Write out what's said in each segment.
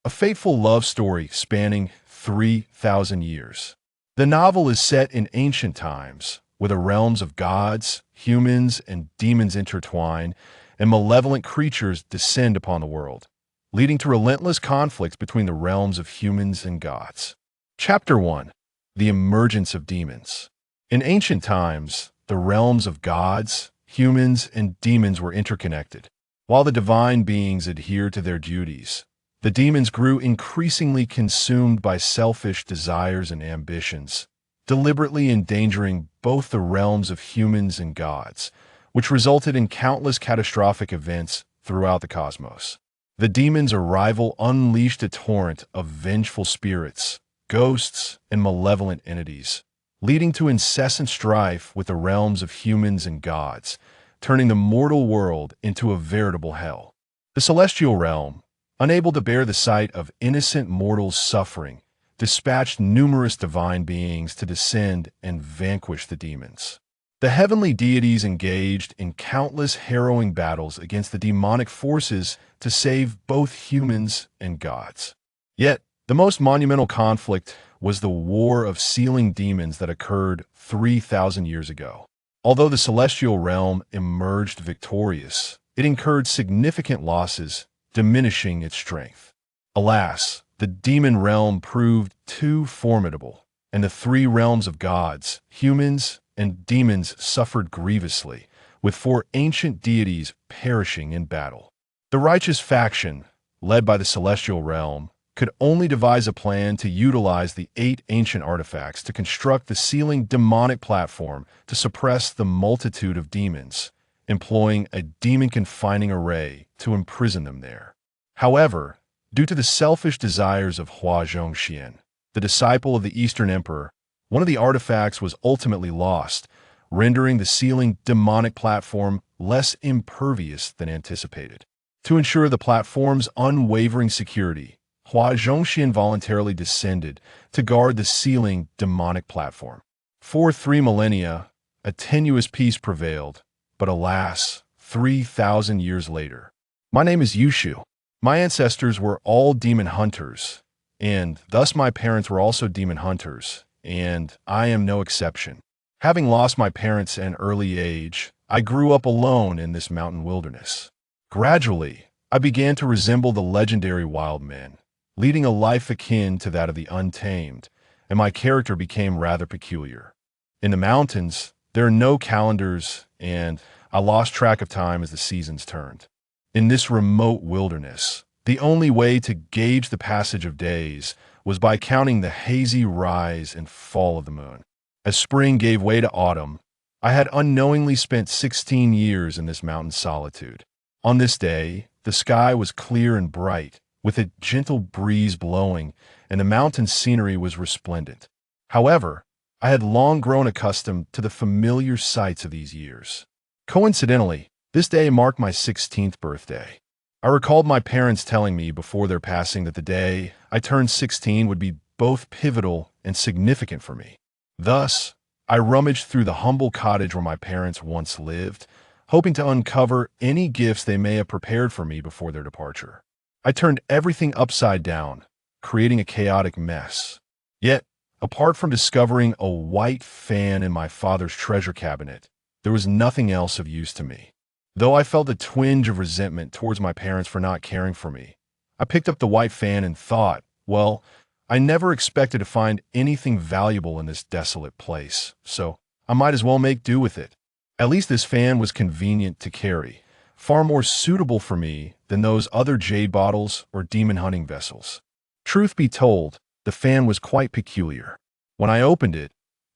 a fateful love story spanning 3,000 years. The novel is set in ancient times, where the realms of gods, humans, and demons intertwine, and malevolent creatures descend upon the world, leading to relentless conflicts between the realms of humans and gods. Chapter 1. The Emergence of Demons. In ancient times, the realms of gods, humans, and demons were interconnected. While the divine beings adhered to their duties, the demons grew increasingly consumed by selfish desires and ambitions, deliberately endangering both the realms of humans and gods, which resulted in countless catastrophic events throughout the cosmos. The demons' arrival unleashed a torrent of vengeful spirits, ghosts, and malevolent entities, leading to incessant strife with the realms of humans and gods, turning the mortal world into a veritable hell. The celestial realm, unable to bear the sight of innocent mortals suffering, dispatched numerous divine beings to descend and vanquish the demons. The heavenly deities engaged in countless harrowing battles against the demonic forces to save both humans and gods. Yet, the most monumental conflict was the War of Sealing Demons that occurred 3,000 years ago. Although the celestial realm emerged victorious, it incurred significant losses, diminishing its strength. Alas, the demon realm proved too formidable, and the three realms of gods, humans, and demons suffered grievously, with four ancient deities perishing in battle. The righteous faction, led by the celestial realm, could only devise a plan to utilize the 8 ancient artifacts to construct the sealing demonic platform to suppress the multitude of demons, employing a demon-confining array to imprison them there. However, due to the selfish desires of Hua Zhongxian, the disciple of the Eastern Emperor, one of the artifacts was ultimately lost, rendering the sealing demonic platform less impervious than anticipated. To ensure the platform's unwavering security, Hua Zhongxian voluntarily descended to guard the sealing demonic platform. For 3 millennia, a tenuous peace prevailed, but alas, 3,000 years later. My name is Yushu. My ancestors were all demon hunters, and thus my parents were also demon hunters, and I am no exception. Having lost my parents at an early age, I grew up alone in this mountain wilderness. Gradually, I began to resemble the legendary wild men, leading a life akin to that of the untamed, and my character became rather peculiar. In the mountains, there are no calendars, and I lost track of time as the seasons turned. In this remote wilderness, the only way to gauge the passage of days was by counting the hazy rise and fall of the moon. As spring gave way to autumn, I had unknowingly spent 16 years in this mountain solitude. On this day, the sky was clear and bright, with a gentle breeze blowing, and the mountain scenery was resplendent. However, I had long grown accustomed to the familiar sights of these years. Coincidentally, this day marked my 16th birthday. I recalled my parents telling me before their passing that the day I turned 16 would be both pivotal and significant for me. Thus, I rummaged through the humble cottage where my parents once lived, hoping to uncover any gifts they may have prepared for me before their departure. I turned everything upside down, creating a chaotic mess. Yet, apart from discovering a white fan in my father's treasure cabinet, there was nothing else of use to me. Though I felt a twinge of resentment towards my parents for not caring for me, I picked up the white fan and thought, well, I never expected to find anything valuable in this desolate place, so I might as well make do with it. At least this fan was convenient to carry, far more suitable for me than those other jade bottles or demon hunting vessels. Truth be told, the fan was quite peculiar. When I opened it,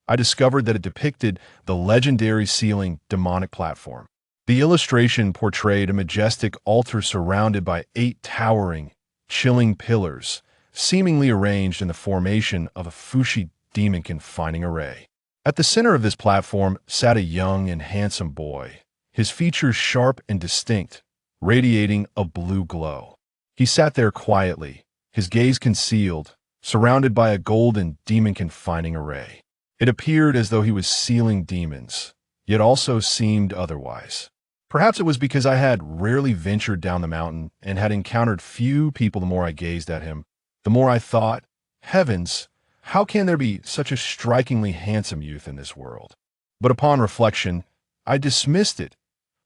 I discovered that it depicted the legendary sealing demonic platform. The illustration portrayed a majestic altar surrounded by 8 towering, chilling pillars, seemingly arranged in the formation of a Fushi demon confining array. At the center of this platform sat a young and handsome boy, his features sharp and distinct, radiating a blue glow. He sat there quietly, his gaze concealed, surrounded by a golden demon-confining array. It appeared as though he was sealing demons, yet also seemed otherwise. Perhaps it was because I had rarely ventured down the mountain and had encountered few people. The more I gazed at him, the more I thought, heavens, how can there be such a strikingly handsome youth in this world? But upon reflection, I dismissed it,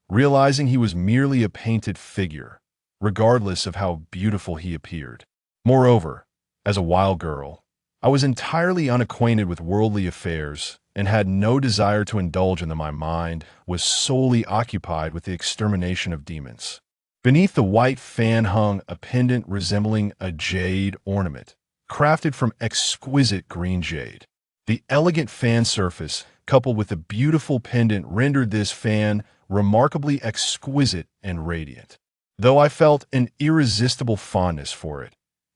realizing he was merely a painted figure, regardless of how beautiful he appeared. Moreover, as a wild girl, I was entirely unacquainted with worldly affairs and had no desire to indulge in them. My mind was solely occupied with the extermination of demons. Beneath the white fan hung a pendant resembling a jade ornament, crafted from exquisite green jade. The elegant fan surface, coupled with the beautiful pendant, rendered this fan remarkably exquisite and radiant. Though I felt an irresistible fondness for it,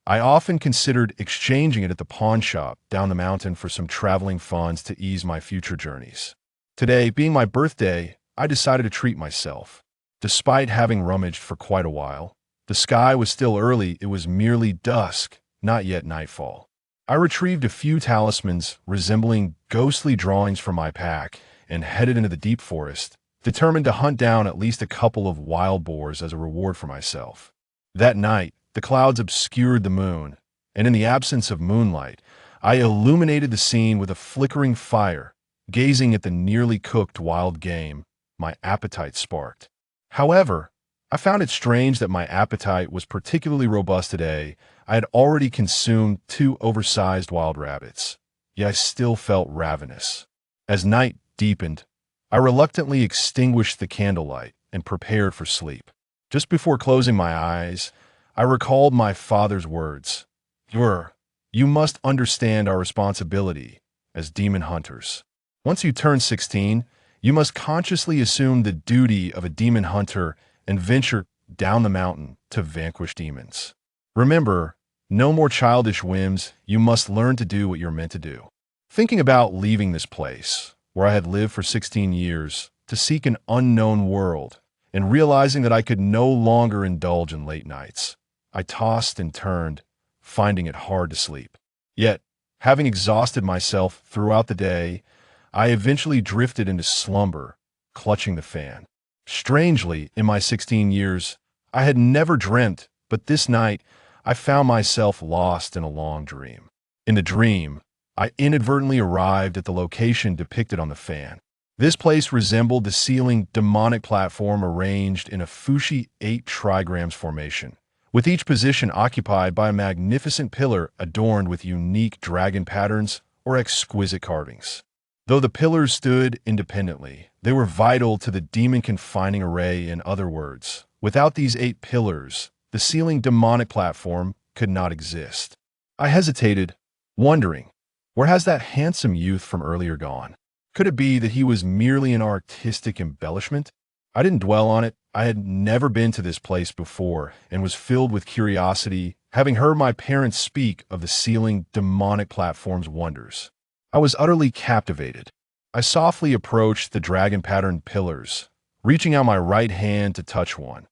I often considered exchanging it at the pawn shop down the mountain for some traveling funds to ease my future journeys. Today, being my birthday, I decided to treat myself. Despite having rummaged for quite a while, the sky was still early. It was merely dusk, not yet nightfall. I retrieved a few talismans resembling ghostly drawings from my pack and headed into the deep forest, determined to hunt down at least a couple of wild boars as a reward for myself. That night, the clouds obscured the moon, and in the absence of moonlight, I illuminated the scene with a flickering fire. Gazing at the nearly cooked wild game, my appetite sparked. However, I found it strange that my appetite was particularly robust today. I had already consumed 2 oversized wild rabbits, yet I still felt ravenous. As night deepened, I reluctantly extinguished the candlelight and prepared for sleep. Just before closing my eyes, I recalled my father's words. You must understand our responsibility as demon hunters. Once you turn 16, you must consciously assume the duty of a demon hunter and venture down the mountain to vanquish demons. Remember, no more childish whims. You must learn to do what you're meant to do. Thinking about leaving this place, where I had lived for 16 years, to seek an unknown world, and realizing that I could no longer indulge in late nights, I tossed and turned, finding it hard to sleep. Yet, having exhausted myself throughout the day, I eventually drifted into slumber, clutching the fan. Strangely, in my 16 years, I had never dreamt, but this night, I found myself lost in a long dream. In the dream, I inadvertently arrived at the location depicted on the fan. This place resembled the ceiling demonic platform arranged in a Fushi 8 trigrams formation, with each position occupied by a magnificent pillar adorned with unique dragon patterns or exquisite carvings. Though the pillars stood independently, they were vital to the demon confining array. In other words, without these 8 pillars, the ceiling demonic platform could not exist. I hesitated, wondering, where has that handsome youth from earlier gone? Could it be that he was merely an artistic embellishment? I didn't dwell on it. I had never been to this place before and was filled with curiosity, having heard my parents speak of the ceiling demonic platform's wonders. I was utterly captivated. I softly approached the dragon-patterned pillars, reaching out my right hand to touch one,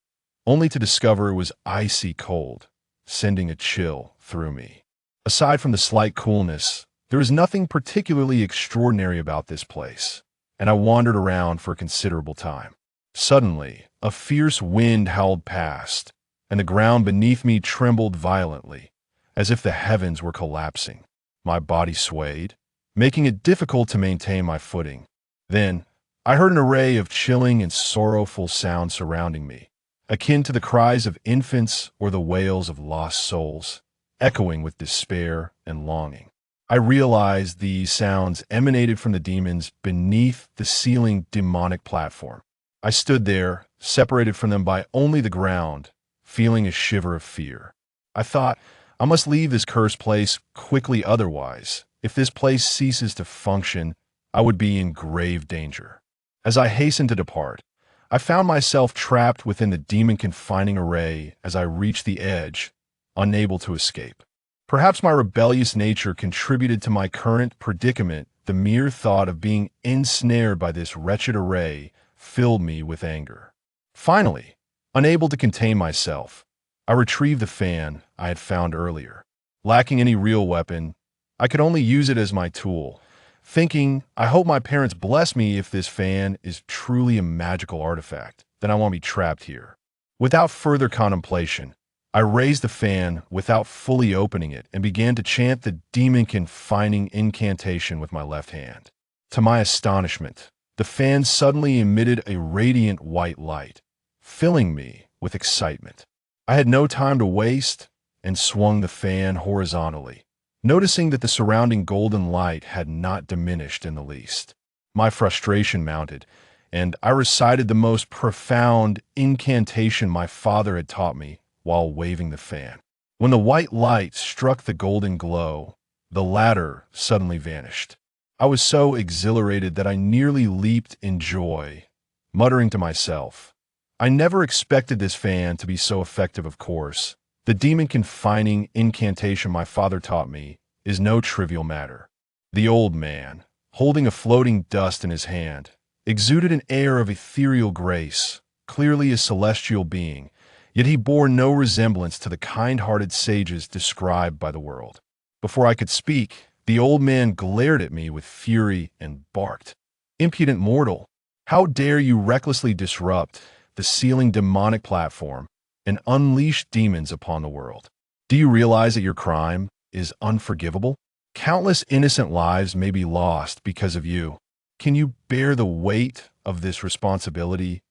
only to discover it was icy cold, sending a chill through me. Aside from the slight coolness, there was nothing particularly extraordinary about this place, and I wandered around for a considerable time. Suddenly, a fierce wind howled past, and the ground beneath me trembled violently, as if the heavens were collapsing. My body swayed, making it difficult to maintain my footing. Then, I heard an array of chilling and sorrowful sounds surrounding me, akin to the cries of infants or the wails of lost souls, echoing with despair and longing. I realized these sounds emanated from the demons beneath the ceiling demonic platform. I stood there, separated from them by only the ground, feeling a shiver of fear. I thought, I must leave this cursed place quickly, otherwise, if this place ceases to function, I would be in grave danger. As I hastened to depart, I found myself trapped within the demon confining array as I reached the edge, unable to escape. Perhaps my rebellious nature contributed to my current predicament. The mere thought of being ensnared by this wretched array filled me with anger. Finally, unable to contain myself, I retrieved the fan I had found earlier. Lacking any real weapon, I could only use it as my tool, thinking, I hope my parents bless me if this fan is truly a magical artifact. then I won't be trapped here. Without further contemplation, I raised the fan without fully opening it and began to chant the demon-confining incantation with my left hand. To my astonishment, the fan suddenly emitted a radiant white light, filling me with excitement. I had no time to waste and swung the fan horizontally, noticing that the surrounding golden light had not diminished in the least. My frustration mounted, and I recited the most profound incantation my father had taught me while waving the fan. When the white light struck the golden glow, the latter suddenly vanished. I was so exhilarated that I nearly leaped in joy, muttering to myself, I never expected this fan to be so effective, of course. The demon-confining incantation my father taught me is no trivial matter. The old man, holding a floating dust in his hand, exuded an air of ethereal grace, clearly a celestial being, yet he bore no resemblance to the kind-hearted sages described by the world. Before I could speak, the old man glared at me with fury and barked, "Impudent mortal, how dare you recklessly disrupt the sealing demonic platform and unleash demons upon the world? Do you realize that your crime is unforgivable? Countless innocent lives may be lost because of you. Can you bear the weight of this responsibility?"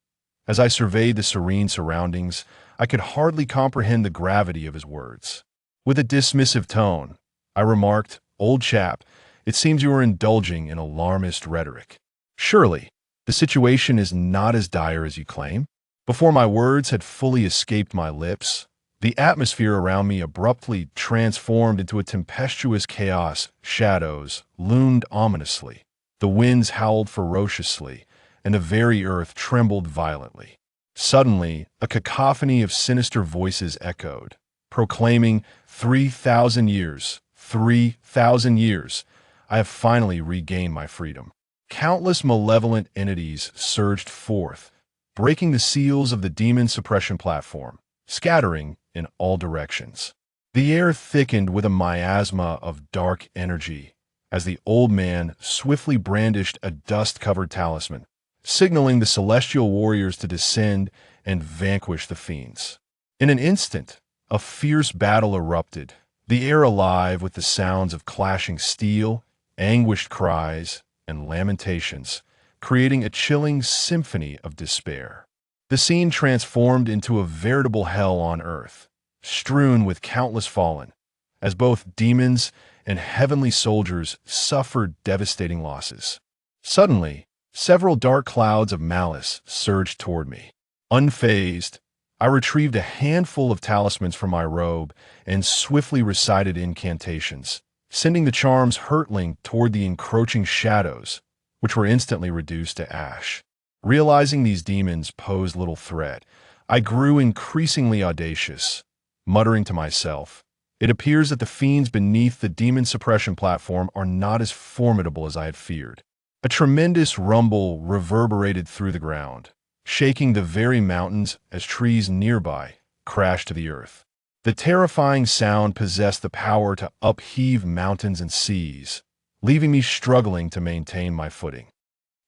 As I surveyed the serene surroundings, I could hardly comprehend the gravity of his words. With a dismissive tone, I remarked, "Old chap, it seems you are indulging in alarmist rhetoric. Surely, the situation is not as dire as you claim?" Before my words had fully escaped my lips, the atmosphere around me abruptly transformed into a tempestuous chaos. Shadows loomed ominously, the winds howled ferociously, and the very earth trembled violently. Suddenly, a cacophony of sinister voices echoed, proclaiming, 3,000 years, 3,000 years, I have finally regained my freedom." Countless malevolent entities surged forth, breaking the seals of the demon suppression platform, scattering in all directions. The air thickened with a miasma of dark energy as the old man swiftly brandished a dust-covered talisman, signaling the celestial warriors to descend and vanquish the fiends. In an instant, a fierce battle erupted, the air alive with the sounds of clashing steel, anguished cries, and lamentations, creating a chilling symphony of despair. The scene transformed into a veritable hell on earth, strewn with countless fallen, as both demons and heavenly soldiers suffered devastating losses. Suddenly, several dark clouds of malice surged toward me. Unfazed, I retrieved a handful of talismans from my robe and swiftly recited incantations, sending the charms hurtling toward the encroaching shadows, which were instantly reduced to ash. Realizing these demons posed little threat, I grew increasingly audacious, muttering to myself, "It appears that the fiends beneath the demon suppression platform are not as formidable as I had feared." A tremendous rumble reverberated through the ground, shaking the very mountains as trees nearby crashed to the earth. The terrifying sound possessed the power to upheave mountains and seas, leaving me struggling to maintain my footing.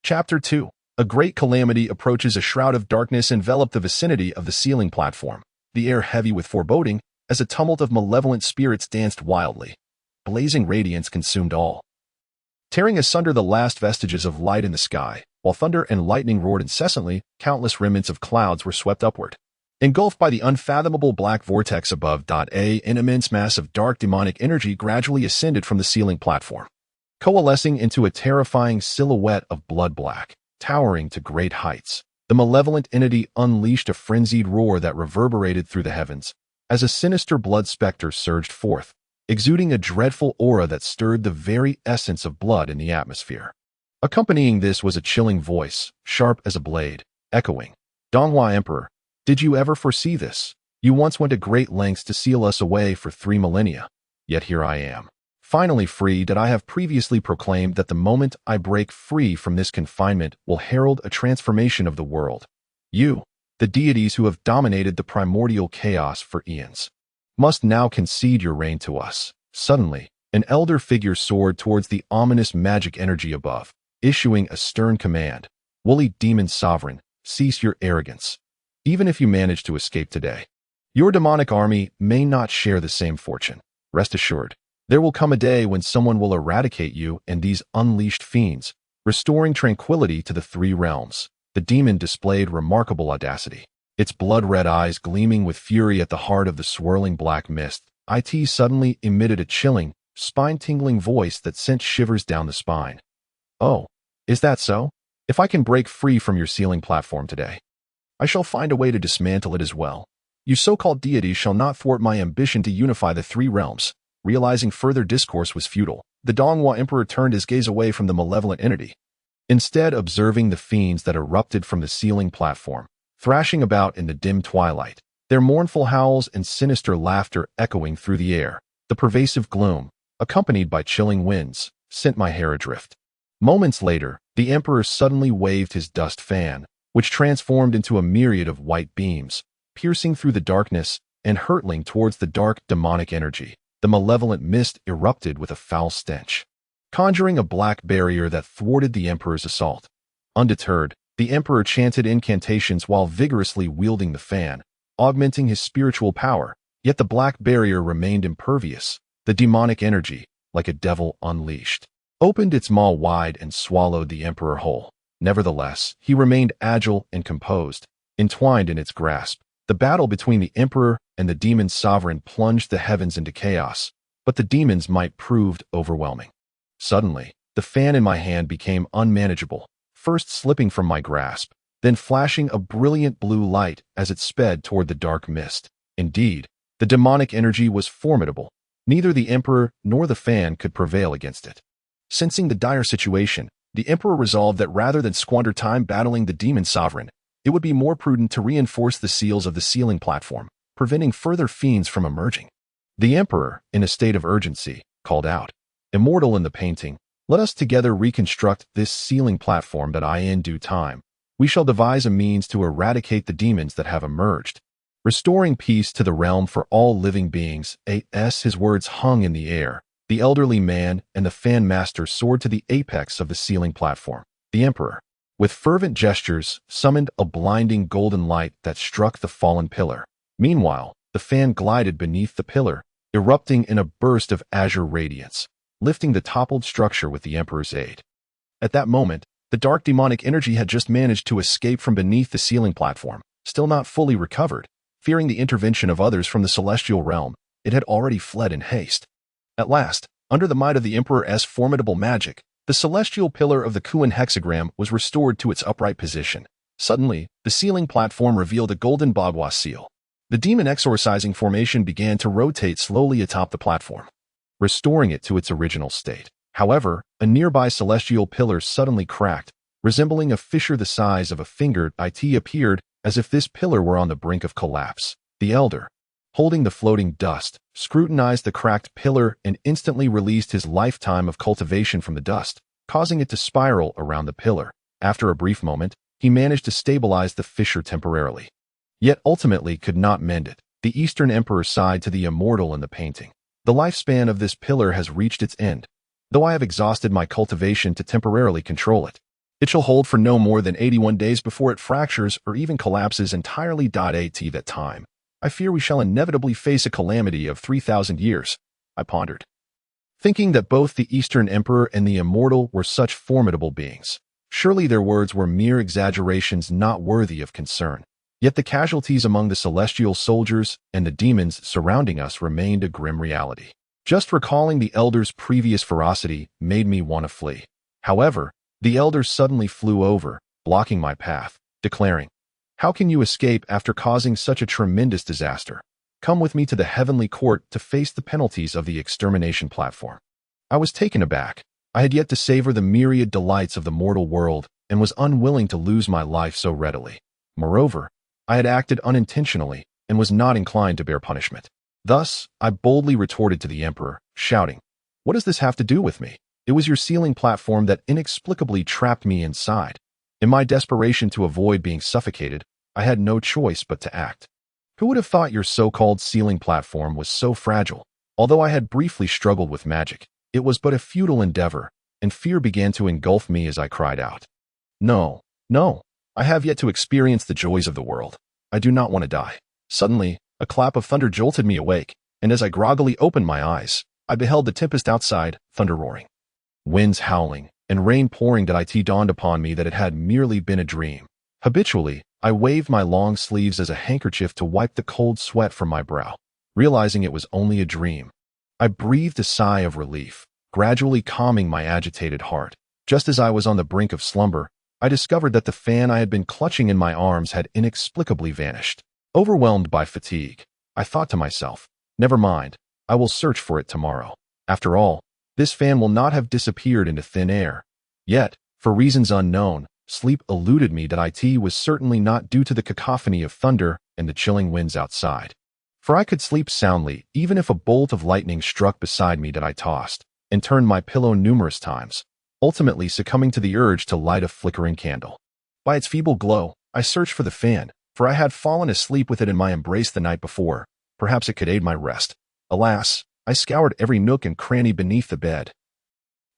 Chapter 2. A great calamity approaches. A shroud of darkness enveloped the vicinity of the sealing platform, the air heavy with foreboding as a tumult of malevolent spirits danced wildly. Blazing radiance consumed all, tearing asunder the last vestiges of light in the sky. While thunder and lightning roared incessantly, countless remnants of clouds were swept upward, engulfed by the unfathomable black vortex above. An immense mass of dark demonic energy gradually ascended from the sealing platform, coalescing into a terrifying silhouette of blood black, towering to great heights. The malevolent entity unleashed a frenzied roar that reverberated through the heavens, as a sinister blood specter surged forth, exuding a dreadful aura that stirred the very essence of blood in the atmosphere. Accompanying this was a chilling voice, sharp as a blade, echoing, "Donghua Emperor, did you ever foresee this? You once went to great lengths to seal us away for 3 millennia, yet here I am, finally freed. I have previously proclaimed that the moment I break free from this confinement will herald a transformation of the world. You, the deities who have dominated the primordial chaos for eons, must now concede your reign to us." Suddenly, an elder figure soared towards the ominous magic energy above, issuing a stern command. "Woolly demon sovereign, cease your arrogance. Even if you manage to escape today, your demonic army may not share the same fortune. Rest assured, there will come a day when someone will eradicate you and these unleashed fiends, restoring tranquility to the three realms. The demon displayed remarkable audacity. Its blood-red eyes gleaming with fury at the heart of the swirling black mist, it suddenly emitted a chilling, spine-tingling voice that sent shivers down the spine. Oh, is that so? If I can break free from your sealing platform today, I shall find a way to dismantle it as well. You so-called deities shall not thwart my ambition to unify the three realms. Realizing further discourse was futile, the Donghua Emperor turned his gaze away from the malevolent entity, instead observing the fiends that erupted from the sealing platform, thrashing about in the dim twilight, their mournful howls and sinister laughter echoing through the air. The pervasive gloom, accompanied by chilling winds, sent my hair adrift. Moments later, the Emperor suddenly waved his dust fan, which transformed into a myriad of white beams, piercing through the darkness and hurtling towards the dark demonic energy. The malevolent mist erupted with a foul stench, conjuring a black barrier that thwarted the Emperor's assault. Undeterred, the Emperor chanted incantations while vigorously wielding the fan, augmenting his spiritual power, yet the black barrier remained impervious. The demonic energy, like a devil unleashed, opened its maw wide and swallowed the Emperor whole. Nevertheless, he remained agile and composed, entwined in its grasp. The battle between the Emperor and the demon sovereign plunged the heavens into chaos, but the demon's might proved overwhelming. Suddenly, the fan in my hand became unmanageable, first slipping from my grasp, then flashing a brilliant blue light as it sped toward the dark mist. Indeed, the demonic energy was formidable. Neither the Emperor nor the fan could prevail against it. Sensing the dire situation, the Emperor resolved that rather than squander time battling the demon sovereign, it would be more prudent to reinforce the seals of the sealing platform, preventing further fiends from emerging. The Emperor, in a state of urgency, called out, "Immortal in the painting, let us together reconstruct this sealing platform that in due time, we shall devise a means to eradicate the demons that have emerged, restoring peace to the realm for all living beings." His words hung in the air. The elderly man and the fan master soared to the apex of the sealing platform. The Emperor, with fervent gestures, summoned a blinding golden light that struck the fallen pillar. Meanwhile, the fan glided beneath the pillar, erupting in a burst of azure radiance, lifting the toppled structure with the Emperor's aid. At that moment, the dark demonic energy had just managed to escape from beneath the sealing platform, still not fully recovered. Fearing the intervention of others from the celestial realm, it had already fled in haste. At last, under the might of the Emperor's formidable magic, the celestial pillar of the Kuan hexagram was restored to its upright position. Suddenly, the sealing platform revealed a golden Bagua seal. The demon exorcising formation began to rotate slowly atop the platform, restoring it to its original state. However, a nearby celestial pillar suddenly cracked, resembling a fissure the size of a finger. It appeared as if this pillar were on the brink of collapse. The elder, holding the floating dust, scrutinized the cracked pillar and instantly released his lifetime of cultivation from the dust, causing it to spiral around the pillar. After a brief moment, he managed to stabilize the fissure temporarily, yet ultimately could not mend it. The Eastern Emperor sighed to the immortal in the painting. The lifespan of this pillar has reached its end, though I have exhausted my cultivation to temporarily control it. It shall hold for no more than 81 days before it fractures or even collapses entirely. At that time, I fear we shall inevitably face a calamity of 3,000 years, I pondered, thinking that both the Eastern Emperor and the Immortal were such formidable beings. Surely their words were mere exaggerations not worthy of concern. Yet the casualties among the celestial soldiers and the demons surrounding us remained a grim reality. Just recalling the elder's previous ferocity made me want to flee. However, the elder suddenly flew over, blocking my path, declaring, "How can you escape after causing such a tremendous disaster? Come with me to the heavenly court to face the penalties of the extermination platform." I was taken aback. I had yet to savor the myriad delights of the mortal world and was unwilling to lose my life so readily. Moreover, I had acted unintentionally and was not inclined to bear punishment. Thus, I boldly retorted to the Emperor, shouting, "What does this have to do with me? It was your sealing platform that inexplicably trapped me inside. In my desperation to avoid being suffocated, I had no choice but to act. Who would have thought your so-called sealing platform was so fragile?" Although I had briefly struggled with magic, it was but a futile endeavor, and fear began to engulf me as I cried out, "No, no, I have yet to experience the joys of the world. I do not want to die. Suddenly, a clap of thunder jolted me awake, and as I groggily opened my eyes, I beheld the tempest outside, thunder roaring, winds howling, and rain pouring. That it dawned upon me that it had merely been a dream. Habitually, I waved my long sleeves as a handkerchief to wipe the cold sweat from my brow. Realizing it was only a dream, I breathed a sigh of relief, gradually calming my agitated heart. Just as I was on the brink of slumber, I discovered that the fan I had been clutching in my arms had inexplicably vanished. Overwhelmed by fatigue, I thought to myself, never mind, I will search for it tomorrow. After all, this fan will not have disappeared into thin air. Yet, for reasons unknown, sleep eluded me. That it was certainly not due to the cacophony of thunder and the chilling winds outside. For I could sleep soundly even if a bolt of lightning struck beside me. That I tossed and turned my pillow numerous times, ultimately succumbing to the urge to light a flickering candle. By its feeble glow, I searched for the fan, for I had fallen asleep with it in my embrace the night before. Perhaps it could aid my rest. Alas, I scoured every nook and cranny beneath the bed,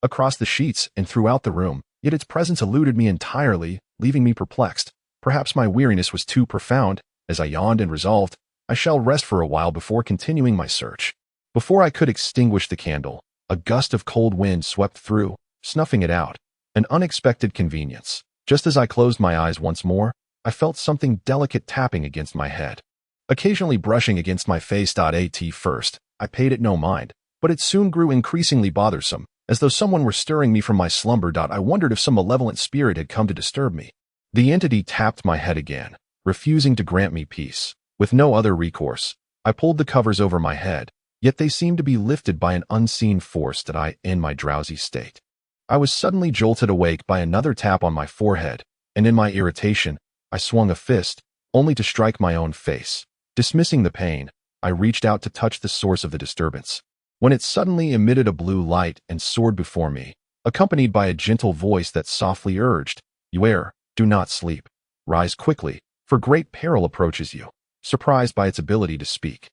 across the sheets, and throughout the room, yet its presence eluded me entirely, leaving me perplexed. Perhaps my weariness was too profound. As I yawned and resolved, I shall rest for a while before continuing my search. Before I could extinguish the candle, a gust of cold wind swept through, snuffing it out. An unexpected convenience. Just as I closed my eyes once more, I felt something delicate tapping against my head, occasionally brushing against my face. At first, I paid it no mind, but it soon grew increasingly bothersome, as though someone were stirring me from my slumber. I wondered if some malevolent spirit had come to disturb me. The entity tapped my head again, refusing to grant me peace. With no other recourse, I pulled the covers over my head, yet they seemed to be lifted by an unseen force. In my drowsy state, I was suddenly jolted awake by another tap on my forehead, and in my irritation, I swung a fist, only to strike my own face. Dismissing the pain, I reached out to touch the source of the disturbance, when it suddenly emitted a blue light and soared before me, accompanied by a gentle voice that softly urged, do not sleep. Rise quickly, for great peril approaches you." Surprised by its ability to speak,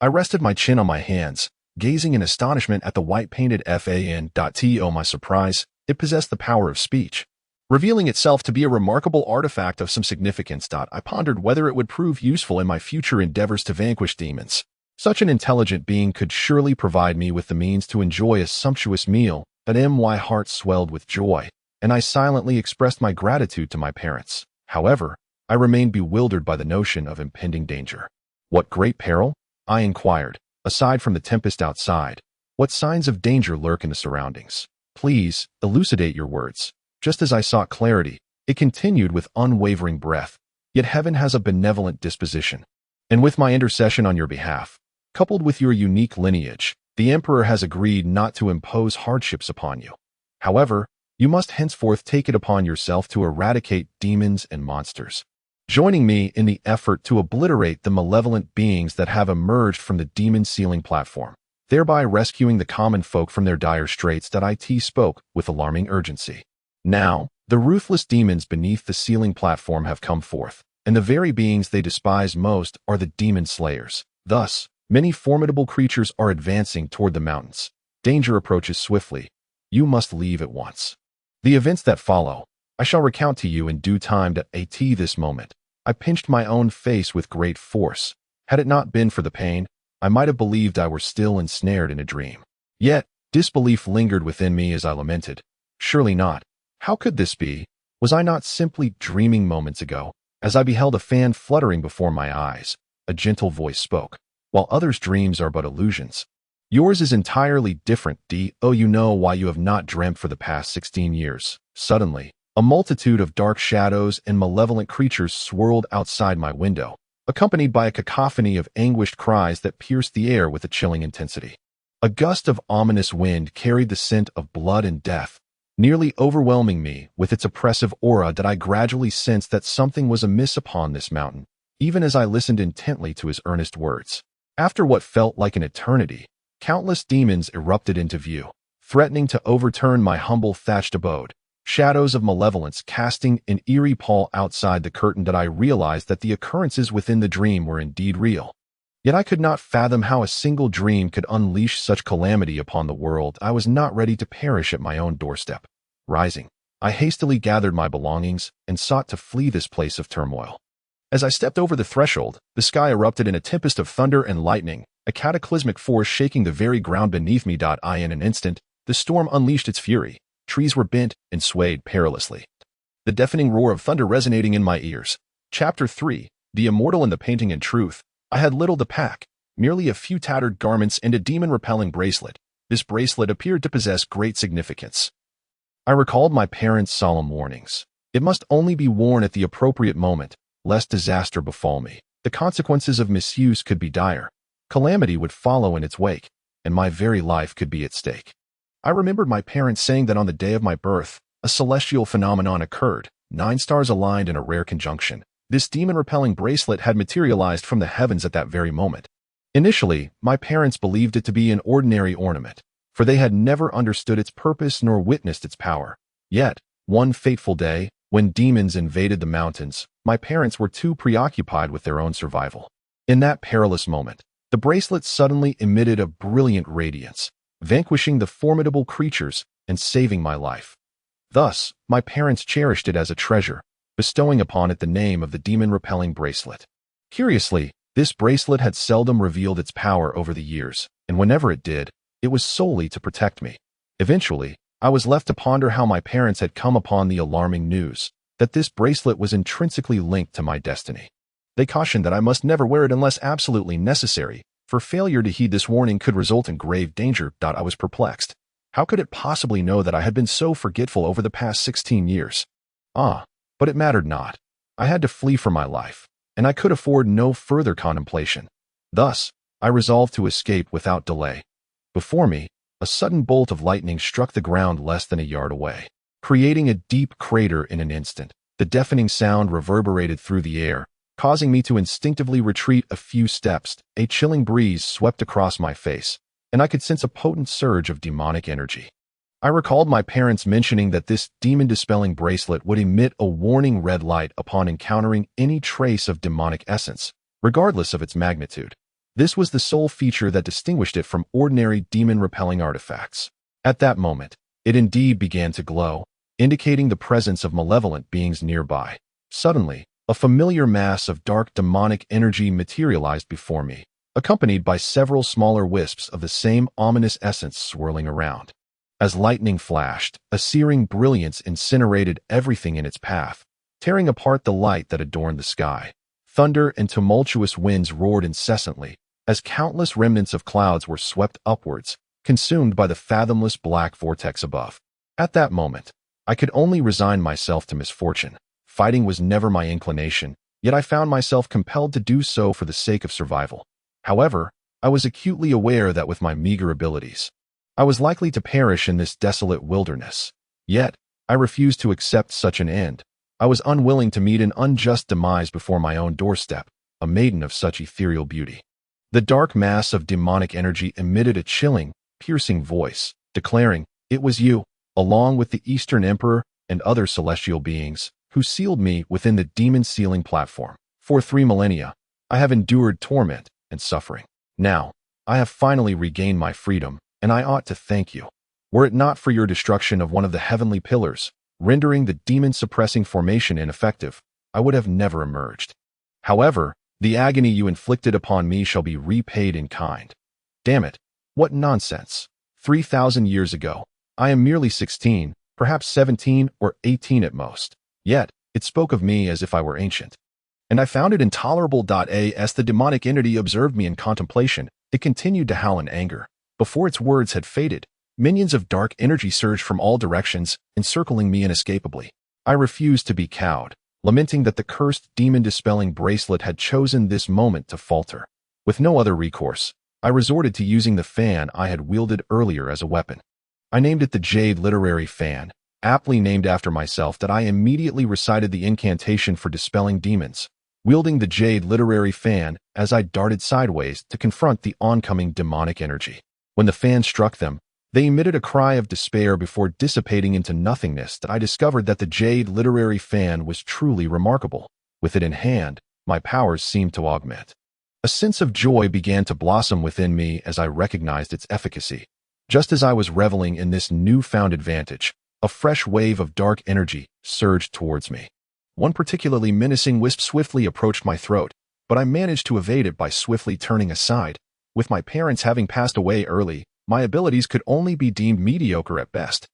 I rested my chin on my hands, gazing in astonishment at the white-painted fan. To my surprise, it possessed the power of speech, revealing itself to be a remarkable artifact of some significance. I pondered whether it would prove useful in my future endeavors to vanquish demons. Such an intelligent being could surely provide me with the means to enjoy a sumptuous meal. My heart swelled with joy, and I silently expressed my gratitude to my parents. However, I remained bewildered by the notion of impending danger. What great peril? I inquired. Aside from the tempest outside, what signs of danger lurk in the surroundings? Please, elucidate your words. Just as I sought clarity, it continued with unwavering breath. Yet heaven has a benevolent disposition, and with my intercession on your behalf, coupled with your unique lineage, the Emperor has agreed not to impose hardships upon you. However, you must henceforth take it upon yourself to eradicate demons and monsters, joining me in the effort to obliterate the malevolent beings that have emerged from the demon ceiling platform, thereby rescuing the common folk from their dire straits. It spoke with alarming urgency. Now, the ruthless demons beneath the ceiling platform have come forth, and the very beings they despise most are the demon slayers. Thus, many formidable creatures are advancing toward the mountains. Danger approaches swiftly. You must leave at once. The events that follow, I shall recount to you in due time. At this moment, I pinched my own face with great force. Had it not been for the pain, I might have believed I were still ensnared in a dream. Yet, disbelief lingered within me as I lamented. Surely not. How could this be? Was I not simply dreaming moments ago? As I beheld a fan fluttering before my eyes, a gentle voice spoke. While others' dreams are but illusions, yours is entirely different. You know why you have not dreamt for the past 16 years. Suddenly, a multitude of dark shadows and malevolent creatures swirled outside my window, accompanied by a cacophony of anguished cries that pierced the air with a chilling intensity. A gust of ominous wind carried the scent of blood and death, nearly overwhelming me with its oppressive aura. I gradually sensed that something was amiss upon this mountain, even as I listened intently to his earnest words. After what felt like an eternity, countless demons erupted into view, threatening to overturn my humble thatched abode. Shadows of malevolence casting an eerie pall outside the curtain. I realized that the occurrences within the dream were indeed real. Yet I could not fathom how a single dream could unleash such calamity upon the world. I was not ready to perish at my own doorstep. Rising, I hastily gathered my belongings and sought to flee this place of turmoil. As I stepped over the threshold, the sky erupted in a tempest of thunder and lightning, a cataclysmic force shaking the very ground beneath me. In an instant, the storm unleashed its fury. Trees were bent and swayed perilously, the deafening roar of thunder resonating in my ears. Chapter 3: The Immortal and the Painting. In truth, I had little to pack, merely a few tattered garments and a demon-repelling bracelet. This bracelet appeared to possess great significance. I recalled my parents' solemn warnings. It must only be worn at the appropriate moment, lest disaster befall me. The consequences of misuse could be dire. Calamity would follow in its wake, and my very life could be at stake. I remembered my parents saying that on the day of my birth, a celestial phenomenon occurred, 9 stars aligned in a rare conjunction. This demon-repelling bracelet had materialized from the heavens at that very moment. Initially, my parents believed it to be an ordinary ornament, for they had never understood its purpose nor witnessed its power. Yet, one fateful day, when demons invaded the mountains, my parents were too preoccupied with their own survival. In that perilous moment, the bracelet suddenly emitted a brilliant radiance, vanquishing the formidable creatures and saving my life. Thus, my parents cherished it as a treasure, bestowing upon it the name of the demon-repelling bracelet. Curiously, this bracelet had seldom revealed its power over the years, and whenever it did, it was solely to protect me. Eventually, I was left to ponder how my parents had come upon the alarming news that this bracelet was intrinsically linked to my destiny. They cautioned that I must never wear it unless absolutely necessary, for failure to heed this warning could result in grave danger. I was perplexed. How could it possibly know that I had been so forgetful over the past 16 years? But it mattered not. I had to flee for my life, and I could afford no further contemplation. Thus, I resolved to escape without delay. Before me, a sudden bolt of lightning struck the ground less than a yard away, creating a deep crater in an instant. The deafening sound reverberated through the air, causing me to instinctively retreat a few steps. A chilling breeze swept across my face, and I could sense a potent surge of demonic energy. I recalled my parents mentioning that this demon-dispelling bracelet would emit a warning red light upon encountering any trace of demonic essence, regardless of its magnitude. This was the sole feature that distinguished it from ordinary demon-repelling artifacts. At that moment, it indeed began to glow, indicating the presence of malevolent beings nearby. Suddenly, a familiar mass of dark demonic energy materialized before me, accompanied by several smaller wisps of the same ominous essence swirling around. As lightning flashed, a searing brilliance incinerated everything in its path, tearing apart the light that adorned the sky. Thunder and tumultuous winds roared incessantly, as countless remnants of clouds were swept upwards, consumed by the fathomless black vortex above. At that moment, I could only resign myself to misfortune. Fighting was never my inclination, yet I found myself compelled to do so for the sake of survival. However, I was acutely aware that with my meager abilities, I was likely to perish in this desolate wilderness. Yet, I refused to accept such an end. I was unwilling to meet an unjust demise before my own doorstep, a maiden of such ethereal beauty. The dark mass of demonic energy emitted a chilling, piercing voice, declaring, "It was you, along with the Eastern Emperor and other celestial beings, who sealed me within the demon-sealing platform. For 3 millennia, I have endured torment and suffering. Now, I have finally regained my freedom, and I ought to thank you. Were it not for your destruction of one of the heavenly pillars, rendering the demon-suppressing formation ineffective, I would have never emerged. However, the agony you inflicted upon me shall be repaid in kind." Damn it, what nonsense. 3,000 years ago, I am merely 16, perhaps 17 or 18 at most. Yet, it spoke of me as if I were ancient. And I found it intolerable. As the demonic entity observed me in contemplation, it continued to howl in anger. Before its words had faded, minions of dark energy surged from all directions, encircling me inescapably. I refused to be cowed, lamenting that the cursed demon-dispelling bracelet had chosen this moment to falter. With no other recourse, I resorted to using the fan I had wielded earlier as a weapon. I named it the Jade Literary Fan, aptly named after myself. I immediately recited the incantation for dispelling demons, wielding the Jade Literary Fan as I darted sideways to confront the oncoming demonic energy. When the fan struck them, they emitted a cry of despair before dissipating into nothingness. I discovered that the Jade Literary Fan was truly remarkable. With it in hand, my powers seemed to augment. A sense of joy began to blossom within me as I recognized its efficacy. Just as I was reveling in this newfound advantage, A fresh wave of dark energy surged towards me. One particularly menacing wisp swiftly approached my throat, but I managed to evade it by swiftly turning aside. With my parents having passed away early, my abilities could only be deemed mediocre at best.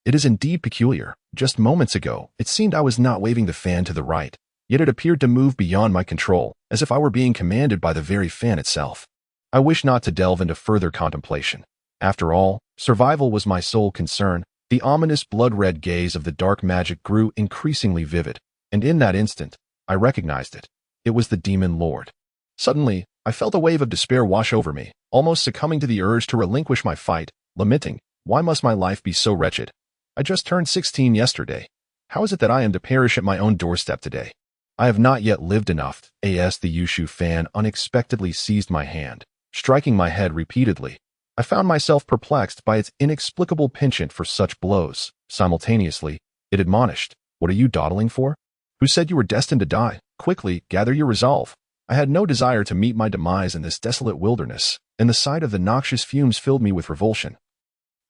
It is indeed peculiar. Just moments ago, it seemed I was not waving the fan to the right, yet it appeared to move beyond my control, as if I were being commanded by the very fan itself. I wish not to delve into further contemplation. After all, survival was my sole concern. The ominous blood-red gaze of the dark magic grew increasingly vivid, and in that instant, I recognized it. It was the demon lord. Suddenly, I felt a wave of despair wash over me, almost succumbing to the urge to relinquish my fight, lamenting, "Why must my life be so wretched? I just turned 16 yesterday. How is it that I am to perish at my own doorstep today? I have not yet lived enough." As the Yushu fan unexpectedly seized my hand, striking my head repeatedly. I found myself perplexed by its inexplicable penchant for such blows. Simultaneously, it admonished, "What are you dawdling for? Who said you were destined to die? Quickly, gather your resolve." I had no desire to meet my demise in this desolate wilderness, and the sight of the noxious fumes filled me with revulsion.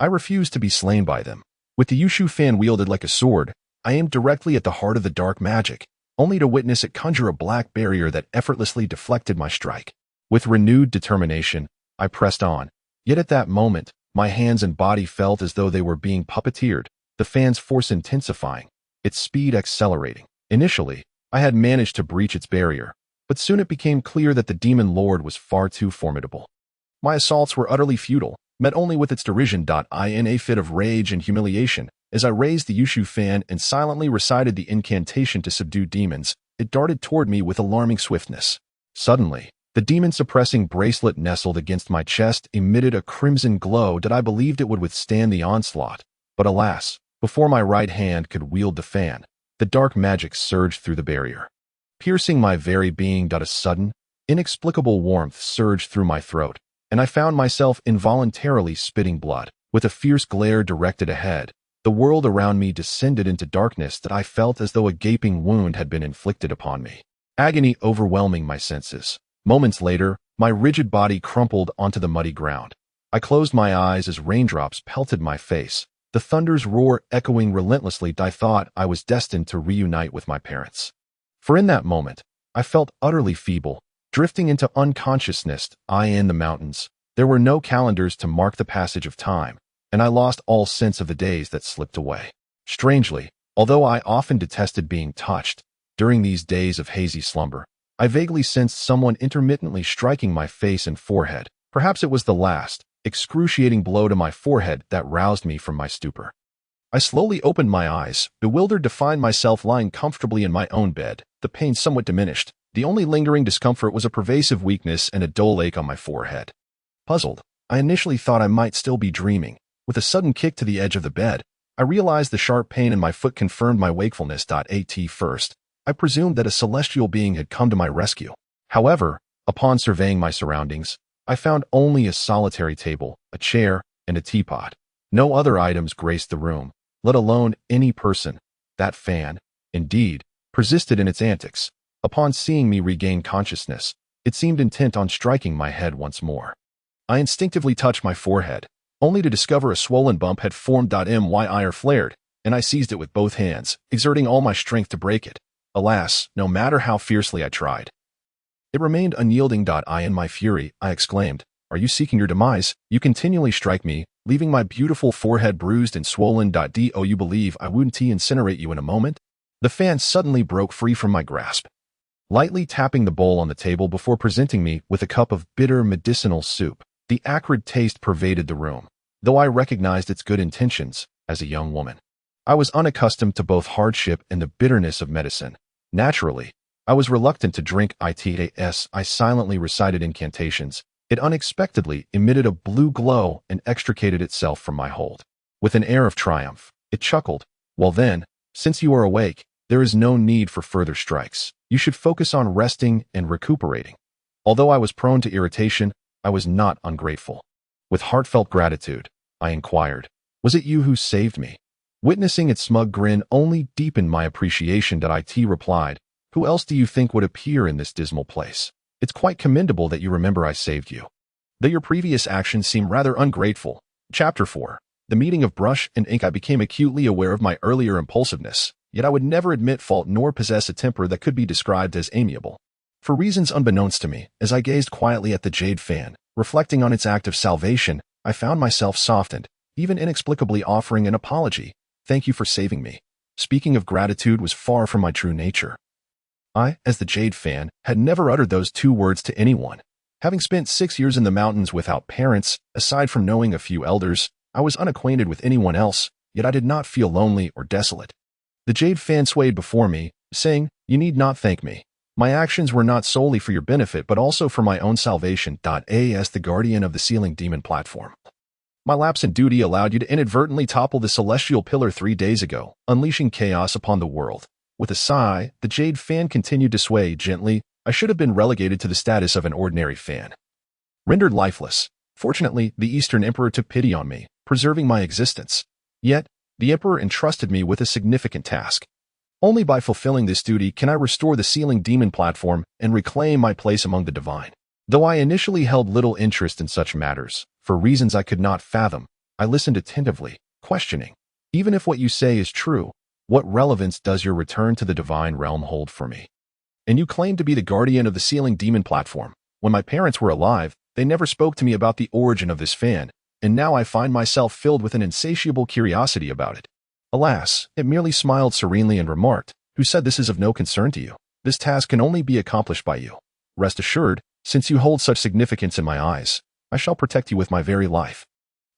I refused to be slain by them. With the Yushu fan wielded like a sword, I aimed directly at the heart of the dark magic, only to witness it conjure a black barrier that effortlessly deflected my strike. With renewed determination, I pressed on. Yet at that moment, my hands and body felt as though they were being puppeteered, the fan's force intensifying, its speed accelerating. Initially, I had managed to breach its barrier, but soon it became clear that the demon lord was far too formidable. My assaults were utterly futile, met only with its derision. In a fit of rage and humiliation, as I raised the Yushu fan and silently recited the incantation to subdue demons, it darted toward me with alarming swiftness. Suddenly, the demon-suppressing bracelet nestled against my chest emitted a crimson glow that I believed it would withstand the onslaught. But alas, before my right hand could wield the fan, the dark magic surged through the barrier, piercing my very being. A sudden, inexplicable warmth surged through my throat, and I found myself involuntarily spitting blood. With a fierce glare directed ahead, the world around me descended into darkness that I felt as though a gaping wound had been inflicted upon me. Agony overwhelming my senses. Moments later, my rigid body crumpled onto the muddy ground. I closed my eyes as raindrops pelted my face, the thunder's roar echoing relentlessly. I thought I was destined to reunite with my parents. For in that moment, I felt utterly feeble, drifting into unconsciousness. In the mountains, there were no calendars to mark the passage of time, and I lost all sense of the days that slipped away. Strangely, although I often detested being touched, during these days of hazy slumber, I vaguely sensed someone intermittently striking my face and forehead. Perhaps it was the last, excruciating blow to my forehead that roused me from my stupor. I slowly opened my eyes, bewildered to find myself lying comfortably in my own bed, the pain somewhat diminished. The only lingering discomfort was a pervasive weakness and a dull ache on my forehead. Puzzled, I initially thought I might still be dreaming. With a sudden kick to the edge of the bed, I realized the sharp pain in my foot confirmed my wakefulness. At first, I presumed that a celestial being had come to my rescue. However, upon surveying my surroundings, I found only a solitary table, a chair, and a teapot. No other items graced the room, let alone any person. That fan, indeed, persisted in its antics. Upon seeing me regain consciousness, it seemed intent on striking my head once more. I instinctively touched my forehead, only to discover a swollen bump had formed. My ire flared, and I seized it with both hands, exerting all my strength to break it. Alas, no matter how fiercely I tried, it remained unyielding. In my fury, I exclaimed, "Are you seeking your demise? You continually strike me, leaving my beautiful forehead bruised and swollen. Do you believe I wouldn't incinerate you in a moment?" The fan suddenly broke free from my grasp, lightly tapping the bowl on the table before presenting me with a cup of bitter medicinal soup. The acrid taste pervaded the room, though I recognized its good intentions. As a young woman, I was unaccustomed to both hardship and the bitterness of medicine. Naturally, I was reluctant to drink it. As I silently recited incantations, it unexpectedly emitted a blue glow and extricated itself from my hold. With an air of triumph, it chuckled. "Well then, since you are awake, there is no need for further strikes. You should focus on resting and recuperating." Although I was prone to irritation, I was not ungrateful. With heartfelt gratitude, I inquired, "Was it you who saved me?" Witnessing its smug grin only deepened my appreciation. It replied, "Who else do you think would appear in this dismal place? It's quite commendable that you remember I saved you, though your previous actions seem rather ungrateful." Chapter 4. The meeting of brush and ink, I became acutely aware of my earlier impulsiveness, yet I would never admit fault nor possess a temper that could be described as amiable. For reasons unbeknownst to me, as I gazed quietly at the jade fan, reflecting on its act of salvation, I found myself softened, even inexplicably offering an apology. Thank you for saving me. Speaking of gratitude was far from my true nature. I, as the jade fan, had never uttered those two words to anyone. Having spent 6 years in the mountains without parents, aside from knowing a few elders, I was unacquainted with anyone else, yet I did not feel lonely or desolate. The jade fan swayed before me, saying, "You need not thank me. My actions were not solely for your benefit but also for my own salvation." As the guardian of the ceiling demon platform. My lapse in duty allowed you to inadvertently topple the celestial pillar 3 days ago, unleashing chaos upon the world. With a sigh, the jade fan continued to sway gently. I should have been relegated to the status of an ordinary fan. Rendered lifeless. Fortunately, the Eastern Emperor took pity on me, preserving my existence. Yet, the Emperor entrusted me with a significant task. Only by fulfilling this duty can I restore the ceiling demon platform and reclaim my place among the divine. Though I initially held little interest in such matters, for reasons I could not fathom, I listened attentively, questioning. Even if what you say is true, what relevance does your return to the divine realm hold for me? And you claim to be the guardian of the ceiling demon platform. When my parents were alive, they never spoke to me about the origin of this fan, and now I find myself filled with an insatiable curiosity about it. Alas, it merely smiled serenely and remarked, "Who said this is of no concern to you? This task can only be accomplished by you. Rest assured, since you hold such significance in my eyes, I shall protect you with my very life."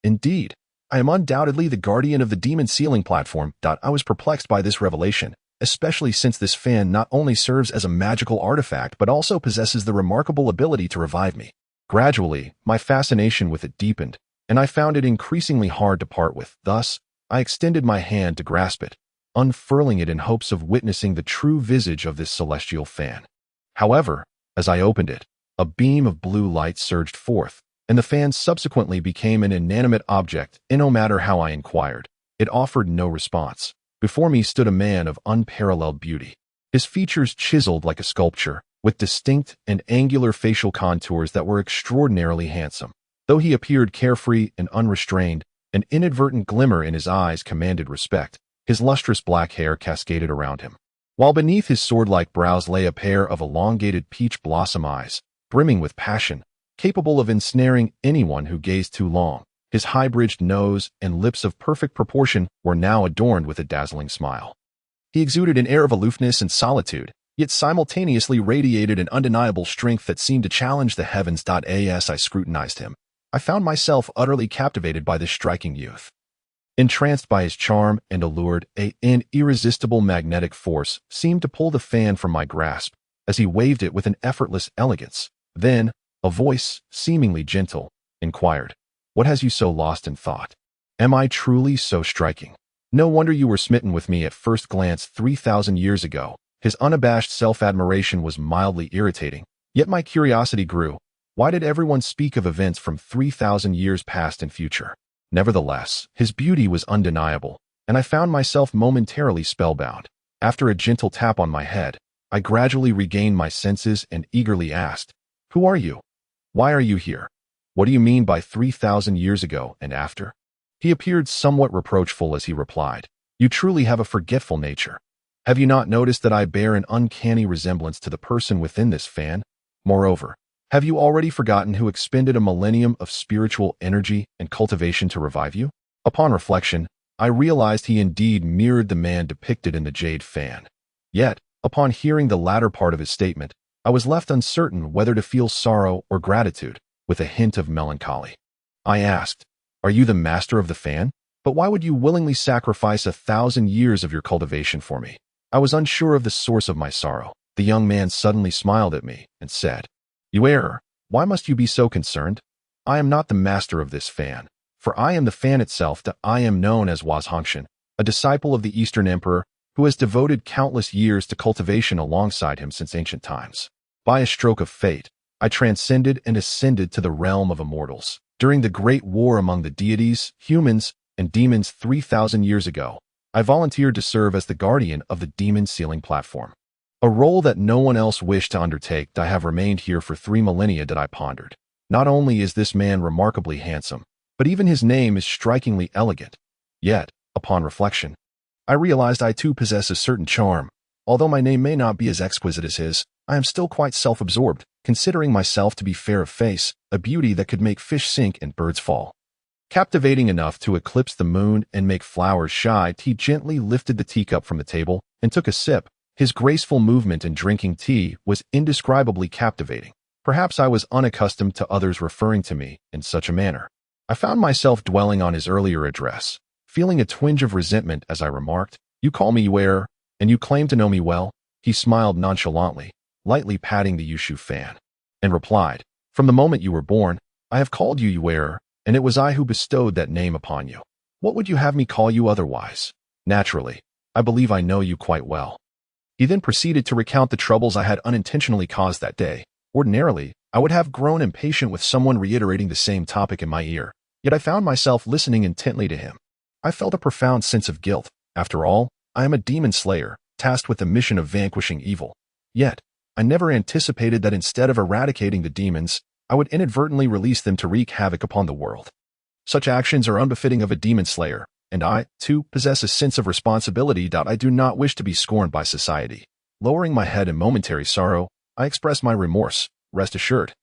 Indeed, I am undoubtedly the guardian of the demon ceiling platform. I was perplexed by this revelation, especially since this fan not only serves as a magical artifact but also possesses the remarkable ability to revive me. Gradually, my fascination with it deepened, and I found it increasingly hard to part with. Thus, I extended my hand to grasp it, unfurling it in hopes of witnessing the true visage of this celestial fan. However, as I opened it, a beam of blue light surged forth, and the fan subsequently became an inanimate object, and no matter how I inquired, it offered no response. Before me stood a man of unparalleled beauty, his features chiseled like a sculpture, with distinct and angular facial contours that were extraordinarily handsome. Though he appeared carefree and unrestrained, an inadvertent glimmer in his eyes commanded respect. His lustrous black hair cascaded around him, while beneath his sword-like brows lay a pair of elongated peach blossom eyes, brimming with passion, capable of ensnaring anyone who gazed too long. His high-bridged nose and lips of perfect proportion were now adorned with a dazzling smile. He exuded an air of aloofness and solitude, yet simultaneously radiated an undeniable strength that seemed to challenge the heavens. As I scrutinized him, I found myself utterly captivated by this striking youth. Entranced by his charm and allured, an irresistible magnetic force seemed to pull the fan from my grasp as he waved it with an effortless elegance. Then, a voice, seemingly gentle, inquired, "What has you so lost in thought? Am I truly so striking? No wonder you were smitten with me at first glance 3,000 years ago." His unabashed self-admiration was mildly irritating, yet my curiosity grew. Why did everyone speak of events from 3,000 years past and future? Nevertheless, his beauty was undeniable, and I found myself momentarily spellbound. After a gentle tap on my head, I gradually regained my senses and eagerly asked, "Who are you? Why are you here? What do you mean by 3,000 years ago and after?" He appeared somewhat reproachful as he replied, "You truly have a forgetful nature. Have you not noticed that I bear an uncanny resemblance to the person within this fan? Moreover, have you already forgotten who expended a millennium of spiritual energy and cultivation to revive you?" Upon reflection, I realized he indeed mirrored the man depicted in the jade fan. Yet, upon hearing the latter part of his statement, I was left uncertain whether to feel sorrow or gratitude, with a hint of melancholy. I asked, "Are you the master of the fan? But why would you willingly sacrifice 1,000 years of your cultivation for me?" I was unsure of the source of my sorrow. The young man suddenly smiled at me and said, "You err. Why must you be so concerned? I am not the master of this fan, for I am the fan itself. I am known as Wazhangshan, a disciple of the Eastern Emperor who has devoted countless years to cultivation alongside him since ancient times. By a stroke of fate, I transcended and ascended to the realm of immortals. During the great war among the deities, humans, and demons 3,000 years ago, I volunteered to serve as the guardian of the demon ceiling platform. A role that no one else wished to undertake. I have remained here for 3 millennia. I pondered. Not only is this man remarkably handsome, but even his name is strikingly elegant. Yet, upon reflection, I realized I too possess a certain charm. Although my name may not be as exquisite as his, I am still quite self-absorbed, considering myself to be fair of face, a beauty that could make fish sink and birds fall. Captivating enough to eclipse the moon and make flowers shy, he gently lifted the teacup from the table and took a sip. His graceful movement in drinking tea was indescribably captivating. Perhaps I was unaccustomed to others referring to me in such a manner. I found myself dwelling on his earlier address, feeling a twinge of resentment as I remarked, "You call me Yuer, and you claim to know me well?" He smiled nonchalantly, lightly patting the Yushu fan, and replied, "From the moment you were born, I have called you Yuer, and it was I who bestowed that name upon you. What would you have me call you otherwise? Naturally, I believe I know you quite well." He then proceeded to recount the troubles I had unintentionally caused that day. Ordinarily, I would have grown impatient with someone reiterating the same topic in my ear, yet I found myself listening intently to him. I felt a profound sense of guilt. After all, I am a demon slayer, tasked with the mission of vanquishing evil. Yet, I never anticipated that instead of eradicating the demons, I would inadvertently release them to wreak havoc upon the world. Such actions are unbefitting of a demon slayer, and I, too, possess a sense of responsibility. I do not wish to be scorned by society. Lowering my head in momentary sorrow, I express my remorse. Rest assured,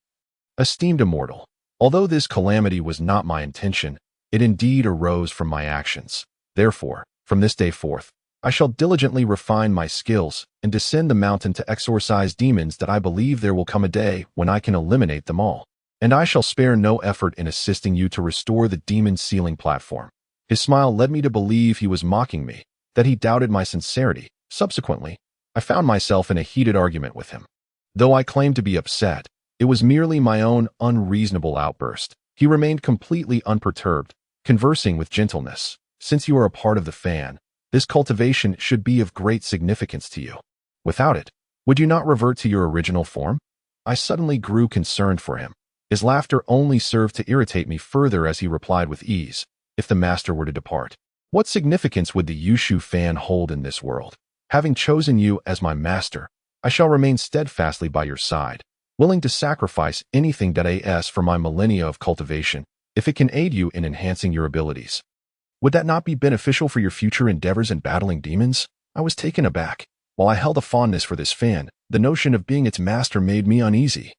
esteemed immortal, although this calamity was not my intention, it indeed arose from my actions. Therefore, from this day forth, I shall diligently refine my skills and descend the mountain to exorcise demons. That I believe there will come a day when I can eliminate them all, and I shall spare no effort in assisting you to restore the demon sealing platform. His smile led me to believe he was mocking me, that he doubted my sincerity. Subsequently, I found myself in a heated argument with him. Though I claimed to be upset, it was merely my own unreasonable outburst. He remained completely unperturbed, conversing with gentleness. "Since you are a part of the fan, this cultivation should be of great significance to you. Without it, would you not revert to your original form?" I suddenly grew concerned for him. His laughter only served to irritate me further as he replied with ease, "If the master were to depart, what significance would the Yushu fan hold in this world? Having chosen you as my master, I shall remain steadfastly by your side, willing to sacrifice anything for my millennia of cultivation, if it can aid you in enhancing your abilities. Would that not be beneficial for your future endeavors in battling demons?" I was taken aback. While I held a fondness for this fan, the notion of being its master made me uneasy,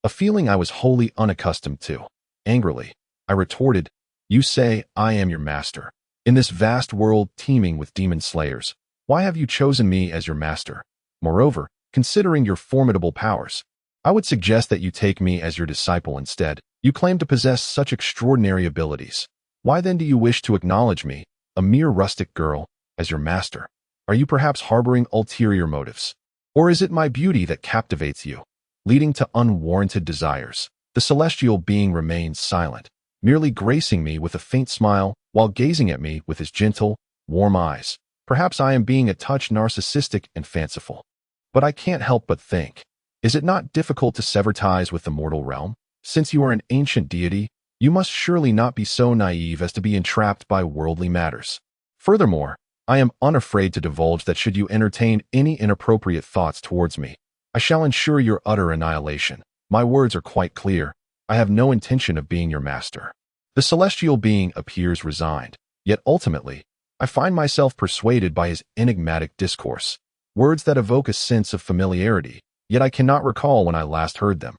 a feeling I was wholly unaccustomed to. Angrily, I retorted, "You say I am your master. In this vast world teeming with demon slayers, why have you chosen me as your master? Moreover, considering your formidable powers, I would suggest that you take me as your disciple instead. You claim to possess such extraordinary abilities. Why then do you wish to acknowledge me, a mere rustic girl, as your master? Are you perhaps harboring ulterior motives? Or is it my beauty that captivates you, leading to unwarranted desires?" The celestial being remained silent, merely gracing me with a faint smile while gazing at me with his gentle, warm eyes. Perhaps I am being a touch narcissistic and fanciful, but I can't help but think, is it not difficult to sever ties with the mortal realm? Since you are an ancient deity, you must surely not be so naive as to be entrapped by worldly matters. Furthermore, I am unafraid to divulge that should you entertain any inappropriate thoughts towards me, I shall ensure your utter annihilation. My words are quite clear. I have no intention of being your master. The celestial being appears resigned, yet ultimately, I find myself persuaded by his enigmatic discourse, words that evoke a sense of familiarity, yet I cannot recall when I last heard them.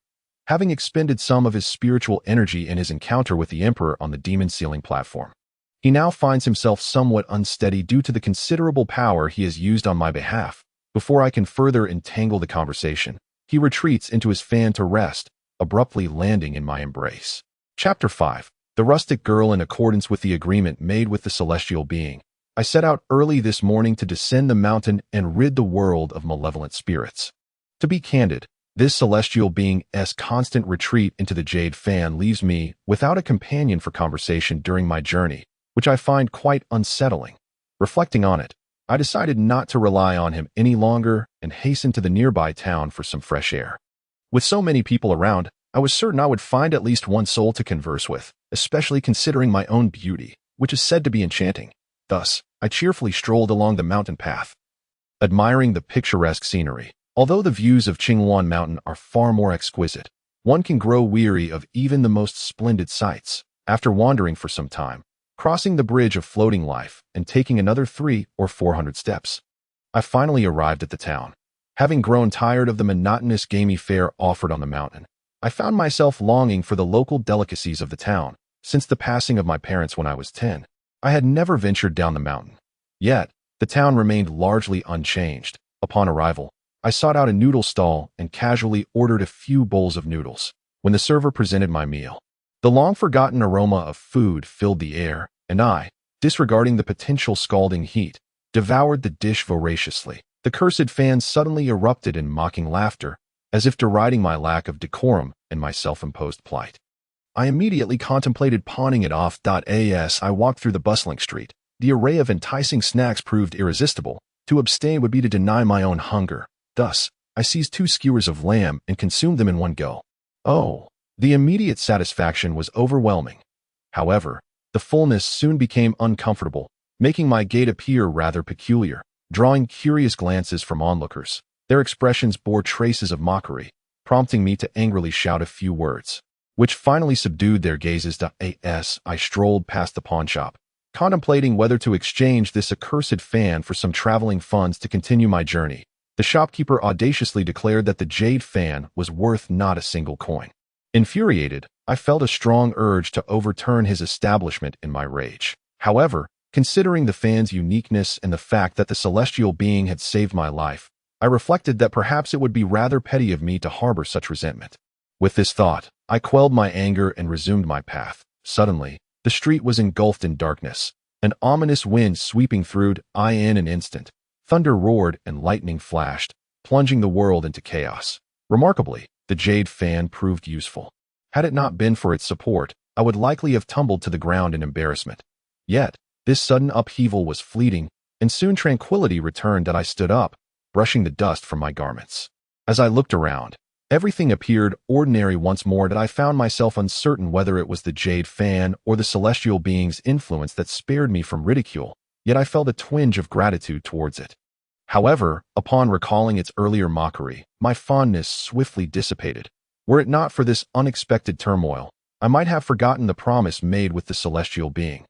Having expended some of his spiritual energy in his encounter with the Emperor on the demon sealing platform, he now finds himself somewhat unsteady due to the considerable power he has used on my behalf. Before I can further entangle the conversation, he retreats into his fan to rest, abruptly landing in my embrace. Chapter 5. The Rustic Girl. In accordance with the agreement made with the celestial being, I set out early this morning to descend the mountain and rid the world of malevolent spirits. To be candid, this celestial being's constant retreat into the jade fan leaves me without a companion for conversation during my journey, which I find quite unsettling. Reflecting on it, I decided not to rely on him any longer and hastened to the nearby town for some fresh air. With so many people around, I was certain I would find at least one soul to converse with, especially considering my own beauty, which is said to be enchanting. Thus, I cheerfully strolled along the mountain path, admiring the picturesque scenery. Although the views of Qinghuan Mountain are far more exquisite, one can grow weary of even the most splendid sights. After wandering for some time, crossing the bridge of floating life and taking another 300 or 400 steps, I finally arrived at the town. Having grown tired of the monotonous gamey fare offered on the mountain, I found myself longing for the local delicacies of the town. Since the passing of my parents when I was 10, I had never ventured down the mountain. Yet, the town remained largely unchanged. Upon arrival, I sought out a noodle stall and casually ordered a few bowls of noodles. When the server presented my meal, the long-forgotten aroma of food filled the air, and I, disregarding the potential scalding heat, devoured the dish voraciously. The cursed fan suddenly erupted in mocking laughter, as if deriding my lack of decorum and my self-imposed plight. I immediately contemplated pawning it off. As I walked through the bustling street, the array of enticing snacks proved irresistible. To abstain would be to deny my own hunger. Thus, I seized 2 skewers of lamb and consumed them in one go. Oh, the immediate satisfaction was overwhelming. However, the fullness soon became uncomfortable, making my gait appear rather peculiar, drawing curious glances from onlookers. Their expressions bore traces of mockery, prompting me to angrily shout a few words, which finally subdued their gazes. As I strolled past the pawnshop, contemplating whether to exchange this accursed fan for some traveling funds to continue my journey, the shopkeeper audaciously declared that the jade fan was worth not a single coin. Infuriated, I felt a strong urge to overturn his establishment in my rage. However, considering the fan's uniqueness and the fact that the celestial being had saved my life, I reflected that perhaps it would be rather petty of me to harbor such resentment. With this thought, I quelled my anger and resumed my path. Suddenly, the street was engulfed in darkness, an ominous wind sweeping through. In an instant, thunder roared and lightning flashed, plunging the world into chaos. Remarkably, the jade fan proved useful. Had it not been for its support, I would likely have tumbled to the ground in embarrassment. Yet, this sudden upheaval was fleeting, and soon tranquility returned. I stood up, brushing the dust from my garments. As I looked around, everything appeared ordinary once more. I found myself uncertain whether it was the jade fan or the celestial being's influence that spared me from ridicule, yet I felt a twinge of gratitude towards it. However, upon recalling its earlier mockery, my fondness swiftly dissipated. Were it not for this unexpected turmoil, I might have forgotten the promise made with the celestial being.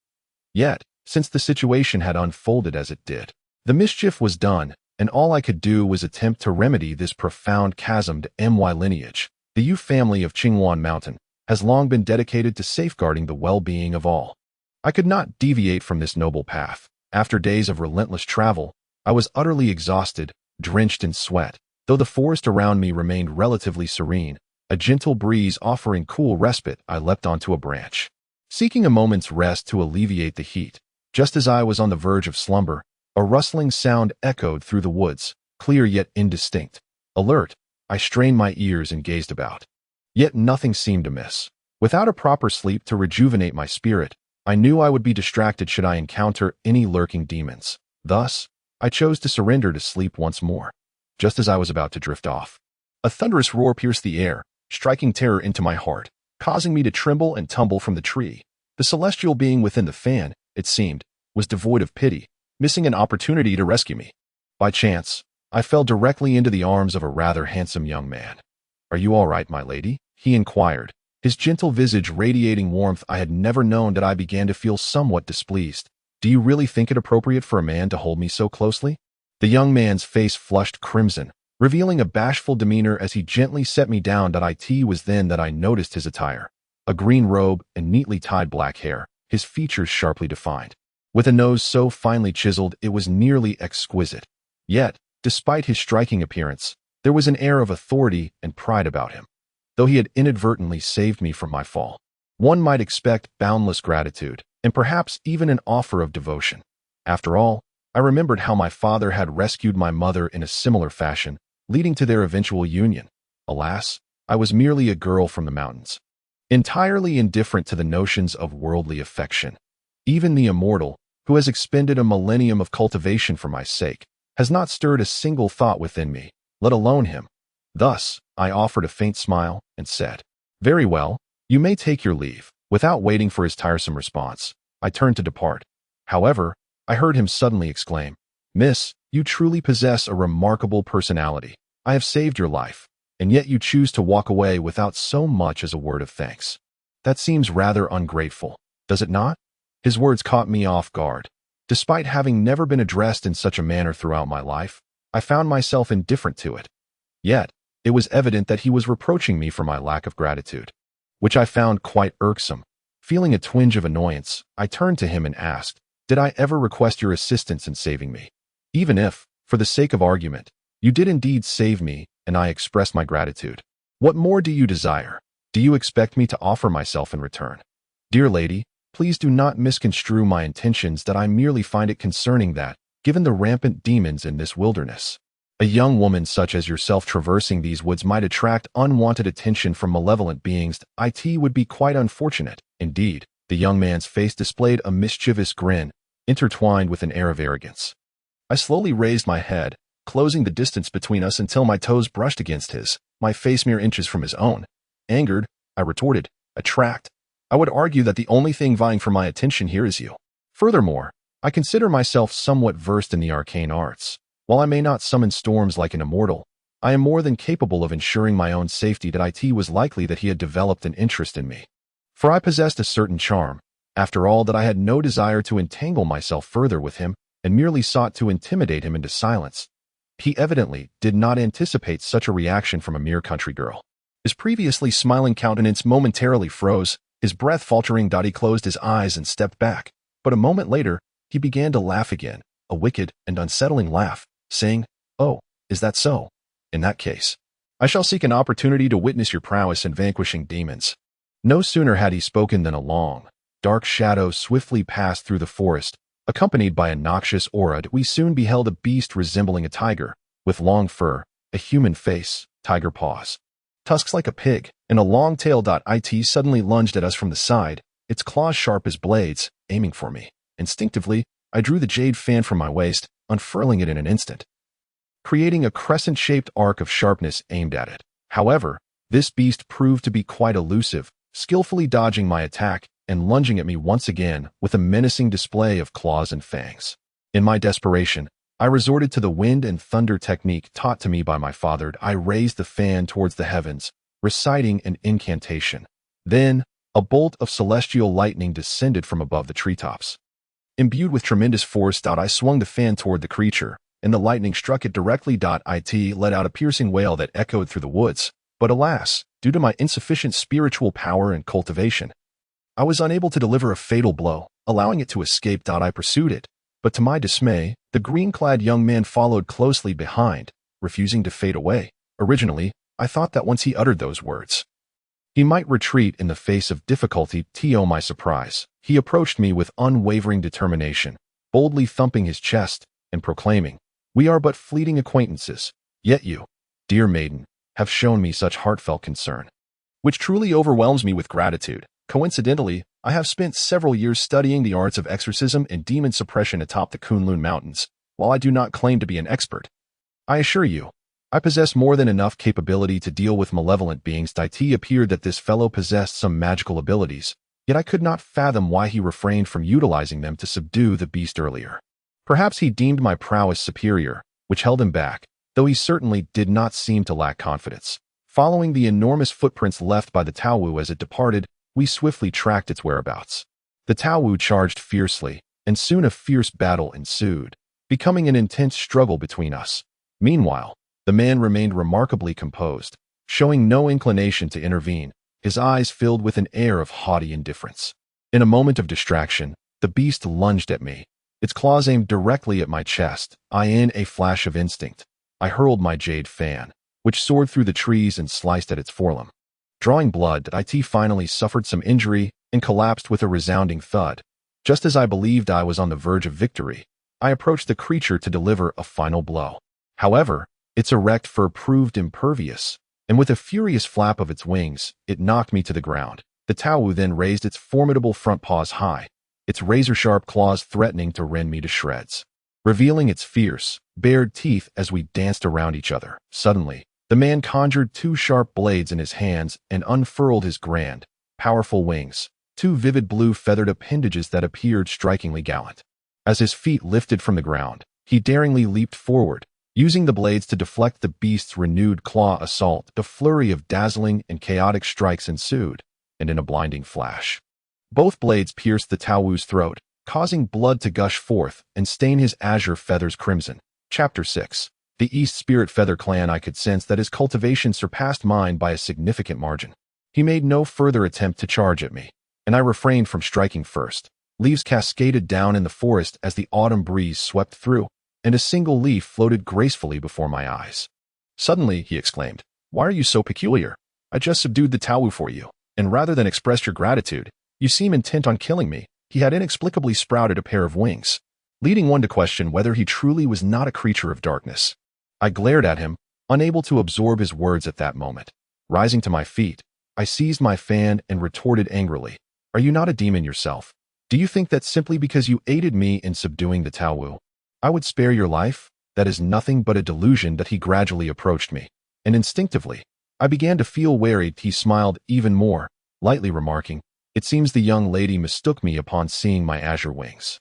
Yet, since the situation had unfolded as it did, the mischief was done, and all I could do was attempt to remedy this profound chasm. My lineage, the Yu family of Qingwan Mountain, has long been dedicated to safeguarding the well-being of all. I could not deviate from this noble path. After days of relentless travel, I was utterly exhausted, drenched in sweat. Though the forest around me remained relatively serene, a gentle breeze offering cool respite, I leapt onto a branch, seeking a moment's rest to alleviate the heat. Just as I was on the verge of slumber, a rustling sound echoed through the woods, clear yet indistinct. Alert, I strained my ears and gazed about. Yet nothing seemed amiss. Without a proper sleep to rejuvenate my spirit, I knew I would be distracted should I encounter any lurking demons. Thus, I chose to surrender to sleep once more. Just as I was about to drift off, a thunderous roar pierced the air, striking terror into my heart, causing me to tremble and tumble from the tree. The celestial being within the fan, it seemed, was devoid of pity, missing an opportunity to rescue me. By chance, I fell directly into the arms of a rather handsome young man. "Are you all right, my lady?" he inquired, his gentle visage radiating warmth. I had never known. I began to feel somewhat displeased. "Do you really think it appropriate for a man to hold me so closely?" The young man's face flushed crimson, revealing a bashful demeanor as he gently set me down. It was then that I noticed his attire. A green robe and neatly tied black hair, his features sharply defined. With a nose so finely chiseled it was nearly exquisite. Yet, despite his striking appearance, there was an air of authority and pride about him. Though he had inadvertently saved me from my fall, one might expect boundless gratitude, and perhaps even an offer of devotion. After all, I remembered how my father had rescued my mother in a similar fashion, leading to their eventual union. Alas, I was merely a girl from the mountains, entirely indifferent to the notions of worldly affection. Even the immortal, who has expended a millennium of cultivation for my sake, has not stirred a single thought within me, let alone him. Thus, I offered a faint smile and said, "Very well, you may take your leave." Without waiting for his tiresome response, I turned to depart. However, I heard him suddenly exclaim, "Miss, you truly possess a remarkable personality. I have saved your life, and yet you choose to walk away without so much as a word of thanks." That seems rather ungrateful, does it not? His words caught me off guard. Despite having never been addressed in such a manner throughout my life, I found myself indifferent to it. Yet, it was evident that he was reproaching me for my lack of gratitude, which I found quite irksome. Feeling a twinge of annoyance, I turned to him and asked, "Did I ever request your assistance in saving me? Even if, for the sake of argument, you did indeed save me and I express my gratitude, what more do you desire? Do you expect me to offer myself in return? Dear lady, please do not misconstrue my intentions, that I merely find it concerning that, given the rampant demons in this wilderness, a young woman such as yourself traversing these woods might attract unwanted attention from malevolent beings. It would be quite unfortunate, indeed." The young man's face displayed a mischievous grin, intertwined with an air of arrogance. I slowly raised my head, closing the distance between us until my toes brushed against his, my face mere inches from his own. Angered, I retorted, "Attract? I would argue that the only thing vying for my attention here is you. Furthermore, I consider myself somewhat versed in the arcane arts. While I may not summon storms like an immortal, I am more than capable of ensuring my own safety. That it was likely that he had developed an interest in me, for I possessed a certain charm. After all, that I had no desire to entangle myself further with him and merely sought to intimidate him into silence. He evidently did not anticipate such a reaction from a mere country girl. His previously smiling countenance momentarily froze, his breath faltering. He closed his eyes and stepped back, but a moment later, he began to laugh again, a wicked and unsettling laugh, saying, "Oh, is that so? In that case, I shall seek an opportunity to witness your prowess in vanquishing demons." No sooner had he spoken than a long, dark shadow swiftly passed through the forest, accompanied by a noxious aura. We soon beheld a beast resembling a tiger, with long fur, a human face, tiger paws, tusks like a pig, and a long tail. It suddenly lunged at us from the side, its claws sharp as blades, aiming for me. Instinctively, I drew the jade fan from my waist, unfurling it in an instant, creating a crescent-shaped arc of sharpness aimed at it. However, this beast proved to be quite elusive, skillfully dodging my attack and lunging at me once again with a menacing display of claws and fangs. In my desperation, I resorted to the wind and thunder technique taught to me by my father. I raised the fan towards the heavens, reciting an incantation. Then, a bolt of celestial lightning descended from above the treetops. Imbued with tremendous force, I swung the fan toward the creature, and the lightning struck it directly. It let out a piercing wail that echoed through the woods, but alas, due to my insufficient spiritual power and cultivation, I was unable to deliver a fatal blow, allowing it to escape. I pursued it, but to my dismay, the green-clad young man followed closely behind, refusing to fade away. Originally, I thought that once he uttered those words, he might retreat in the face of difficulty. To my surprise, he approached me with unwavering determination, boldly thumping his chest and proclaiming, "We are but fleeting acquaintances, yet you, dear maiden, have shown me such heartfelt concern, which truly overwhelms me with gratitude. Coincidentally, I have spent several years studying the arts of exorcism and demon suppression atop the Kunlun Mountains. While I do not claim to be an expert, I assure you, I possess more than enough capability to deal with malevolent beings." It appeared that this fellow possessed some magical abilities, yet I could not fathom why he refrained from utilizing them to subdue the beast earlier. Perhaps he deemed my prowess superior, which held him back, though he certainly did not seem to lack confidence. Following the enormous footprints left by the Taowu as it departed, we swiftly tracked its whereabouts. The Taowu charged fiercely, and soon a fierce battle ensued, becoming an intense struggle between us. Meanwhile, the man remained remarkably composed, showing no inclination to intervene, his eyes filled with an air of haughty indifference. In a moment of distraction, the beast lunged at me, its claws aimed directly at my chest. In a flash of instinct, I hurled my jade fan, which soared through the trees and sliced at its forelimb. Drawing blood, It finally suffered some injury and collapsed with a resounding thud. Just as I believed I was on the verge of victory, I approached the creature to deliver a final blow. However, its erect fur proved impervious, and with a furious flap of its wings, it knocked me to the ground. The Taowu then raised its formidable front paws high, its razor-sharp claws threatening to rend me to shreds, revealing its fierce, bared teeth as we danced around each other. Suddenly, the man conjured two sharp blades in his hands and unfurled his grand, powerful wings, two vivid blue feathered appendages that appeared strikingly gallant. As his feet lifted from the ground, he daringly leaped forward, using the blades to deflect the beast's renewed claw assault. A flurry of dazzling and chaotic strikes ensued, and in a blinding flash, both blades pierced the Tawu's throat, causing blood to gush forth and stain his azure feathers crimson. Chapter 6. The East Spirit Feather Clan. I could sense that his cultivation surpassed mine by a significant margin. He made no further attempt to charge at me, and I refrained from striking first. Leaves cascaded down in the forest as the autumn breeze swept through, and a single leaf floated gracefully before my eyes. Suddenly, he exclaimed, "Why are you so peculiar? I just subdued the Tawu for you, and rather than express your gratitude, you seem intent on killing me." He had inexplicably sprouted a pair of wings, leading one to question whether he truly was not a creature of darkness. I glared at him, unable to absorb his words at that moment. Rising to my feet, I seized my fan and retorted angrily, "Are you not a demon yourself? Do you think that simply because you aided me in subduing the Tawu, I would spare your life? That is nothing but a delusion." That he gradually approached me, and instinctively, I began to feel wary. He smiled even more, lightly remarking, "It seems the young lady mistook me upon seeing my azure wings.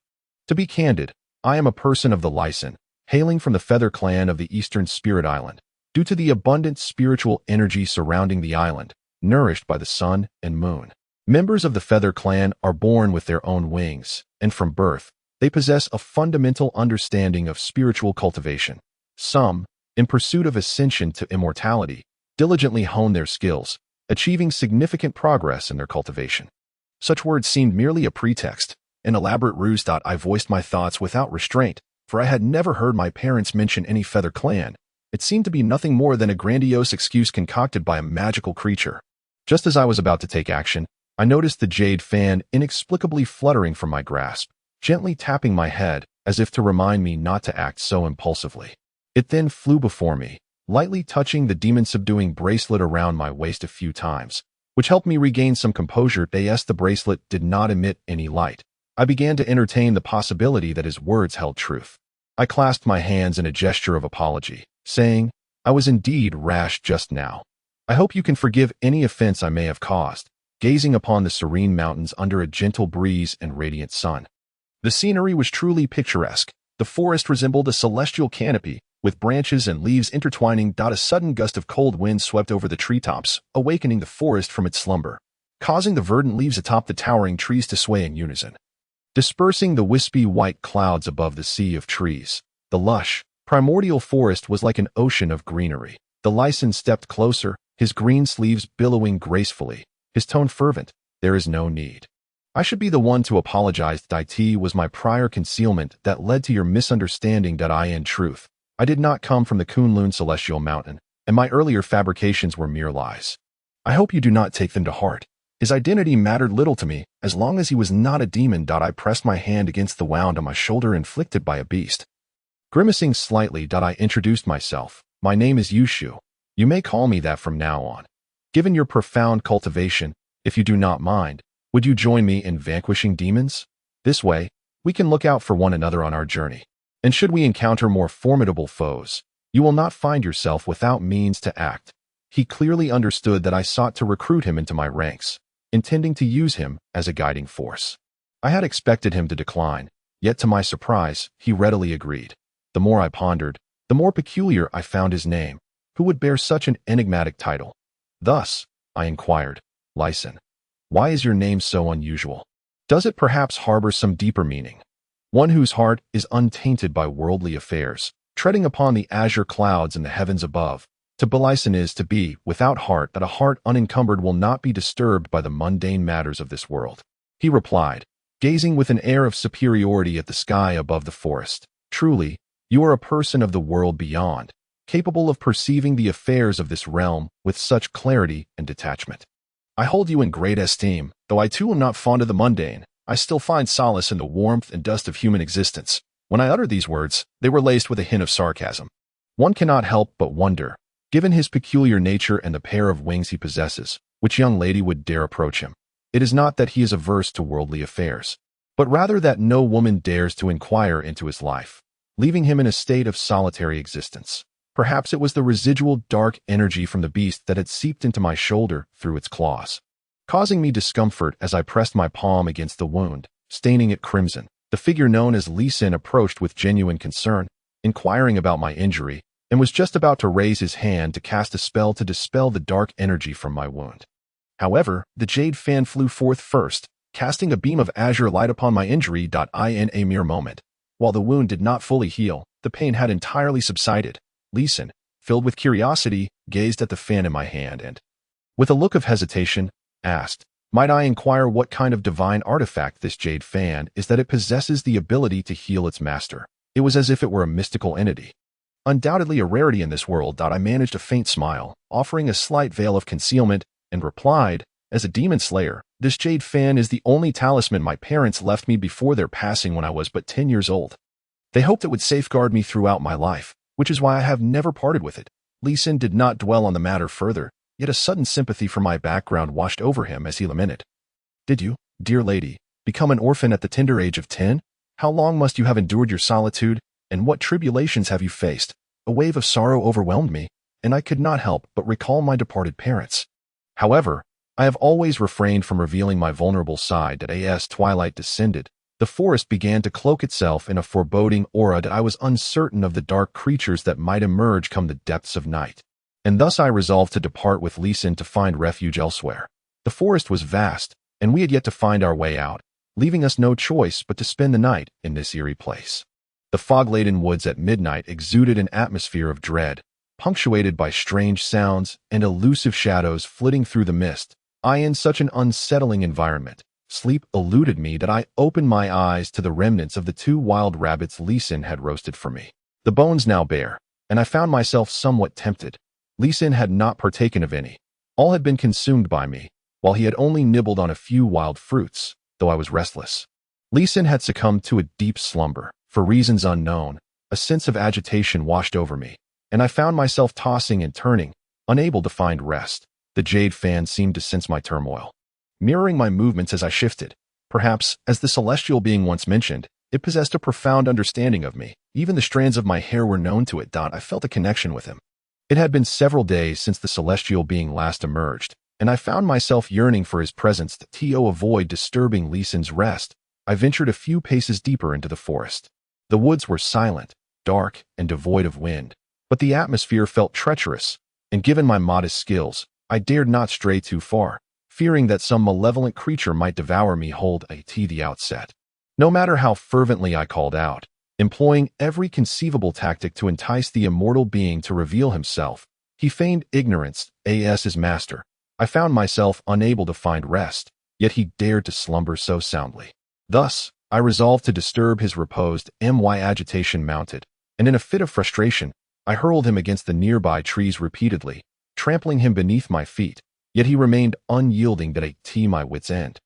To be candid, I am a person of the Lycan, hailing from the Feather Clan of the Eastern Spirit Island. Due to the abundant spiritual energy surrounding the island, nourished by the sun and moon, members of the Feather Clan are born with their own wings, and from birth, they possess a fundamental understanding of spiritual cultivation. Some, in pursuit of ascension to immortality, diligently hone their skills, achieving significant progress in their cultivation." Such words seemed merely a pretext, an elaborate ruse. I voiced my thoughts without restraint, for I had never heard my parents mention any Feather Clan. It seemed to be nothing more than a grandiose excuse concocted by a magical creature. Just as I was about to take action, I noticed the jade fan inexplicably fluttering from my grasp, gently tapping my head as if to remind me not to act so impulsively. It then flew before me, lightly touching the demon-subduing bracelet around my waist a few times, which helped me regain some composure. The bracelet did not emit any light. I began to entertain the possibility that his words held truth. I clasped my hands in a gesture of apology, saying, "I was indeed rash just now. I hope you can forgive any offense I may have caused." Gazing upon the serene mountains under a gentle breeze and radiant sun, the scenery was truly picturesque. The forest resembled a celestial canopy, with branches and leaves intertwining. A sudden gust of cold wind swept over the treetops, awakening the forest from its slumber, causing the verdant leaves atop the towering trees to sway in unison, dispersing the wispy white clouds above the sea of trees. The lush, primordial forest was like an ocean of greenery. The Lycan stepped closer, his green sleeves billowing gracefully, his tone fervent. "There is no need. I should be the one to apologize. It was my prior concealment that led to your misunderstanding. In truth, I did not come from the Kunlun Celestial Mountain, and my earlier fabrications were mere lies. I hope you do not take them to heart. His identity mattered little to me, as long as he was not a demon. I pressed my hand against the wound on my shoulder inflicted by a beast. Grimacing slightly, I introduced myself. "My name is Yushu. You may call me that from now on. Given your profound cultivation, if you do not mind, would you join me in vanquishing demons? This way, we can look out for one another on our journey. And should we encounter more formidable foes, you will not find yourself without means to act." He clearly understood that I sought to recruit him into my ranks, intending to use him as a guiding force. I had expected him to decline, yet to my surprise, he readily agreed. The more I pondered, the more peculiar I found his name. Who would bear such an enigmatic title? Thus, I inquired, "Lycan, why is your name so unusual? Does it perhaps harbor some deeper meaning?" One whose heart is untainted by worldly affairs, treading upon the azure clouds in the heavens above. To be Lycan is to be without heart, that a heart unencumbered will not be disturbed by the mundane matters of this world. He replied, gazing with an air of superiority at the sky above the forest. "Truly, you are a person of the world beyond, capable of perceiving the affairs of this realm with such clarity and detachment. I hold you in great esteem. Though I too am not fond of the mundane, I still find solace in the warmth and dust of human existence." When I uttered these words, they were laced with a hint of sarcasm. One cannot help but wonder, given his peculiar nature and the pair of wings he possesses, which young lady would dare approach him. It is not that he is averse to worldly affairs, but rather that no woman dares to inquire into his life, leaving him in a state of solitary existence. Perhaps it was the residual dark energy from the beast that had seeped into my shoulder through its claws, causing me discomfort as I pressed my palm against the wound, staining it crimson. The figure known as Lycan approached with genuine concern, inquiring about my injury, and was just about to raise his hand to cast a spell to dispel the dark energy from my wound. However, the jade fan flew forth first, casting a beam of azure light upon my injury. In a mere moment. While the wound did not fully heal, the pain had entirely subsided. Lee Sin, filled with curiosity, gazed at the fan in my hand and, with a look of hesitation, asked, "Might I inquire what kind of divine artifact this jade fan is that it possesses the ability to heal its master?" It was as if it were a mystical entity. Undoubtedly a rarity in this world. I managed a faint smile, offering a slight veil of concealment, and replied, "As a demon slayer, this jade fan is the only talisman my parents left me before their passing when I was but 10 years old. They hoped it would safeguard me throughout my life, which is why I have never parted with it." Lee Sin did not dwell on the matter further, yet a sudden sympathy for my background washed over him as he lamented. "Did you, dear lady, become an orphan at the tender age of 10? How long must you have endured your solitude, and what tribulations have you faced?" A wave of sorrow overwhelmed me, and I could not help but recall my departed parents. However, I have always refrained from revealing my vulnerable side. As twilight descended, the forest began to cloak itself in a foreboding aura that I was uncertain of the dark creatures that might emerge come the depths of night. And thus I resolved to depart with Lee Sin to find refuge elsewhere. The forest was vast, and we had yet to find our way out, leaving us no choice but to spend the night in this eerie place. The fog-laden woods at midnight exuded an atmosphere of dread, punctuated by strange sounds and elusive shadows flitting through the mist. In such an unsettling environment, sleep eluded me that I opened my eyes to the remnants of the 2 wild rabbits Lee Sin had roasted for me. The bones now bare, and I found myself somewhat tempted. Lee Sin had not partaken of any. All had been consumed by me, while he had only nibbled on a few wild fruits, though I was restless. Lee Sin had succumbed to a deep slumber. For reasons unknown, a sense of agitation washed over me, and I found myself tossing and turning, unable to find rest. The jade fan seemed to sense my turmoil, mirroring my movements as I shifted. Perhaps, as the celestial being once mentioned, it possessed a profound understanding of me. Even the strands of my hair were known to it. I felt a connection with him. It had been several days since the celestial being last emerged, and I found myself yearning for his presence. To avoid disturbing Lee Sin's rest, I ventured a few paces deeper into the forest. The woods were silent, dark, and devoid of wind, but the atmosphere felt treacherous, and given my modest skills, I dared not stray too far, fearing that some malevolent creature might devour me whole at the outset. No matter how fervently I called out, employing every conceivable tactic to entice the immortal being to reveal himself, he feigned ignorance as his master. I found myself unable to find rest, yet he dared to slumber so soundly. Thus, I resolved to disturb his repose. My agitation mounted, and in a fit of frustration, I hurled him against the nearby trees repeatedly, trampling him beneath my feet, yet he remained unyielding to my wit's end.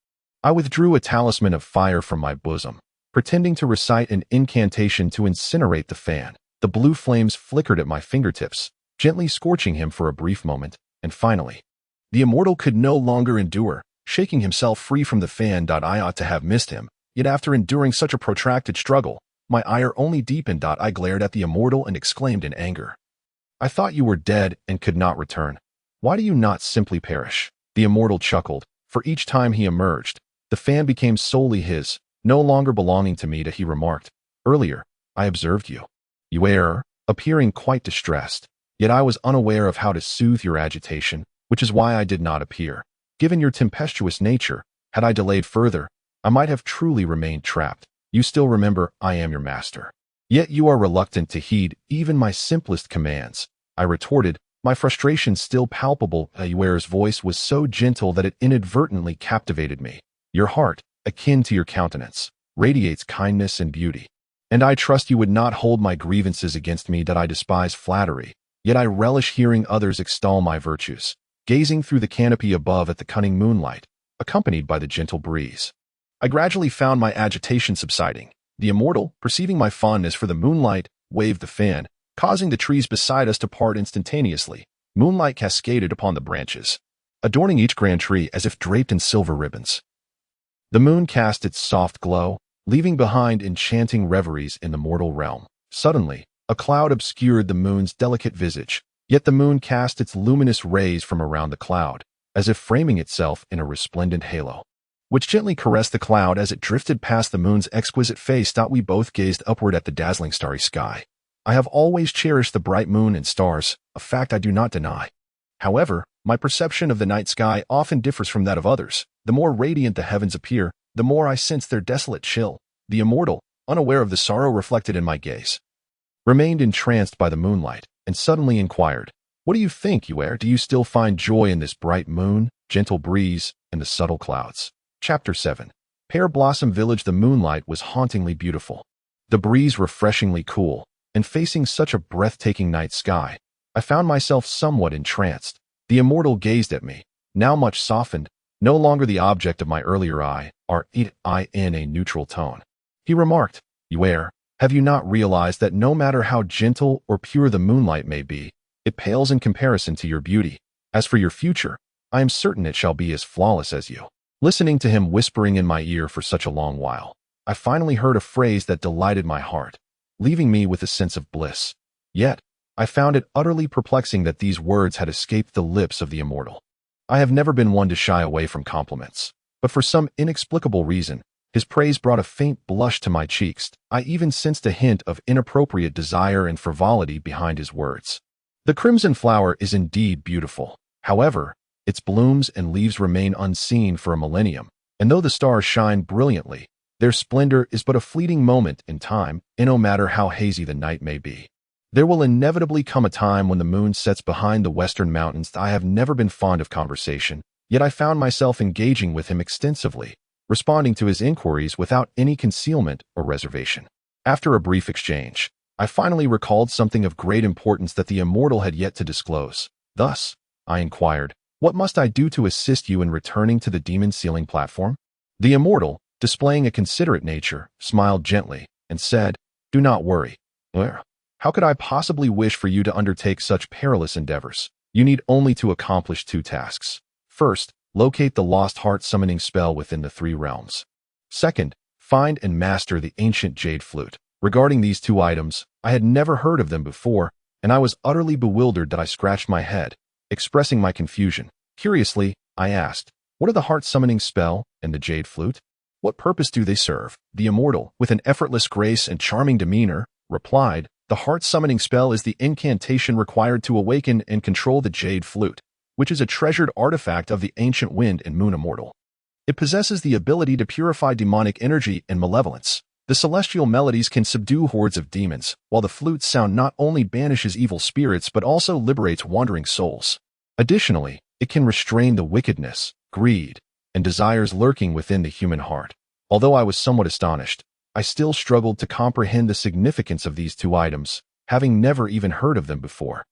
I withdrew a talisman of fire from my bosom, pretending to recite an incantation to incinerate the fan. The blue flames flickered at my fingertips, gently scorching him for a brief moment, and finally, the immortal could no longer endure, shaking himself free from the fan. I ought to have missed him. Yet after enduring such a protracted struggle, my ire only deepened. I glared at the immortal and exclaimed in anger, "I thought you were dead and could not return. Why do you not simply perish?" The immortal chuckled, for each time he emerged, the fan became solely his, no longer belonging to me. He remarked, "Earlier, I observed you. You were appearing quite distressed, yet I was unaware of how to soothe your agitation, which is why I did not appear. Given your tempestuous nature, had I delayed further, I might have truly remained trapped. You still remember I am your master. Yet you are reluctant to heed even my simplest commands." I retorted, my frustration still palpable. Yuer's voice was so gentle that it inadvertently captivated me. "Your heart, akin to your countenance, radiates kindness and beauty. And I trust you would not hold my grievances against me. I despise flattery, yet I relish hearing others extol my virtues." Gazing through the canopy above at the cunning moonlight, accompanied by the gentle breeze, I gradually found my agitation subsiding. The immortal, perceiving my fondness for the moonlight, waved the fan, causing the trees beside us to part instantaneously. Moonlight cascaded upon the branches, adorning each grand tree as if draped in silver ribbons. The moon cast its soft glow, leaving behind enchanting reveries in the mortal realm. Suddenly, a cloud obscured the moon's delicate visage, yet the moon cast its luminous rays from around the cloud, as if framing itself in a resplendent halo, which gently caressed the cloud as it drifted past the moon's exquisite face. We both gazed upward at the dazzling starry sky. I have always cherished the bright moon and stars, a fact I do not deny. However, My perception of the night sky often differs from that of others. The more radiant the heavens appear, the more I sense their desolate chill. The immortal, unaware of the sorrow reflected in my gaze, remained entranced by the moonlight, and suddenly inquired, "What do you think, Yuer? Do you still find joy in this bright moon, gentle breeze, and the subtle clouds?" Chapter 7. Pear Blossom Village. The moonlight was hauntingly beautiful, the breeze refreshingly cool, and facing such a breathtaking night sky, I found myself somewhat entranced. The immortal gazed at me, now much softened, no longer the object of my earlier eye, in a neutral tone. He remarked, "Yuer, have you not realized that no matter how gentle or pure the moonlight may be, it pales in comparison to your beauty? As for your future, I am certain it shall be as flawless as you." Listening to him whispering in my ear for such a long while, I finally heard a phrase that delighted my heart, leaving me with a sense of bliss. Yet, I found it utterly perplexing that these words had escaped the lips of the immortal. I have never been one to shy away from compliments, but for some inexplicable reason, his praise brought a faint blush to my cheeks. I even sensed a hint of inappropriate desire and frivolity behind his words. The crimson flower is indeed beautiful. However, its blooms and leaves remain unseen for a millennium, and though the stars shine brilliantly, their splendor is but a fleeting moment in time, and no matter how hazy the night may be. There will inevitably come a time when the moon sets behind the western mountains. I have never been fond of conversation, yet I found myself engaging with him extensively, responding to his inquiries without any concealment or reservation. After a brief exchange, I finally recalled something of great importance that the immortal had yet to disclose. Thus, I inquired, "What must I do to assist you in returning to the demon sealing platform?" The immortal, displaying a considerate nature, smiled gently and said, "Do not worry. How could I possibly wish for you to undertake such perilous endeavors? You need only to accomplish 2 tasks. First, locate the lost heart summoning spell within the 3 realms. Second, find and master the ancient jade flute." Regarding these 2 items, I had never heard of them before, and I was utterly bewildered that I scratched my head, expressing my confusion. Curiously, I asked, "What are the heart summoning spell and the jade flute? What purpose do they serve?" The immortal, with an effortless grace and charming demeanor, replied, "The heart summoning spell is the incantation required to awaken and control the jade flute, which is a treasured artifact of the ancient wind and moon immortal. It possesses the ability to purify demonic energy and malevolence. The celestial melodies can subdue hordes of demons, while the flute's sound not only banishes evil spirits but also liberates wandering souls. Additionally, it can restrain the wickedness, greed, and desires lurking within the human heart." Although I was somewhat astonished, I still struggled to comprehend the significance of these 2 items, having never even heard of them before,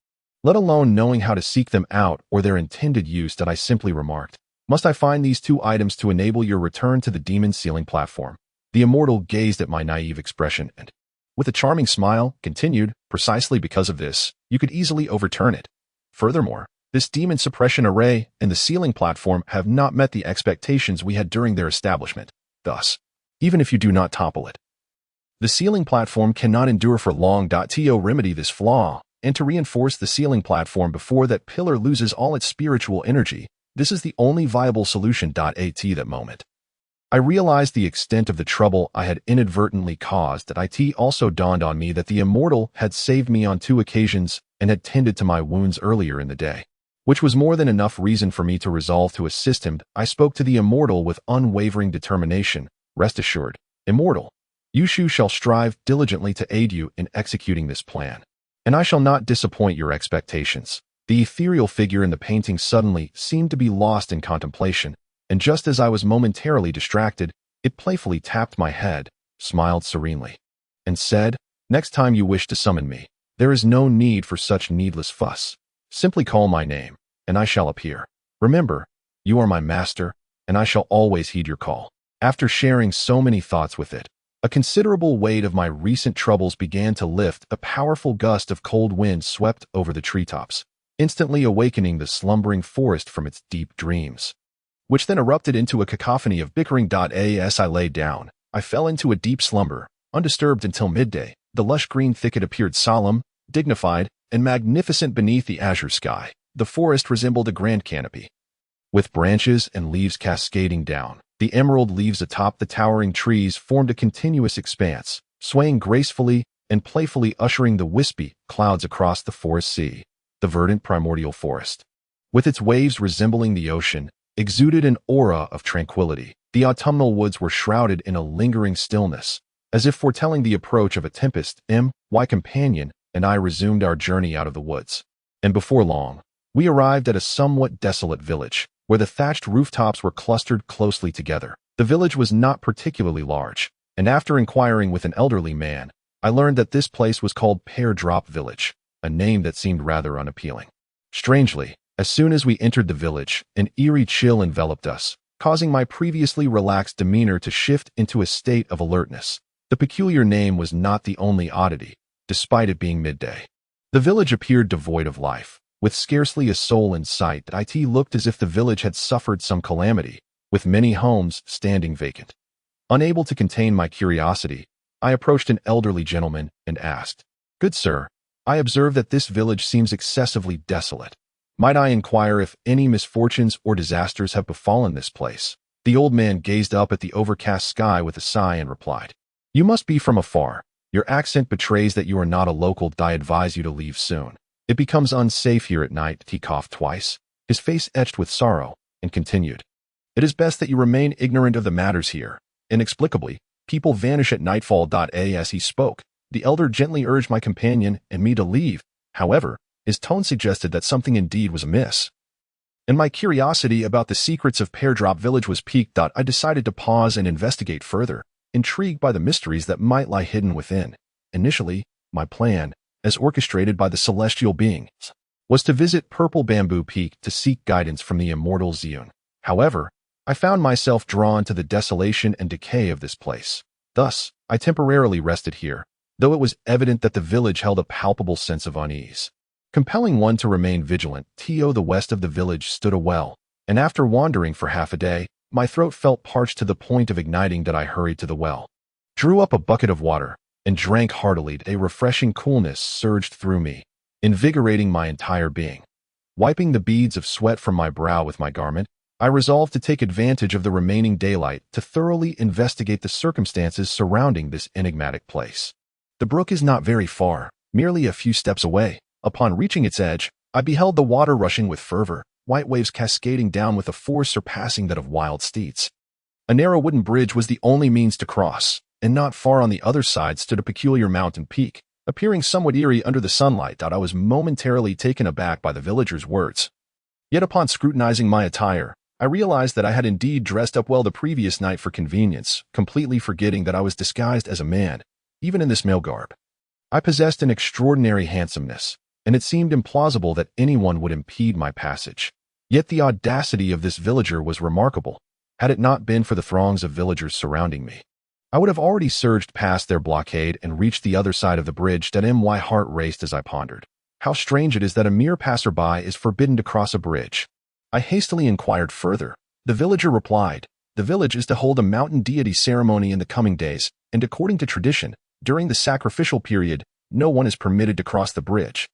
let alone knowing how to seek them out or their intended use. That I simply remarked, "Must I find these 2 items to enable your return to the demon sealing platform?" The immortal gazed at my naive expression and, with a charming smile, continued, "Precisely because of this, you could easily overturn it. Furthermore, this demon suppression array and the sealing platform have not met the expectations we had during their establishment. Thus, even if you do not topple it, the sealing platform cannot endure for long. To remedy this flaw, and to reinforce the sealing platform before that pillar loses all its spiritual energy, this is the only viable solution. At that moment, I realized the extent of the trouble I had inadvertently caused. It also dawned on me that the immortal had saved me on 2 occasions and had tended to my wounds earlier in the day, which was more than enough reason for me to resolve to assist him. I spoke to the immortal with unwavering determination. "Rest assured, immortal, Yushu shall strive diligently to aid you in executing this plan, and I shall not disappoint your expectations." The ethereal figure in the painting suddenly seemed to be lost in contemplation, and just as I was momentarily distracted, it playfully tapped my head, smiled serenely, and said, "Next time you wish to summon me, there is no need for such needless fuss. Simply call my name, and I shall appear. Remember, you are my master, and I shall always heed your call." After sharing so many thoughts with it, a considerable weight of my recent troubles began to lift. A powerful gust of cold wind swept over the treetops, instantly awakening the slumbering forest from its deep dreams, which then erupted into a cacophony of bickering. As I lay down, I fell into a deep slumber, undisturbed until midday. The lush green thicket appeared solemn, dignified, and magnificent beneath the azure sky. The forest resembled a grand canopy, with branches and leaves cascading down. The emerald leaves atop the towering trees formed a continuous expanse, swaying gracefully and playfully, ushering the wispy clouds across the forest sea. The verdant primordial forest, with its waves resembling the ocean, exuded an aura of tranquility. The autumnal woods were shrouded in a lingering stillness, as if foretelling the approach of a tempest. My companion and I resumed our journey out of the woods, and before long, we arrived at a somewhat desolate village, where the thatched rooftops were clustered closely together. The village was not particularly large, and after inquiring with an elderly man, I learned that this place was called Pear Drop Village, a name that seemed rather unappealing. Strangely, as soon as we entered the village, an eerie chill enveloped us, causing my previously relaxed demeanor to shift into a state of alertness. The peculiar name was not the only oddity, despite it being midday. The village appeared devoid of life, with scarcely a soul in sight. It looked as if the village had suffered some calamity, with many homes standing vacant. Unable to contain my curiosity, I approached an elderly gentleman and asked, "Good sir, I observe that this village seems excessively desolate. Might I inquire if any misfortunes or disasters have befallen this place?" The old man gazed up at the overcast sky with a sigh and replied, "You must be from afar. Your accent betrays that you are not a local. I advise you to leave soon. It becomes unsafe here at night." He coughed twice, his face etched with sorrow, and continued, "It is best that you remain ignorant of the matters here. Inexplicably, people vanish at nightfall." As he spoke, the elder gently urged my companion and me to leave. However, his tone suggested that something indeed was amiss, and my curiosity about the secrets of Pear Drop Village was piqued. I decided to pause and investigate further, intrigued by the mysteries that might lie hidden within. Initially, my plan, as orchestrated by the celestial beings, was to visit Purple Bamboo Peak to seek guidance from the immortal Ziyun. However, I found myself drawn to the desolation and decay of this place. Thus, I temporarily rested here, though it was evident that the village held a palpable sense of unease, compelling one to remain vigilant. To the west of the village stood a well, and after wandering for half a day, my throat felt parched to the point of igniting. I hurried to the well, drew up a bucket of water, and drank heartily. A refreshing coolness surged through me, invigorating my entire being. Wiping the beads of sweat from my brow with my garment, I resolved to take advantage of the remaining daylight to thoroughly investigate the circumstances surrounding this enigmatic place. The brook is not very far, merely a few steps away. Upon reaching its edge, I beheld the water rushing with fervor, white waves cascading down with a force surpassing that of wild steeds. A narrow wooden bridge was the only means to cross, and not far on the other side stood a peculiar mountain peak, appearing somewhat eerie under the sunlight. I was momentarily taken aback by the villagers' words. Yet upon scrutinizing my attire, I realized that I had indeed dressed up well the previous night for convenience, completely forgetting that I was disguised as a man, even in this male garb. I possessed an extraordinary handsomeness, and it seemed implausible that anyone would impede my passage. Yet the audacity of this villager was remarkable. Had it not been for the throngs of villagers surrounding me, I would have already surged past their blockade and reached the other side of the bridge. My heart raced as I pondered. How strange it is that a mere passerby is forbidden to cross a bridge. I hastily inquired further. The villager replied, "The village is to hold a mountain deity ceremony in the coming days, and according to tradition, during the sacrificial period, no one is permitted to cross the bridge."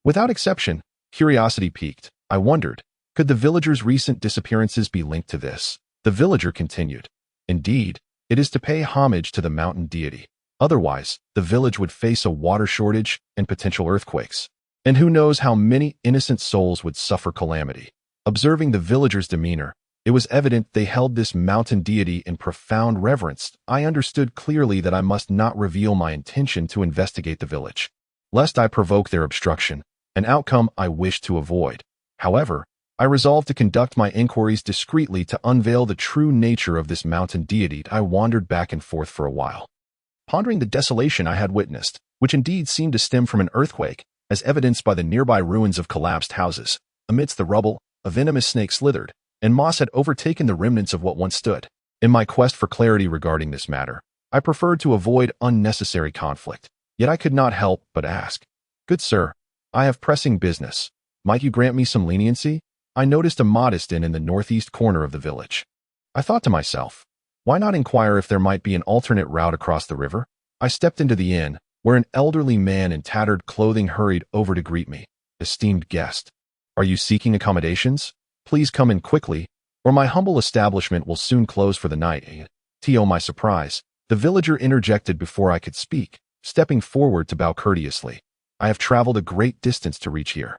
Without exception, curiosity piqued. I wondered, could the villagers' recent disappearances be linked to this? The villager continued, "Indeed, it is to pay homage to the mountain deity. Otherwise, the village would face a water shortage and potential earthquakes. And who knows how many innocent souls would suffer calamity." Observing the villagers' demeanor, it was evident they held this mountain deity in profound reverence. I understood clearly that I must not reveal my intention to investigate the village, lest I provoke their obstruction, an outcome I wished to avoid. However, I resolved to conduct my inquiries discreetly to unveil the true nature of this mountain deity. I wandered back and forth for a while, pondering the desolation I had witnessed, which indeed seemed to stem from an earthquake, as evidenced by the nearby ruins of collapsed houses. Amidst the rubble, a venomous snake slithered, and moss had overtaken the remnants of what once stood. In my quest for clarity regarding this matter, I preferred to avoid unnecessary conflict. Yet I could not help but ask, "Good sir, I have pressing business. Might you grant me some leniency?" I noticed a modest inn in the northeast corner of the village. I thought to myself, why not inquire if there might be an alternate route across the river? I stepped into the inn, where an elderly man in tattered clothing hurried over to greet me. "Esteemed guest, are you seeking accommodations? Please come in quickly, or my humble establishment will soon close for the night." To my surprise, the villager interjected before I could speak, stepping forward to bow courteously. "I have traveled a great distance to reach here,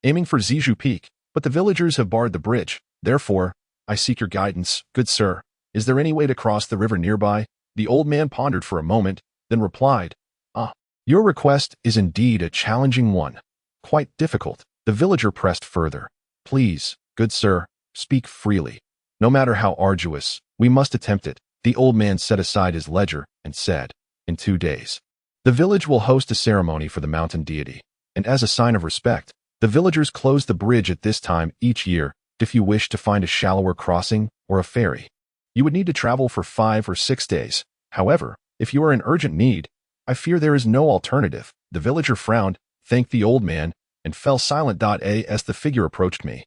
aiming for Ziju Peak, But the villagers have barred the bridge. Therefore, I seek your guidance, good sir. Is there any way to cross the river nearby? The old man pondered for a moment, then replied, Ah, your request is indeed a challenging one. Quite difficult. The villager pressed further. Please, good sir, speak freely. No matter how arduous, we must attempt it. The old man set aside his ledger and said, In 2 days. The village will host a ceremony for the mountain deity, and as a sign of respect, the villagers close the bridge at this time each year if you wish to find a shallower crossing or a ferry. You would need to travel for 5 or 6 days. However, if you are in urgent need, I fear there is no alternative. The villager frowned, thanked the old man, and fell silent. As the figure approached me,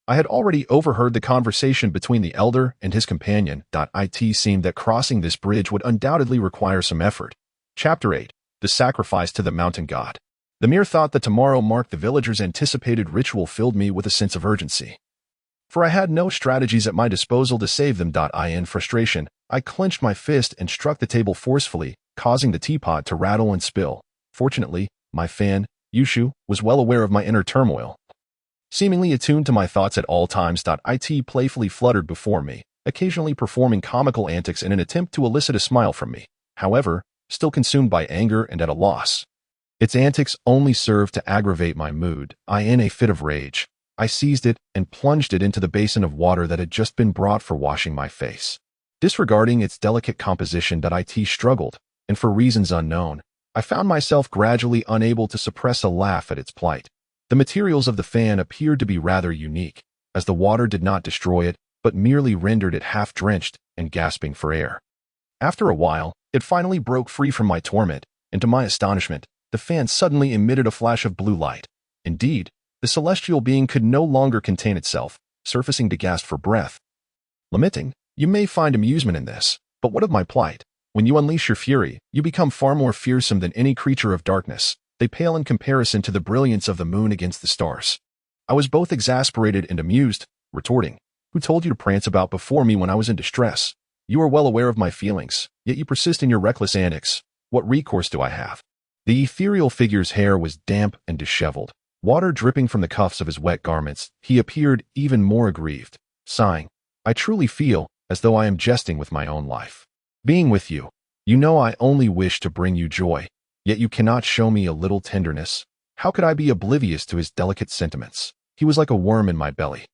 I had already overheard the conversation between the elder and his companion. It seemed that crossing this bridge would undoubtedly require some effort. Chapter 8. The Sacrifice to the Mountain God. The mere thought that tomorrow marked the villagers' anticipated ritual filled me with a sense of urgency. For I had no strategies at my disposal to save them. In frustration, I clenched my fist and struck the table forcefully, causing the teapot to rattle and spill. Fortunately, my fan, Yushu, was well aware of my inner turmoil. Seemingly attuned to my thoughts at all times. It playfully fluttered before me, occasionally performing comical antics in an attempt to elicit a smile from me. However, still consumed by anger and at a loss. Its antics only served to aggravate my mood. In a fit of rage, I seized it and plunged it into the basin of water that had just been brought for washing my face. Disregarding its delicate composition, It struggled, and for reasons unknown, I found myself gradually unable to suppress a laugh at its plight. The materials of the fan appeared to be rather unique, as the water did not destroy it, but merely rendered it half-drenched and gasping for air. After a while, it finally broke free from my torment, and to my astonishment, the fan suddenly emitted a flash of blue light. Indeed, the celestial being could no longer contain itself, surfacing to gasp for breath. Lamenting, you may find amusement in this, but what of my plight? When you unleash your fury, you become far more fearsome than any creature of darkness. They pale in comparison to the brilliance of the moon against the stars. I was both exasperated and amused, retorting, Who told you to prance about before me when I was in distress? You are well aware of my feelings, yet you persist in your reckless antics. What recourse do I have? The ethereal figure's hair was damp and disheveled. Water dripping from the cuffs of his wet garments, he appeared even more aggrieved, sighing, I truly feel as though I am jesting with my own life. Being with you, you know I only wish to bring you joy, yet you cannot show me a little tenderness. How could I be oblivious to his delicate sentiments? He was like a worm in my belly.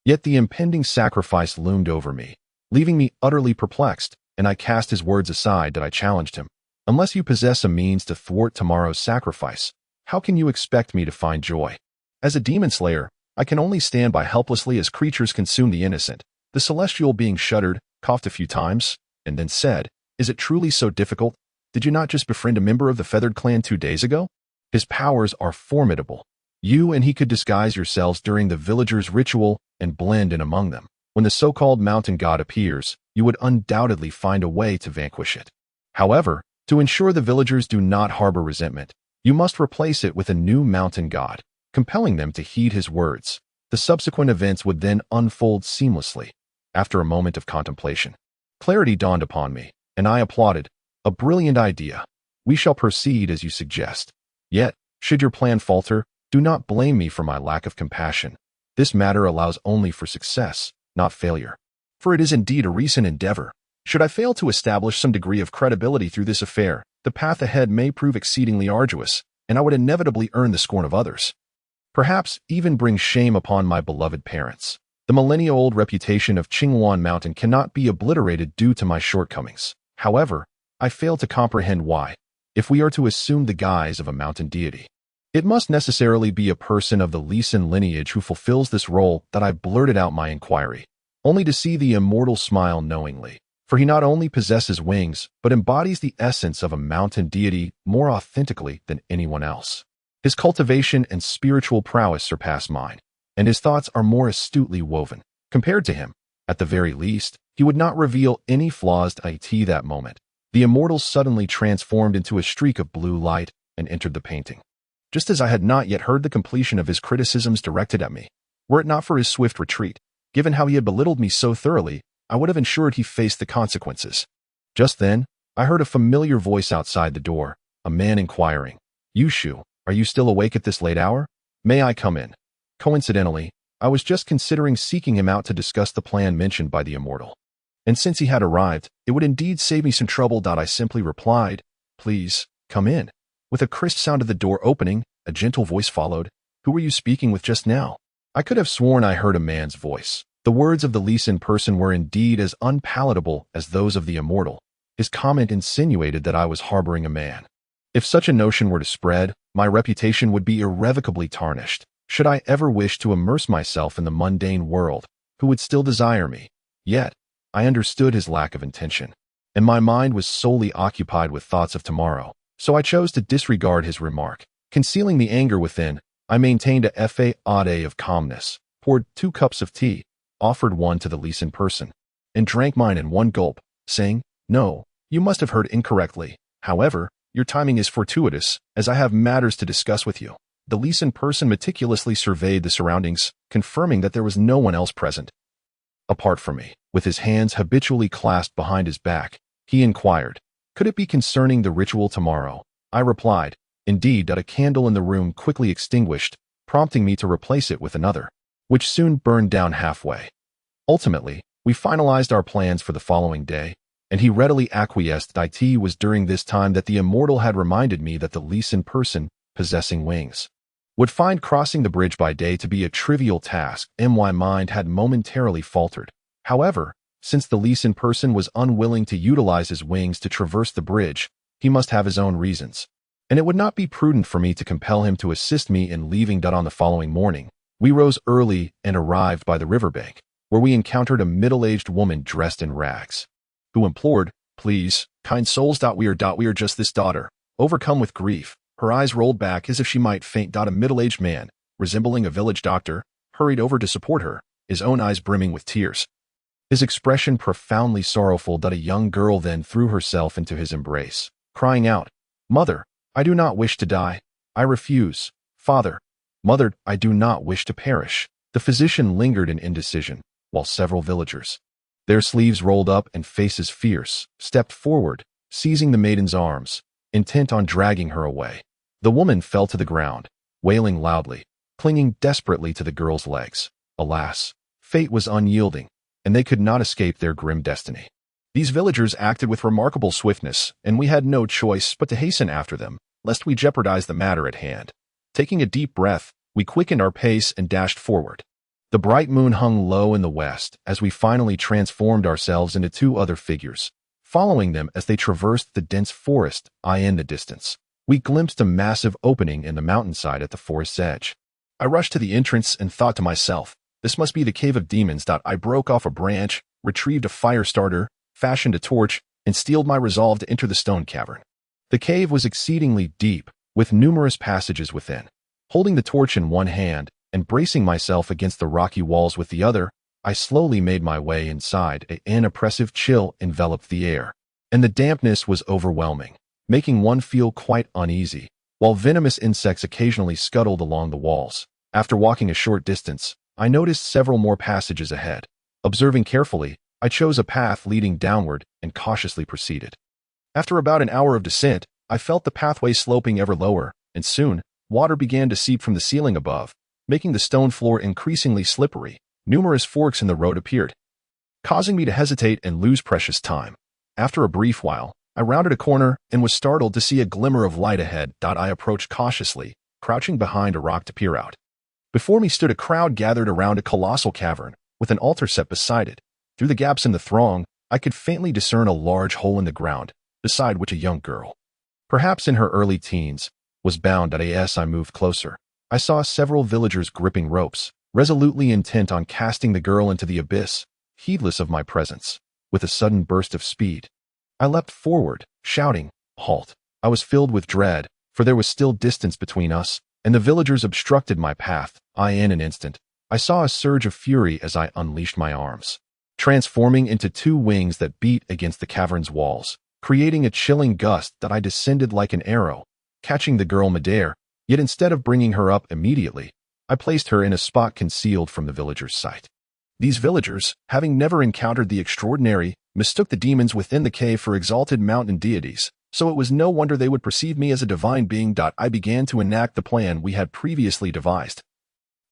Yet the impending sacrifice loomed over me, leaving me utterly perplexed, and I cast his words aside. I challenged him. Unless you possess a means to thwart tomorrow's sacrifice, how can you expect me to find joy? As a demon slayer, I can only stand by helplessly as creatures consume the innocent. The celestial being shuddered, coughed a few times, and then said, Is it truly so difficult? Did you not just befriend a member of the feathered clan 2 days ago? His powers are formidable. You and he could disguise yourselves during the villagers' ritual and blend in among them. When the so-called mountain god appears, you would undoubtedly find a way to vanquish it. However, to ensure the villagers do not harbor resentment, you must replace it with a new mountain god, compelling them to heed his words. The subsequent events would then unfold seamlessly. After a moment of contemplation, clarity dawned upon me, and I applauded. A brilliant idea. We shall proceed as you suggest. Yet, should your plan falter, do not blame me for my lack of compassion. This matter allows only for success, not failure. For it is indeed a recent endeavor. Should I fail to establish some degree of credibility through this affair, the path ahead may prove exceedingly arduous, and I would inevitably earn the scorn of others. Perhaps even bring shame upon my beloved parents. The millennia-old reputation of Qingwan Mountain cannot be obliterated due to my shortcomings. However, I fail to comprehend why, if we are to assume the guise of a mountain deity, it must necessarily be a person of the Leeson lineage who fulfills this role. That I blurted out my inquiry, only to see the immortal smile knowingly, for he not only possesses wings, but embodies the essence of a mountain deity more authentically than anyone else. His cultivation and spiritual prowess surpass mine, and his thoughts are more astutely woven. Compared to him, at the very least, he would not reveal any flaws. That moment, the immortal suddenly transformed into a streak of blue light and entered the painting. Just as I had not yet heard the completion of his criticisms directed at me. Were it not for his swift retreat, given how he had belittled me so thoroughly, I would have ensured he faced the consequences. Just then, I heard a familiar voice outside the door, a man inquiring, Yushu, are you still awake at this late hour? May I come in? Coincidentally, I was just considering seeking him out to discuss the plan mentioned by the immortal. And since he had arrived, it would indeed save me some trouble. I simply replied, "Please, come in." With a crisp sound of the door opening, a gentle voice followed. "Who were you speaking with just now?" I could have sworn I heard a man's voice. The words of the lease in person were indeed as unpalatable as those of the immortal. His comment insinuated that I was harboring a man. If such a notion were to spread, my reputation would be irrevocably tarnished. Should I ever wish to immerse myself in the mundane world, who would still desire me? Yet, I understood his lack of intention, and my mind was solely occupied with thoughts of tomorrow, so I chose to disregard his remark. Concealing the anger within, I maintained a facade of calmness, poured 2 cups of tea, offered one to the lease in person, and drank mine in one gulp, saying, "No, you must have heard incorrectly. However, your timing is fortuitous, as I have matters to discuss with you." The lease in person meticulously surveyed the surroundings, confirming that there was no one else present. Apart from me, with his hands habitually clasped behind his back, he inquired, "Could it be concerning the ritual tomorrow?" I replied, "Indeed." A candle in the room quickly extinguished, prompting me to replace it with another, which soon burned down halfway. Ultimately, we finalized our plans for the following day, and he readily acquiesced. It was during this time that the immortal had reminded me that the lease in person, possessing wings, would find crossing the bridge by day to be a trivial task, and my mind had momentarily faltered. However, since the lease in person was unwilling to utilize his wings to traverse the bridge, he must have his own reasons, and it would not be prudent for me to compel him to assist me in leaving. On the following morning, we rose early and arrived by the riverbank, where we encountered a middle-aged woman dressed in rags, who implored, "Please, kind souls. We are just this daughter." Overcome with grief, her eyes rolled back as if she might faint. A middle-aged man, resembling a village doctor, hurried over to support her, his own eyes brimming with tears, his expression profoundly sorrowful. A young girl then threw herself into his embrace, crying out, "Mother, I do not wish to die. I refuse. Father, mother, I do not wish to perish." The physician lingered in indecision, while several villagers, their sleeves rolled up and faces fierce, stepped forward, seizing the maiden's arms, intent on dragging her away. The woman fell to the ground, wailing loudly, clinging desperately to the girl's legs. Alas, fate was unyielding, and they could not escape their grim destiny. These villagers acted with remarkable swiftness, and we had no choice but to hasten after them, lest we jeopardize the matter at hand. Taking a deep breath, we quickened our pace and dashed forward. The bright moon hung low in the west as we finally transformed ourselves into 2 other figures, following them as they traversed the dense forest. In the distance, we glimpsed a massive opening in the mountainside at the forest's edge. I rushed to the entrance and thought to myself, "This must be the Cave of Demons." I broke off a branch, retrieved a fire starter, fashioned a torch, and steeled my resolve to enter the stone cavern. The cave was exceedingly deep, with numerous passages within. Holding the torch in one hand and bracing myself against the rocky walls with the other, I slowly made my way inside. An oppressive chill enveloped the air, and the dampness was overwhelming, making one feel quite uneasy, while venomous insects occasionally scuttled along the walls. After walking a short distance, I noticed several more passages ahead. Observing carefully, I chose a path leading downward and cautiously proceeded. After about an hour of descent, I felt the pathway sloping ever lower, and soon, water began to seep from the ceiling above, making the stone floor increasingly slippery. Numerous forks in the road appeared, causing me to hesitate and lose precious time. After a brief while, I rounded a corner and was startled to see a glimmer of light ahead. I approached cautiously, crouching behind a rock to peer out. Before me stood a crowd gathered around a colossal cavern, with an altar set beside it. Through the gaps in the throng, I could faintly discern a large hole in the ground, beside which a young girl, perhaps in her early teens, was bound. As I moved closer, I saw several villagers gripping ropes, resolutely intent on casting the girl into the abyss, heedless of my presence. With a sudden burst of speed, I leapt forward, shouting, "Halt!" I was filled with dread, for there was still distance between us, and the villagers obstructed my path. In an instant, I saw a surge of fury as I unleashed my arms, transforming into 2 wings that beat against the cavern's walls, creating a chilling gust. I descended like an arrow, catching the girl midair, yet instead of bringing her up immediately, I placed her in a spot concealed from the villagers' sight. These villagers, having never encountered the extraordinary, mistook the demons within the cave for exalted mountain deities, so it was no wonder they would perceive me as a divine being. I began to enact the plan we had previously devised.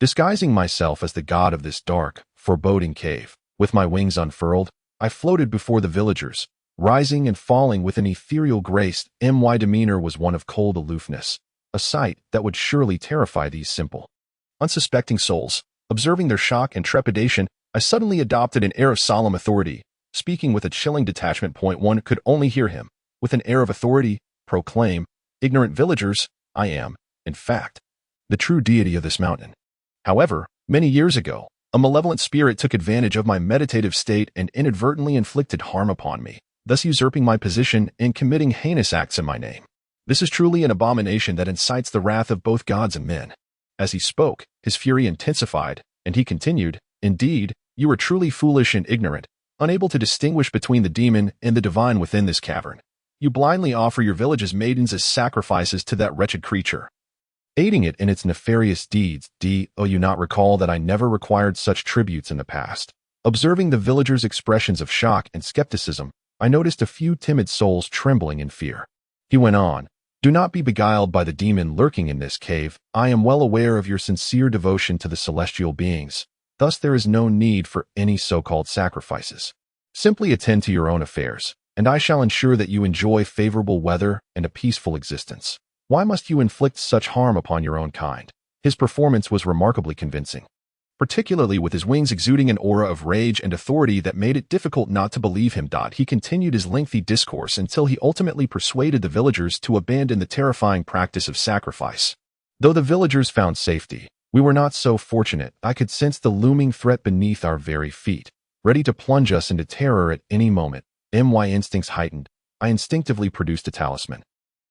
Disguising myself as the god of this dark, foreboding cave, with my wings unfurled, I floated before the villagers, rising and falling with an ethereal grace. My demeanor was one of cold aloofness, a sight that would surely terrify these simple, unsuspecting souls. Observing their shock and trepidation, I suddenly adopted an air of solemn authority, speaking with a chilling detachment. One could only hear him, with an air of authority, proclaim, "Ignorant villagers, I am, in fact, the true deity of this mountain." However, many years ago, a malevolent spirit took advantage of my meditative state and inadvertently inflicted harm upon me, thus usurping my position and committing heinous acts in my name. This is truly an abomination that incites the wrath of both gods and men. As he spoke, his fury intensified, and he continued, "Indeed, you are truly foolish and ignorant, unable to distinguish between the demon and the divine within this cavern. You blindly offer your village's maidens as sacrifices to that wretched creature, aiding it in its nefarious deeds. Do you not recall that I never required such tributes in the past?" Observing the villagers' expressions of shock and skepticism, I noticed a few timid souls trembling in fear. He went on, "Do not be beguiled by the demon lurking in this cave. I am well aware of your sincere devotion to the celestial beings. Thus there is no need for any so-called sacrifices. Simply attend to your own affairs, and I shall ensure that you enjoy favorable weather and a peaceful existence. Why must you inflict such harm upon your own kind?" His performance was remarkably convincing, particularly with his wings exuding an aura of rage and authority that made it difficult not to believe him. He continued his lengthy discourse until he ultimately persuaded the villagers to abandon the terrifying practice of sacrifice. Though the villagers found safety, we were not so fortunate. I could sense the looming threat beneath our very feet, ready to plunge us into terror at any moment. My instincts heightened. I instinctively produced a talisman,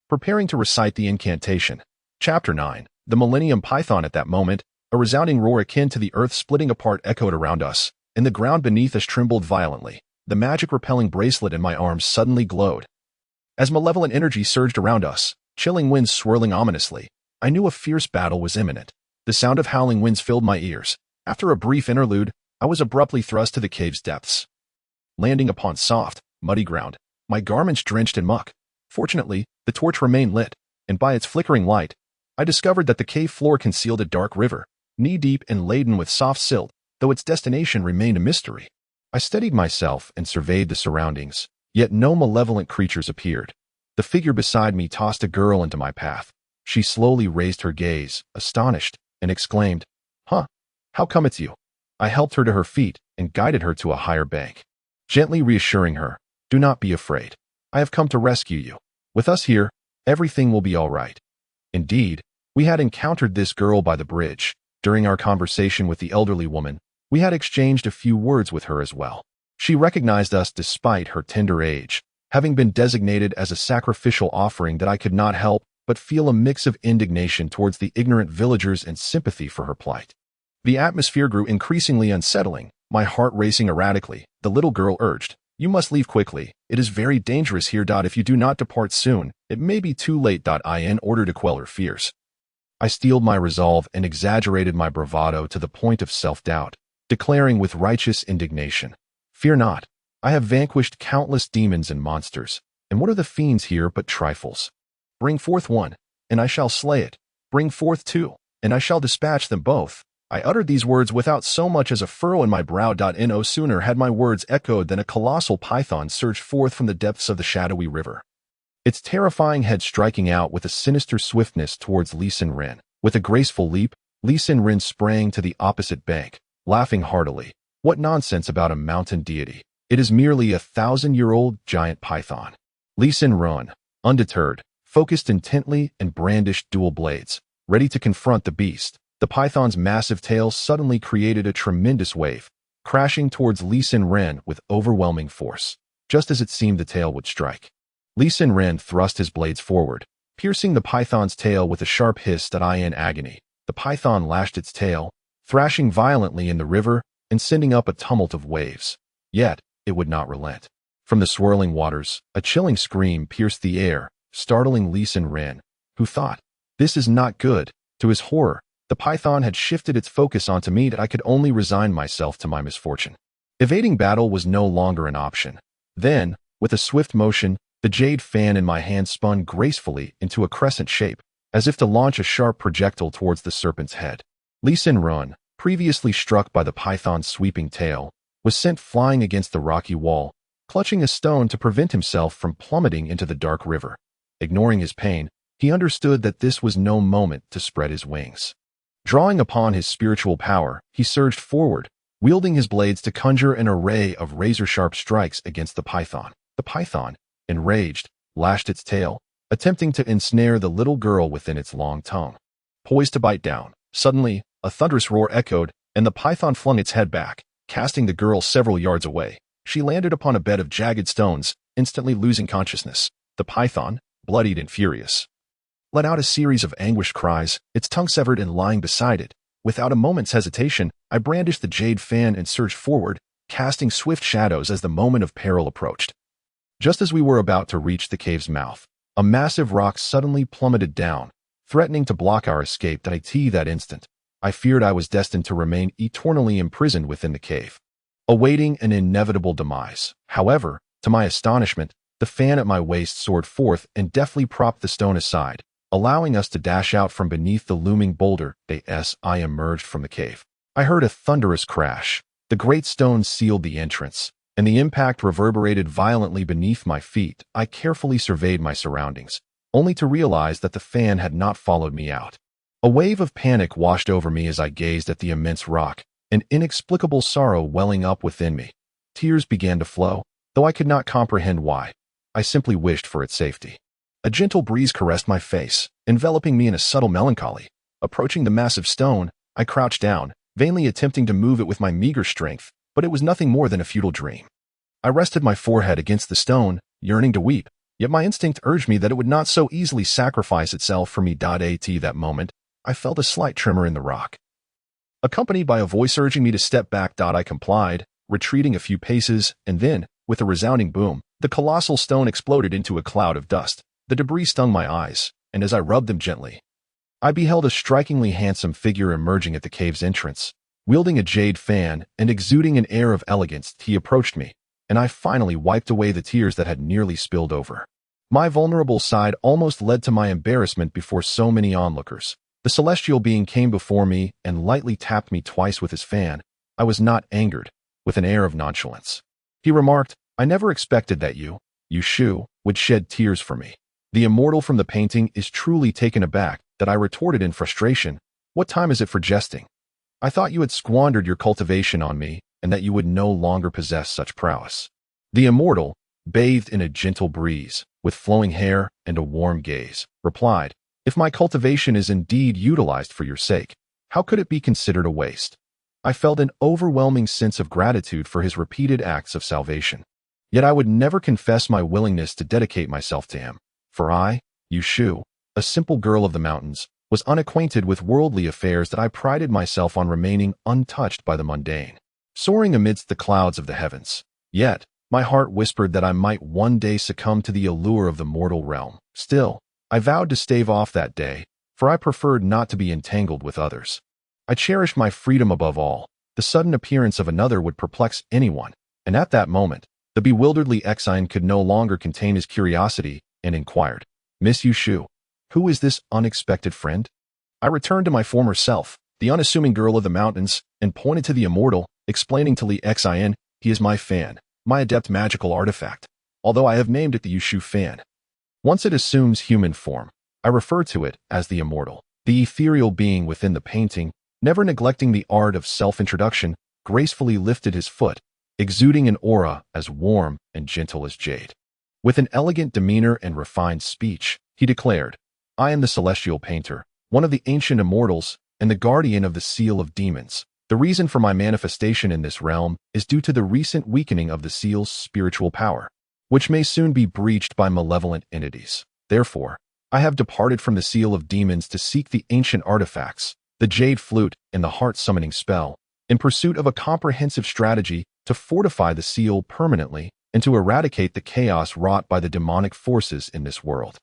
preparing to recite the incantation. Chapter 9. The Millennium Python. At that moment, a resounding roar akin to the earth splitting apart echoed around us, and the ground beneath us trembled violently. The magic-repelling bracelet in my arms suddenly glowed. As malevolent energy surged around us, chilling winds swirling ominously, I knew a fierce battle was imminent. The sound of howling winds filled my ears. After a brief interlude, I was abruptly thrust to the cave's depths, landing upon soft, muddy ground, my garments drenched in muck. Fortunately, the torch remained lit, and by its flickering light, I discovered that the cave floor concealed a dark river, knee-deep and laden with soft silt, though its destination remained a mystery. I steadied myself and surveyed the surroundings, yet no malevolent creatures appeared. The figure beside me tossed a girl into my path. She slowly raised her gaze, astonished, and exclaimed, "Huh, how come it's you?" I helped her to her feet and guided her to a higher bank, gently reassuring her, "Do not be afraid. I have come to rescue you. With us here, everything will be all right." Indeed, we had encountered this girl by the bridge. During our conversation with the elderly woman, we had exchanged a few words with her as well. She recognized us despite her tender age, having been designated as a sacrificial offering. That I could not help but feel a mix of indignation towards the ignorant villagers and sympathy for her plight. The atmosphere grew increasingly unsettling, my heart racing erratically. The little girl urged, "You must leave quickly. It is very dangerous here. If you do not depart soon, it may be too late." In order to quell her fears, I steeled my resolve and exaggerated my bravado to the point of self-doubt, declaring with righteous indignation, "Fear not. I have vanquished countless demons and monsters, and what are the fiends here but trifles? Bring forth one, and I shall slay it. Bring forth two, and I shall dispatch them both." I uttered these words without so much as a furrow in my brow. No sooner had my words echoed than a colossal python surged forth from the depths of the shadowy river, its terrifying head striking out with a sinister swiftness towards Lee Sin Ren. With a graceful leap, Lee Sin Ren sprang to the opposite bank, laughing heartily. "What nonsense about a mountain deity. It is merely a 1,000-year-old giant python." Lee Sin Ren, undeterred, focused intently and brandished dual blades, ready to confront the beast. The python's massive tail suddenly created a tremendous wave, crashing towards Lee Sin Ren with overwhelming force. Just as it seemed the tail would strike, Lee Sin Ren thrust his blades forward, piercing the python's tail with a sharp hiss. In agony, the python lashed its tail, thrashing violently in the river and sending up a tumult of waves. Yet, it would not relent. From the swirling waters, a chilling scream pierced the air, startling Lee Sin Ren, who thought, "This is not good." To his horror, the python had shifted its focus onto me. I could only resign myself to my misfortune. Evading battle was no longer an option. Then, with a swift motion, the jade fan in my hand spun gracefully into a crescent shape, as if to launch a sharp projectile towards the serpent's head. Lee Sin-run, previously struck by the python's sweeping tail, was sent flying against the rocky wall, clutching a stone to prevent himself from plummeting into the dark river. Ignoring his pain, he understood that this was no moment to spread his wings. Drawing upon his spiritual power, he surged forward, wielding his blades to conjure an array of razor-sharp strikes against the python. The python, enraged, lashed its tail, attempting to ensnare the little girl within its long tongue. Poised to bite down, suddenly, a thunderous roar echoed, and the python flung its head back, casting the girl several yards away. She landed upon a bed of jagged stones, instantly losing consciousness. The python, bloodied and furious, let out a series of anguished cries, its tongue severed and lying beside it. Without a moment's hesitation, I brandished the jade fan and surged forward, casting swift shadows as the moment of peril approached. Just as we were about to reach the cave's mouth, a massive rock suddenly plummeted down, threatening to block our escape. That instant, I feared I was destined to remain eternally imprisoned within the cave, awaiting an inevitable demise. However, to my astonishment, the fan at my waist soared forth and deftly propped the stone aside, allowing us to dash out from beneath the looming boulder. As I emerged from the cave, I heard a thunderous crash. The great stone sealed the entrance, and the impact reverberated violently beneath my feet. I carefully surveyed my surroundings, only to realize that the fan had not followed me out. A wave of panic washed over me as I gazed at the immense rock, an inexplicable sorrow welling up within me. Tears began to flow, though I could not comprehend why. I simply wished for its safety. A gentle breeze caressed my face, enveloping me in a subtle melancholy. Approaching the massive stone, I crouched down, vainly attempting to move it with my meager strength, but it was nothing more than a futile dream. I rested my forehead against the stone, yearning to weep, yet my instinct urged me that it would not so easily sacrifice itself for me. At that moment, I felt a slight tremor in the rock, accompanied by a voice urging me to step back. I complied, retreating a few paces, and then, with a resounding boom, the colossal stone exploded into a cloud of dust. The debris stung my eyes, and as I rubbed them gently, I beheld a strikingly handsome figure emerging at the cave's entrance. Wielding a jade fan and exuding an air of elegance, he approached me, and I finally wiped away the tears that had nearly spilled over. My vulnerable side almost led to my embarrassment before so many onlookers. The celestial being came before me and lightly tapped me twice with his fan. I was not angered. With an air of nonchalance, he remarked, "I never expected that you Shu, would shed tears for me." The immortal from the painting is truly taken aback. That I retorted in frustration. "What time is it for jesting? I thought you had squandered your cultivation on me, and that you would no longer possess such prowess." The immortal, bathed in a gentle breeze, with flowing hair and a warm gaze, replied, "If my cultivation is indeed utilized for your sake, how could it be considered a waste?" I felt an overwhelming sense of gratitude for his repeated acts of salvation. Yet I would never confess my willingness to dedicate myself to him, for I, Shu, a simple girl of the mountains, was unacquainted with worldly affairs. That I prided myself on remaining untouched by the mundane, soaring amidst the clouds of the heavens. Yet, my heart whispered that I might one day succumb to the allure of the mortal realm. Still, I vowed to stave off that day, for I preferred not to be entangled with others. I cherished my freedom above all. The sudden appearance of another would perplex anyone, and at that moment, the bewilderedly Exine could no longer contain his curiosity and inquired, "Miss Shu, who is this unexpected friend?" I returned to my former self, the unassuming girl of the mountains, and pointed to the immortal, explaining to Li Xin, "He is my fan, my adept magical artifact, although I have named it the Shu fan. Once it assumes human form, I refer to it as the immortal." The ethereal being within the painting, never neglecting the art of self-introduction, gracefully lifted his foot, exuding an aura as warm and gentle as jade. With an elegant demeanor and refined speech, he declared, "I am the celestial painter, one of the ancient immortals, and the guardian of the seal of demons. The reason for my manifestation in this realm is due to the recent weakening of the seal's spiritual power, which may soon be breached by malevolent entities. Therefore, I have departed from the seal of demons to seek the ancient artifacts, the jade flute and the heart-summoning spell, in pursuit of a comprehensive strategy to fortify the seal permanently and to eradicate the chaos wrought by the demonic forces in this world."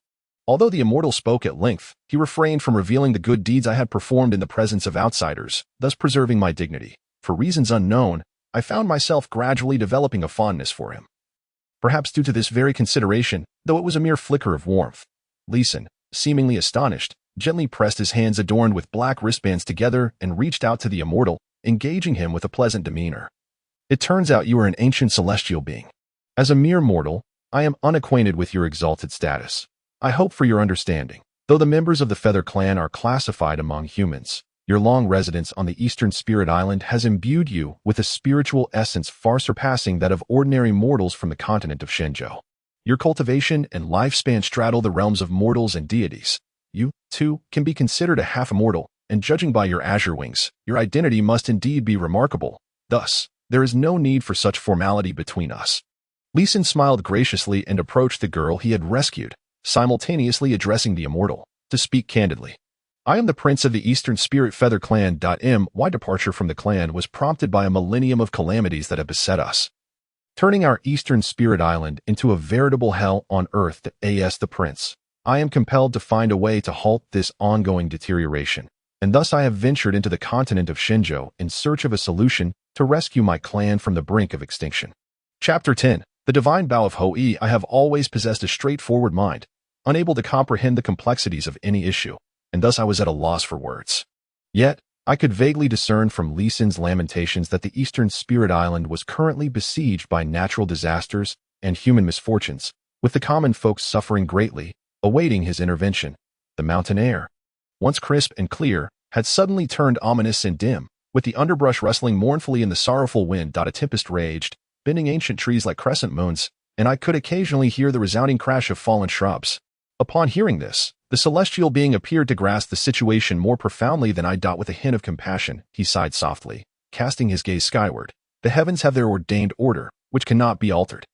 Although the immortal spoke at length, he refrained from revealing the good deeds I had performed in the presence of outsiders, thus preserving my dignity. For reasons unknown, I found myself gradually developing a fondness for him. Perhaps due to this very consideration, though it was a mere flicker of warmth. Leeson, seemingly astonished, gently pressed his hands adorned with black wristbands together and reached out to the immortal, engaging him with a pleasant demeanor. It turns out you are an ancient celestial being. As a mere mortal, I am unacquainted with your exalted status. I hope for your understanding. Though the members of the Feather Clan are classified among humans, your long residence on the Eastern Spirit Island has imbued you with a spiritual essence far surpassing that of ordinary mortals from the continent of Shenzhou. Your cultivation and lifespan straddle the realms of mortals and deities. You, too, can be considered a half-immortal, and judging by your azure wings, your identity must indeed be remarkable. Thus, there is no need for such formality between us. Li Xin smiled graciously and approached the girl he had rescued, simultaneously addressing the immortal, to speak candidly. I am the prince of the Eastern Spirit Feather Clan. My departure from the clan was prompted by a millennium of calamities that have beset us, turning our Eastern Spirit Island into a veritable hell on earth. The prince. I am compelled to find a way to halt this ongoing deterioration, and thus I have ventured into the continent of Shenzhou in search of a solution to rescue my clan from the brink of extinction. Chapter 10. The Divine Bow of Hou-Yi. I have always possessed a straightforward mind, unable to comprehend the complexities of any issue, and thus I was at a loss for words. Yet, I could vaguely discern from Li Xin's lamentations that the Eastern Spirit Island was currently besieged by natural disasters and human misfortunes, with the common folks suffering greatly, awaiting his intervention. The mountain air, once crisp and clear, had suddenly turned ominous and dim, with the underbrush rustling mournfully in the sorrowful wind. A tempest raged, bending ancient trees like crescent moons, and I could occasionally hear the resounding crash of fallen shrubs. Upon hearing this, the celestial being appeared to grasp the situation more profoundly than I. With a hint of compassion, he sighed softly, casting his gaze skyward. The heavens have their ordained order, which cannot be altered.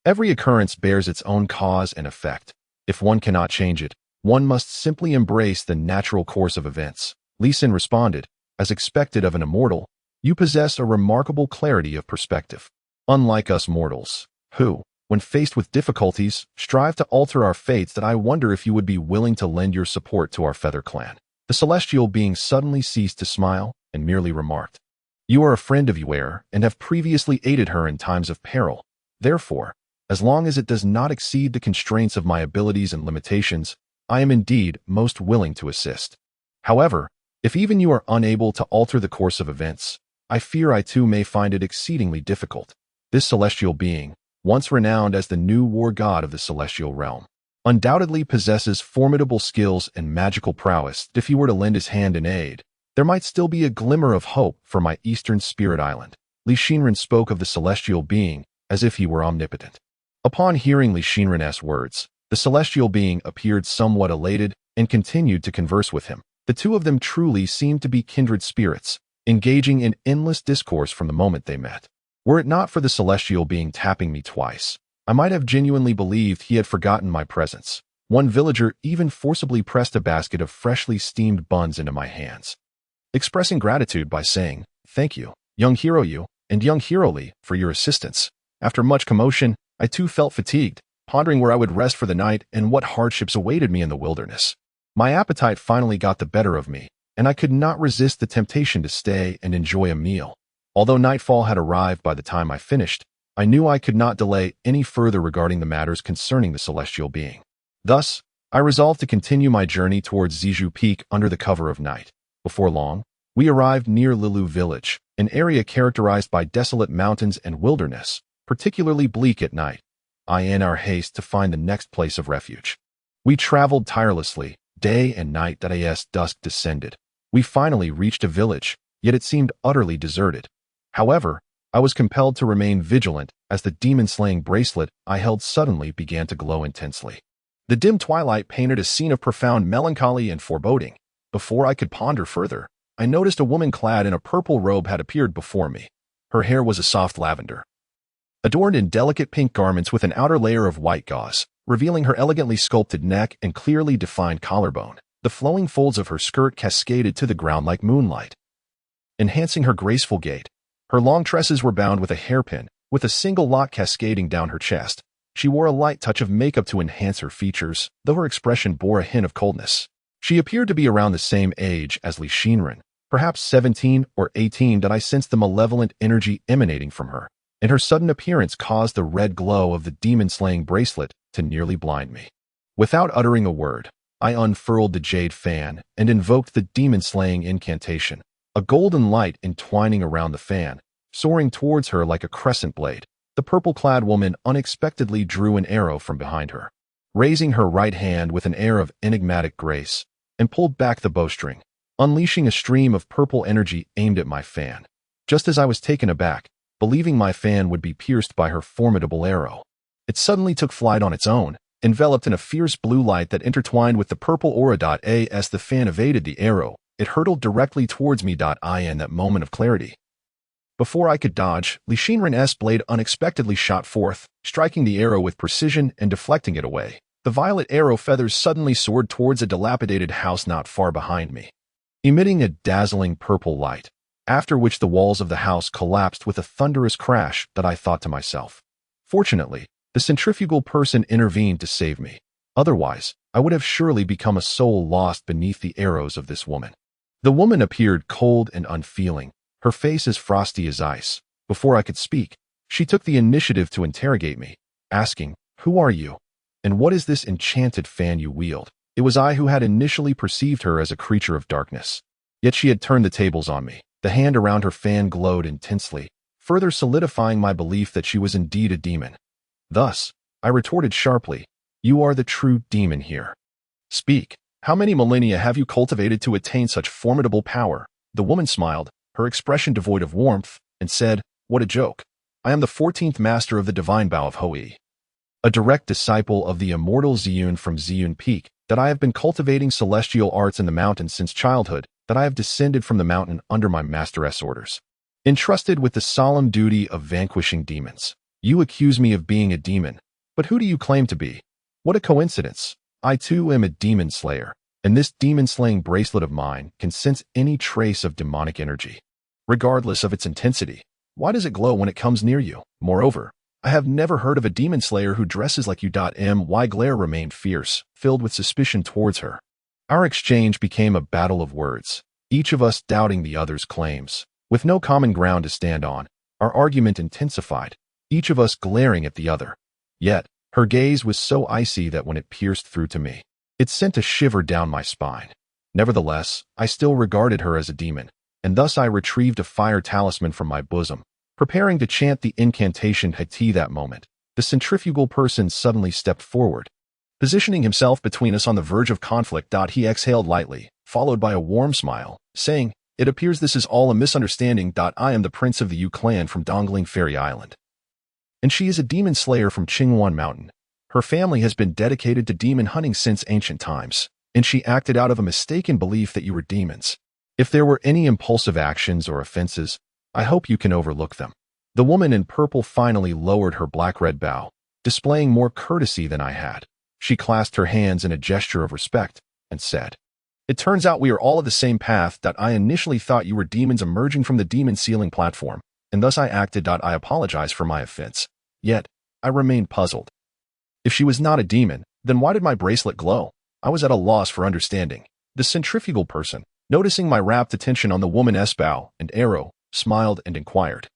Every occurrence bears its own cause and effect. If one cannot change it, one must simply embrace the natural course of events. Li Xin responded, as expected of an immortal, you possess a remarkable clarity of perspective. Unlike us mortals, who, when faced with difficulties, strive to alter our fates, that I wonder if you would be willing to lend your support to our Feather Clan. The celestial being suddenly ceased to smile and merely remarked, you are a friend of Yuer and have previously aided her in times of peril. Therefore, as long as it does not exceed the constraints of my abilities and limitations, I am indeed most willing to assist. However, if even you are unable to alter the course of events, I fear I too may find it exceedingly difficult. This celestial being, once renowned as the new war god of the celestial realm, undoubtedly possesses formidable skills and magical prowess. If he were to lend his hand in aid, there might still be a glimmer of hope for my Eastern Spirit Island. Li Xinren spoke of the celestial being as if he were omnipotent. Upon hearing Li Xinren's words, the celestial being appeared somewhat elated and continued to converse with him. The two of them truly seemed to be kindred spirits, engaging in endless discourse from the moment they met. Were it not for the celestial being tapping me twice, I might have genuinely believed he had forgotten my presence. One villager even forcibly pressed a basket of freshly steamed buns into my hands, expressing gratitude by saying, thank you, young hero you, and young hero Li, for your assistance. After much commotion, I too felt fatigued, pondering where I would rest for the night and what hardships awaited me in the wilderness. My appetite finally got the better of me, and I could not resist the temptation to stay and enjoy a meal. Although nightfall had arrived by the time I finished, I knew I could not delay any further regarding the matters concerning the celestial being. Thus, I resolved to continue my journey towards Zizhu Peak under the cover of night. Before long, we arrived near Lilu Village, an area characterized by desolate mountains and wilderness, particularly bleak at night. In our haste to find the next place of refuge, we traveled tirelessly, day and night. As dusk descended, we finally reached a village, yet it seemed utterly deserted. However, I was compelled to remain vigilant as the demon-slaying bracelet I held suddenly began to glow intensely. The dim twilight painted a scene of profound melancholy and foreboding. Before I could ponder further, I noticed a woman clad in a purple robe had appeared before me. Her hair was a soft lavender, adorned in delicate pink garments with an outer layer of white gauze, revealing her elegantly sculpted neck and clearly defined collarbone. The flowing folds of her skirt cascaded to the ground like moonlight, enhancing her graceful gait. Her long tresses were bound with a hairpin, with a single lock cascading down her chest. She wore a light touch of makeup to enhance her features, though her expression bore a hint of coldness. She appeared to be around the same age as Li Xinren, perhaps 17 or 18. I sensed the malevolent energy emanating from her, and her sudden appearance caused the red glow of the demon-slaying bracelet to nearly blind me. Without uttering a word, I unfurled the jade fan and invoked the demon-slaying incantation, a golden light entwining around the fan, soaring towards her like a crescent blade. The purple-clad woman unexpectedly drew an arrow from behind her, raising her right hand with an air of enigmatic grace, and pulled back the bowstring, unleashing a stream of purple energy aimed at my fan. Just as I was taken aback, believing my fan would be pierced by her formidable arrow, it suddenly took flight on its own, enveloped in a fierce blue light that intertwined with the purple aura. As the fan evaded the arrow, it hurtled directly towards me. In that moment of clarity, before I could dodge, Li Shinren's blade unexpectedly shot forth, striking the arrow with precision and deflecting it away. The violet arrow feathers suddenly soared towards a dilapidated house not far behind me, emitting a dazzling purple light, after which the walls of the house collapsed with a thunderous crash. I thought to myself. Fortunately, the centrifugal person intervened to save me. Otherwise, I would have surely become a soul lost beneath the arrows of this woman. The woman appeared cold and unfeeling, her face as frosty as ice. Before I could speak, she took the initiative to interrogate me, asking, "Who are you? And what is this enchanted fan you wield?" It was I who had initially perceived her as a creature of darkness. Yet she had turned the tables on me. The hand around her fan glowed intensely, further solidifying my belief that she was indeed a demon. Thus, I retorted sharply, "You are the true demon here. Speak. How many millennia have you cultivated to attain such formidable power?" The woman smiled, her expression devoid of warmth, and said, "What a joke. I am the 14th master of the divine bow of Hoi, a direct disciple of the immortal Ziyun from Ziyun Peak, that I have been cultivating celestial arts in the mountains since childhood, that I have descended from the mountain under my master's orders, entrusted with the solemn duty of vanquishing demons. You accuse me of being a demon, but who do you claim to be? What a coincidence. I too am a demon slayer, and this demon-slaying bracelet of mine can sense any trace of demonic energy, regardless of its intensity. Why does it glow when it comes near you? Moreover, I have never heard of a demon slayer who dresses like you. My glare remained fierce, filled with suspicion towards her. Our exchange became a battle of words, each of us doubting the other's claims. With no common ground to stand on, our argument intensified, each of us glaring at the other. Yet, her gaze was so icy that when it pierced through to me, it sent a shiver down my spine. Nevertheless, I still regarded her as a demon, and thus I retrieved a fire talisman from my bosom, preparing to chant the incantation Hati. That moment, the centrifugal person suddenly stepped forward, positioning himself between us on the verge of conflict. He exhaled lightly, followed by a warm smile, saying, "It appears this is all a misunderstanding. I am the prince of the Yu clan from Dongling Fairy Island, and she is a demon slayer from Qingwan Mountain. Her family has been dedicated to demon hunting since ancient times, and she acted out of a mistaken belief that you were demons. If there were any impulsive actions or offenses, I hope you can overlook them." The woman in purple finally lowered her black-red bow, displaying more courtesy than I had. She clasped her hands in a gesture of respect and said, "It turns out we are all of the same path. I initially thought you were demons emerging from the demon ceiling platform, and thus I acted. I apologize for my offense. Yet, I remained puzzled. If she was not a demon, then why did my bracelet glow?" I was at a loss for understanding. The centrifugal person, noticing my rapt attention on the woman's bow and arrow, smiled and inquired,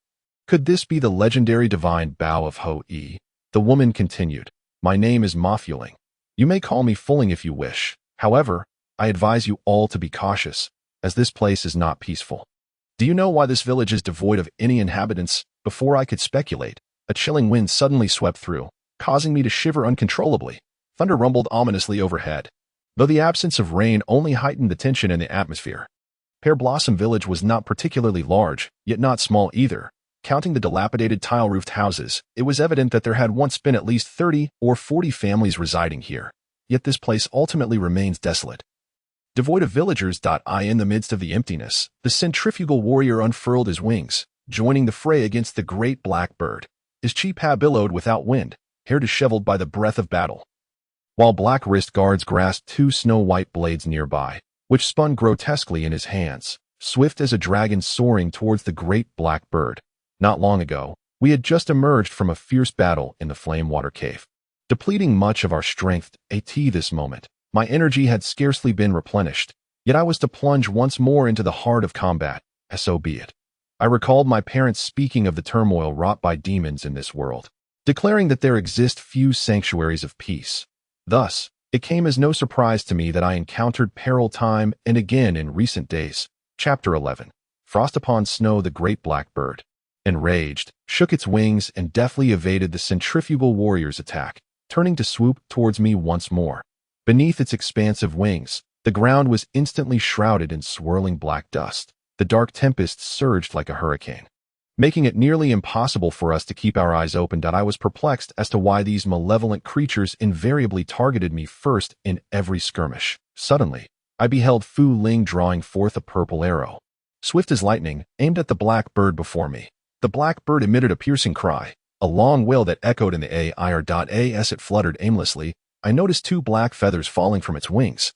"Could this be the legendary divine bow of Hoi?" The woman continued, "My name is Ma Fuling. You may call me Fuling if you wish. However, I advise you all to be cautious, as this place is not peaceful. Do you know why this village is devoid of any inhabitants?" Before I could speculate, a chilling wind suddenly swept through, causing me to shiver uncontrollably. Thunder rumbled ominously overhead, though the absence of rain only heightened the tension in the atmosphere. Pear Blossom Village was not particularly large, yet not small either. Counting the dilapidated tile-roofed houses, it was evident that there had once been at least 30 or 40 families residing here. Yet this place ultimately remains desolate, devoid of villagers. In the midst of the emptiness, the centrifugal warrior unfurled his wings, joining the fray against the great black bird. His cheepa billowed without wind, hair disheveled by the breath of battle, while black wrist guards grasped two snow-white blades nearby, which spun grotesquely in his hands, swift as a dragon soaring towards the great black bird. Not long ago, we had just emerged from a fierce battle in the Flame-Water Cave, depleting much of our strength. This moment, my energy had scarcely been replenished, yet I was to plunge once more into the heart of combat. So be it. I recalled my parents speaking of the turmoil wrought by demons in this world, declaring that there exist few sanctuaries of peace. Thus, It came as no surprise to me that I encountered peril time and again in recent days. Chapter 11. Frost upon snow. The great blackbird, enraged, shook its wings and deftly evaded the centrifugal warrior's attack, turning to swoop towards me once more. Beneath its expansive wings, the ground was instantly shrouded in swirling black dust. The dark tempest surged like a hurricane, making it nearly impossible for us to keep our eyes open. I was perplexed as to why these malevolent creatures invariably targeted me first in every skirmish. Suddenly, I beheld Fu Ling drawing forth a purple arrow, swift as lightning, aimed at the black bird before me. The black bird emitted a piercing cry, a long wail that echoed in the air. As it fluttered aimlessly, I noticed two black feathers falling from its wings,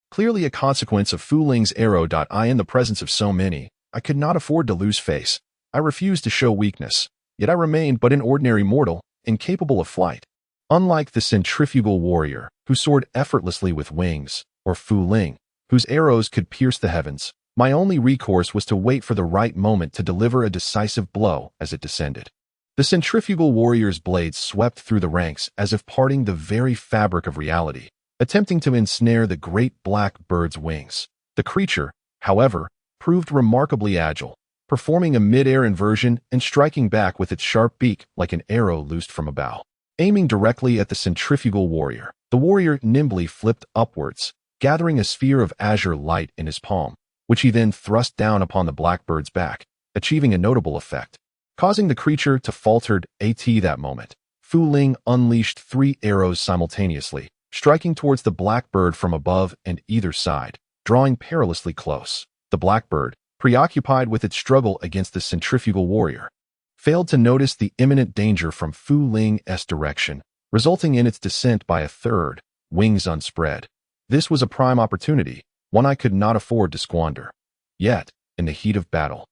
clearly a consequence of Fu Ling's arrow. In the presence of so many, I could not afford to lose face. I refused to show weakness, yet I remained but an ordinary mortal, incapable of flight. Unlike the centrifugal warrior, who soared effortlessly with wings, or Fu Ling, whose arrows could pierce the heavens, my only recourse was to wait for the right moment to deliver a decisive blow as it descended. The centrifugal warrior's blades swept through the ranks as if parting the very fabric of reality, attempting to ensnare the great black bird's wings. The creature, however, proved remarkably agile, performing a mid-air inversion and striking back with its sharp beak like an arrow loosed from a bow. Aiming directly at the centrifugal warrior, the warrior nimbly flipped upwards, gathering a sphere of azure light in his palm, which he then thrust down upon the blackbird's back, achieving a notable effect, causing the creature to falter. That moment, Fu Ling unleashed 3 arrows simultaneously, striking towards the blackbird from above and either side, drawing perilously close. The blackbird, preoccupied with its struggle against the centrifugal warrior, failed to notice the imminent danger from Fu Ling's direction, resulting in its descent by a third, wings unspread. This was a prime opportunity, one I could not afford to squander. Yet, in the heat of battle,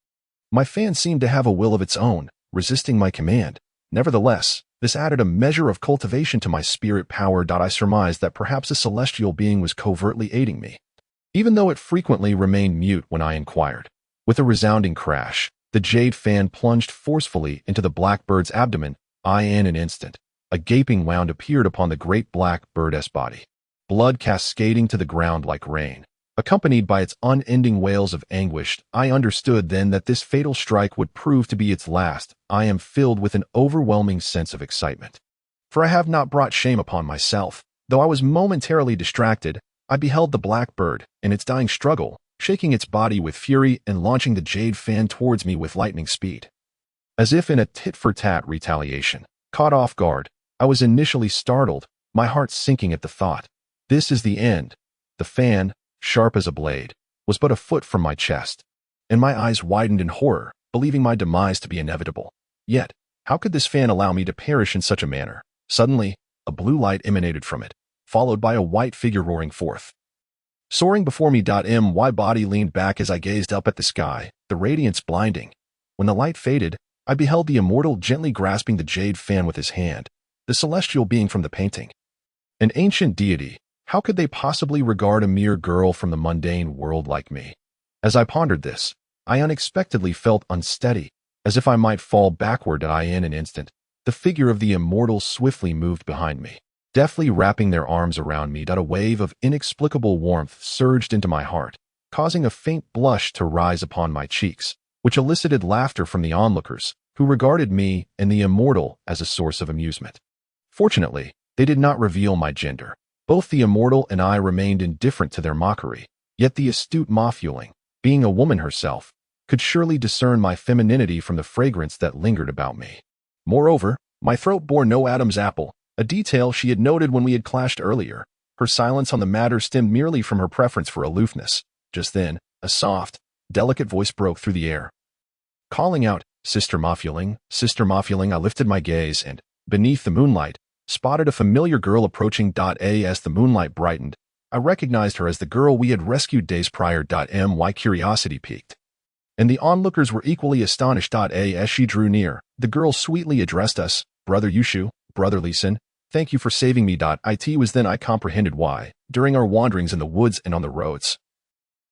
my fan seemed to have a will of its own, resisting my command. Nevertheless, this added a measure of cultivation to my spirit power. I surmised that perhaps a celestial being was covertly aiding me, even though it frequently remained mute when I inquired. With a resounding crash, the jade fan plunged forcefully into the blackbird's abdomen. In an instant, a gaping wound appeared upon the great blackbird's body, blood cascading to the ground like rain, accompanied by its unending wails of anguish. I understood then that this fatal strike would prove to be its last. I am filled with an overwhelming sense of excitement, for I have not brought shame upon myself. Though I was momentarily distracted, I beheld the blackbird, in its dying struggle, shaking its body with fury and launching the jade fan towards me with lightning speed. As if in a tit-for-tat retaliation, caught off guard, I was initially startled, my heart sinking at the thought. This is the end. The fan, sharp as a blade, was but a foot from my chest, and my eyes widened in horror, believing my demise to be inevitable. Yet, how could this fan allow me to perish in such a manner? Suddenly, a blue light emanated from it, followed by a white figure roaring forth, soaring before me. My body leaned back as I gazed up at the sky, the radiance blinding. When the light faded, I beheld the immortal gently grasping the jade fan with his hand, the celestial being from the painting. An ancient deity, how could they possibly regard a mere girl from the mundane world like me? As I pondered this, I unexpectedly felt unsteady, as if I might fall backward. In an instant, the figure of the immortal swiftly moved behind me, deftly wrapping their arms around me. A wave of inexplicable warmth surged into my heart, causing a faint blush to rise upon my cheeks, which elicited laughter from the onlookers, who regarded me and the immortal as a source of amusement. Fortunately, they did not reveal my gender. Both the immortal and I remained indifferent to their mockery, yet the astute Mafuling, being a woman herself, could surely discern my femininity from the fragrance that lingered about me. Moreover, my throat bore no Adam's apple, a detail she had noted when we had clashed earlier. Her silence on the matter stemmed merely from her preference for aloofness. Just then, a soft, delicate voice broke through the air, calling out, Sister Mafuling, Sister Mafuling. I lifted my gaze and, beneath the moonlight, spotted a familiar girl approaching. As the moonlight brightened, I recognized her as the girl we had rescued days prior. My curiosity piqued, and the onlookers were equally astonished. As she drew near, the girl sweetly addressed us, Brother Yushu, Brother Lisan, thank you for saving me. It was then I comprehended why, during our wanderings in the woods and on the roads,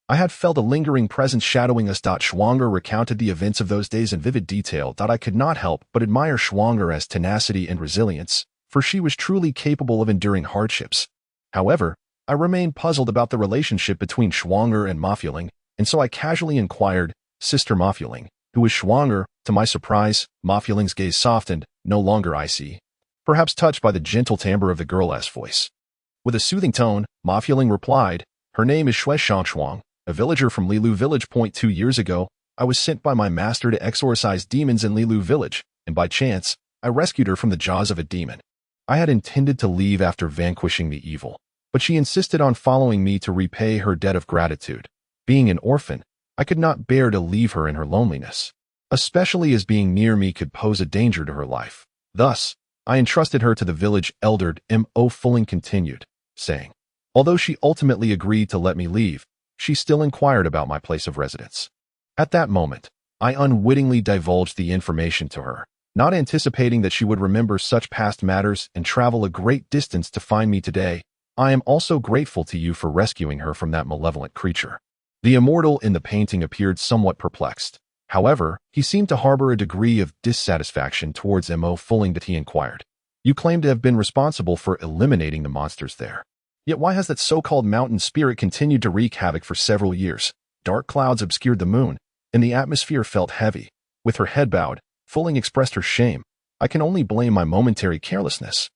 I had felt a lingering presence shadowing us. Schwanger recounted the events of those days in vivid detail. I could not help but admire Schwanger as tenacity and resilience, for she was truly capable of enduring hardships. However, I remained puzzled about the relationship between Schwanger and Mafjuling, and so I casually inquired, Sister Mafjuling, who is Schwanger? To my surprise, Mafjuling's gaze softened, no longer icy, perhaps touched by the gentle timbre of the girl's voice. With a soothing tone, Mafjuling replied, her name is Xue Shuang, a villager from Lilu Village. 2 years ago, I was sent by my master to exorcise demons in Lilu Village, and by chance, I rescued her from the jaws of a demon. I had intended to leave after vanquishing the evil, but she insisted on following me to repay her debt of gratitude. Being an orphan, I could not bear to leave her in her loneliness, especially as being near me could pose a danger to her life. Thus, I entrusted her to the village elder. Mo Fulling continued, saying, although she ultimately agreed to let me leave, she still inquired about my place of residence. At that moment, I unwittingly divulged the information to her, not anticipating that she would remember such past matters and travel a great distance to find me today. I am also grateful to you for rescuing her from that malevolent creature. The immortal in the painting appeared somewhat perplexed. However, he seemed to harbor a degree of dissatisfaction towards Mo Fulling that he inquired. You claim to have been responsible for eliminating the monsters there. Yet why has that so-called mountain spirit continued to wreak havoc for several years? Dark clouds obscured the moon, and the atmosphere felt heavy. With her head bowed, Fulling expressed her shame. I can only blame my momentary carelessness.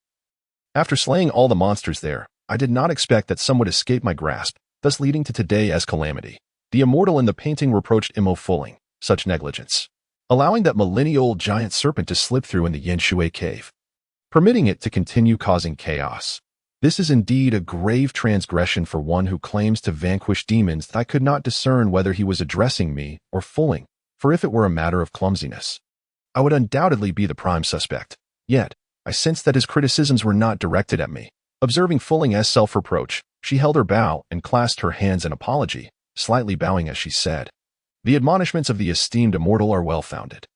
After slaying all the monsters there, I did not expect that some would escape my grasp, thus leading to today as calamity. The immortal in the painting reproached Mo Fulling, such negligence, allowing that millennial giant serpent to slip through in the Yanshui cave, permitting it to continue causing chaos. This is indeed a grave transgression for one who claims to vanquish demons. I could not discern whether he was addressing me or Fulling, for if it were a matter of clumsiness, I would undoubtedly be the prime suspect. Yet, I sensed that his criticisms were not directed at me. Observing Fulling's self-reproach, she held her bow and clasped her hands in apology, slightly bowing as she said, the admonishments of the esteemed immortal are well-founded.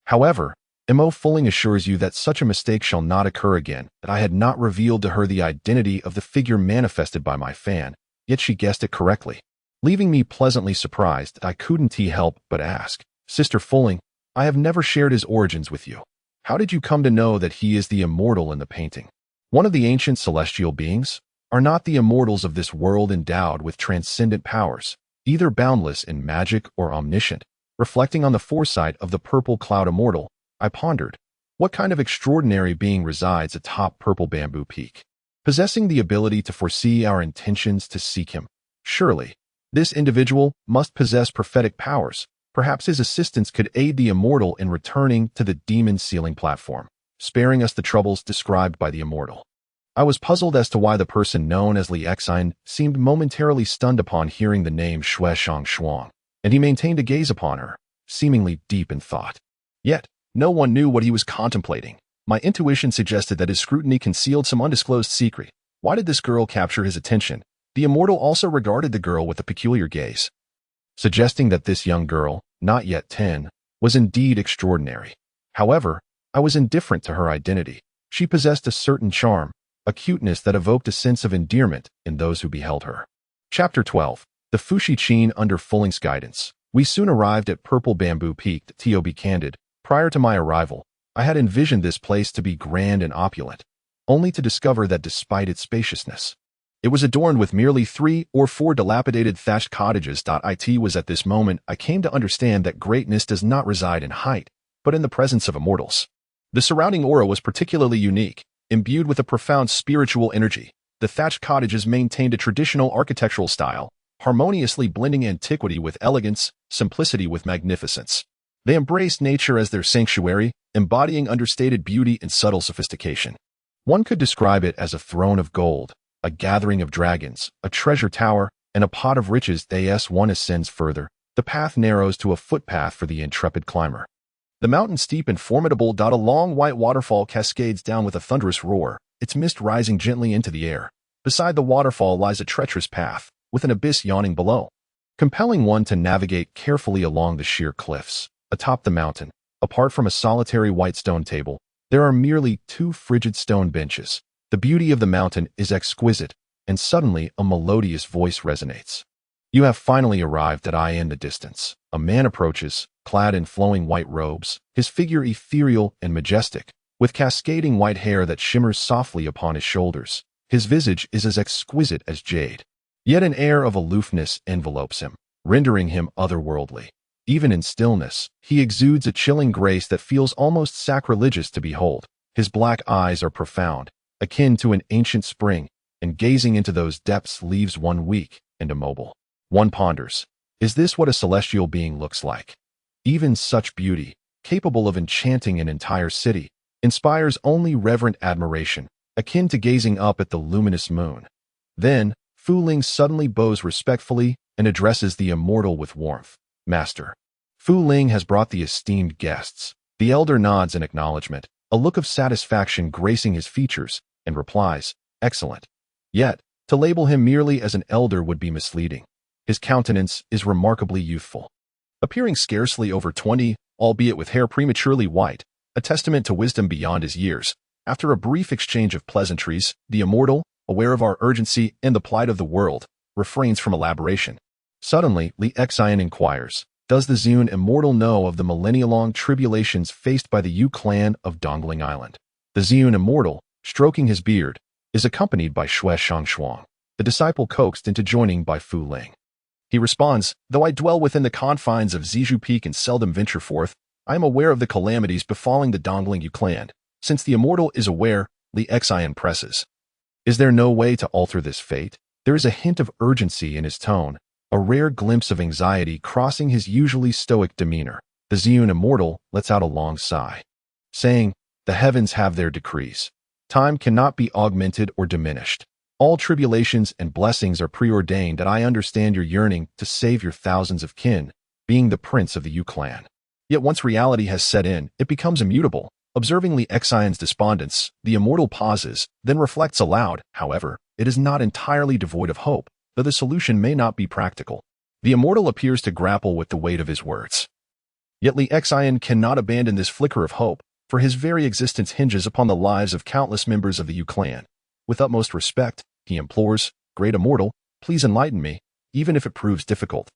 However, Mo Fulling assures you that such a mistake shall not occur again, that I had not revealed to her the identity of the figure manifested by my fan, yet she guessed it correctly, leaving me pleasantly surprised. I couldn't help but ask, Sister Fulling, I have never shared his origins with you. How did you come to know that he is the immortal in the painting? One of the ancient celestial beings? Are not the immortals of this world endowed with transcendent powers, either boundless in magic or omniscient? Reflecting on the foresight of the purple cloud immortal, I pondered, what kind of extraordinary being resides atop Purple Bamboo Peak, possessing the ability to foresee our intentions to seek him? Surely, this individual must possess prophetic powers. Perhaps his assistance could aid the immortal in returning to the demon sealing platform, sparing us the troubles described by the immortal. I was puzzled as to why the person known as Li Exine seemed momentarily stunned upon hearing the name Xue Shuang, and he maintained a gaze upon her, seemingly deep in thought. Yet, no one knew what he was contemplating. My intuition suggested that his scrutiny concealed some undisclosed secret. Why did this girl capture his attention? The immortal also regarded the girl with a peculiar gaze, suggesting that this young girl, not yet 10, was indeed extraordinary. However, I was indifferent to her identity. She possessed a certain charm, a cuteness that evoked a sense of endearment in those who beheld her. Chapter 12. The Fushi Chin under Fulling's guidance. We soon arrived at Purple Bamboo Peak. To be candid, prior to my arrival, I had envisioned this place to be grand and opulent, only to discover that despite its spaciousness, it was adorned with merely 3 or 4 dilapidated thatched cottages. It was at this moment I came to understand that greatness does not reside in height, but in the presence of immortals. The surrounding aura was particularly unique, imbued with a profound spiritual energy. The thatched cottages maintained a traditional architectural style, harmoniously blending antiquity with elegance, simplicity with magnificence. They embraced nature as their sanctuary, embodying understated beauty and subtle sophistication. One could describe it as a throne of gold, a gathering of dragons, a treasure tower, and a pot of riches. As one ascends further, the path narrows to a footpath for the intrepid climber. The mountain steep and formidable. A long white waterfall cascades down with a thunderous roar, its mist rising gently into the air. Beside the waterfall lies a treacherous path, with an abyss yawning below, compelling one to navigate carefully along the sheer cliffs. Atop the mountain, apart from a solitary white stone table, there are merely 2 frigid stone benches. The beauty of the mountain is exquisite, and suddenly a melodious voice resonates. You have finally arrived. In the distance, a man approaches, clad in flowing white robes, his figure ethereal and majestic, with cascading white hair that shimmers softly upon his shoulders. His visage is as exquisite as jade. Yet an air of aloofness envelopes him, rendering him otherworldly. Even in stillness, he exudes a chilling grace that feels almost sacrilegious to behold. His black eyes are profound, akin to an ancient spring, and gazing into those depths leaves one weak and immobile. One ponders, is this what a celestial being looks like? Even such beauty, capable of enchanting an entire city, inspires only reverent admiration, akin to gazing up at the luminous moon. Then, Fu Ling suddenly bows respectfully and addresses the immortal with warmth. Master. Fu Ling has brought the esteemed guests. The elder nods in acknowledgement, a look of satisfaction gracing his features, and replies, excellent. Yet, to label him merely as an elder would be misleading. His countenance is remarkably youthful. Appearing scarcely over 20, albeit with hair prematurely white, a testament to wisdom beyond his years. After a brief exchange of pleasantries, the immortal, aware of our urgency and the plight of the world, refrains from elaboration. Suddenly, Li Xian inquires, does the Zun immortal know of the millennia-long tribulations faced by the Yu clan of Dongling Island? The Zun immortal, stroking his beard, is accompanied by Xue Shangshuang, the disciple coaxed into joining by Fu Ling. He responds, though I dwell within the confines of Zizhu Peak and seldom venture forth, I am aware of the calamities befalling the Dongling Yu clan. Since the immortal is aware, Li Xian presses. Is there no way to alter this fate? There is a hint of urgency in his tone, a rare glimpse of anxiety crossing his usually stoic demeanor. The Zun immortal lets out a long sigh, saying, the heavens have their decrees. Time cannot be augmented or diminished. All tribulations and blessings are preordained, and I understand your yearning to save your thousands of kin, being the prince of the Yu clan. Yet once reality has set in, it becomes immutable. Observing Li Xian's despondence, the immortal pauses, then reflects aloud. However, it is not entirely devoid of hope, though the solution may not be practical. The immortal appears to grapple with the weight of his words. Yet Li Xian cannot abandon this flicker of hope, for his very existence hinges upon the lives of countless members of the Yu clan. With utmost respect, he implores, great immortal, please enlighten me, even if it proves difficult.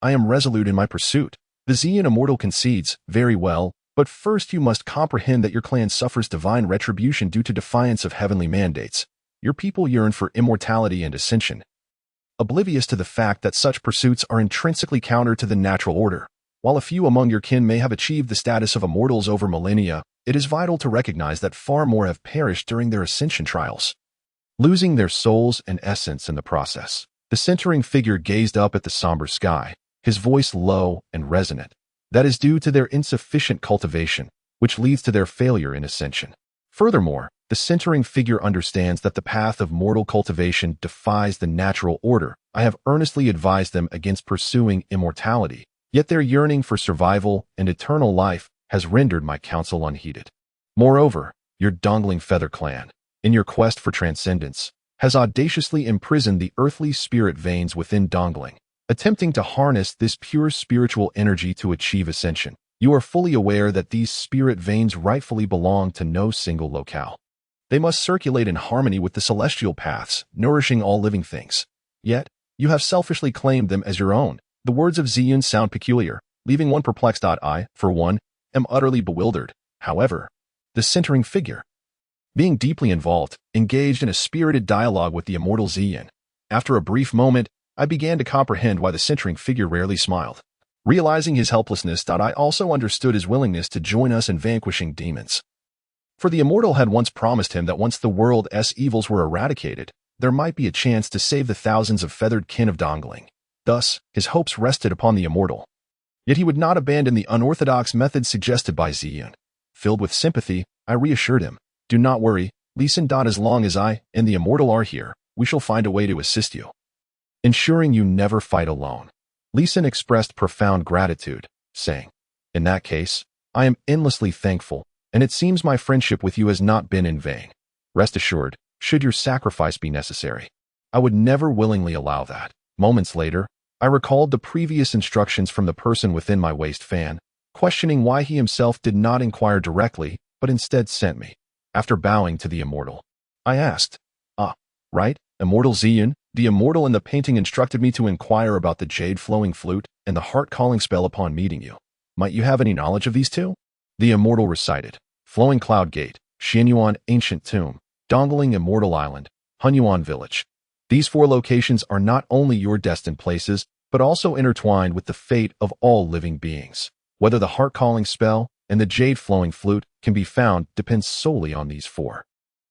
I am resolute in my pursuit. The Zun immortal concedes, very well, but first you must comprehend that your clan suffers divine retribution due to defiance of heavenly mandates. Your people yearn for immortality and ascension, oblivious to the fact that such pursuits are intrinsically counter to the natural order. While a few among your kin may have achieved the status of immortals over millennia, it is vital to recognize that far more have perished during their ascension trials, losing their souls and essence in the process. The centering figure gazed up at the somber sky, his voice low and resonant. That is due to their insufficient cultivation, which leads to their failure in ascension. Furthermore, the centering figure understands that the path of mortal cultivation defies the natural order. I have earnestly advised them against pursuing immortality, yet their yearning for survival and eternal life has rendered my counsel unheeded. Moreover, your Dongling Feather clan, in your quest for transcendence, has audaciously imprisoned the earthly spirit veins within Dongling, attempting to harness this pure spiritual energy to achieve ascension. You are fully aware that these spirit veins rightfully belong to no single locale. They must circulate in harmony with the celestial paths, nourishing all living things. Yet, you have selfishly claimed them as your own. The words of Ziyun sound peculiar, leaving one perplexed. I, for one, am utterly bewildered. However, the centering figure, being deeply involved, engaged in a spirited dialogue with the immortal Ziyun. After a brief moment, I began to comprehend why the centering figure rarely smiled. Realizing his helplessness, I also understood his willingness to join us in vanquishing demons. For the immortal had once promised him that once the world's evils were eradicated, there might be a chance to save the thousands of feathered kin of Dongling. Thus, his hopes rested upon the immortal. Yet he would not abandon the unorthodox methods suggested by Ziyun. Filled with sympathy, I reassured him, do not worry, listen. As long as I and the immortal are here, we shall find a way to assist you, ensuring you never fight alone. Li Xin expressed profound gratitude, saying, in that case, I am endlessly thankful, and it seems my friendship with you has not been in vain. Rest assured, should your sacrifice be necessary, I would never willingly allow that. Moments later, I recalled the previous instructions from the person within my waist fan, questioning why he himself did not inquire directly, but instead sent me. After bowing to the immortal, I asked, right, Immortal Ziyun, the immortal in the painting instructed me to inquire about the jade-flowing flute and the heart-calling spell upon meeting you. Might you have any knowledge of these two? The immortal recited, Flowing Cloud Gate, Xianyuan Ancient Tomb, Dongling Immortal Island, Hunyuan Village. These 4 locations are not only your destined places, but also intertwined with the fate of all living beings. Whether the heart-calling spell and the jade-flowing flute can be found depends solely on these 4.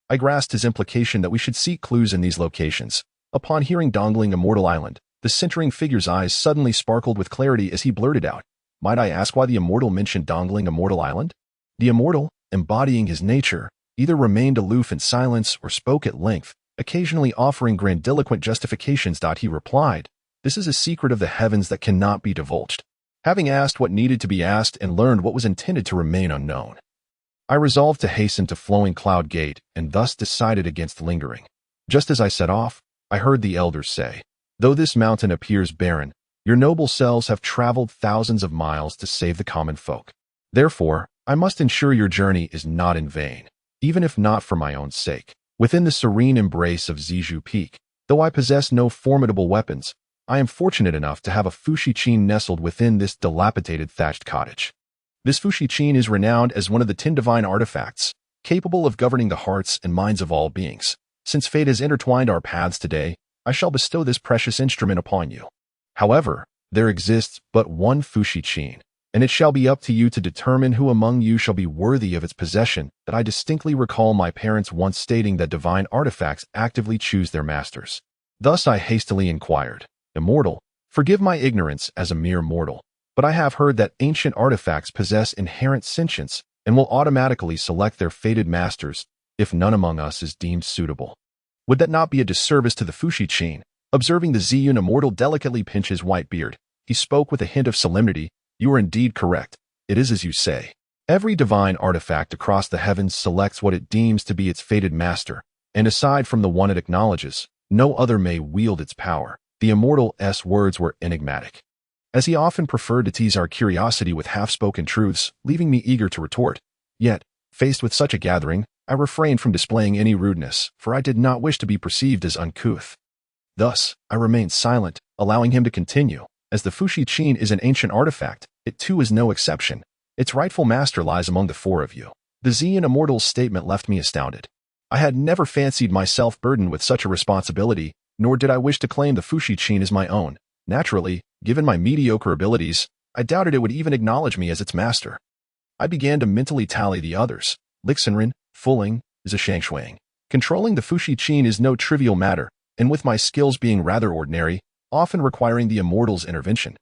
I grasped his implication that we should seek clues in these locations. Upon hearing Dongling Immortal Island, the centering figure's eyes suddenly sparkled with clarity as he blurted out, "Might I ask why the Immortal mentioned Dongling Immortal Island?" The Immortal, embodying his nature, either remained aloof in silence or spoke at length, occasionally offering grandiloquent justifications. He replied, "This is a secret of the heavens that cannot be divulged." Having asked what needed to be asked and learned what was intended to remain unknown, I resolved to hasten to Flowing Cloud Gate and thus decided against lingering. Just as I set off, I heard the elders say, "Though this mountain appears barren, your noble selves have traveled thousands of miles to save the common folk. Therefore, I must ensure your journey is not in vain, even if not for my own sake." Within the serene embrace of Zizhu Peak, though I possess no formidable weapons, I am fortunate enough to have a Fushichin nestled within this dilapidated thatched cottage. This Fushichin is renowned as one of the 10 divine artifacts, capable of governing the hearts and minds of all beings. Since fate has intertwined our paths today, I shall bestow this precious instrument upon you. However, there exists but one Fushichin, and it shall be up to you to determine who among you shall be worthy of its possession. That I distinctly recall my parents once stating that divine artifacts actively choose their masters. Thus I hastily inquired, "Immortal, forgive my ignorance as a mere mortal, but I have heard that ancient artifacts possess inherent sentience and will automatically select their fated masters if none among us is deemed suitable. Would that not be a disservice to the Fushichin?" Observing the Ziyun Immortal delicately pinch his white beard, he spoke with a hint of solemnity, "You are indeed correct. It is as you say. Every divine artifact across the heavens selects what it deems to be its fated master, and aside from the one it acknowledges, no other may wield its power." The Immortal's words were enigmatic, as he often preferred to tease our curiosity with half-spoken truths, leaving me eager to retort. Yet, faced with such a gathering, I refrained from displaying any rudeness, for I did not wish to be perceived as uncouth. Thus, I remained silent, allowing him to continue. As the Fushichin is an ancient artifact, it too is no exception. Its rightful master lies among the 4 of you. The Ziyun Immortal's statement left me astounded. I had never fancied myself burdened with such a responsibility, nor did I wish to claim the Fushichin as my own. Naturally, given my mediocre abilities, I doubted it would even acknowledge me as its master. I began to mentally tally the others: Lixinren, Fuling, Zishangxuang. Controlling the Fushichin is no trivial matter, and with my skills being rather ordinary, often requiring the Immortal's intervention,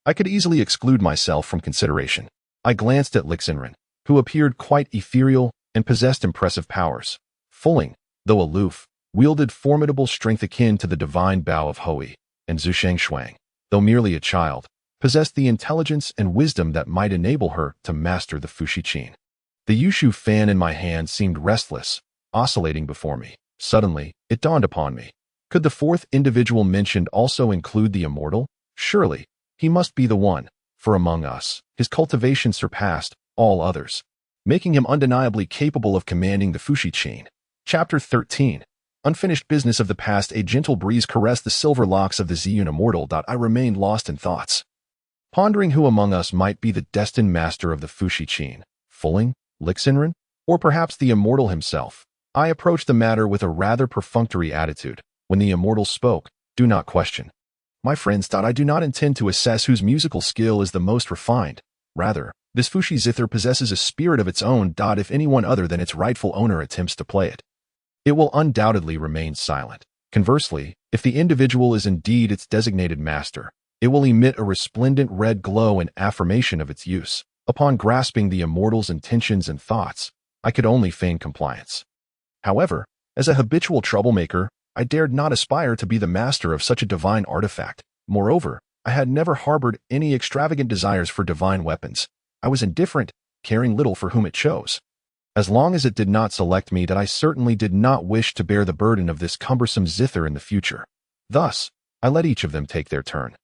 I could easily exclude myself from consideration. I glanced at Lixinren, who appeared quite ethereal and possessed impressive powers. Fuling, though aloof, wielded formidable strength akin to the divine bow of Hui, and Zishangxuang, though merely a child, possessed the intelligence and wisdom that might enable her to master the Fushichin. The Yushu fan in my hand seemed restless, oscillating before me. Suddenly, it dawned upon me. Could the 4th individual mentioned also include the Immortal? Surely, he must be the one, for among us, his cultivation surpassed all others, making him undeniably capable of commanding the Fushichin. Chapter 13. Unfinished business of the past. A gentle breeze caressed the silver locks of the Ziyun Immortal. I remained lost in thoughts, pondering who among us might be the destined master of the Fushichin. Fuling, Lixinren, or perhaps the Immortal himself. I approached the matter with a rather perfunctory attitude. When the Immortal spoke, "Do not question. My friends, I do not intend to assess whose musical skill is the most refined. Rather, this Fushi zither possesses a spirit of its own. If anyone other than its rightful owner attempts to play it, it will undoubtedly remain silent. Conversely, if the individual is indeed its designated master, it will emit a resplendent red glow in affirmation of its use." Upon grasping the Immortal's intentions and thoughts, I could only feign compliance. However, as a habitual troublemaker, I dared not aspire to be the master of such a divine artifact. Moreover, I had never harbored any extravagant desires for divine weapons. I was indifferent, caring little for whom it chose. As long as it did not select me, that I certainly did not wish to bear the burden of this cumbersome zither in the future. Thus, I let each of them take their turn.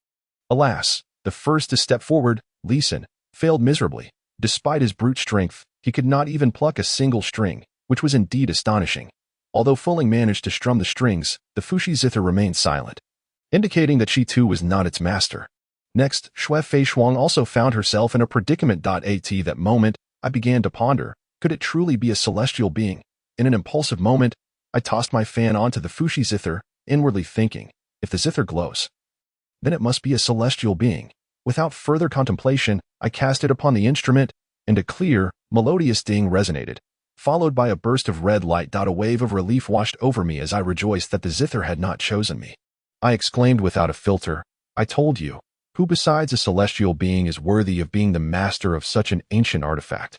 Alas, the first to step forward, Lisan, failed miserably. Despite his brute strength, he could not even pluck a single string, which was indeed astonishing. Although Fuling managed to strum the strings, the Fushi zither remained silent, indicating that she too was not its master. Next, Xue Fei Shuang also found herself in a predicament. At that moment, I began to ponder, could it truly be a celestial being? In an impulsive moment, I tossed my fan onto the Fushi zither, inwardly thinking, if the zither glows, then it must be a celestial being. Without further contemplation, I cast it upon the instrument, and a clear, melodious ding resonated, followed by a burst of red light. A wave of relief washed over me as I rejoiced that the zither had not chosen me. I exclaimed without a filter, I told you, who besides a celestial being is worthy of being the master of such an ancient artifact?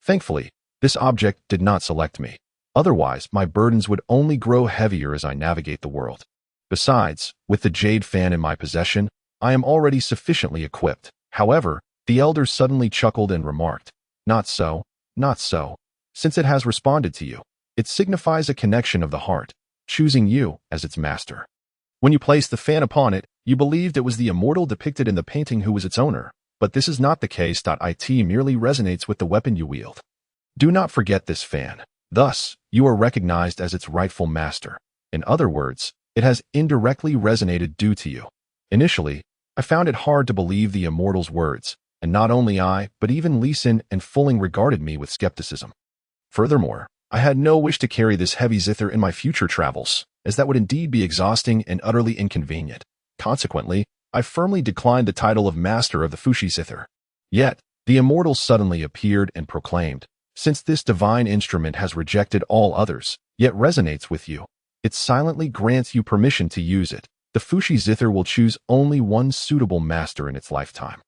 Thankfully, this object did not select me. Otherwise, my burdens would only grow heavier as I navigate the world. Besides, with the jade fan in my possession, I am already sufficiently equipped. However, the elder suddenly chuckled and remarked, not so, not so. Since it has responded to you, it signifies a connection of the heart, choosing you as its master. When you placed the fan upon it, you believed it was the immortal depicted in the painting who was its owner, but this is not the case. It merely resonates with the weapon you wield. Do not forget this fan. Thus, you are recognized as its rightful master. In other words, it has indirectly resonated due to you. Initially, I found it hard to believe the immortal's words, and not only I, but even Lee Sin and Fulling regarded me with skepticism. Furthermore, I had no wish to carry this heavy zither in my future travels, as that would indeed be exhausting and utterly inconvenient. Consequently, I firmly declined the title of master of the Fushi zither. Yet, the immortal suddenly appeared and proclaimed, since this divine instrument has rejected all others, yet resonates with you, it silently grants you permission to use it. The Fushi zither will choose only one suitable master in its lifetime.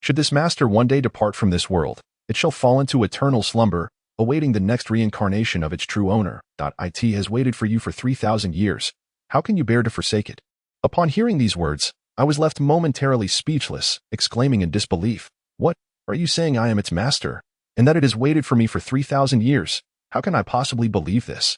Should this master one day depart from this world, it shall fall into eternal slumber, awaiting the next reincarnation of its true owner. It has waited for you for 3,000 years. How can you bear to forsake it? Upon hearing these words, I was left momentarily speechless, exclaiming in disbelief, what, are you saying I am its master, and that it has waited for me for 3,000 years? How can I possibly believe this?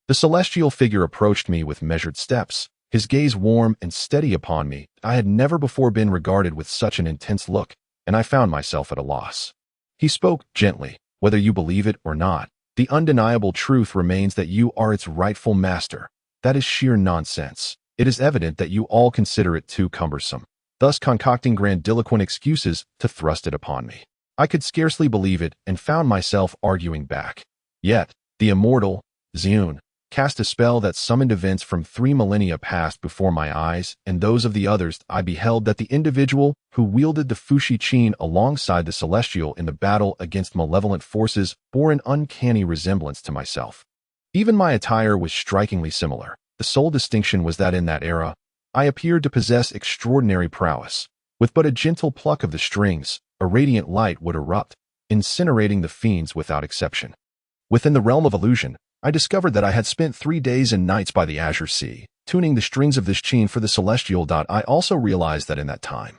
The celestial figure approached me with measured steps, his gaze warm and steady upon me. I had never before been regarded with such an intense look, and I found myself at a loss. He spoke gently, whether you believe it or not, the undeniable truth remains that you are its rightful master. That is sheer nonsense. It is evident that you all consider it too cumbersome, thus concocting grandiloquent excuses to thrust it upon me. I could scarcely believe it and found myself arguing back. Yet, the immortal, Zune, cast a spell that summoned events from 3 millennia past before my eyes and those of the others. I beheld that the individual who wielded the Fushi Chin alongside the celestial in the battle against malevolent forces bore an uncanny resemblance to myself. Even my attire was strikingly similar. The sole distinction was that in that era, I appeared to possess extraordinary prowess. With but a gentle pluck of the strings, a radiant light would erupt, incinerating the fiends without exception. Within the realm of illusion, I discovered that I had spent 3 days and nights by the Azure Sea, tuning the strings of this Chin for the celestial. I also realized that in that time,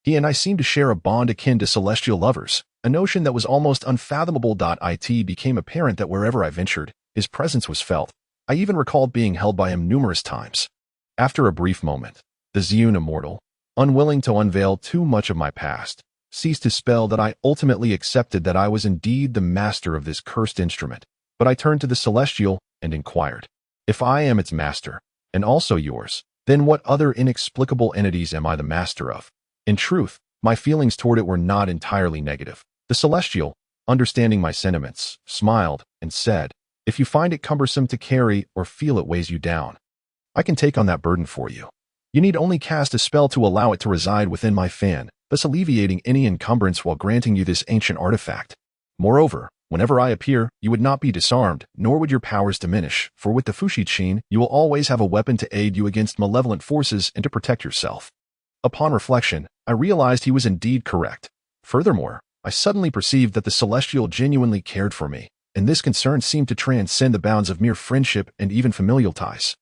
he and I seemed to share a bond akin to celestial lovers, a notion that was almost unfathomable. It became apparent that wherever I ventured, his presence was felt. I even recalled being held by him numerous times. After a brief moment, the Zune immortal, unwilling to unveil too much of my past, ceased his spell. I ultimately accepted that I was indeed the master of this cursed instrument. But I turned to the celestial and inquired, if I am its master, and also yours, then what other inexplicable entities am I the master of? In truth, my feelings toward it were not entirely negative. The celestial, understanding my sentiments, smiled and said, if you find it cumbersome to carry or feel it weighs you down, I can take on that burden for you. You need only cast a spell to allow it to reside within my fan, thus alleviating any encumbrance while granting you this ancient artifact. Moreover, whenever I appear, you would not be disarmed, nor would your powers diminish, for with the Fushi Chin, you will always have a weapon to aid you against malevolent forces and to protect yourself. Upon reflection, I realized he was indeed correct. Furthermore, I suddenly perceived that the celestial genuinely cared for me, and this concern seemed to transcend the bounds of mere friendship and even familial ties.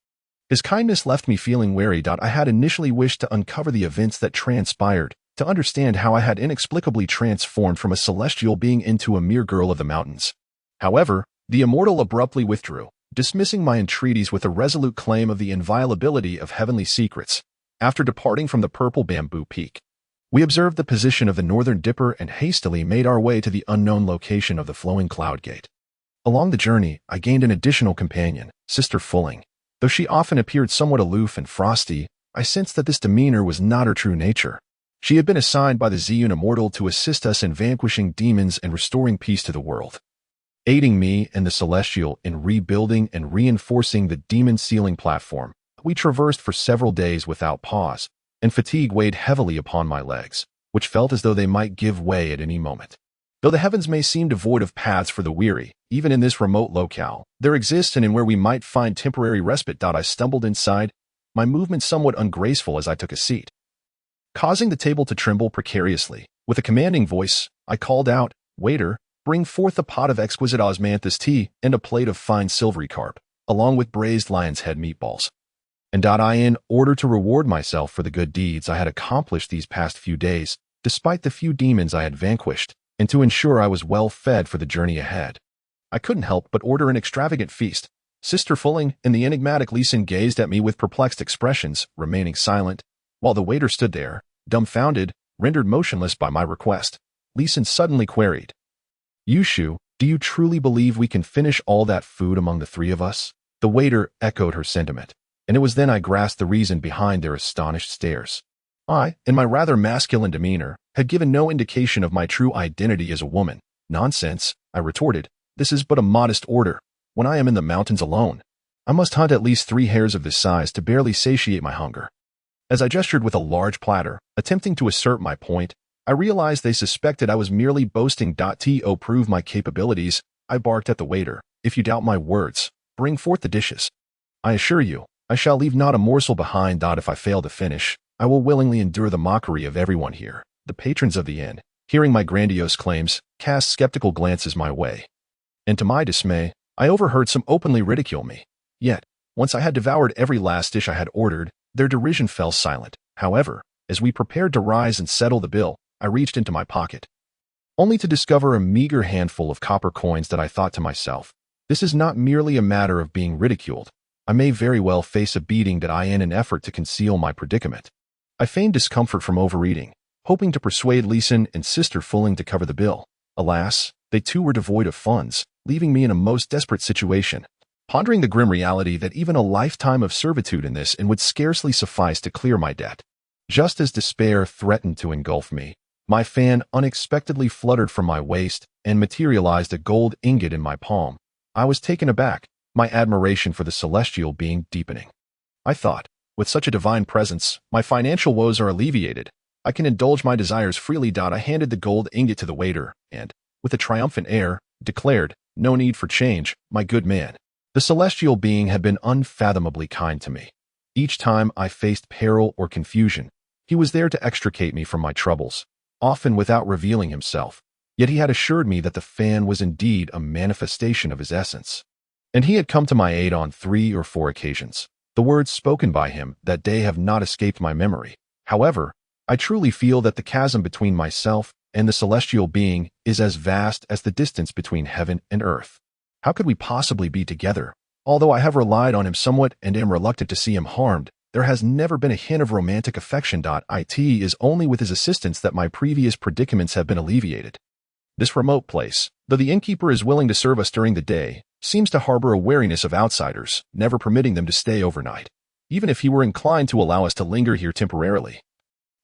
His kindness left me feeling wary. I had initially wished to uncover the events that transpired, to understand how I had inexplicably transformed from a celestial being into a mere girl of the mountains. However, the immortal abruptly withdrew, dismissing my entreaties with a resolute claim of the inviolability of heavenly secrets. After departing from the purple bamboo peak, we observed the position of the northern dipper and hastily made our way to the unknown location of the flowing cloud gate. Along the journey, I gained an additional companion, Sister Fulling. Though she often appeared somewhat aloof and frosty, I sensed that this demeanor was not her true nature. She had been assigned by the Zune Immortal to assist us in vanquishing demons and restoring peace to the world. aiding me and the Celestial in rebuilding and reinforcing the demon ceiling platform. We traversed for several days without pause, and fatigue weighed heavily upon my legs, which felt as though they might give way at any moment. Though the heavens may seem devoid of paths for the weary, even in this remote locale, there exists and in where we might find temporary respite. I stumbled inside, my movement somewhat ungraceful as I took a seat, causing the table to tremble precariously. With a commanding voice, I called out, "Waiter, bring forth a pot of exquisite osmanthus tea and a plate of fine silvery carp, along with braised lion's head meatballs." And in order to reward myself for the good deeds I had accomplished these past few days, despite the few demons I had vanquished, and to ensure I was well fed for the journey ahead, I couldn't help but order an extravagant feast. Sister Fulling and the enigmatic Leeson gazed at me with perplexed expressions, remaining silent, while the waiter stood there, dumbfounded, rendered motionless by my request. Leeson suddenly queried, "Yushu, do you truly believe we can finish all that food among the three of us?" The waiter echoed her sentiment, and it was then I grasped the reason behind their astonished stares. I, in my rather masculine demeanor, had given no indication of my true identity as a woman. "Nonsense," I retorted. "This is but a modest order. When I am in the mountains alone, I must hunt at least 3 hares of this size to barely satiate my hunger." As I gestured with a large platter, attempting to assert my point, I realized they suspected I was merely boasting. To prove my capabilities, I barked at the waiter, "If you doubt my words, bring forth the dishes. I assure you, I shall leave not a morsel behind. If I fail to finish, I will willingly endure the mockery of everyone here." The patrons of the inn, hearing my grandiose claims, cast skeptical glances my way. And to my dismay, I overheard some openly ridicule me. Yet, once I had devoured every last dish I had ordered, their derision fell silent. However, as we prepared to rise and settle the bill, I reached into my pocket, only to discover a meager handful of copper coins. That I thought to myself, this is not merely a matter of being ridiculed. I may very well face a beating. In an effort to conceal my predicament, I feigned discomfort from overeating, hoping to persuade Leeson and Sister Fulling to cover the bill. Alas, they too were devoid of funds, leaving me in a most desperate situation, pondering the grim reality that even a lifetime of servitude in this inn would scarcely suffice to clear my debt. Just as despair threatened to engulf me, my fan unexpectedly fluttered from my waist and materialized a gold ingot in my palm. I was taken aback, my admiration for the celestial being deepening. I thought, with such a divine presence, my financial woes are alleviated. I can indulge my desires freely. I handed the gold ingot to the waiter and, with a triumphant air, declared, "No need for change, my good man." The celestial being had been unfathomably kind to me. Each time I faced peril or confusion, he was there to extricate me from my troubles, often without revealing himself. Yet he had assured me that the fan was indeed a manifestation of his essence. And he had come to my aid on 3 or 4 occasions. The words spoken by him that day have not escaped my memory. However, I truly feel that the chasm between myself and the celestial being is as vast as the distance between heaven and earth. How could we possibly be together? Although I have relied on him somewhat and am reluctant to see him harmed, there has never been a hint of romantic affection. It is only with his assistance that my previous predicaments have been alleviated. This remote place, though the innkeeper is willing to serve us during the day, seems to harbor a wariness of outsiders, never permitting them to stay overnight, even if he were inclined to allow us to linger here temporarily.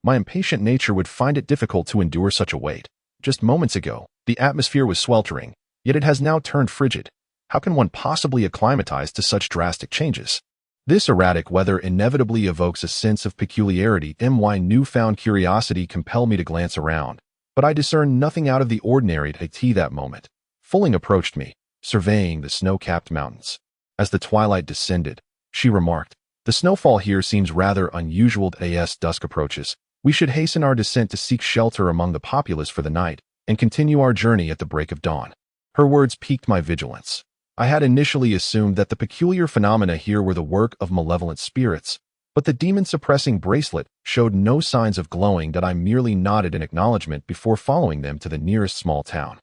My impatient nature would find it difficult to endure such a wait. Just moments ago, the atmosphere was sweltering, yet it has now turned frigid. How can one possibly acclimatize to such drastic changes? This erratic weather inevitably evokes a sense of peculiarity. My newfound curiosity compelled me to glance around, but I discerned nothing out of the ordinary at that moment. Fulling approached me, surveying the snow-capped mountains. As the twilight descended, she remarked, "The snowfall here seems rather unusual. As dusk approaches, we should hasten our descent to seek shelter among the populace for the night, and continue our journey at the break of dawn." Her words piqued my vigilance. I had initially assumed that the peculiar phenomena here were the work of malevolent spirits, but the demon-suppressing bracelet showed no signs of glowing. I merely nodded in acknowledgement before following them to the nearest small town.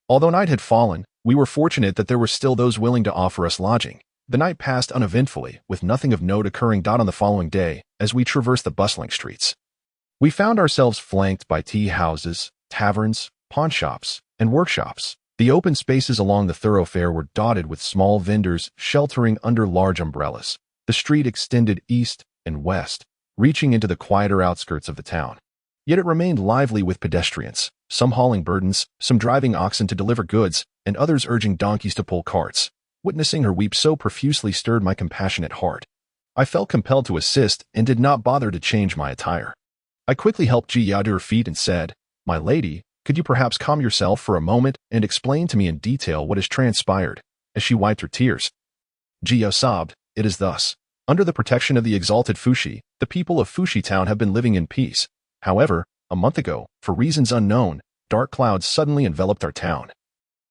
Although night had fallen, we were fortunate that there were still those willing to offer us lodging. The night passed uneventfully, with nothing of note occurring. On the following day, as we traversed the bustling streets, we found ourselves flanked by tea houses, taverns, pawnshops, and workshops. The open spaces along the thoroughfare were dotted with small vendors sheltering under large umbrellas. The street extended east and west, reaching into the quieter outskirts of the town. Yet it remained lively with pedestrians, some hauling burdens, some driving oxen to deliver goods, and others urging donkeys to pull carts. Witnessing her weep so profusely stirred my compassionate heart. I felt compelled to assist and did not bother to change my attire. I quickly helped Ji Yao to her feet and said, "My lady, could you perhaps calm yourself for a moment and explain to me in detail what has transpired?" As she wiped her tears. Ji Yao sobbed, "It is thus. Under the protection of the exalted Fushi, the people of Fushi town have been living in peace. However, a month ago, for reasons unknown, dark clouds suddenly enveloped our town.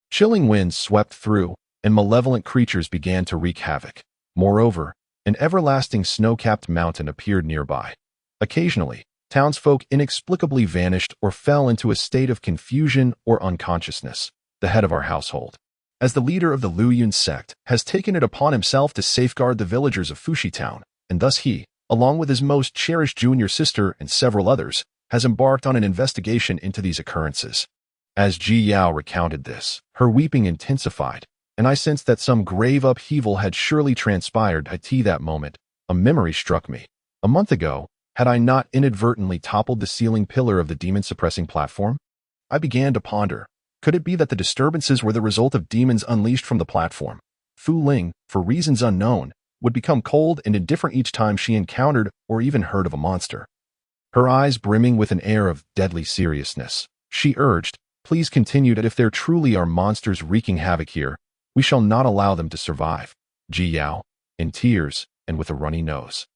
Chilling winds swept through, and malevolent creatures began to wreak havoc. Moreover, an everlasting snow-capped mountain appeared nearby. Occasionally, townsfolk inexplicably vanished or fell into a state of confusion or unconsciousness. The head of our household, as the leader of the Luyun sect, has taken it upon himself to safeguard the villagers of Fushi town, and thus he, along with his most cherished junior sister and several others, has embarked on an investigation into these occurrences." As Ji Yao recounted this, her weeping intensified, and I sensed that some grave upheaval had surely transpired. At that moment, a memory struck me. A month ago, had I not inadvertently toppled the ceiling pillar of the demon-suppressing platform? I began to ponder. Could it be that the disturbances were the result of demons unleashed from the platform? Fu Ling, for reasons unknown, would become cold and indifferent each time she encountered or even heard of a monster. Her eyes brimming with an air of deadly seriousness, she urged, "Please continue that if there truly are monsters wreaking havoc here, we shall not allow them to survive." Ji Yao, in tears and with a runny nose.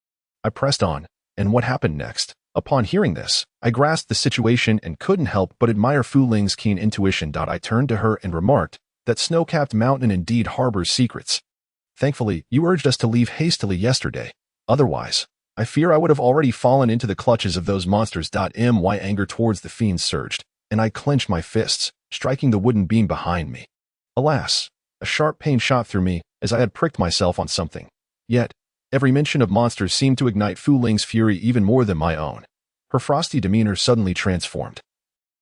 I pressed on, and what happened next? Upon hearing this, I grasped the situation and couldn't help but admire Fu Ling's keen intuition. I turned to her and remarked, "That snow-capped mountain indeed harbors secrets. Thankfully, you urged us to leave hastily yesterday. Otherwise, I fear I would have already fallen into the clutches of those monsters." My anger towards the fiends surged, and I clenched my fists, striking the wooden beam behind me. Alas, a sharp pain shot through me as I had pricked myself on something. Yet, every mention of monsters seemed to ignite Fu Ling's fury even more than my own. Her frosty demeanor suddenly transformed.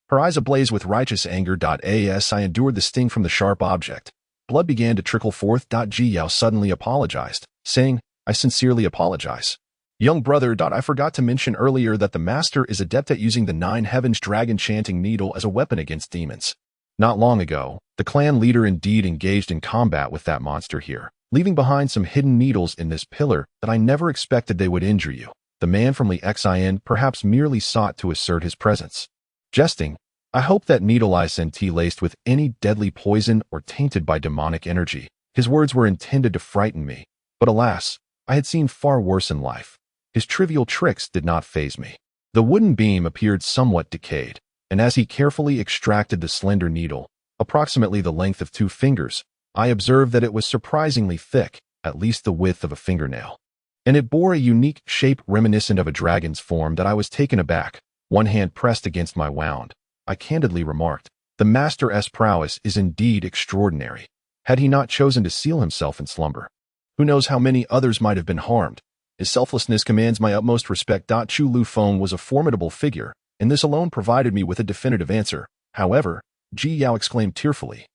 Her eyes ablaze with righteous anger. As I endured the sting from the sharp object, blood began to trickle forth. Ji Yao suddenly apologized, saying, "I sincerely apologize. Young brother. I forgot to mention earlier that the master is adept at using the 9 heavens dragon chanting needle as a weapon against demons. Not long ago, the clan leader indeed engaged in combat with that monster here, leaving behind some hidden needles in this pillar that I never expected they would injure you. The man from Li Xin perhaps merely sought to assert his presence. Jesting, I hope that needle isn't laced with any deadly poison or tainted by demonic energy." His words were intended to frighten me, but alas, I had seen far worse in life. His trivial tricks did not faze me. The wooden beam appeared somewhat decayed, and as he carefully extracted the slender needle, approximately the length of 2 fingers, I observed that it was surprisingly thick, at least the width of a fingernail. And it bore a unique shape reminiscent of a dragon's form. That I was taken aback. One hand pressed against my wound. I candidly remarked, "The master's prowess is indeed extraordinary. Had he not chosen to seal himself in slumber, who knows how many others might have been harmed? His selflessness commands my utmost respect." Chu Lu Feng was a formidable figure, and this alone provided me with a definitive answer. However, Ji Yao exclaimed tearfully,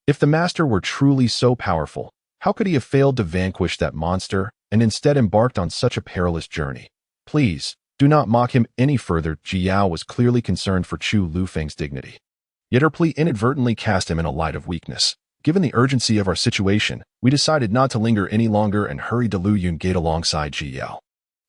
"If the master were truly so powerful, how could he have failed to vanquish that monster and instead embarked on such a perilous journey? Please, do not mock him any further." Ji Yao was clearly concerned for Chu Lu Feng's dignity. Yet her plea inadvertently cast him in a light of weakness. Given the urgency of our situation, we decided not to linger any longer and hurried to Luyun Gate alongside Ji Yao.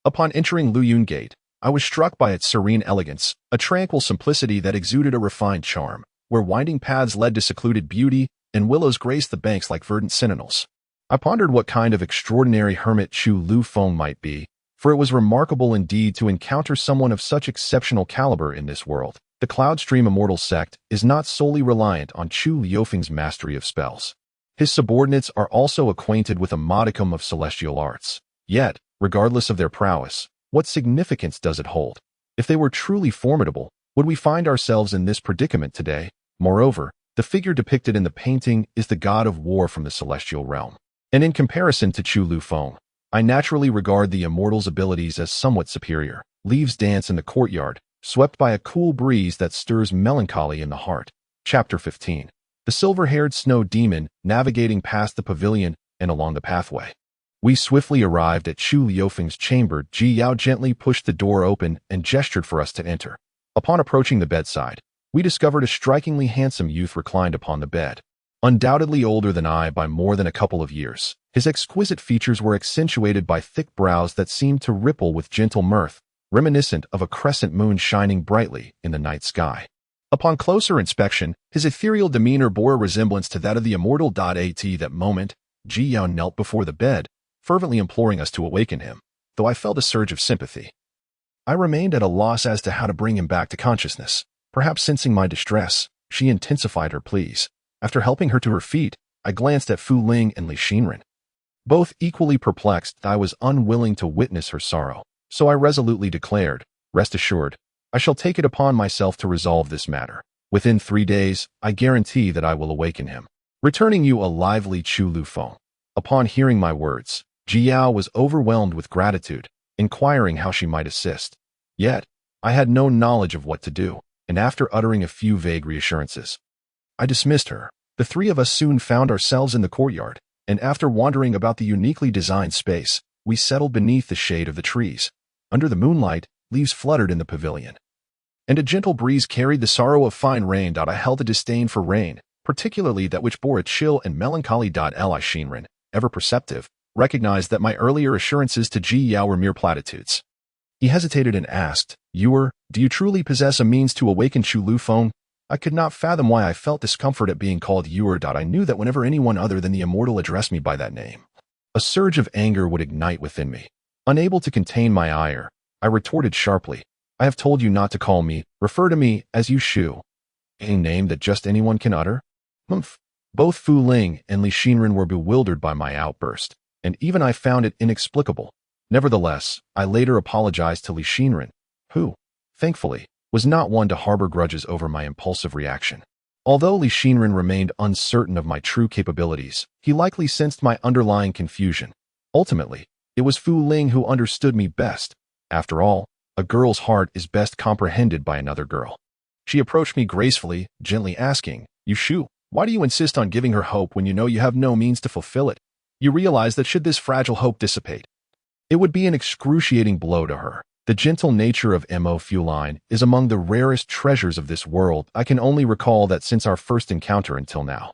Upon entering Luyun Gate, I was struck by its serene elegance, a tranquil simplicity that exuded a refined charm, where winding paths led to secluded beauty and willows graced the banks like verdant sentinels. I pondered what kind of extraordinary hermit Chu Lu Feng might be, for it was remarkable indeed to encounter someone of such exceptional caliber in this world. The Cloudstream Immortal sect is not solely reliant on Chu Liufeng's mastery of spells. His subordinates are also acquainted with a modicum of celestial arts. Yet, regardless of their prowess, what significance does it hold? If they were truly formidable, would we find ourselves in this predicament today? Moreover, the figure depicted in the painting is the god of war from the celestial realm. And in comparison to Chu Lu Feng, I naturally regard the immortal's abilities as somewhat superior. Leaves dance in the courtyard, swept by a cool breeze that stirs melancholy in the heart. Chapter 15. The silver-haired snow demon navigating past the pavilion and along the pathway. We swiftly arrived at Chu Liufeng's chamber. Ji Yao gently pushed the door open and gestured for us to enter. Upon approaching the bedside, we discovered a strikingly handsome youth reclined upon the bed. Undoubtedly older than I by more than a couple of years, his exquisite features were accentuated by thick brows that seemed to ripple with gentle mirth, reminiscent of a crescent moon shining brightly in the night sky. Upon closer inspection, his ethereal demeanor bore a resemblance to that of the immortal. At that moment, Ji Yao knelt before the bed, fervently imploring us to awaken him, though I felt a surge of sympathy. I remained at a loss as to how to bring him back to consciousness. Perhaps sensing my distress, she intensified her pleas. After helping her to her feet, I glanced at Fu Ling and Li Xinren. Both equally perplexed, I was unwilling to witness her sorrow, so I resolutely declared, "Rest assured, I shall take it upon myself to resolve this matter. Within 3 days, I guarantee that I will awaken him, returning you a lively Chu Lu Feng." Upon hearing my words, Ji Yao was overwhelmed with gratitude, inquiring how she might assist. Yet, I had no knowledge of what to do, and after uttering a few vague reassurances, I dismissed her. The three of us soon found ourselves in the courtyard, and after wandering about the uniquely designed space, we settled beneath the shade of the trees. Under the moonlight, leaves fluttered in the pavilion, and a gentle breeze carried the sorrow of fine rain. I held a disdain for rain, particularly that which bore a chill and melancholy. Li Xinren, ever perceptive, recognized that my earlier assurances to Ji Yao were mere platitudes. He hesitated and asked, "Do you truly possess a means to awaken Chu Lu Feng?" I could not fathom why I felt discomfort at being called Yuer. I knew that whenever anyone other than the immortal addressed me by that name, a surge of anger would ignite within me. Unable to contain my ire, I retorted sharply, "I have told you not to call me, refer to me as you Shu, a name that just anyone can utter." Humph. Both Fu Ling and Li Xinren were bewildered by my outburst, and even I found it inexplicable. Nevertheless, I later apologized to Li Xinren, who, thankfully, was not one to harbor grudges over my impulsive reaction. Although Li Xinren remained uncertain of my true capabilities, he likely sensed my underlying confusion. Ultimately, it was Fu Ling who understood me best. After all, a girl's heart is best comprehended by another girl. She approached me gracefully, gently asking, "You Shu, why do you insist on giving her hope when you know you have no means to fulfill it? You realize that should this fragile hope dissipate, it would be an excruciating blow to her." The gentle nature of Mo Fuline is among the rarest treasures of this world. I can only recall that since our first encounter until now,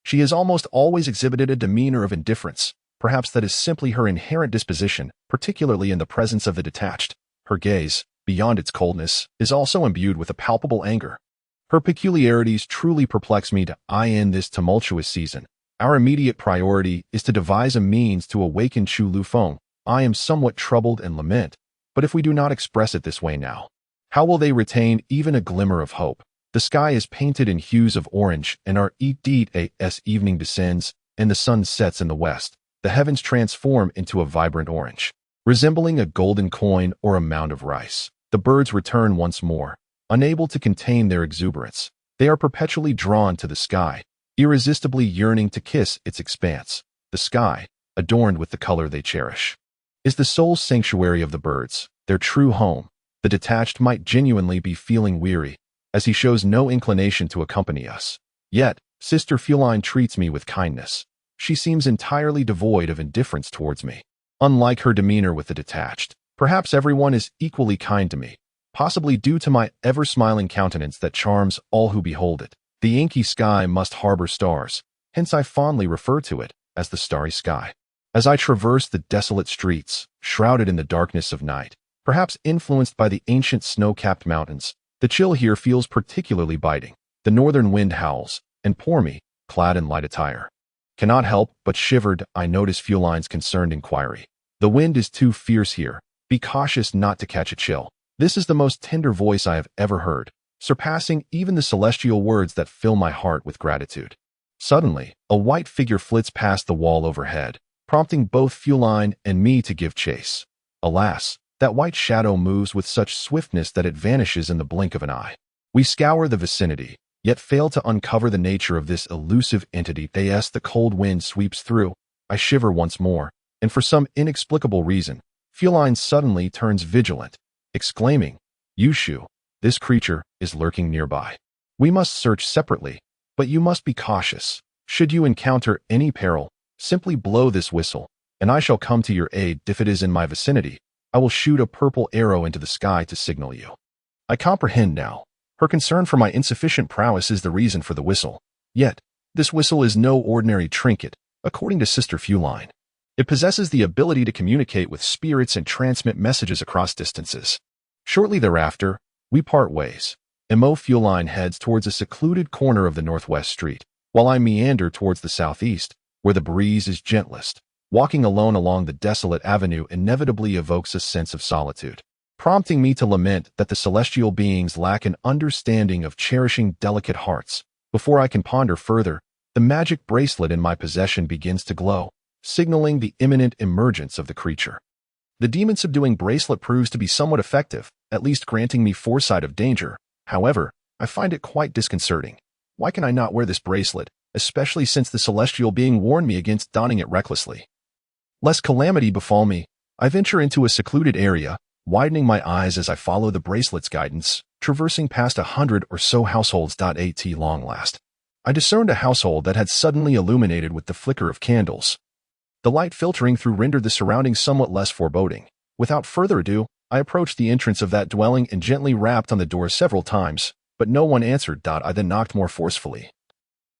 she has almost always exhibited a demeanor of indifference. Perhaps that is simply her inherent disposition, particularly in the presence of the detached. Her gaze, beyond its coldness, is also imbued with a palpable anger. Her peculiarities truly perplex me. In this tumultuous season, our immediate priority is to devise a means to awaken Chu Lu Feng. I am somewhat troubled and lament, but if we do not express it this way now, how will they retain even a glimmer of hope? The sky is painted in hues of orange, and our as evening descends and the sun sets in the west, the heavens transform into a vibrant orange, resembling a golden coin or a mound of rice. The birds return once more, unable to contain their exuberance. They are perpetually drawn to the sky, irresistibly yearning to kiss its expanse. The sky, adorned with the color they cherish, is the sole sanctuary of the birds, their true home. The detached might genuinely be feeling weary, as he shows no inclination to accompany us. Yet, Sister Fuline treats me with kindness. She seems entirely devoid of indifference towards me. Unlike her demeanor with the detached, perhaps everyone is equally kind to me, possibly due to my ever-smiling countenance that charms all who behold it. The inky sky must harbor stars, hence I fondly refer to it as the starry sky. As I traverse the desolate streets, shrouded in the darkness of night, perhaps influenced by the ancient snow-capped mountains, the chill here feels particularly biting. The northern wind howls, and poor me, clad in light attire, cannot help but shivered. I notice Fuline's concerned inquiry. "The wind is too fierce here. Be cautious not to catch a chill." This is the most tender voice I have ever heard, surpassing even the celestial words that fill my heart with gratitude. Suddenly, a white figure flits past the wall overhead, prompting both Fuline and me to give chase. Alas, that white shadow moves with such swiftness that it vanishes in the blink of an eye. We scour the vicinity, yet fail to uncover the nature of this elusive entity. As the cold wind sweeps through, I shiver once more, and for some inexplicable reason, Fuline suddenly turns vigilant, exclaiming, "Yushu, this creature is lurking nearby. We must search separately, but you must be cautious. Should you encounter any peril, simply blow this whistle, and I shall come to your aid. If it is in my vicinity, I will shoot a purple arrow into the sky to signal you." I comprehend now. Her concern for my insufficient prowess is the reason for the whistle. Yet, this whistle is no ordinary trinket, according to Sister Feline. It possesses the ability to communicate with spirits and transmit messages across distances. Shortly thereafter, we part ways. Mo Feline heads towards a secluded corner of the northwest street, while I meander towards the southeast, where the breeze is gentlest. Walking alone along the desolate avenue inevitably evokes a sense of solitude, prompting me to lament that the celestial beings lack an understanding of cherishing delicate hearts. Before I can ponder further, the magic bracelet in my possession begins to glow, signaling the imminent emergence of the creature. The demon-subduing bracelet proves to be somewhat effective, at least granting me foresight of danger. However, I find it quite disconcerting. Why can I not wear this bracelet, especially since the celestial being warned me against donning it recklessly? Lest calamity befall me, I venture into a secluded area, widening my eyes as I follow the bracelet's guidance, traversing past 100 or so households. At long last, I discerned a household that had suddenly illuminated with the flicker of candles. The light filtering through rendered the surroundings somewhat less foreboding. Without further ado, I approached the entrance of that dwelling and gently rapped on the door several times, but no one answered. I then knocked more forcefully,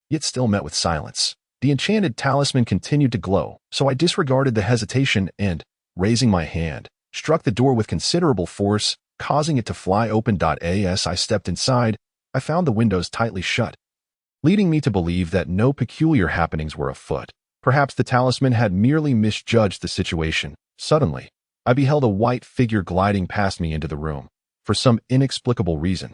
yet still met with silence. The enchanted talisman continued to glow, so I disregarded the hesitation and, raising my hand, struck the door with considerable force, causing it to fly open. As I stepped inside, I found the windows tightly shut, leading me to believe that no peculiar happenings were afoot. Perhaps the talisman had merely misjudged the situation. Suddenly, I beheld a white figure gliding past me into the room. For some inexplicable reason,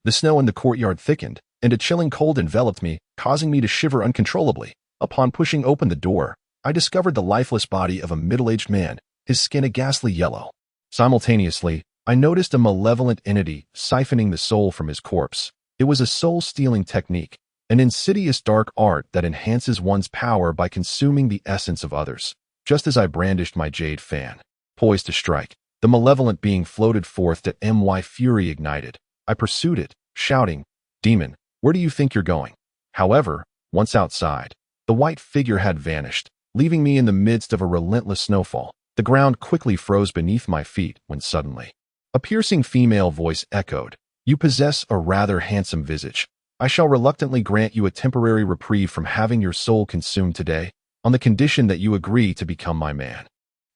the snow in the courtyard thickened, and a chilling cold enveloped me, causing me to shiver uncontrollably. Upon pushing open the door, I discovered the lifeless body of a middle-aged man, his skin a ghastly yellow. Simultaneously, I noticed a malevolent entity siphoning the soul from his corpse. It was a soul-stealing technique, an insidious dark art that enhances one's power by consuming the essence of others. Just as I brandished my jade fan, poised to strike, the malevolent being floated forth. My fury ignited. I pursued it, shouting, "Demon, where do you think you're going?" However, once outside, the white figure had vanished, leaving me in the midst of a relentless snowfall. The ground quickly froze beneath my feet when suddenly, a piercing female voice echoed, "You possess a rather handsome visage. I shall reluctantly grant you a temporary reprieve from having your soul consumed today, on the condition that you agree to become my man."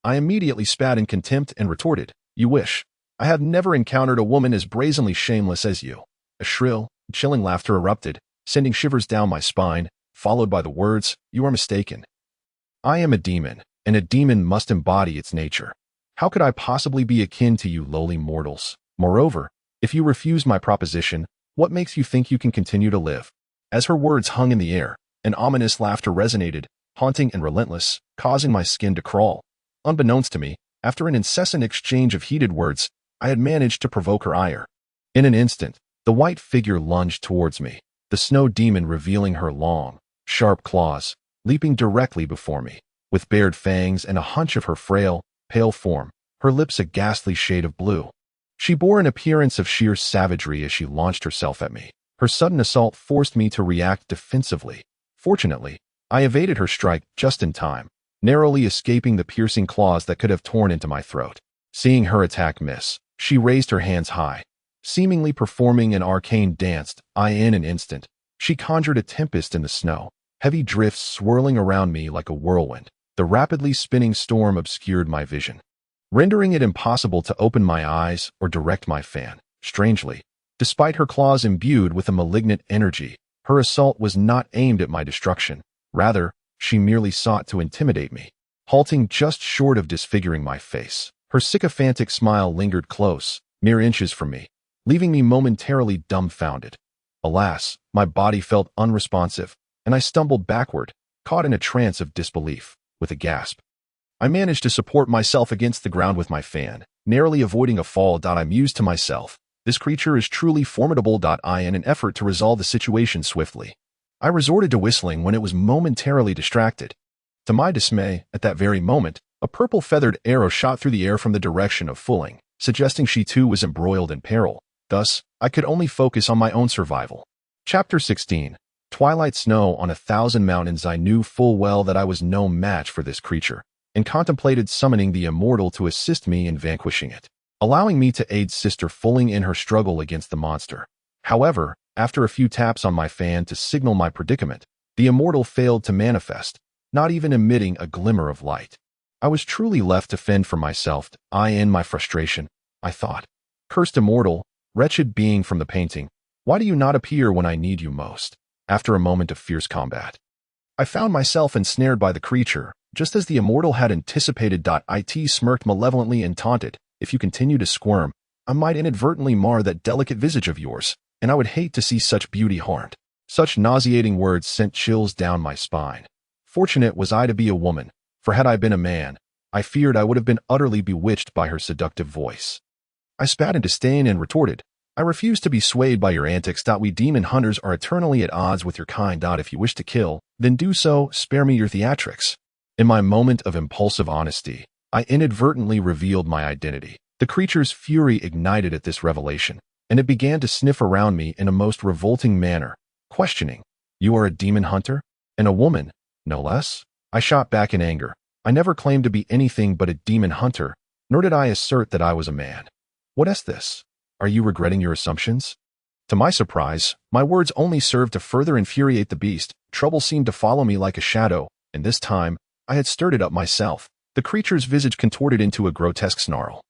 I immediately spat in contempt and retorted, "You wish. I have never encountered a woman as brazenly shameless as you." A shrill, chilling laughter erupted, sending shivers down my spine, followed by the words, "You are mistaken. I am a demon, and a demon must embody its nature. How could I possibly be akin to you lowly mortals? Moreover, if you refuse my proposition, what makes you think you can continue to live?" As her words hung in the air, an ominous laughter resonated, haunting and relentless, causing my skin to crawl. Unbeknownst to me, after an incessant exchange of heated words, I had managed to provoke her ire. In an instant, the white figure lunged towards me, the snow demon revealing her long, sharp claws, leaping directly before me. With bared fangs and a hunch of her frail, pale form, her lips a ghastly shade of blue. She bore an appearance of sheer savagery as she launched herself at me. Her sudden assault forced me to react defensively. Fortunately, I evaded her strike just in time, narrowly escaping the piercing claws that could have torn into my throat. Seeing her attack miss, she raised her hands high, seemingly performing an arcane dance. In an instant, she conjured a tempest in the snow, heavy drifts swirling around me like a whirlwind. The rapidly spinning storm obscured my vision, rendering it impossible to open my eyes or direct my fan. Strangely, despite her claws imbued with a malignant energy, her assault was not aimed at my destruction. Rather, she merely sought to intimidate me, halting just short of disfiguring my face. Her sycophantic smile lingered close, mere inches from me, leaving me momentarily dumbfounded. Alas, my body felt unresponsive, and I stumbled backward, caught in a trance of disbelief. With a gasp, I managed to support myself against the ground with my fan, narrowly avoiding a fall. I mused to myself, "This creature is truly formidable." In an effort to resolve the situation swiftly, I resorted to whistling when it was momentarily distracted. To my dismay, at that very moment, a purple feathered arrow shot through the air from the direction of Fulling, suggesting she too was embroiled in peril. Thus, I could only focus on my own survival. Chapter 16. Twilight Snow on 1,000 Mountains. I knew full well that I was no match for this creature, and contemplated summoning the immortal to assist me in vanquishing it. allowing me to aid Sister Fulling in her struggle against the monster. However, after a few taps on my fan to signal my predicament, the immortal failed to manifest, not even emitting a glimmer of light. I was truly left to fend for myself, in my frustration. I thought, "Cursed immortal, wretched being from the painting, why do you not appear when I need you most?" After a moment of fierce combat, I found myself ensnared by the creature, just as the immortal had anticipated. It smirked malevolently and taunted, "If you continue to squirm, I might inadvertently mar that delicate visage of yours, and I would hate to see such beauty harmed." Such nauseating words sent chills down my spine. Fortunate was I to be a woman, for had I been a man, I feared I would have been utterly bewitched by her seductive voice. I spat in disdain and retorted, "I refuse to be swayed by your antics. We demon hunters are eternally at odds with your kind. If you wish to kill, then do so, spare me your theatrics." In my moment of impulsive honesty, I inadvertently revealed my identity. The creature's fury ignited at this revelation, and it began to sniff around me in a most revolting manner, questioning, "You are a demon hunter? And a woman, no less?" I shot back in anger. I never claimed to be anything but a demon hunter, nor did I assert that I was a man. "What is this? Are you regretting your assumptions?" To my surprise, my words only served to further infuriate the beast. Trouble seemed to follow me like a shadow, and this time, I had stirred it up myself. The creature's visage contorted into a grotesque snarl,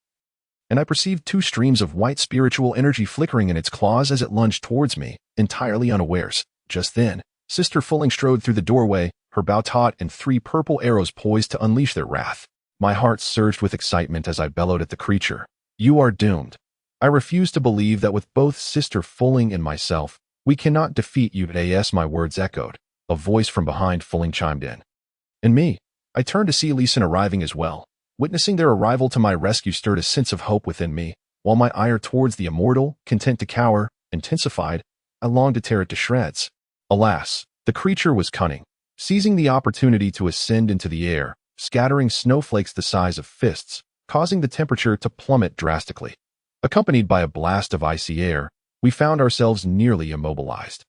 and I perceived two streams of white spiritual energy flickering in its claws as it lunged towards me, entirely unawares. Just then, Sister Fulling strode through the doorway, her bow taut and 3 purple arrows poised to unleash their wrath. My heart surged with excitement as I bellowed at the creature, "You are doomed." I refuse to believe that with both Sister Fulling and myself, we cannot defeat you. As my words echoed, a voice from behind Fulling chimed in. "And me." I turned to see Leeson arriving as well. Witnessing their arrival to my rescue stirred a sense of hope within me, while my ire towards the immortal, content to cower, intensified. I longed to tear it to shreds. Alas, the creature was cunning, seizing the opportunity to ascend into the air, scattering snowflakes the size of fists, causing the temperature to plummet drastically. Accompanied by a blast of icy air, we found ourselves nearly immobilized.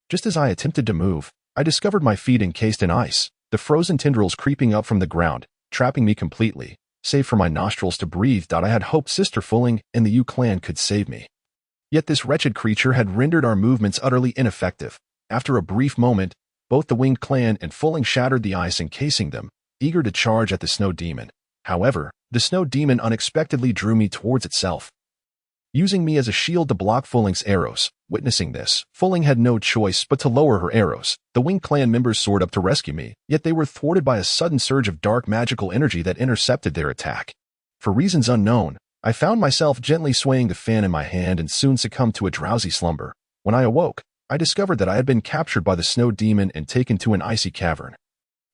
Just as I attempted to move, I discovered my feet encased in ice, the frozen tendrils creeping up from the ground, trapping me completely, save for my nostrils to breathe. I had hoped Sister Fulling and the U clan could save me. Yet this wretched creature had rendered our movements utterly ineffective. After a brief moment, both the winged clan and Fulling shattered the ice encasing them, eager to charge at the snow demon. However, the snow demon unexpectedly drew me towards itself, using me as a shield to block Fulling's arrows. Witnessing this, Fulling had no choice but to lower her arrows. The winged clan members soared up to rescue me, yet they were thwarted by a sudden surge of dark magical energy that intercepted their attack. For reasons unknown, I found myself gently swaying the fan in my hand and soon succumbed to a drowsy slumber. When I awoke, I discovered that I had been captured by the snow demon and taken to an icy cavern.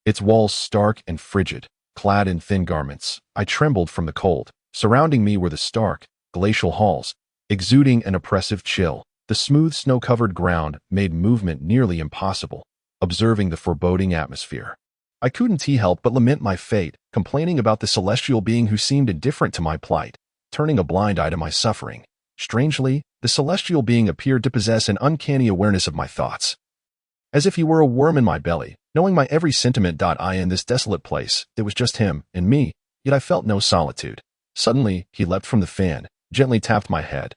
Its walls stark and frigid, clad in thin garments, I trembled from the cold. Surrounding me were the stark, glacial halls, exuding an oppressive chill. The smooth snow-covered ground made movement nearly impossible. Observing the foreboding atmosphere, I couldn't help but lament my fate, complaining about the celestial being who seemed indifferent to my plight, turning a blind eye to my suffering. Strangely, the celestial being appeared to possess an uncanny awareness of my thoughts, as if he were a worm in my belly, knowing my every sentiment. In this desolate place, it was just him and me, yet I felt no solitude. Suddenly, he leapt from the fan, gently tapped my head,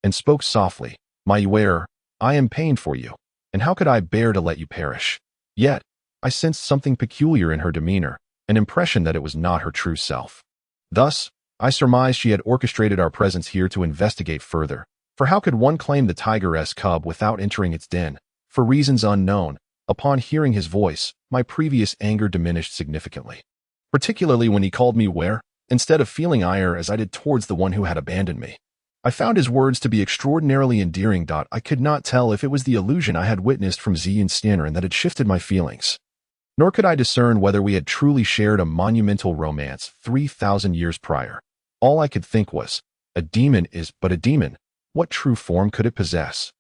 and spoke softly, "My wearer, I am pained for you, and how could I bear to let you perish?" Yet, I sensed something peculiar in her demeanor, an impression that it was not her true self. Thus, I surmised she had orchestrated our presence here to investigate further, for how could one claim the tigeress cub without entering its den? For reasons unknown, upon hearing his voice, my previous anger diminished significantly, particularly when he called me where, instead of feeling ire as I did towards the one who had abandoned me. I found his words to be extraordinarily endearing. I could not tell if it was the illusion I had witnessed from Z and Stanner that had shifted my feelings, nor could I discern whether we had truly shared a monumental romance 3,000 years prior. All I could think was, a demon is but a demon. What true form could it possess?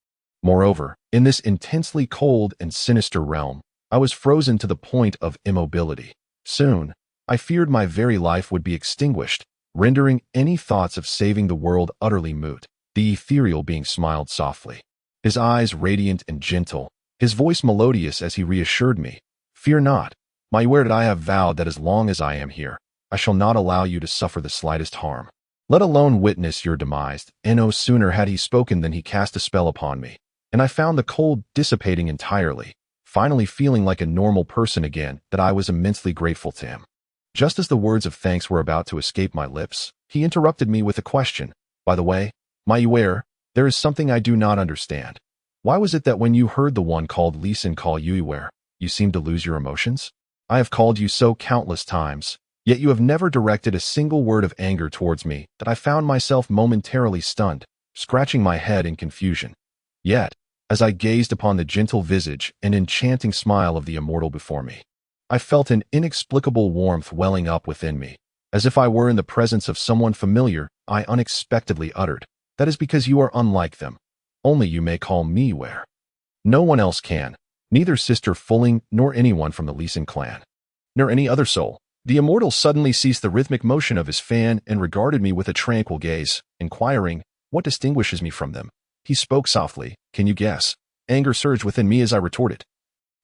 Moreover, in this intensely cold and sinister realm, I was frozen to the point of immobility. Soon, I feared my very life would be extinguished, rendering any thoughts of saving the world utterly moot. The ethereal being smiled softly, his eyes radiant and gentle, his voice melodious as he reassured me, "Fear not, my word, I have vowed that as long as I am here, I shall not allow you to suffer the slightest harm." let alone witness your demise. And no sooner had he spoken than he cast a spell upon me, and I found the cold dissipating entirely, finally feeling like a normal person again. That I was immensely grateful to him. Just as the words of thanks were about to escape my lips, he interrupted me with a question. By the way, my Yuer, there is something I do not understand. Why was it that when you heard the one called Lee Sin call you Yuer, you seemed to lose your emotions? I have called you so countless times, yet you have never directed a single word of anger towards me, that I found myself momentarily stunned, scratching my head in confusion. Yet, as I gazed upon the gentle visage and enchanting smile of the immortal before me, I felt an inexplicable warmth welling up within me, as if I were in the presence of someone familiar. I unexpectedly uttered, "That is because you are unlike them. Only you may call me Yuer. No one else can, neither Sister Fulling nor anyone from the Lee Sin clan, nor any other soul." The immortal suddenly ceased the rhythmic motion of his fan and regarded me with a tranquil gaze, inquiring, "What distinguishes me from them?" He spoke softly. "Can you guess?" Anger surged within me as I retorted,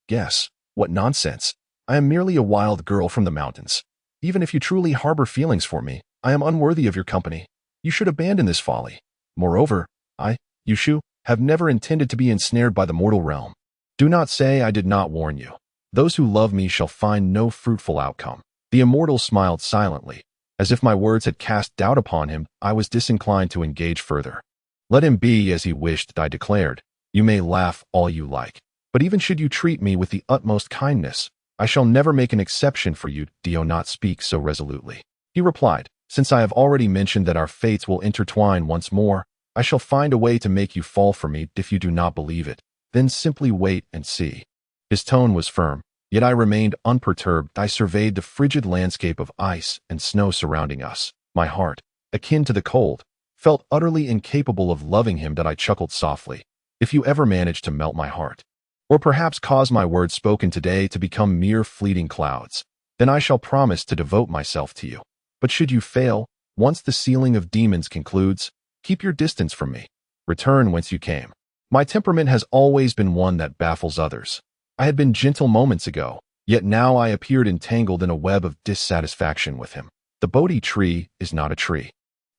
"Guess? What nonsense. I am merely a wild girl from the mountains. Even if you truly harbor feelings for me, I am unworthy of your company. You should abandon this folly. Moreover, I, Yushu, have never intended to be ensnared by the mortal realm. Do not say I did not warn you. Those who love me shall find no fruitful outcome." The immortal smiled silently. As if my words had cast doubt upon him, I was disinclined to engage further. "Let him be as he wished," I declared. "You may laugh all you like, but even should you treat me with the utmost kindness, I shall never make an exception for you. Do not speak so resolutely," he replied. "Since I have already mentioned that our fates will intertwine once more, I shall find a way to make you fall for me. If you do not believe it, then simply wait and see." His tone was firm, yet I remained unperturbed. I surveyed the frigid landscape of ice and snow surrounding us. My heart, akin to the cold, felt utterly incapable of loving him. That I chuckled softly. "If you ever manage to melt my heart, or perhaps cause my words spoken today to become mere fleeting clouds, then I shall promise to devote myself to you. But should you fail, once the sealing of demons concludes, keep your distance from me. Return whence you came." My temperament has always been one that baffles others. I had been gentle moments ago, yet now I appeared entangled in a web of dissatisfaction with him. The Bodhi tree is not a tree.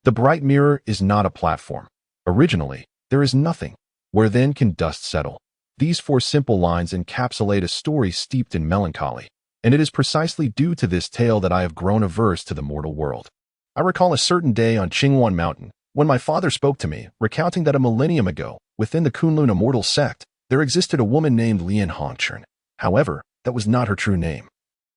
The bright mirror is not a platform. Originally, there is nothing. Where then can dust settle? These 4 simple lines encapsulate a story steeped in melancholy, and it is precisely due to this tale that I have grown averse to the mortal world. I recall a certain day on Qingwan Mountain, when my father spoke to me, recounting that a millennium ago, within the Kunlun immortal sect, there existed a woman named Lian Hongchen. However, that was not her true name.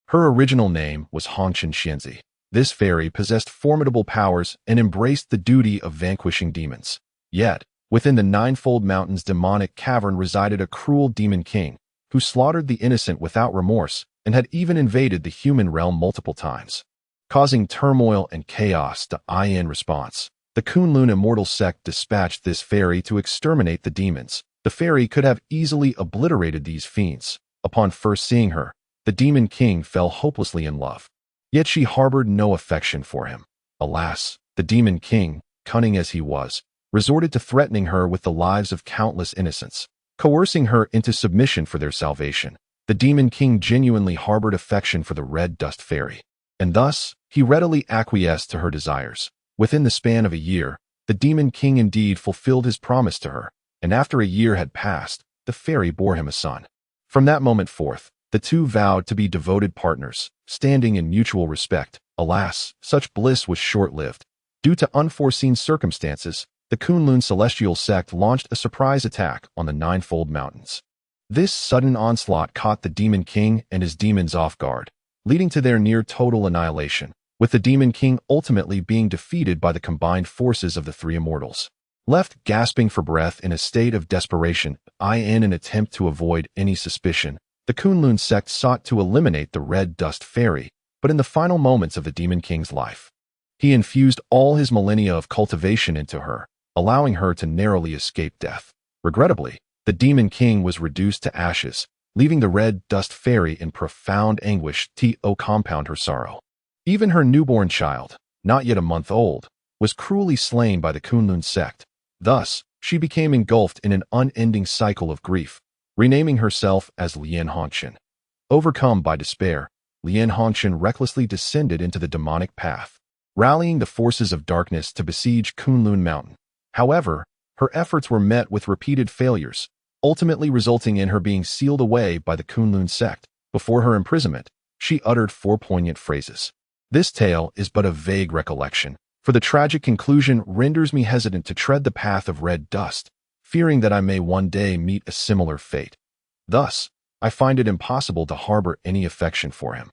Her original name was Hongchen Xianzi. This fairy possessed formidable powers and embraced the duty of vanquishing demons. Yet, within the Ninefold Mountain's demonic cavern resided a cruel demon king, who slaughtered the innocent without remorse and had even invaded the human realm multiple times, causing turmoil and chaos. In response, the Kunlun immortal sect dispatched this fairy to exterminate the demons. The fairy could have easily obliterated these fiends. Upon first seeing her, the demon king fell hopelessly in love. Yet she harbored no affection for him. Alas, the demon king, cunning as he was, resorted to threatening her with the lives of countless innocents, coercing her into submission for their salvation. The demon king genuinely harbored affection for the red dust fairy, and thus he readily acquiesced to her desires. Within the span of a year, the demon king indeed fulfilled his promise to her, and after a year had passed, the fairy bore him a son. From that moment forth, the two vowed to be devoted partners, standing in mutual respect. Alas, such bliss was short-lived. Due to unforeseen circumstances, the Kunlun celestial sect launched a surprise attack on the Ninefold Mountains. This sudden onslaught caught the demon king and his demons off guard, leading to their near total annihilation, with the demon king ultimately being defeated by the combined forces of the 3 immortals. Left gasping for breath in a state of desperation, in an attempt to avoid any suspicion, the Kunlun sect sought to eliminate the red dust fairy, but in the final moments of the demon king's life, he infused all his millennia of cultivation into her, allowing her to narrowly escape death. Regrettably, the demon king was reduced to ashes, leaving the red dust fairy in profound anguish to compound her sorrow. Even her newborn child, not yet a month old, was cruelly slain by the Kunlun sect. Thus, she became engulfed in an unending cycle of grief, renaming herself as Lian Hongchen. Overcome by despair, Lian Hongchen recklessly descended into the demonic path. rallying the forces of darkness to besiege Kunlun Mountain. However, her efforts were met with repeated failures, ultimately resulting in her being sealed away by the Kunlun sect. Before her imprisonment, she uttered 4 poignant phrases. This tale is but a vague recollection, for the tragic conclusion renders me hesitant to tread the path of red dust, fearing that I may one day meet a similar fate. Thus, I find it impossible to harbor any affection for him.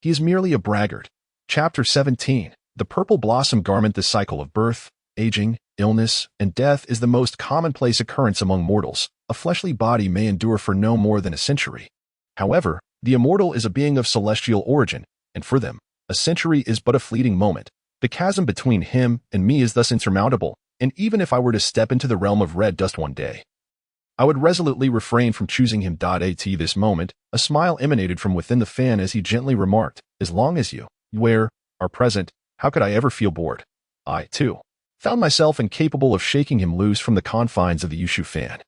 He is merely a braggart. Chapter 17. The purple blossom garment. The cycle of birth, aging, illness, and death is the most commonplace occurrence among mortals. A fleshly body may endure for no more than a century. However, the immortal is a being of celestial origin, and for them, a century is but a fleeting moment. The chasm between him and me is thus insurmountable, and even if I were to step into the realm of red dust one day, I would resolutely refrain from choosing him. At this moment, a smile emanated from within the fan as he gently remarked, "As long as you are present, how could I ever feel bored?" I, too, found myself incapable of shaking him loose from the confines of the Yushu fan,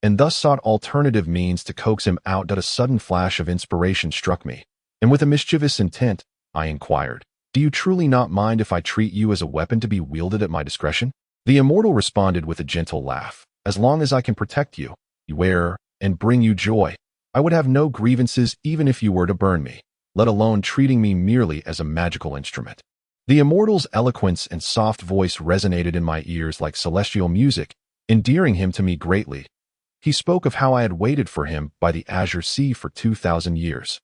and thus sought alternative means to coax him out. A sudden flash of inspiration struck me, and with a mischievous intent, I inquired, "Do you truly not mind if I treat you as a weapon to be wielded at my discretion?" The immortal responded with a gentle laugh, "As long as I can protect you, and bring you joy, I would have no grievances even if you were to burn me, let alone treating me merely as a magical instrument." The immortal's eloquence and soft voice resonated in my ears like celestial music, endearing him to me greatly. He spoke of how I had waited for him by the azure sea for 2,000 years.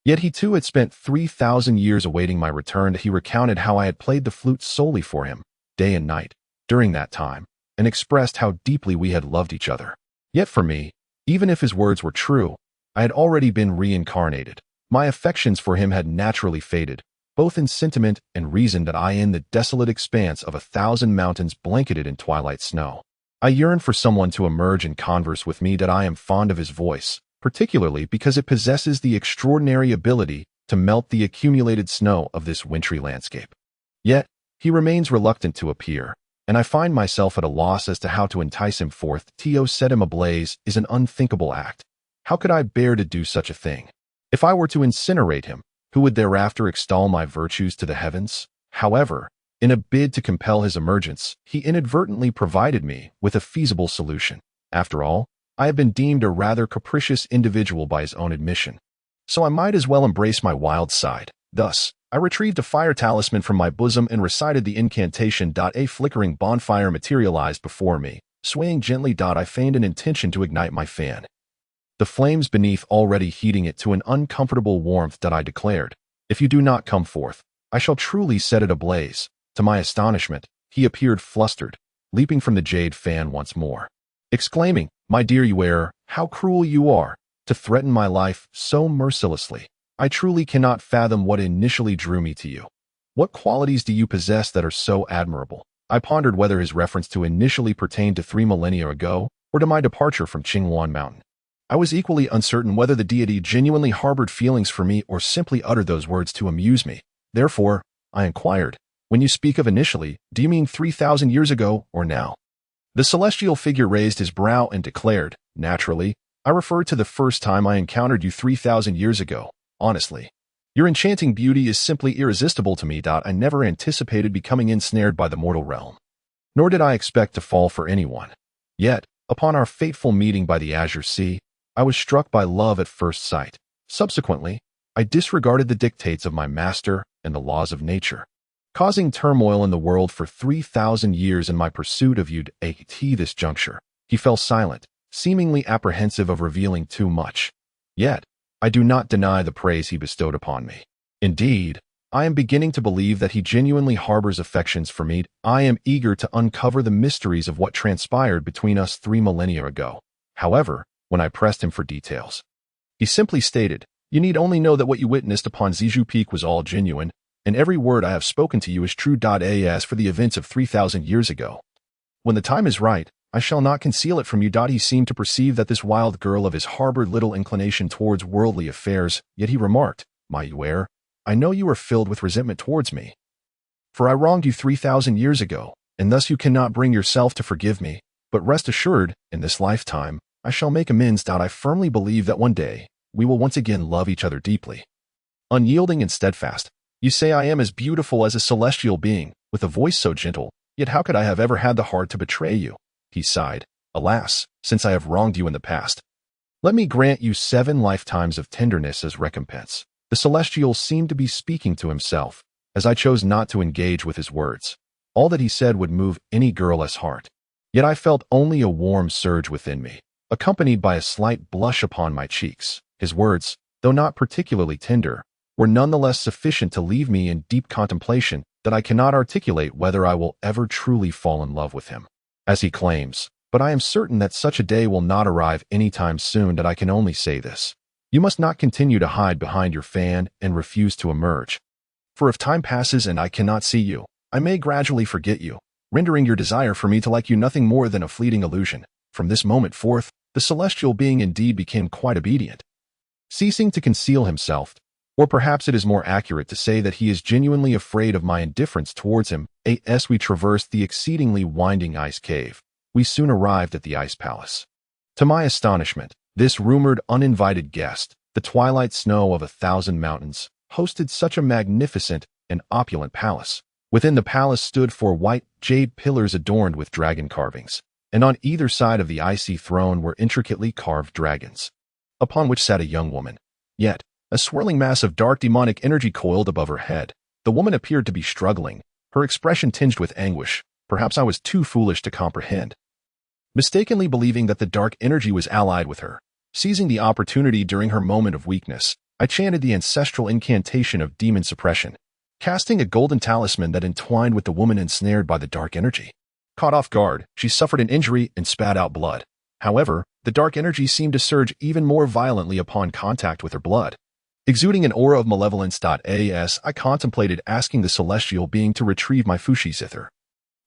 Yet he too had spent 3,000 years awaiting my return. He recounted how I had played the flute solely for him, day and night, during that time, and expressed how deeply we had loved each other. Yet for me, even if his words were true, I had already been reincarnated. My affections for him had naturally faded, both in sentiment and reason. That I in the desolate expanse of 1,000 mountains blanketed in twilight snow, I yearned for someone to emerge and converse with me. That I am fond of his voice, particularly because it possesses the extraordinary ability to melt the accumulated snow of this wintry landscape. Yet, he remains reluctant to appear, and I find myself at a loss as to how to entice him forth. To set him ablaze is an unthinkable act. How could I bear to do such a thing? If I were to incinerate him, who would thereafter extol my virtues to the heavens? However, in a bid to compel his emergence, he inadvertently provided me with a feasible solution. After all, I have been deemed a rather capricious individual by his own admission, so I might as well embrace my wild side. Thus, I retrieved a fire talisman from my bosom and recited the incantation. A flickering bonfire materialized before me, swaying gently. I feigned an intention to ignite my fan, the flames beneath already heating it to an uncomfortable warmth. I declared, "If you do not come forth, I shall truly set it ablaze." To my astonishment, he appeared flustered, leaping from the jade fan once more, exclaiming, "My dear Yuer, how cruel you are, to threaten my life so mercilessly. I truly cannot fathom what initially drew me to you. What qualities do you possess that are so admirable?" I pondered whether his reference to initially pertained to 3 millennia ago, or to my departure from Qinghuan Mountain. I was equally uncertain whether the deity genuinely harbored feelings for me or simply uttered those words to amuse me. Therefore, I inquired, "When you speak of initially, do you mean 3,000 years ago or now?" The celestial figure raised his brow and declared, "Naturally, I refer to the first time I encountered you 3,000 years ago. Honestly, your enchanting beauty is simply irresistible to me. I never anticipated becoming ensnared by the mortal realm, nor did I expect to fall for anyone. Yet, upon our fateful meeting by the azure sea, I was struck by love at first sight. Subsequently, I disregarded the dictates of my master and the laws of nature, causing turmoil in the world for 3,000 years in my pursuit of you. At this juncture, he fell silent, seemingly apprehensive of revealing too much. Yet, I do not deny the praise he bestowed upon me. Indeed, I am beginning to believe that he genuinely harbors affections for me. I am eager to uncover the mysteries of what transpired between us 3 millennia ago. However, when I pressed him for details, he simply stated, "You need only know that what you witnessed upon Zizhu Peak was all genuine, and every word I have spoken to you is true. As for the events of 3,000 years ago, when the time is right, I shall not conceal it from you." He seemed to perceive that this wild girl of his harbored little inclination towards worldly affairs, yet he remarked, "My Yuer, I know you are filled with resentment towards me, for I wronged you 3,000 years ago, and thus you cannot bring yourself to forgive me. But rest assured, in this lifetime, I shall make amends. I firmly believe that one day, we will once again love each other deeply." Unyielding and steadfast, You say I am as beautiful as a celestial being, with a voice so gentle, yet how could I have ever had the heart to betray you? He sighed. Alas, since I have wronged you in the past. Let me grant you 7 lifetimes of tenderness as recompense. The celestial seemed to be speaking to himself, as I chose not to engage with his words. All that he said would move any girl's heart. Yet I felt only a warm surge within me, accompanied by a slight blush upon my cheeks. His words, though not particularly tender, were nonetheless sufficient to leave me in deep contemplation that I cannot articulate whether I will ever truly fall in love with him, as he claims. But I am certain that such a day will not arrive anytime soon, that I can only say this. You must not continue to hide behind your fan and refuse to emerge. For if time passes and I cannot see you, I may gradually forget you, rendering your desire for me to like you nothing more than a fleeting illusion. From this moment forth, the celestial being indeed became quite obedient. Ceasing to conceal himself, or perhaps it is more accurate to say that he is genuinely afraid of my indifference towards him, as we traversed the exceedingly winding ice cave, we soon arrived at the ice palace. To my astonishment, this rumored uninvited guest, the twilight snow of 1,000 mountains, hosted such a magnificent and opulent palace. Within the palace stood 4 white jade pillars adorned with dragon carvings, and on either side of the icy throne were intricately carved dragons, upon which sat a young woman. Yet, a swirling mass of dark demonic energy coiled above her head. The woman appeared to be struggling, her expression tinged with anguish. Perhaps I was too foolish to comprehend. Mistakenly believing that the dark energy was allied with her, seizing the opportunity during her moment of weakness, I chanted the ancestral incantation of demon suppression, casting a golden talisman that entwined with the woman ensnared by the dark energy. Caught off guard, she suffered an injury and spat out blood. However, the dark energy seemed to surge even more violently upon contact with her blood. Exuding an aura of malevolence. I contemplated asking the celestial being to retrieve my Fushi zither.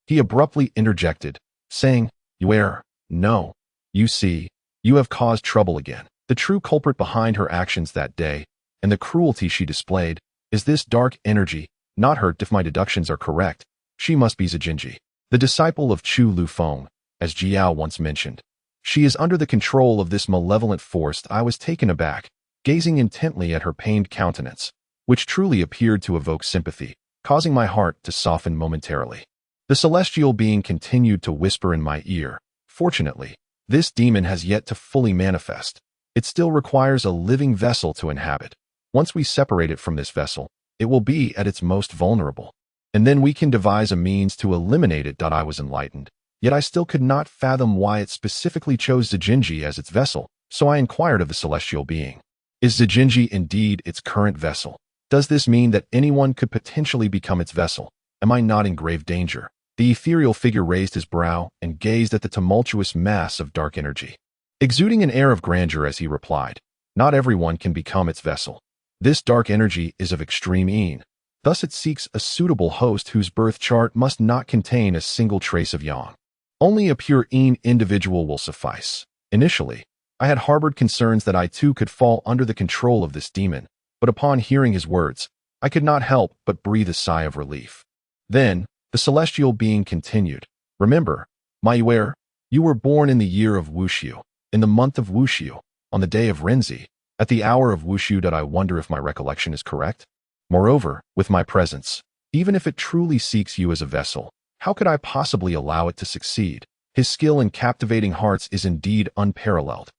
He abruptly interjected, saying, No. You see, you have caused trouble again. The true culprit behind her actions that day, and the cruelty she displayed, is this dark energy, not her. If my deductions are correct, she must be Zijinji, the disciple of Chu Lufeng, as Jiao once mentioned. She is under the control of this malevolent force. I was taken aback, gazing intently at her pained countenance, which truly appeared to evoke sympathy, causing my heart to soften momentarily. The celestial being continued to whisper in my ear, Fortunately, this demon has yet to fully manifest. It still requires a living vessel to inhabit. Once we separate it from this vessel, it will be at its most vulnerable. And then we can devise a means to eliminate it. I was enlightened. Yet I still could not fathom why it specifically chose Zijinji as its vessel, so I inquired of the celestial being. Is Zijinji indeed its current vessel? Does this mean that anyone could potentially become its vessel? Am I not in grave danger? The ethereal figure raised his brow and gazed at the tumultuous mass of dark energy, exuding an air of grandeur as he replied, Not everyone can become its vessel. This dark energy is of extreme Yin. Thus it seeks a suitable host whose birth chart must not contain a single trace of Yang. Only a pure Yin individual will suffice. Initially, I had harbored concerns that I too could fall under the control of this demon, but upon hearing his words, I could not help but breathe a sigh of relief. Then, the celestial being continued, Remember, Mayuer, you were born in the year of Wushu, in the month of Wushu, on the day of Renzi, at the hour of Wushu. I wonder if my recollection is correct? Moreover, with my presence, even if it truly seeks you as a vessel, how could I possibly allow it to succeed? His skill in captivating hearts is indeed unparalleled.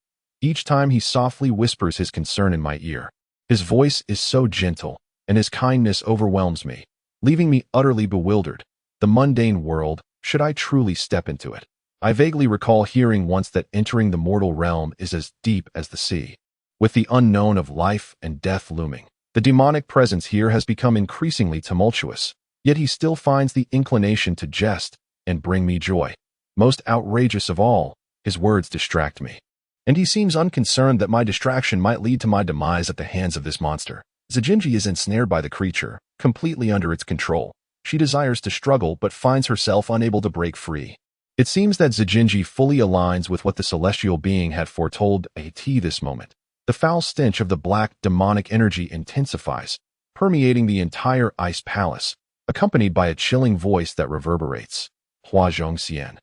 Each time he softly whispers his concern in my ear, his voice is so gentle, and his kindness overwhelms me, leaving me utterly bewildered. The mundane world, should I truly step into it? I vaguely recall hearing once that entering the mortal realm is as deep as the sea, with the unknown of life and death looming. The demonic presence here has become increasingly tumultuous, yet he still finds the inclination to jest and bring me joy. Most outrageous of all, his words distract me, and he seems unconcerned that my distraction might lead to my demise at the hands of this monster. Zijinji is ensnared by the creature, completely under its control. She desires to struggle but finds herself unable to break free. It seems that Zijinji fully aligns with what the celestial being had foretold at this moment. The foul stench of the black demonic energy intensifies, permeating the entire ice palace, accompanied by a chilling voice that reverberates. Hua Zhong Xian.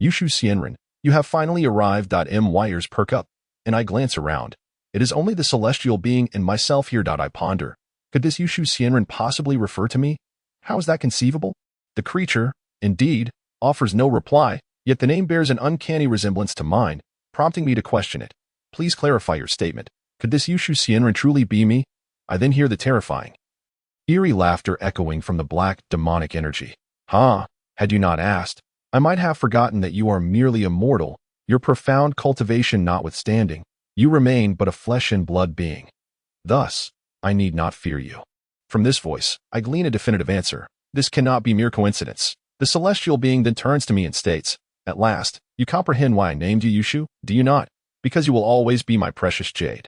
Yushu Xianren, you have finally arrived. M. Wires perk up, and I glance around. It is only the celestial being and myself here. I ponder. Could this Yushu Xianren possibly refer to me? How is that conceivable? The creature, indeed, offers no reply, yet the name bears an uncanny resemblance to mine, prompting me to question it. Please clarify your statement. Could this Yushu Xianren truly be me? I then hear the terrifying, eerie laughter echoing from the black, demonic energy. Had you not asked, I might have forgotten that you are merely immortal, your profound cultivation notwithstanding. You remain but a flesh and blood being. Thus, I need not fear you. From this voice, I glean a definitive answer. This cannot be mere coincidence. The celestial being then turns to me and states, At last, you comprehend why I named you Yushu, do you not? Because you will always be my precious jade.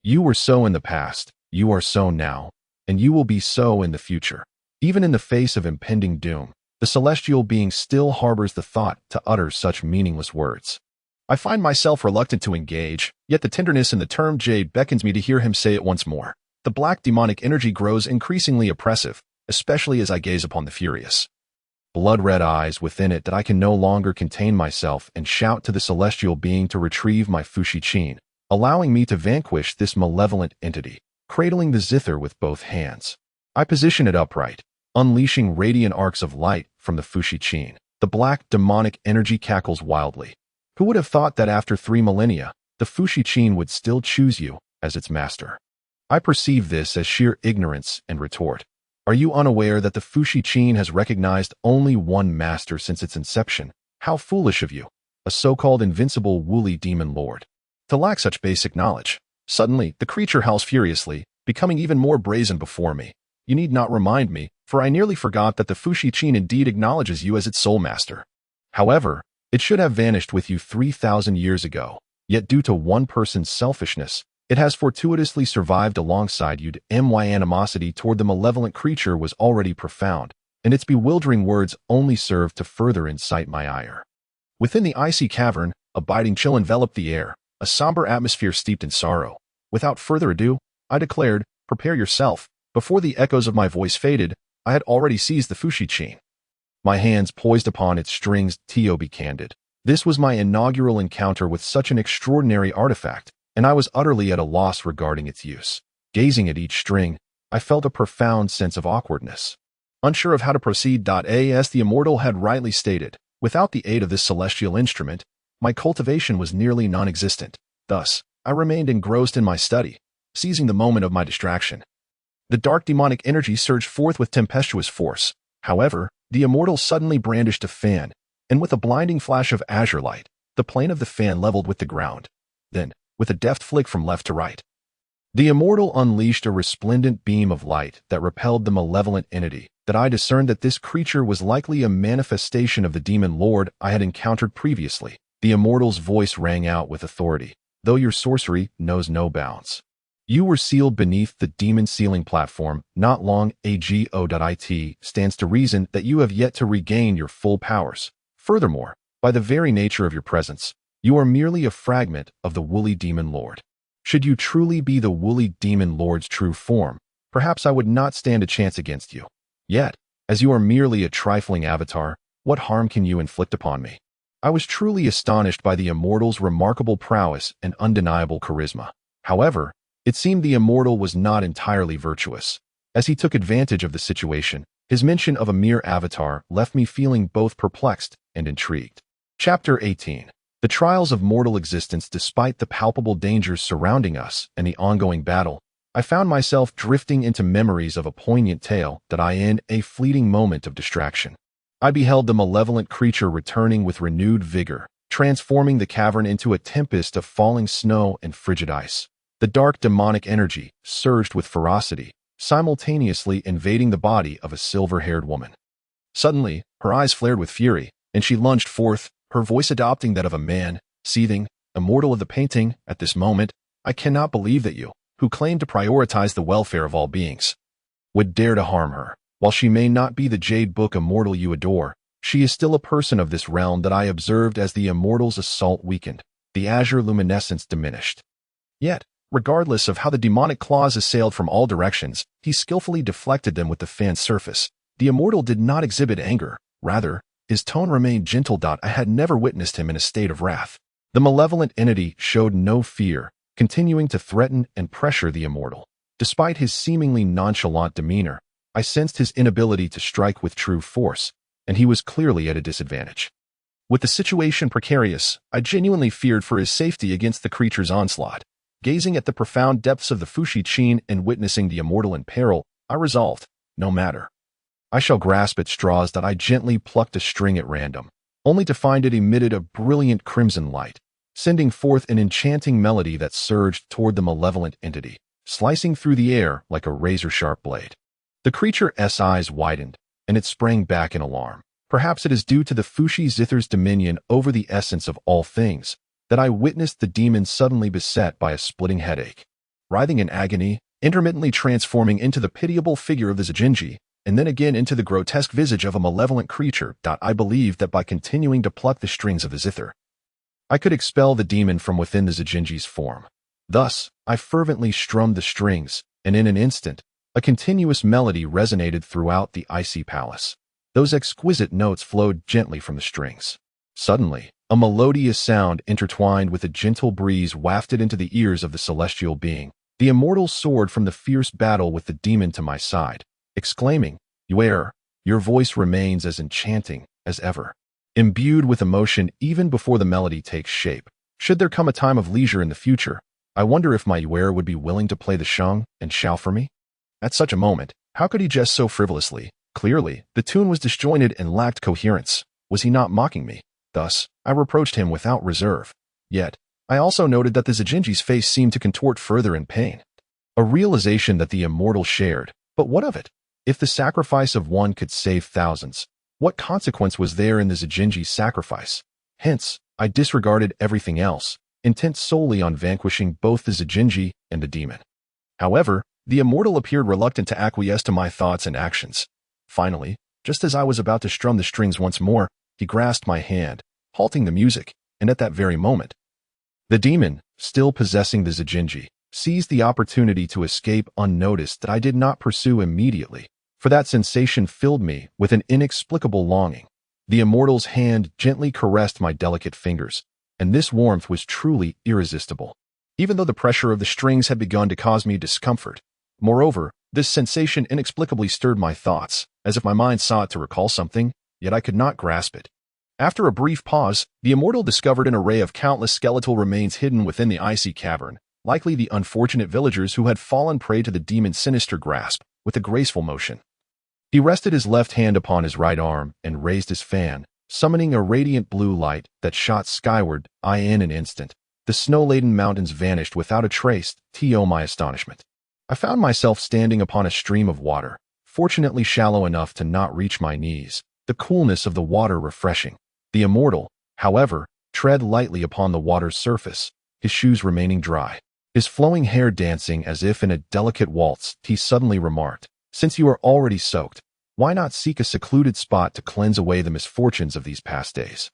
You were so in the past, you are so now, and you will be so in the future. Even in the face of impending doom, the celestial being still harbors the thought to utter such meaningless words. I find myself reluctant to engage, yet the tenderness in the term jade beckons me to hear him say it once more. The black demonic energy grows increasingly oppressive, especially as I gaze upon the furious, blood-red eyes within it that I can no longer contain myself and shout to the celestial being to retrieve my Fushi Qin, allowing me to vanquish this malevolent entity, cradling the zither with both hands. I position it upright, unleashing radiant arcs of light from the Fushi Qin. The black demonic energy cackles wildly. Who would have thought that after 3 millennia, the Fushi Qin would still choose you as its master? I perceive this as sheer ignorance and retort. Are you unaware that the Fushi Qin has recognized only one master since its inception? How foolish of you, a so-called invincible woolly demon lord, to lack such basic knowledge. Suddenly, the creature howls furiously, becoming even more brazen before me. You need not remind me, for I nearly forgot that the Fushi Qin indeed acknowledges you as its sole master. However, it should have vanished with you 3,000 years ago, yet due to one person's selfishness, it has fortuitously survived alongside you. My animosity toward the malevolent creature was already profound, and its bewildering words only served to further incite my ire. Within the icy cavern, a biting chill enveloped the air, a somber atmosphere steeped in sorrow. Without further ado, I declared, prepare yourself. Before the echoes of my voice faded, I had already seized the Fushi Qin. My hands poised upon its strings. To be candid, this was my inaugural encounter with such an extraordinary artifact, and I was utterly at a loss regarding its use. Gazing at each string, I felt a profound sense of awkwardness. Unsure of how to proceed. As the immortal had rightly stated, without the aid of this celestial instrument, my cultivation was nearly non-existent. Thus, I remained engrossed in my study, seizing the moment of my distraction. The dark demonic energy surged forth with tempestuous force. However, the immortal suddenly brandished a fan, and with a blinding flash of azure light, the plane of the fan leveled with the ground. Then, with a deft flick from left to right, the immortal unleashed a resplendent beam of light that repelled the malevolent entity. That I discerned that this creature was likely a manifestation of the demon lord I had encountered previously. The immortal's voice rang out with authority. Though your sorcery knows no bounds, you were sealed beneath the demon sealing platform not long ago. It stands to reason that you have yet to regain your full powers. Furthermore, by the very nature of your presence, you are merely a fragment of the woolly demon lord. Should you truly be the woolly demon lord's true form, perhaps I would not stand a chance against you. Yet, as you are merely a trifling avatar, what harm can you inflict upon me? I was truly astonished by the immortal's remarkable prowess and undeniable charisma. However, it seemed the immortal was not entirely virtuous. As he took advantage of the situation, his mention of a mere avatar left me feeling both perplexed and intrigued. Chapter 18. The trials of mortal existence. Despite the palpable dangers surrounding us and the ongoing battle, I found myself drifting into memories of a poignant tale that I in a fleeting moment of distraction. I beheld the malevolent creature returning with renewed vigor, transforming the cavern into a tempest of falling snow and frigid ice. The dark demonic energy surged with ferocity, simultaneously invading the body of a silver-haired woman. Suddenly, her eyes flared with fury, and she lunged forth, her voice adopting that of a man, seething, immortal of the painting. At this moment, I cannot believe that you, who claim to prioritize the welfare of all beings, would dare to harm her. While she may not be the Jade Book immortal you adore, she is still a person of this realm. That I observed as the immortal's assault weakened, the azure luminescence diminished. Yet, regardless of how the demonic claws assailed from all directions, he skillfully deflected them with the fan's surface. The immortal did not exhibit anger. Rather, his tone remained gentle. I had never witnessed him in a state of wrath. The malevolent entity showed no fear, continuing to threaten and pressure the immortal. Despite his seemingly nonchalant demeanor, I sensed his inability to strike with true force, and he was clearly at a disadvantage. With the situation precarious, I genuinely feared for his safety against the creature's onslaught. Gazing at the profound depths of the Fushi Chin and witnessing the immortal in peril, I resolved, no matter. I shall grasp at straws that I gently plucked a string at random, only to find it emitted a brilliant crimson light, sending forth an enchanting melody that surged toward the malevolent entity, slicing through the air like a razor-sharp blade. The creature's eyes widened, and it sprang back in alarm. Perhaps it is due to the Fushi Zither's dominion over the essence of all things that I witnessed the demon suddenly beset by a splitting headache. Writhing in agony, intermittently transforming into the pitiable figure of the Zijinji, and then again into the grotesque visage of a malevolent creature, I believed that by continuing to pluck the strings of the zither, I could expel the demon from within the Zijinji's form. Thus, I fervently strummed the strings, and in an instant, a continuous melody resonated throughout the icy palace. Those exquisite notes flowed gently from the strings. Suddenly, a melodious sound intertwined with a gentle breeze wafted into the ears of the celestial being. The immortal soared from the fierce battle with the demon to my side, exclaiming, "Yuer, your voice remains as enchanting as ever." Imbued with emotion even before the melody takes shape, should there come a time of leisure in the future, I wonder if my Yuer would be willing to play the sheng and xiao for me? At such a moment, how could he jest so frivolously? Clearly, the tune was disjointed and lacked coherence. Was he not mocking me? Thus, I reproached him without reserve. Yet, I also noted that the Zijinji's face seemed to contort further in pain. A realization that the immortal shared. But what of it? If the sacrifice of one could save thousands, what consequence was there in the Zijinji's sacrifice? Hence, I disregarded everything else, intent solely on vanquishing both the Zijinji and the demon. However, the immortal appeared reluctant to acquiesce to my thoughts and actions. Finally, just as I was about to strum the strings once more, he grasped my hand, halting the music, and at that very moment, the demon, still possessing the Zijinji, seized the opportunity to escape unnoticed that I did not pursue immediately, for that sensation filled me with an inexplicable longing. The immortal's hand gently caressed my delicate fingers, and this warmth was truly irresistible, even though the pressure of the strings had begun to cause me discomfort. Moreover, this sensation inexplicably stirred my thoughts, as if my mind sought to recall something, yet I could not grasp it. After a brief pause, the immortal discovered an array of countless skeletal remains hidden within the icy cavern, likely the unfortunate villagers who had fallen prey to the demon's sinister grasp. With a graceful motion, he rested his left hand upon his right arm and raised his fan, summoning a radiant blue light that shot skyward. In an instant, the snow-laden mountains vanished without a trace. To my astonishment, I found myself standing upon a stream of water, fortunately shallow enough to not reach my knees, the coolness of the water refreshing. The immortal, however, tread lightly upon the water's surface, his shoes remaining dry, his flowing hair dancing as if in a delicate waltz. He suddenly remarked, "Since you are already soaked, why not seek a secluded spot to cleanse away the misfortunes of these past days?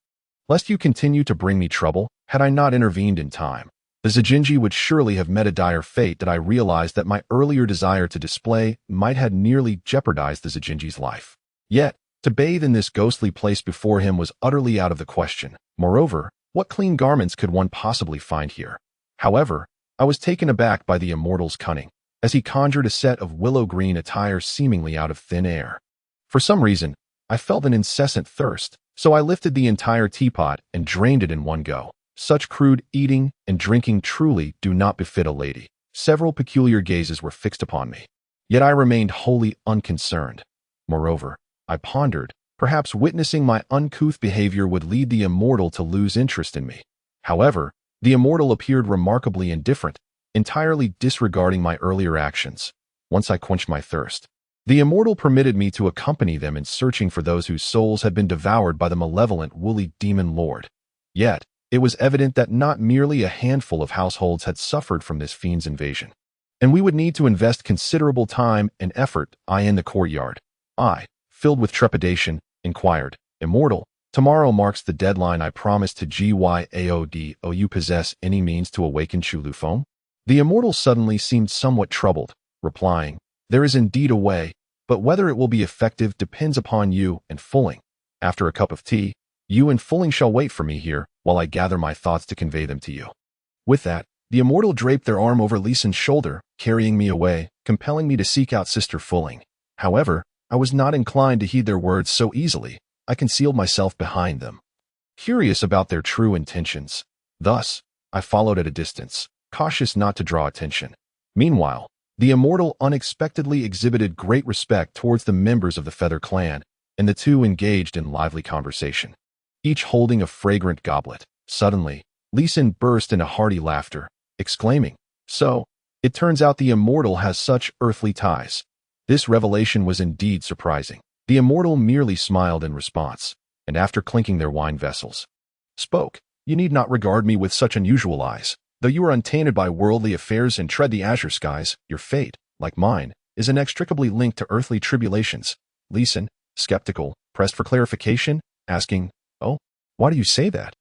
Lest you continue to bring me trouble, had I not intervened in time, the Zijinji would surely have met a dire fate." That I realized that my earlier desire to display might have nearly jeopardized the Zijinji's life. Yet, to bathe in this ghostly place before him was utterly out of the question. Moreover, what clean garments could one possibly find here? However, I was taken aback by the immortal's cunning, as he conjured a set of willow-green attire seemingly out of thin air. For some reason, I felt an incessant thirst, so I lifted the entire teapot and drained it in one go. Such crude eating and drinking truly do not befit a lady. Several peculiar gazes were fixed upon me, yet I remained wholly unconcerned. Moreover, I pondered, perhaps witnessing my uncouth behavior would lead the immortal to lose interest in me. However, the immortal appeared remarkably indifferent, entirely disregarding my earlier actions. Once I quenched my thirst, the immortal permitted me to accompany them in searching for those whose souls had been devoured by the malevolent woolly demon lord. Yet, it was evident that not merely a handful of households had suffered from this fiend's invasion, and we would need to invest considerable time and effort. In the courtyard, I, filled with trepidation, inquired, "Immortal, tomorrow marks the deadline I promised to Gyaod. You possess any means to awaken Chulufeng?" The immortal suddenly seemed somewhat troubled, replying, "There is indeed a way, but whether it will be effective depends upon you and Fulling. After a cup of tea, you and Fulling shall wait for me here while I gather my thoughts to convey them to you." With that, the immortal draped their arm over Lee Sin's shoulder, carrying me away. compelling me to seek out Sister Fulling. However, I was not inclined to heed their words so easily. I concealed myself behind them, curious about their true intentions. Thus, I followed at a distance, cautious not to draw attention. Meanwhile, the immortal unexpectedly exhibited great respect towards the members of the Feather Clan, and the two engaged in lively conversation, each holding a fragrant goblet. Suddenly, Lee Sin burst into hearty laughter, exclaiming, "So, it turns out the immortal has such earthly ties." This revelation was indeed surprising. The immortal merely smiled in response, and after clinking their wine vessels, spoke, "You need not regard me with such unusual eyes. Though you are untainted by worldly affairs and tread the azure skies, your fate, like mine, is inextricably linked to earthly tribulations." Lee Sin, skeptical, pressed for clarification, asking, "Oh, why do you say that?"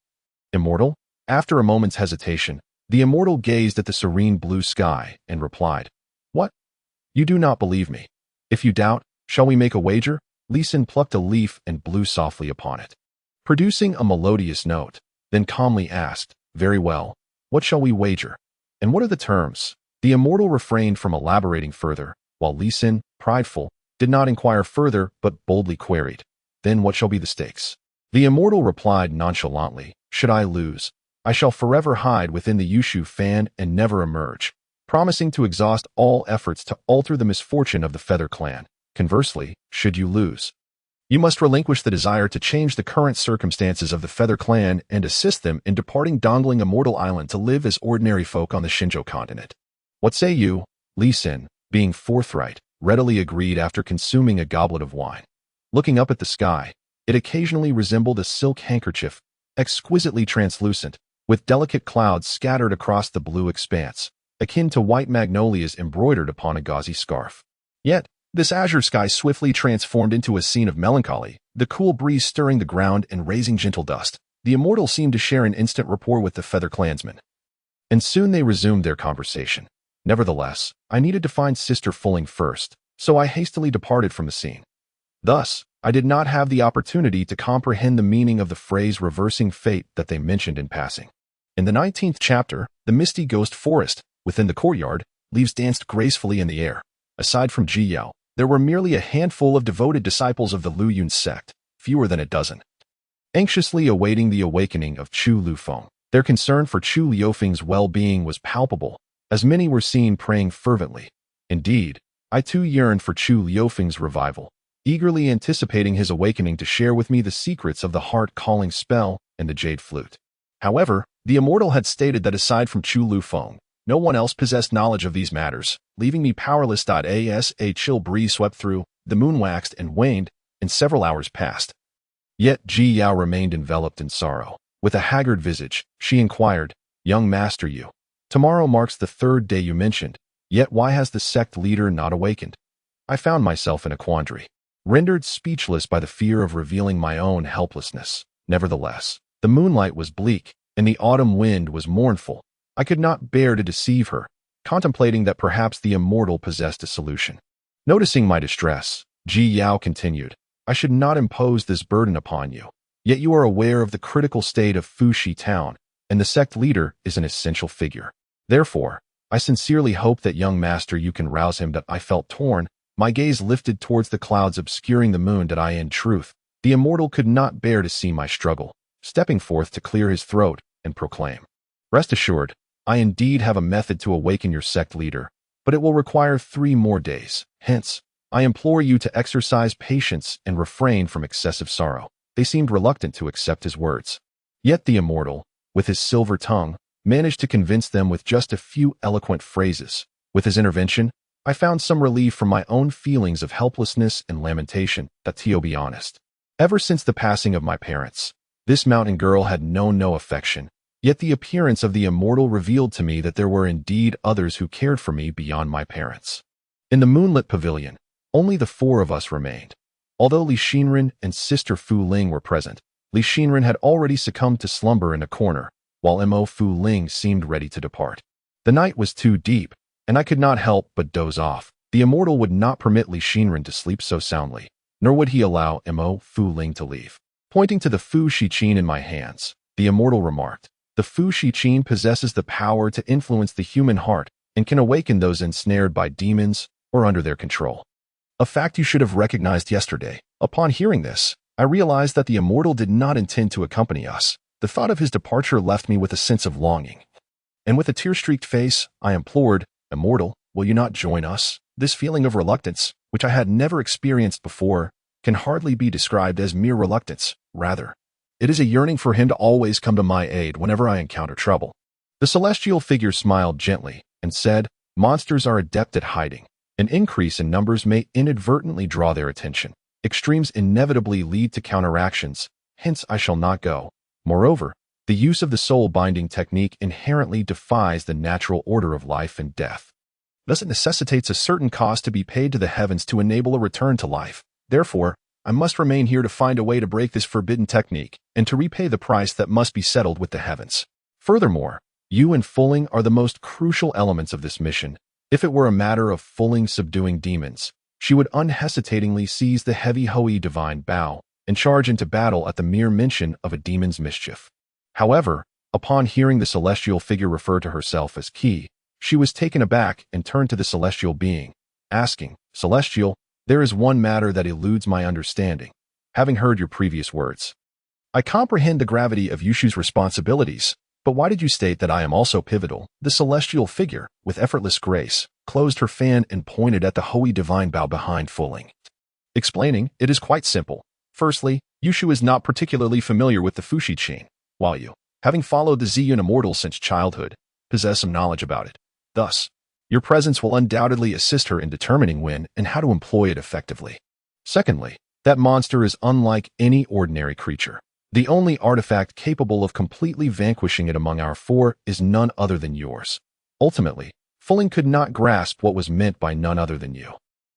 Immortal? After a moment's hesitation, the immortal gazed at the serene blue sky and replied, "What? You do not believe me? If you doubt, shall we make a wager?" Lee Sin plucked a leaf and blew softly upon it, producing a melodious note, then calmly asked, "Very well. What shall we wager? And what are the terms?" The immortal refrained from elaborating further, while Lee Sin, prideful, did not inquire further but boldly queried, "Then what shall be the stakes?" The immortal replied nonchalantly, "Should I lose, I shall forever hide within the Yushu fan and never emerge, promising to exhaust all efforts to alter the misfortune of the Feather Clan. Conversely, should you lose, you must relinquish the desire to change the current circumstances of the Feather Clan and assist them in departing Dongling Immortal Island to live as ordinary folk on the Shinjo continent. What say you?" Lee Sin, being forthright, readily agreed after consuming a goblet of wine. Looking up at the sky, it occasionally resembled a silk handkerchief, exquisitely translucent, with delicate clouds scattered across the blue expanse, akin to white magnolias embroidered upon a gauzy scarf. Yet, this azure sky swiftly transformed into a scene of melancholy, the cool breeze stirring the ground and raising gentle dust. The immortal seemed to share an instant rapport with the Feather Clansmen, and soon they resumed their conversation. Nevertheless, I needed to find Sister Fulling first, so I hastily departed from the scene. Thus, I did not have the opportunity to comprehend the meaning of the phrase reversing fate that they mentioned in passing. In the 19th chapter, the misty ghost forest, within the courtyard, leaves danced gracefully in the air. Aside from Ji Yao, there were merely a handful of devoted disciples of the Lu Yun sect, fewer than a dozen, anxiously awaiting the awakening of Chu Lufeng. Their concern for Chu Liufeng's well-being was palpable, as many were seen praying fervently. Indeed, I too yearned for Chu Liufeng's revival, eagerly anticipating his awakening to share with me the secrets of the heart-calling spell and the jade flute. However, the immortal had stated that aside from Chu Lufeng, no one else possessed knowledge of these matters, leaving me powerless. As a chill breeze swept through, the moon waxed and waned, and several hours passed. Yet Ji Yao remained enveloped in sorrow. With a haggard visage, she inquired, "Young master, tomorrow marks the third day you mentioned, yet why has the sect leader not awakened?" I found myself in a quandary, rendered speechless by the fear of revealing my own helplessness. Nevertheless, the moonlight was bleak, and the autumn wind was mournful. I could not bear to deceive her, contemplating that perhaps the immortal possessed a solution. Noticing my distress, Ji Yao continued, "I should not impose this burden upon you, yet you are aware of the critical state of Fuxi town, and the sect leader is an essential figure. Therefore, I sincerely hope that young master you can rouse him." That I felt torn, my gaze lifted towards the clouds obscuring the moon. That I, in truth, the immortal could not bear to see my struggle, stepping forth to clear his throat and proclaim, "Rest assured, I indeed have a method to awaken your sect leader, but it will require 3 more days. Hence, I implore you to exercise patience and refrain from excessive sorrow." They seemed reluctant to accept his words. Yet the immortal, with his silver tongue, managed to convince them with just a few eloquent phrases. With his intervention, I found some relief from my own feelings of helplessness and lamentation. To be honest, ever since the passing of my parents, this mountain girl had known no affection. Yet the appearance of the immortal revealed to me that there were indeed others who cared for me beyond my parents. In the moonlit pavilion, only the 4 of us remained. Although Li Xinren and Sister Fu Ling were present, Li Xinren had already succumbed to slumber in a corner, while Mo Fu Ling seemed ready to depart. The night was too deep, and I could not help but doze off. The immortal would not permit Li Xinren to sleep so soundly, nor would he allow Mo Fu Ling to leave. Pointing to the Fu Shiqin in my hands, the immortal remarked, "The Fu Shiqin possesses the power to influence the human heart and can awaken those ensnared by demons or under their control. A fact you should have recognized yesterday. Upon hearing this, I realized that the immortal did not intend to accompany us. The thought of his departure left me with a sense of longing. And with a tear-streaked face, I implored, "Immortal, will you not join us?" This feeling of reluctance, which I had never experienced before, can hardly be described as mere reluctance. Rather, it is a yearning for him to always come to my aid whenever I encounter trouble. The celestial figure smiled gently and said, "Monsters are adept at hiding. An increase in numbers may inadvertently draw their attention. Extremes inevitably lead to counteractions, hence I shall not go. Moreover, the use of the soul-binding technique inherently defies the natural order of life and death. Thus it necessitates a certain cost to be paid to the heavens to enable a return to life. Therefore, I must remain here to find a way to break this forbidden technique and to repay the price that must be settled with the heavens. Furthermore, you and Fulling are the most crucial elements of this mission. If it were a matter of Fulling subduing demons, she would unhesitatingly seize the heavy Hoi divine bow and charge into battle at the mere mention of a demon's mischief. However, upon hearing the celestial figure refer to herself as Ki, she was taken aback and turned to the celestial being, asking, "Celestial, there is one matter that eludes my understanding, having heard your previous words. I comprehend the gravity of Yushu's responsibilities, but why did you state that I am also pivotal?" The celestial figure, with effortless grace, closed her fan and pointed at the Hoi divine bow behind Fulling. Explaining, "It is quite simple. Firstly, Yushu is not particularly familiar with the Fushi chain, while you, having followed the Ziyun Immortal since childhood, possess some knowledge about it. Thus, your presence will undoubtedly assist her in determining when and how to employ it effectively. Secondly, that monster is unlike any ordinary creature. The only artifact capable of completely vanquishing it among our four is none other than yours. Ultimately, Fulling could not grasp what was meant by none other than you."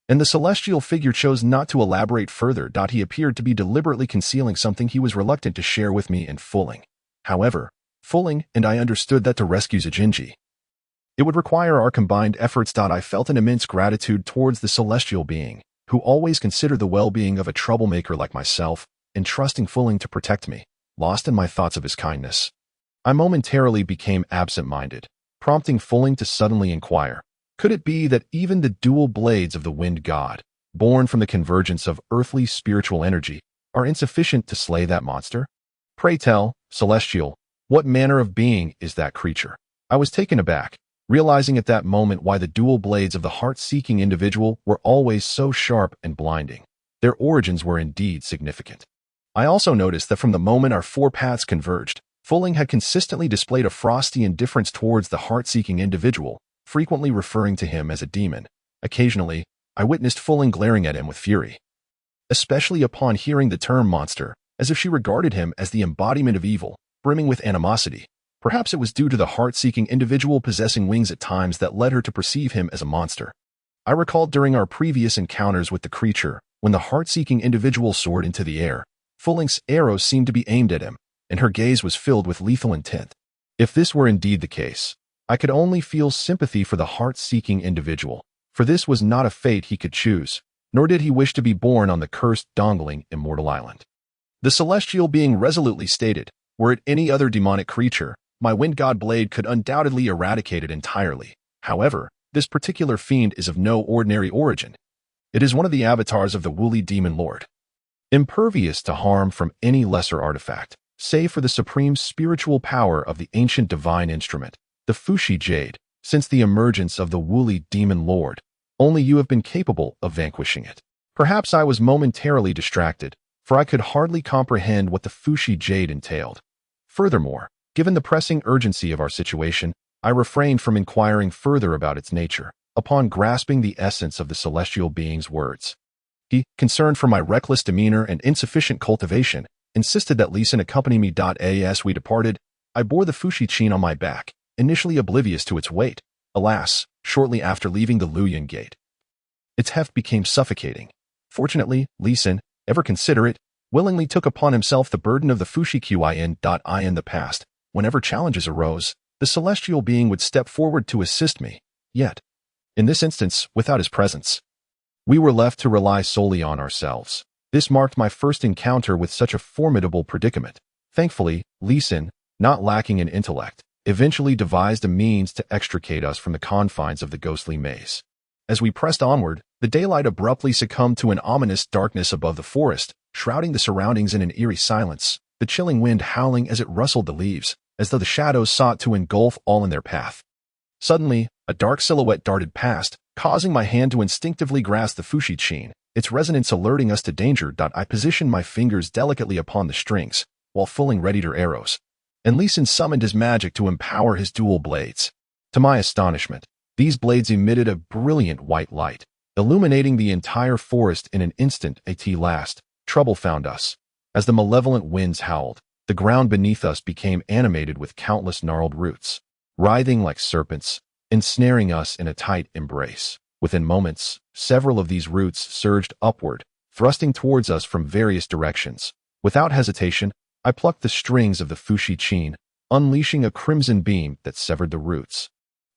And the celestial figure chose not to elaborate further. He appeared to be deliberately concealing something he was reluctant to share with me and Fulling. However, Fulling and I understood that to rescue Zijinji, it would require our combined efforts. I felt an immense gratitude towards the celestial being, who always considered the well-being of a troublemaker like myself, entrusting Fulling to protect me. Lost in my thoughts of his kindness, I momentarily became absent-minded, prompting Fulling to suddenly inquire, could it be that even the dual blades of the wind god, born from the convergence of earthly spiritual energy, are insufficient to slay that monster? Pray tell, Celestial, what manner of being is that creature? I was taken aback, realizing at that moment why the dual blades of the heart-seeking individual were always so sharp and blinding. Their origins were indeed significant. I also noticed that from the moment our four paths converged, Fulling had consistently displayed a frosty indifference towards the heart-seeking individual, frequently referring to him as a demon. Occasionally, I witnessed Fulling glaring at him with fury, especially upon hearing the term monster, as if she regarded him as the embodiment of evil, brimming with animosity. Perhaps it was due to the heart-seeking individual possessing wings at times that led her to perceive him as a monster. I recalled during our previous encounters with the creature, when the heart-seeking individual soared into the air, Fulling's arrows seemed to be aimed at him, and her gaze was filled with lethal intent. If this were indeed the case, I could only feel sympathy for the heart-seeking individual, for this was not a fate he could choose, nor did he wish to be born on the cursed Dongling Immortal Island. The celestial being resolutely stated, "Were it any other demonic creature, my wind god blade could undoubtedly eradicate it entirely. However, this particular fiend is of no ordinary origin. It is one of the avatars of the woolly demon lord, impervious to harm from any lesser artifact, save for the supreme spiritual power of the ancient divine instrument, the Fushi Jade. Since the emergence of the woolly demon lord, only you have been capable of vanquishing it." Perhaps I was momentarily distracted, for I could hardly comprehend what the Fushi Jade entailed. Furthermore, given the pressing urgency of our situation, I refrained from inquiring further about its nature. Upon grasping the essence of the celestial being's words, he, concerned for my reckless demeanor and insufficient cultivation, insisted that Lee Sin accompany me. As we departed, I bore the Fushi Chin on my back, initially oblivious to its weight. Alas, shortly after leaving the Luoyang Gate, its heft became suffocating. Fortunately, Lee Sin, ever considerate, willingly took upon himself the burden of the Fushi Qin. In the past, whenever challenges arose, the celestial being would step forward to assist me. Yet, in this instance, without his presence, we were left to rely solely on ourselves. This marked my first encounter with such a formidable predicament. Thankfully, Lee Sin, not lacking in intellect, eventually devised a means to extricate us from the confines of the ghostly maze. As we pressed onward, the daylight abruptly succumbed to an ominous darkness above the forest, shrouding the surroundings in an eerie silence, the chilling wind howling as it rustled the leaves, as though the shadows sought to engulf all in their path. Suddenly, a dark silhouette darted past, causing my hand to instinctively grasp the fushi-chin, its resonance alerting us to danger. I positioned my fingers delicately upon the strings, while fulling readied her arrows. And Lee Sin summoned his magic to empower his dual blades. To my astonishment, these blades emitted a brilliant white light, illuminating the entire forest in an instant. At last, trouble found us. As the malevolent winds howled, the ground beneath us became animated with countless gnarled roots, writhing like serpents, ensnaring us in a tight embrace. Within moments, several of these roots surged upward, thrusting towards us from various directions. Without hesitation, I plucked the strings of the fushi-chin, unleashing a crimson beam that severed the roots.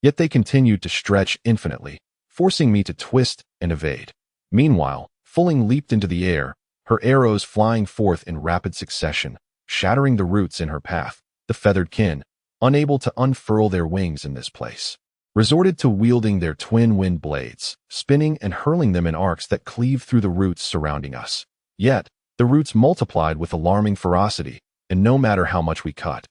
Yet they continued to stretch infinitely, forcing me to twist and evade. Meanwhile, Fulling leaped into the air, her arrows flying forth in rapid succession, shattering the roots in her path. The feathered kin, unable to unfurl their wings in this place, resorted to wielding their twin wind blades, spinning and hurling them in arcs that cleaved through the roots surrounding us. Yet, the roots multiplied with alarming ferocity, and no matter how much we cut,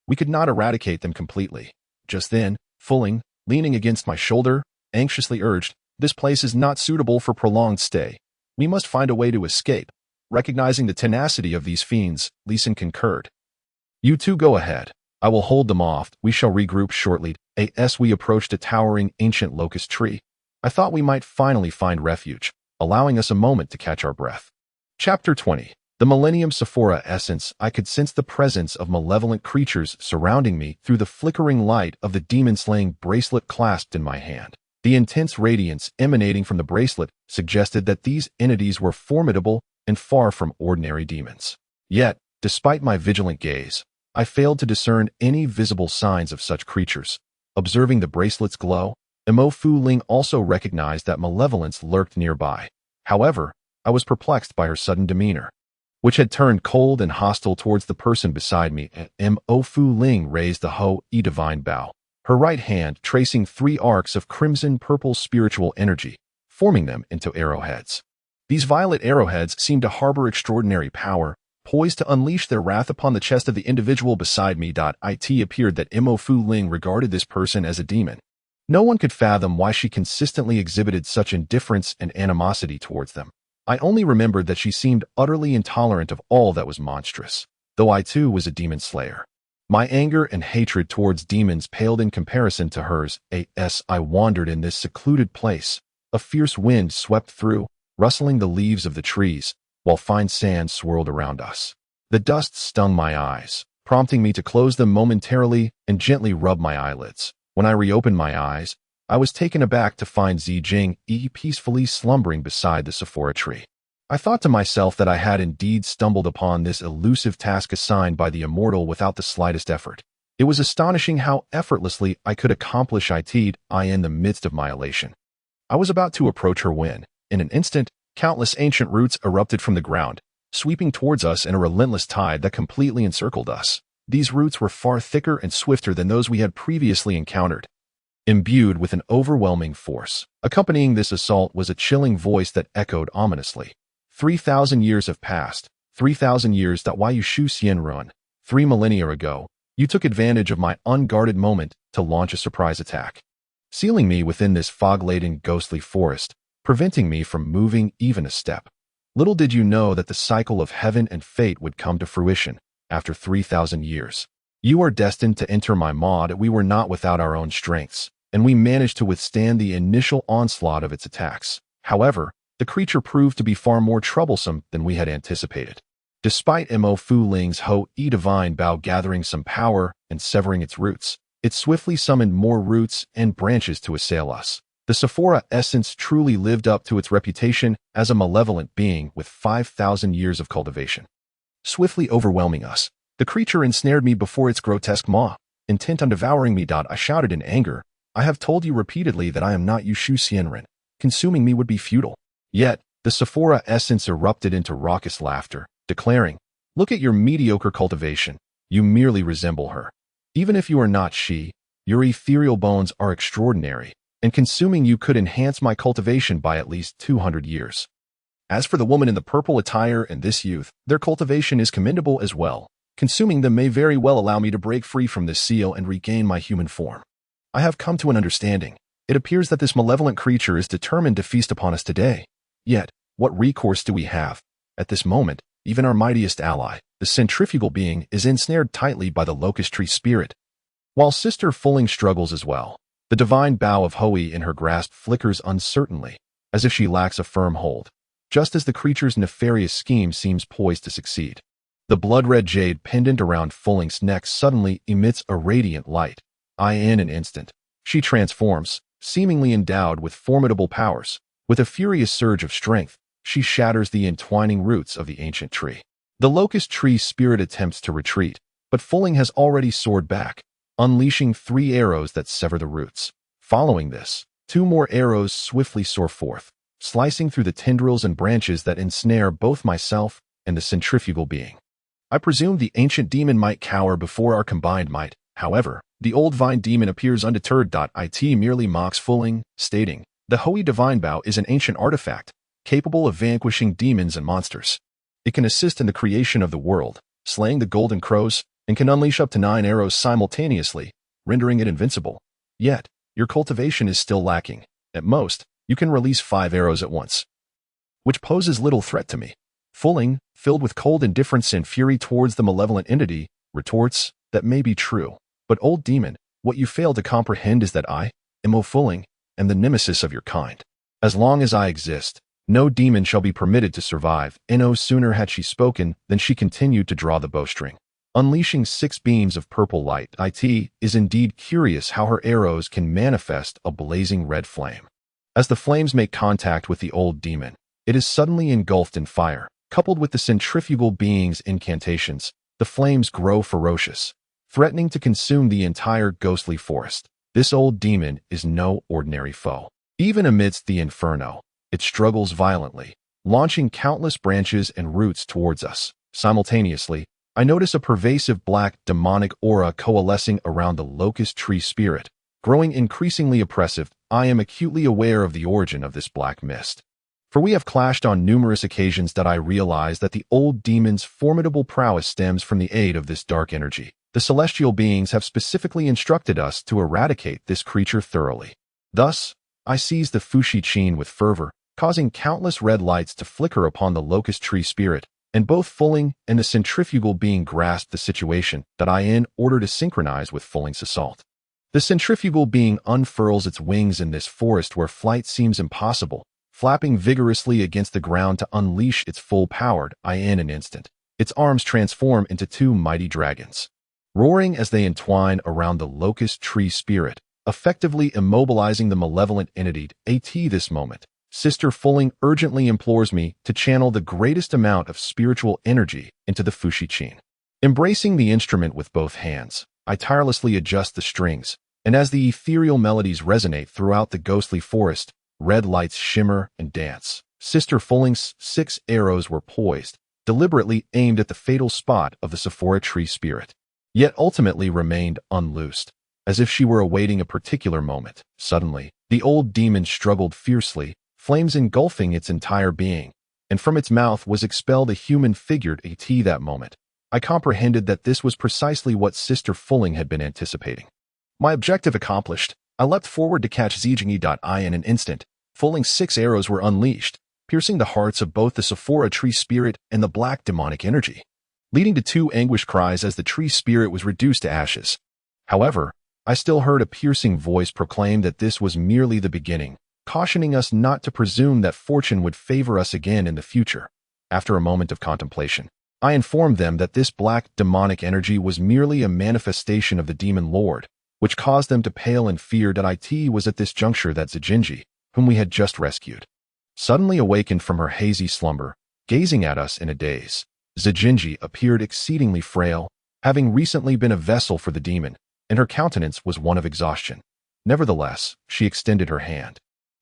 we could not eradicate them completely. Just then, Fulling, leaning against my shoulder, anxiously urged, "This place is not suitable for prolonged stay. We must find a way to escape." Recognizing the tenacity of these fiends, Lee Sin concurred. "You two go ahead. I will hold them off. We shall regroup shortly." As we approached a towering ancient locust tree, I thought we might finally find refuge, allowing us a moment to catch our breath. Chapter 20. The Millennium Sephora Essence. I could sense the presence of malevolent creatures surrounding me through the flickering light of the demon-slaying bracelet clasped in my hand. The intense radiance emanating from the bracelet suggested that these entities were formidable and far from ordinary demons. Yet, despite my vigilant gaze, I failed to discern any visible signs of such creatures. Observing the bracelet's glow, Mo Fu Ling also recognized that malevolence lurked nearby. However, I was perplexed by her sudden demeanor, which had turned cold and hostile towards the person beside me. Mo Fu Ling raised the Ho-E divine bow, her right hand tracing 3 arcs of crimson-purple spiritual energy, forming them into arrowheads. These violet arrowheads seemed to harbor extraordinary power, poised to unleash their wrath upon the chest of the individual beside me. It appeared that Mo Fu Ling regarded this person as a demon. No one could fathom why she consistently exhibited such indifference and animosity towards them. I only remembered that she seemed utterly intolerant of all that was monstrous, though I too was a demon slayer. My anger and hatred towards demons paled in comparison to hers. As I wandered in this secluded place, a fierce wind swept through, rustling the leaves of the trees, while fine sand swirled around us. The dust stung my eyes, prompting me to close them momentarily and gently rub my eyelids. When I reopened my eyes, I was taken aback to find Zi Jing peacefully slumbering beside the Sephora tree. I thought to myself that I had indeed stumbled upon this elusive task assigned by the immortal without the slightest effort. It was astonishing how effortlessly I could accomplish it in the midst of my elation. I was about to approach her when, in an instant, countless ancient roots erupted from the ground, sweeping towards us in a relentless tide that completely encircled us. These roots were far thicker and swifter than those we had previously encountered, imbued with an overwhelming force. Accompanying this assault was a chilling voice that echoed ominously. 3,000 years have passed. 3,000 years. Why you Shu Xianrun? 3 millennia ago, you took advantage of my unguarded moment to launch a surprise attack, sealing me within this fog-laden ghostly forest, preventing me from moving even a step. Little did you know that the cycle of heaven and fate would come to fruition after 3,000 years. You are destined to enter my maw. We were not without our own strengths, and we managed to withstand the initial onslaught of its attacks. However, the creature proved to be far more troublesome than we had anticipated. Despite Mo Fu Ling's Ho-E divine bow gathering some power and severing its roots, it swiftly summoned more roots and branches to assail us. The Sephora essence truly lived up to its reputation as a malevolent being with 5,000 years of cultivation. Swiftly overwhelming us, the creature ensnared me before its grotesque maw, intent on devouring me. I shouted in anger, "I have told you repeatedly that I am not Yushu Xianren. Consuming me would be futile." Yet, the Sephora essence erupted into raucous laughter, declaring, "Look at your mediocre cultivation. You merely resemble her." Even if you are not she, your ethereal bones are extraordinary, and consuming you could enhance my cultivation by at least 200 years. As for the woman in the purple attire and this youth, their cultivation is commendable as well. Consuming them may very well allow me to break free from this seal and regain my human form. I have come to an understanding. It appears that this malevolent creature is determined to feast upon us today. Yet, what recourse do we have? At this moment, even our mightiest ally, the centrifugal being, is ensnared tightly by the locust tree spirit. While Sister Fulling struggles as well, the divine bow of Hoey in her grasp flickers uncertainly, as if she lacks a firm hold, just as the creature's nefarious scheme seems poised to succeed. The blood-red jade pendant around Fulling's neck suddenly emits a radiant light. In an instant, she transforms, seemingly endowed with formidable powers. With a furious surge of strength, she shatters the entwining roots of the ancient tree. The locust tree spirit attempts to retreat, but Fulling has already soared back, unleashing 3 arrows that sever the roots. Following this, 2 more arrows swiftly soar forth, slicing through the tendrils and branches that ensnare both myself and the centrifugal being. I presume the ancient demon might cower before our combined might. However, the old vine demon appears undeterred. It merely mocks Fulling, stating, "The Hoey divine bow is an ancient artifact, capable of vanquishing demons and monsters. It can assist in the creation of the world, slaying the golden crows, and can unleash up to 9 arrows simultaneously, rendering it invincible. Yet, your cultivation is still lacking. At most, you can release 5 arrows at once, which poses little threat to me." Fulling, filled with cold indifference and fury towards the malevolent entity, retorts, "That may be true. But old demon, what you fail to comprehend is that I, M.O. Fulling, am the nemesis of your kind. As long as I exist, no demon shall be permitted to survive." No sooner had she spoken than she continued to draw the bowstring, unleashing 6 beams of purple light. It is indeed curious how her arrows can manifest a blazing red flame. As the flames make contact with the old demon, it is suddenly engulfed in fire. Coupled with the centrifugal being's incantations, the flames grow ferocious, threatening to consume the entire ghostly forest. This old demon is no ordinary foe. Even amidst the inferno, it struggles violently, launching countless branches and roots towards us. Simultaneously, I notice a pervasive black demonic aura coalescing around the locust tree spirit, growing increasingly oppressive. I am acutely aware of the origin of this black mist, for we have clashed on numerous occasions. I realize that the old demon's formidable prowess stems from the aid of this dark energy. The celestial beings have specifically instructed us to eradicate this creature thoroughly. Thus, I seize the Fushi-chin with fervor, causing countless red lights to flicker upon the locust tree spirit, and both Fulling and the centrifugal being grasp the situation. In order to synchronize with Fulling's assault. The centrifugal being unfurls its wings in this forest where flight seems impossible, flapping vigorously against the ground to unleash its full power. In an instant, its arms transform into 2 mighty dragons, roaring as they entwine around the locust tree spirit, effectively immobilizing the malevolent entity. At this moment, Sister Fulling urgently implores me to channel the greatest amount of spiritual energy into the Fushi-chin. Embracing the instrument with both hands, I tirelessly adjust the strings, and as the ethereal melodies resonate throughout the ghostly forest, red lights shimmer and dance. Sister Fulling's 6 arrows were poised, deliberately aimed at the fatal spot of the Sephora tree spirit, yet ultimately remained unloosed, as if she were awaiting a particular moment. Suddenly, the old demon struggled fiercely, flames engulfing its entire being, and from its mouth was expelled a human figure. At that moment, I comprehended that this was precisely what Sister Fulling had been anticipating. My objective accomplished, I leapt forward to catch Zijingi. In an instant, Fulling's 6 arrows were unleashed, piercing the hearts of both the Sephora tree spirit and the black demonic energy, leading to 2 anguished cries as the tree spirit was reduced to ashes. However, I still heard a piercing voice proclaim that this was merely the beginning, cautioning us not to presume that fortune would favor us again in the future. After a moment of contemplation, I informed them that this black demonic energy was merely a manifestation of the demon lord, which caused them to pale in fear. It was at this juncture that Zijinji, whom we had just rescued, suddenly awakened from her hazy slumber, gazing at us in a daze. Zijinji appeared exceedingly frail, having recently been a vessel for the demon, and her countenance was one of exhaustion. Nevertheless, she extended her hand,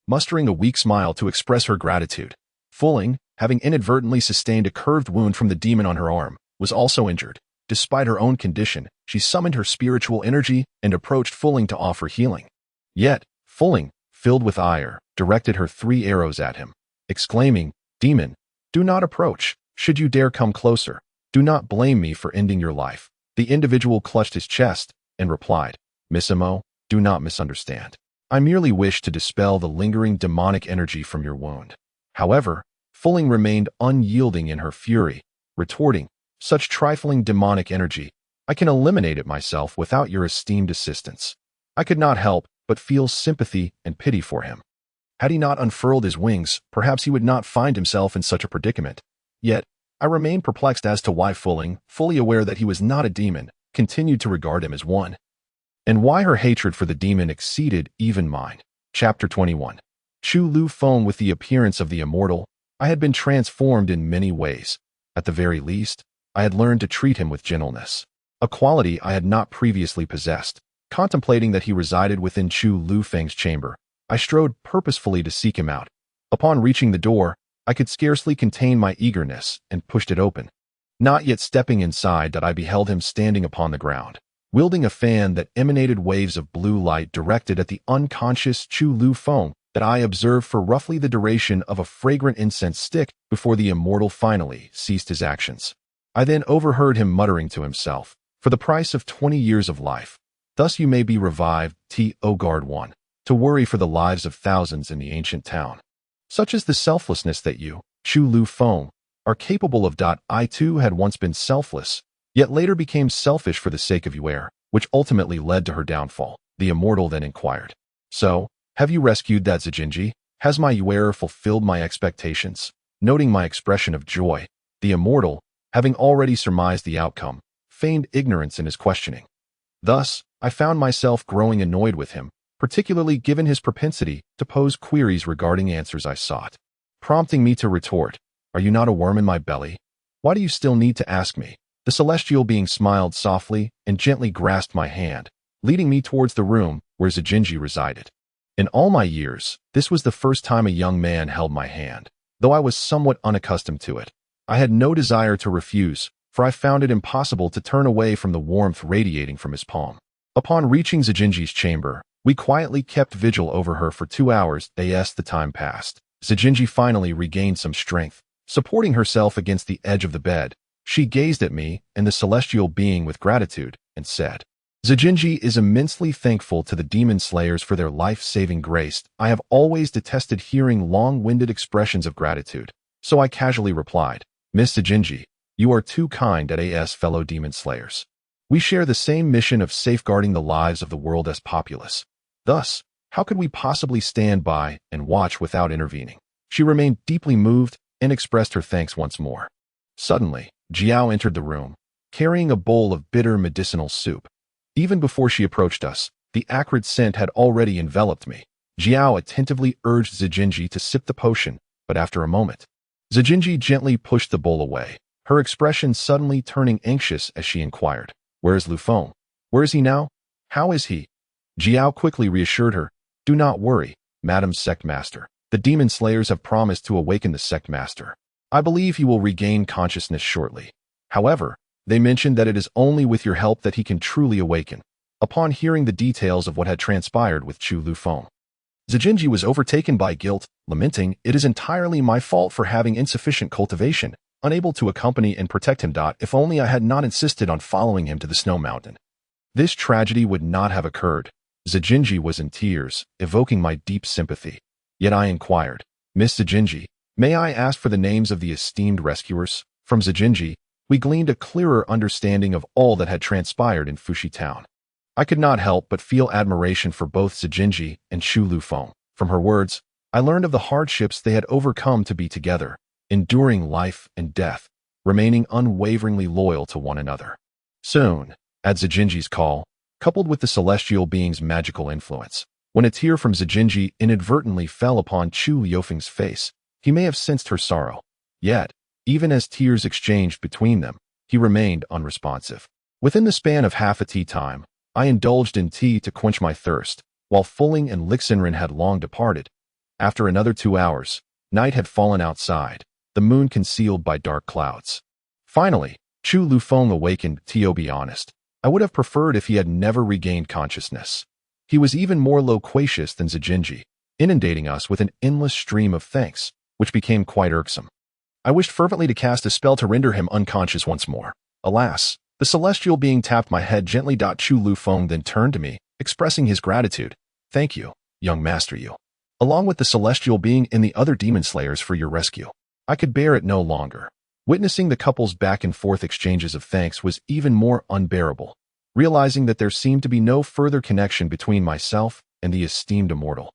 mustering a weak smile to express her gratitude. Fulling, having inadvertently sustained a curved wound from the demon on her arm, was also injured. Despite her own condition, she summoned her spiritual energy and approached Fulling to offer healing. Yet, Fulling, filled with ire, directed her 3 arrows at him, exclaiming, "Demon, do not approach. Should you dare come closer, do not blame me for ending your life." The individual clutched his chest and replied, "Miss Imo, do not misunderstand. I merely wish to dispel the lingering demonic energy from your wound." However, Fulling remained unyielding in her fury, retorting, "Such trifling demonic energy, I can eliminate it myself without your esteemed assistance." I could not help but feel sympathy and pity for him. Had he not unfurled his wings, perhaps he would not find himself in such a predicament. Yet, I remained perplexed as to why Fulling, fully aware that he was not a demon, continued to regard him as one, and why her hatred for the demon exceeded even mine. Chapter 21. Chu Lu Feng. With the appearance of the immortal, I had been transformed in many ways. At the very least, I had learned to treat him with gentleness, a quality I had not previously possessed. Contemplating that he resided within Chu Lu Feng's chamber, I strode purposefully to seek him out. Upon reaching the door, I could scarcely contain my eagerness and pushed it open. Not yet stepping inside that I beheld him standing upon the ground, wielding a fan that emanated waves of blue light directed at the unconscious Chu Lu Feng that I observed for roughly the duration of a fragrant incense stick before the immortal finally ceased his actions. I then overheard him muttering to himself, "For the price of 20 years of life, thus you may be revived, O guard one, to worry for the lives of thousands in the ancient town. Such is the selflessness that you, Chu Lu Feng, are capable of. I too had once been selfless, yet later became selfish for the sake of Yuer, which ultimately led to her downfall." The immortal then inquired, "So, have you rescued that Zijinji? Has my Yuer fulfilled my expectations?" Noting my expression of joy, the immortal, having already surmised the outcome, feigned ignorance in his questioning. Thus, I found myself growing annoyed with him, particularly given his propensity to pose queries regarding answers I sought, prompting me to retort, "Are you not a worm in my belly? Why do you still need to ask me?" The celestial being smiled softly and gently grasped my hand, leading me towards the room where Zijinji resided. In all my years, this was the first time a young man held my hand. Though I was somewhat unaccustomed to it, I had no desire to refuse, for I found it impossible to turn away from the warmth radiating from his palm. Upon reaching Zijinji's chamber, we quietly kept vigil over her for 2 hours. As the time passed, Zijinji finally regained some strength. Supporting herself against the edge of the bed, she gazed at me and the celestial being with gratitude and said, "Zijinji is immensely thankful to the demon slayers for their life-saving grace. I have always detested hearing long-winded expressions of gratitude, so I casually replied, Miss Zijinji, you are too kind as fellow demon slayers. We share the same mission of safeguarding the lives of the world as populace. Thus, how could we possibly stand by and watch without intervening?" She remained deeply moved and expressed her thanks once more. Suddenly, Jiao entered the room, carrying a bowl of bitter medicinal soup. Even before she approached us, the acrid scent had already enveloped me. Jiao attentively urged Zijinji to sip the potion, but after a moment, Zijinji gently pushed the bowl away, her expression suddenly turning anxious as she inquired, "Where is Lu Feng? Where is he now? How is he?" Jiao quickly reassured her, "Do not worry, Madam Sect Master. The demon slayers have promised to awaken the Sect Master. I believe he will regain consciousness shortly. However, they mentioned that it is only with your help that he can truly awaken." Upon hearing the details of what had transpired with Chu Lu Feng, Zijinji was overtaken by guilt, lamenting, "It is entirely my fault for having insufficient cultivation, unable to accompany and protect him. If only I had not insisted on following him to the snow mountain, this tragedy would not have occurred." Zijinji was in tears, evoking my deep sympathy. Yet I inquired, "Miss Zijinji, may I ask for the names of the esteemed rescuers?" From Zijinji, we gleaned a clearer understanding of all that had transpired in Fushi Town. I could not help but feel admiration for both Zijinji and Chu Lu Feng. From her words, I learned of the hardships they had overcome to be together, enduring life and death, remaining unwaveringly loyal to one another. Soon, at Zijinji's call, coupled with the celestial being's magical influence, when a tear from Zijinji inadvertently fell upon Chu Liufeng's face, he may have sensed her sorrow. Yet, even as tears exchanged between them, he remained unresponsive. Within the span of half a tea time, I indulged in tea to quench my thirst, while Fulling and Lixinren had long departed. After another 2 hours, night had fallen outside, the moon concealed by dark clouds. Finally, Chu Lufeng awakened. To be honest, I would have preferred if he had never regained consciousness. He was even more loquacious than Zijinji, inundating us with an endless stream of thanks, which became quite irksome. I wished fervently to cast a spell to render him unconscious once more. Alas, the celestial being tapped my head gently. Chu Lufeng then turned to me, expressing his gratitude. Thank you, young master Yu, along with the celestial being and the other demon slayers for your rescue. I could bear it no longer. Witnessing the couple's back-and-forth exchanges of thanks was even more unbearable, realizing that there seemed to be no further connection between myself and the esteemed immortal.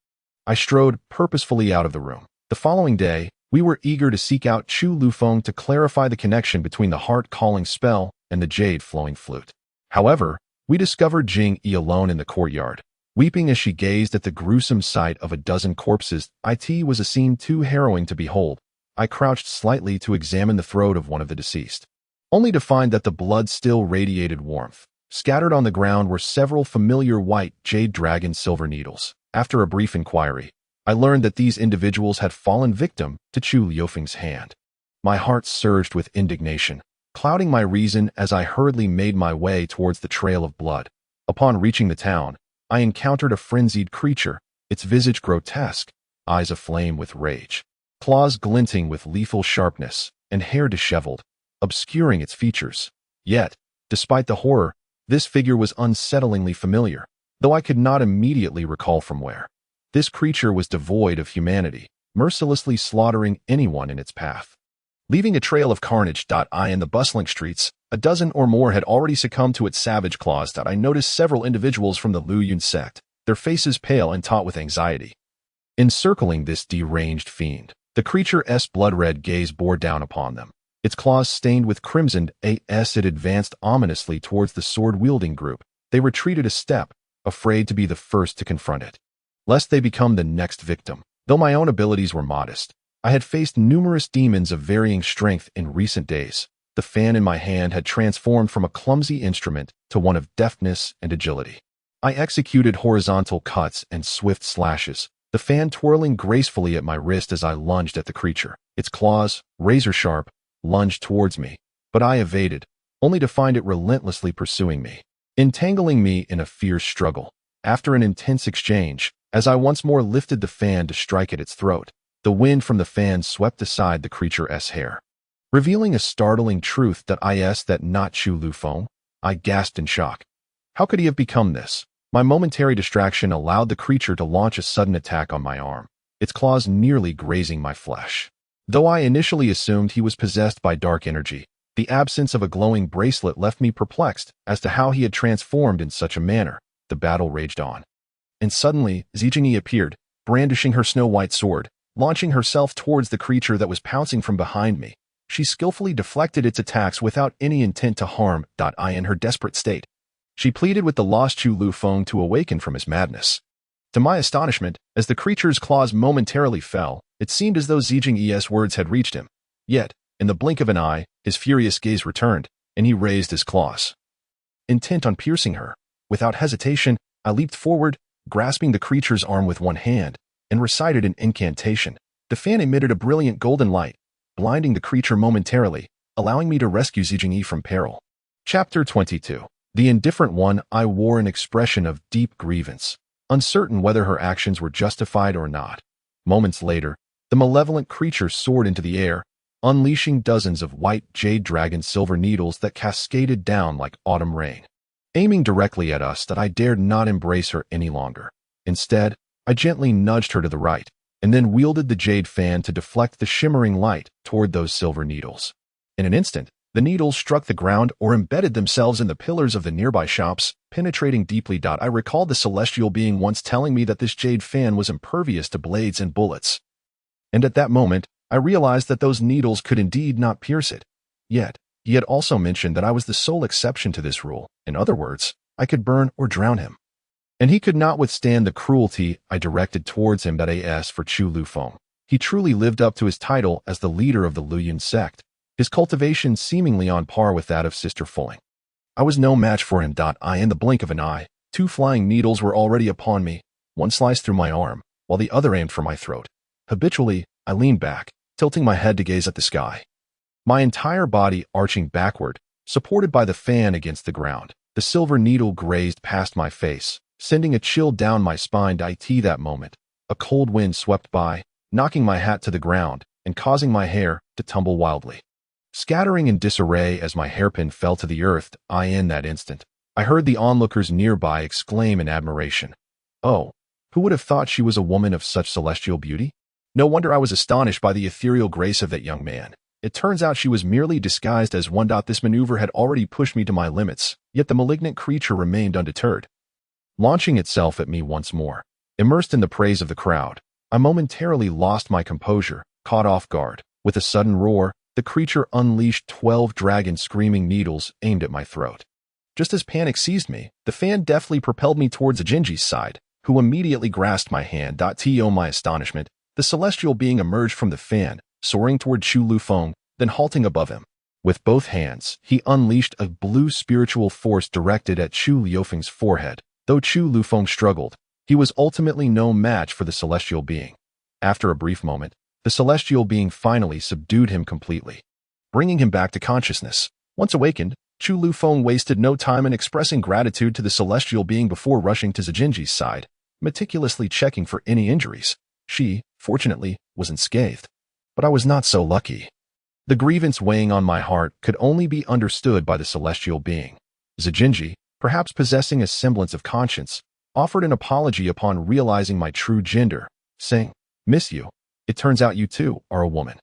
I strode purposefully out of the room. The following day, we were eager to seek out Chu Lufeng to clarify the connection between the heart-calling spell and the jade-flowing flute. However, we discovered Jing Yi alone in the courtyard, weeping as she gazed at the gruesome sight of a dozen corpses. It was a scene too harrowing to behold. I crouched slightly to examine the throat of one of the deceased, only to find that the blood still radiated warmth. Scattered on the ground were several familiar white jade dragon silver needles. After a brief inquiry, I learned that these individuals had fallen victim to Chu Liufeng's hand. My heart surged with indignation, clouding my reason as I hurriedly made my way towards the trail of blood. Upon reaching the town, I encountered a frenzied creature, its visage grotesque, eyes aflame with rage, claws glinting with lethal sharpness, and hair disheveled, obscuring its features. Yet, despite the horror, this figure was unsettlingly familiar, though I could not immediately recall from where. This creature was devoid of humanity, mercilessly slaughtering anyone in its path. Leaving a trail of carnage. In the bustling streets, a dozen or more had already succumbed to its savage claws. I noticed several individuals from the Lu Yun sect, their faces pale and taut with anxiety. Encircling this deranged fiend, the creature's blood-red gaze bore down upon them. Its claws stained with crimson, it advanced ominously towards the sword-wielding group. They retreated a step, afraid to be the first to confront it, lest they become the next victim. Though my own abilities were modest, I had faced numerous demons of varying strength in recent days. The fan in my hand had transformed from a clumsy instrument to one of deftness and agility. I executed horizontal cuts and swift slashes, the fan twirling gracefully at my wrist as I lunged at the creature. Its claws, razor-sharp, lunged towards me, but I evaded, only to find it relentlessly pursuing me, entangling me in a fierce struggle. After an intense exchange, as I once more lifted the fan to strike at its throat, the wind from the fan swept aside the creature's hair, revealing a startling truth. That not Chu Lufeng. I gasped in shock. How could he have become this? My momentary distraction allowed the creature to launch a sudden attack on my arm, its claws nearly grazing my flesh. Though I initially assumed he was possessed by dark energy, the absence of a glowing bracelet left me perplexed as to how he had transformed in such a manner. The battle raged on. And suddenly, Zijing Yi appeared, brandishing her snow-white sword, launching herself towards the creature that was pouncing from behind me. She skillfully deflected its attacks without any intent to harm. In her desperate state, she pleaded with the lost Chu Lufeng to awaken from his madness. To my astonishment, as the creature's claws momentarily fell, it seemed as though Zijing Yi's words had reached him. Yet, in the blink of an eye, his furious gaze returned, and he raised his claws, intent on piercing her. Without hesitation, I leaped forward, grasping the creature's arm with one hand, and recited an incantation. The fan emitted a brilliant golden light, blinding the creature momentarily, allowing me to rescue Zijing Yi from peril. Chapter 22. The Indifferent One. I wore an expression of deep grievance, uncertain whether her actions were justified or not. Moments later, the malevolent creature soared into the air, unleashing dozens of white jade dragon silver needles that cascaded down like autumn rain, aiming directly at us. I dared not embrace her any longer. Instead, I gently nudged her to the right, and then wielded the jade fan to deflect the shimmering light toward those silver needles. In an instant, the needles struck the ground or embedded themselves in the pillars of the nearby shops, penetrating deeply. I recalled the celestial being once telling me that this jade fan was impervious to blades and bullets. And at that moment, I realized that those needles could indeed not pierce it. Yet, he had also mentioned that I was the sole exception to this rule. In other words, I could burn or drown him. And he could not withstand the cruelty I directed towards him. As for Chu Lufeng, he truly lived up to his title as the leader of the Lu Yun sect, his cultivation seemingly on par with that of Sister Fulling. I was no match for him. In the blink of an eye, two flying needles were already upon me, one sliced through my arm, while the other aimed for my throat. Habitually, I leaned back, tilting my head to gaze at the sky, my entire body arching backward, supported by the fan against the ground. The silver needle grazed past my face, sending a chill down my spine. That moment, a cold wind swept by, knocking my hat to the ground and causing my hair to tumble wildly, scattering in disarray as my hairpin fell to the earth. In that instant, I heard the onlookers nearby exclaim in admiration, "Oh, who would have thought she was a woman of such celestial beauty?" No wonder I was astonished by the ethereal grace of that young man. It turns out she was merely disguised as one. This maneuver had already pushed me to my limits, yet the malignant creature remained undeterred, launching itself at me once more. Immersed in the praise of the crowd, I momentarily lost my composure, caught off guard. With a sudden roar, the creature unleashed 12 dragon screaming needles aimed at my throat. Just as panic seized me, the fan deftly propelled me towards Ajinji's side, who immediately grasped my hand. To my astonishment, the celestial being emerged from the fan, soaring toward Chu Lufeng, then halting above him. With both hands, he unleashed a blue spiritual force directed at Chu Liufeng's forehead. Though Chu Lufeng struggled, he was ultimately no match for the celestial being. After a brief moment, the celestial being finally subdued him completely, bringing him back to consciousness. Once awakened, Chu Lufeng wasted no time in expressing gratitude to the celestial being before rushing to Zijinji's side, meticulously checking for any injuries. She, fortunately, was unscathed. But I was not so lucky. The grievance weighing on my heart could only be understood by the celestial being. Zijinji, perhaps possessing a semblance of conscience, offered an apology upon realizing my true gender, saying, "Miss you. It turns out you too are a woman."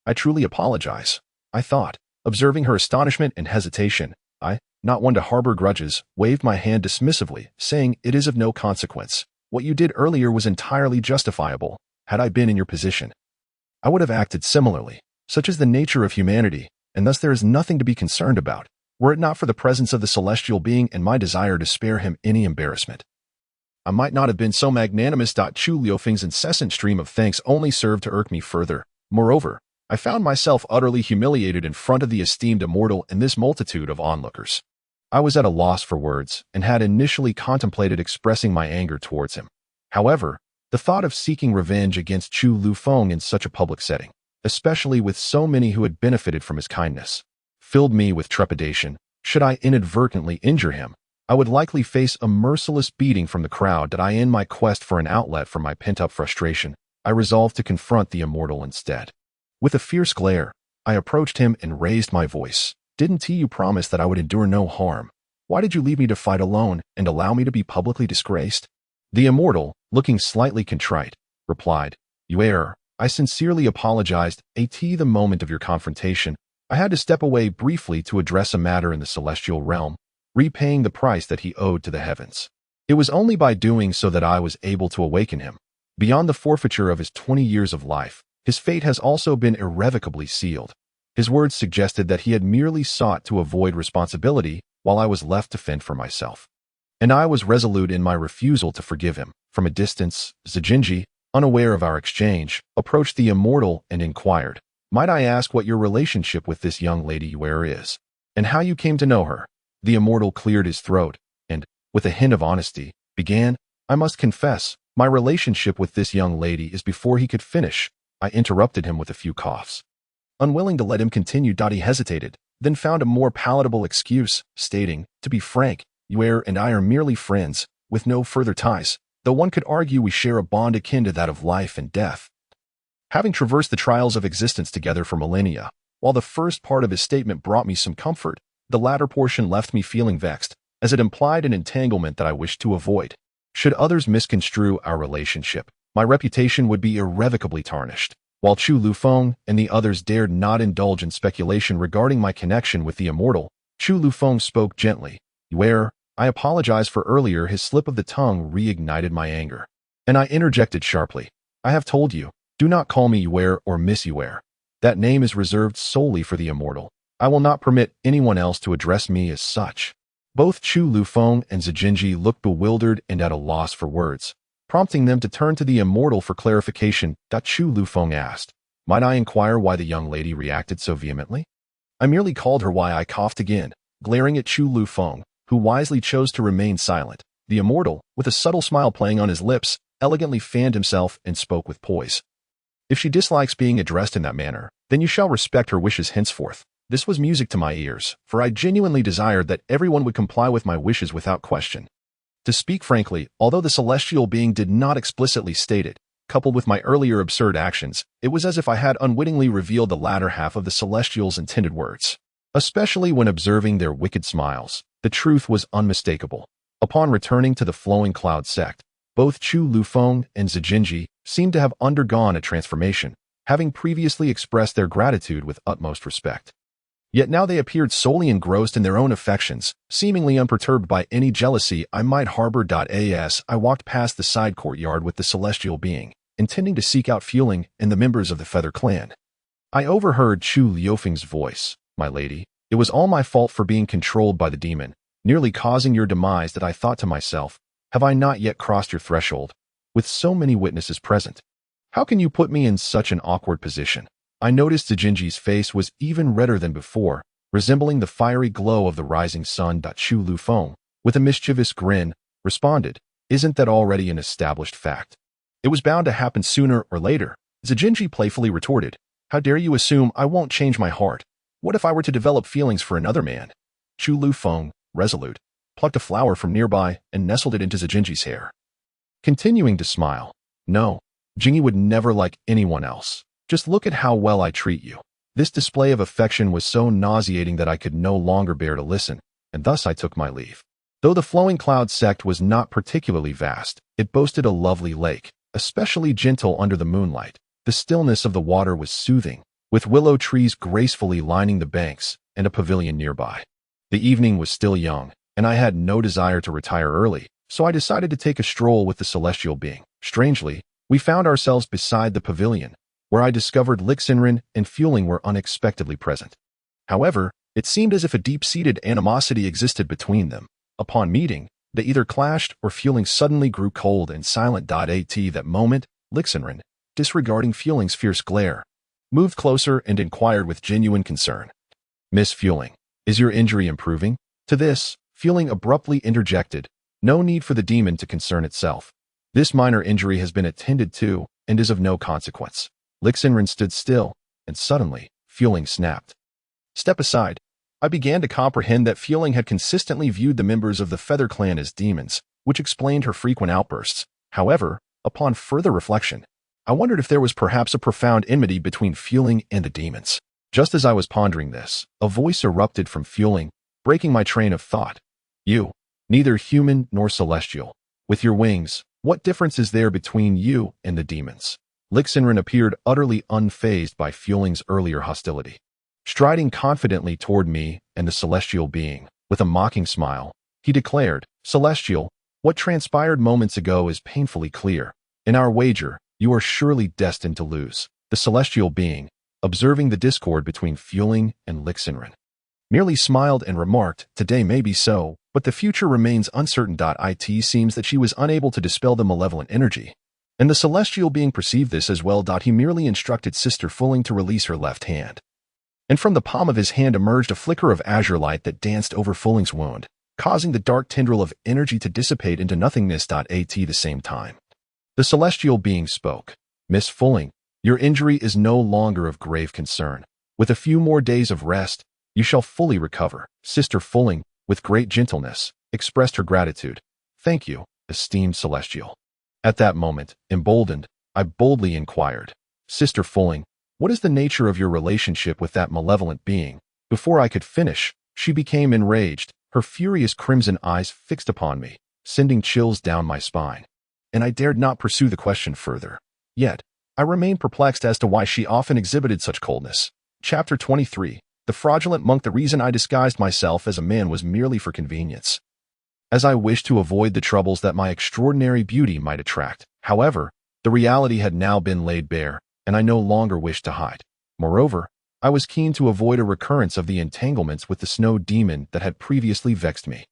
"I truly apologize," I thought. Observing her astonishment and hesitation, I, not one to harbor grudges, waved my hand dismissively, saying, "It is of no consequence. What you did earlier was entirely justifiable. Had I been in your position, I would have acted similarly. Such is the nature of humanity, and thus there is nothing to be concerned about, were it not for the presence of the celestial being and my desire to spare him any embarrassment. I might not have been so magnanimous." Chu Liufeng's incessant stream of thanks only served to irk me further. Moreover, I found myself utterly humiliated in front of the esteemed immortal and this multitude of onlookers. I was at a loss for words and had initially contemplated expressing my anger towards him. However, the thought of seeking revenge against Chu Lufeng in such a public setting, especially with so many who had benefited from his kindness, filled me with trepidation. Should I inadvertently injure him, I would likely face a merciless beating from the crowd. In my quest for an outlet for my pent-up frustration, I resolved to confront the immortal instead. With a fierce glare, I approached him and raised my voice. "Didn't you promise that I would endure no harm? Why did you leave me to fight alone and allow me to be publicly disgraced?" The immortal, looking slightly contrite, replied, "You err. I sincerely apologized. The moment of your confrontation, I had to step away briefly to address a matter in the celestial realm, repaying the price that he owed to the heavens. It was only by doing so that I was able to awaken him. Beyond the forfeiture of his 20 years of life, his fate has also been irrevocably sealed." His words suggested that he had merely sought to avoid responsibility while I was left to fend for myself. And I was resolute in my refusal to forgive him. From a distance, Zijinji, unaware of our exchange, approached the immortal and inquired, "Might I ask what your relationship with this young lady Yuer is, and how you came to know her?" The immortal cleared his throat and, with a hint of honesty, began, "I must confess, my relationship with this young lady is." Before he could finish, I interrupted him with a few coughs. Unwilling to let him continue, he hesitated, then found a more palatable excuse, stating, "To be frank, Yuer and I are merely friends, with no further ties, though one could argue we share a bond akin to that of life and death." Having traversed the trials of existence together for millennia, while the first part of his statement brought me some comfort, the latter portion left me feeling vexed, as it implied an entanglement that I wished to avoid. Should others misconstrue our relationship, my reputation would be irrevocably tarnished. While Chu Lufeng and the others dared not indulge in speculation regarding my connection with the immortal, Chu Lufeng spoke gently. "Yuer, I apologize for earlier." His slip of the tongue reignited my anger, and I interjected sharply, "I have told you, do not call me Yuer or Miss Yuer. That name is reserved solely for the immortal. I will not permit anyone else to address me as such." Both Chu Lufeng and Zijinji looked bewildered and at a loss for words, prompting them to turn to the immortal for clarification. Chu Lufeng asked, "Might I inquire why the young lady reacted so vehemently?" "I merely called her why." I coughed again, glaring at Chu Lufeng, who wisely chose to remain silent. The immortal, with a subtle smile playing on his lips, elegantly fanned himself and spoke with poise. "If she dislikes being addressed in that manner, then you shall respect her wishes henceforth. This was music to my ears, for I genuinely desired that everyone would comply with my wishes without question. To speak frankly, although the celestial being did not explicitly state it, coupled with my earlier absurd actions, it was as if I had unwittingly revealed the latter half of the celestial's intended words. Especially when observing their wicked smiles, the truth was unmistakable. Upon returning to the flowing cloud sect, both Chu Lufeng and Zijinji seemed to have undergone a transformation, having previously expressed their gratitude with utmost respect. Yet now they appeared solely engrossed in their own affections, seemingly unperturbed by any jealousy I might harbor. As I walked past the side courtyard with the celestial being, intending to seek out Fueling and the members of the Feather Clan, I overheard Chu Liufeng's voice. My lady, it was all my fault for being controlled by the demon, nearly causing your demise. That I thought to myself, have I not yet crossed your threshold, with so many witnesses present? How can you put me in such an awkward position? I noticed Zijinji's face was even redder than before, resembling the fiery glow of the rising sun. Chu Lufeng, with a mischievous grin, responded, isn't that already an established fact? It was bound to happen sooner or later. Zijinji playfully retorted, how dare you assume I won't change my heart? What if I were to develop feelings for another man? Chu Lufeng, resolute, plucked a flower from nearby and nestled it into Zijinji's hair. Continuing to smile, no, Jingy would never like anyone else. Just look at how well I treat you. This display of affection was so nauseating that I could no longer bear to listen, and thus I took my leave. Though the Flowing Cloud sect was not particularly vast, it boasted a lovely lake, especially gentle under the moonlight. The stillness of the water was soothing, with willow trees gracefully lining the banks and a pavilion nearby. The evening was still young, and I had no desire to retire early, so I decided to take a stroll with the celestial being. Strangely, we found ourselves beside the pavilion, where I discovered Lixinren and Fueling were unexpectedly present. However, it seemed as if a deep-seated animosity existed between them. Upon meeting, they either clashed or Fueling suddenly grew cold and silent. At that moment, Lixinren, disregarding Fueling's fierce glare, moved closer and inquired with genuine concern. Miss Fueling, is your injury improving? To this, Fueling abruptly interjected, no need for the demon to concern itself. This minor injury has been attended to and is of no consequence. Lixinren stood still, and suddenly, Fueling snapped. Step aside. I began to comprehend that Fueling had consistently viewed the members of the Feather Clan as demons, which explained her frequent outbursts. However, upon further reflection, I wondered if there was perhaps a profound enmity between Fueling and the demons. Just as I was pondering this, a voice erupted from Fueling, breaking my train of thought. You, neither human nor celestial. With your wings, what difference is there between you and the demons? Lixinren appeared utterly unfazed by Fueling's earlier hostility. Striding confidently toward me and the celestial being, with a mocking smile, he declared, Celestial, what transpired moments ago is painfully clear. In our wager, you are surely destined to lose. The celestial being, observing the discord between Fueling and Lixinren, merely smiled and remarked, today may be so, but the future remains uncertain. It seems that she was unable to dispel the malevolent energy, and the celestial being perceived this as well. He merely instructed Sister Fueling to release her left hand, and from the palm of his hand emerged a flicker of azure light that danced over Fueling's wound, causing the dark tendril of energy to dissipate into nothingness. At the same time, the celestial being spoke. Miss Fueling, your injury is no longer of grave concern. With a few more days of rest, you shall fully recover. Sister Fueling, with great gentleness, expressed her gratitude. Thank you, esteemed celestial. At that moment, emboldened, I boldly inquired, Sister Fueling, what is the nature of your relationship with that malevolent being? Before I could finish, she became enraged, her furious crimson eyes fixed upon me, sending chills down my spine. And I dared not pursue the question further. Yet, I remained perplexed as to why she often exhibited such coldness. Chapter 23. The Fraudulent Monk. The reason I disguised myself as a man was merely for convenience, as I wished to avoid the troubles that my extraordinary beauty might attract. However, the reality had now been laid bare, and I no longer wished to hide. Moreover, I was keen to avoid a recurrence of the entanglements with the snow demon that had previously vexed me,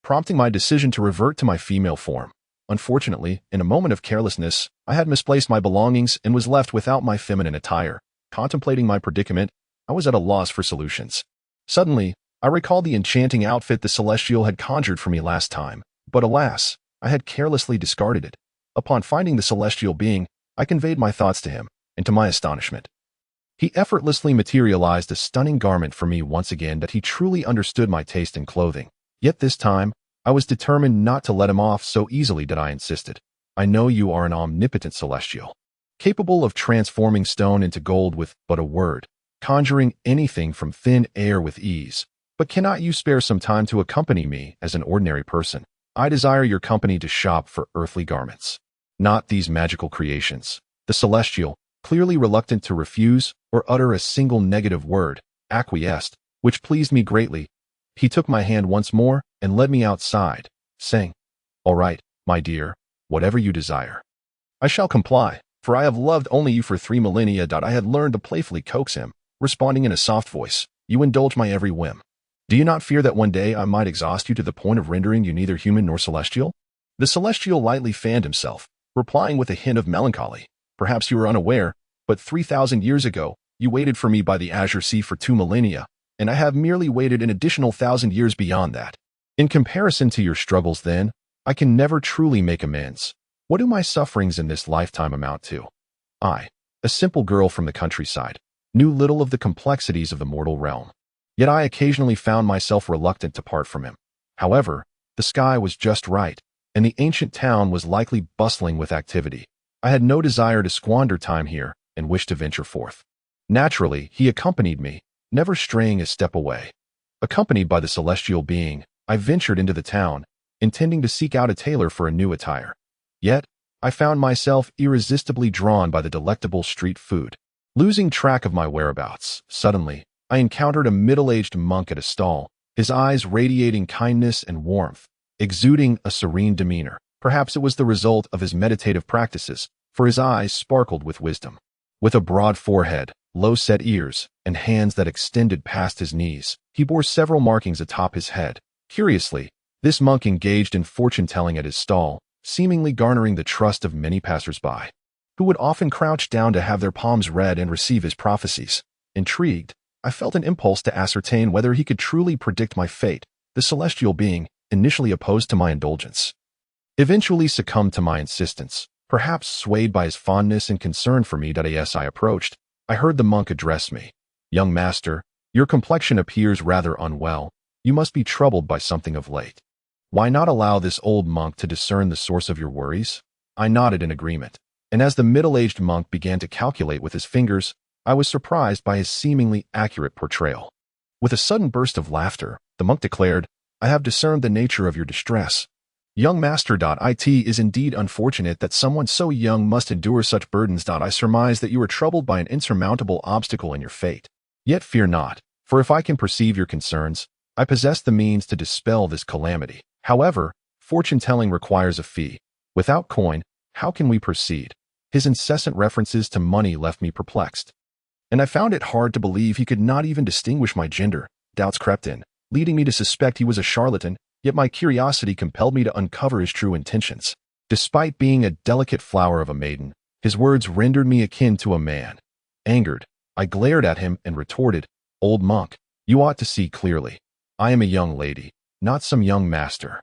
prompting my decision to revert to my female form. Unfortunately, in a moment of carelessness, I had misplaced my belongings and was left without my feminine attire. Contemplating my predicament, I was at a loss for solutions. Suddenly, I recalled the enchanting outfit the celestial had conjured for me last time, but alas, I had carelessly discarded it. Upon finding the celestial being, I conveyed my thoughts to him, and to my astonishment, He effortlessly materialized a stunning garment for me once again that he truly understood my taste in clothing. Yet this time, I was determined not to let him off so easily that I insisted. I know you are an omnipotent celestial, capable of transforming stone into gold with but a word, conjuring anything from thin air with ease. But cannot you spare some time to accompany me as an ordinary person? I desire your company to shop for earthly garments, not these magical creations. The celestial, clearly reluctant to refuse or utter a single negative word, acquiesced, which pleased me greatly. He took my hand once more and led me outside, saying, "All right, my dear, whatever you desire. I shall comply, for I have loved only you for 3 millennia." I had learned to playfully coax him, responding in a soft voice, "You indulge my every whim. Do you not fear that one day I might exhaust you to the point of rendering you neither human nor celestial?" The celestial lightly fanned himself, replying with a hint of melancholy, "Perhaps you are unaware, but 3,000 years ago, you waited for me by the azure sea for 2 millennia, and I have merely waited an additional 1,000 years beyond that. In comparison to your struggles then, I can never truly make amends. What do my sufferings in this lifetime amount to? I, a simple girl from the countryside, knew little of the complexities of the mortal realm. Yet I occasionally found myself reluctant to part from him. However, the sky was just right, and the ancient town was likely bustling with activity. I had no desire to squander time here and wished to venture forth. Naturally, he accompanied me, never straying a step away. Accompanied by the celestial being, I ventured into the town, intending to seek out a tailor for a new attire. Yet, I found myself irresistibly drawn by the delectable street food. Losing track of my whereabouts, suddenly, I encountered a middle-aged monk at a stall, his eyes radiating kindness and warmth, exuding a serene demeanor. Perhaps it was the result of his meditative practices, for his eyes sparkled with wisdom. With a broad forehead, low-set ears, and hands that extended past his knees, he bore several markings atop his head. Curiously, this monk engaged in fortune-telling at his stall, seemingly garnering the trust of many passers-by, who would often crouch down to have their palms read and receive his prophecies. Intrigued, I felt an impulse to ascertain whether he could truly predict my fate. The celestial being, initially opposed to my indulgence, eventually succumbed to my insistence. Perhaps swayed by his fondness and concern for me, as I approached, I heard the monk address me. "Young master, your complexion appears rather unwell. You must be troubled by something of late. Why not allow this old monk to discern the source of your worries?" I nodded in agreement, and as the middle-aged monk began to calculate with his fingers, I was surprised by his seemingly accurate portrayal. With a sudden burst of laughter, the monk declared, "I have discerned the nature of your distress. Young master. It is indeed unfortunate that someone so young must endure such burdens. I surmise that you are troubled by an insurmountable obstacle in your fate. Yet fear not, for if I can perceive your concerns, I possess the means to dispel this calamity. However, fortune-telling requires a fee. Without coin, how can we proceed?" His incessant references to money left me perplexed, and I found it hard to believe he could not even distinguish my gender. Doubts crept in, leading me to suspect he was a charlatan, yet my curiosity compelled me to uncover his true intentions. Despite being a delicate flower of a maiden, his words rendered me akin to a man. Angered, I glared at him and retorted, "Old monk, you ought to see clearly. I am a young lady, not some young master."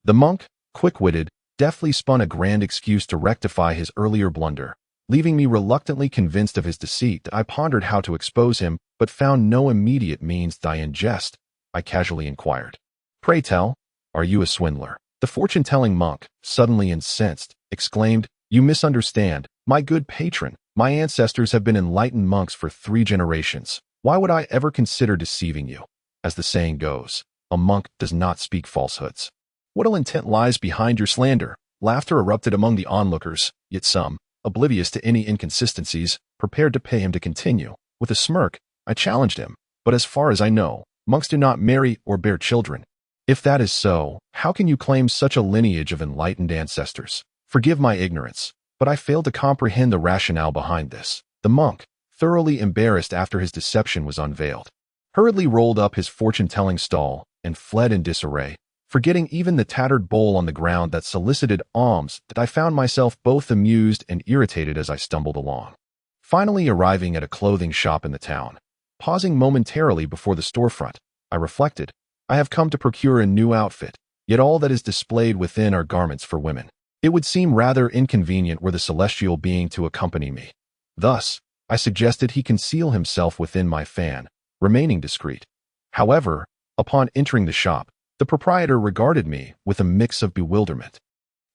The monk, quick-witted, deftly spun a grand excuse to rectify his earlier blunder. Leaving me reluctantly convinced of his deceit, I pondered how to expose him, but found no immediate means. In jest, I casually inquired, "Pray tell, are you a swindler?" The fortune-telling monk, suddenly incensed, exclaimed, "You misunderstand, my good patron. My ancestors have been enlightened monks for 3 generations. Why would I ever consider deceiving you? As the saying goes, a monk does not speak falsehoods. What ill intent lies behind your slander?" Laughter erupted among the onlookers, yet some, oblivious to any inconsistencies, prepared to pay him to continue. With a smirk, I challenged him, "But as far as I know, monks do not marry or bear children. If that is so, how can you claim such a lineage of enlightened ancestors? Forgive my ignorance, but I fail to comprehend the rationale behind this." The monk, thoroughly embarrassed after his deception was unveiled, hurriedly rolled up his fortune-telling stall and fled in disarray, forgetting even the tattered bowl on the ground that solicited alms. That I found myself both amused and irritated as I stumbled along. Finally arriving at a clothing shop in the town, pausing momentarily before the storefront, I reflected, I have come to procure a new outfit, yet all that is displayed within are garments for women. It would seem rather inconvenient were the celestial being to accompany me. Thus, I suggested he conceal himself within my fan, remaining discreet. However, upon entering the shop, the proprietor regarded me with a mix of bewilderment.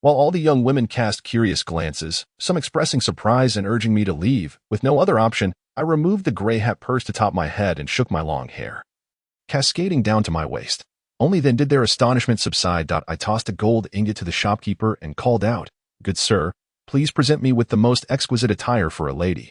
While all the young women cast curious glances, some expressing surprise and urging me to leave, with no other option, I removed the gray hat perched atop my head and shook my long hair, cascading down to my waist. Only then did their astonishment subside. I tossed a gold ingot to the shopkeeper and called out, "Good sir, please present me with the most exquisite attire for a lady."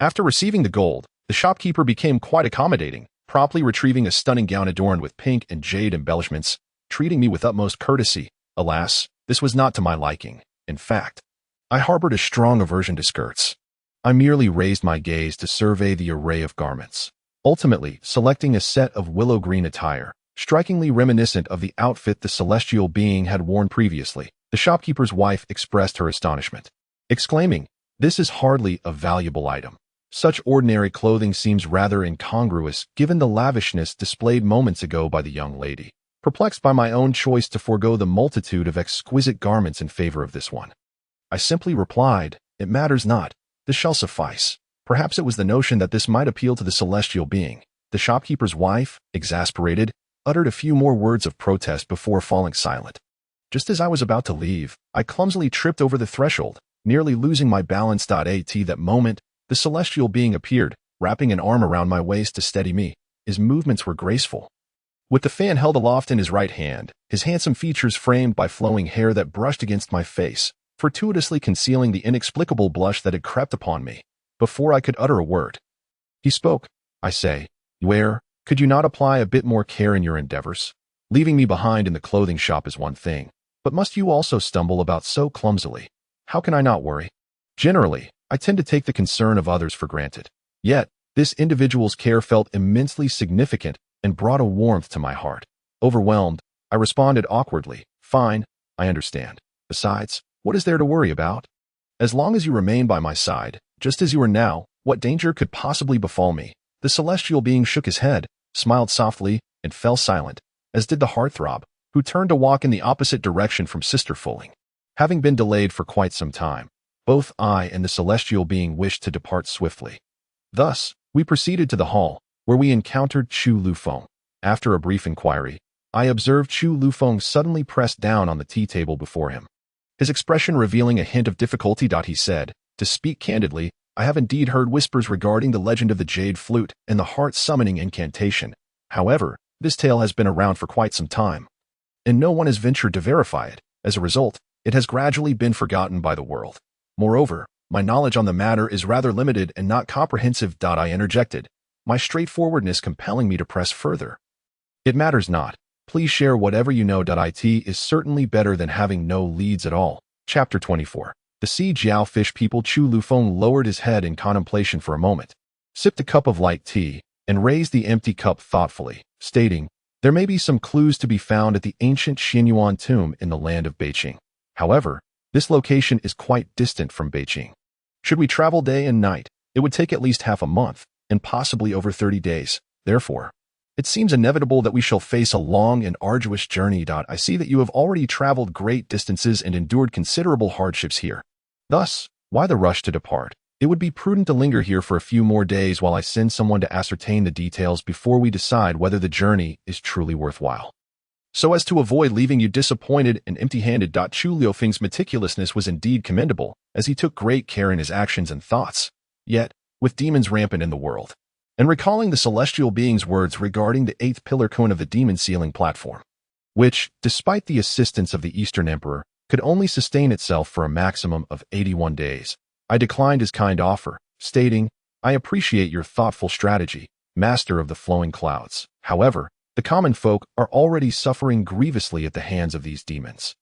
After receiving the gold, the shopkeeper became quite accommodating, promptly retrieving a stunning gown adorned with pink and jade embellishments, treating me with utmost courtesy. Alas, this was not to my liking. In fact, I harbored a strong aversion to skirts. I merely raised my gaze to survey the array of garments, ultimately selecting a set of willow green attire, strikingly reminiscent of the outfit the celestial being had worn previously. The shopkeeper's wife expressed her astonishment, exclaiming, "This is hardly a valuable item. Such ordinary clothing seems rather incongruous given the lavishness displayed moments ago by the young lady." Perplexed by my own choice to forego the multitude of exquisite garments in favor of this one, I simply replied, "It matters not. This shall suffice." Perhaps it was the notion that this might appeal to the celestial being. The shopkeeper's wife, exasperated, uttered a few more words of protest before falling silent. Just as I was about to leave, I clumsily tripped over the threshold, nearly losing my balance. At that moment, the celestial being appeared, wrapping an arm around my waist to steady me. His movements were graceful. With the fan held aloft in his right hand, his handsome features framed by flowing hair that brushed against my face, fortuitously concealing the inexplicable blush that had crept upon me, before I could utter a word. He spoke, I say, "Where, could you not apply a bit more care in your endeavors? Leaving me behind in the clothing shop is one thing, but must you also stumble about so clumsily? How can I not worry? Generally, I tend to take the concern of others for granted. Yet, this individual's care felt immensely significant and brought a warmth to my heart. Overwhelmed, I responded awkwardly, "Fine, I understand. Besides, what is there to worry about? As long as you remain by my side, just as you are now, what danger could possibly befall me?" The celestial being shook his head, smiled softly, and fell silent, as did the heartthrob, who turned to walk in the opposite direction from Sister Fulling. Having been delayed for quite some time, both I and the celestial being wished to depart swiftly. Thus, we proceeded to the hall, where we encountered Chu Lufeng. After a brief inquiry, I observed Chu Lufeng suddenly pressed down on the tea table before him, his expression revealing a hint of difficulty. He said, "To speak candidly, I have indeed heard whispers regarding the legend of the jade flute and the heart-summoning incantation. However, this tale has been around for quite some time, and no one has ventured to verify it. As a result, it has gradually been forgotten by the world. Moreover, my knowledge on the matter is rather limited and not comprehensive." I interjected, my straightforwardness compelling me to press further. "It matters not. Please share whatever you know. It is certainly better than having no leads at all." Chapter 24. The Sea Jiao Fish People. Chu Lufeng lowered his head in contemplation for a moment, sipped a cup of light tea, and raised the empty cup thoughtfully, stating, "There may be some clues to be found at the ancient Xianyuan tomb in the land of Beijing. However, this location is quite distant from Beijing. Should we travel day and night, it would take at least half a month, and possibly over 30 days. Therefore, it seems inevitable that we shall face a long and arduous journey. I see that you have already traveled great distances and endured considerable hardships here. Thus, why the rush to depart? It would be prudent to linger here for a few more days while I send someone to ascertain the details before we decide whether the journey is truly worthwhile, so as to avoid leaving you disappointed and empty-handed." Chu Liufeng's meticulousness was indeed commendable, as he took great care in his actions and thoughts. Yet, with demons rampant in the world, and recalling the celestial being's words regarding the 8th pillar cone of the demon sealing platform, which, despite the assistance of the Eastern Emperor, could only sustain itself for a maximum of 81 days, I declined his kind offer, stating, "I appreciate your thoughtful strategy, master of the flowing clouds. However, the common folk are already suffering grievously at the hands of these demons.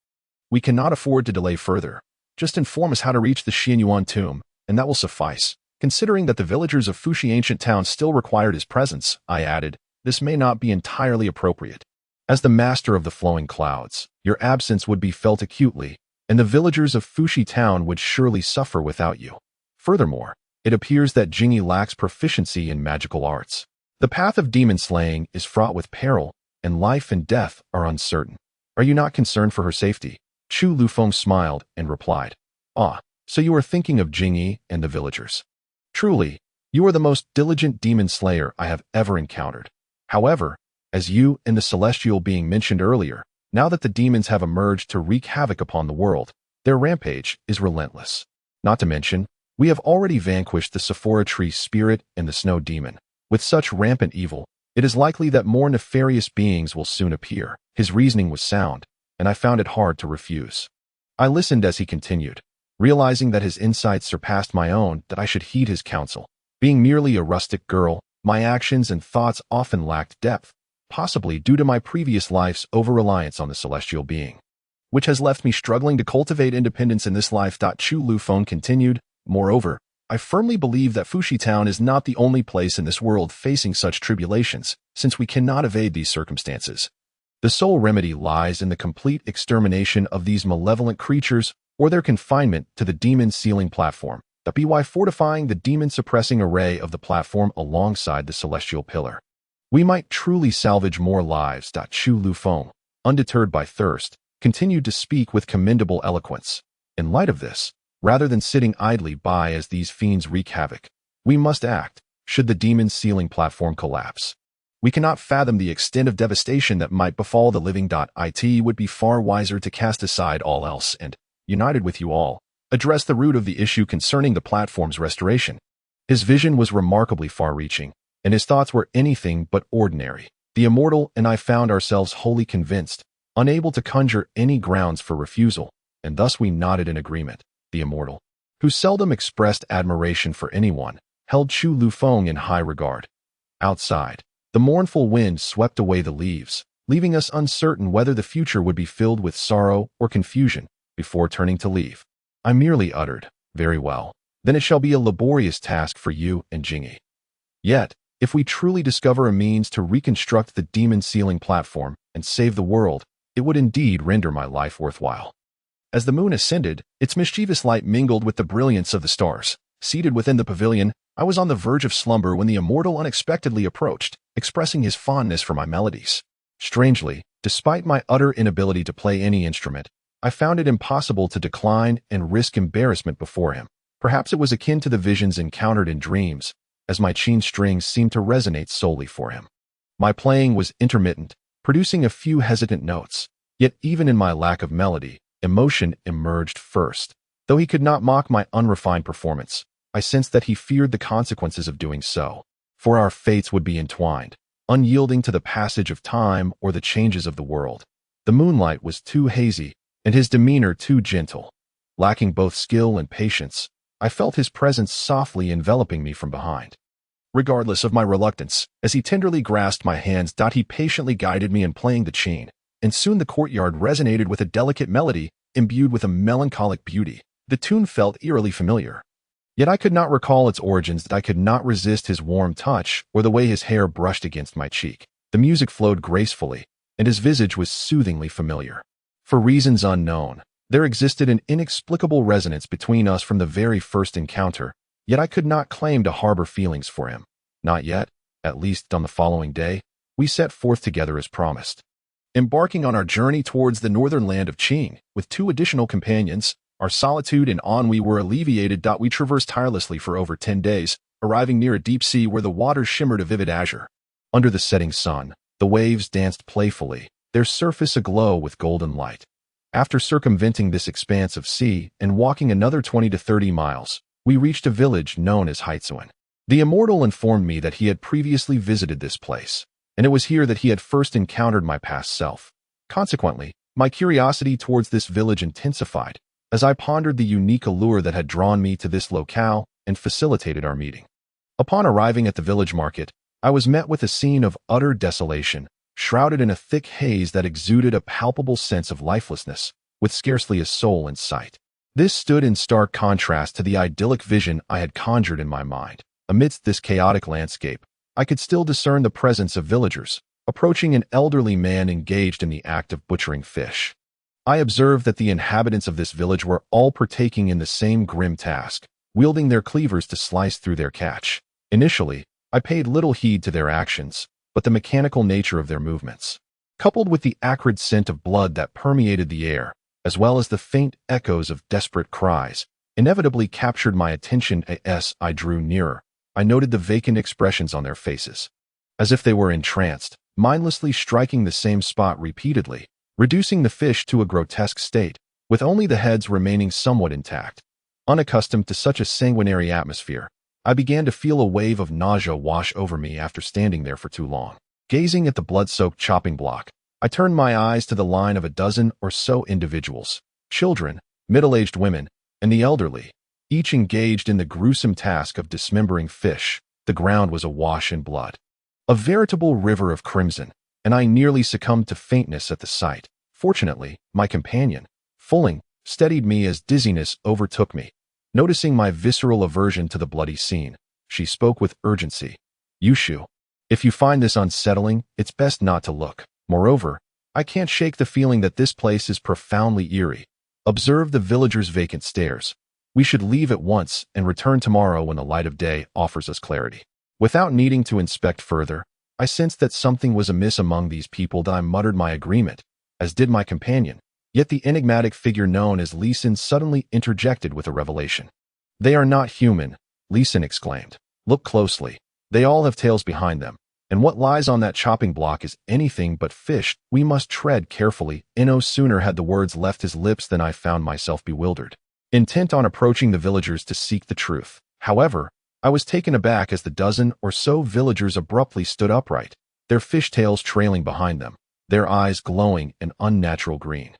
We cannot afford to delay further. Just inform us how to reach the Xianyuan tomb, and that will suffice." Considering that the villagers of Fuxi ancient town still required his presence, I added, "This may not be entirely appropriate. As the master of the flowing clouds, your absence would be felt acutely, and the villagers of Fuxi town would surely suffer without you. Furthermore, it appears that Jingyi lacks proficiency in magical arts. The path of demon slaying is fraught with peril, and life and death are uncertain. Are you not concerned for her safety?" Chu Lufeng smiled and replied, "Ah, so you are thinking of Jingyi and the villagers. Truly, You are the most diligent demon slayer I have ever encountered. However, as you and the celestial being mentioned earlier, now that the demons have emerged to wreak havoc upon the world, their rampage is relentless. Not to mention, we have already vanquished the Sephora tree spirit and the snow demon. With such rampant evil, it is likely that more nefarious beings will soon appear. His reasoning was sound, and I found it hard to refuse. I listened as he continued, realizing that his insights surpassed my own, that I should heed his counsel. Being merely a rustic girl, my actions and thoughts often lacked depth, possibly due to my previous life's over-reliance on the celestial being, which has left me struggling to cultivate independence in this life. Chu Lufeng continued, moreover, I firmly believe that Fushi Town is not the only place in this world facing such tribulations, since we cannot evade these circumstances. The sole remedy lies in the complete extermination of these malevolent creatures or their confinement to the demon sealing platform, by fortifying the demon-suppressing array of the platform alongside the celestial pillar. We might truly salvage more lives. Chu Lufeng, undeterred by thirst, continued to speak with commendable eloquence. In light of this, rather than sitting idly by as these fiends wreak havoc, we must act, should the demon sealing platform collapse. We cannot fathom the extent of devastation that might befall the living. It would be far wiser to cast aside all else and, united with you all, address the root of the issue concerning the platform's restoration. His vision was remarkably far-reaching, and his thoughts were anything but ordinary. The immortal and I found ourselves wholly convinced, unable to conjure any grounds for refusal, and thus we nodded in agreement. The immortal, who seldom expressed admiration for anyone, held Chu Lufeng in high regard. Outside, the mournful wind swept away the leaves, leaving us uncertain whether the future would be filled with sorrow or confusion. Before turning to leave, I merely uttered, "Very well, then it shall be a laborious task for you and Jingy. Yet, if we truly discover a means to reconstruct the demon sealing platform and save the world, it would indeed render my life worthwhile." As the moon ascended, its mischievous light mingled with the brilliance of the stars. Seated within the pavilion, I was on the verge of slumber when the immortal unexpectedly approached, expressing his fondness for my melodies. Strangely, despite my utter inability to play any instrument, I found it impossible to decline and risk embarrassment before him. Perhaps it was akin to the visions encountered in dreams, as my chain strings seemed to resonate solely for him. My playing was intermittent, producing a few hesitant notes, yet even in my lack of melody, emotion emerged first. Though he could not mock my unrefined performance, I sensed that he feared the consequences of doing so, for our fates would be entwined, unyielding to the passage of time or the changes of the world. The moonlight was too hazy, and his demeanor too gentle. Lacking both skill and patience, I felt his presence softly enveloping me from behind. Regardless of my reluctance, as he tenderly grasped my hands, he patiently guided me in playing the chain, and soon the courtyard resonated with a delicate melody imbued with a melancholic beauty. The tune felt eerily familiar. Yet I could not recall its origins. I could not resist his warm touch or the way his hair brushed against my cheek. The music flowed gracefully, and his visage was soothingly familiar. For reasons unknown, there existed an inexplicable resonance between us from the very first encounter, yet I could not claim to harbor feelings for him. Not yet, at least on the following day, we set forth together as promised. Embarking on our journey towards the northern land of Qing, with 2 additional companions, our solitude and ennui were alleviated. We traversed tirelessly for over 10 days, arriving near a deep sea where the waters shimmered a vivid azure. Under the setting sun, the waves danced playfully, their surface aglow with golden light. After circumventing this expanse of sea and walking another 20 to 30 miles, we reached a village known as Haitsuan. The immortal informed me that he had previously visited this place, and it was here that he had first encountered my past self. Consequently, my curiosity towards this village intensified as I pondered the unique allure that had drawn me to this locale and facilitated our meeting. Upon arriving at the village market, I was met with a scene of utter desolation, shrouded in a thick haze that exuded a palpable sense of lifelessness, with scarcely a soul in sight. This stood in stark contrast to the idyllic vision I had conjured in my mind. Amidst this chaotic landscape, I could still discern the presence of villagers, approaching an elderly man engaged in the act of butchering fish. I observed that the inhabitants of this village were all partaking in the same grim task, wielding their cleavers to slice through their catch. Initially, I paid little heed to their actions, but the mechanical nature of their movements, coupled with the acrid scent of blood that permeated the air, as well as the faint echoes of desperate cries, inevitably captured my attention as I drew nearer, I noted the vacant expressions on their faces, as if they were entranced, mindlessly striking the same spot repeatedly, reducing the fish to a grotesque state, with only the heads remaining somewhat intact. Unaccustomed to such a sanguinary atmosphere, I began to feel a wave of nausea wash over me after standing there for too long. Gazing at the blood-soaked chopping block, I turned my eyes to the line of a dozen or so individuals, children, middle-aged women, and the elderly, each engaged in the gruesome task of dismembering fish. The ground was awash in blood, a veritable river of crimson, and I nearly succumbed to faintness at the sight. Fortunately, my companion, Fulling, steadied me as dizziness overtook me. Noticing my visceral aversion to the bloody scene, she spoke with urgency. "Yushu, if you find this unsettling, it's best not to look. Moreover, I can't shake the feeling that this place is profoundly eerie. Observe the villagers' vacant stares. We should leave at once and return tomorrow when the light of day offers us clarity." Without needing to inspect further, I sensed that something was amiss among these people. I muttered my agreement, as did my companion. Yet the enigmatic figure known as Lee Sin suddenly interjected with a revelation. "They are not human," Lee Sin exclaimed. "Look closely. They all have tails behind them, and what lies on that chopping block is anything but fish. We must tread carefully." No sooner had the words left his lips than I found myself bewildered, intent on approaching the villagers to seek the truth. However, I was taken aback as the dozen or so villagers abruptly stood upright, their fish tails trailing behind them, their eyes glowing an unnatural green,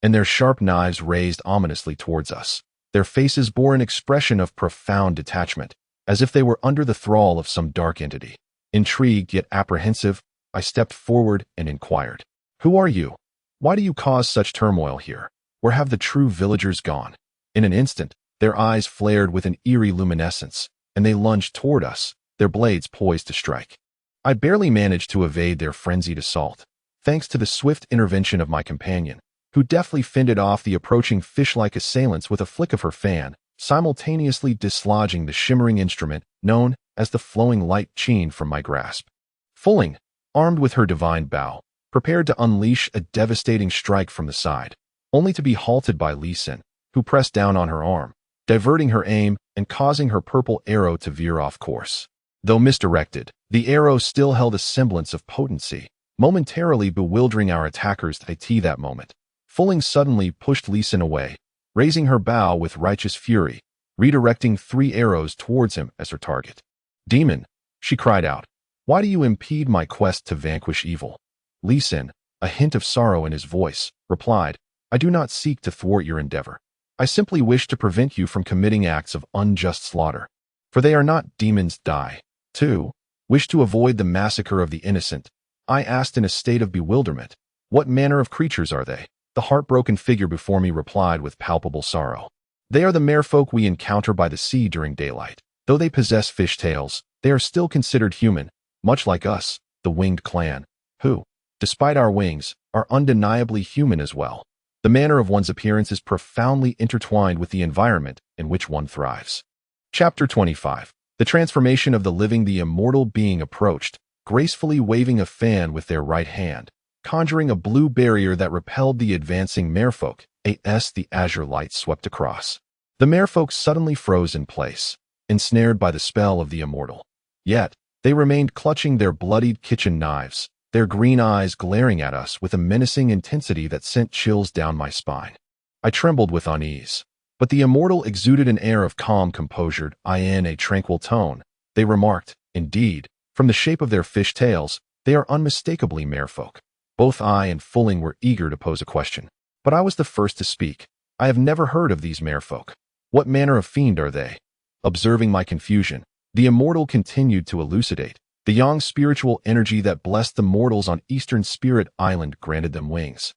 and their sharp knives raised ominously towards us. Their faces bore an expression of profound detachment, as if they were under the thrall of some dark entity. Intrigued yet apprehensive, I stepped forward and inquired, "Who are you? Why do you cause such turmoil here? Where have the true villagers gone?" In an instant, their eyes flared with an eerie luminescence, and they lunged toward us, their blades poised to strike. I barely managed to evade their frenzied assault, thanks to the swift intervention of my companion, who deftly fended off the approaching fish-like assailants with a flick of her fan, simultaneously dislodging the shimmering instrument known as the flowing light chain from my grasp. Fulling, armed with her divine bow, prepared to unleash a devastating strike from the side, only to be halted by Lee Sin, who pressed down on her arm, diverting her aim and causing her purple arrow to veer off course. Though misdirected, the arrow still held a semblance of potency, momentarily bewildering our attackers. At that moment, Fulling suddenly pushed Lee Sin away, raising her bow with righteous fury, redirecting 3 arrows towards him as her target. "Demon," she cried out, "why do you impede my quest to vanquish evil?" Lee Sin, a hint of sorrow in his voice, replied, "I do not seek to thwart your endeavor. I simply wish to prevent you from committing acts of unjust slaughter. For they are not demons. Die. 2. Wish to avoid the massacre of the innocent." I asked in a state of bewilderment, "What manner of creatures are they?" The heartbroken figure before me replied with palpable sorrow, "They are the merfolk we encounter by the sea during daylight. Though they possess fish tails, they are still considered human, much like us, the winged clan, who, despite our wings, are undeniably human as well. The manner of one's appearance is profoundly intertwined with the environment in which one thrives." Chapter 25. The transformation of the living. The immortal being approached, gracefully waving a fan with their right hand, conjuring a blue barrier that repelled the advancing merfolk. As the azure light swept across, the merfolk suddenly froze in place, ensnared by the spell of the immortal. Yet, they remained clutching their bloodied kitchen knives, their green eyes glaring at us with a menacing intensity that sent chills down my spine. I trembled with unease, but the immortal exuded an air of calm composure. In a tranquil tone, they remarked, "Indeed, from the shape of their fish tails, they are unmistakably merfolk." Both I and Fulling were eager to pose a question, but I was the first to speak. "I have never heard of these merfolk. What manner of fiend are they?" Observing my confusion, the immortal continued to elucidate. "The yang spiritual energy that blessed the mortals on Eastern Spirit Island granted them wings,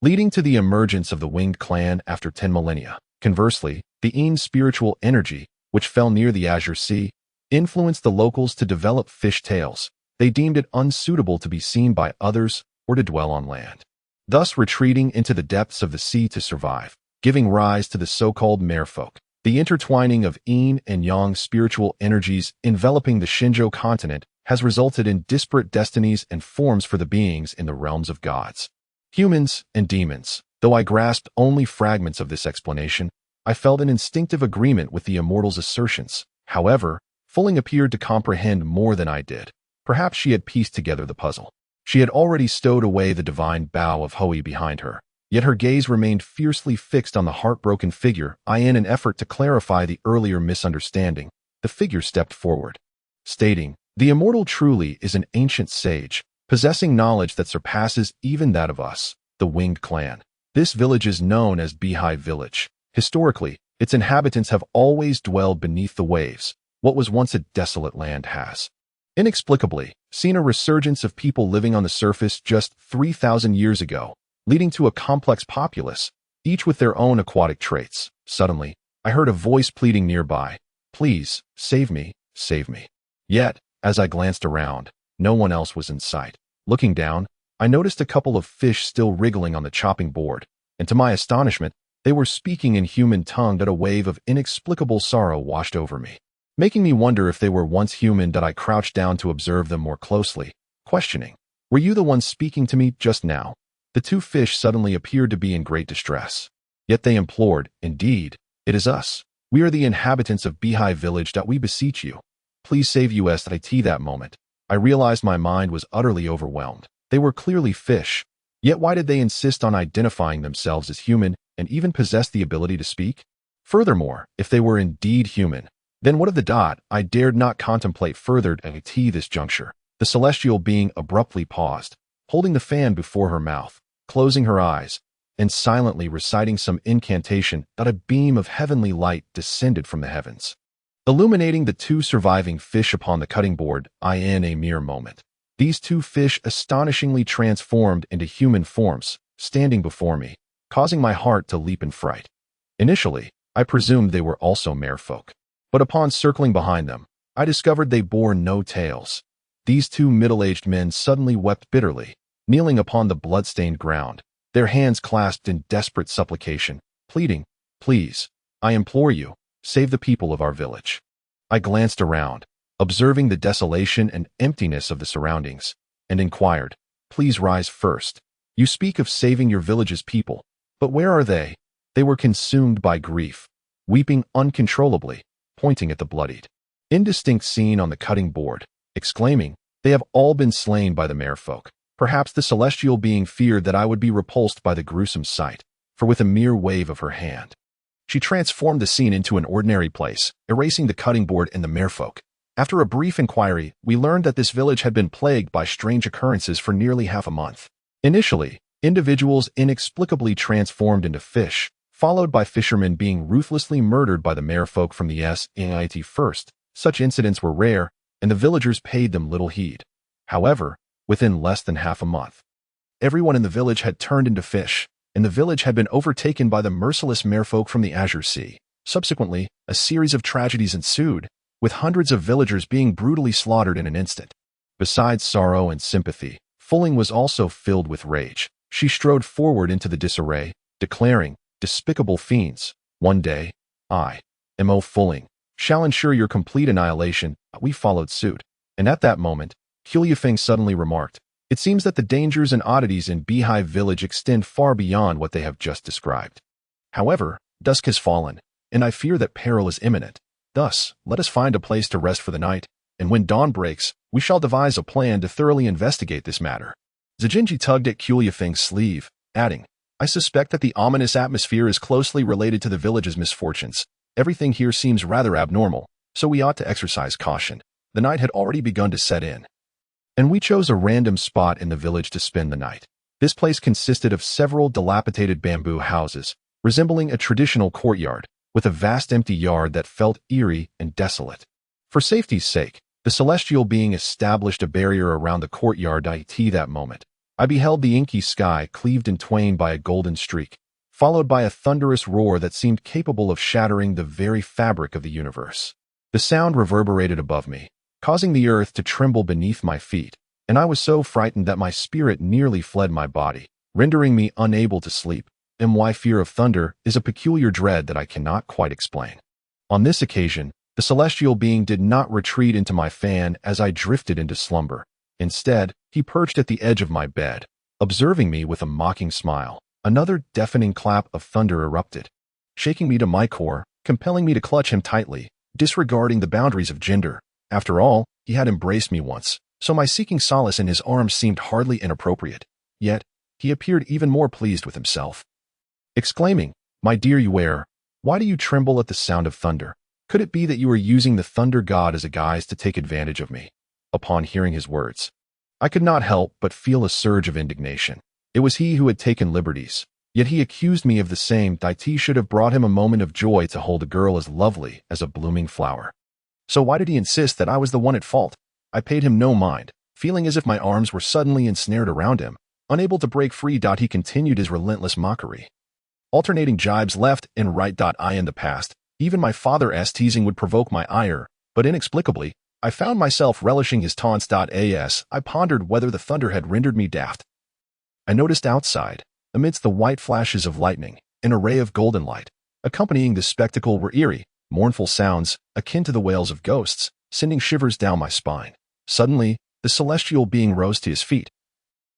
leading to the emergence of the winged clan after 10 millennia. Conversely, the yin spiritual energy, which fell near the Azure Sea, influenced the locals to develop fish tails. They deemed it unsuitable to be seen by others or to dwell on land, thus retreating into the depths of the sea to survive, giving rise to the so-called merfolk. The intertwining of yin and yang spiritual energies enveloping the Shinjo continent has resulted in disparate destinies and forms for the beings in the realms of gods, humans, and demons. Though I grasped only fragments of this explanation, I felt an instinctive agreement with the immortal's assertions. However, Fulling appeared to comprehend more than I did. Perhaps she had pieced together the puzzle. She had already stowed away the divine bow of Hoey behind her, yet her gaze remained fiercely fixed on the heartbroken figure. In an effort to clarify the earlier misunderstanding, the figure stepped forward, stating, "The immortal truly is an ancient sage, possessing knowledge that surpasses even that of us, the Winged Clan. This village is known as Beehive Village. Historically, its inhabitants have always dwelled beneath the waves. What was once a desolate land has, inexplicably, seen a resurgence of people living on the surface just 3,000 years ago, leading to a complex populace, each with their own aquatic traits. Suddenly, I heard a voice pleading nearby, 'Please, save me, save me.' Yet, as I glanced around, no one else was in sight. Looking down, I noticed a couple of fish still wriggling on the chopping board, and to my astonishment, they were speaking in human tongue that a wave of inexplicable sorrow washed over me. Making me wonder if they were once human. That I crouched down to observe them more closely, questioning, 'Were you the one speaking to me just now?' The two fish suddenly appeared to be in great distress. Yet they implored, 'Indeed, it is us. We are the inhabitants of Beehive Village. That we beseech you. Please save us.' At that moment, I realized my mind was utterly overwhelmed. They were clearly fish. Yet why did they insist on identifying themselves as human and even possess the ability to speak? Furthermore, if they were indeed human, then what of the dot? I dared not contemplate further at this juncture. The celestial being abruptly paused, holding the fan before her mouth, closing her eyes, and silently reciting some incantation. That a beam of heavenly light descended from the heavens, illuminating the two surviving fish upon the cutting board. In a mere moment, these two fish astonishingly transformed into human forms, standing before me, causing my heart to leap in fright. Initially, I presumed they were also merfolk. But upon circling behind them, I discovered they bore no tails. These two middle-aged men suddenly wept bitterly, kneeling upon the blood-stained ground, their hands clasped in desperate supplication, pleading, 'Please, I implore you, save the people of our village.' I glanced around, observing the desolation and emptiness of the surroundings, and inquired, 'Please rise first. You speak of saving your village's people, but where are they?' They were consumed by grief, weeping uncontrollably, pointing at the bloodied, indistinct scene on the cutting board, exclaiming, 'They have all been slain by the merfolk.' Perhaps the celestial being feared that I would be repulsed by the gruesome sight, for with a mere wave of her hand, she transformed the scene into an ordinary place, erasing the cutting board and the merfolk. After a brief inquiry, we learned that this village had been plagued by strange occurrences for nearly half a month. Initially, individuals inexplicably transformed into fish, followed by fishermen being ruthlessly murdered by the merfolk from the SNIT first. Such incidents were rare, and the villagers paid them little heed. However, within less than half a month, everyone in the village had turned into fish, and the village had been overtaken by the merciless merfolk from the Azure Sea. Subsequently, a series of tragedies ensued, with hundreds of villagers being brutally slaughtered in an instant. Besides sorrow and sympathy, Fulling was also filled with rage. She strode forward into the disarray, declaring, 'Despicable fiends, one day, I, M.O. Fulling, shall ensure your complete annihilation.' We followed suit, and at that moment, Kuliafeng suddenly remarked, 'It seems that the dangers and oddities in Beehive Village extend far beyond what they have just described. However, dusk has fallen, and I fear that peril is imminent. Thus, let us find a place to rest for the night, and when dawn breaks, we shall devise a plan to thoroughly investigate this matter.' Zijinji tugged at Kuliafeng's sleeve, adding, 'I suspect that the ominous atmosphere is closely related to the village's misfortunes. Everything here seems rather abnormal, so we ought to exercise caution.' The night had already begun to set in, and we chose a random spot in the village to spend the night. This place consisted of several dilapidated bamboo houses, resembling a traditional courtyard, with a vast empty yard that felt eerie and desolate. For safety's sake, the celestial being established a barrier around the courtyard. That moment, I beheld the inky sky cleaved in twain by a golden streak, followed by a thunderous roar that seemed capable of shattering the very fabric of the universe. The sound reverberated above me, causing the earth to tremble beneath my feet, and I was so frightened that my spirit nearly fled my body, rendering me unable to sleep. My fear of thunder is a peculiar dread that I cannot quite explain. On this occasion, the celestial being did not retreat into my fan as I drifted into slumber. Instead, he perched at the edge of my bed, observing me with a mocking smile. Another deafening clap of thunder erupted, shaking me to my core, compelling me to clutch him tightly. disregarding the boundaries of gender. After all, he had embraced me once, so my seeking solace in his arms seemed hardly inappropriate. Yet, he appeared even more pleased with himself. Exclaiming, "My dear Yuer, why do you tremble at the sound of thunder? Could it be that you are using the thunder god as a guise to take advantage of me?" Upon hearing his words, I could not help but feel a surge of indignation. It was he who had taken liberties, yet he accused me of the same. Deity should have brought him a moment of joy to hold a girl as lovely as a blooming flower. So why did he insist that I was the one at fault? I paid him no mind, feeling as if my arms were suddenly ensnared around him. Unable to break free, he continued his relentless mockery. Alternating jibes left and right. In the past, even my father's teasing would provoke my ire, but inexplicably, I found myself relishing his taunts. As I pondered whether the thunder had rendered me daft, I noticed outside, amidst the white flashes of lightning, an array of golden light. Accompanying this spectacle were eerie, mournful sounds, akin to the wails of ghosts, sending shivers down my spine. Suddenly, the celestial being rose to his feet,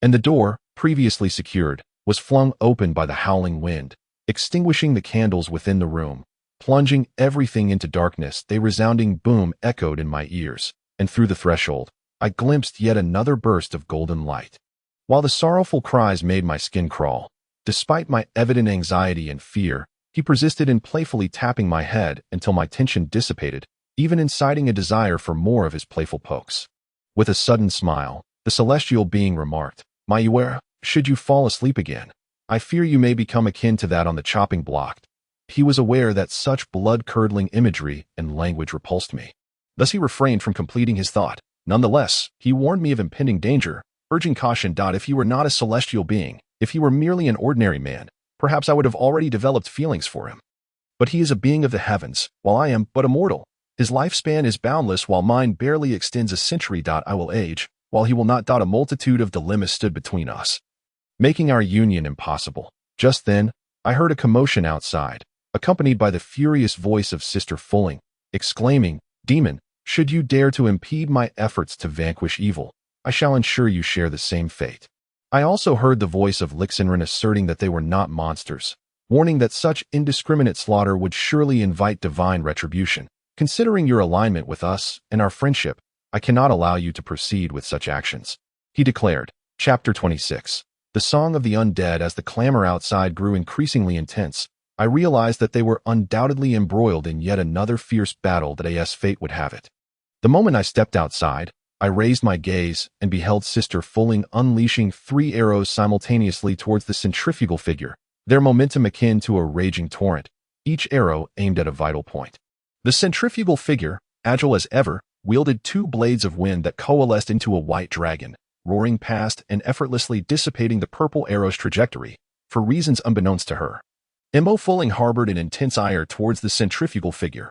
and the door, previously secured, was flung open by the howling wind, extinguishing the candles within the room. Plunging everything into darkness, a resounding boom echoed in my ears, and through the threshold, I glimpsed yet another burst of golden light. While the sorrowful cries made my skin crawl, despite my evident anxiety and fear, he persisted in playfully tapping my head until my tension dissipated, even inciting a desire for more of his playful pokes. With a sudden smile, the celestial being remarked, "My Yuer, should you fall asleep again, I fear you may become akin to that on the chopping block." He was aware that such blood-curdling imagery and language repulsed me. Thus he refrained from completing his thought. Nonetheless, he warned me of impending danger, urging caution. If he were not a celestial being, if he were merely an ordinary man, perhaps I would have already developed feelings for him. But he is a being of the heavens, while I am but a mortal. His lifespan is boundless, while mine barely extends a century. I will age, while he will not. A multitude of dilemmas stood between us, making our union impossible. Just then, I heard a commotion outside, accompanied by the furious voice of Sister Fulling, exclaiming, "Demon, should you dare to impede my efforts to vanquish evil, I shall ensure you share the same fate." I also heard the voice of Lixenren asserting that they were not monsters, warning that such indiscriminate slaughter would surely invite divine retribution. "Considering your alignment with us and our friendship, I cannot allow you to proceed with such actions," he declared. Chapter 26. The Song of the Undead. As the clamor outside grew increasingly intense, I realized that they were undoubtedly embroiled in yet another fierce battle that as fate would have it. The moment I stepped outside, I raised my gaze and beheld Sister Fulling unleashing 3 arrows simultaneously towards the centrifugal figure, their momentum akin to a raging torrent, each arrow aimed at a vital point. The centrifugal figure, agile as ever, wielded 2 blades of wind that coalesced into a white dragon, roaring past and effortlessly dissipating the purple arrow's trajectory, for reasons unbeknownst to her. Mo Fulling harbored an intense ire towards the centrifugal figure,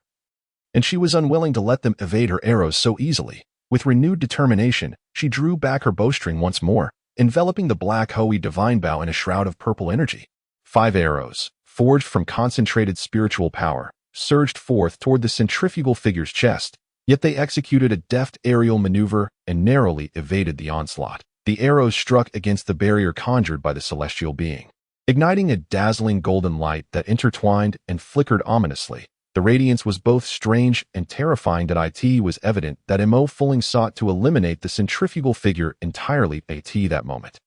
and she was unwilling to let them evade her arrows so easily. With renewed determination, she drew back her bowstring once more, enveloping the black Hoey divine bow in a shroud of purple energy. 5 arrows, forged from concentrated spiritual power, surged forth toward the centrifugal figure's chest, yet they executed a deft aerial maneuver and narrowly evaded the onslaught. The arrows struck against the barrier conjured by the celestial being, igniting a dazzling golden light that intertwined and flickered ominously. The radiance was both strange and terrifying. It was evident that Mo Fulling sought to eliminate the centrifugal figure entirely. That moment,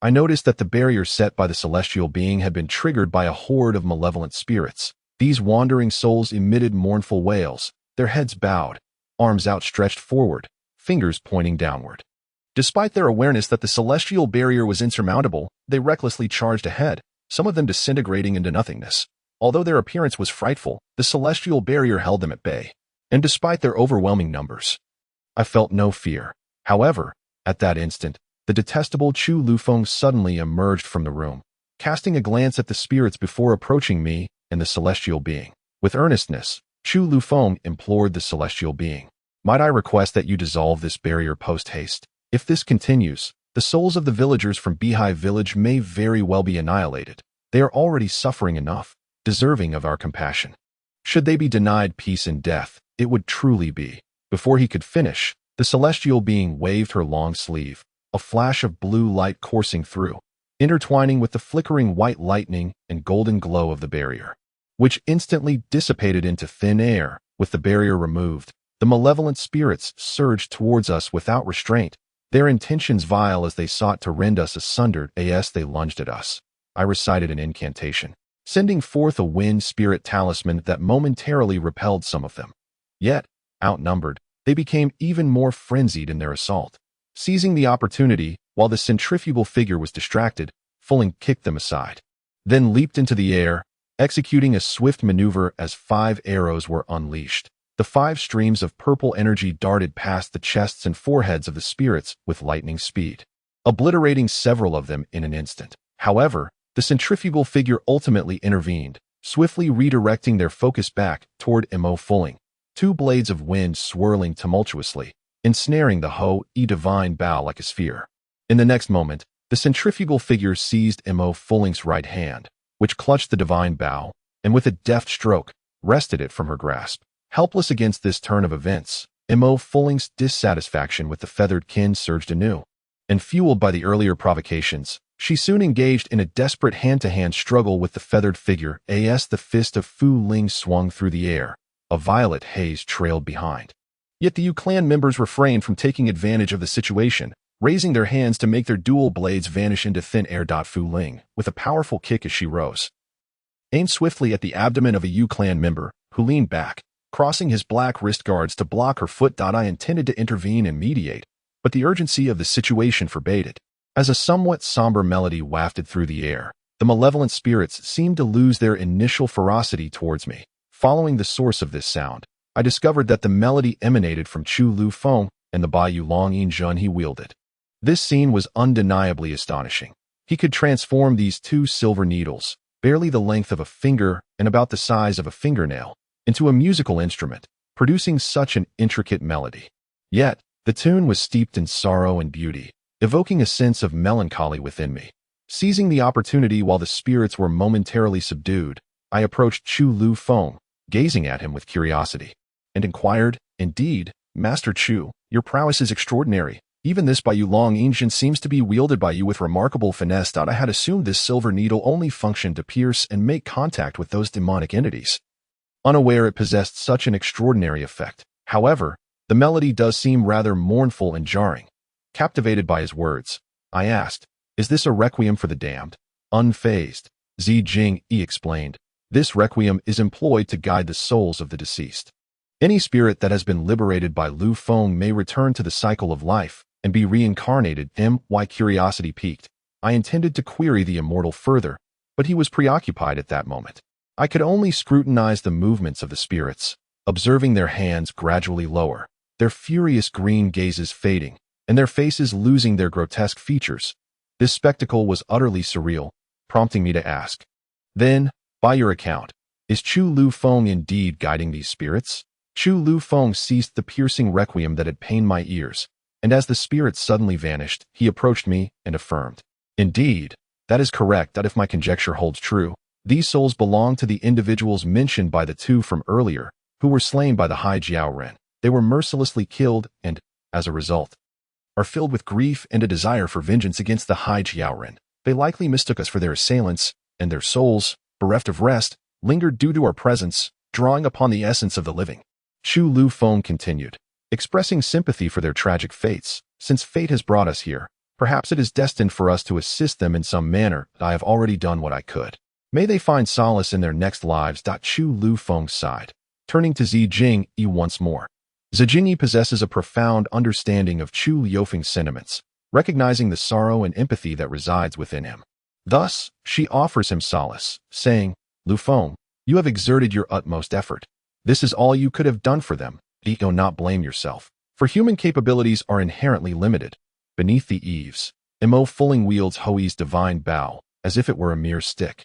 I noticed that the barrier set by the celestial being had been triggered by a horde of malevolent spirits. These wandering souls emitted mournful wails, their heads bowed, arms outstretched forward, fingers pointing downward. Despite their awareness that the celestial barrier was insurmountable, they recklessly charged ahead, some of them disintegrating into nothingness. Although their appearance was frightful, the celestial barrier held them at bay, and despite their overwhelming numbers, I felt no fear. However, at that instant, the detestable Chu Lufeng suddenly emerged from the room, casting a glance at the spirits before approaching me and the celestial being. With earnestness, Chu Lufeng implored the celestial being, "Might I request that you dissolve this barrier post-haste? If this continues, the souls of the villagers from Beehive Village may very well be annihilated. They are already suffering enough, deserving of our compassion. Should they be denied peace and death, it would truly be." Before he could finish, the celestial being waved her long sleeve, a flash of blue light coursing through, intertwining with the flickering white lightning and golden glow of the barrier, which instantly dissipated into thin air, With the barrier removed, the malevolent spirits surged towards us without restraint, their intentions vile as they sought to rend us asunder as they lunged at us. I recited an incantation, sending forth a wind spirit talisman that momentarily repelled some of them. Yet, outnumbered, they became even more frenzied in their assault. Seizing the opportunity, while the centrifugal figure was distracted, Fulling kicked them aside, then leaped into the air, executing a swift maneuver as 5 arrows were unleashed. The 5 streams of purple energy darted past the chests and foreheads of the spirits with lightning speed, obliterating several of them in an instant. However, the centrifugal figure ultimately intervened, swiftly redirecting their focus back toward Mo Fulling. 2 blades of wind swirling tumultuously, ensnaring the divine bow like a sphere. In the next moment, the centrifugal figure seized Mo Fulling's right hand, which clutched the divine bow, and with a deft stroke, wrested it from her grasp. Helpless against this turn of events, Mo Fulling's dissatisfaction with the feathered kin surged anew, and fueled by the earlier provocations, she soon engaged in a desperate hand-to-hand struggle with the feathered figure as the fist of Fu Ling swung through the air. A violet haze trailed behind. Yet the Yu clan members refrained from taking advantage of the situation, raising their hands to make their dual blades vanish into thin air. Fu Ling, with a powerful kick as she rose, aimed swiftly at the abdomen of a Yu clan member, who leaned back, crossing his black wrist guards to block her foot. I intended to intervene and mediate, but the urgency of the situation forbade it. As a somewhat somber melody wafted through the air, the malevolent spirits seemed to lose their initial ferocity towards me. Following the source of this sound, I discovered that the melody emanated from Chu Lu Feng and the Baiyu Long Yin Jun he wielded. This scene was undeniably astonishing. He could transform these 2 silver needles, barely the length of a finger and about the size of a fingernail, into a musical instrument, producing such an intricate melody. Yet, the tune was steeped in sorrow and beauty, evoking a sense of melancholy within me. Seizing the opportunity while the spirits were momentarily subdued, I approached Chu Lu Feng, gazing at him with curiosity, and inquired, "Indeed, Master Chu, your prowess is extraordinary. Even this Baiyu Long Ancient seems to be wielded by you with remarkable finesse. I had assumed this silver needle only functioned to pierce and make contact with those demonic entities, unaware it possessed such an extraordinary effect. However, the melody does seem rather mournful and jarring." Captivated by his words, I asked, "Is this a requiem for the damned?" Unfazed, Zi Jing explained, "This requiem is employed to guide the souls of the deceased. Any spirit that has been liberated by Lu Feng may return to the cycle of life and be reincarnated." My curiosity piqued. I intended to query the immortal further, but he was preoccupied at that moment. I could only scrutinize the movements of the spirits, observing their hands gradually lower, their furious green gazes fading, and their faces losing their grotesque features. This spectacle was utterly surreal, prompting me to ask, "Then, by your account, is Chu Lu Feng indeed guiding these spirits?" Chu Lu Feng ceased the piercing requiem that had pained my ears, and as the spirits suddenly vanished, he approached me and affirmed, "Indeed, that is correct. If my conjecture holds true, these souls belong to the individuals mentioned by the 2 from earlier, who were slain by the Hai Jiao Ren. They were mercilessly killed and, as a result, are filled with grief and a desire for vengeance against the Hai Jiao Ren. They likely mistook us for their assailants, and their souls, bereft of rest, lingered due to our presence, drawing upon the essence of the living." Chu Lu Feng continued, expressing sympathy for their tragic fates. "Since fate has brought us here, perhaps it is destined for us to assist them in some manner. I have already done what I could. May they find solace in their next lives." Chu Lu Feng sighed, turning to Zi Jing once more. Zi Jing possesses a profound understanding of Chu Liufeng's sentiments, recognizing the sorrow and empathy that resides within him. Thus, she offers him solace, saying, "Lu Feng, you have exerted your utmost effort. This is all you could have done for them. Do not blame yourself, for human capabilities are inherently limited." Beneath the eaves, Mo Fulling wields Hoi's divine bow, as if it were a mere stick,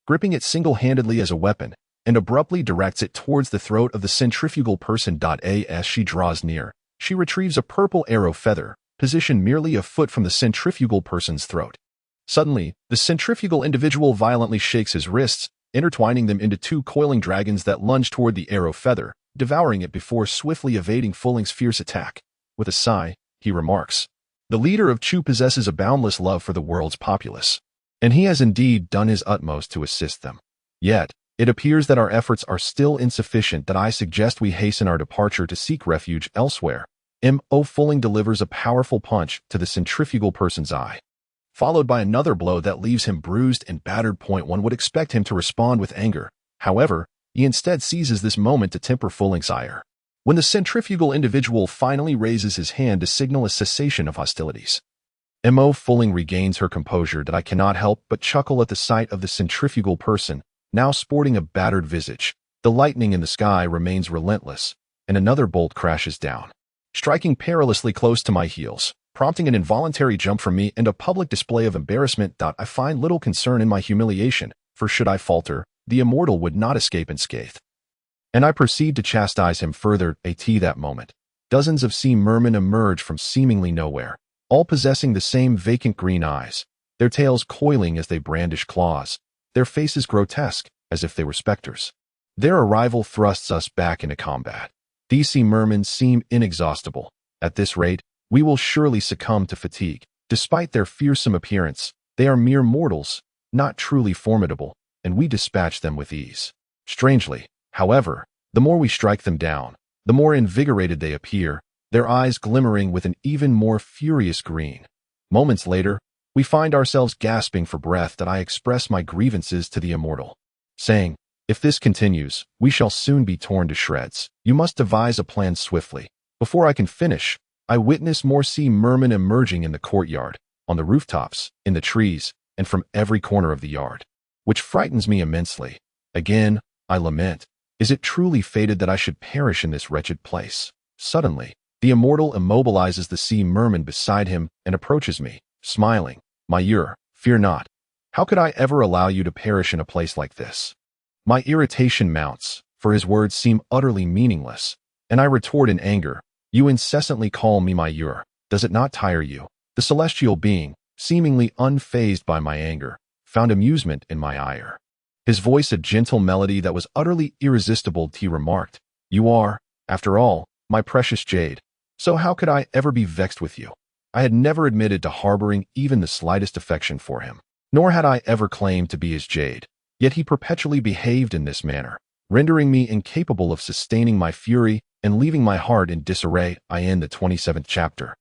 gripping it single-handedly as a weapon, and abruptly directs it towards the throat of the centrifugal person. As she draws near, she retrieves a purple arrow feather, positioned merely a foot from the centrifugal person's throat. Suddenly, the centrifugal individual violently shakes his wrists, intertwining them into 2 coiling dragons that lunge toward the arrow feather, devouring it before swiftly evading Fulling's fierce attack. With a sigh, he remarks, "The leader of Chu possesses a boundless love for the world's populace, and he has indeed done his utmost to assist them. Yet, It appears that our efforts are still insufficient, that I suggest we hasten our departure to seek refuge elsewhere. M.O. Fulling delivers a powerful punch to the centrifugal person's eye, followed by another blow that leaves him bruised and battered. One would expect him to respond with anger. However, he instead seizes this moment to temper Fulling's ire. When the centrifugal individual finally raises his hand to signal a cessation of hostilities, M.O. Fulling regains her composure, that I cannot help but chuckle at the sight of the centrifugal person, now sporting a battered visage. The lightning in the sky remains relentless, and another bolt crashes down, striking perilously close to my heels, prompting an involuntary jump from me and a public display of embarrassment. I find little concern in my humiliation, for should I falter, the immortal would not escape unscathed. And I proceed to chastise him further. At that moment, dozens of sea mermen emerge from seemingly nowhere, all possessing the same vacant green eyes, their tails coiling as they brandish claws, their faces grotesque, as if they were specters. Their arrival thrusts us back into combat. These sea mermen seem inexhaustible. At this rate, we will surely succumb to fatigue. Despite their fearsome appearance, they are mere mortals, not truly formidable, and we dispatch them with ease. Strangely, however, the more we strike them down, the more invigorated they appear, their eyes glimmering with an even more furious green. Moments later, we find ourselves gasping for breath. That I express my grievances to the immortal, saying, "If this continues, we shall soon be torn to shreds. You must devise a plan swiftly." Before I can finish, I witness more sea mermen emerging in the courtyard, on the rooftops, in the trees, and from every corner of the yard, which frightens me immensely. Again, I lament, is it truly fated that I should perish in this wretched place? Suddenly, the immortal immobilizes the sea merman beside him and approaches me, smiling. "Mayur, fear not. How could I ever allow you to perish in a place like this?" My irritation mounts, for his words seem utterly meaningless, and I retort in anger, "You incessantly call me Mayur. Does it not tire you?" The celestial being, seemingly unfazed by my anger, found amusement in my ire. His voice a gentle melody that was utterly irresistible. He remarked, "You are, after all, my precious jade. So how could I ever be vexed with you?" I had never admitted to harboring even the slightest affection for him, nor had I ever claimed to be his jade. Yet he perpetually behaved in this manner, rendering me incapable of sustaining my fury and leaving my heart in disarray. I end the 27th chapter,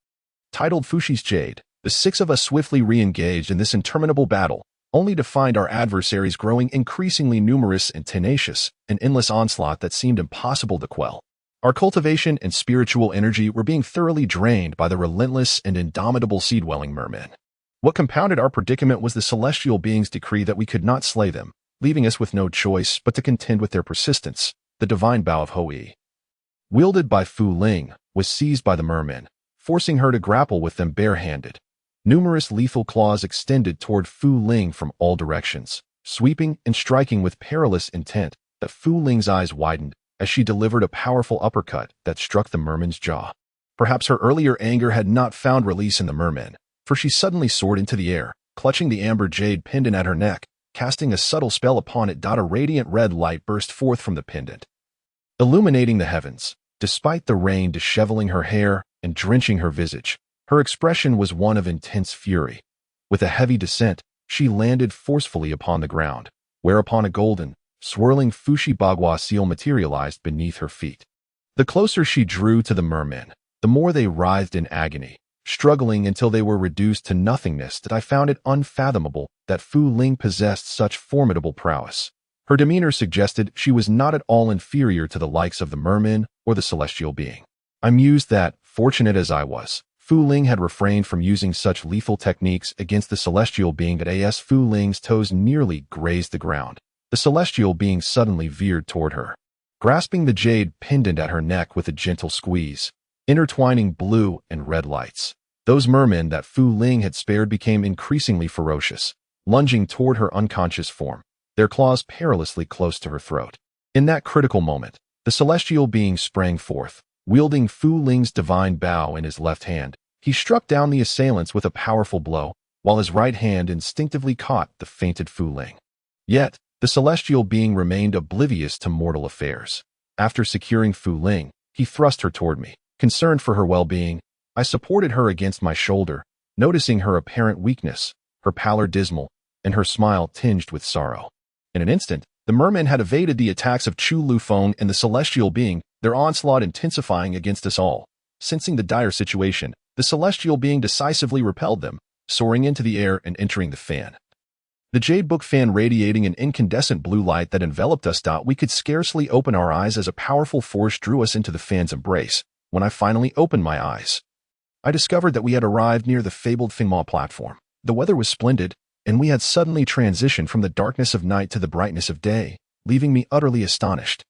titled Fushi's Jade. The six of us swiftly re-engaged in this interminable battle, only to find our adversaries growing increasingly numerous and tenacious, an endless onslaught that seemed impossible to quell. Our cultivation and spiritual energy were being thoroughly drained by the relentless and indomitable sea-dwelling mermen. What compounded our predicament was the celestial being's decree that we could not slay them, leaving us with no choice but to contend with their persistence. The divine bow of Hoi, wielded by Fu Ling, was seized by the mermen, forcing her to grapple with them barehanded. Numerous lethal claws extended toward Fu Ling from all directions, sweeping and striking with perilous intent. That Fu Ling's eyes widened as she delivered a powerful uppercut that struck the merman's jaw. Perhaps her earlier anger had not found release in the merman, for she suddenly soared into the air, clutching the amber jade pendant at her neck, casting a subtle spell upon it. A radiant red light burst forth from the pendant, illuminating the heavens. Despite the rain disheveling her hair and drenching her visage, her expression was one of intense fury. With a heavy descent, she landed forcefully upon the ground, whereupon a golden, swirling Fushi Bagua seal materialized beneath her feet. The closer she drew to the mermen, the more they writhed in agony, struggling until they were reduced to nothingness. That I found it unfathomable that Fu Ling possessed such formidable prowess. Her demeanor suggested she was not at all inferior to the likes of the mermen or the celestial being. I mused that, fortunate as I was, Fu Ling had refrained from using such lethal techniques against the celestial being. That as Fu Ling's toes nearly grazed the ground, the celestial being suddenly veered toward her, grasping the jade pendant at her neck with a gentle squeeze, intertwining blue and red lights. Those mermen that Fu Ling had spared became increasingly ferocious, lunging toward her unconscious form, their claws perilously close to her throat. In that critical moment, the celestial being sprang forth, wielding Fu Ling's divine bow in his left hand. He struck down the assailants with a powerful blow, while his right hand instinctively caught the fainted Fu Ling. Yet, the celestial being remained oblivious to mortal affairs. After securing Fu Ling, he thrust her toward me. Concerned for her well-being, I supported her against my shoulder, noticing her apparent weakness, her pallor dismal, and her smile tinged with sorrow. In an instant, The mermen had evaded the attacks of Chu Lufeng and the celestial being, their onslaught intensifying against us all. Sensing the dire situation, the celestial being decisively repelled them, soaring into the air and entering the fan. The jade book fan radiating an incandescent blue light that enveloped us. We could scarcely open our eyes as a powerful force drew us into the fan's embrace. When I finally opened my eyes, I discovered that we had arrived near the fabled Fingma platform. The weather was splendid, and we had suddenly transitioned from the darkness of night to the brightness of day, leaving me utterly astonished.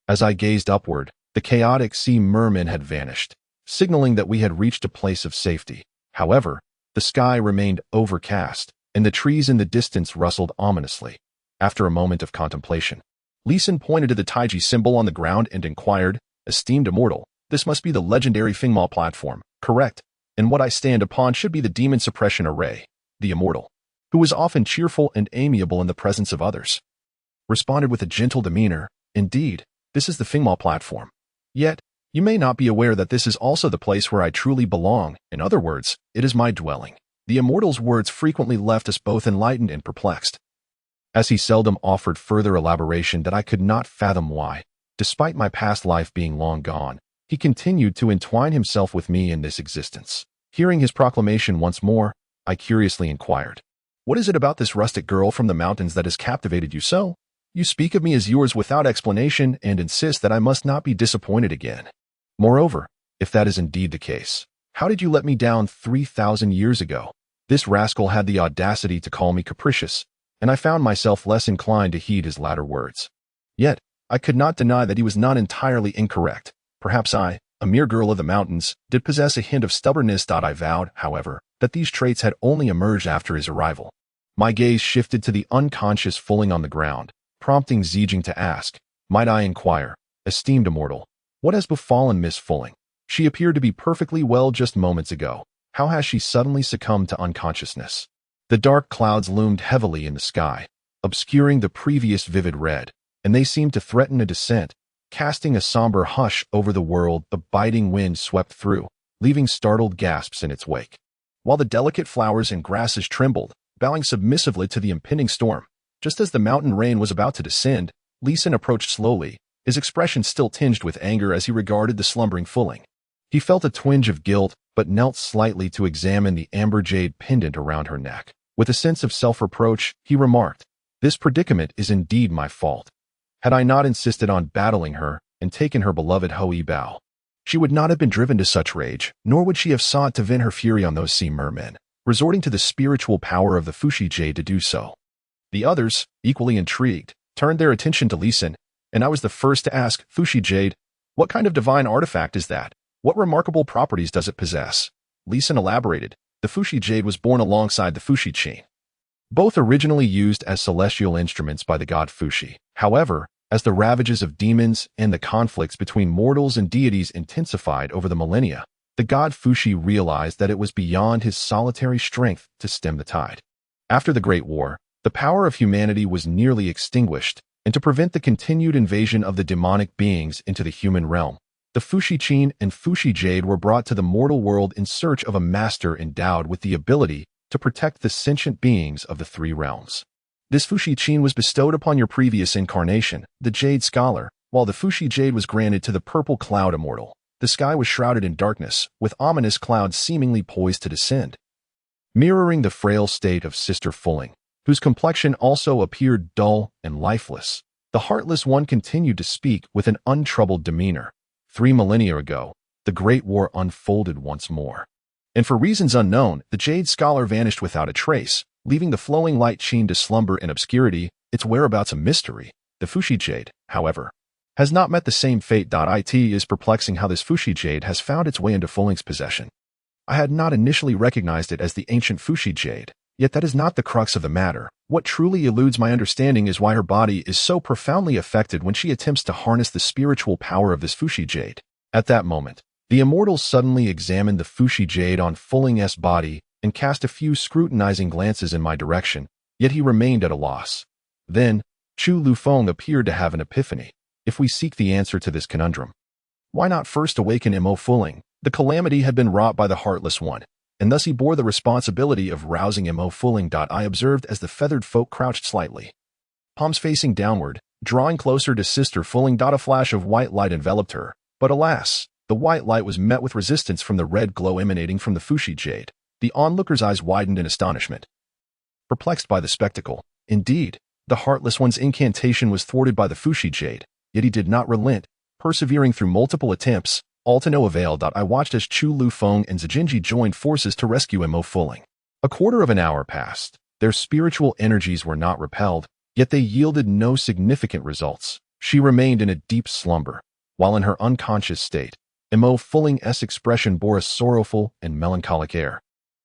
As I gazed upward, the chaotic sea mermen had vanished, signaling that we had reached a place of safety. However, the sky remained overcast, and the trees in the distance rustled ominously. After a moment of contemplation, Lee Sin pointed to the Taiji symbol on the ground and inquired, "Esteemed immortal, this must be the legendary Fingma platform, correct? And what I stand upon should be the demon suppression array." The immortal, who was often cheerful and amiable in the presence of others, responded with a gentle demeanor, "Indeed, this is the Fingma platform. Yet, you may not be aware that this is also the place where I truly belong. In other words, it is my dwelling." The immortal's words frequently left us both enlightened and perplexed, as he seldom offered further elaboration that I could not fathom why, despite my past life being long gone, he continued to entwine himself with me in this existence. Hearing his proclamation once more, I curiously inquired, "What is it about this rustic girl from the mountains that has captivated you so? You speak of me as yours without explanation and insist that I must not be disappointed again. Moreover, if that is indeed the case, how did you let me down 3,000 years ago?" This rascal had the audacity to call me capricious, and I found myself less inclined to heed his latter words. Yet, I could not deny that he was not entirely incorrect. Perhaps I, a mere girl of the mountains, did possess a hint of stubbornness. I vowed, however, that these traits had only emerged after his arrival. My gaze shifted to the unconscious Fulling on the ground, prompting Zijing to ask, "Might I inquire, esteemed immortal, what has befallen Miss Fulling? She appeared to be perfectly well just moments ago. How has she suddenly succumbed to unconsciousness?" The dark clouds loomed heavily in the sky, obscuring the previous vivid red, and they seemed to threaten a descent, casting a somber hush over the world. The biting wind swept through, leaving startled gasps in its wake, while the delicate flowers and grasses trembled, bowing submissively to the impending storm. Just as the mountain rain was about to descend, Lee Sin approached slowly, his expression still tinged with anger as he regarded the slumbering Fulling. He felt a twinge of guilt, but knelt slightly to examine the amber jade pendant around her neck. With a sense of self-reproach, he remarked, "This predicament is indeed my fault. Had I not insisted on battling her and taken her beloved Hoi Bao, she would not have been driven to such rage, nor would she have sought to vent her fury on those sea mermen, resorting to the spiritual power of the Fushi jade to do so." The others, equally intrigued, turned their attention to Lee Sin, and I was the first to ask, "Fushi jade, what kind of divine artifact is that? What remarkable properties does it possess?" Lee Sin elaborated, "The Fushi jade was born alongside the Fushi Qin, both originally used as celestial instruments by the god Fushi. However, as the ravages of demons and the conflicts between mortals and deities intensified over the millennia, the god Fushi realized that it was beyond his solitary strength to stem the tide. After the Great War, the power of humanity was nearly extinguished, and to prevent the continued invasion of the demonic beings into the human realm, the Fushi Qin and Fushi Jade were brought to the mortal world in search of a master endowed with the ability to protect the sentient beings of the three realms. This Fushi Qin was bestowed upon your previous incarnation, the Jade Scholar, while the Fushi Jade was granted to the Purple Cloud Immortal. The sky was shrouded in darkness, with ominous clouds seemingly poised to descend, mirroring the frail state of Sister Fulling, whose complexion also appeared dull and lifeless. The Heartless One continued to speak with an untroubled demeanor. 3 millennia ago, the Great War unfolded once more, and for reasons unknown, the Jade Scholar vanished without a trace, leaving the flowing light Qin to slumber in obscurity, its whereabouts a mystery. The Fushi Jade, however, has not met the same fate. It is perplexing how this Fushi Jade has found its way into Fulling's possession. I had not initially recognized it as the ancient Fushi Jade, yet that is not the crux of the matter. What truly eludes my understanding is why her body is so profoundly affected when she attempts to harness the spiritual power of this Fushi Jade. At that moment, the immortal suddenly examined the Fushi Jade on Fulling's body and cast a few scrutinizing glances in my direction, yet he remained at a loss. Then, Chu Lufeng appeared to have an epiphany. If we seek the answer to this conundrum, why not first awaken Mo Fulling? The calamity had been wrought by the Heartless One, and thus he bore the responsibility of rousing Mo Fulling. I observed as the feathered folk crouched slightly, palms facing downward, Drawing closer to Sister Fulling, a flash of white light enveloped her, but alas, the white light was met with resistance from the red glow emanating from the Fushi jade. The onlooker's eyes widened in astonishment, perplexed by the spectacle. Indeed, the Heartless One's incantation was thwarted by the Fushi jade, yet he did not relent, persevering through multiple attempts, all to no avail. I watched as Chu Lu Feng and Zijinji joined forces to rescue Mo Fulling. A quarter of an hour passed. Their spiritual energies were not repelled, yet they yielded no significant results. She remained in a deep slumber, while in her unconscious state, Mo Fulling's expression bore a sorrowful and melancholic air,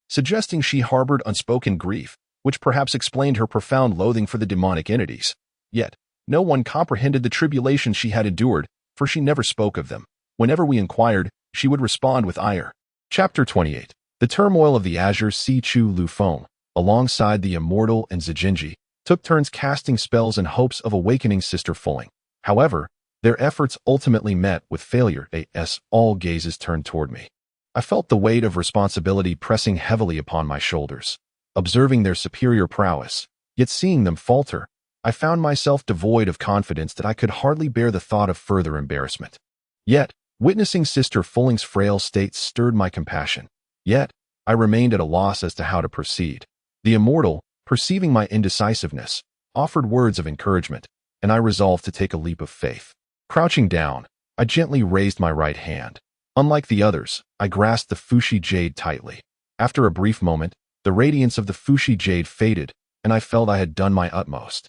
suggesting she harbored unspoken grief, which perhaps explained her profound loathing for the demonic entities. Yet, no one comprehended the tribulations she had endured, for she never spoke of them. Whenever we inquired, she would respond with ire. Chapter 28. The turmoil of the Azure Sea. Chu Lu Feng, alongside the Immortal and Zijinji, took turns casting spells in hopes of awakening Sister Fulling. However, their efforts ultimately met with failure. As all gazes turned toward me, I felt the weight of responsibility pressing heavily upon my shoulders. Observing their superior prowess, yet seeing them falter, I found myself devoid of confidence that I could hardly bear the thought of further embarrassment. Yet, witnessing Sister Fulling's frail state stirred my compassion. Yet, I remained at a loss as to how to proceed. The Immortal, perceiving my indecisiveness, offered words of encouragement, and I resolved to take a leap of faith. Crouching down, I gently raised my right hand. Unlike the others, I grasped the Fushi jade tightly. After a brief moment, the radiance of the Fushi jade faded, and I felt I had done my utmost.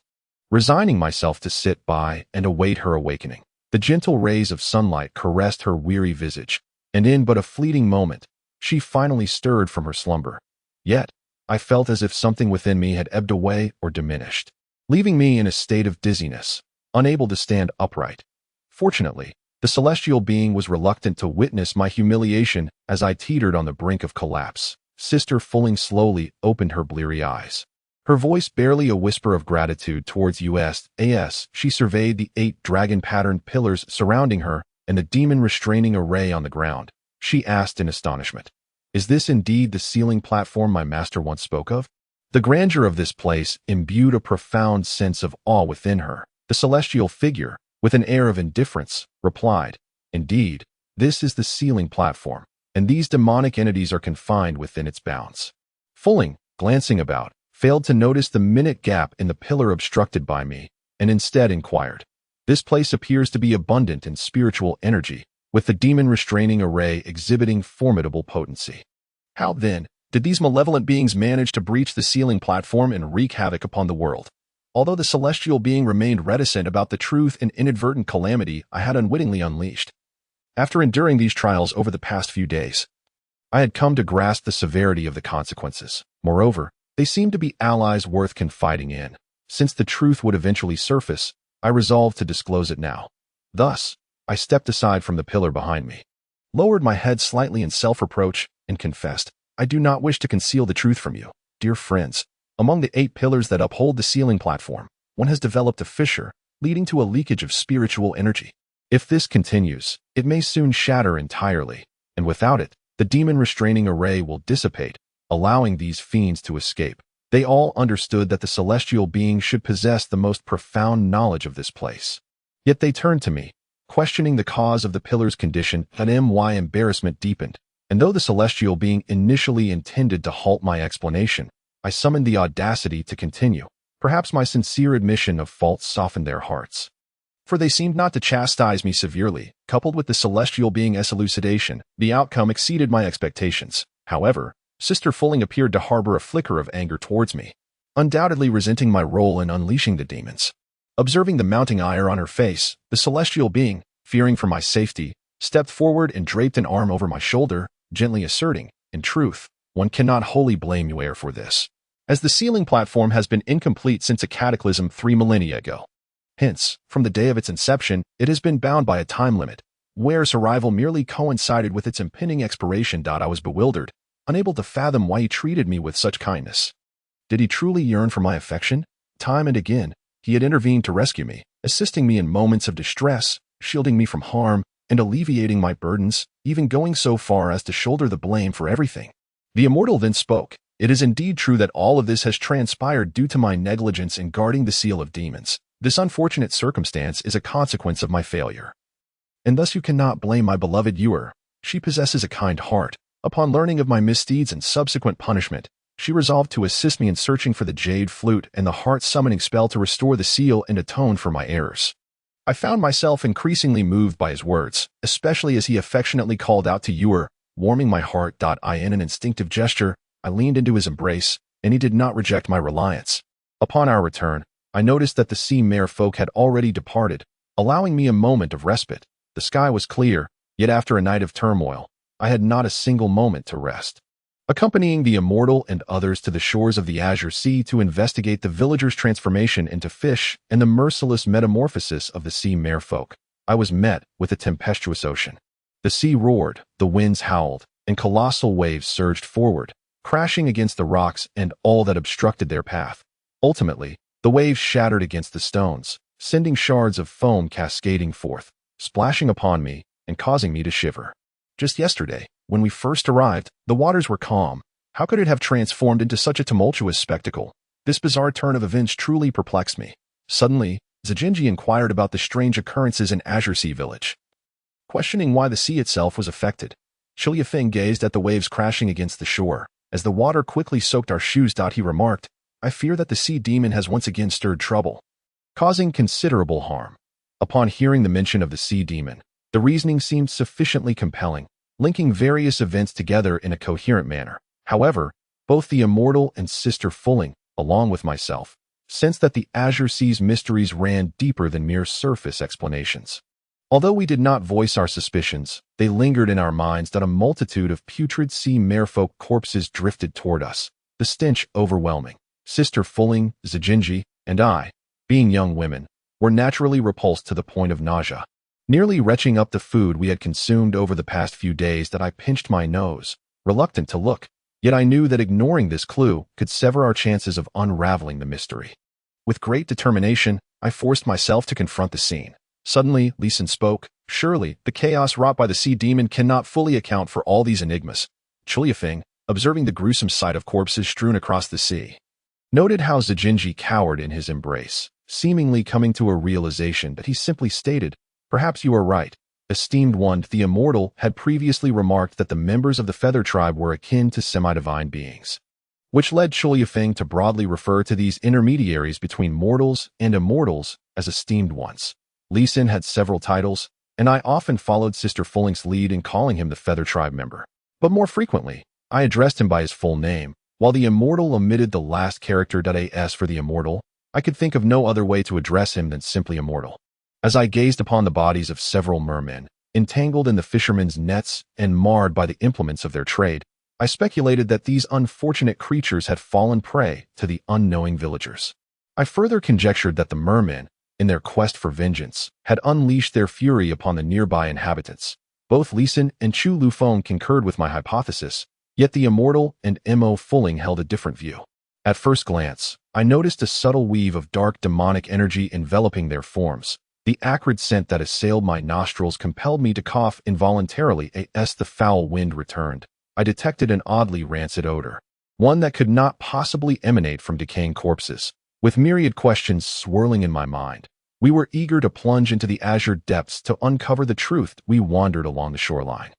Resigning myself to sit by and await her awakening, the gentle rays of sunlight caressed her weary visage, and in but a fleeting moment, she finally stirred from her slumber. Yet, I felt as if something within me had ebbed away or diminished, leaving me in a state of dizziness, unable to stand upright. Fortunately, the celestial being was reluctant to witness my humiliation as I teetered on the brink of collapse. Sister Fulling slowly opened her bleary eyes, her voice barely a whisper of gratitude towards us. She surveyed the 8 dragon-patterned pillars surrounding her and the demon-restraining array on the ground. She asked in astonishment, "Is this indeed the sealing platform my master once spoke of?" The grandeur of this place imbued a profound sense of awe within her. The celestial figure, with an air of indifference, replied, "Indeed, this is the sealing platform, and these demonic entities are confined within its bounds." Fulling, glancing about, failed to notice the minute gap in the pillar obstructed by me, and instead inquired, "This place appears to be abundant in spiritual energy, with the demon-restraining array exhibiting formidable potency. How, then, did these malevolent beings manage to breach the sealing platform and wreak havoc upon the world?" Although the celestial being remained reticent about the truth and inadvertent calamity I had unwittingly unleashed. After enduring these trials over the past few days, I had come to grasp the severity of the consequences. Moreover, they seemed to be allies worth confiding in. Since the truth would eventually surface, I resolved to disclose it now. Thus, I stepped aside from the pillar behind me, lowered my head slightly in self-reproach, and confessed, "I do not wish to conceal the truth from you, dear friends. Among the 8 pillars that uphold the sealing platform, one has developed a fissure, leading to a leakage of spiritual energy. If this continues, it may soon shatter entirely, and without it, the demon-restraining array will dissipate, allowing these fiends to escape." They all understood that the celestial being should possess the most profound knowledge of this place. Yet they turned to me, questioning the cause of the pillar's condition. My embarrassment deepened, and though the celestial being initially intended to halt my explanation, I summoned the audacity to continue. Perhaps my sincere admission of fault softened their hearts, for they seemed not to chastise me severely. Coupled with the celestial being's elucidation, the outcome exceeded my expectations. However, Sister Fulling appeared to harbor a flicker of anger towards me, undoubtedly resenting my role in unleashing the demons. Observing the mounting ire on her face, the celestial being, fearing for my safety, stepped forward and draped an arm over my shoulder, gently asserting, "In truth, one cannot wholly blame you for this, as the sealing platform has been incomplete since a cataclysm 3 millennia ago. Hence, from the day of its inception, it has been bound by a time limit, where its arrival merely coincided with its impending expiration. I was bewildered, unable to fathom why he treated me with such kindness. Did he truly yearn for my affection? Time and again, he had intervened to rescue me, assisting me in moments of distress, shielding me from harm, and alleviating my burdens, even going so far as to shoulder the blame for everything. The Immortal then spoke, "It is indeed true that all of this has transpired due to my negligence in guarding the seal of demons. This unfortunate circumstance is a consequence of my failure. And thus you cannot blame my beloved Ewer. She possesses a kind heart. Upon learning of my misdeeds and subsequent punishment, she resolved to assist me in searching for the jade flute and the heart-summoning spell to restore the seal and atone for my errors. I found myself increasingly moved by his words, especially as he affectionately called out to Ewer, warming my heart. In an instinctive gesture, I leaned into his embrace, and he did not reject my reliance. Upon our return, I noticed that the sea mare folk had already departed, allowing me a moment of respite. The sky was clear, yet after a night of turmoil, I had not a single moment to rest. Accompanying the immortal and others to the shores of the Azure Sea to investigate the villagers' transformation into fish and the merciless metamorphosis of the sea merfolk, I was met with a tempestuous ocean. The sea roared, the winds howled, and colossal waves surged forward, crashing against the rocks and all that obstructed their path. Ultimately, the waves shattered against the stones, sending shards of foam cascading forth, splashing upon me and causing me to shiver. Just yesterday, when we first arrived, the waters were calm. How could it have transformed into such a tumultuous spectacle? This bizarre turn of events truly perplexed me. Suddenly, Zijinji inquired about the strange occurrences in Azure Sea Village. Questioning why the sea itself was affected, Chilyafeng gazed at the waves crashing against the shore. As the water quickly soaked our shoes, he remarked, "I fear that the sea demon has once again stirred trouble, causing considerable harm." Upon hearing the mention of the sea demon, the reasoning seemed sufficiently compelling, linking various events together in a coherent manner. However, both the immortal and Sister Fulling, along with myself, sensed that the Azure Sea's mysteries ran deeper than mere surface explanations. Although we did not voice our suspicions, they lingered in our minds that a multitude of putrid sea merfolk corpses drifted toward us, the stench overwhelming. Sister Fulling, Zijinji, and I, being young women, were naturally repulsed to the point of nausea. Nearly retching up the food we had consumed over the past few days, I pinched my nose, reluctant to look, yet I knew that ignoring this clue could sever our chances of unraveling the mystery. With great determination, I forced myself to confront the scene. Suddenly, Leeson spoke. "Surely, the chaos wrought by the sea demon cannot fully account for all these enigmas." Chilyafeng, observing the gruesome sight of corpses strewn across the sea, noted how Zijinji cowered in his embrace, seemingly coming to a realization that he simply stated, "Perhaps you are right." Esteemed one, the immortal had previously remarked that the members of the Feather Tribe were akin to semi-divine beings, which led Chilyafeng to broadly refer to these intermediaries between mortals and immortals as esteemed ones. Leeson had several titles, and I often followed Sister Fulling's lead in calling him the Feather Tribe member. But more frequently, I addressed him by his full name. While the immortal omitted the last character .as for the immortal, I could think of no other way to address him than simply immortal. As I gazed upon the bodies of several mermen, entangled in the fishermen's nets and marred by the implements of their trade, I speculated that these unfortunate creatures had fallen prey to the unknowing villagers. I further conjectured that the mermen, in their quest for vengeance, had unleashed their fury upon the nearby inhabitants. Both Leeson and Chu Lufeng concurred with my hypothesis, yet the immortal and Mo Fulling held a different view. At first glance, I noticed a subtle weave of dark demonic energy enveloping their forms. The acrid scent that assailed my nostrils compelled me to cough involuntarily as the foul wind returned. I detected an oddly rancid odor, one that could not possibly emanate from decaying corpses. With myriad questions swirling in my mind, we were eager to plunge into the azure depths to uncover the truth. We wandered along the shoreline,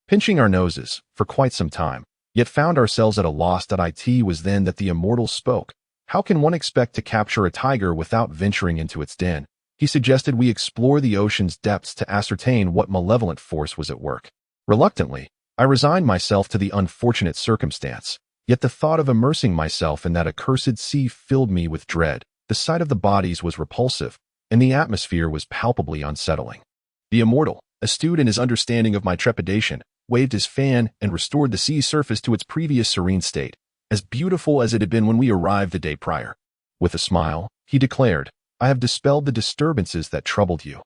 pinching our noses for quite some time, yet found ourselves at a loss. It was then that the immortal spoke. "How can one expect to capture a tiger without venturing into its den?" He suggested we explore the ocean's depths to ascertain what malevolent force was at work. Reluctantly, I resigned myself to the unfortunate circumstance. Yet the thought of immersing myself in that accursed sea filled me with dread. The sight of the bodies was repulsive, and the atmosphere was palpably unsettling. The immortal, astute in his understanding of my trepidation, waved his fan and restored the sea's surface to its previous serene state, as beautiful as it had been when we arrived the day prior. With a smile, he declared, "I have dispelled the disturbances that troubled you.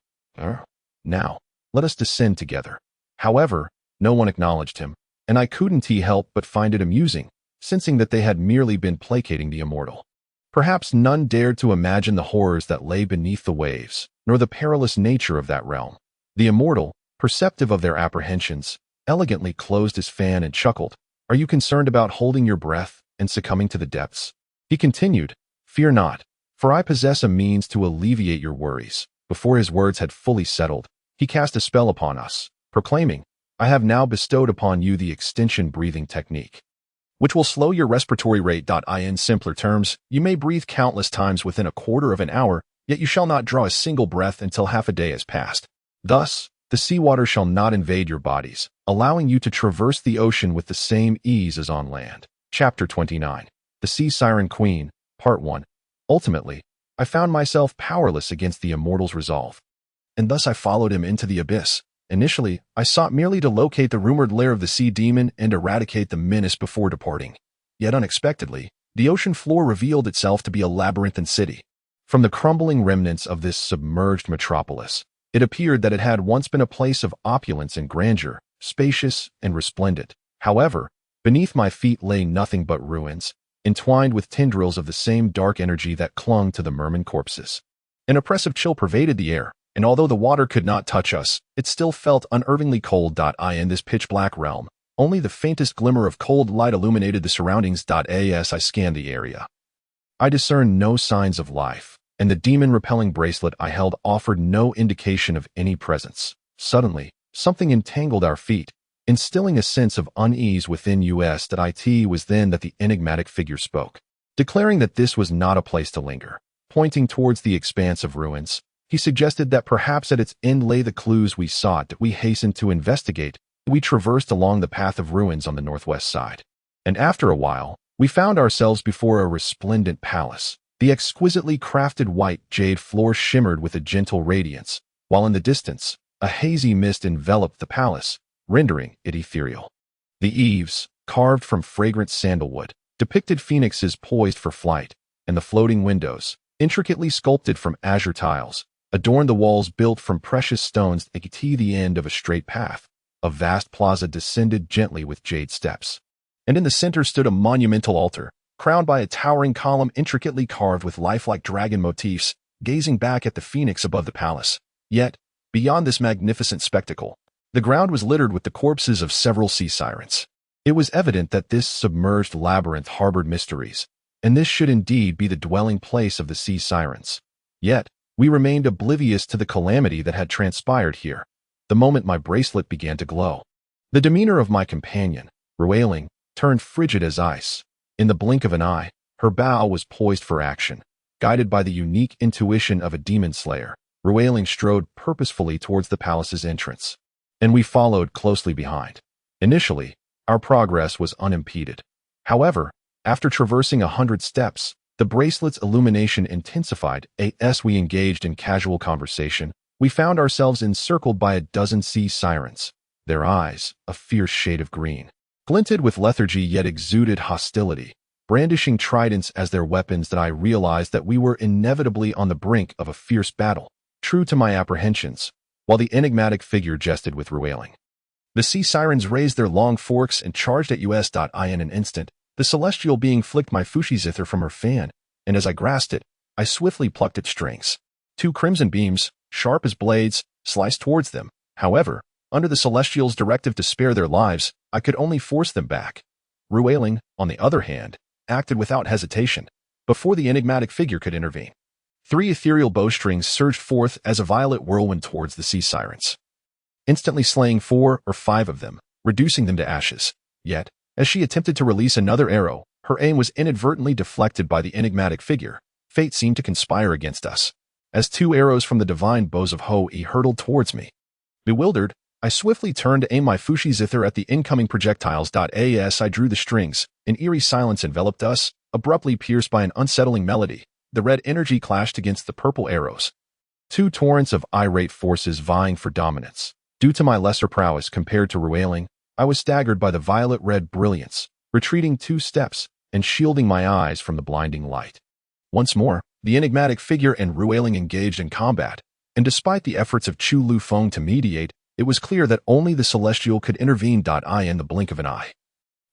Now, let us descend together." However, no one acknowledged him, and I couldn't help but find it amusing, sensing that they had merely been placating the immortal. Perhaps none dared to imagine the horrors that lay beneath the waves, nor the perilous nature of that realm. The immortal, perceptive of their apprehensions, elegantly closed his fan and chuckled. "Are you concerned about holding your breath and succumbing to the depths?" He continued, "Fear not, for I possess a means to alleviate your worries." Before his words had fully settled, he cast a spell upon us, proclaiming, "I have now bestowed upon you the extension breathing technique, which will slow your respiratory rate. In simpler terms, you may breathe countless times within a quarter of an hour, yet you shall not draw a single breath until half a day has passed. Thus, the seawater shall not invade your bodies, allowing you to traverse the ocean with the same ease as on land." Chapter 29. The Sea Siren Queen, Part 1. Ultimately, I found myself powerless against the immortal's resolve, and thus I followed him into the abyss. Initially, I sought merely to locate the rumored lair of the sea demon and eradicate the menace before departing. Yet unexpectedly, the ocean floor revealed itself to be a labyrinthine city. From the crumbling remnants of this submerged metropolis, it appeared that it had once been a place of opulence and grandeur, spacious and resplendent. However, beneath my feet lay nothing but ruins, entwined with tendrils of the same dark energy that clung to the merman corpses. An oppressive chill pervaded the air, and although the water could not touch us, it still felt unnervingly cold. In this pitch-black realm, only the faintest glimmer of cold light illuminated the surroundings. As I scanned the area, I discerned no signs of life, and the demon-repelling bracelet I held offered no indication of any presence. Suddenly, something entangled our feet, instilling a sense of unease within us. It was then that the enigmatic figure spoke, declaring that this was not a place to linger. Pointing towards the expanse of ruins, he suggested that perhaps at its end lay the clues we sought. We hastened to investigate. We traversed along the path of ruins on the northwest side, and after a while, we found ourselves before a resplendent palace. The exquisitely crafted white jade floor shimmered with a gentle radiance, while in the distance, a hazy mist enveloped the palace, rendering it ethereal. The eaves, carved from fragrant sandalwood, depicted phoenixes poised for flight, and the floating windows, intricately sculpted from azure tiles, adorned the walls built from precious stones. At the end of a straight path, a vast plaza descended gently with jade steps, and in the center stood a monumental altar, crowned by a towering column intricately carved with lifelike dragon motifs, gazing back at the phoenix above the palace. Yet, beyond this magnificent spectacle, the ground was littered with the corpses of several sea sirens. It was evident that this submerged labyrinth harbored mysteries, and this should indeed be the dwelling place of the sea sirens. Yet, we remained oblivious to the calamity that had transpired here. The moment my bracelet began to glow, the demeanor of my companion, Rueling, turned frigid as ice. In the blink of an eye, her bow was poised for action. Guided by the unique intuition of a demon slayer, Rueling strode purposefully towards the palace's entrance, and we followed closely behind. Initially, our progress was unimpeded. However, after traversing 100 steps, the bracelet's illumination intensified. As we engaged in casual conversation, we found ourselves encircled by a dozen sea sirens. Their eyes, a fierce shade of green, glinted with lethargy yet exuded hostility, brandishing tridents as their weapons. I realized that we were inevitably on the brink of a fierce battle. True to my apprehensions, while the enigmatic figure jested with Rueling, the sea sirens raised their long forks and charged at us. In an instant, the celestial being flicked my fushi zither from her fan, and as I grasped it, I swiftly plucked its strings. Two crimson beams, sharp as blades, sliced towards them. However, under the celestial's directive to spare their lives, I could only force them back. Rueling, on the other hand, acted without hesitation, before the enigmatic figure could intervene. 3 ethereal bowstrings surged forth as a violet whirlwind towards the sea sirens, instantly slaying 4 or 5 of them, reducing them to ashes. Yet, as she attempted to release another arrow, her aim was inadvertently deflected by the enigmatic figure. Fate seemed to conspire against us, as 2 arrows from the divine bows of Hoi hurtled towards me. Bewildered, I swiftly turned to aim my fushi zither at the incoming projectiles. As I drew the strings, an eerie silence enveloped us, abruptly pierced by an unsettling melody. The red energy clashed against the purple arrows. 2 torrents of irate forces vying for dominance. Due to my lesser prowess compared to Rueling, I was staggered by the violet-red brilliance, retreating 2 steps and shielding my eyes from the blinding light. Once more, the enigmatic figure and Rueling engaged in combat, and despite the efforts of Chu Lu Feng to mediate, it was clear that only the Celestial could intervene. In the blink of an eye,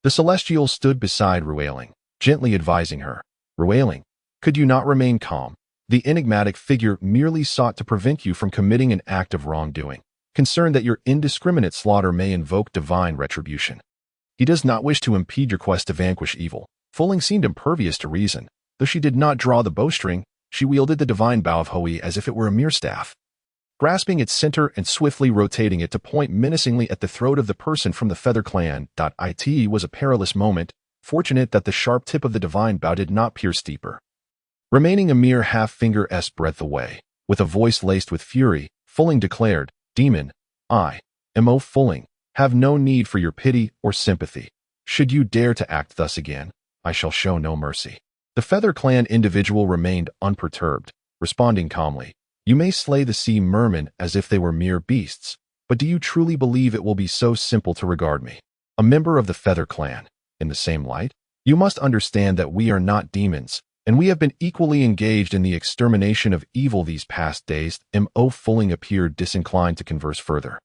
the Celestial stood beside Rueling, gently advising her. Rueling, could you not remain calm? The enigmatic figure merely sought to prevent you from committing an act of wrongdoing, concerned that your indiscriminate slaughter may invoke divine retribution. He does not wish to impede your quest to vanquish evil. Rueling seemed impervious to reason, though she did not draw the bowstring. she wielded the divine bow of Hui as if it were a mere staff. Grasping its center and swiftly rotating it to point menacingly at the throat of the person from the Feather Clan. It was a perilous moment, fortunate that the sharp tip of the divine bow did not pierce deeper. Remaining a mere half-finger's breadth away, with a voice laced with fury, Fulling declared, "Demon, I, M.O. Fulling, have no need for your pity or sympathy. Should you dare to act thus again, I shall show no mercy." The Feather Clan individual remained unperturbed, responding calmly, "You may slay the sea mermen as if they were mere beasts, but do you truly believe it will be so simple to regard me, a member of the Feather Clan, in the same light? You must understand that we are not demons, and we have been equally engaged in the extermination of evil these past days." M.O. Fulling appeared disinclined to converse further,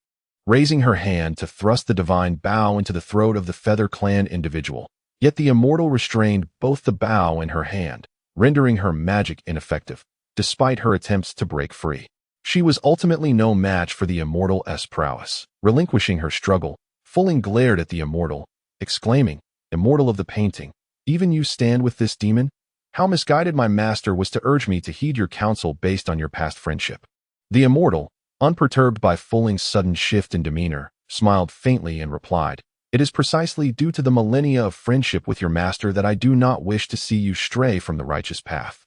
raising her hand to thrust the divine bow into the throat of the Feather Clan individual. Yet the immortal restrained both the bow and her hand, rendering her magic ineffective, despite her attempts to break free. She was ultimately no match for the immortal's prowess. Relinquishing her struggle, Fulling glared at the immortal, exclaiming, "Immortal of the painting, even you stand with this demon? How misguided my master was to urge me to heed your counsel based on your past friendship." The immortal, unperturbed by Fulling's sudden shift in demeanor, smiled faintly and replied, "It is precisely due to the millennia of friendship with your master that I do not wish to see you stray from the righteous path.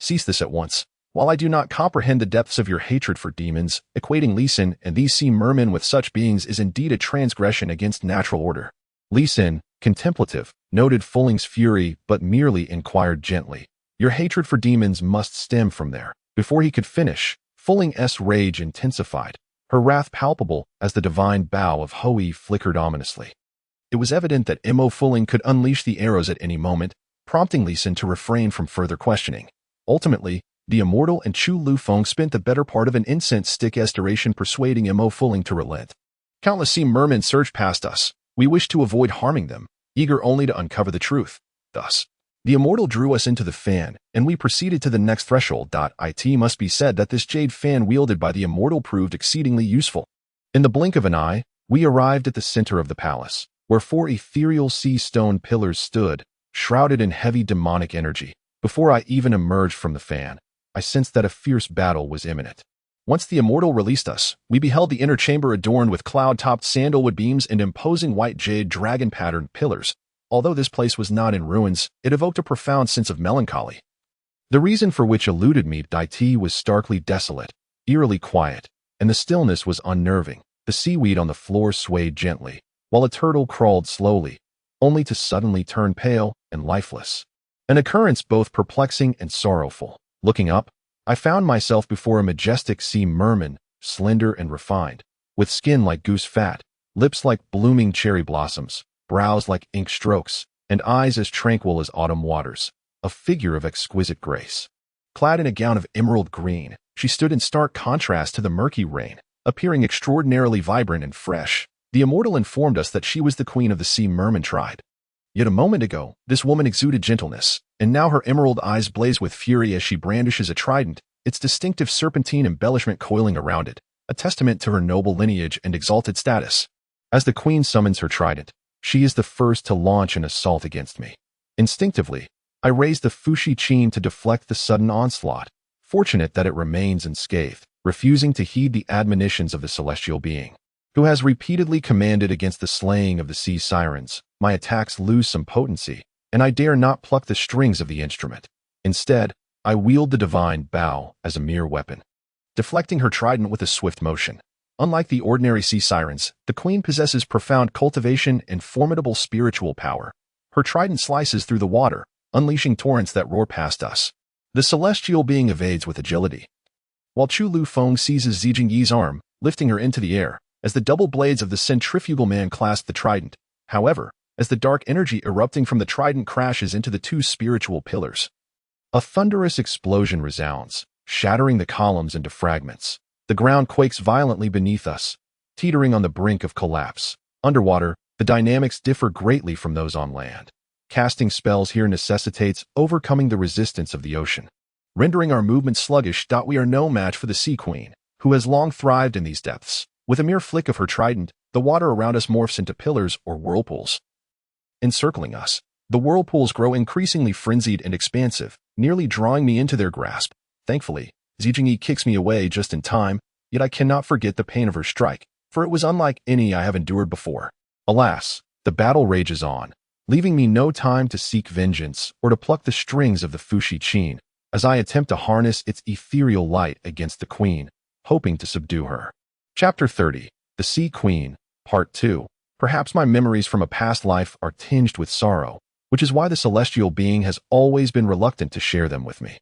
Cease this at once. While I do not comprehend the depths of your hatred for demons, equating Lee Sin and these sea mermen with such beings is indeed a transgression against natural order." Lee Sin, contemplative, noted Fulling's fury but merely inquired gently, "Your hatred for demons must stem from there." Before he could finish, Fulling's rage intensified, her wrath palpable as the divine bow of Hui flickered ominously. It was evident that M.O. Fulling could unleash the arrows at any moment, prompting Lee Sin to refrain from further questioning. Ultimately, the immortal and Chu Lu Feng spent the better part of an incense stick's duration persuading M.O. Fulling to relent. "Countless sea mermen surged past us. We wished to avoid harming them, eager only to uncover the truth. Thus, the immortal drew us into the fan, and we proceeded to the next threshold. It must be said that this jade fan wielded by the immortal proved exceedingly useful. In the blink of an eye, we arrived at the center of the palace, where 4 ethereal sea stone pillars stood, shrouded in heavy demonic energy. Before I even emerged from the fan, I sensed that a fierce battle was imminent. Once the immortal released us, we beheld the inner chamber adorned with cloud-topped sandalwood beams and imposing white jade dragon-patterned pillars. Although this place was not in ruins, it evoked a profound sense of melancholy. The reason for which eluded me. It was starkly desolate, eerily quiet, and the stillness was unnerving. The seaweed on the floor swayed gently, while a turtle crawled slowly, only to suddenly turn pale and lifeless. An occurrence both perplexing and sorrowful. Looking up, I found myself before a majestic sea merman, slender and refined, with skin like goose fat, lips like blooming cherry blossoms, brows like ink strokes, and eyes as tranquil as autumn waters, a figure of exquisite grace. Clad in a gown of emerald green, she stood in stark contrast to the murky rain, appearing extraordinarily vibrant and fresh. The immortal informed us that she was the queen of the sea merman tribe. Yet a moment ago, this woman exuded gentleness, and now her emerald eyes blaze with fury as she brandishes a trident, its distinctive serpentine embellishment coiling around it, a testament to her noble lineage and exalted status. As the queen summons her trident, she is the first to launch an assault against me. Instinctively, I raise the Fushi Chin to deflect the sudden onslaught, fortunate that it remains unscathed, refusing to heed the admonitions of the celestial being, who has repeatedly commanded against the slaying of the sea sirens. My attacks lose some potency, and I dare not pluck the strings of the instrument. Instead, I wield the divine bow as a mere weapon, deflecting her trident with a swift motion. Unlike the ordinary sea sirens, the queen possesses profound cultivation and formidable spiritual power. Her trident slices through the water, unleashing torrents that roar past us. The celestial being evades with agility, while Chu Lu Feng seizes Zijing Yi's arm, lifting her into the air, as the double blades of the centrifugal man clasp the trident. However, as the dark energy erupting from the trident crashes into the 2 spiritual pillars, a thunderous explosion resounds, shattering the columns into fragments. The ground quakes violently beneath us, teetering on the brink of collapse. Underwater, the dynamics differ greatly from those on land. Casting spells here necessitates overcoming the resistance of the ocean, rendering our movement sluggish. We are no match for the Sea Queen, who has long thrived in these depths. With a mere flick of her trident, the water around us morphs into pillars or whirlpools, encircling us. The whirlpools grow increasingly frenzied and expansive, nearly drawing me into their grasp. Thankfully, Zijingi kicks me away just in time, yet I cannot forget the pain of her strike, for it was unlike any I have endured before. Alas, the battle rages on, leaving me no time to seek vengeance or to pluck the strings of the Fushi Qin, as I attempt to harness its ethereal light against the queen, hoping to subdue her. Chapter 30. The Sea Queen, Part 2. Perhaps my memories from a past life are tinged with sorrow, which is why the celestial being has always been reluctant to share them with me.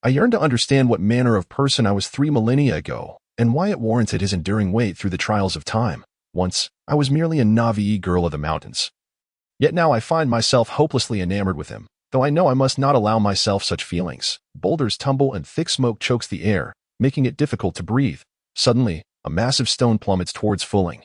I yearn to understand what manner of person I was 3 millennia ago, and why it warranted his enduring wait through the trials of time. Once, I was merely a Na'vi girl of the mountains. Yet now I find myself hopelessly enamored with him, though I know I must not allow myself such feelings. Boulders tumble and thick smoke chokes the air, making it difficult to breathe. Suddenly, a massive stone plummets towards Fulling.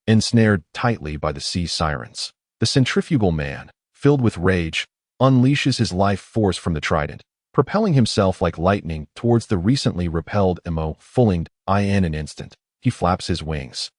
Ensnared tightly by the sea sirens, the centrifugal man, filled with rage, unleashes his life force from the trident, propelling himself like lightning towards the recently repelled Mo Fulling. In an instant, he flaps his wings,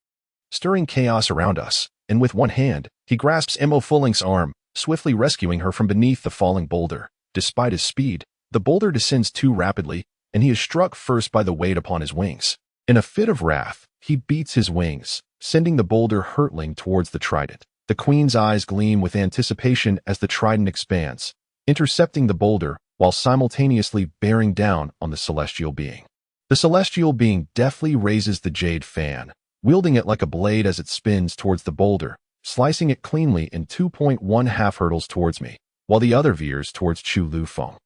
stirring chaos around us, and with one hand, he grasps Mo Fulling's arm, swiftly rescuing her from beneath the falling boulder. Despite his speed, the boulder descends too rapidly, and he is struck first by the weight upon his wings. In a fit of wrath, he beats his wings, sending the boulder hurtling towards the trident. The queen's eyes gleam with anticipation as the trident expands, intercepting the boulder while simultaneously bearing down on the celestial being. The celestial being deftly raises the jade fan, wielding it like a blade as it spins towards the boulder, slicing it cleanly in 2.1 half hurdles towards me, while the other veers towards Chu Lufeng.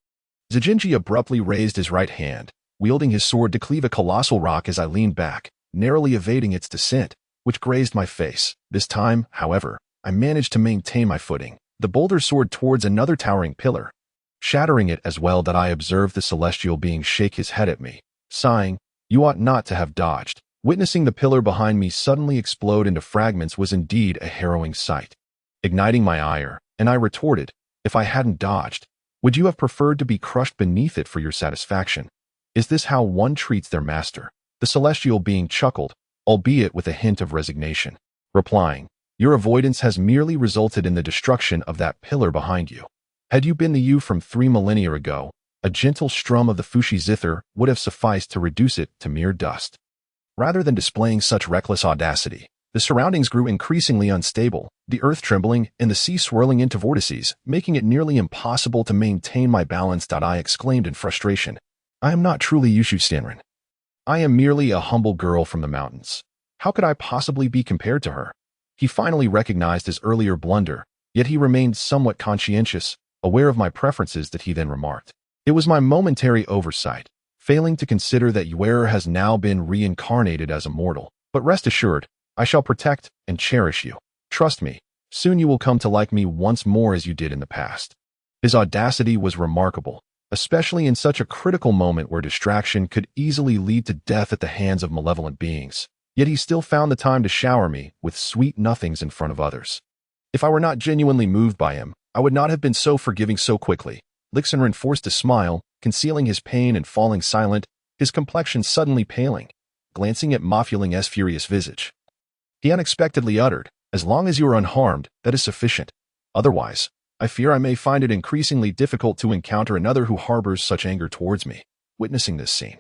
Zijinji abruptly raised his right hand, wielding his sword to cleave a colossal rock as I leaned back, narrowly evading its descent, which grazed my face. This time, however, I managed to maintain my footing. The boulder soared towards another towering pillar, shattering it as well that I observed the celestial being shake his head at me, sighing, "You ought not to have dodged." Witnessing the pillar behind me suddenly explode into fragments was indeed a harrowing sight. Igniting my ire, and I retorted, "If I hadn't dodged, would you have preferred to be crushed beneath it for your satisfaction? Is this how one treats their master?" The celestial being chuckled, albeit with a hint of resignation, replying, "Your avoidance has merely resulted in the destruction of that pillar behind you. Had you been the you from 3 millennia ago, a gentle strum of the Fushi zither would have sufficed to reduce it to mere dust." Rather than displaying such reckless audacity, the surroundings grew increasingly unstable, the earth trembling and the sea swirling into vortices, making it nearly impossible to maintain my balance. I exclaimed in frustration, "I am not truly Yushu Stanrin. I am merely a humble girl from the mountains. How could I possibly be compared to her?" He finally recognized his earlier blunder, yet he remained somewhat conscientious, aware of my preferences. That he then remarked, "It was my momentary oversight, failing to consider that Yuer has now been reincarnated as a mortal. But rest assured, I shall protect and cherish you. Trust me, soon you will come to like me once more as you did in the past." His audacity was remarkable, especially in such a critical moment where distraction could easily lead to death at the hands of malevolent beings. Yet he still found the time to shower me with sweet nothings in front of others. If I were not genuinely moved by him, I would not have been so forgiving so quickly. Lixenren forced a smile, concealing his pain and falling silent, his complexion suddenly paling, glancing at Mafuling's furious visage. He unexpectedly uttered, "As long as you are unharmed, that is sufficient. Otherwise, I fear I may find it increasingly difficult to encounter another who harbors such anger towards me." Witnessing this scene,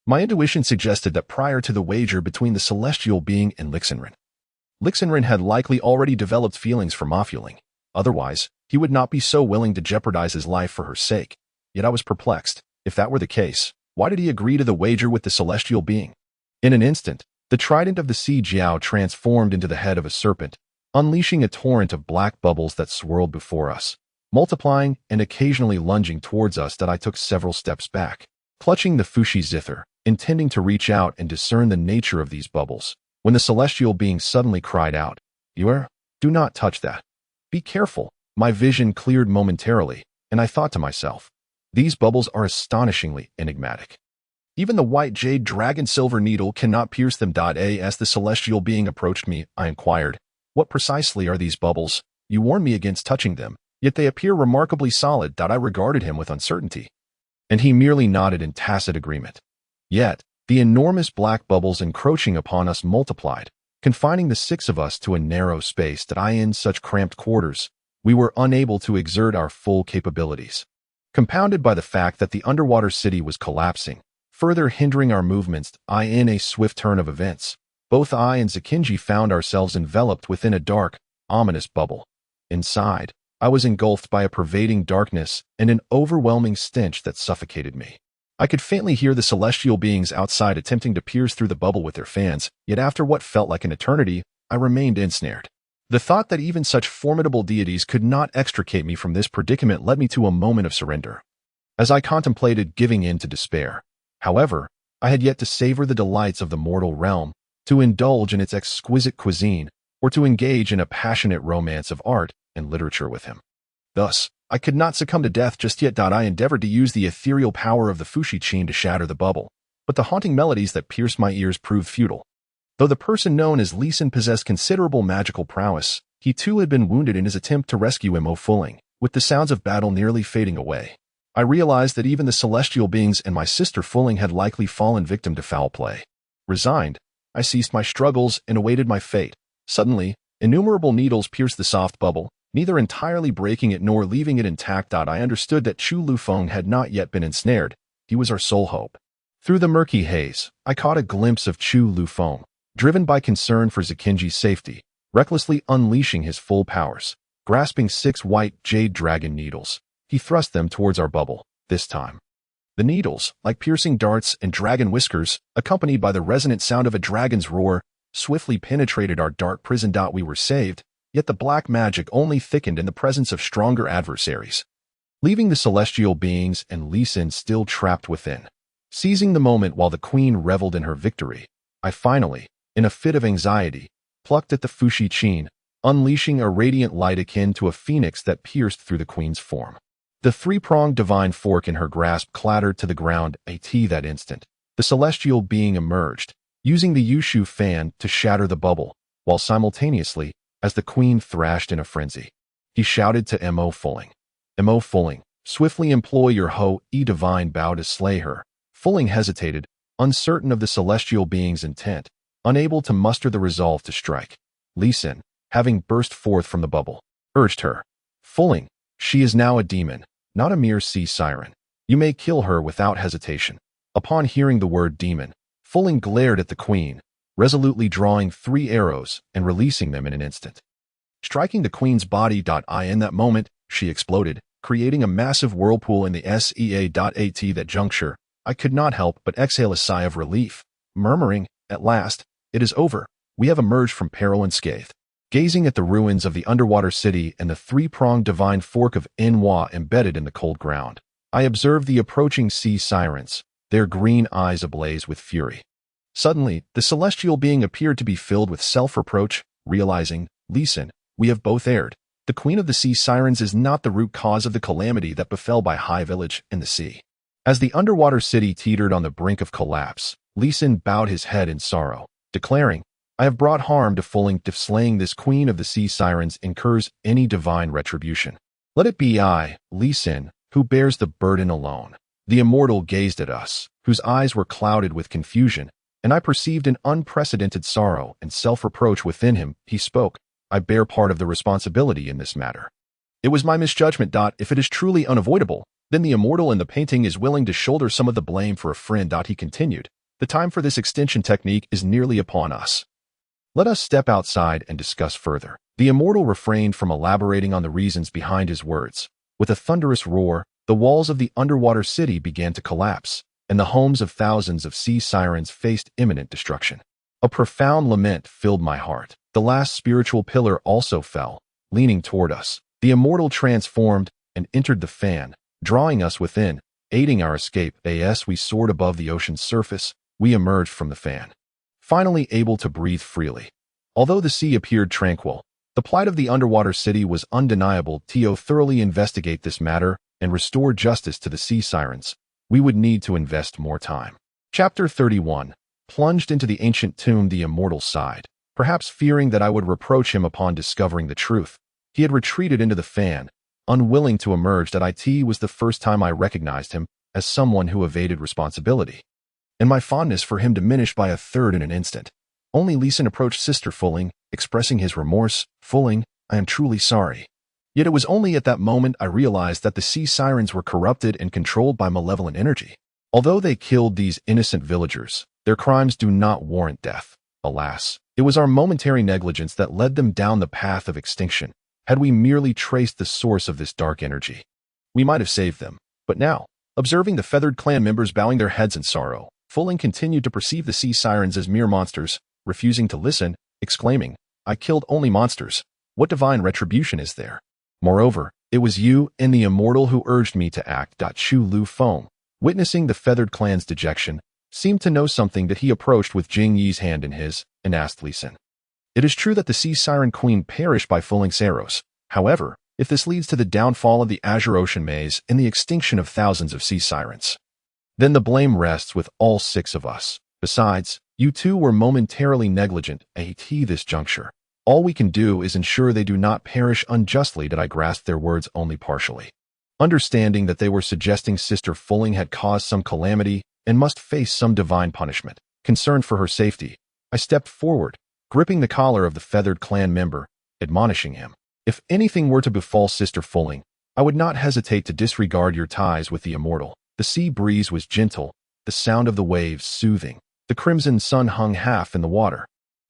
my intuition suggested that prior to the wager between the celestial being and Lixenren had likely already developed feelings for Mafuling. Otherwise, he would not be so willing to jeopardize his life for her sake. Yet I was perplexed. If that were the case, why did he agree to the wager with the celestial being? In an instant, the trident of the sea Jiao transformed into the head of a serpent, unleashing a torrent of black bubbles that swirled before us, multiplying and occasionally lunging towards us. That I took several steps back, clutching the Fushi zither, intending to reach out and discern the nature of these bubbles, when the celestial being suddenly cried out, "Yuer, do not touch that. Be careful." My vision cleared momentarily, and I thought to myself, these bubbles are astonishingly enigmatic. Even the white jade dragon silver needle cannot pierce them. As the celestial being approached me, I inquired, "What precisely are these bubbles? You warned me against touching them, yet they appear remarkably solid." I regarded him with uncertainty, and he merely nodded in tacit agreement. Yet, the enormous black bubbles encroaching upon us multiplied, confining the 6 of us to a narrow space. In such cramped quarters, we were unable to exert our full capabilities. compounded by the fact that the underwater city was collapsing, further hindering our movements. In a swift turn of events, both I and Zakinji found ourselves enveloped within a dark, ominous bubble. Inside, I was engulfed by a pervading darkness and an overwhelming stench that suffocated me. I could faintly hear the celestial beings outside attempting to pierce through the bubble with their fans, yet after what felt like an eternity, I remained ensnared. The thought that even such formidable deities could not extricate me from this predicament led me to a moment of surrender, as I contemplated giving in to despair. However, I had yet to savor the delights of the mortal realm, to indulge in its exquisite cuisine, or to engage in a passionate romance of art and literature with him. Thus, I could not succumb to death just yet. I endeavored to use the ethereal power of the Fushi-chin to shatter the bubble, but the haunting melodies that pierced my ears proved futile. Though the person known as Lee Sin possessed considerable magical prowess, he too had been wounded in his attempt to rescue Mo Fuling. With the sounds of battle nearly fading away, I realized that even the celestial beings and my sister Fuling had likely fallen victim to foul play. Resigned, I ceased my struggles and awaited my fate. Suddenly, innumerable needles pierced the soft bubble, neither entirely breaking it nor leaving it intact. I understood that Chu Lufeng had not yet been ensnared. He was our sole hope. Through the murky haze, I caught a glimpse of Chu Lufeng, driven by concern for Zakinji's safety, recklessly unleashing his full powers. Grasping 6 white jade dragon needles, he thrust them towards our bubble. This time, the needles, like piercing darts and dragon whiskers, accompanied by the resonant sound of a dragon's roar, swiftly penetrated our dark prison. We were saved, yet the black magic only thickened in the presence of stronger adversaries, leaving the celestial beings and Lee Sin still trapped within. Seizing the moment while the queen reveled in her victory, I finally, in a fit of anxiety, plucked at the Fushi-chin, unleashing a radiant light akin to a phoenix that pierced through the queen's form. The 3-pronged divine fork in her grasp clattered to the ground. That instant, the celestial being emerged, using the Yushu fan to shatter the bubble, while simultaneously, as the queen thrashed in a frenzy, he shouted to Mo Fuling. Mo Fuling, swiftly employ your divine bow to slay her. Fuling hesitated, uncertain of the celestial being's intent, unable to muster the resolve to strike. Lee Sin, having burst forth from the bubble, urged her. Fuling, she is now a demon, not a mere sea siren. You may kill her without hesitation. Upon hearing the word demon, Fuling glared at the queen, resolutely drawing 3 arrows and releasing them in an instant, striking the queen's body. In that moment, she exploded, creating a massive whirlpool in the sea. At that juncture, I could not help but exhale a sigh of relief, murmuring, at last, it is over. We have emerged from peril unscathed. Gazing at the ruins of the underwater city and the 3-pronged divine fork of Enwa embedded in the cold ground, I observed the approaching sea sirens, their green eyes ablaze with fury. Suddenly, the celestial being appeared to be filled with self-reproach, realizing, Lee Sin, we have both erred. The queen of the sea sirens is not the root cause of the calamity that befell Bai Hai village and the sea. As the underwater city teetered on the brink of collapse, Lee Sin bowed his head in sorrow, declaring, I have brought harm to Fuling. If slaying this queen of the sea sirens incurs any divine retribution, let it be I, Lee Sin, who bears the burden alone. The immortal gazed at us, whose eyes were clouded with confusion, and I perceived an unprecedented sorrow and self-reproach within him. He spoke, I bear part of the responsibility in this matter. It was my misjudgment. If it is truly unavoidable, then the immortal in the painting is willing to shoulder some of the blame for a friend. He continued, the time for this extension technique is nearly upon us. Let us step outside and discuss further. The immortal refrained from elaborating on the reasons behind his words. With a thunderous roar, the walls of the underwater city began to collapse, and the homes of thousands of sea sirens faced imminent destruction. A profound lament filled my heart. The last spiritual pillar also fell, leaning toward us. The immortal transformed and entered the fan, drawing us within, aiding our escape. As we soared above the ocean's surface, we emerged from the fan, finally able to breathe freely. Although the sea appeared tranquil, the plight of the underwater city was undeniable. To thoroughly investigate this matter and restore justice to the sea sirens, we would need to invest more time. Chapter 31. Plunged into the ancient tomb, the immortal sighed, perhaps fearing that I would reproach him upon discovering the truth. He had retreated into the fan, unwilling to emerge. It was the first time I recognized him as someone who evaded responsibility, and my fondness for him diminished by a third in an instant. Only Lee Sin approached Sister Fuling, expressing his remorse. Fuling, I am truly sorry. Yet it was only at that moment I realized that the sea sirens were corrupted and controlled by malevolent energy. Although they killed these innocent villagers, their crimes do not warrant death. Alas, it was our momentary negligence that led them down the path of extinction. Had we merely traced the source of this dark energy, we might have saved them. But now, observing the feathered clan members bowing their heads in sorrow, Fulling continued to perceive the sea sirens as mere monsters, refusing to listen, exclaiming, "I killed only monsters. What divine retribution is there? Moreover, it was you and the immortal who urged me to act." Chu Lu Feng, witnessing the feathered clan's dejection, seemed to know something that he approached with Jing Yi's hand in his, and asked Li Xin. It is true that the sea siren queen perished by Fulling's arrows. However, if this leads to the downfall of the Azure Ocean maze and the extinction of thousands of sea sirens, then the blame rests with all 6 of us. Besides, you two were momentarily negligent at this juncture. All we can do is ensure they do not perish unjustly. I grasped their words only partially. Understanding that they were suggesting Sister Fulling had caused some calamity and must face some divine punishment. Concerned for her safety, I stepped forward, gripping the collar of the feathered clan member, admonishing him. If anything were to befall Sister Fulling, I would not hesitate to disregard your ties with the immortal. The sea breeze was gentle, the sound of the waves soothing. The crimson sun hung half in the water,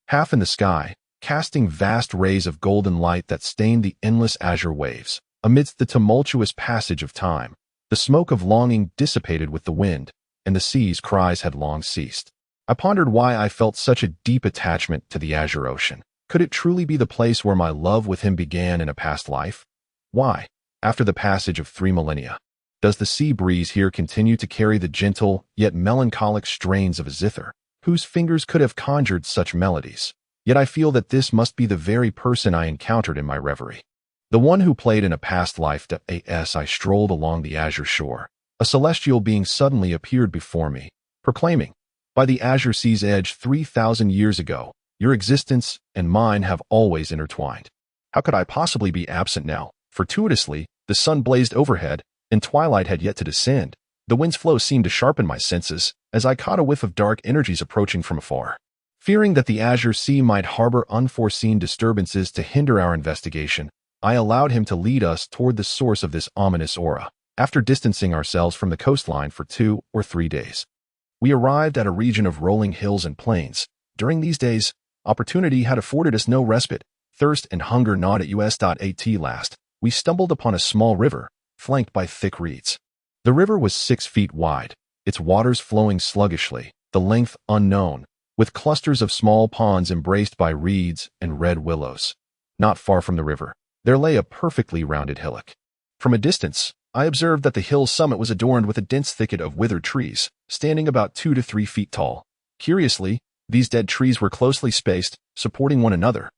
half in the sky, casting vast rays of golden light that stained the endless azure waves. Amidst the tumultuous passage of time, the smoke of longing dissipated with the wind, and the sea's cries had long ceased. I pondered why I felt such a deep attachment to the Azure Ocean. Could it truly be the place where my love with him began in a past life? Why, after the passage of 3 millennia, does the sea breeze here continue to carry the gentle yet melancholic strains of a zither, whose fingers could have conjured such melodies? Yet I feel that this must be the very person I encountered in my reverie. The one who played in a past life. As I strolled along the azure shore, a celestial being suddenly appeared before me, proclaiming, "By the azure sea's edge 3,000 years ago, your existence and mine have always intertwined. How could I possibly be absent now?" Fortuitously, the sun blazed overhead, and twilight had yet to descend. The wind's flow seemed to sharpen my senses, as I caught a whiff of dark energies approaching from afar. Fearing that the azure sea might harbor unforeseen disturbances to hinder our investigation, I allowed him to lead us toward the source of this ominous aura. After distancing ourselves from the coastline for 2 or 3 days, we arrived at a region of rolling hills and plains. During these days, opportunity had afforded us no respite. Thirst and hunger gnawed at us. At last, we stumbled upon a small river, flanked by thick reeds. The river was 6 feet wide, its waters flowing sluggishly, the length unknown, with clusters of small ponds embraced by reeds and red willows. Not far from the river, there lay a perfectly rounded hillock. From a distance, I observed that the hill's summit was adorned with a dense thicket of withered trees, standing about 2 to 3 feet tall. Curiously, these dead trees were closely spaced, supporting one another.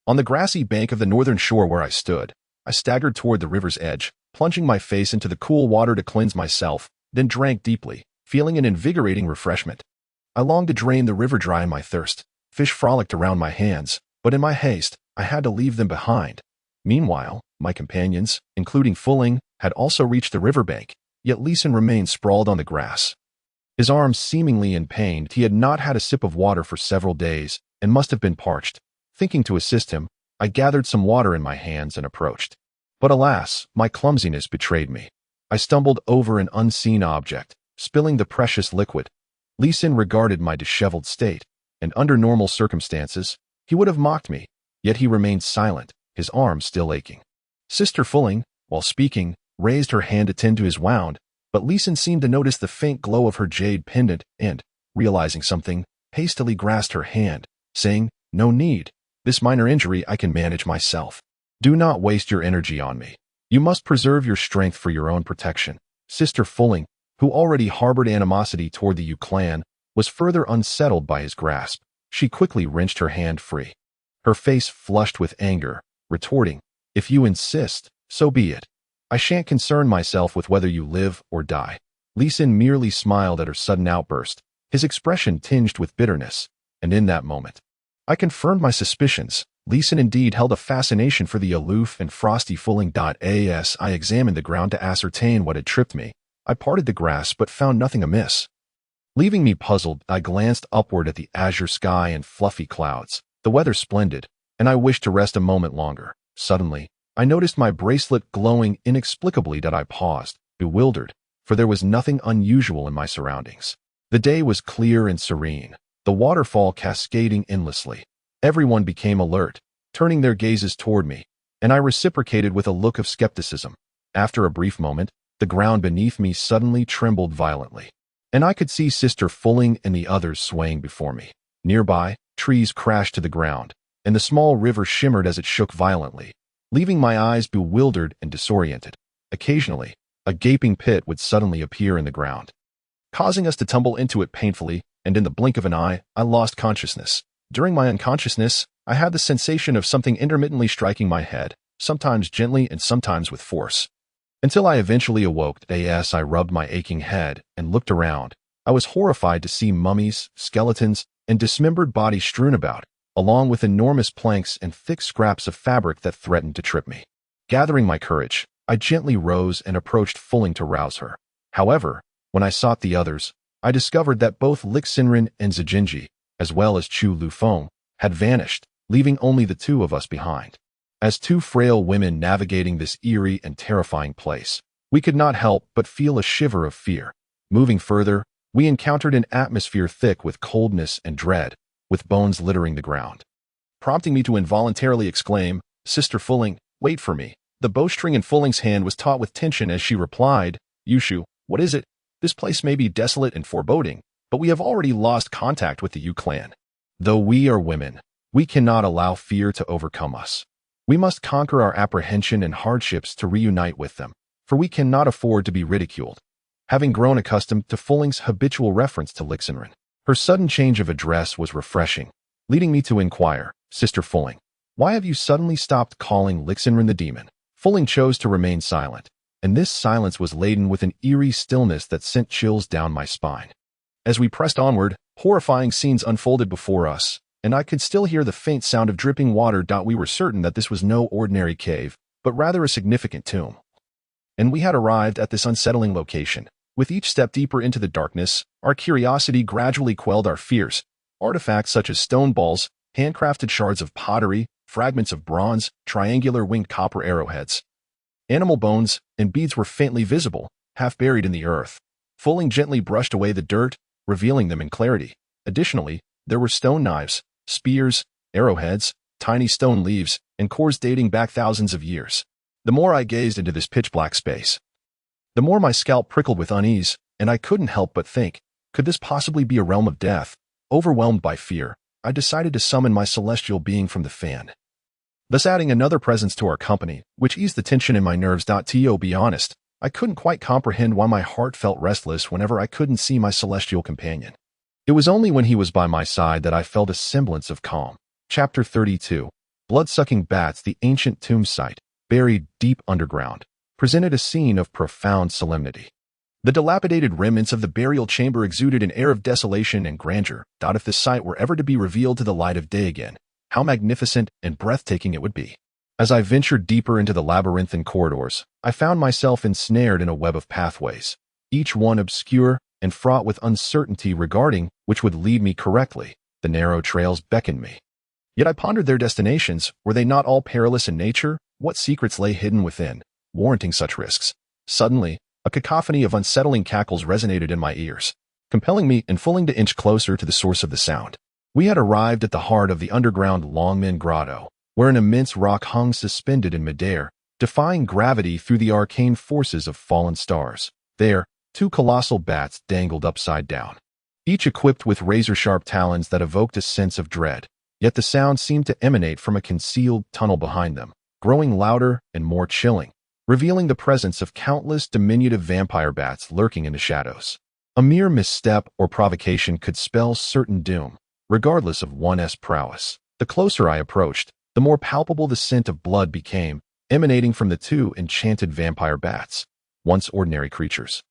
On the grassy bank of the northern shore where I stood, I staggered toward the river's edge, plunging my face into the cool water to cleanse myself, then drank deeply, feeling an invigorating refreshment. I longed to drain the river dry in my thirst. Fish frolicked around my hands, but in my haste, I had to leave them behind. Meanwhile, my companions, including Fulling, had also reached the riverbank, yet Li Xin remained sprawled on the grass. His arms seemingly in pain. He had not had a sip of water for several days and must have been parched. Thinking to assist him, I gathered some water in my hands and approached. But alas, my clumsiness betrayed me. I stumbled over an unseen object, spilling the precious liquid. Li Xin regarded my disheveled state, and under normal circumstances, he would have mocked me, yet he remained silent, his arms still aching. Sister Fulling, while speaking, raised her hand to tend to his wound, but Li Xin seemed to notice the faint glow of her jade pendant and, realizing something, hastily grasped her hand, saying, "No need. This minor injury I can manage myself. Do not waste your energy on me. You must preserve your strength for your own protection." Sister Fulling, who already harbored animosity toward the Yu clan, was further unsettled by his grasp. She quickly wrenched her hand free. Her face flushed with anger, retorting, "If you insist, so be it. I shan't concern myself with whether you live or die." Li Xin merely smiled at her sudden outburst, his expression tinged with bitterness, and in that moment, I confirmed my suspicions. Li Xin indeed held a fascination for the aloof and frosty Fulling. As I examined the ground to ascertain what had tripped me, I parted the grass but found nothing amiss. Leaving me puzzled, I glanced upward at the azure sky and fluffy clouds. The weather splendid, and I wished to rest a moment longer. Suddenly, I noticed my bracelet glowing inexplicably that I paused, bewildered, for there was nothing unusual in my surroundings. The day was clear and serene, the waterfall cascading endlessly. Everyone became alert, turning their gazes toward me, and I reciprocated with a look of skepticism. After a brief moment, the ground beneath me suddenly trembled violently, and I could see Sister Fulling and the others swaying before me. Nearby, trees crashed to the ground, and the small river shimmered as it shook violently, leaving my eyes bewildered and disoriented. Occasionally, a gaping pit would suddenly appear in the ground, causing us to tumble into it painfully, and in the blink of an eye, I lost consciousness. During my unconsciousness, I had the sensation of something intermittently striking my head, sometimes gently and sometimes with force. Until I eventually awoke. As I rubbed my aching head and looked around, I was horrified to see mummies, skeletons, and dismembered bodies strewn about, along with enormous planks and thick scraps of fabric that threatened to trip me. Gathering my courage, I gently rose and approached Fulling to rouse her. However, when I sought the others, I discovered that both Lixinren and Zijinji, as well as Chu Lufeng, had vanished, leaving only the two of us behind. As two frail women navigating this eerie and terrifying place, we could not help but feel a shiver of fear. Moving further, we encountered an atmosphere thick with coldness and dread, with bones littering the ground, prompting me to involuntarily exclaim, "Sister Fulling, wait for me." The bowstring in Fulling's hand was taut with tension as she replied, "Yushu, what is it? This place may be desolate and foreboding, but we have already lost contact with the Yu clan. Though we are women, we cannot allow fear to overcome us. We must conquer our apprehension and hardships to reunite with them, for we cannot afford to be ridiculed." Having grown accustomed to Fulling's habitual reference to Lixinren, her sudden change of address was refreshing, leading me to inquire, "Sister Fulling, why have you suddenly stopped calling Lixinren the demon?" Fulling chose to remain silent, and this silence was laden with an eerie stillness that sent chills down my spine. As we pressed onward, horrifying scenes unfolded before us, and I could still hear the faint sound of dripping water. We were certain that this was no ordinary cave, but rather a significant tomb. And we had arrived at this unsettling location. With each step deeper into the darkness, our curiosity gradually quelled our fears. Artifacts such as stone balls, handcrafted shards of pottery, fragments of bronze, triangular winged copper arrowheads, animal bones, and beads were faintly visible, half buried in the earth. Fulling gently brushed away the dirt, revealing them in clarity. Additionally, there were stone knives, spears, arrowheads, tiny stone leaves, and cores dating back thousands of years. The more I gazed into this pitch-black space, the more my scalp prickled with unease, and I couldn't help but think, could this possibly be a realm of death? Overwhelmed by fear, I decided to summon my celestial being from the fan, thus adding another presence to our company, which eased the tension in my nerves. To be honest, I couldn't quite comprehend why my heart felt restless whenever I couldn't see my celestial companion. It was only when he was by my side that I felt a semblance of calm. Chapter 32. Blood-sucking bats. The ancient tomb site, buried deep underground, presented a scene of profound solemnity. The dilapidated remnants of the burial chamber exuded an air of desolation and grandeur. If this site were ever to be revealed to the light of day again, how magnificent and breathtaking it would be. As I ventured deeper into the labyrinthine corridors, I found myself ensnared in a web of pathways, each one obscure and fraught with uncertainty regarding which would lead me correctly. The narrow trails beckoned me. Yet I pondered their destinations. Were they not all perilous in nature? What secrets lay hidden within, warranting such risks? Suddenly, a cacophony of unsettling cackles resonated in my ears, compelling me and Fulling to inch closer to the source of the sound. We had arrived at the heart of the underground Longmen Grotto, where an immense rock hung suspended in midair, defying gravity through the arcane forces of fallen stars. There, two colossal bats dangled upside down, each equipped with razor-sharp talons that evoked a sense of dread. Yet the sound seemed to emanate from a concealed tunnel behind them, growing louder and more chilling, revealing the presence of countless diminutive vampire bats lurking in the shadows. A mere misstep or provocation could spell certain doom, regardless of one's prowess. The closer I approached, the more palpable the scent of blood became, emanating from the two enchanted vampire bats, once ordinary creatures.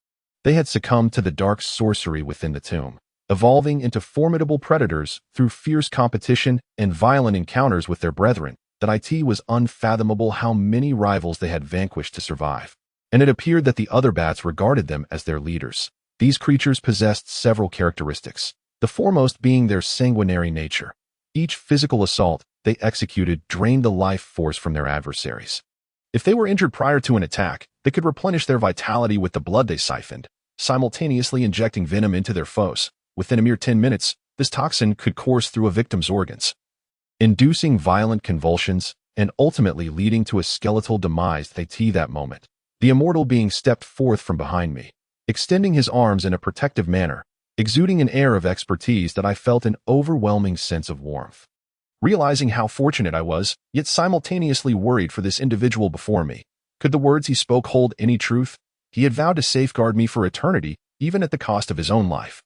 They had succumbed to the dark sorcery within the tomb, evolving into formidable predators through fierce competition and violent encounters with their brethren. It was unfathomable how many rivals they had vanquished to survive, and it appeared that the other bats regarded them as their leaders. These creatures possessed several characteristics, the foremost being their sanguinary nature. Each physical assault they executed drained the life force from their adversaries, If they were injured prior to an attack, they could replenish their vitality with the blood they siphoned, simultaneously injecting venom into their foes. Within a mere 10 minutes, this toxin could course through a victim's organs, inducing violent convulsions and ultimately leading to a skeletal demise. That moment, the immortal being stepped forth from behind me, extending his arms in a protective manner, exuding an air of expertise that I felt an overwhelming sense of warmth. Realizing how fortunate I was, yet simultaneously worried for this individual before me. Could the words he spoke hold any truth? He had vowed to safeguard me for eternity, even at the cost of his own life.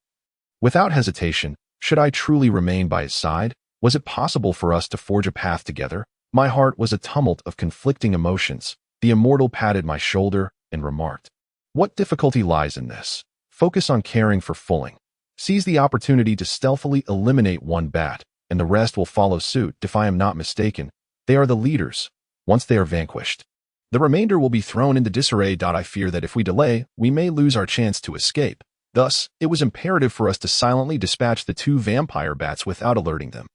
Without hesitation, should I truly remain by his side? Was it possible for us to forge a path together? My heart was a tumult of conflicting emotions. The immortal patted my shoulder and remarked, "What difficulty lies in this? Focus on caring for Fulling. Seize the opportunity to stealthily eliminate one bat, and the rest will follow suit. If I am not mistaken, they are the leaders. Once they are vanquished, the remainder will be thrown into disarray. I fear that if we delay, we may lose our chance to escape." Thus, it was imperative for us to silently dispatch the 2 vampire bats without alerting them.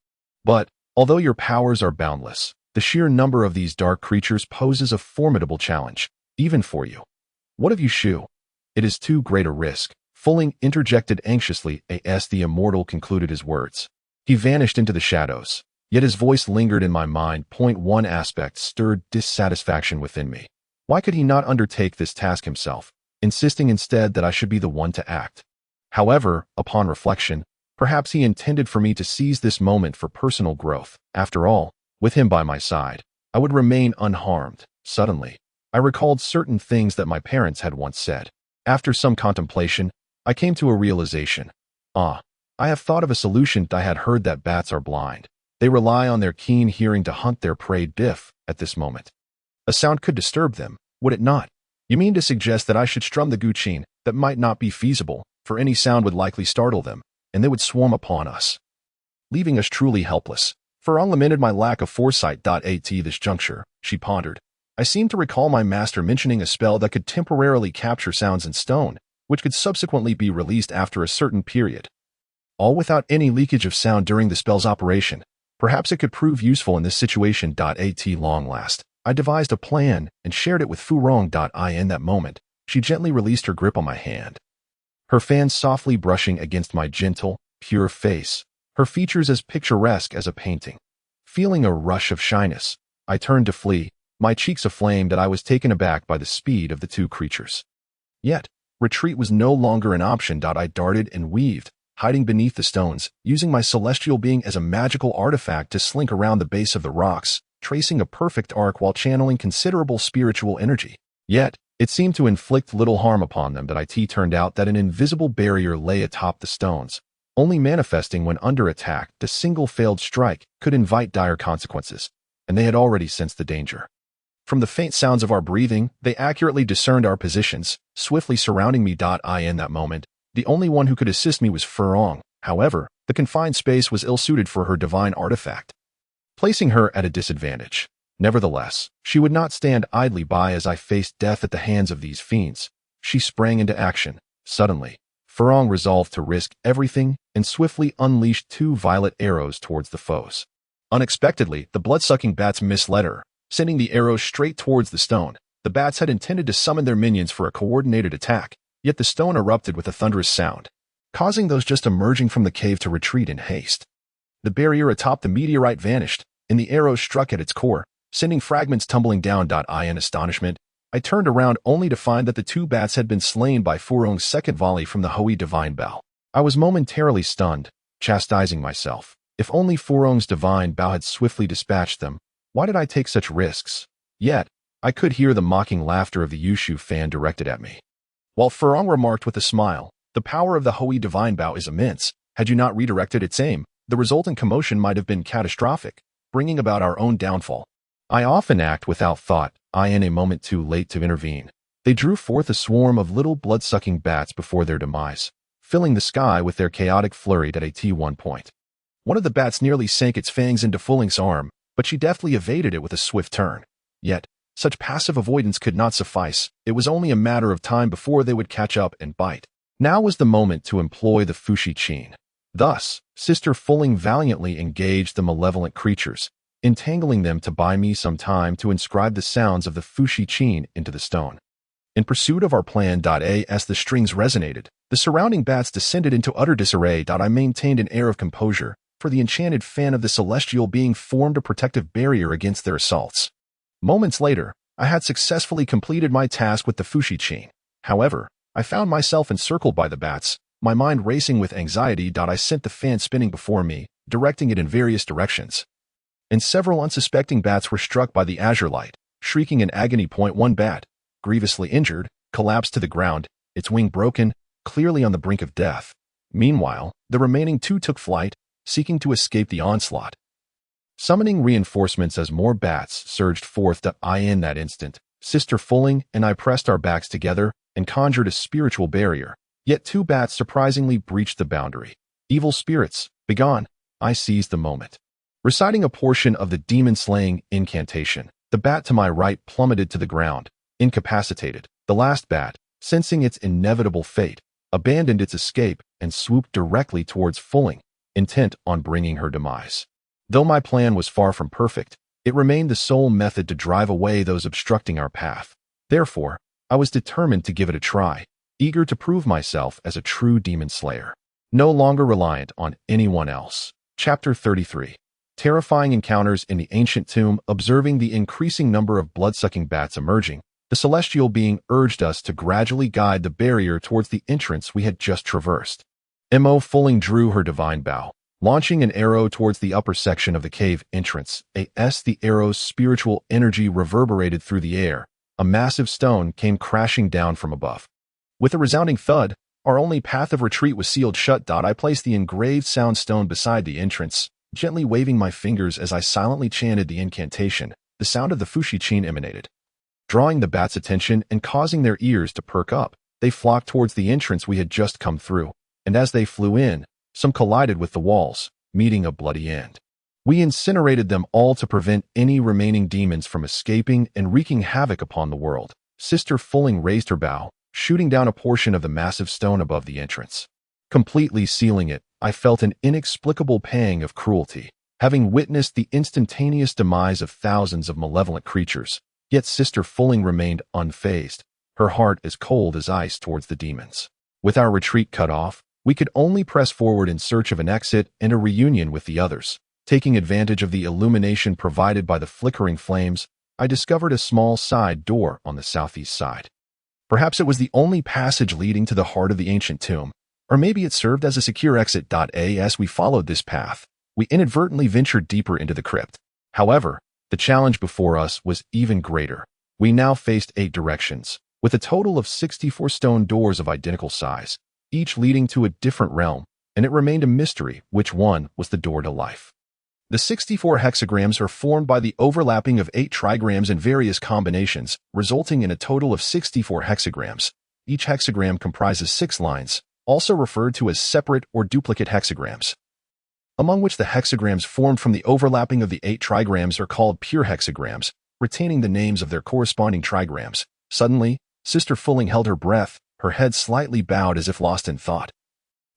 But, although your powers are boundless, the sheer number of these dark creatures poses a formidable challenge, even for you. What of you, Shu? It is too great a risk. Fulling interjected anxiously as the immortal concluded his words. He vanished into the shadows, yet his voice lingered in my mind. One aspect stirred dissatisfaction within me. Why could he not undertake this task himself, insisting instead that I should be the one to act? However, upon reflection, perhaps he intended for me to seize this moment for personal growth. After all, with him by my side, I would remain unharmed. Suddenly, I recalled certain things that my parents had once said. After some contemplation, I came to a realization. I have thought of a solution. I had heard that bats are blind. They rely on their keen hearing to hunt their prey. At this moment, a sound could disturb them, would it not? You mean to suggest that I should strum the guqin? That might not be feasible, for any sound would likely startle them, and they would swarm upon us, leaving us truly helpless. Furong lamented my lack of foresight. At this juncture, she pondered. I seemed to recall my master mentioning a spell that could temporarily capture sounds in stone, which could subsequently be released after a certain period, all without any leakage of sound during the spell's operation. Perhaps it could prove useful in this situation. At long last, I devised a plan and shared it with Furong. In that moment, she gently released her grip on my hand, her fan softly brushing against my gentle, pure face, her features as picturesque as a painting. Feeling a rush of shyness, I turned to flee, my cheeks aflame. That I was taken aback by the speed of the 2 creatures. Yet, retreat was no longer an option. I darted and weaved, hiding beneath the stones, using my celestial being as a magical artifact to slink around the base of the rocks, tracing a perfect arc while channeling considerable spiritual energy. Yet, it seemed to inflict little harm upon them. It turned out that an invisible barrier lay atop the stones, only manifesting when under attack. A single failed strike could invite dire consequences, and they had already sensed the danger. From the faint sounds of our breathing, they accurately discerned our positions, swiftly surrounding me. In that moment, the only one who could assist me was Furong. However, the confined space was ill-suited for her divine artifact, placing her at a disadvantage. Nevertheless, she would not stand idly by as I faced death at the hands of these fiends. She sprang into action. Suddenly, Furong resolved to risk everything and swiftly unleashed 2 violet arrows towards the foes. Unexpectedly, the blood-sucking bats misled her, sending the arrows straight towards the stone. The bats had intended to summon their minions for a coordinated attack, yet the stone erupted with a thunderous sound, causing those just emerging from the cave to retreat in haste. The barrier atop the meteorite vanished, and the arrows struck at its core, sending fragments tumbling down. In astonishment, I turned around only to find that the 2 bats had been slain by Furong's second volley from the Hui divine bow. I was momentarily stunned, chastising myself. If only Furong's divine bow had swiftly dispatched them, why did I take such risks? Yet, I could hear the mocking laughter of the Yushu fan directed at me. While Furong remarked with a smile, "The power of the Hui divine bow is immense. Had you not redirected its aim, the resultant commotion might have been catastrophic, bringing about our own downfall." I often act without thought. In a moment too late to intervene, they drew forth a swarm of little blood-sucking bats before their demise, filling the sky with their chaotic flurry. At one point, one of the bats nearly sank its fangs into Fulling's arm, but she deftly evaded it with a swift turn. Yet, such passive avoidance could not suffice. It was only a matter of time before they would catch up and bite. Now was the moment to employ the Fushi Qin. Thus, Sister Fulling valiantly engaged the malevolent creatures, entangling them to buy me some time to inscribe the sounds of the Fushi Qin into the stone. In pursuit of our plan. As the strings resonated, the surrounding bats descended into utter disarray. I maintained an air of composure, for the enchanted fan of the celestial being formed a protective barrier against their assaults. Moments later, I had successfully completed my task with the Fushi Qin. However, I found myself encircled by the bats, my mind racing with anxiety. I sent the fan spinning before me, directing it in various directions. And several unsuspecting bats were struck by the azure light, shrieking in agony. One bat, grievously injured, collapsed to the ground, its wing broken, clearly on the brink of death. Meanwhile, the remaining two took flight, seeking to escape the onslaught. Summoning reinforcements as more bats surged forth. In that instant, Sister Fulling and I pressed our backs together and conjured a spiritual barrier. Yet two bats surprisingly breached the boundary. Evil spirits, begone! I seized the moment. Reciting a portion of the demon-slaying incantation, the bat to my right plummeted to the ground, incapacitated. The last bat, sensing its inevitable fate, abandoned its escape and swooped directly towards Fulling, intent on bringing her demise. Though my plan was far from perfect, it remained the sole method to drive away those obstructing our path. Therefore, I was determined to give it a try, eager to prove myself as a true demon slayer, no longer reliant on anyone else. Chapter 33. Terrifying encounters in the ancient tomb. Observing the increasing number of blood-sucking bats emerging, the celestial being urged us to gradually guide the barrier towards the entrance we had just traversed. Mo Fulling drew her divine bow, launching an arrow towards the upper section of the cave entrance. The arrow's spiritual energy reverberated through the air. A massive stone came crashing down from above. With a resounding thud, our only path of retreat was sealed shut. I placed the engraved sound stone beside the entrance, gently waving my fingers as I silently chanted the incantation. The sound of the Fushi Qin emanated, drawing the bats' attention and causing their ears to perk up. They flocked towards the entrance we had just come through, and as they flew in, some collided with the walls, meeting a bloody end. We incinerated them all to prevent any remaining demons from escaping and wreaking havoc upon the world. Sister Fulling raised her bow, shooting down a portion of the massive stone above the entrance. Completely sealing it, I felt an inexplicable pang of cruelty, having witnessed the instantaneous demise of thousands of malevolent creatures. Yet Sister Fulling remained unfazed, her heart as cold as ice towards the demons. With our retreat cut off, we could only press forward in search of an exit and a reunion with the others. Taking advantage of the illumination provided by the flickering flames, I discovered a small side door on the southeast side. Perhaps it was the only passage leading to the heart of the ancient tomb, or maybe it served as a secure exit. As we followed this path, we inadvertently ventured deeper into the crypt. However, the challenge before us was even greater. We now faced 8 directions, with a total of 64 stone doors of identical size, each leading to a different realm, and it remained a mystery which one was the door to life. The 64 hexagrams are formed by the overlapping of 8 trigrams in various combinations, resulting in a total of 64 hexagrams. Each hexagram comprises 6 lines, also referred to as separate or duplicate hexagrams, among which the hexagrams formed from the overlapping of the 8 trigrams are called pure hexagrams, retaining the names of their corresponding trigrams. Suddenly, Sister Fulling held her breath, her head slightly bowed as if lost in thought.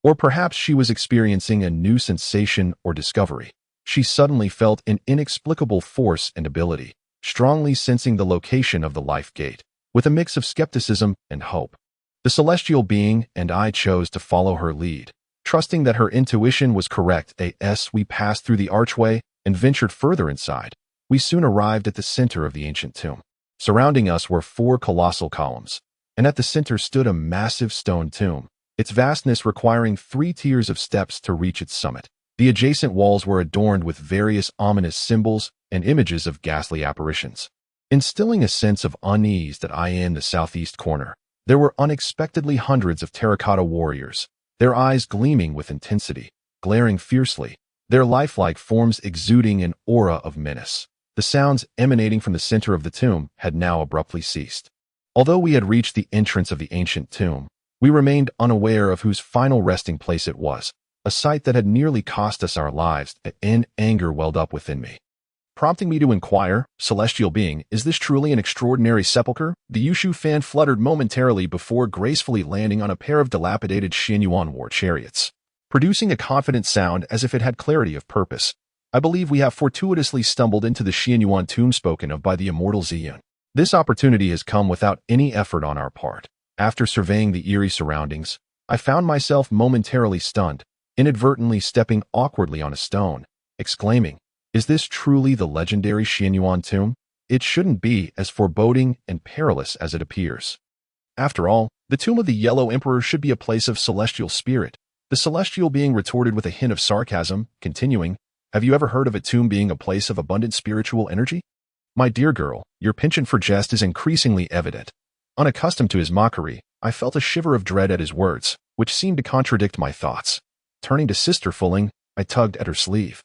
Or perhaps she was experiencing a new sensation or discovery. She suddenly felt an inexplicable force and ability, strongly sensing the location of the life gate, with a mix of skepticism and hope. The celestial being and I chose to follow her lead, trusting that her intuition was correct. As we passed through the archway and ventured further inside, we soon arrived at the center of the ancient tomb. Surrounding us were 4 colossal columns, and at the center stood a massive stone tomb, its vastness requiring 3 tiers of steps to reach its summit. The adjacent walls were adorned with various ominous symbols and images of ghastly apparitions, instilling a sense of unease. In the southeast corner, there were unexpectedly hundreds of terracotta warriors, their eyes gleaming with intensity, glaring fiercely, their lifelike forms exuding an aura of menace. The sounds emanating from the center of the tomb had now abruptly ceased. Although we had reached the entrance of the ancient tomb, we remained unaware of whose final resting place it was, a sight that had nearly cost us our lives. Anger welled up within me, prompting me to inquire, "Celestial being, is this truly an extraordinary sepulchre?" The Yushu fan fluttered momentarily before gracefully landing on a pair of dilapidated Xianyuan war chariots, producing a confident sound as if it had clarity of purpose. I believe we have fortuitously stumbled into the Xianyuan tomb spoken of by the immortal Ziyun. This opportunity has come without any effort on our part. After surveying the eerie surroundings, I found myself momentarily stunned, inadvertently stepping awkwardly on a stone, exclaiming, "Is this truly the legendary Xianyuan tomb? It shouldn't be as foreboding and perilous as it appears." After all, the tomb of the Yellow Emperor should be a place of celestial spirit. The celestial being retorted with a hint of sarcasm, continuing, "Have you ever heard of a tomb being a place of abundant spiritual energy? My dear girl, your penchant for jest is increasingly evident." Unaccustomed to his mockery, I felt a shiver of dread at his words, which seemed to contradict my thoughts. Turning to Sister Fulling, I tugged at her sleeve,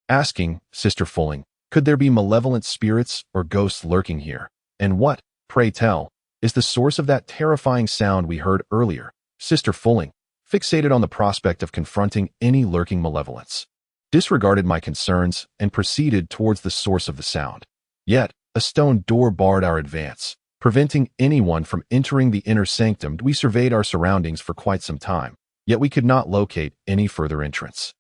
asking, "Sister Fulling, could there be malevolent spirits or ghosts lurking here? And what, pray tell, is the source of that terrifying sound we heard earlier?" Sister Fulling, fixated on the prospect of confronting any lurking malevolence, disregarded my concerns and proceeded towards the source of the sound. Yet, a stone door barred our advance, preventing anyone from entering the inner sanctum. We surveyed our surroundings for quite some time, yet we could not locate any further entrance.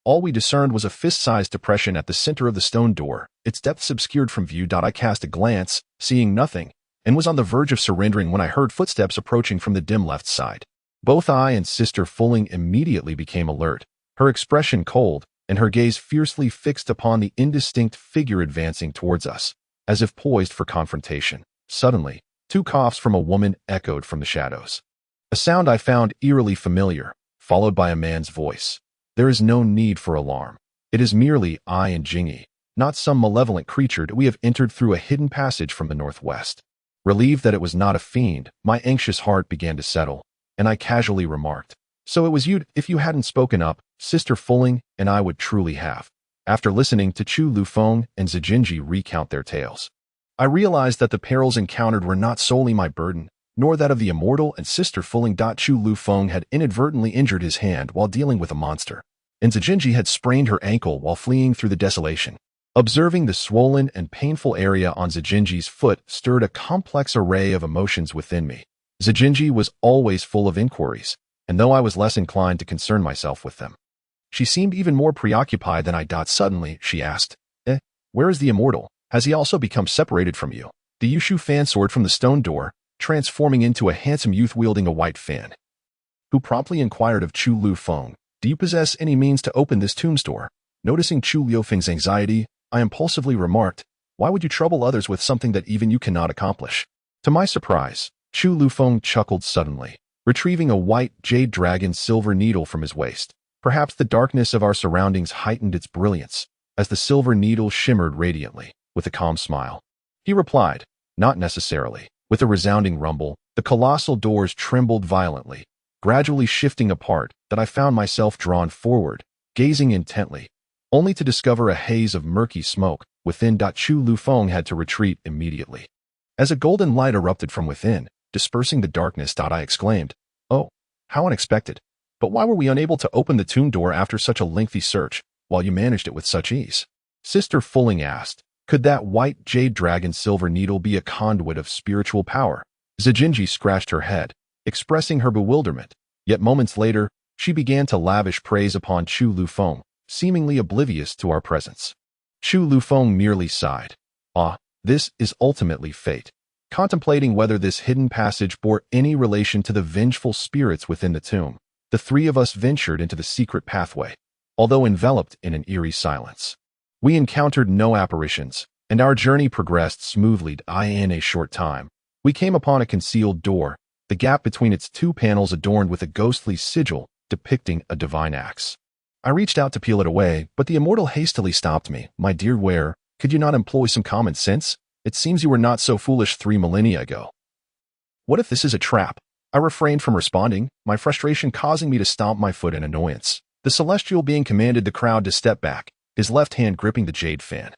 All we discerned was a fist-sized depression at the center of the stone door, its depths obscured from view. I cast a glance, seeing nothing, and was on the verge of surrendering when I heard footsteps approaching from the dim left side. Both I and Sister Fulling immediately became alert, her expression cold, and her gaze fiercely fixed upon the indistinct figure advancing towards us, as if poised for confrontation. Suddenly, two coughs from a woman echoed from the shadows. A sound I found eerily familiar, followed by a man's voice. "There is no need for alarm. It is merely I and Jingy, not some malevolent creature. We have entered through a hidden passage from the northwest." Relieved that it was not a fiend, my anxious heart began to settle, and I casually remarked, "So it was you. If you hadn't spoken up, Sister Fulling and I would truly have." After listening to Chu Lufeng and Zijinji recount their tales, I realized that the perils encountered were not solely my burden, nor that of the immortal and Sister Fulling. Chu Lufeng had inadvertently injured his hand while dealing with a monster, and Zijinji had sprained her ankle while fleeing through the desolation. Observing the swollen and painful area on Zijinji's foot stirred a complex array of emotions within me. Zijinji was always full of inquiries, and though I was less inclined to concern myself with them, she seemed even more preoccupied than I. Suddenly, she asked, where is the immortal? Has he also become separated from you?" The Yushu fan soared from the stone door, transforming into a handsome youth wielding a white fan, who promptly inquired of Chu Lufeng, "Do you possess any means to open this tomb's door?" Noticing Chu Liufeng's anxiety, I impulsively remarked, "Why would you trouble others with something that even you cannot accomplish?" To my surprise, Chu Lufeng chuckled suddenly, retrieving a white jade dragon silver needle from his waist. Perhaps the darkness of our surroundings heightened its brilliance, as the silver needle shimmered radiantly. With a calm smile, he replied, "Not necessarily." With a resounding rumble, the colossal doors trembled violently, gradually shifting apart. That I found myself drawn forward, gazing intently, only to discover a haze of murky smoke within. Chu Lufeng had to retreat immediately, as a golden light erupted from within, dispersing the darkness. I exclaimed, "Oh, how unexpected! But why were we unable to open the tomb door after such a lengthy search, while you managed it with such ease?" Sister Fulling asked, "Could that white jade dragon silver needle be a conduit of spiritual power?" Zijinji scratched her head, expressing her bewilderment, yet moments later, she began to lavish praise upon Chu Lufeng, seemingly oblivious to our presence. Chu Lufeng merely sighed. "Ah, this is ultimately fate." Contemplating whether this hidden passage bore any relation to the vengeful spirits within the tomb, the three of us ventured into the secret pathway, although enveloped in an eerie silence. We encountered no apparitions, and our journey progressed smoothly. In a short time, we came upon a concealed door, the gap between its two panels adorned with a ghostly sigil depicting a divine axe. I reached out to peel it away, but the immortal hastily stopped me. "My dear Ware, could you not employ some common sense? It seems you were not so foolish 3 millennia ago." "What if this is a trap?" I refrained from responding, my frustration causing me to stomp my foot in annoyance. The celestial being commanded the crowd to step back, his left hand gripping the jade fan.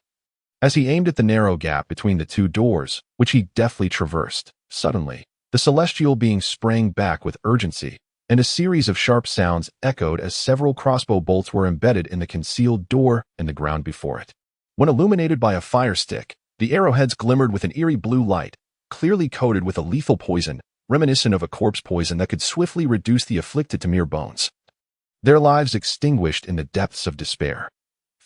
As he aimed at the narrow gap between the two doors, which he deftly traversed, suddenly, the celestial being sprang back with urgency, and a series of sharp sounds echoed as several crossbow bolts were embedded in the concealed door and the ground before it. When illuminated by a fire stick, the arrowheads glimmered with an eerie blue light, clearly coated with a lethal poison, reminiscent of a corpse poison that could swiftly reduce the afflicted to mere bones, their lives extinguished in the depths of despair.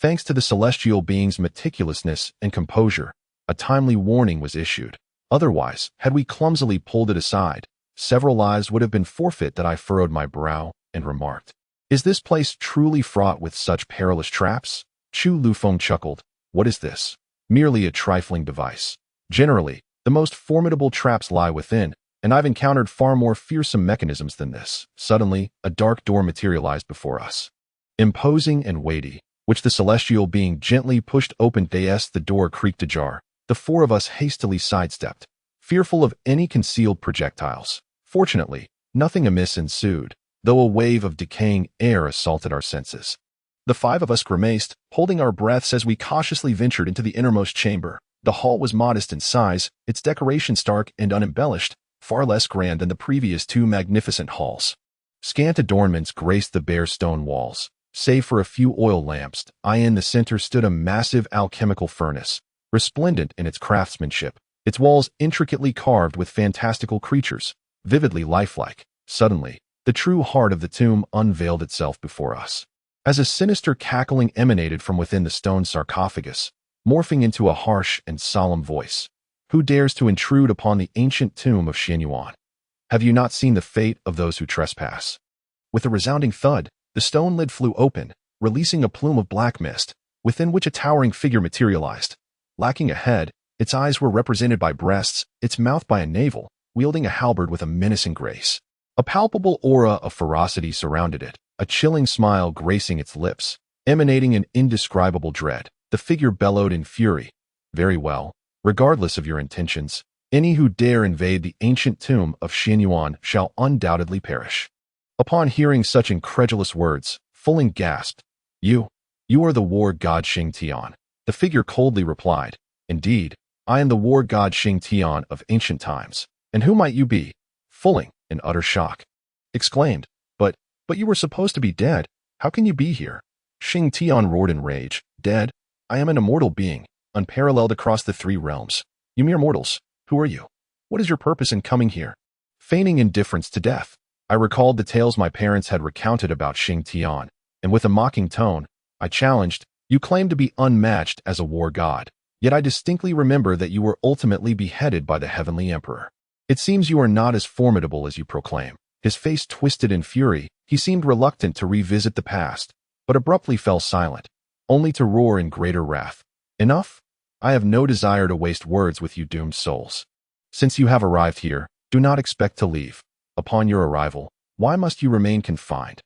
Thanks to the celestial being's meticulousness and composure, a timely warning was issued. Otherwise, had we clumsily pulled it aside, several lives would have been forfeit. That I furrowed my brow and remarked, "Is this place truly fraught with such perilous traps?" Chu Lufeng chuckled. "What is this? Merely a trifling device. Generally, the most formidable traps lie within, and I've encountered far more fearsome mechanisms than this." Suddenly, a dark door materialized before us, imposing and weighty, which the celestial being gently pushed open. The door creaked ajar. The four of us hastily sidestepped, fearful of any concealed projectiles. Fortunately, nothing amiss ensued, though a wave of decaying air assaulted our senses. The five of us grimaced, holding our breaths as we cautiously ventured into the innermost chamber. The hall was modest in size, its decoration stark and unembellished, far less grand than the previous two magnificent halls. Scant adornments graced the bare stone walls. Save for a few oil lamps, in the center stood a massive alchemical furnace, resplendent in its craftsmanship, its walls intricately carved with fantastical creatures, vividly lifelike. Suddenly, the true heart of the tomb unveiled itself before us, as a sinister cackling emanated from within the stone sarcophagus, morphing into a harsh and solemn voice. "Who dares to intrude upon the ancient tomb of Xianyuan? Have you not seen the fate of those who trespass?" With a resounding thud, the stone lid flew open, releasing a plume of black mist, within which a towering figure materialized. Lacking a head, its eyes were represented by breasts, its mouth by a navel, wielding a halberd with a menacing grace. A palpable aura of ferocity surrounded it, a chilling smile gracing its lips, emanating an indescribable dread. The figure bellowed in fury, "Very well. Regardless of your intentions, any who dare invade the ancient tomb of Xianyuan shall undoubtedly perish." Upon hearing such incredulous words, Fuling gasped. You are the war god Xing Tian." The figure coldly replied, "Indeed, I am the war god Xing Tian of ancient times. And who might you be?" Fuling, in utter shock, exclaimed, But you were supposed to be dead. How can you be here?" Xing Tian roared in rage, "Dead? I am an immortal being, unparalleled across the three realms. You mere mortals, who are you? What is your purpose in coming here?" Feigning indifference to death, I recalled the tales my parents had recounted about Xing Tian, and with a mocking tone, I challenged, "You claim to be unmatched as a war god, yet I distinctly remember that you were ultimately beheaded by the heavenly emperor. It seems you are not as formidable as you proclaim." His face twisted in fury. He seemed reluctant to revisit the past, but abruptly fell silent, only to roar in greater wrath. "Enough? I have no desire to waste words with you doomed souls. Since you have arrived here, do not expect to leave. Upon your arrival, why must you remain confined?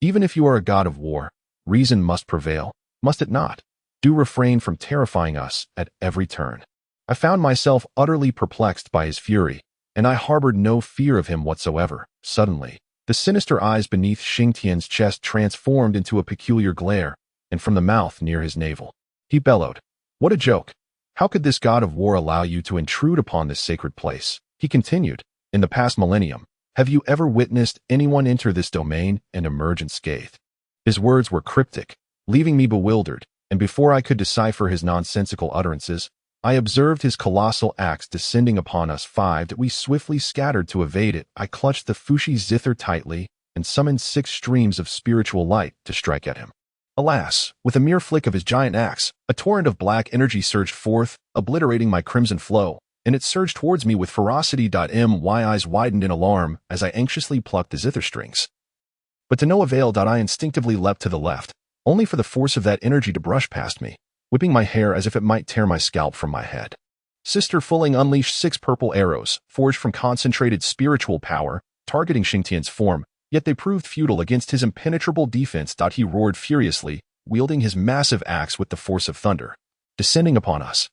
Even if you are a god of war, reason must prevail, must it not? Do refrain from terrifying us at every turn." I found myself utterly perplexed by his fury, and I harbored no fear of him whatsoever. Suddenly, the sinister eyes beneath Xing Tian's chest transformed into a peculiar glare, and from the mouth near his navel, he bellowed, "What a joke! How could this god of war allow you to intrude upon this sacred place?" He continued, "In the past millennium, have you ever witnessed anyone enter this domain and emerge unscathed?" His words were cryptic, leaving me bewildered, and before I could decipher his nonsensical utterances, I observed his colossal axe descending upon us five that we swiftly scattered to evade it. I clutched the Fushi zither tightly and summoned 6 streams of spiritual light to strike at him. Alas, with a mere flick of his giant axe, a torrent of black energy surged forth, obliterating my crimson flow, and it surged towards me with ferocity. My eyes widened in alarm as I anxiously plucked the zither strings. But to no avail. I instinctively leapt to the left, only for the force of that energy to brush past me, whipping my hair as if it might tear my scalp from my head. Sister Fuling unleashed 6 purple arrows, forged from concentrated spiritual power, targeting Xing Tian's form, yet they proved futile against his impenetrable defense. He roared furiously, wielding his massive axe with the force of thunder, descending upon us.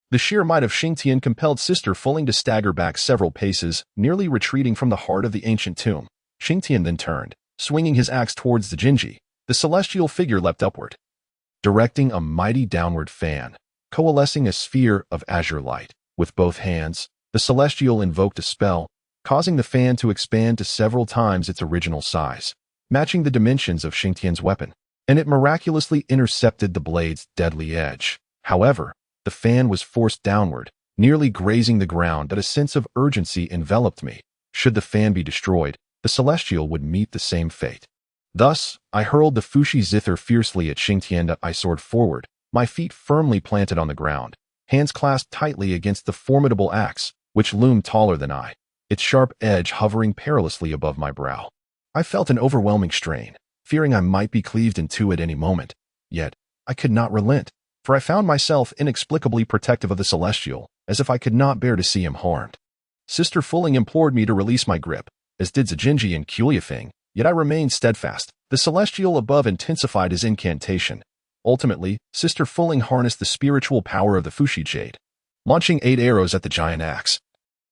The sheer might of Xing Tian compelled Sister Fuling to stagger back several paces, nearly retreating from the heart of the ancient tomb. Xing Tian then turned, swinging his axe towards the Jinji. The celestial figure leapt upward, directing a mighty downward fan, coalescing a sphere of azure light. With both hands, the celestial invoked a spell, causing the fan to expand to several times its original size, matching the dimensions of Xing Tian's weapon, and it miraculously intercepted the blade's deadly edge. However, the fan was forced downward, nearly grazing the ground. A sense of urgency enveloped me. Should the fan be destroyed, the celestial would meet the same fate. Thus, I hurled the Fushi zither fiercely at Xingtian. I soared forward, my feet firmly planted on the ground, hands clasped tightly against the formidable axe, which loomed taller than I, its sharp edge hovering perilously above my brow. I felt an overwhelming strain, fearing I might be cleaved in two at any moment. Yet, I could not relent, for I found myself inexplicably protective of the Celestial, as if I could not bear to see him harmed. Sister Fulling implored me to release my grip, as did Zijinji and Kuliafeng, yet I remained steadfast. The Celestial above intensified his incantation. Ultimately, Sister Fulling harnessed the spiritual power of the Fushi Jade, launching 8 arrows at the giant axe.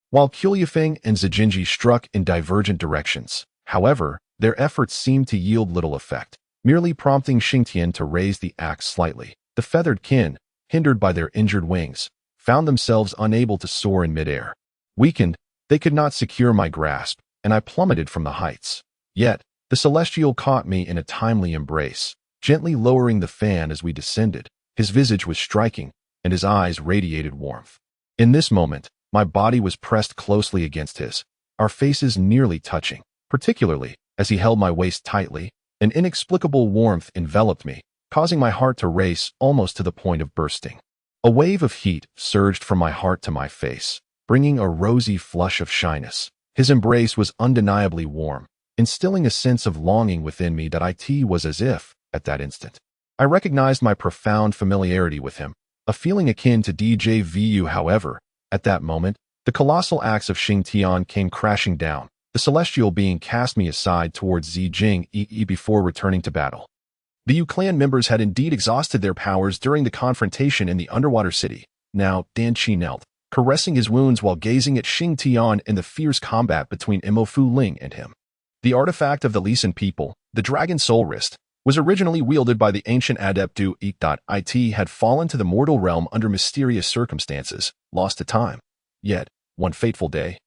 While Kuliafeng and Zijinji struck in divergent directions, however, their efforts seemed to yield little effect, merely prompting Xingtian to raise the axe slightly. The feathered kin, hindered by their injured wings, found themselves unable to soar in midair. Weakened, they could not secure my grasp, and I plummeted from the heights. Yet, the Celestial caught me in a timely embrace, gently lowering the fan as we descended. His visage was striking, and his eyes radiated warmth. In this moment, my body was pressed closely against his, our faces nearly touching. Particularly, as he held my waist tightly, an inexplicable warmth enveloped me, causing my heart to race almost to the point of bursting. A wave of heat surged from my heart to my face, bringing a rosy flush of shyness. His embrace was undeniably warm, instilling a sense of longing within me that it was as if, at that instant, I recognized my profound familiarity with him, a feeling akin to DJVU. However, at that moment, the colossal axe of Xingtian came crashing down, the Celestial being cast me aside towards Zijing before returning to battle. The Yu clan members had indeed exhausted their powers during the confrontation in the underwater city. Now, Dan Qi knelt, caressing his wounds while gazing at Xingtian in the fierce combat between Imo Fu Ling and him. The artifact of the Lisan people, the Dragon Soul Wrist, was originally wielded by the ancient adept Du It had fallen to the mortal realm under mysterious circumstances, lost to time. Yet, one fateful day,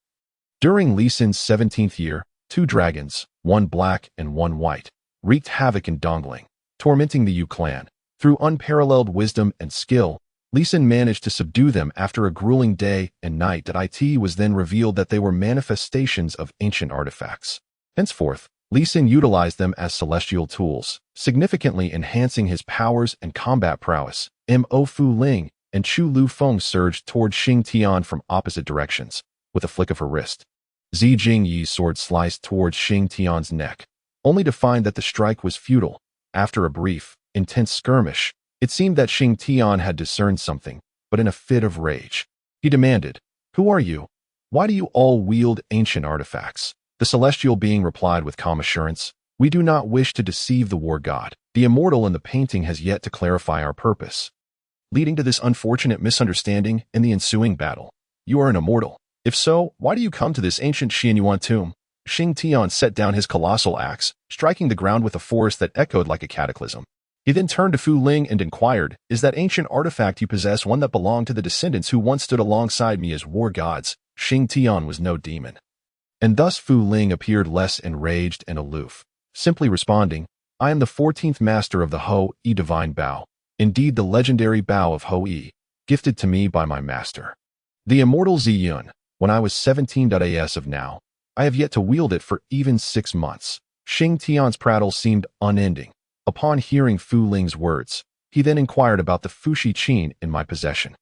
during Lisan's 17th year, 2 dragons, one black and one white, wreaked havoc in Dongling, tormenting the Yu clan. Through unparalleled wisdom and skill, Lisan managed to subdue them after a grueling day and night. That it was then revealed that they were manifestations of ancient artifacts. Henceforth, Lisan utilized them as celestial tools, significantly enhancing his powers and combat prowess. Mo Fu Ling and Chu Lu Feng surged toward Xingtian from opposite directions. With a flick of her wrist, Zi Jingyi's sword sliced towards Xingtian's neck, only to find that the strike was futile. After a brief, intense skirmish, it seemed that Xingtian had discerned something, but in a fit of rage, he demanded, "Who are you? Why do you all wield ancient artifacts?" The celestial being replied with calm assurance, "We do not wish to deceive the war god. The immortal in the painting has yet to clarify our purpose." Leading to this unfortunate misunderstanding in the ensuing battle. "You are an immortal. If so, why do you come to this ancient Xianyuan tomb?" Xingtian set down his colossal axe, striking the ground with a force that echoed like a cataclysm. He then turned to Fu Ling and inquired, "Is that ancient artifact you possess one that belonged to the descendants who once stood alongside me as war gods?" Xingtian was no demon. And thus Fu Ling appeared less enraged and aloof, simply responding, "I am the 14th master of the Ho-I divine bow, indeed the legendary bow of Ho-I, gifted to me by my master, the immortal Ziyun, when I was 17 as of now. I have yet to wield it for even 6 months." Xingtian's prattle seemed unending. Upon hearing Fu Ling's words, he then inquired about the Fushi Qin in my possession.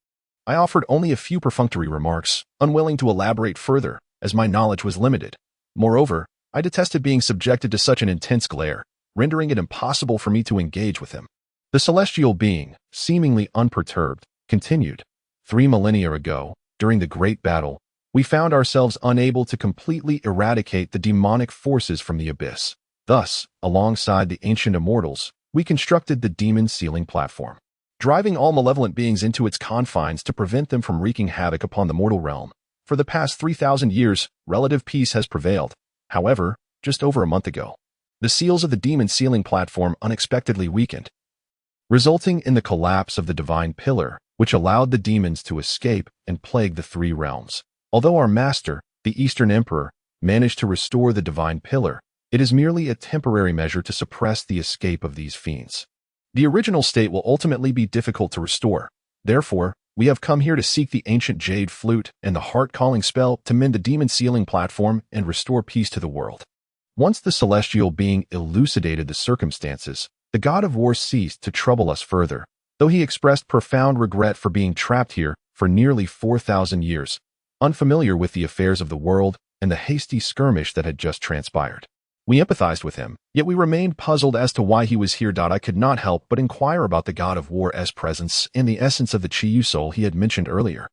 I offered only a few perfunctory remarks, unwilling to elaborate further, as my knowledge was limited. Moreover, I detested being subjected to such an intense glare, rendering it impossible for me to engage with him. The celestial being, seemingly unperturbed, continued, 3 millennia ago, during the great battle, we found ourselves unable to completely eradicate the demonic forces from the abyss. Thus, alongside the ancient immortals, we constructed the demon sealing platform, driving all malevolent beings into its confines to prevent them from wreaking havoc upon the mortal realm. For the past 3,000 years, relative peace has prevailed. However, just over a month ago, the seals of the demon sealing platform unexpectedly weakened, resulting in the collapse of the divine pillar, which allowed the demons to escape and plague the 3 realms. Although our master, the Eastern Emperor, managed to restore the divine pillar, it is merely a temporary measure to suppress the escape of these fiends. The original state will ultimately be difficult to restore. Therefore, we have come here to seek the ancient jade flute and the heart-calling spell to mend the demon sealing platform and restore peace to the world. Once the celestial being elucidated the circumstances, the god of war ceased to trouble us further, though he expressed profound regret for being trapped here for nearly 4,000 years, unfamiliar with the affairs of the world and the hasty skirmish that had just transpired. We empathized with him, yet we remained puzzled as to why he was here. I could not help but inquire about the god of war's presence and the essence of the Chiyu soul he had mentioned earlier.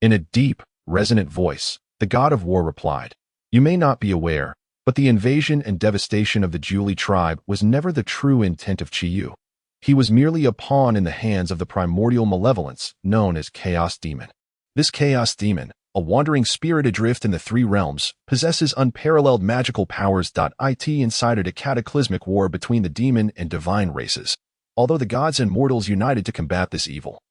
In a deep, resonant voice, the god of war replied, "You may not be aware, but the invasion and devastation of the Julie tribe was never the true intent of Chiyu. He was merely a pawn in the hands of the primordial malevolence known as Chaos Demon. This Chaos Demon, a wandering spirit adrift in the three realms, possesses unparalleled magical powers. It incited a cataclysmic war between the demon and divine races, although the gods and mortals united to combat this evil.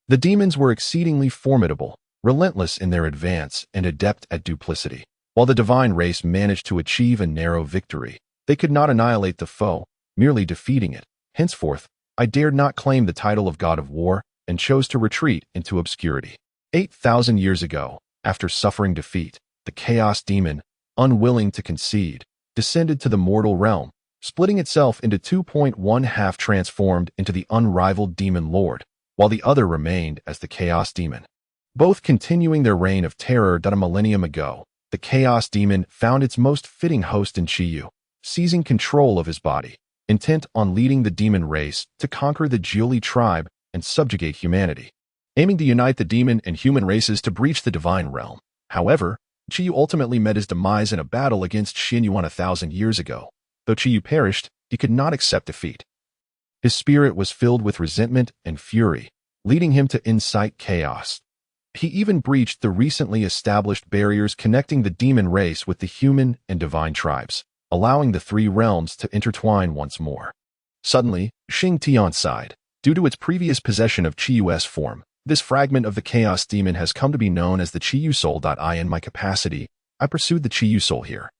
The demons were exceedingly formidable, relentless in their advance and adept at duplicity. While the divine race managed to achieve a narrow victory, they could not annihilate the foe, merely defeating it. Henceforth, I dared not claim the title of God of War and chose to retreat into obscurity. 8,000 years ago, after suffering defeat, the Chaos Demon, unwilling to concede, descended to the mortal realm, splitting itself into 2.1 half transformed into the unrivaled Demon Lord, while the other remained as the Chaos Demon. Both continuing their reign of terror. A millennium ago, the Chaos Demon found its most fitting host in Chiyu, seizing control of his body, intent on leading the demon race to conquer the Julie tribe and subjugate humanity. Aiming to unite the demon and human races to breach the divine realm. However, Chiyu ultimately met his demise in a battle against Xinyuan 1,000 years ago. Though Chiyu perished, he could not accept defeat. His spirit was filled with resentment and fury, leading him to incite chaos. He even breached the recently established barriers connecting the demon race with the human and divine tribes, allowing the three realms to intertwine once more. Suddenly, Xing Tian sighed. Due to its previous possession of Chiyu's form, this fragment of the Chaos Demon has come to be known as the Chiyu Soul. In my capacity, I pursued the Chiyu Soul here,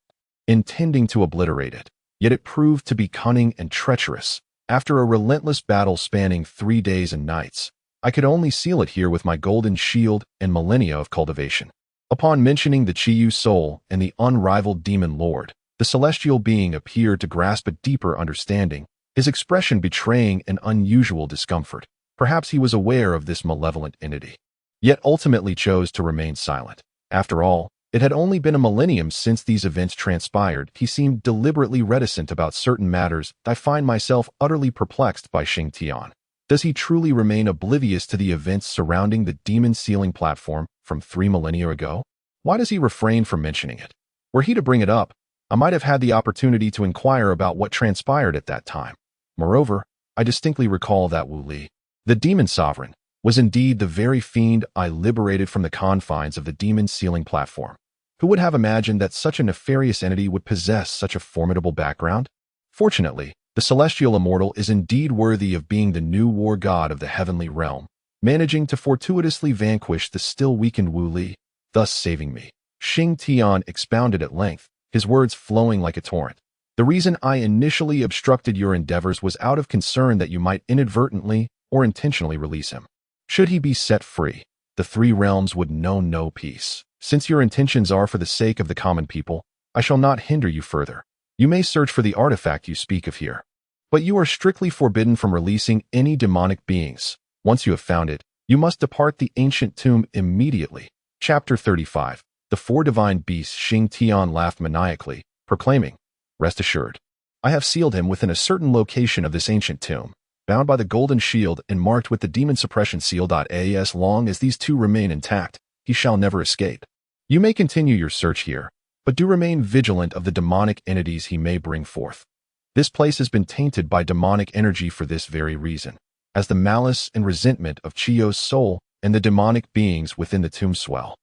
intending to obliterate it, yet it proved to be cunning and treacherous. After a relentless battle spanning 3 days and nights, I could only seal it here with my golden shield and millennia of cultivation. Upon mentioning the Chiyu Soul and the unrivaled Demon Lord, the celestial being appeared to grasp a deeper understanding, his expression betraying an unusual discomfort. Perhaps he was aware of this malevolent entity, yet ultimately chose to remain silent. After all, it had only been a millennium since these events transpired. He seemed deliberately reticent about certain matters. I find myself utterly perplexed by Xing Tian. Does he truly remain oblivious to the events surrounding the demon sealing platform from 3 millennia ago? Why does he refrain from mentioning it? Were he to bring it up, I might have had the opportunity to inquire about what transpired at that time. Moreover, I distinctly recall that Wu Li, the demon sovereign, was indeed the very fiend I liberated from the confines of the demon sealing platform. Who would have imagined that such a nefarious entity would possess such a formidable background? Fortunately, the celestial immortal is indeed worthy of being the new war god of the heavenly realm, managing to fortuitously vanquish the still weakened Wu Li, thus saving me. Xing Tian expounded at length, his words flowing like a torrent. The reason I initially obstructed your endeavors was out of concern that you might inadvertently or intentionally release him. Should he be set free, the three realms would know no peace. Since your intentions are for the sake of the common people, I shall not hinder you further. You may search for the artifact you speak of here, but you are strictly forbidden from releasing any demonic beings. Once you have found it, you must depart the ancient tomb immediately. Chapter 35. The Four Divine Beasts. Xing Tian laughed maniacally, proclaiming, "Rest assured, I have sealed him within a certain location of this ancient tomb, bound by the golden shield and marked with the demon suppression seal. As long as these two remain intact, he shall never escape. You may continue your search here, but do remain vigilant of the demonic entities he may bring forth. This place has been tainted by demonic energy for this very reason, as the malice and resentment of Chiyo's soul and the demonic beings within the tomb swell.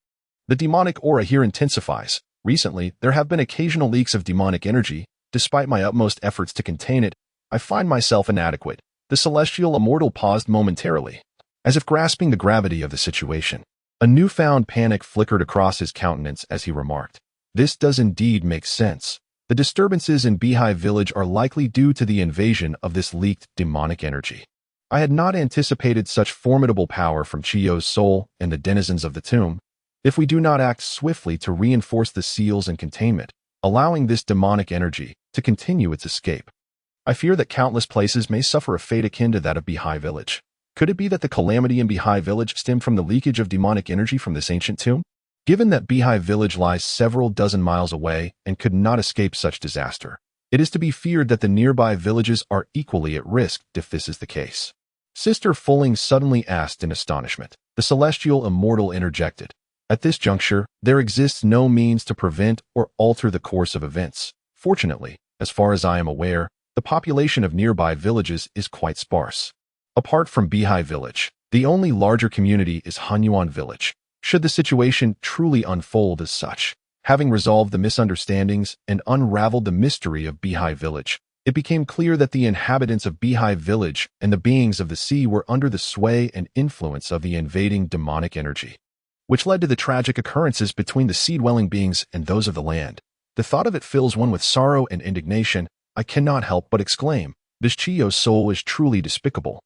The demonic aura here intensifies. Recently, there have been occasional leaks of demonic energy. Despite my utmost efforts to contain it, I find myself inadequate." The celestial immortal paused momentarily, as if grasping the gravity of the situation. A newfound panic flickered across his countenance as he remarked, "This does indeed make sense. The disturbances in Beehive Village are likely due to the invasion of this leaked demonic energy. I had not anticipated such formidable power from Chiyo's soul and the denizens of the tomb. If we do not act swiftly to reinforce the seals and containment, allowing this demonic energy to continue its escape. I fear that countless places may suffer a fate akin to that of Beehive Village. Could it be that the calamity in Beehive Village stemmed from the leakage of demonic energy from this ancient tomb? Given that Beehive Village lies several dozen miles away and could not escape such disaster, it is to be feared that the nearby villages are equally at risk if this is the case. Sister Fulling suddenly asked in astonishment. The celestial immortal interjected. At this juncture, there exists no means to prevent or alter the course of events. Fortunately, as far as I am aware, the population of nearby villages is quite sparse. Apart from Beehive Village, the only larger community is Hanyuan Village. Should the situation truly unfold as such, having resolved the misunderstandings and unraveled the mystery of Beehive Village, it became clear that the inhabitants of Beehive Village and the beings of the sea were under the sway and influence of the invading demonic energy, which led to the tragic occurrences between the sea-dwelling beings and those of the land. The thought of it fills one with sorrow and indignation. I cannot help but exclaim, this Chiyo's soul is truly despicable.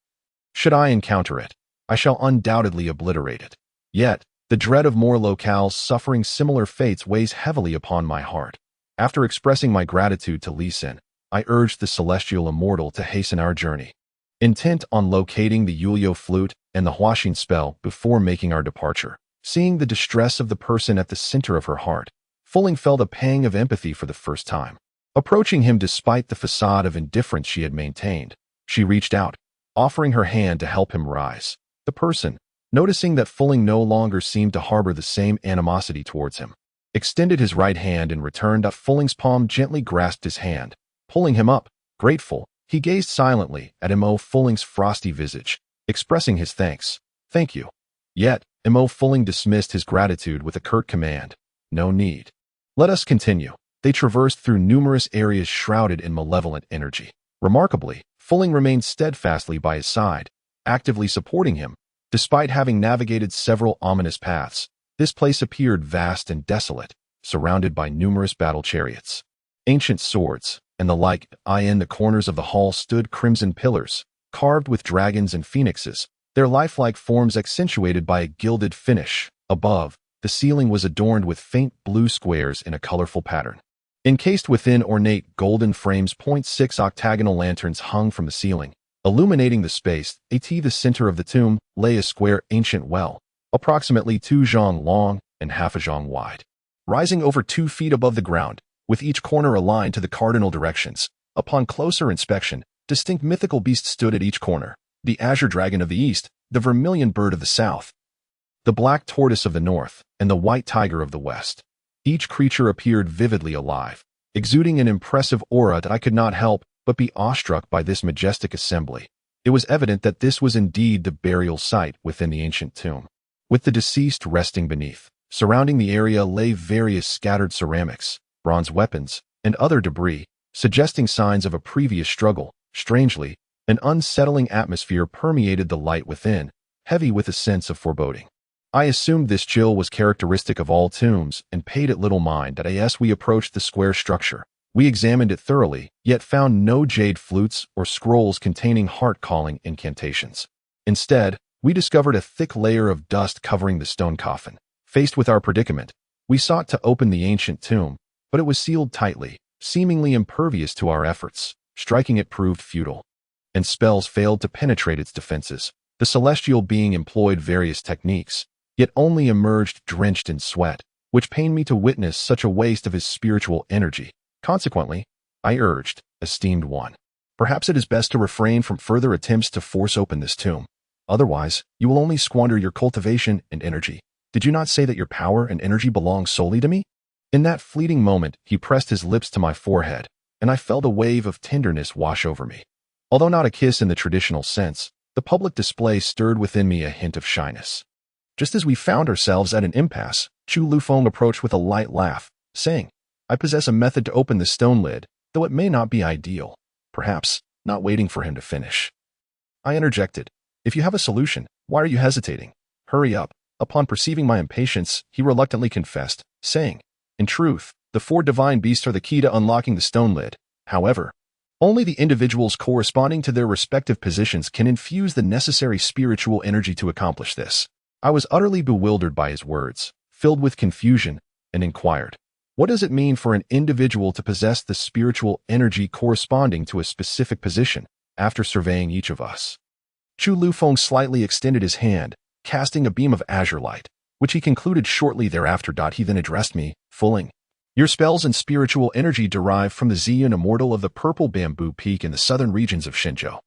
Should I encounter it, I shall undoubtedly obliterate it. Yet, the dread of more locales suffering similar fates weighs heavily upon my heart. After expressing my gratitude to Lee Sin, I urged the celestial immortal to hasten our journey. Intent on locating the Yulyo flute and the Huaxin spell before making our departure, seeing the distress of the person at the center of her heart, Fulling felt a pang of empathy for the first time. Approaching him despite the facade of indifference she had maintained, she reached out, offering her hand to help him rise. The person, noticing that Fulling no longer seemed to harbor the same animosity towards him, extended his right hand in return. Fulling's palm gently grasped his hand, pulling him up. Grateful, he gazed silently at Mo Fulling's frosty visage, expressing his thanks. Thank you. Yet, Mo Fulling dismissed his gratitude with a curt command. No need. Let us continue. They traversed through numerous areas shrouded in malevolent energy. Remarkably, Fulling remained steadfastly by his side, actively supporting him. Despite having navigated several ominous paths, this place appeared vast and desolate, surrounded by numerous battle chariots, ancient swords, and the like. In the corners of the hall stood crimson pillars, carved with dragons and phoenixes, their lifelike forms accentuated by a gilded finish. Above, the ceiling was adorned with faint blue squares in a colorful pattern. Encased within ornate golden frames, 6 octagonal lanterns hung from the ceiling, illuminating the space. At the center of the tomb lay a square ancient well, approximately 2 zhang long and half a zhang wide, rising over 2 feet above the ground, with each corner aligned to the cardinal directions. Upon closer inspection, distinct mythical beasts stood at each corner: the azure dragon of the east, the vermilion bird of the south, the black tortoise of the north, and the white tiger of the west. Each creature appeared vividly alive, exuding an impressive aura that I could not help but be awestruck by this majestic assembly. It was evident that this was indeed the burial site within the ancient tomb, with the deceased resting beneath. Surrounding the area lay various scattered ceramics, bronze weapons, and other debris, suggesting signs of a previous struggle. Strangely, an unsettling atmosphere permeated the light within, heavy with a sense of foreboding. I assumed this chill was characteristic of all tombs and paid it little mind that as we approached the square structure, we examined it thoroughly, yet found no jade flutes or scrolls containing heart-calling incantations. Instead, we discovered a thick layer of dust covering the stone coffin. Faced with our predicament, we sought to open the ancient tomb, but it was sealed tightly, seemingly impervious to our efforts. Striking it proved futile, and spells failed to penetrate its defenses. The celestial being employed various techniques, yet only emerged drenched in sweat, which pained me to witness such a waste of his spiritual energy. Consequently, I urged, esteemed one, perhaps it is best to refrain from further attempts to force open this tomb. Otherwise, you will only squander your cultivation and energy. Did you not say that your power and energy belong solely to me? In that fleeting moment, he pressed his lips to my forehead, and I felt a wave of tenderness wash over me. Although not a kiss in the traditional sense, the public display stirred within me a hint of shyness. Just as we found ourselves at an impasse, Chu Lufeng approached with a light laugh, saying, I possess a method to open the stone lid, though it may not be ideal. Perhaps, not waiting for him to finish, I interjected, if you have a solution, why are you hesitating? Hurry up. Upon perceiving my impatience, he reluctantly confessed, saying, in truth, the 4 divine beasts are the key to unlocking the stone lid. However, only the individuals corresponding to their respective positions can infuse the necessary spiritual energy to accomplish this. I was utterly bewildered by his words, filled with confusion, and inquired, What does it mean for an individual to possess the spiritual energy corresponding to a specific position after surveying each of us? Chu Lufeng slightly extended his hand, casting a beam of azure light, which he concluded shortly thereafter. He then addressed me, fulling. Your spells and spiritual energy derive from the Ziyun immortal of the purple bamboo peak in the southern regions of Xinzhou.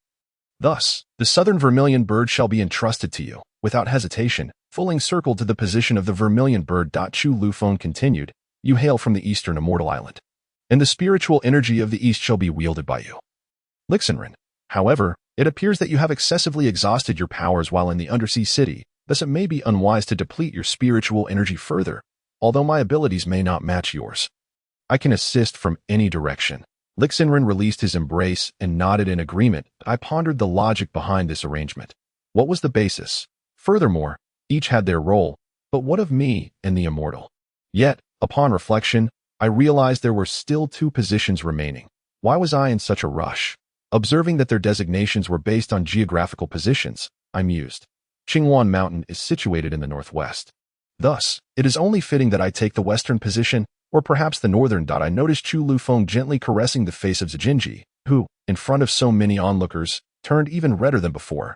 Thus, the southern vermilion bird shall be entrusted to you. Without hesitation, fulling circled to the position of the vermilion bird. Chu Lufeng continued, you hail from the eastern immortal island, and the spiritual energy of the east shall be wielded by you. Lixinren, however, it appears that you have excessively exhausted your powers while in the undersea city, thus it may be unwise to deplete your spiritual energy further, although my abilities may not match yours. I can assist from any direction. Lixinren released his embrace and nodded in agreement. I pondered the logic behind this arrangement. What was the basis? Furthermore, each had their role, but what of me and the immortal? Yet, upon reflection, I realized there were still 2 positions remaining. Why was I in such a rush? Observing that their designations were based on geographical positions, I mused. Qingwan Mountain is situated in the northwest. Thus, it is only fitting that I take the western position, or perhaps the northern. I noticed Chu Lufeng gently caressing the face of Zijinji, who, in front of so many onlookers, turned even redder than before,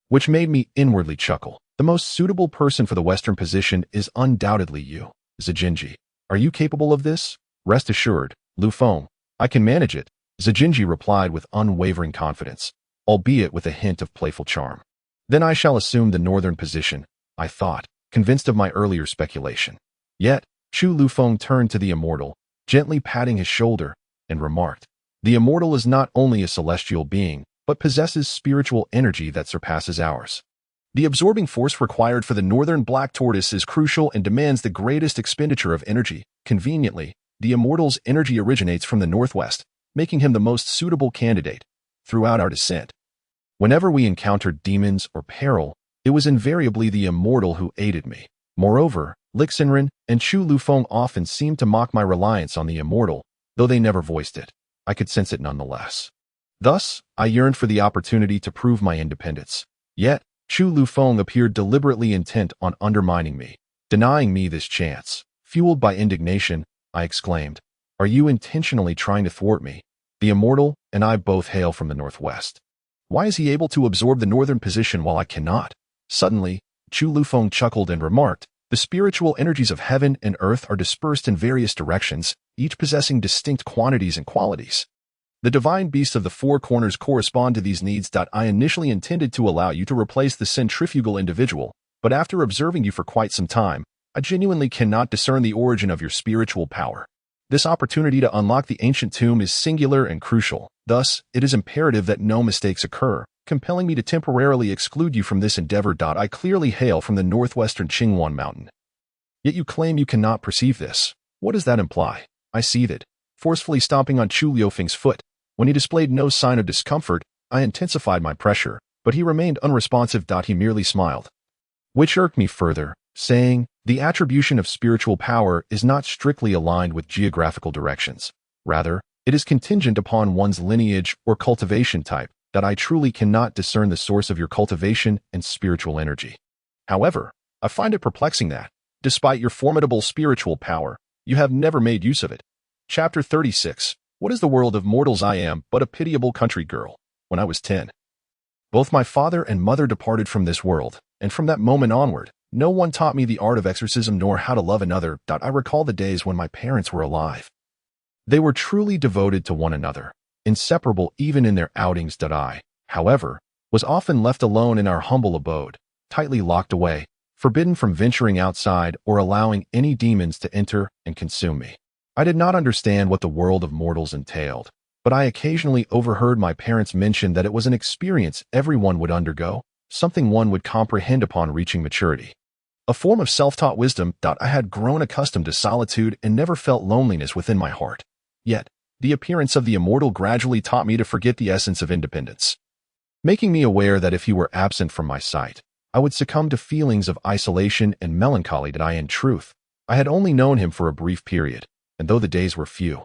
which made me inwardly chuckle. The most suitable person for the western position is undoubtedly you, Zijinji. Are you capable of this? Rest assured, Lufeng, I can manage it, Zijinji replied with unwavering confidence, albeit with a hint of playful charm. Then I shall assume the northern position, I thought, convinced of my earlier speculation. Yet, Chu Lufeng turned to the immortal, gently patting his shoulder, and remarked, the immortal is not only a celestial being, but possesses spiritual energy that surpasses ours. The absorbing force required for the northern black tortoise is crucial and demands the greatest expenditure of energy. Conveniently, the immortal's energy originates from the northwest, making him the most suitable candidate. Throughout our descent, whenever we encountered demons or peril, it was invariably the immortal who aided me. Moreover, Lixinren and Chu Lufeng often seemed to mock my reliance on the immortal, though they never voiced it. I could sense it nonetheless. Thus, I yearned for the opportunity to prove my independence. Yet, Chu Lufeng appeared deliberately intent on undermining me, denying me this chance. Fueled by indignation, I exclaimed, are you intentionally trying to thwart me? The immortal and I both hail from the northwest. Why is he able to absorb the northern position while I cannot? Suddenly, Chu Lufeng chuckled and remarked, the spiritual energies of heaven and earth are dispersed in various directions, each possessing distinct quantities and qualities. The divine beasts of the 4 corners correspond to these needs. I initially intended to allow you to replace the centrifugal individual, but after observing you for quite some time, I genuinely cannot discern the origin of your spiritual power. This opportunity to unlock the ancient tomb is singular and crucial. Thus, it is imperative that no mistakes occur, compelling me to temporarily exclude you from this endeavor. I clearly hail from the northwestern Qingwan Mountain. Yet you claim you cannot perceive this. What does that imply? I seethed, forcefully stomping on Chu Lufeng's foot. When he displayed no sign of discomfort, I intensified my pressure, but he remained unresponsive. He merely smiled, which irked me further, saying, the attribution of spiritual power is not strictly aligned with geographical directions. Rather, it is contingent upon one's lineage or cultivation type. I truly cannot discern the source of your cultivation and spiritual energy. However, I find it perplexing that, despite your formidable spiritual power, you have never made use of it. Chapter 36. What is the world of mortals? I am but a pitiable country girl. When I was 10, both my father and mother departed from this world, and from that moment onward, no one taught me the art of exorcism nor how to love another. I recall the days when my parents were alive. They were truly devoted to one another, inseparable even in their outings. I, however, was often left alone in our humble abode, tightly locked away, forbidden from venturing outside or allowing any demons to enter and consume me. I did not understand what the world of mortals entailed, but I occasionally overheard my parents mention that it was an experience everyone would undergo, something one would comprehend upon reaching maturity. A form of self-taught wisdom. I had grown accustomed to solitude and never felt loneliness within my heart. Yet, the appearance of the immortal gradually taught me to forget the essence of independence, making me aware that if he were absent from my sight, I would succumb to feelings of isolation and melancholy. In truth, I had only known him for a brief period, and though the days were few,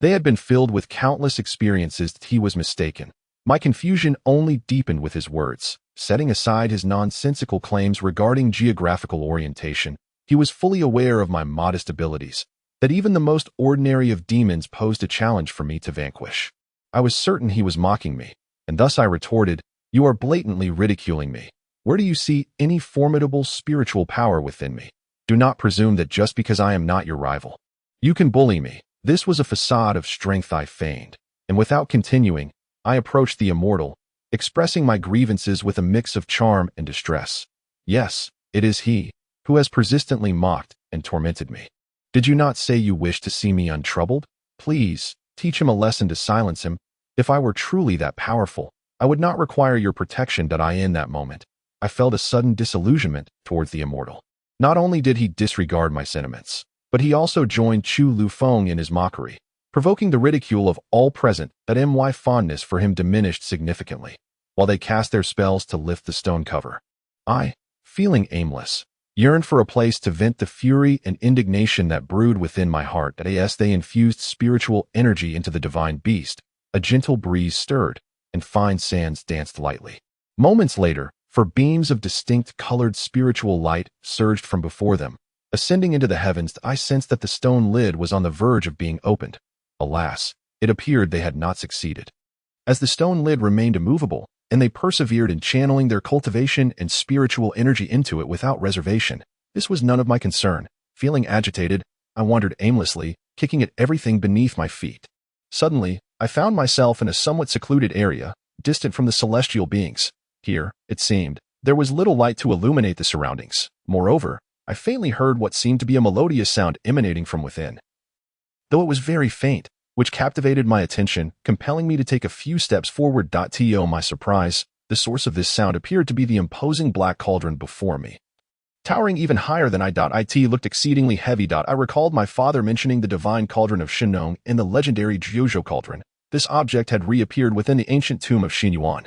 they had been filled with countless experiences. He was mistaken. My confusion only deepened with his words. Setting aside his nonsensical claims regarding geographical orientation, he was fully aware of my modest abilities, that even the most ordinary of demons posed a challenge for me to vanquish. I was certain he was mocking me, and thus I retorted, "You are blatantly ridiculing me. Where do you see any formidable spiritual power within me? Do not presume that just because I am not your rival, you can bully me." This was a facade of strength I feigned, and without continuing, I approached the immortal, expressing my grievances with a mix of charm and distress. "Yes, it is he who has persistently mocked and tormented me. Did you not say you wished to see me untroubled? Please, teach him a lesson to silence him. If I were truly that powerful, I would not require your protection." That I in that moment, I felt a sudden disillusionment towards the immortal. Not only did he disregard my sentiments, but he also joined Chu Lu Feng in his mockery, provoking the ridicule of all present. That my fondness for him diminished significantly, while they cast their spells to lift the stone cover. I, feeling aimless, yearned for a place to vent the fury and indignation that brewed within my heart. As they infused spiritual energy into the divine beast, a gentle breeze stirred, and fine sands danced lightly. Moments later, for beams of distinct colored spiritual light surged from before them. Ascending into the heavens, I sensed that the stone lid was on the verge of being opened. Alas, it appeared they had not succeeded. As the stone lid remained immovable, and they persevered in channeling their cultivation and spiritual energy into it without reservation, this was none of my concern. Feeling agitated, I wandered aimlessly, kicking at everything beneath my feet. Suddenly, I found myself in a somewhat secluded area, distant from the celestial beings. Here, it seemed, there was little light to illuminate the surroundings. Moreover, I faintly heard what seemed to be a melodious sound emanating from within, though it was very faint, which captivated my attention, compelling me to take a few steps forward. To my surprise, the source of this sound appeared to be the imposing black cauldron before me. Towering even higher than it looked exceedingly heavy. I recalled my father mentioning the divine cauldron of Shinnong and the legendary Jiuzhou cauldron. This object had reappeared within the ancient tomb of Xinyuan,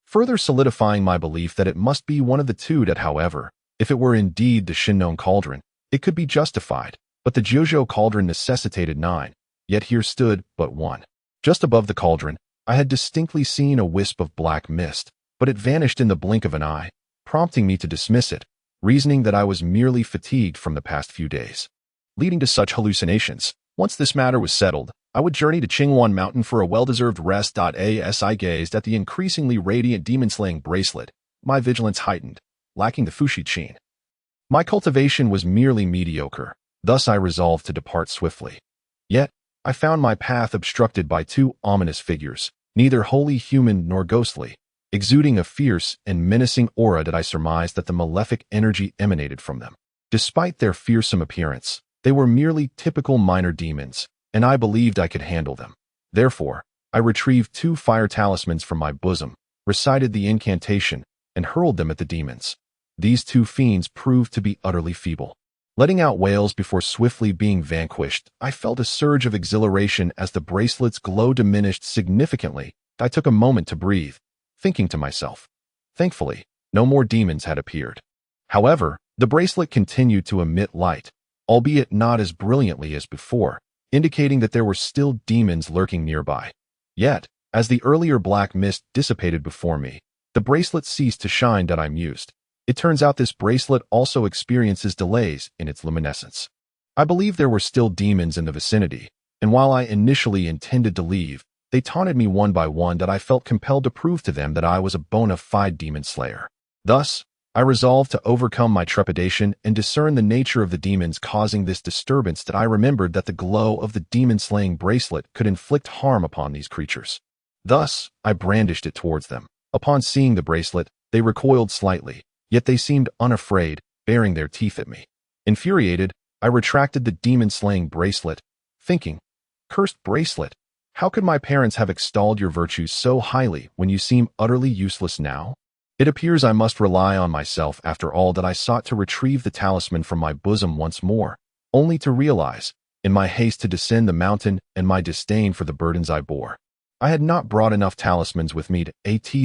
further solidifying my belief that it must be one of the two. However, if it were indeed the Shinnong cauldron, it could be justified, but the Jiuzhou cauldron necessitated 9, yet here stood but 1. Just above the cauldron, I had distinctly seen a wisp of black mist, but it vanished in the blink of an eye, prompting me to dismiss it, reasoning that I was merely fatigued from the past few days, leading to such hallucinations. Once this matter was settled, I would journey to Qinghuan Mountain for a well-deserved rest. As I gazed at the increasingly radiant demon-slaying bracelet, my vigilance heightened, lacking the Fushi Qin. My cultivation was merely mediocre, thus I resolved to depart swiftly. Yet, I found my path obstructed by 2 ominous figures, neither wholly human nor ghostly, exuding a fierce and menacing aura. I surmised that the malefic energy emanated from them. Despite their fearsome appearance, they were merely typical minor demons, and I believed I could handle them. Therefore, I retrieved 2 fire talismans from my bosom, recited the incantation, and hurled them at the demons. These 2 fiends proved to be utterly feeble. Letting out wails before swiftly being vanquished, I felt a surge of exhilaration as the bracelet's glow diminished significantly. I took a moment to breathe, thinking to myself, thankfully, no more demons had appeared. However, the bracelet continued to emit light, albeit not as brilliantly as before, indicating that there were still demons lurking nearby. Yet, as the earlier black mist dissipated before me, the bracelet ceased to shine. I mused. It turns out this bracelet also experiences delays in its luminescence. I believe there were still demons in the vicinity, and while I initially intended to leave, they taunted me one by one. I felt compelled to prove to them that I was a bona fide demon slayer. Thus, I resolved to overcome my trepidation and discern the nature of the demons causing this disturbance. I remembered that the glow of the demon-slaying bracelet could inflict harm upon these creatures. Thus, I brandished it towards them. Upon seeing the bracelet, they recoiled slightly, yet they seemed unafraid, baring their teeth at me. Infuriated, I retracted the demon-slaying bracelet, thinking, "Cursed bracelet, how could my parents have extolled your virtues so highly when you seem utterly useless now? It appears I must rely on myself after all." I sought to retrieve the talisman from my bosom once more, only to realize, in my haste to descend the mountain and my disdain for the burdens I bore, I had not brought enough talismans with me to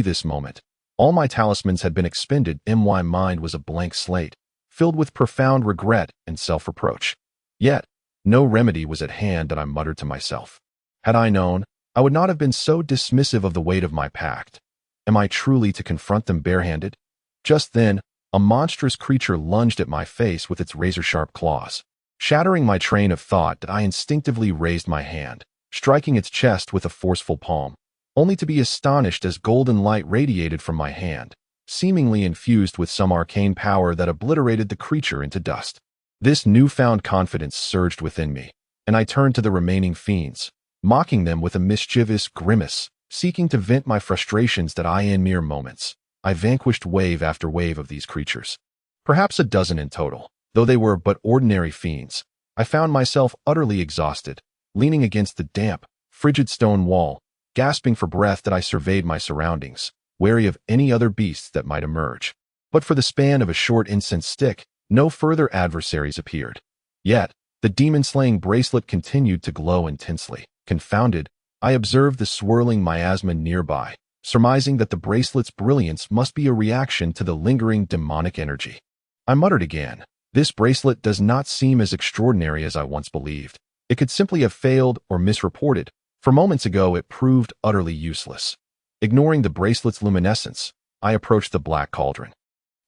this moment. All my talismans had been expended. My mind was a blank slate, filled with profound regret and self-reproach. Yet, no remedy was at hand. I muttered to myself. Had I known, I would not have been so dismissive of the weight of my pact. Am I truly to confront them barehanded? Just then, a monstrous creature lunged at my face with its razor-sharp claws. Shattering my train of thought, I instinctively raised my hand, striking its chest with a forceful palm, only to be astonished as golden light radiated from my hand, seemingly infused with some arcane power that obliterated the creature into dust. This newfound confidence surged within me, and I turned to the remaining fiends, mocking them with a mischievous grimace, seeking to vent my frustrations that in mere moments, I vanquished wave after wave of these creatures. Perhaps a dozen in total. Though they were but ordinary fiends, I found myself utterly exhausted, leaning against the damp, frigid stone wall, gasping for breath that I surveyed my surroundings, wary of any other beasts that might emerge. But for the span of a short incense stick, no further adversaries appeared. Yet, the demon-slaying bracelet continued to glow intensely. Confounded, I observed the swirling miasma nearby, surmising that the bracelet's brilliance must be a reaction to the lingering demonic energy. I muttered again. This bracelet does not seem as extraordinary as I once believed. It could simply have failed or misreported, for moments ago it proved utterly useless. Ignoring the bracelet's luminescence, I approached the black cauldron.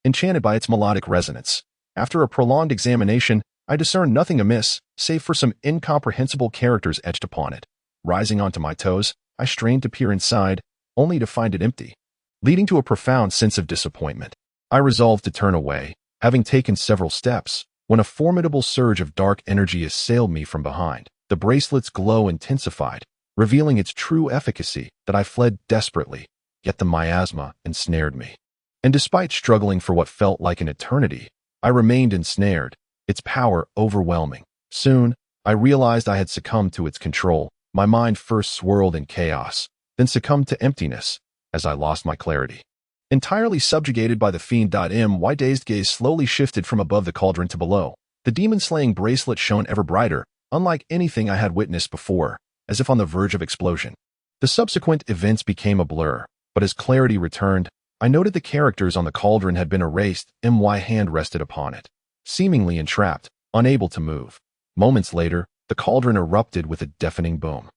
Enchanted by its melodic resonance, after a prolonged examination, I discerned nothing amiss, save for some incomprehensible characters etched upon it. Rising onto my toes, I strained to peer inside, only to find it empty. Leading to a profound sense of disappointment, I resolved to turn away, having taken several steps, when a formidable surge of dark energy assailed me from behind. The bracelet's glow intensified, revealing its true efficacy, that I fled desperately, yet the miasma ensnared me. And despite struggling for what felt like an eternity, I remained ensnared, its power overwhelming. Soon, I realized I had succumbed to its control. My mind first swirled in chaos, then succumbed to emptiness, as I lost my clarity. Entirely subjugated by the fiend. My dazed gaze slowly shifted from above the cauldron to below. The demon-slaying bracelet shone ever brighter, unlike anything I had witnessed before, as if on the verge of explosion. The subsequent events became a blur, but as clarity returned, I noted the characters on the cauldron had been erased. My hand rested upon it, seemingly entrapped, unable to move. Moments later, the cauldron erupted with a deafening boom,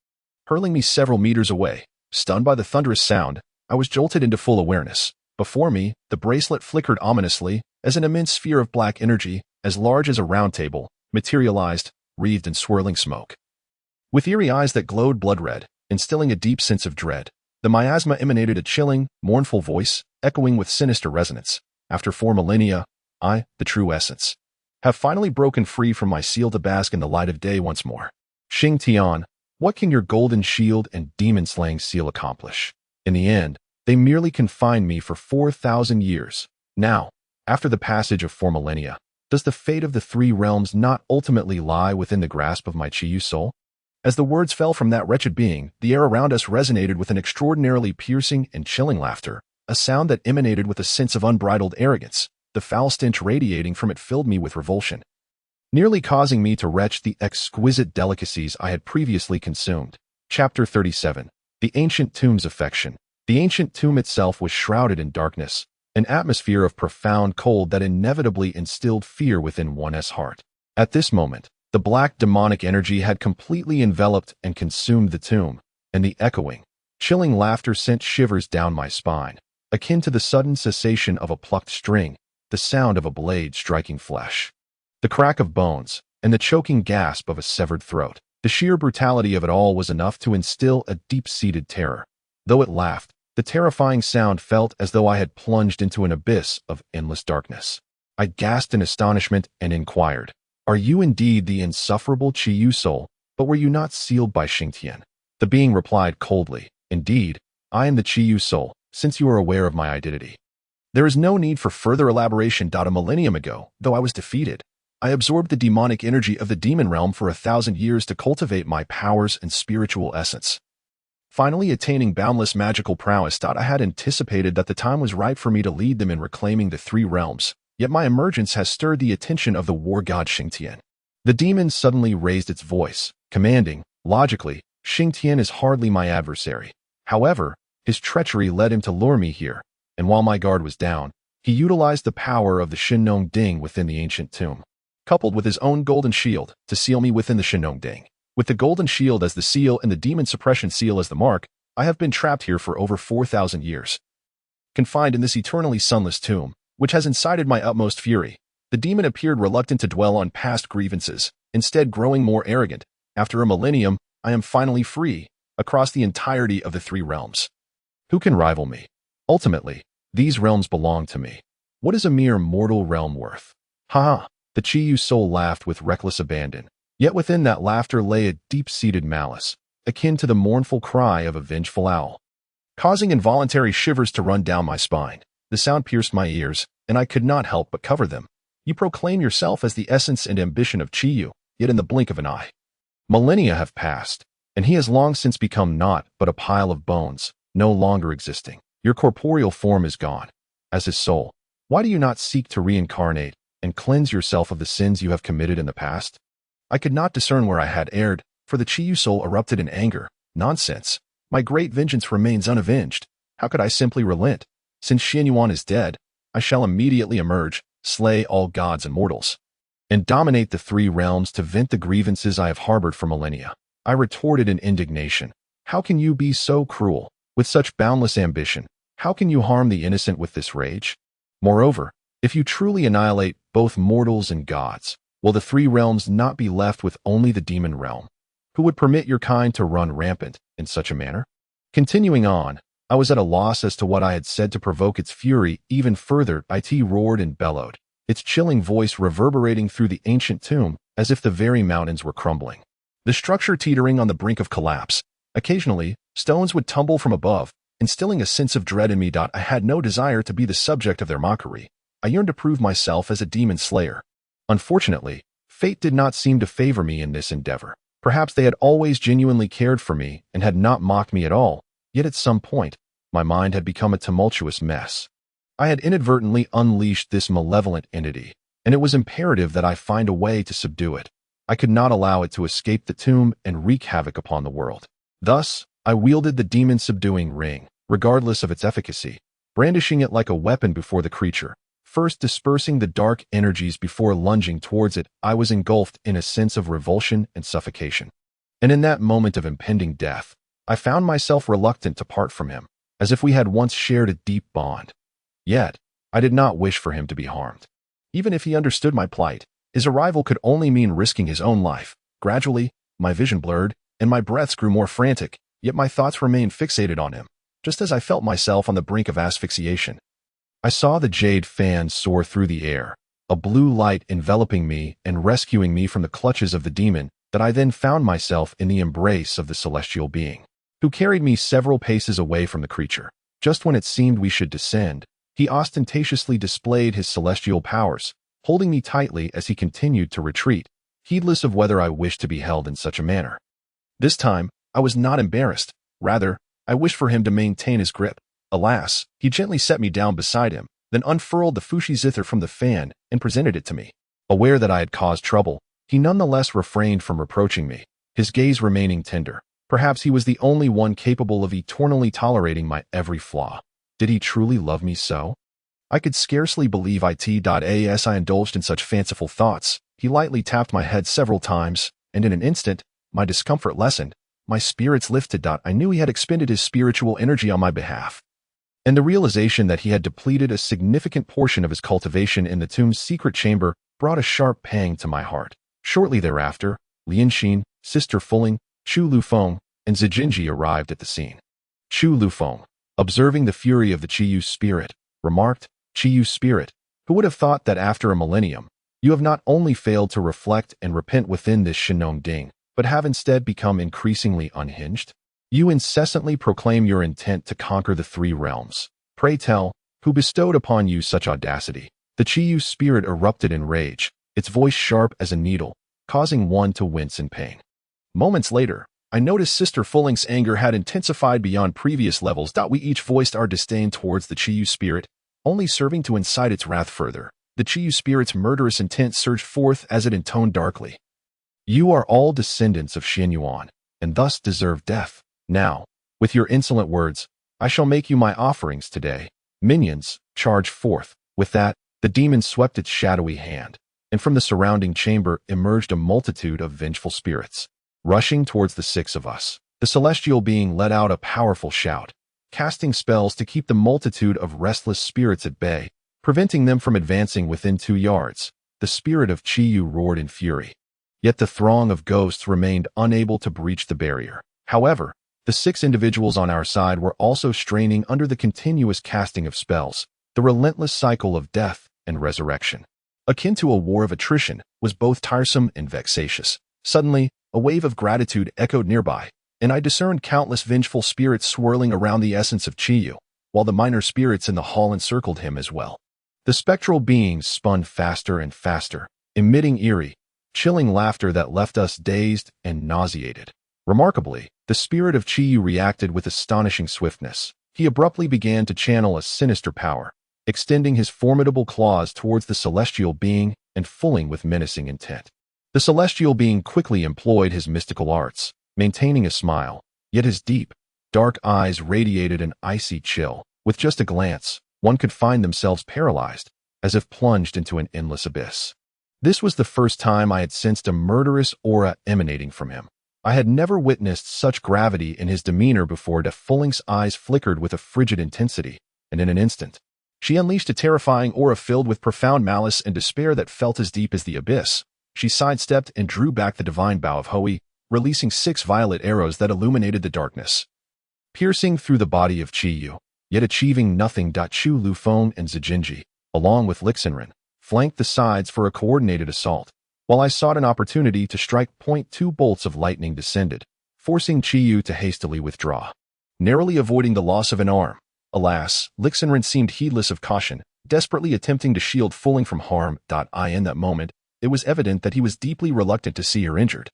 hurling me several meters away. Stunned by the thunderous sound, I was jolted into full awareness. Before me, the bracelet flickered ominously as an immense sphere of black energy, as large as a round table, materialized, wreathed in swirling smoke. With eerie eyes that glowed blood red, instilling a deep sense of dread, the miasma emanated a chilling, mournful voice, echoing with sinister resonance. After 4 millennia, I, the true essence, have finally broken free from my seal to bask in the light of day once more. Xing Tian, what can your golden shield and demon-slaying seal accomplish? In the end, they merely confined me for 4,000 years. Now, after the passage of 4 millennia, does the fate of the 3 realms not ultimately lie within the grasp of my Chiyu soul? As the words fell from that wretched being, the air around us resonated with an extraordinarily piercing and chilling laughter, a sound that emanated with a sense of unbridled arrogance. The foul stench radiating from it filled me with revulsion, nearly causing me to retch the exquisite delicacies I had previously consumed. Chapter 37. The Ancient Tomb's Affection. The ancient tomb itself was shrouded in darkness, an atmosphere of profound cold that inevitably instilled fear within one's heart. At this moment, the black demonic energy had completely enveloped and consumed the tomb, and the echoing, chilling laughter sent shivers down my spine, akin to the sudden cessation of a plucked string, the sound of a blade striking flesh, the crack of bones, and the choking gasp of a severed throat. The sheer brutality of it all was enough to instill a deep-seated terror. Though it laughed, the terrifying sound felt as though I had plunged into an abyss of endless darkness. I gasped in astonishment and inquired, "Are you indeed the insufferable Chiyu soul, but were you not sealed by Xingtian?" The being replied coldly, "Indeed, I am the Chiyu soul, since you are aware of my identity. There is no need for further elaboration. A millennium ago, though I was defeated, I absorbed the demonic energy of the demon realm for 1,000 years to cultivate my powers and spiritual essence. Finally attaining boundless magical prowess. I had anticipated that the time was ripe for me to lead them in reclaiming the 3 realms, yet my emergence has stirred the attention of the war god Xingtian." The demon suddenly raised its voice, commanding, "Logically, Xingtian is hardly my adversary. However, his treachery led him to lure me here, and while my guard was down, he utilized the power of the Shinong Ding within the ancient tomb, coupled with his own golden shield, to seal me within the Shinong Ding. With the golden shield as the seal and the demon suppression seal as the mark, I have been trapped here for over 4,000 years, confined in this eternally sunless tomb, which has incited my utmost fury. The demon appeared reluctant to dwell on past grievances, instead growing more arrogant. After a millennium, I am finally free, across the entirety of the three realms. Who can rival me? Ultimately, these realms belong to me. What is a mere mortal realm worth? Ha ha! The Chiyu soul laughed with reckless abandon. Yet within that laughter lay a deep-seated malice, akin to the mournful cry of a vengeful owl. Causing involuntary shivers to run down my spine, the sound pierced my ears, and I could not help but cover them. You proclaim yourself as the essence and ambition of Chiyu, yet in the blink of an eye. Millennia have passed, and he has long since become naught but a pile of bones, no longer existing. Your corporeal form is gone. As his soul, why do you not seek to reincarnate and cleanse yourself of the sins you have committed in the past? I could not discern where I had erred, for the Chiyu soul erupted in anger. Nonsense. My great vengeance remains unavenged. How could I simply relent? Since Xianyuan is dead, I shall immediately emerge, slay all gods and mortals, and dominate the three realms to vent the grievances I have harbored for millennia. I retorted in indignation. How can you be so cruel? With such boundless ambition, how can you harm the innocent with this rage? Moreover, if you truly annihilate both mortals and gods, will the three realms not be left with only the demon realm? Who would permit your kind to run rampant in such a manner? Continuing on, I was at a loss as to what I had said to provoke its fury even further. It roared and bellowed, its chilling voice reverberating through the ancient tomb as if the very mountains were crumbling, the structure teetering on the brink of collapse. Occasionally, stones would tumble from above, instilling a sense of dread in me. I had no desire to be the subject of their mockery. I yearned to prove myself as a demon slayer. Unfortunately, fate did not seem to favor me in this endeavor. Perhaps they had always genuinely cared for me and had not mocked me at all, yet at some point, my mind had become a tumultuous mess. I had inadvertently unleashed this malevolent entity, and it was imperative that I find a way to subdue it. I could not allow it to escape the tomb and wreak havoc upon the world. Thus, I wielded the demon-subduing ring, regardless of its efficacy, brandishing it like a weapon before the creature. First dispersing the dark energies before lunging towards it, I was engulfed in a sense of revulsion and suffocation. And in that moment of impending death, I found myself reluctant to part from him, as if we had once shared a deep bond. Yet, I did not wish for him to be harmed. Even if he understood my plight, his arrival could only mean risking his own life. Gradually, my vision blurred, and my breaths grew more frantic, yet my thoughts remained fixated on him, just as I felt myself on the brink of asphyxiation. I saw the jade fan soar through the air, a blue light enveloping me and rescuing me from the clutches of the demon, that I then found myself in the embrace of the celestial being, who carried me several paces away from the creature. Just when it seemed we should descend, he ostentatiously displayed his celestial powers, holding me tightly as he continued to retreat, heedless of whether I wished to be held in such a manner. This time, I was not embarrassed. Rather, I wished for him to maintain his grip. Alas, he gently set me down beside him, then unfurled the fushi zither from the fan and presented it to me. Aware that I had caused trouble, he nonetheless refrained from reproaching me, his gaze remaining tender. Perhaps he was the only one capable of eternally tolerating my every flaw. Did he truly love me so? I could scarcely believe it. As I indulged in such fanciful thoughts, he lightly tapped my head several times, and in an instant, my discomfort lessened, my spirits lifted. I knew he had expended his spiritual energy on my behalf, and the realization that he had depleted a significant portion of his cultivation in the tomb's secret chamber brought a sharp pang to my heart. Shortly thereafter, Lianxin, Sister Fulling, Chu Lufeng, and Zijinji arrived at the scene. Chu Lufeng, observing the fury of the Chiyu spirit, remarked, "Chiyu spirit, who would have thought that after a millennium, you have not only failed to reflect and repent within this Shinong Ding, but have instead become increasingly unhinged? You incessantly proclaim your intent to conquer the three realms. Pray tell, who bestowed upon you such audacity?" The Chiyu spirit erupted in rage, its voice sharp as a needle, causing one to wince in pain. Moments later, I noticed Sister Fulling's anger had intensified beyond previous levels. We each voiced our disdain towards the Chiyu spirit, only serving to incite its wrath further. The Chiyu spirit's murderous intent surged forth as it intoned darkly, "You are all descendants of Xianyuan, and thus deserve death. Now, with your insolent words, I shall make you my offerings today. Minions, charge forth." With that, the demon swept its shadowy hand, and from the surrounding chamber emerged a multitude of vengeful spirits. Rushing towards the six of us, the celestial being let out a powerful shout, casting spells to keep the multitude of restless spirits at bay, preventing them from advancing within 2 yards. the spirit of Qiyu roared in fury. Yet the throng of ghosts remained unable to breach the barrier. However, the 6 individuals on our side were also straining under the continuous casting of spells, the relentless cycle of death and resurrection. Akin to a war of attrition, was both tiresome and vexatious. Suddenly, a wave of gratitude echoed nearby, and I discerned countless vengeful spirits swirling around the essence of Qiyu, while the minor spirits in the hall encircled him as well. The spectral beings spun faster and faster, emitting eerie, chilling laughter that left us dazed and nauseated. Remarkably, the spirit of Qiyu reacted with astonishing swiftness. He abruptly began to channel a sinister power, extending his formidable claws towards the celestial being and fulling with menacing intent. The celestial being quickly employed his mystical arts, maintaining a smile, yet his deep, dark eyes radiated an icy chill. With just a glance, one could find themselves paralyzed, as if plunged into an endless abyss. This was the first time I had sensed a murderous aura emanating from him. I had never witnessed such gravity in his demeanor before. De Fulling's eyes flickered with a frigid intensity, and in an instant, she unleashed a terrifying aura filled with profound malice and despair that felt as deep as the abyss. She sidestepped and drew back the divine bow of Hui, releasing 6 violet arrows that illuminated the darkness, piercing through the body of Qiyu, yet achieving nothing. Chu Lufeng and Zijinji, along with Lixinren, flanked the sides for a coordinated assault, while I sought an opportunity to strike. 2 bolts of lightning descended, forcing Qiyu to hastily withdraw, narrowly avoiding the loss of an arm. Alas, Lixinren seemed heedless of caution, desperately attempting to shield Fulling from harm. In that moment, it was evident that he was deeply reluctant to see her injured.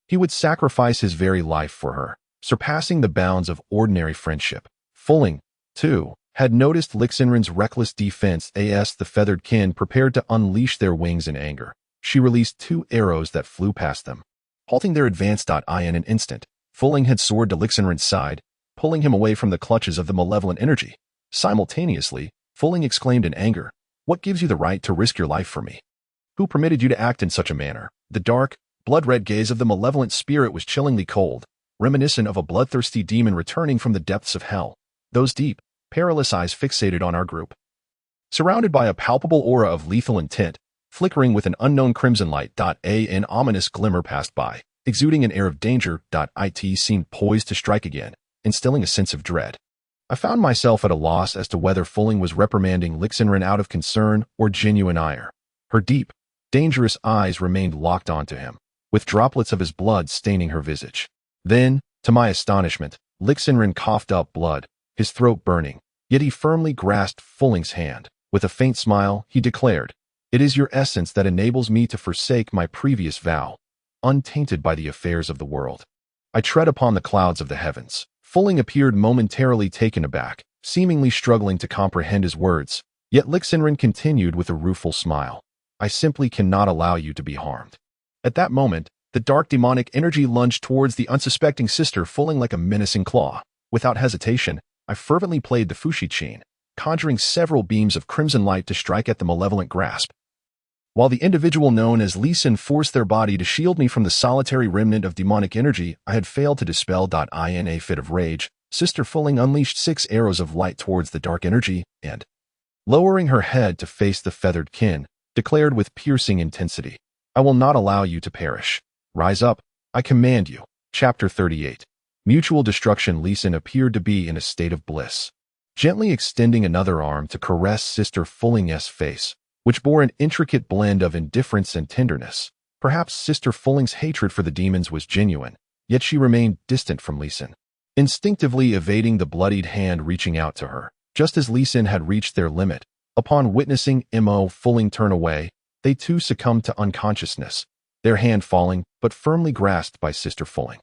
He would sacrifice his very life for her, surpassing the bounds of ordinary friendship. Fulling, too, had noticed Lixinren's reckless defense as the feathered kin prepared to unleash their wings in anger. She released 2 arrows that flew past them, halting their advance. In an instant, Fulling had soared to Lixinren's side, pulling him away from the clutches of the malevolent energy. Simultaneously, Fulling exclaimed in anger, "What gives you the right to risk your life for me? Who permitted you to act in such a manner?" The dark, blood-red gaze of the malevolent spirit was chillingly cold, reminiscent of a bloodthirsty demon returning from the depths of hell. Those deep, perilous eyes fixated on our group. Surrounded by a palpable aura of lethal intent, flickering with an unknown crimson light. An ominous glimmer passed by, exuding an air of danger. It seemed poised to strike again, instilling a sense of dread. I found myself at a loss as to whether Fulling was reprimanding Lixinren out of concern or genuine ire. Her deep, dangerous eyes remained locked onto him, with droplets of his blood staining her visage. Then, to my astonishment, Lixinren coughed up blood, his throat burning, yet he firmly grasped Fulling's hand. With a faint smile, he declared, "It is your essence that enables me to forsake my previous vow, untainted by the affairs of the world. I tread upon the clouds of the heavens." Fulling appeared momentarily taken aback, seemingly struggling to comprehend his words, yet Lixinren continued with a rueful smile, "I simply cannot allow you to be harmed." At that moment, the dark demonic energy lunged towards the unsuspecting sister, Fulling like a menacing claw. Without hesitation, I fervently played the Fushi chain, conjuring several beams of crimson light to strike at the malevolent grasp. While the individual known as Lee Sin forced their body to shield me from the solitary remnant of demonic energy I had failed to dispel. In a fit of rage, Sister Fulling unleashed 6 arrows of light towards the dark energy and, lowering her head to face the feathered kin, declared with piercing intensity, "I will not allow you to perish. Rise up, I command you." Chapter 38. Mutual destruction. Lee Sin appeared to be in a state of bliss, gently extending another arm to caress Sister Fulling's face, which bore an intricate blend of indifference and tenderness. Perhaps Sister Fulling's hatred for the demons was genuine, yet she remained distant from Lee Sin, instinctively evading the bloodied hand reaching out to her. Just as Lee Sin had reached their limit, upon witnessing Mo Fulling turn away, they too succumbed to unconsciousness, their hand falling but firmly grasped by Sister Fulling.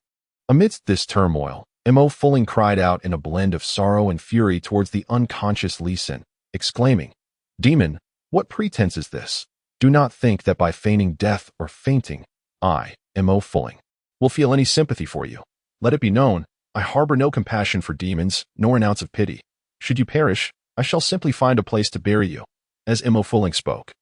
Amidst this turmoil, Mo Fulling cried out in a blend of sorrow and fury towards the unconscious Lee Sin, exclaiming, "Demon, what pretense is this? Do not think that by feigning death or fainting, I, Mo Fulling, will feel any sympathy for you. Let it be known, I harbor no compassion for demons, nor an ounce of pity. Should you perish, I shall simply find a place to bury you." As Mo Fulling spoke,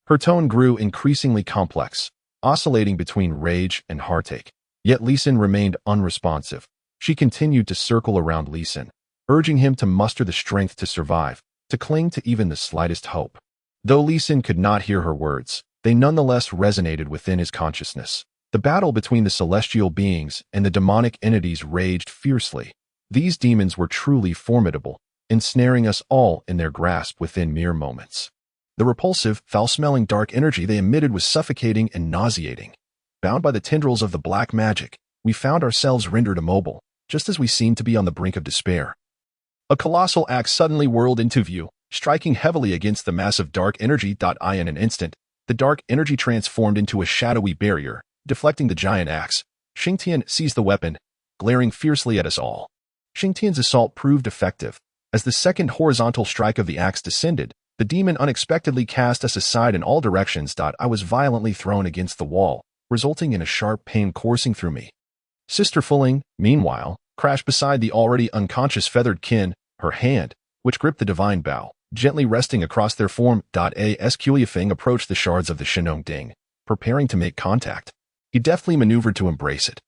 her tone grew increasingly complex, oscillating between rage and heartache. Yet Lee Sin remained unresponsive. She continued to circle around Lee Sin, urging him to muster the strength to survive, to cling to even the slightest hope. Though Lee Sin could not hear her words, they nonetheless resonated within his consciousness. The battle between the celestial beings and the demonic entities raged fiercely. These demons were truly formidable, ensnaring us all in their grasp within mere moments. The repulsive, foul-smelling dark energy they emitted was suffocating and nauseating. Bound by the tendrils of the black magic, we found ourselves rendered immobile, just as we seemed to be on the brink of despair. A colossal axe suddenly whirled into view, striking heavily against the massive dark energy. In an instant, the dark energy transformed into a shadowy barrier, deflecting the giant axe. Xingtian seized the weapon, glaring fiercely at us all. Xingtian's assault proved effective. As the second horizontal strike of the axe descended, the demon unexpectedly cast us aside in all directions. I was violently thrown against the wall, resulting in a sharp pain coursing through me. Sister Fuling, meanwhile, crashed beside the already unconscious feathered kin, her hand, which gripped the divine bow, gently resting across their form. As Feng approached the shards of the Shenong Ding, preparing to make contact. He deftly maneuvered to embrace it,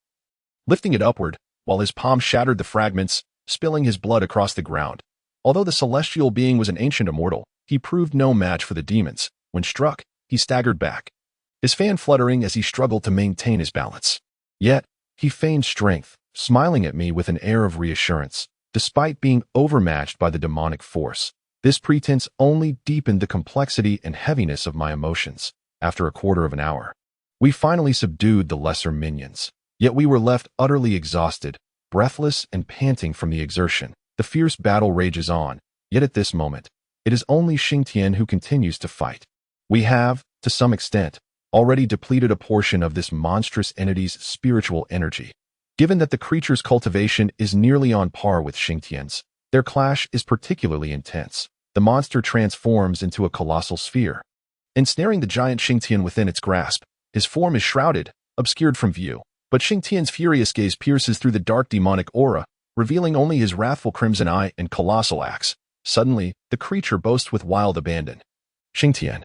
lifting it upward, while his palm shattered the fragments, spilling his blood across the ground. Although the celestial being was an ancient immortal, he proved no match for the demons. When struck, he staggered back, his fan fluttering as he struggled to maintain his balance. Yet, he feigned strength, smiling at me with an air of reassurance. Despite being overmatched by the demonic force, this pretense only deepened the complexity and heaviness of my emotions. After a quarter of an hour, we finally subdued the lesser minions. Yet we were left utterly exhausted, breathless and panting from the exertion. The fierce battle rages on, yet at this moment, it is only Xingtian who continues to fight. We have, to some extent, already depleted a portion of this monstrous entity's spiritual energy. Given that the creature's cultivation is nearly on par with Xingtian's, their clash is particularly intense. The monster transforms into a colossal sphere, ensnaring the giant Xingtian within its grasp. His form is shrouded, obscured from view, but Xingtian's furious gaze pierces through the dark demonic aura, revealing only his wrathful crimson eye and colossal axe. Suddenly, the creature boasts with wild abandon. Xingtian,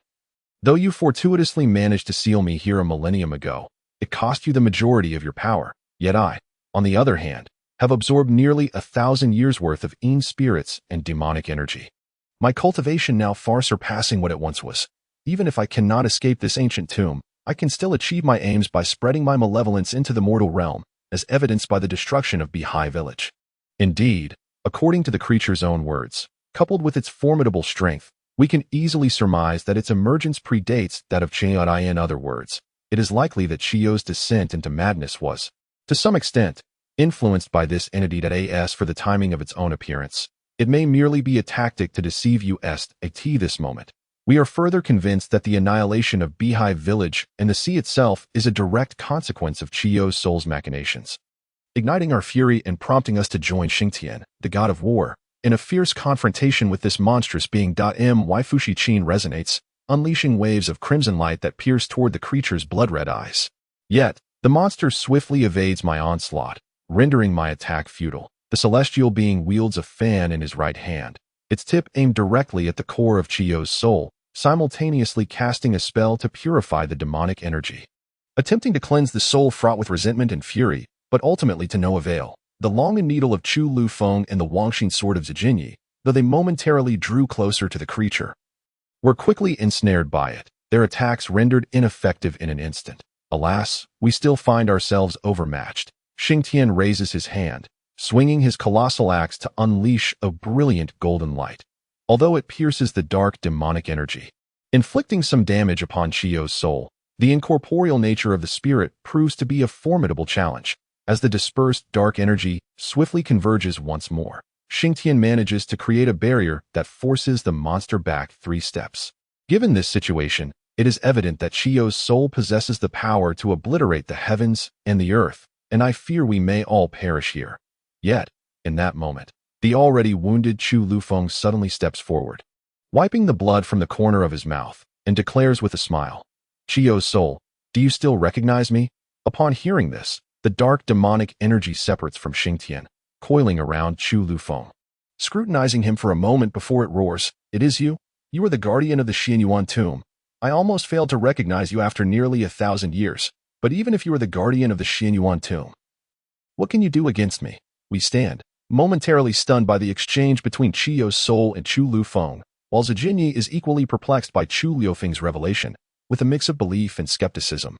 though you fortuitously managed to seal me here a millennium ago, it cost you the majority of your power. Yet I, on the other hand, have absorbed nearly 1,000 years' worth of Yin spirits and demonic energy. My cultivation now far surpassing what it once was. Even if I cannot escape this ancient tomb, I can still achieve my aims by spreading my malevolence into the mortal realm, as evidenced by the destruction of Bihai village. Indeed, according to the creature's own words, coupled with its formidable strength, we can easily surmise that its emergence predates that of Chiodai. In other words, it is likely that Chio's descent into madness was, to some extent, influenced by this entity. As for the timing of its own appearance, it may merely be a tactic to deceive you. At this moment, we are further convinced that the annihilation of Bihai village and the sea itself is a direct consequence of Chio's soul's machinations, igniting our fury and prompting us to join Xingtian, the god of war, in a fierce confrontation with this monstrous being. Fushi Qin resonates, unleashing waves of crimson light that pierce toward the creature's blood-red eyes. Yet, the monster swiftly evades my onslaught, rendering my attack futile. The celestial being wields a fan in his right hand, its tip aimed directly at the core of Chio's soul, simultaneously casting a spell to purify the demonic energy. Attempting to cleanse the soul fraught with resentment and fury, but ultimately to no avail. The long needle of Chu Lu Feng and the Wangxin sword of Zijinyi, though they momentarily drew closer to the creature, were quickly ensnared by it, their attacks rendered ineffective in an instant. Alas, we still find ourselves overmatched. Xingtian raises his hand, swinging his colossal axe to unleash a brilliant golden light, although it pierces the dark demonic energy, inflicting some damage upon Chio's soul. The incorporeal nature of the spirit proves to be a formidable challenge. As the dispersed dark energy swiftly converges once more, Xingtian manages to create a barrier that forces the monster back 3 steps. Given this situation, it is evident that Chio's soul possesses the power to obliterate the heavens and the earth, and I fear we may all perish here. Yet, in that moment, the already wounded Chu Lufeng suddenly steps forward, wiping the blood from the corner of his mouth, and declares with a smile, "Chio's soul, do you still recognize me?" Upon hearing this, the dark demonic energy separates from Xingtian, coiling around Chu Lufeng, scrutinizing him for a moment before it roars, "It is you? You are the guardian of the Xianyuan tomb. I almost failed to recognize you after nearly 1,000 years, but even if you are the guardian of the Xianyuan tomb, what can you do against me?" We stand, momentarily stunned by the exchange between Chio's soul and Chu Lufeng, while Zijinyi is equally perplexed by Chu Liufeng's revelation. with a mix of belief and skepticism.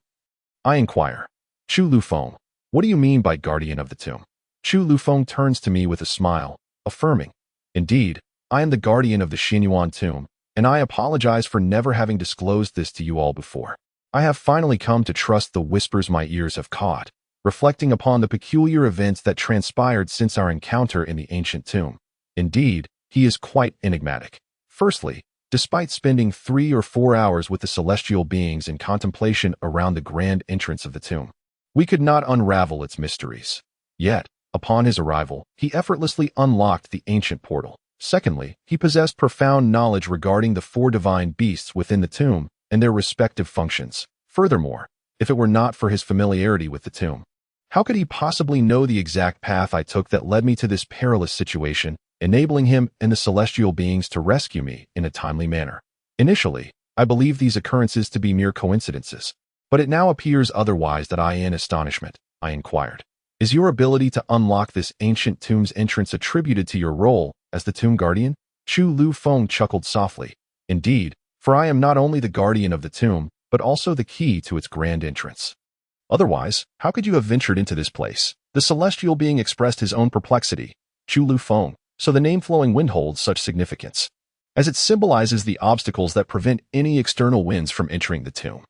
I inquire, Chu Lufeng, what do you mean by guardian of the tomb? Chu Lufeng turns to me with a smile, affirming, indeed, I am the guardian of the Xinyuan tomb, and I apologize for never having disclosed this to you all before. I have finally come to trust the whispers my ears have caught, reflecting upon the peculiar events that transpired since our encounter in the ancient tomb. Indeed, he is quite enigmatic. Firstly, despite spending 3 or 4 hours with the celestial beings in contemplation around the grand entrance of the tomb, we could not unravel its mysteries. Yet, upon his arrival, he effortlessly unlocked the ancient portal. Secondly, he possessed profound knowledge regarding the 4 divine beasts within the tomb and their respective functions. Furthermore, if it were not for his familiarity with the tomb, how could he possibly know the exact path I took that led me to this perilous situation, enabling him and the celestial beings to rescue me in a timely manner? Initially, I believed these occurrences to be mere coincidences, but it now appears otherwise. That I in astonishment, I inquired, is your ability to unlock this ancient tomb's entrance attributed to your role as the tomb guardian? Chu Lufeng chuckled softly. Indeed, for I am not only the guardian of the tomb, but also the key to its grand entrance. Otherwise, how could you have ventured into this place? The celestial being expressed his own perplexity. Chu Lufeng, so the name Flowing Wind holds such significance, as it symbolizes the obstacles that prevent any external winds from entering the tomb.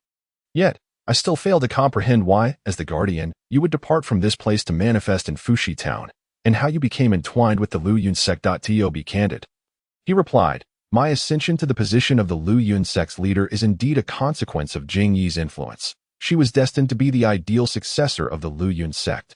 Yet, I still fail to comprehend why, as the guardian, you would depart from this place to manifest in Fuxi town, and how you became entwined with the Lu Yun sect. To be candid, he replied, my ascension to the position of the Lu Yun sect's leader is indeed a consequence of Jing Yi's influence. She was destined to be the ideal successor of the Lu Yun sect.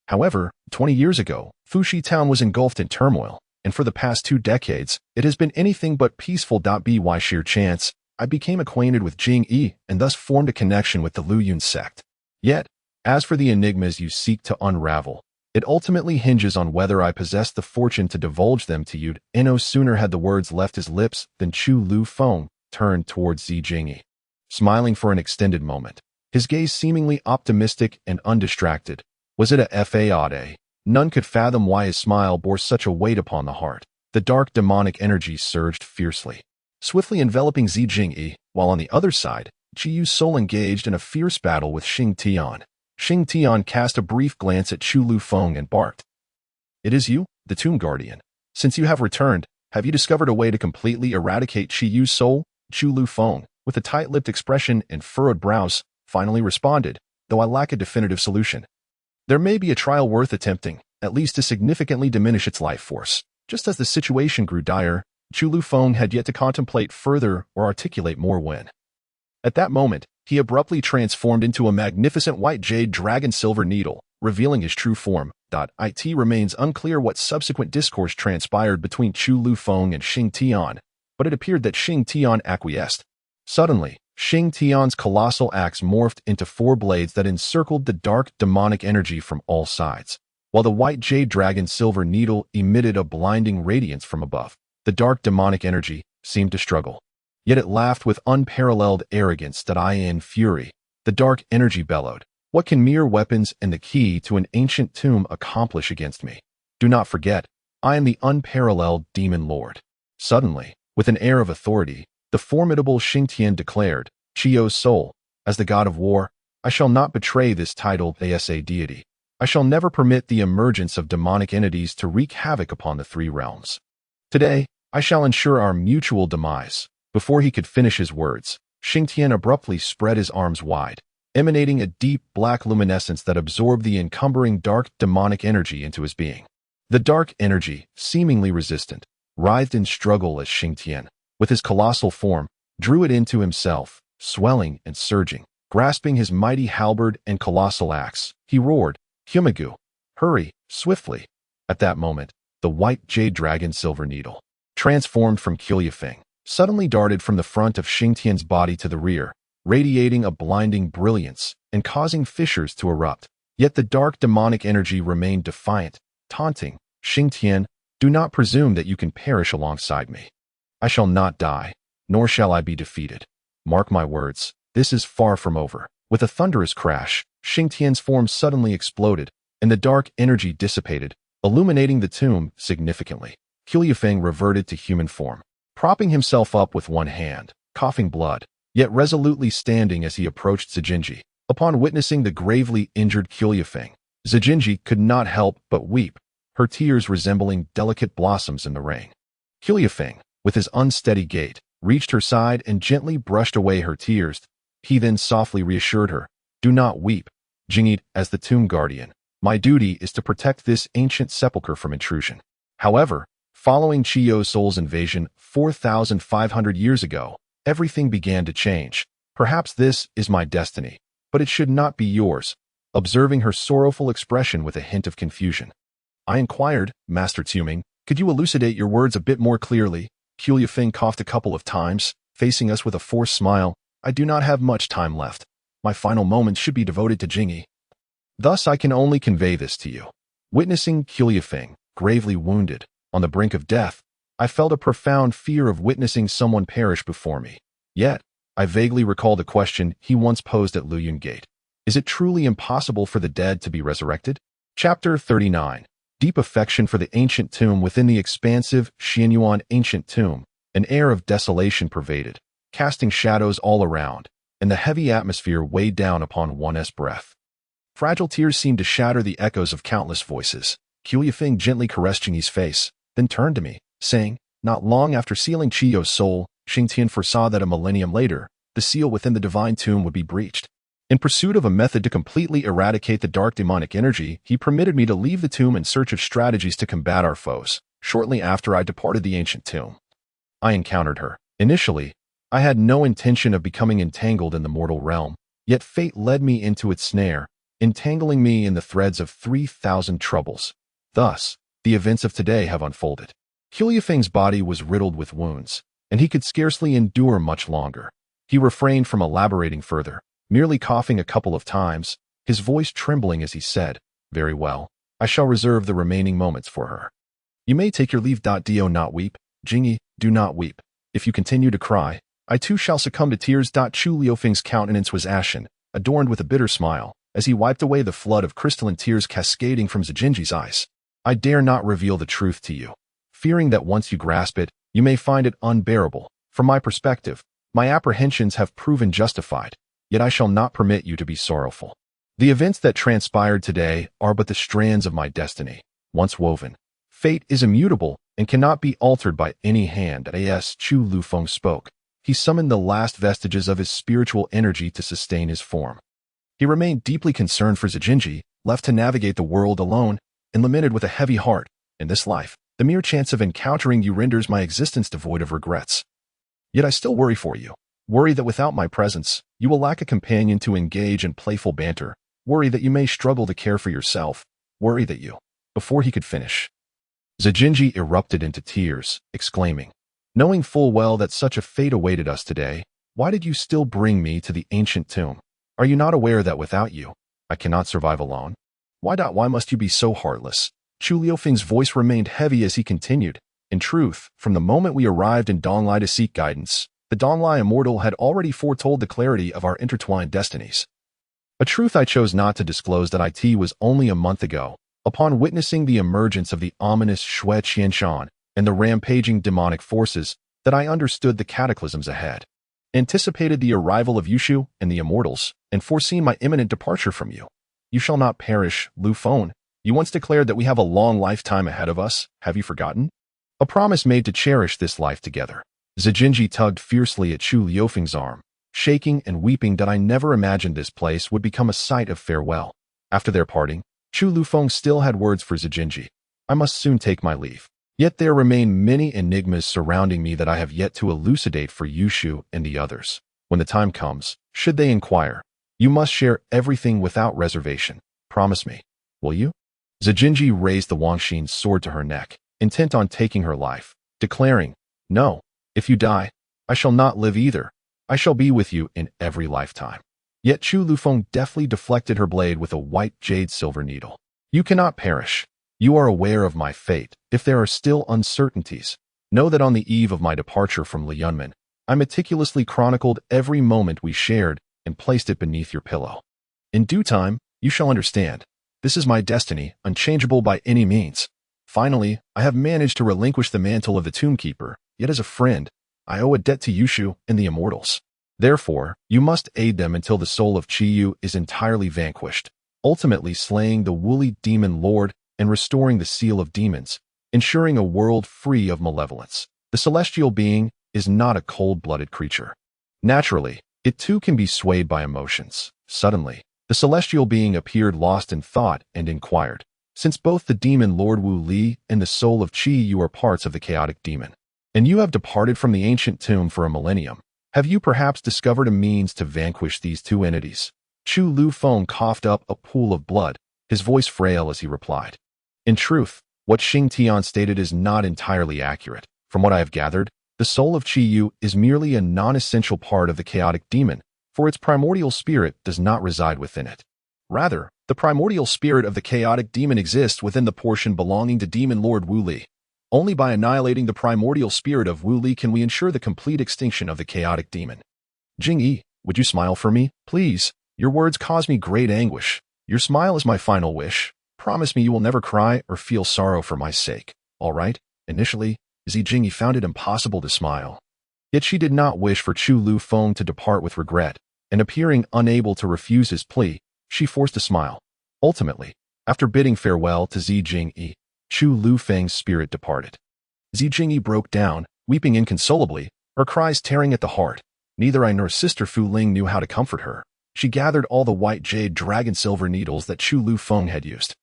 However, 20 years ago, Fuxi town was engulfed in turmoil, and for the past 2 decades, it has been anything but peaceful. By sheer chance, I became acquainted with Jing Yi and thus formed a connection with the Lu Yun sect. Yet, as for the enigmas you seek to unravel, it ultimately hinges on whether I possess the fortune to divulge them to you. No sooner had the words left his lips than Chu Lufeng turned towards Zi Jingyi, smiling for an extended moment, his gaze seemingly optimistic and undistracted. Was it a fade? None could fathom why his smile bore such a weight upon the heart. The dark demonic energy surged fiercely, swiftly enveloping Zi Jingyi, while on the other side, Chiyu's soul engaged in a fierce battle with Xing Tian. Xing Tian cast a brief glance at Chu Lufeng and barked, it is you, the tomb guardian. Since you have returned, have you discovered a way to completely eradicate Chiyu's soul? Chu Lufeng, with a tight-lipped expression and furrowed brows, finally responded, though I lack a definitive solution. There may be a trial worth attempting, at least to significantly diminish its life force. Just as the situation grew dire, Chu Lufeng had yet to contemplate further or articulate more when, at that moment, he abruptly transformed into a magnificent white jade dragon silver needle, revealing his true form. It remains unclear what subsequent discourse transpired between Chu Lufeng and Xing Tian, but it appeared that Xing Tian acquiesced. Suddenly, Xing Tian's colossal axe morphed into 4 blades that encircled the dark demonic energy from all sides, while the white jade dragon silver needle emitted a blinding radiance from above. The dark demonic energy seemed to struggle, yet it laughed with unparalleled arrogance. In fury, the dark energy bellowed, what can mere weapons and the key to an ancient tomb accomplish against me? Do not forget, I am the unparalleled demon lord. Suddenly, with an air of authority, the formidable Xing Tian declared, Chiyo's soul, as the god of war, I shall not betray this titled Asa deity. I shall never permit the emergence of demonic entities to wreak havoc upon the 3 realms. Today, I shall ensure our mutual demise. Before he could finish his words, Xing Tian abruptly spread his arms wide, emanating a deep black luminescence that absorbed the encumbering dark demonic energy into his being. The dark energy, seemingly resistant, writhed in struggle as Xing Tian, with his colossal form, drew it into himself, swelling and surging. Grasping his mighty halberd and colossal axe, he roared, Humigu, hurry, swiftly. At that moment, the white jade dragon silver needle, transformed from Qiuyifeng, suddenly darted from the front of Xing Tian's body to the rear, radiating a blinding brilliance and causing fissures to erupt. Yet the dark demonic energy remained defiant, taunting, Xing Tian, do not presume that you can perish alongside me. I shall not die, nor shall I be defeated. Mark my words, this is far from over. With a thunderous crash, Xing Tian's form suddenly exploded, and the dark energy dissipated, illuminating the tomb significantly. Qiuyifeng reverted to human form, propping himself up with one hand, coughing blood. yet resolutely standing as he approached Zijinji. Upon witnessing the gravely injured Qiuyefeng, Zijinji could not help but weep, her tears resembling delicate blossoms in the rain. Qiuyefeng, with his unsteady gait, reached her side and gently brushed away her tears. He then softly reassured her, "Do not weep, Jingyi. As the tomb guardian, my duty is to protect this ancient sepulchre from intrusion." However, following Chiyo's soul's invasion 4,500 years ago, everything began to change. "Perhaps this is my destiny, but it should not be yours," observing her sorrowful expression with a hint of confusion. I inquired, "Master Tuming, could you elucidate your words a bit more clearly?" Qiuyefeng coughed a couple of times, facing us with a forced smile. "I do not have much time left. My final moments should be devoted to Jingyi. Thus I can only convey this to you." Witnessing Qiuyefeng, gravely wounded, on the brink of death, I felt a profound fear of witnessing someone perish before me. Yet, I vaguely recalled a question he once posed at Luyun Gate. Is it truly impossible for the dead to be resurrected? Chapter 39. Deep affection for the ancient tomb. Within the expansive Xianyuan ancient tomb, an air of desolation pervaded, casting shadows all around, and the heavy atmosphere weighed down upon one's breath. Fragile tears seemed to shatter the echoes of countless voices. Qiuyefeng gently caressed Jingyi's face, then turned to me, saying, "Not long after sealing Chiyo's soul, Xingtian foresaw that a millennium later, the seal within the divine tomb would be breached. In pursuit of a method to completely eradicate the dark demonic energy, he permitted me to leave the tomb in search of strategies to combat our foes. Shortly after I departed the ancient tomb, I encountered her. Initially, I had no intention of becoming entangled in the mortal realm, yet fate led me into its snare, entangling me in the threads of 3,000 troubles. Thus, the events of today have unfolded." Qiuyefeng's body was riddled with wounds, and he could scarcely endure much longer. He refrained from elaborating further, merely coughing a couple of times, his voice trembling as he said, "Very well, I shall reserve the remaining moments for her. You may take your leave. Do not weep, Jingyi, do not weep. If you continue to cry, I too shall succumb to tears." Qiuyefeng's countenance was ashen, adorned with a bitter smile, as he wiped away the flood of crystalline tears cascading from Zijinji's eyes. "I dare not reveal the truth to you, fearing that once you grasp it, you may find it unbearable. From my perspective, my apprehensions have proven justified, yet I shall not permit you to be sorrowful. The events that transpired today are but the strands of my destiny, once woven. Fate is immutable and cannot be altered by any hand." As Chu Lufeng spoke, he summoned the last vestiges of his spiritual energy to sustain his form. He remained deeply concerned for Zijinji, left to navigate the world alone, and lamented with a heavy heart, "In this life, the mere chance of encountering you renders my existence devoid of regrets. Yet I still worry for you. Worry that without my presence, you will lack a companion to engage in playful banter. Worry that you may struggle to care for yourself. Worry that you..." Before he could finish, Zijinji erupted into tears, exclaiming, "Knowing full well that such a fate awaited us today, why did you still bring me to the ancient tomb? Are you not aware that without you, I cannot survive alone? Why must you be so heartless?" Qiuyefeng's voice remained heavy as he continued, "In truth, from the moment we arrived in Donglai to seek guidance, the Donglai Immortal had already foretold the clarity of our intertwined destinies. A truth I chose not to disclose that it was only a month ago, upon witnessing the emergence of the ominous Shui Qianshan and the rampaging demonic forces, that I understood the cataclysms ahead, anticipated the arrival of Yushu and the Immortals, and foreseen my imminent departure from you. You shall not perish, Lu Feng. You once declared that we have a long lifetime ahead of us. Have you forgotten? A promise made to cherish this life together." Zijinji tugged fiercely at Chu Liufeng's arm, shaking and weeping that I never imagined this place would become a site of farewell. After their parting, Chu Lufeng still had words for Zijinji. "I must soon take my leave. Yet there remain many enigmas surrounding me that I have yet to elucidate for Yushu and the others. When the time comes, should they inquire, you must share everything without reservation. Promise me, will you?" Zijinji raised the Wangshin's sword to her neck, intent on taking her life, declaring, "No, if you die, I shall not live either. I shall be with you in every lifetime." Yet Chu Lufeng deftly deflected her blade with a white jade silver needle. "You cannot perish. You are aware of my fate. If there are still uncertainties, know that on the eve of my departure from Liyunmen, I meticulously chronicled every moment we shared and placed it beneath your pillow. In due time, you shall understand. This is my destiny, unchangeable by any means. Finally, I have managed to relinquish the mantle of the Tombkeeper, yet as a friend, I owe a debt to Yushu and the Immortals." Therefore, you must aid them until the soul of Chi-Yu is entirely vanquished, ultimately slaying the woolly demon lord and restoring the seal of demons, ensuring a world free of malevolence. The celestial being is not a cold-blooded creature. Naturally, it too can be swayed by emotions. Suddenly, the celestial being appeared lost in thought and inquired, since both the demon Lord Wu Li and the soul of Chi-Yu are parts of the chaotic demon, and you have departed from the ancient tomb for a millennium, have you perhaps discovered a means to vanquish these two entities? Chu Lu Feng coughed up a pool of blood, his voice frail as he replied. In truth, what Xing Tian stated is not entirely accurate. From what I have gathered, the soul of Chi-Yu is merely a non-essential part of the chaotic demon, for its primordial spirit does not reside within it. Rather, the primordial spirit of the chaotic demon exists within the portion belonging to demon Lord Wu Li. Only by annihilating the primordial spirit of Wu Li can we ensure the complete extinction of the chaotic demon. Jing Yi, would you smile for me, please? Your words cause me great anguish. Your smile is my final wish. Promise me you will never cry or feel sorrow for my sake. All right? Initially, Zi Jingyi found it impossible to smile. Yet she did not wish for Chu Lu Feng to depart with regret, and appearing unable to refuse his plea, she forced a smile. Ultimately, after bidding farewell to Zi Jingyi, Chu Lu Feng's spirit departed. Zi Jingyi broke down, weeping inconsolably, her cries tearing at the heart. Neither I nor Sister Fu Ling knew how to comfort her. She gathered all the white jade dragon silver needles that Chu Lu Feng had used,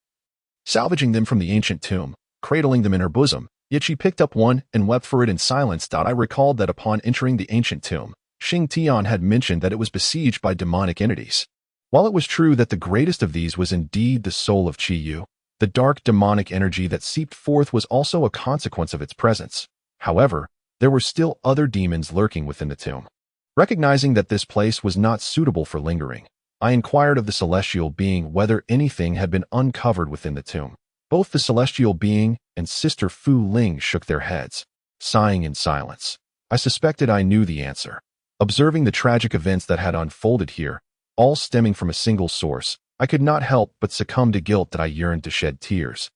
salvaging them from the ancient tomb, cradling them in her bosom, yet she picked up one and wept for it in silence. I recalled that upon entering the ancient tomb, Xing Tian had mentioned that it was besieged by demonic entities. While it was true that the greatest of these was indeed the soul of Chi-Yu, the dark demonic energy that seeped forth was also a consequence of its presence. However, there were still other demons lurking within the tomb. Recognizing that this place was not suitable for lingering, I inquired of the celestial being whether anything had been uncovered within the tomb. Both the celestial being and Sister Fu Ling shook their heads, sighing in silence. I suspected I knew the answer. Observing the tragic events that had unfolded here, all stemming from a single source, I could not help but succumb to guilt that I yearned to shed tears.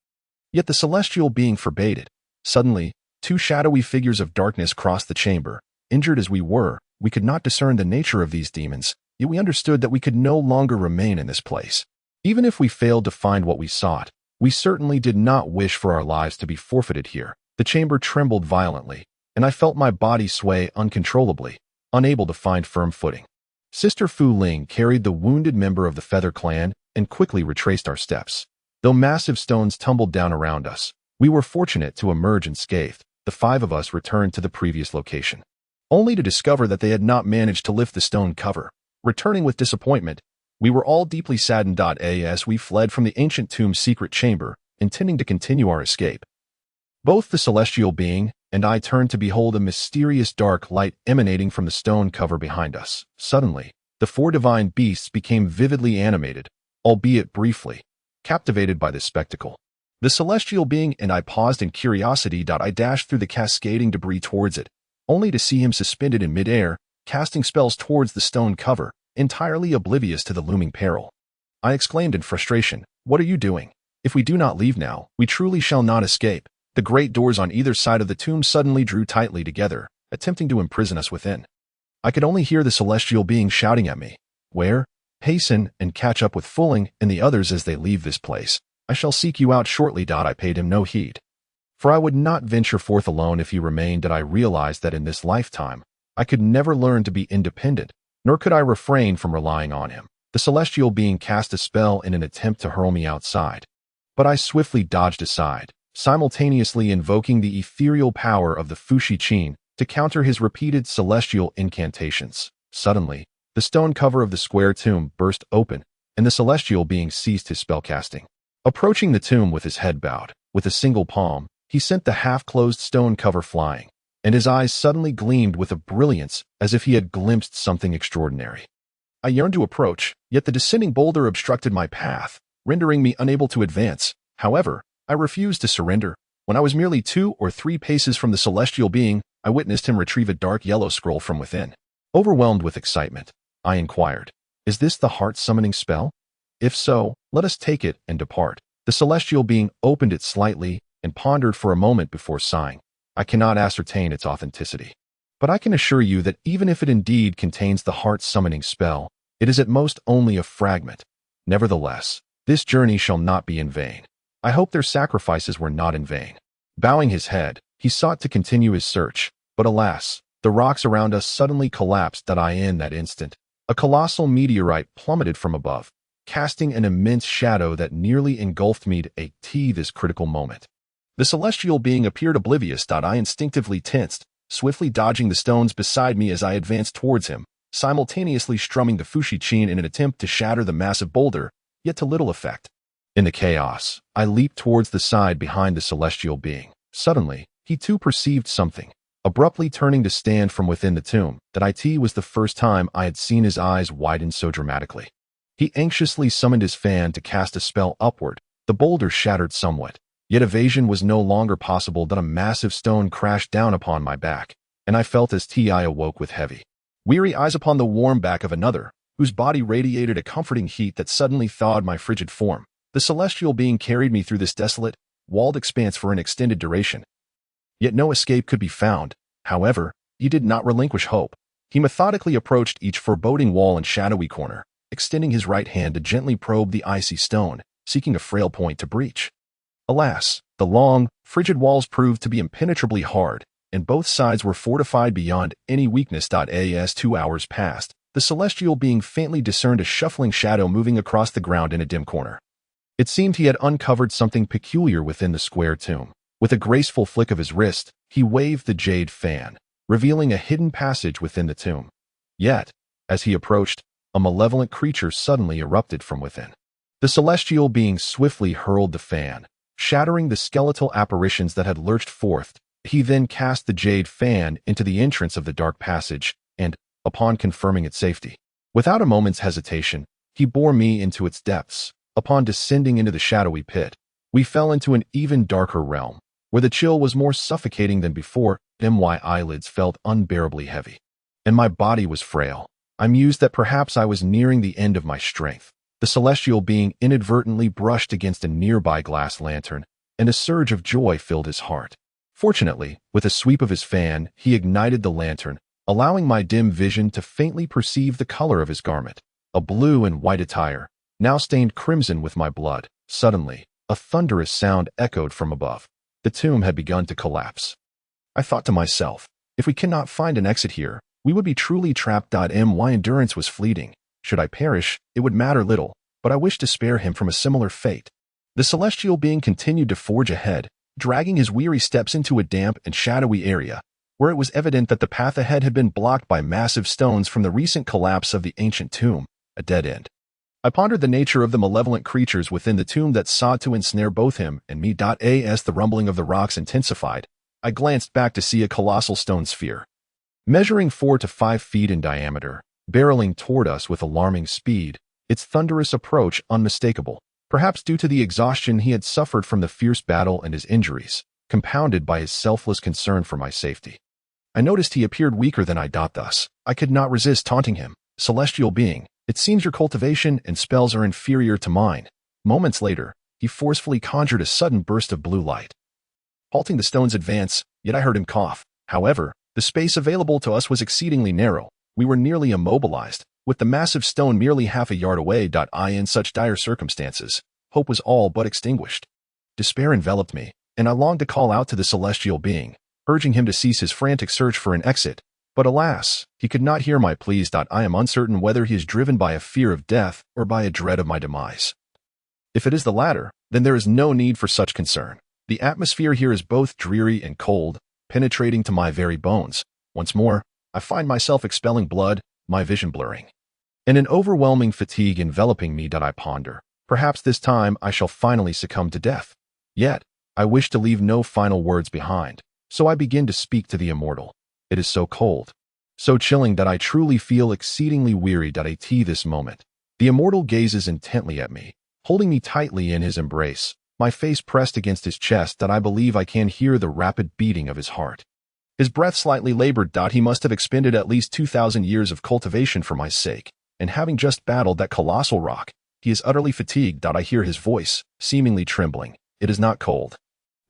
Yet the celestial being forbade it. Suddenly, two shadowy figures of darkness crossed the chamber. Injured as we were, we could not discern the nature of these demons, yet we understood that we could no longer remain in this place. Even if we failed to find what we sought, we certainly did not wish for our lives to be forfeited here. The chamber trembled violently, and I felt my body sway uncontrollably, unable to find firm footing. Sister Fu Ling carried the wounded member of the Feather Clan and quickly retraced our steps. Though massive stones tumbled down around us, we were fortunate to emerge unscathed. The five of us returned to the previous location, only to discover that they had not managed to lift the stone cover. Returning with disappointment, we were all deeply saddened. As we fled from the ancient tomb's secret chamber, intending to continue our escape. Both the celestial being and I turned to behold a mysterious dark light emanating from the stone cover behind us. Suddenly, the four divine beasts became vividly animated, albeit briefly, captivated by this spectacle. The celestial being and I paused in curiosity. I dashed through the cascading debris towards it, only to see him suspended in midair, casting spells towards the stone cover, entirely oblivious to the looming peril. I exclaimed in frustration, "What are you doing? If we do not leave now, we truly shall not escape." The great doors on either side of the tomb suddenly drew tightly together, attempting to imprison us within. I could only hear the celestial being shouting at me, "Where? Hasten and catch up with Fu Ling and the others as they leave this place. I shall seek you out shortly." I paid him no heed, for I would not venture forth alone if he remained. I realized that in this lifetime, I could never learn to be independent, nor could I refrain from relying on him. The celestial being cast a spell in an attempt to hurl me outside, but I swiftly dodged aside, simultaneously invoking the ethereal power of the Fushi Qin to counter his repeated celestial incantations. Suddenly, the stone cover of the square tomb burst open, and the celestial being ceased his spellcasting. Approaching the tomb with his head bowed, with a single palm, he sent the half-closed stone cover flying, and his eyes suddenly gleamed with a brilliance as if he had glimpsed something extraordinary. I yearned to approach, yet the descending boulder obstructed my path, rendering me unable to advance. However, I refused to surrender. When I was merely 2 or 3 paces from the celestial being, I witnessed him retrieve a dark yellow scroll from within. Overwhelmed with excitement, I inquired, "Is this the heart-summoning spell? If so, let us take it and depart." The celestial being opened it slightly and pondered for a moment before sighing. "I cannot ascertain its authenticity, But I can assure you that even if it indeed contains the heart-summoning spell, it is at most only a fragment. Nevertheless, this journey shall not be in vain. I hope their sacrifices were not in vain. Bowing his head, he sought to continue his search, but alas, the rocks around us suddenly collapsed in that instant. A colossal meteorite plummeted from above, casting an immense shadow that nearly engulfed me at this critical moment. The celestial being appeared oblivious. I instinctively tensed, swiftly dodging the stones beside me as I advanced towards him, simultaneously strumming the fushi-chin in an attempt to shatter the massive boulder, yet to little effect. In the chaos, I leaped towards the side behind the celestial being. Suddenly, he too perceived something. Abruptly turning to stand from within the tomb, that was the first time I had seen his eyes widen so dramatically. He anxiously summoned his fan to cast a spell upward. The boulder shattered somewhat, yet evasion was no longer possible. A massive stone crashed down upon my back, and I felt as I awoke with heavy, weary eyes upon the warm back of another, whose body radiated a comforting heat that suddenly thawed my frigid form. The celestial being carried me through this desolate, walled expanse for an extended duration. Yet no escape could be found. However, he did not relinquish hope. He methodically approached each foreboding wall and shadowy corner, extending his right hand to gently probe the icy stone, seeking a frail point to breach. Alas, the long, frigid walls proved to be impenetrably hard, and both sides were fortified beyond any weakness. As 2 hours passed, the celestial being faintly discerned a shuffling shadow moving across the ground in a dim corner. It seemed he had uncovered something peculiar within the square tomb. With a graceful flick of his wrist, he waved the jade fan, revealing a hidden passage within the tomb. Yet, as he approached, a malevolent creature suddenly erupted from within. The celestial being swiftly hurled the fan, shattering the skeletal apparitions that had lurched forth. He then cast the jade fan into the entrance of the dark passage, and, upon confirming its safety, without a moment's hesitation, he bore me into its depths. Upon descending into the shadowy pit, we fell into an even darker realm, where the chill was more suffocating than before. My eyelids felt unbearably heavy, and my body was frail. I mused that perhaps I was nearing the end of my strength. The celestial being inadvertently brushed against a nearby glass lantern, and a surge of joy filled his heart. Fortunately, with a sweep of his fan, he ignited the lantern, allowing my dim vision to faintly perceive the color of his garment, a blue and white attire, now stained crimson with my blood. Suddenly, a thunderous sound echoed from above. The tomb had begun to collapse. I thought to myself, if we cannot find an exit here, we would be truly trapped. My endurance was fleeting. Should I perish, it would matter little, but I wished to spare him from a similar fate. The celestial being continued to forge ahead, dragging his weary steps into a damp and shadowy area, where it was evident that the path ahead had been blocked by massive stones from the recent collapse of the ancient tomb, a dead end. I pondered the nature of the malevolent creatures within the tomb that sought to ensnare both him and me. As the rumbling of the rocks intensified, I glanced back to see a colossal stone sphere, measuring 4 to 5 feet in diameter, barreling toward us with alarming speed, its thunderous approach unmistakable, perhaps due to the exhaustion he had suffered from the fierce battle and his injuries, compounded by his selfless concern for my safety. I noticed he appeared weaker than I. Thus, I could not resist taunting him. Celestial being, it seems your cultivation and spells are inferior to mine. Moments later, he forcefully conjured a sudden burst of blue light, halting the stone's advance, yet I heard him cough. However, the space available to us was exceedingly narrow. We were nearly immobilized, with the massive stone merely half a yard away. In such dire circumstances, hope was all but extinguished. Despair enveloped me, and I longed to call out to the celestial being, urging him to cease his frantic search for an exit. But alas, he could not hear my pleas. I am uncertain whether he is driven by a fear of death or by a dread of my demise. If it is the latter, then there is no need for such concern. The atmosphere here is both dreary and cold, penetrating to my very bones. Once more, I find myself expelling blood, my vision blurring, and an overwhelming fatigue enveloping me. I ponder, perhaps this time I shall finally succumb to death. Yet, I wish to leave no final words behind, so I begin to speak to the immortal. It is so cold, so chilling that I truly feel exceedingly weary. At this moment, the immortal gazes intently at me, holding me tightly in his embrace, my face pressed against his chest. That I believe I can hear the rapid beating of his heart. His breath slightly labored. He must have expended at least 2,000 years of cultivation for my sake, and having just battled that colossal rock, he is utterly fatigued. I hear his voice, seemingly trembling. It is not cold.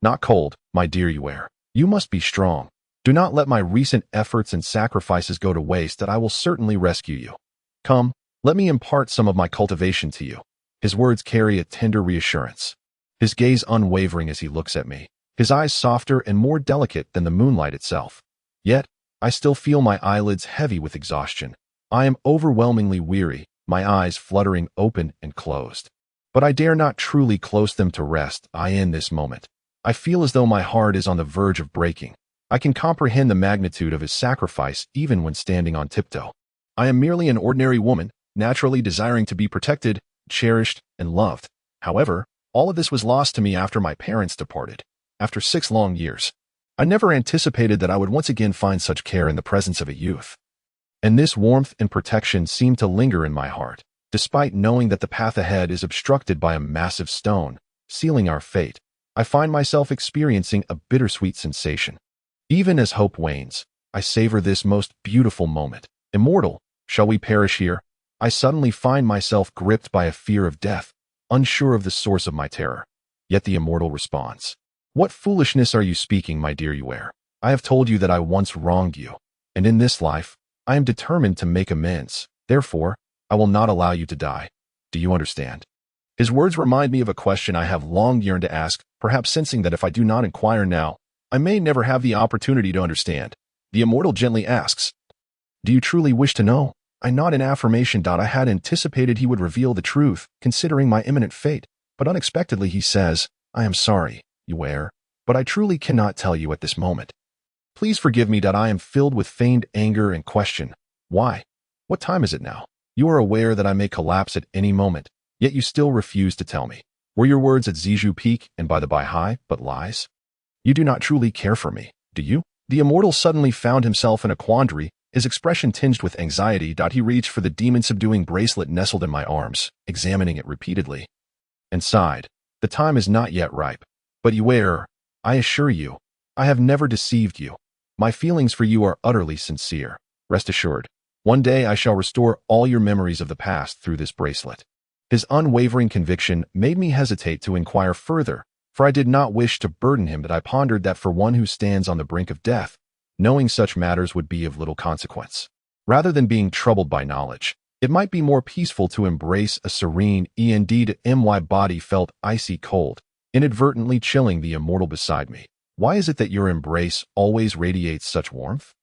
Not cold, my dear Yuer. You must be strong. Do not let my recent efforts and sacrifices go to waste, that I will certainly rescue you. Come, let me impart some of my cultivation to you. His words carry a tender reassurance. His gaze unwavering as he looks at me, his eyes softer and more delicate than the moonlight itself. Yet, I still feel my eyelids heavy with exhaustion. I am overwhelmingly weary, my eyes fluttering open and closed. But I dare not truly close them to rest. In this moment, I feel as though my heart is on the verge of breaking. I can comprehend the magnitude of his sacrifice even when standing on tiptoe. I am merely an ordinary woman, naturally desiring to be protected, cherished, and loved. However, all of this was lost to me after my parents departed. After 6 long years, I never anticipated that I would once again find such care in the presence of a youth. And this warmth and protection seemed to linger in my heart, despite knowing that the path ahead is obstructed by a massive stone, sealing our fate. I find myself experiencing a bittersweet sensation. Even as hope wanes, I savor this most beautiful moment. Immortal, shall we perish here? I suddenly find myself gripped by a fear of death, unsure of the source of my terror. Yet the immortal responds. What foolishness are you speaking, my dear Yuer? I have told you that I once wronged you, and in this life, I am determined to make amends. Therefore, I will not allow you to die. Do you understand? His words remind me of a question I have long yearned to ask, perhaps sensing that if I do not inquire now, I may never have the opportunity to understand. The immortal gently asks, do you truly wish to know? I nod in affirmation. I had anticipated he would reveal the truth, considering my imminent fate, but unexpectedly he says, I am sorry, Yuer, but I truly cannot tell you at this moment. Please forgive me. I am filled with feigned anger and question. Why? What time is it now? You are aware that I may collapse at any moment, yet you still refuse to tell me. Were your words at Zizhu Peak and by the Baihai but lies? You do not truly care for me, do you? The immortal suddenly found himself in a quandary, his expression tinged with anxiety. He reached for the demon-subduing bracelet nestled in my arms, examining it repeatedly, and sighed. The time is not yet ripe. But Yuer, I assure you, I have never deceived you. My feelings for you are utterly sincere. Rest assured, one day I shall restore all your memories of the past through this bracelet. His unwavering conviction made me hesitate to inquire further, for I did not wish to burden him. But I pondered that for one who stands on the brink of death, knowing such matters would be of little consequence. Rather than being troubled by knowledge, it might be more peaceful to embrace a serene my body felt icy cold, inadvertently chilling the immortal beside me. Why is it that your embrace always radiates such warmth?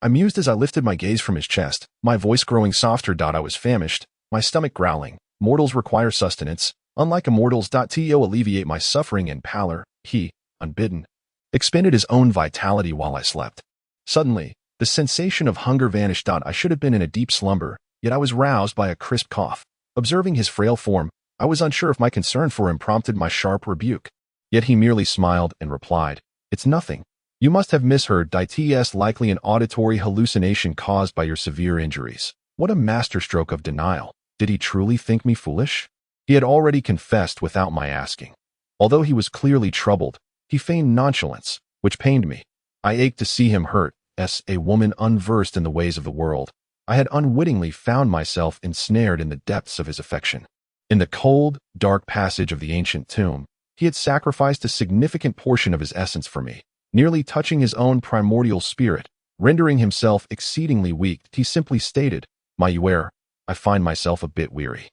I mused as I lifted my gaze from his chest, my voice growing softer. I was famished, my stomach growling. Mortals require sustenance. Unlike immortals, to alleviate my suffering and pallor, he, unbidden, expended his own vitality while I slept. Suddenly, the sensation of hunger vanished. I should have been in a deep slumber, yet I was roused by a crisp cough. Observing his frail form, I was unsure if my concern for him prompted my sharp rebuke. Yet he merely smiled and replied, It's nothing. You must have misheard. It's likely an auditory hallucination caused by your severe injuries. What a masterstroke of denial. Did he truly think me foolish? He had already confessed without my asking. Although he was clearly troubled, he feigned nonchalance, which pained me. I ached to see him hurt. As a woman unversed in the ways of the world, I had unwittingly found myself ensnared in the depths of his affection. In the cold, dark passage of the ancient tomb, he had sacrificed a significant portion of his essence for me, nearly touching his own primordial spirit, rendering himself exceedingly weak. He simply stated, My Yuer, I find myself a bit weary.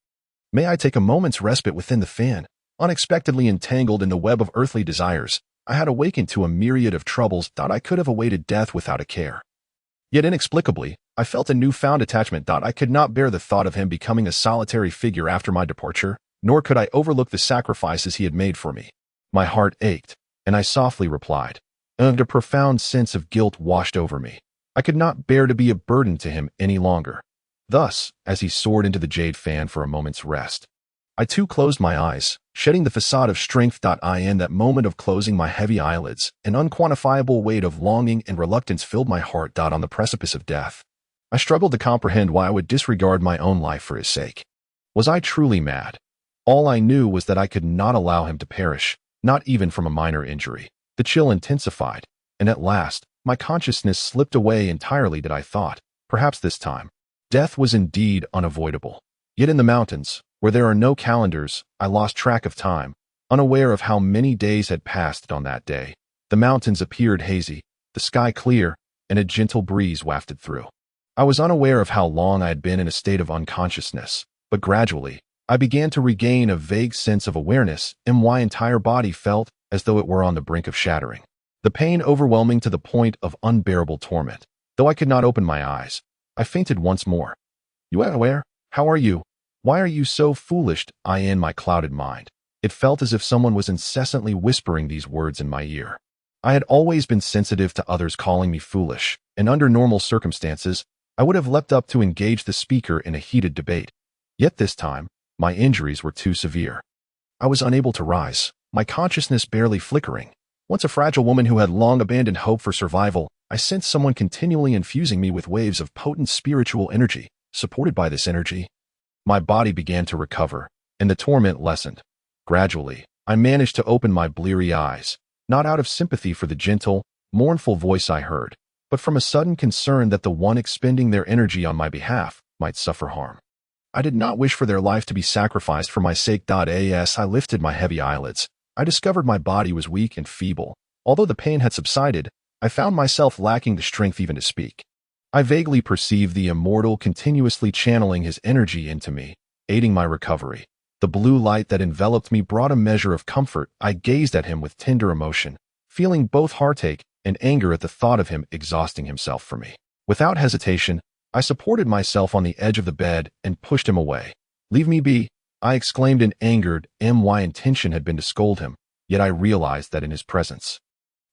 May I take a moment's respite within the fan? Unexpectedly entangled in the web of earthly desires, I had awakened to a myriad of troubles. I could have awaited death without a care. Yet inexplicably, I felt a newfound attachment. I could not bear the thought of him becoming a solitary figure after my departure, nor could I overlook the sacrifices he had made for me. My heart ached, and I softly replied, and a profound sense of guilt washed over me. I could not bear to be a burden to him any longer. Thus, as he soared into the jade fan for a moment's rest, I too closed my eyes, shedding the facade of strength. In that moment of closing my heavy eyelids, an unquantifiable weight of longing and reluctance filled my heart. On the precipice of death, I struggled to comprehend why I would disregard my own life for his sake. Was I truly mad? All I knew was that I could not allow him to perish, not even from a minor injury. The chill intensified, and at last, my consciousness slipped away entirely. I thought, perhaps this time, death was indeed unavoidable. Yet in the mountains, where there are no calendars, I lost track of time, unaware of how many days had passed on that day. The mountains appeared hazy, the sky clear, and a gentle breeze wafted through. I was unaware of how long I had been in a state of unconsciousness, but gradually, I began to regain a vague sense of awareness, and my entire body felt as though it were on the brink of shattering. The pain overwhelming to the point of unbearable torment. Though I could not open my eyes, I fainted once more. "You are aware? How are you? Why are you so foolish?" I in my clouded mind. It felt as if someone was incessantly whispering these words in my ear. I had always been sensitive to others calling me foolish, and under normal circumstances, I would have leapt up to engage the speaker in a heated debate. Yet this time, my injuries were too severe. I was unable to rise, my consciousness barely flickering. Once a fragile woman who had long abandoned hope for survival, I sensed someone continually infusing me with waves of potent spiritual energy. Supported by this energy, my body began to recover, and the torment lessened. Gradually, I managed to open my bleary eyes, not out of sympathy for the gentle, mournful voice I heard, but from a sudden concern that the one expending their energy on my behalf might suffer harm. I did not wish for their life to be sacrificed for my sake. As I lifted my heavy eyelids, I discovered my body was weak and feeble. Although the pain had subsided, I found myself lacking the strength even to speak. I vaguely perceived the immortal continuously channeling his energy into me, aiding my recovery. The blue light that enveloped me brought a measure of comfort. I gazed at him with tender emotion, feeling both heartache and anger at the thought of him exhausting himself for me. Without hesitation, I supported myself on the edge of the bed and pushed him away. "Leave me be," I exclaimed in anger. My intention had been to scold him, yet I realized that in his presence,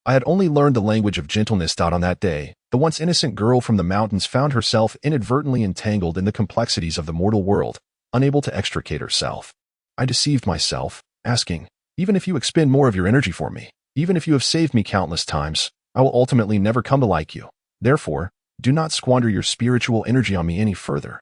I had only learned the language of gentleness. On that day, the once innocent girl from the mountains found herself inadvertently entangled in the complexities of the mortal world, unable to extricate herself. I deceived myself, asking, "Even if you expend more of your energy for me, even if you have saved me countless times, I will ultimately never come to like you. Therefore, do not squander your spiritual energy on me any further.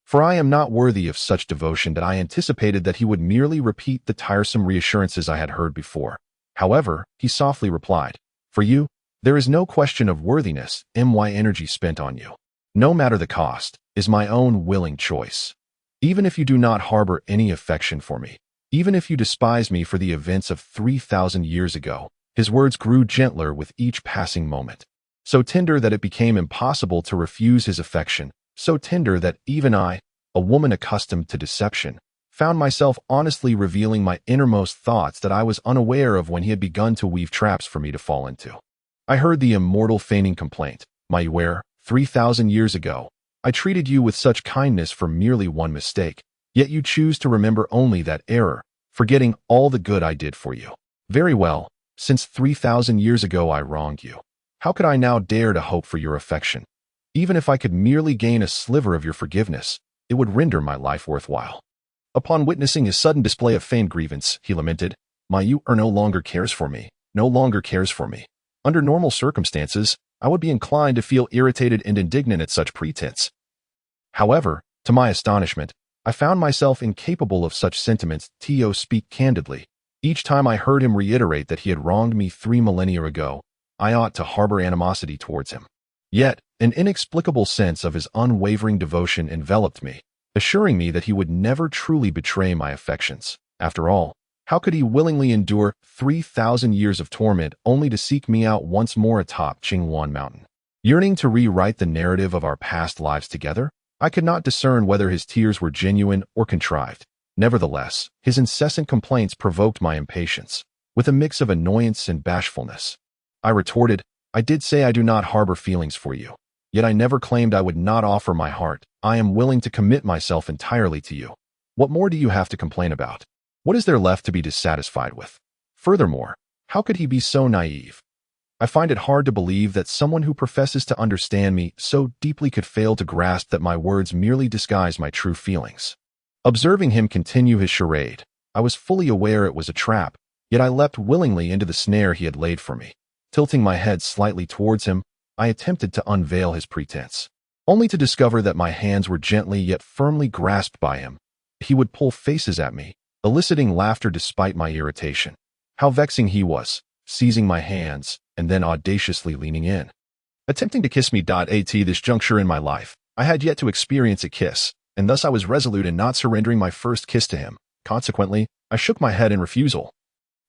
For I am not worthy of such devotion." That I anticipated that he would merely repeat the tiresome reassurances I had heard before. However, he softly replied, "For you, there is no question of worthiness. My energy spent on you, no matter the cost, is my own willing choice. Even if you do not harbor any affection for me, even if you despise me for the events of 3,000 years ago." His words grew gentler with each passing moment, so tender that it became impossible to refuse his affection, so tender that even I, a woman accustomed to deception, found myself honestly revealing my innermost thoughts that I was unaware of when he had begun to weave traps for me to fall into. I heard the immortal feigning complaint, "My where, 3,000 years ago, I treated you with such kindness for merely one mistake, yet you choose to remember only that error, forgetting all the good I did for you. Very well, since 3,000 years ago I wronged you, how could I now dare to hope for your affection? Even if I could merely gain a sliver of your forgiveness, it would render my life worthwhile." Upon witnessing his sudden display of feigned grievance, he lamented, "My you no longer cares for me, no longer cares for me. Under normal circumstances, I would be inclined to feel irritated and indignant at such pretense. However, to my astonishment, I found myself incapable of such sentiments. To speak candidly, each time I heard him reiterate that he had wronged me 3 millennia ago, I ought to harbor animosity towards him. Yet, an inexplicable sense of his unwavering devotion enveloped me, assuring me that he would never truly betray my affections. After all, how could he willingly endure 3,000 years of torment only to seek me out once more atop Qingwan Mountain? Yearning to rewrite the narrative of our past lives together, I could not discern whether his tears were genuine or contrived. Nevertheless, his incessant complaints provoked my impatience, with a mix of annoyance and bashfulness. I retorted, "I did say I do not harbor feelings for you, yet I never claimed I would not offer my heart. I am willing to commit myself entirely to you. What more do you have to complain about? What is there left to be dissatisfied with? Furthermore, how could he be so naive? I find it hard to believe that someone who professes to understand me so deeply could fail to grasp that my words merely disguise my true feelings." Observing him continue his charade, I was fully aware it was a trap, yet I leapt willingly into the snare he had laid for me. Tilting my head slightly towards him, I attempted to unveil his pretense, only to discover that my hands were gently yet firmly grasped by him. He would pull faces at me, eliciting laughter despite my irritation. How vexing he was, seizing my hands, and then audaciously leaning in, attempting to kiss me. At this juncture in my life, I had yet to experience a kiss, and thus I was resolute in not surrendering my first kiss to him. Consequently, I shook my head in refusal.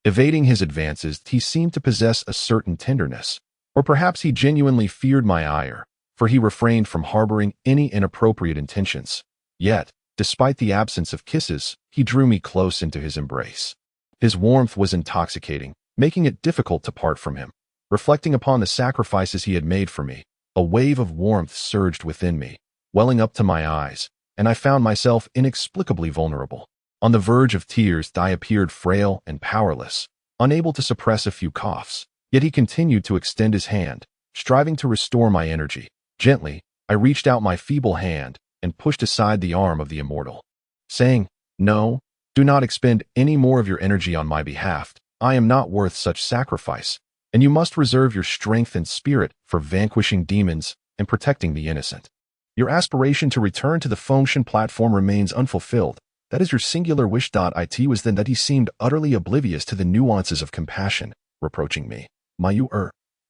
Evading his advances, he seemed to possess a certain tenderness, Or perhaps he genuinely feared my ire, for he refrained from harboring any inappropriate intentions. Yet, despite the absence of kisses, he drew me close into his embrace. His warmth was intoxicating, making it difficult to part from him. Reflecting upon the sacrifices he had made for me, a wave of warmth surged within me, welling up to my eyes, and I found myself inexplicably vulnerable. On the verge of tears, I appeared frail and powerless, unable to suppress a few coughs. Yet he continued to extend his hand, striving to restore my energy. Gently, I reached out my feeble hand and pushed aside the arm of the immortal, saying, "No, do not expend any more of your energy on my behalf. I am not worth such sacrifice, and you must reserve your strength and spirit for vanquishing demons and protecting the innocent. Your aspiration to return to the function platform remains unfulfilled. That is your singular wish." It was then that he seemed utterly oblivious to the nuances of compassion, reproaching me.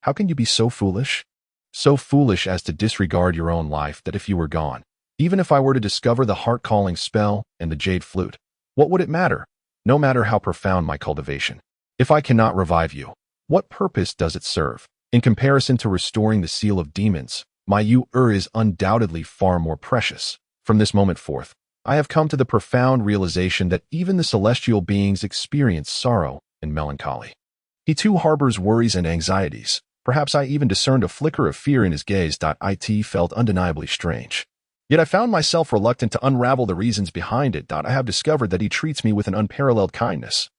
How can you be so foolish? So foolish as to disregard your own life that if you were gone, even if I were to discover the heart-calling spell and the jade flute, what would it matter? No matter how profound my cultivation. If I cannot revive you, what purpose does it serve? In comparison to restoring the seal of demons, my is undoubtedly far more precious. From this moment forth, I have come to the profound realization that even the celestial beings experience sorrow and melancholy. He too harbors worries and anxieties. Perhaps I even discerned a flicker of fear in his gaze. It felt undeniably strange. Yet I found myself reluctant to unravel the reasons behind it. I have discovered that he treats me with an unparalleled kindness,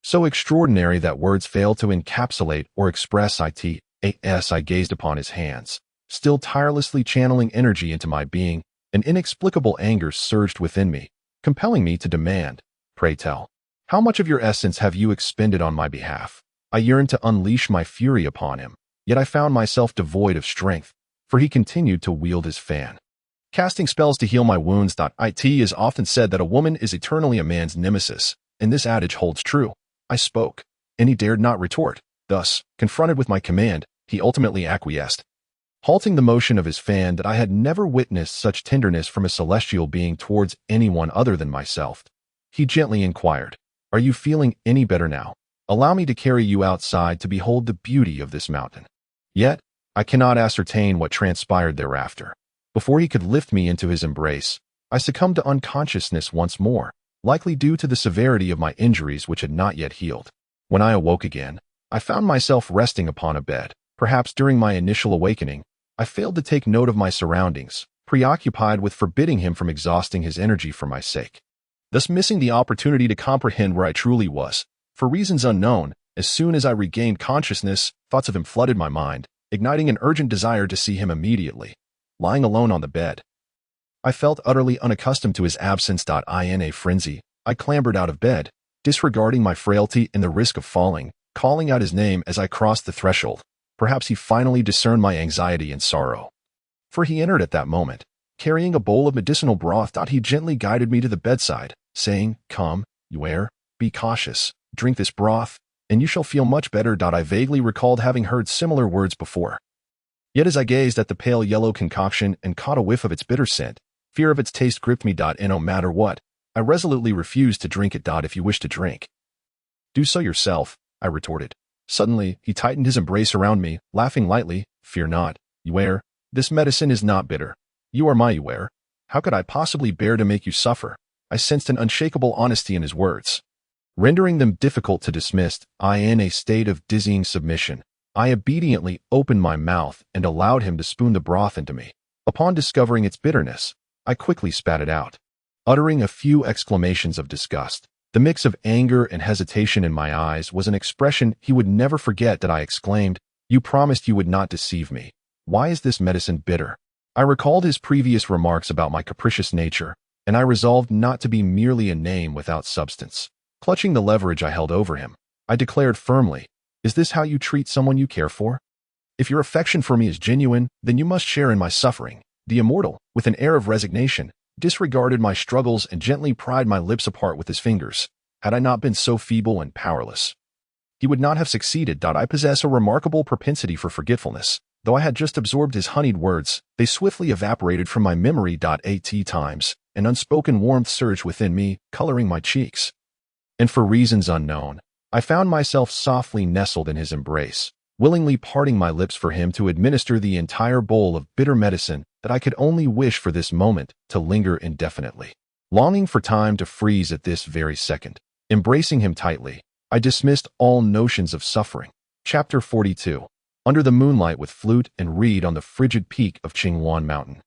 so extraordinary that words fail to encapsulate or express it. As I gazed upon his hands, still tirelessly channeling energy into my being, an inexplicable anger surged within me, compelling me to demand, "Pray tell, how much of your essence have you expended on my behalf?" I yearned to unleash my fury upon him, yet I found myself devoid of strength, for he continued to wield his fan, casting spells to heal my wounds. It is often said that a woman is eternally a man's nemesis, and this adage holds true. I spoke, and he dared not retort. Thus, confronted with my command, he ultimately acquiesced, halting the motion of his fan. That I had never witnessed such tenderness from a celestial being towards anyone other than myself. He gently inquired, "Are you feeling any better now? Allow me to carry you outside to behold the beauty of this mountain." Yet, I cannot ascertain what transpired thereafter. Before he could lift me into his embrace, I succumbed to unconsciousness once more, likely due to the severity of my injuries which had not yet healed. When I awoke again, I found myself resting upon a bed. Perhaps during my initial awakening, I failed to take note of my surroundings, preoccupied with forbidding him from exhausting his energy for my sake, thus missing the opportunity to comprehend where I truly was. For reasons unknown, as soon as I regained consciousness, thoughts of him flooded my mind, igniting an urgent desire to see him immediately. Lying alone on the bed, I felt utterly unaccustomed to his absence. In a frenzy, I clambered out of bed, disregarding my frailty and the risk of falling, calling out his name as I crossed the threshold. Perhaps he finally discerned my anxiety and sorrow, for he entered at that moment, carrying a bowl of medicinal broth. He gently guided me to the bedside, saying, "Come, be cautious. Drink this broth, and you shall feel much better." I vaguely recalled having heard similar words before. Yet as I gazed at the pale yellow concoction and caught a whiff of its bitter scent, fear of its taste gripped me. And no matter what, I resolutely refused to drink it. "If you wish to drink, do so yourself," I retorted. Suddenly, he tightened his embrace around me, laughing lightly. "Fear not, this medicine is not bitter. You are my How could I possibly bear to make you suffer?" I sensed an unshakable honesty in his words, rendering them difficult to dismiss. In a state of dizzying submission, I obediently opened my mouth and allowed him to spoon the broth into me. Upon discovering its bitterness, I quickly spat it out, uttering a few exclamations of disgust. The mix of anger and hesitation in my eyes was an expression he would never forget. I exclaimed, "You promised you would not deceive me. Why is this medicine bitter?" I recalled his previous remarks about my capricious nature, and I resolved not to be merely a name without substance. Clutching the leverage I held over him, I declared firmly, "Is this how you treat someone you care for? If your affection for me is genuine, then you must share in my suffering." The immortal, with an air of resignation, disregarded my struggles and gently pried my lips apart with his fingers. Had I not been so feeble and powerless, he would not have succeeded. I possess a remarkable propensity for forgetfulness. Though I had just absorbed his honeyed words, they swiftly evaporated from my memory. At times, an unspoken warmth surged within me, coloring my cheeks, and for reasons unknown, I found myself softly nestled in his embrace, willingly parting my lips for him to administer the entire bowl of bitter medicine that I could only wish for this moment to linger indefinitely. Longing for time to freeze at this very second. Embracing him tightly, I dismissed all notions of suffering. Chapter 42. Under the moonlight with flute and reed on the frigid peak of Qinghuan Mountain.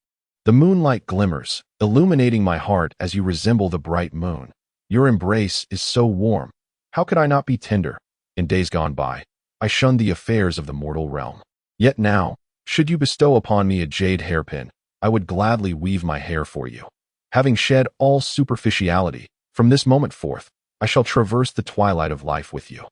The moonlight glimmers, illuminating my heart as you resemble the bright moon. Your embrace is so warm. How could I not be tender? In days gone by, I shunned the affairs of the mortal realm. Yet now, should you bestow upon me a jade hairpin, I would gladly weave my hair for you. Having shed all superficiality, from this moment forth, I shall traverse the twilight of life with you.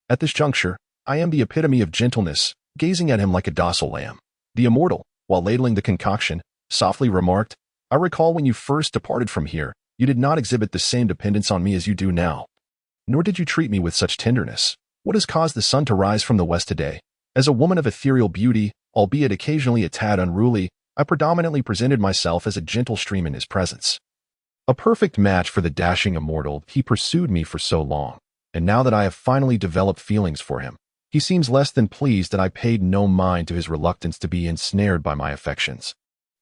At this juncture, I am the epitome of gentleness, gazing at him like a docile lamb. The immortal, while ladling the concoction, softly remarked, I recall when you first departed from here, you did not exhibit the same dependence on me as you do now. Nor did you treat me with such tenderness. What has caused the sun to rise from the west today? As a woman of ethereal beauty, albeit occasionally a tad unruly, I predominantly presented myself as a gentle stream in his presence. A perfect match for the dashing immortal he pursued me for so long, and now that I have finally developed feelings for him, he seems less than pleased that I paid no mind to his reluctance to be ensnared by my affections.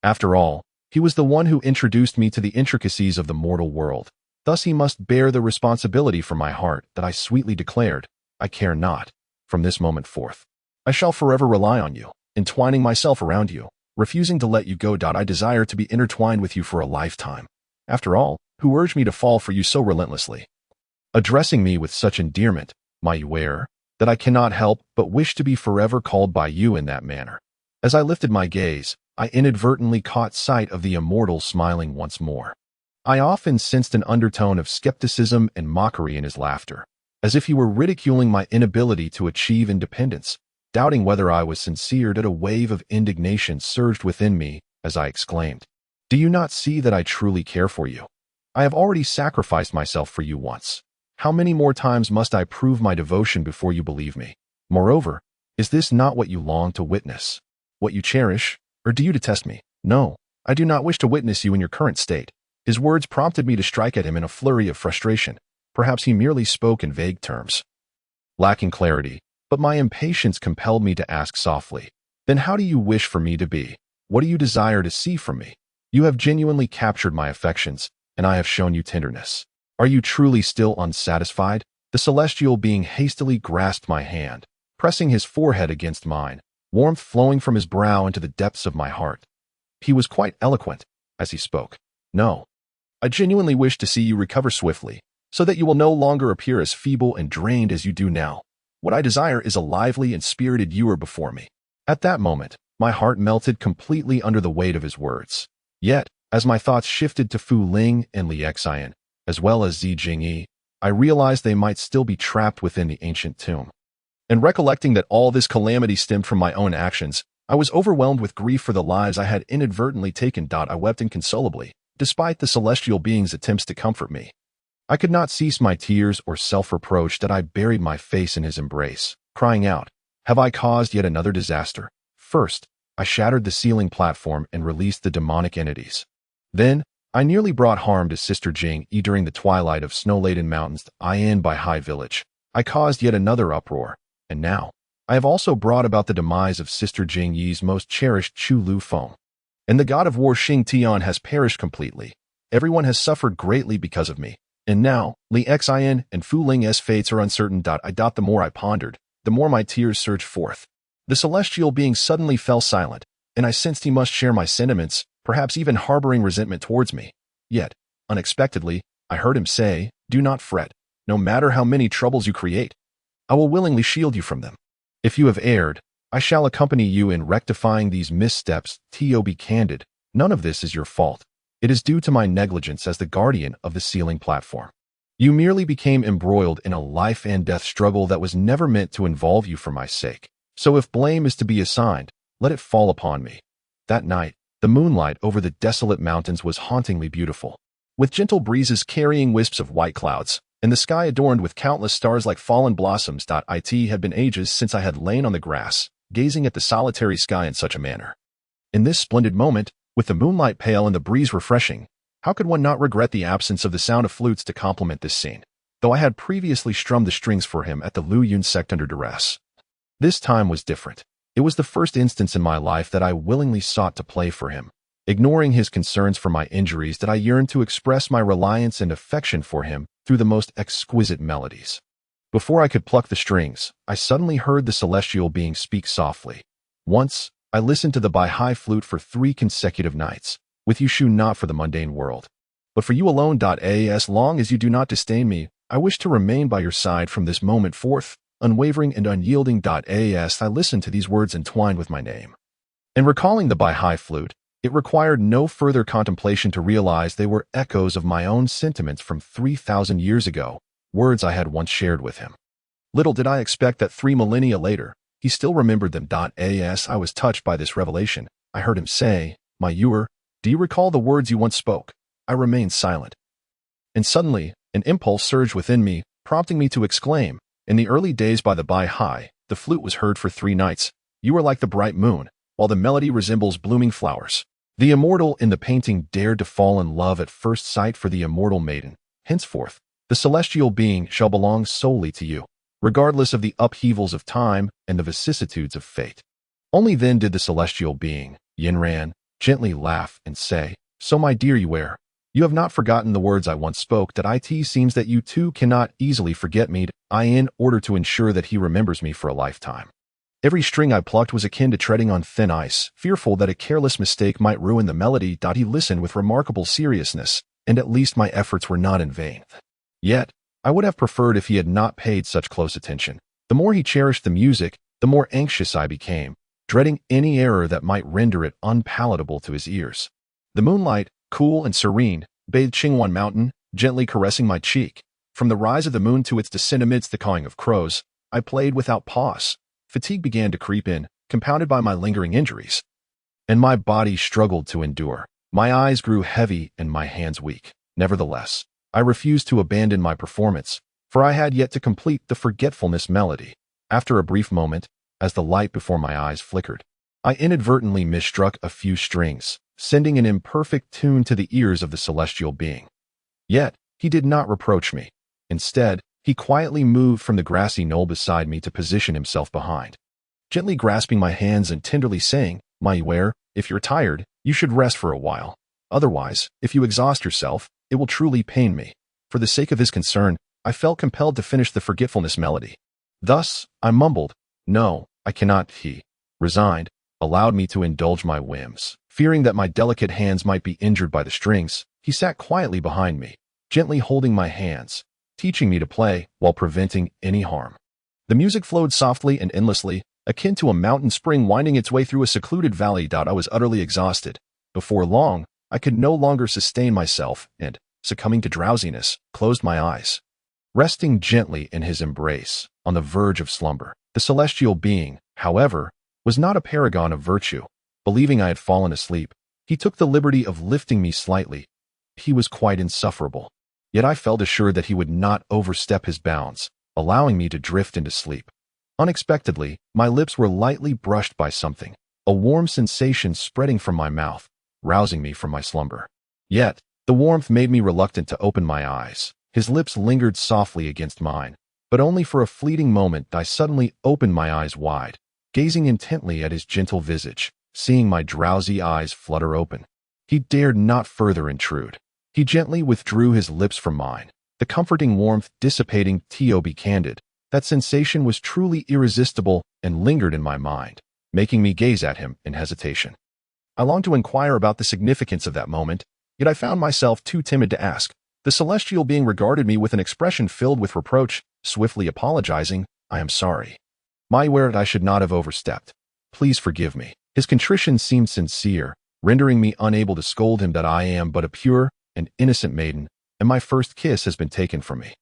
After all, he was the one who introduced me to the intricacies of the mortal world. Thus he must bear the responsibility for my heart that I sweetly declared, I care not. From this moment forth, I shall forever rely on you, entwining myself around you, refusing to let you go. I desire to be intertwined with you for a lifetime. After all, who urged me to fall for you so relentlessly? Addressing me with such endearment, my wearer, that I cannot help but wish to be forever called by you in that manner. As I lifted my gaze, I inadvertently caught sight of the immortal smiling once more. I often sensed an undertone of skepticism and mockery in his laughter, as if he were ridiculing my inability to achieve independence. Doubting whether I was sincere, a wave of indignation surged within me as I exclaimed, Do you not see that I truly care for you? I have already sacrificed myself for you once. How many more times must I prove my devotion before you believe me? Moreover, is this not what you long to witness? What you cherish? Or do you detest me? No, I do not wish to witness you in your current state. His words prompted me to strike at him in a flurry of frustration. Perhaps he merely spoke in vague terms. Lacking clarity, but my impatience compelled me to ask softly, Then how do you wish for me to be? What do you desire to see from me? You have genuinely captured my affections, and I have shown you tenderness. Are you truly still unsatisfied? The celestial being hastily grasped my hand, pressing his forehead against mine, warmth flowing from his brow into the depths of my heart. He was quite eloquent as he spoke. No, I genuinely wish to see you recover swiftly, so that you will no longer appear as feeble and drained as you do now. What I desire is a lively and spirited viewer before me. At that moment, my heart melted completely under the weight of his words. Yet, as my thoughts shifted to Fu Ling and Li Xian, as well as Zi Jingyi, I realized they might still be trapped within the ancient tomb. And recollecting that all this calamity stemmed from my own actions, I was overwhelmed with grief for the lives I had inadvertently taken. I wept inconsolably, despite the celestial being's attempts to comfort me. I could not cease my tears or self-reproach that I buried my face in his embrace, crying out, Have I caused yet another disaster? First, I shattered the ceiling platform and released the demonic entities. Then, I nearly brought harm to Sister Jing-yi during the twilight of snow-laden mountains in by High Village. I caused yet another uproar, and now, I have also brought about the demise of Sister Jing-yi's most cherished Chu Lu Feng. And the god of war Xing Tian has perished completely. Everyone has suffered greatly because of me. And now, Li Xian and Fu Ling's fates are uncertain. The more I pondered, the more my tears surged forth. The celestial being suddenly fell silent, and I sensed he must share my sentiments, perhaps even harboring resentment towards me. Yet, unexpectedly, I heard him say, Do not fret. No matter how many troubles you create, I will willingly shield you from them. If you have erred, I shall accompany you in rectifying these missteps. Be candid, none of this is your fault. It is due to my negligence as the guardian of the ceiling platform. You merely became embroiled in a life and death struggle that was never meant to involve you for my sake. So if blame is to be assigned, let it fall upon me. That night, the moonlight over the desolate mountains was hauntingly beautiful, with gentle breezes carrying wisps of white clouds, and the sky adorned with countless stars like fallen blossoms. It had been ages since I had lain on the grass, gazing at the solitary sky in such a manner. In this splendid moment, with the moonlight pale and the breeze refreshing, how could one not regret the absence of the sound of flutes to complement this scene, though I had previously strummed the strings for him at the Lu Yun sect under duress. This time was different. It was the first instance in my life that I willingly sought to play for him, ignoring his concerns for my injuries, that I yearned to express my reliance and affection for him through the most exquisite melodies. Before I could pluck the strings, I suddenly heard the celestial being speak softly. Once, I listened to the high flute for 3 consecutive nights. With you shew not for the mundane world, but for you alone. As long as you do not disdain me, I wish to remain by your side from this moment forth, unwavering and unyielding. As I listened to these words entwined with my name, and recalling the high flute, it required no further contemplation to realize they were echoes of my own sentiments from 3,000 years ago, words I had once shared with him. Little did I expect that 3 millennia later, he still remembered them. As I was touched by this revelation, I heard him say, "My Ewer, do you recall the words you once spoke?" I remained silent. And suddenly, an impulse surged within me, prompting me to exclaim, "In the early days by the high, the flute was heard for 3 nights. You are like the bright moon, while the melody resembles blooming flowers. The immortal in the painting dared to fall in love at first sight for the immortal maiden. Henceforth, the celestial being shall belong solely to you, regardless of the upheavals of time and the vicissitudes of fate." Only then did the celestial being, Yinran, gently laugh and say, "So my dear Yue, you have not forgotten the words I once spoke. That it seems that you too cannot easily forget me. In order to ensure that he remembers me for a lifetime. Every string I plucked was akin to treading on thin ice, fearful that a careless mistake might ruin the melody. He listened with remarkable seriousness, and at least my efforts were not in vain. Yet, I would have preferred if he had not paid such close attention. The more he cherished the music, the more anxious I became, dreading any error that might render it unpalatable to his ears. The moonlight, cool and serene, bathed Qingwan Mountain, gently caressing my cheek. From the rise of the moon to its descent amidst the cawing of crows, I played without pause. Fatigue began to creep in, compounded by my lingering injuries, and my body struggled to endure. My eyes grew heavy and my hands weak. Nevertheless, I refused to abandon my performance, for I had yet to complete the forgetfulness melody. After a brief moment, as the light before my eyes flickered, I inadvertently misstruck a few strings, sending an imperfect tune to the ears of the celestial being. Yet, he did not reproach me. Instead, he quietly moved from the grassy knoll beside me to position himself behind, gently grasping my hands and tenderly saying, "My Yue, if you're tired, you should rest for a while. Otherwise, if you exhaust yourself, it will truly pain me." For the sake of his concern, I felt compelled to finish the forgetfulness melody. Thus, I mumbled, "No, I cannot." He, resigned, allowed me to indulge my whims. Fearing that my delicate hands might be injured by the strings, he sat quietly behind me, gently holding my hands, teaching me to play while preventing any harm. The music flowed softly and endlessly, akin to a mountain spring winding its way through a secluded valley. I was utterly exhausted. Before long, I could no longer sustain myself and, succumbing to drowsiness, closed my eyes. Resting gently in his embrace, on the verge of slumber, the celestial being, however, was not a paragon of virtue. Believing I had fallen asleep, he took the liberty of lifting me slightly. He was quite insufferable. Yet I felt assured that he would not overstep his bounds, allowing me to drift into sleep. Unexpectedly, my lips were lightly brushed by something, a warm sensation spreading from my mouth, rousing me from my slumber. Yet, the warmth made me reluctant to open my eyes. His lips lingered softly against mine, but only for a fleeting moment. I suddenly opened my eyes wide, gazing intently at his gentle visage, seeing my drowsy eyes flutter open. He dared not further intrude. He gently withdrew his lips from mine, the comforting warmth dissipating. To be candid, that sensation was truly irresistible and lingered in my mind, making me gaze at him in hesitation. I longed to inquire about the significance of that moment, yet I found myself too timid to ask. The celestial being regarded me with an expression filled with reproach, swiftly apologizing, "I am sorry. My word, I should not have overstepped. Please forgive me." His contrition seemed sincere, rendering me unable to scold him. That I am but a pure and innocent maiden, and my first kiss has been taken from me.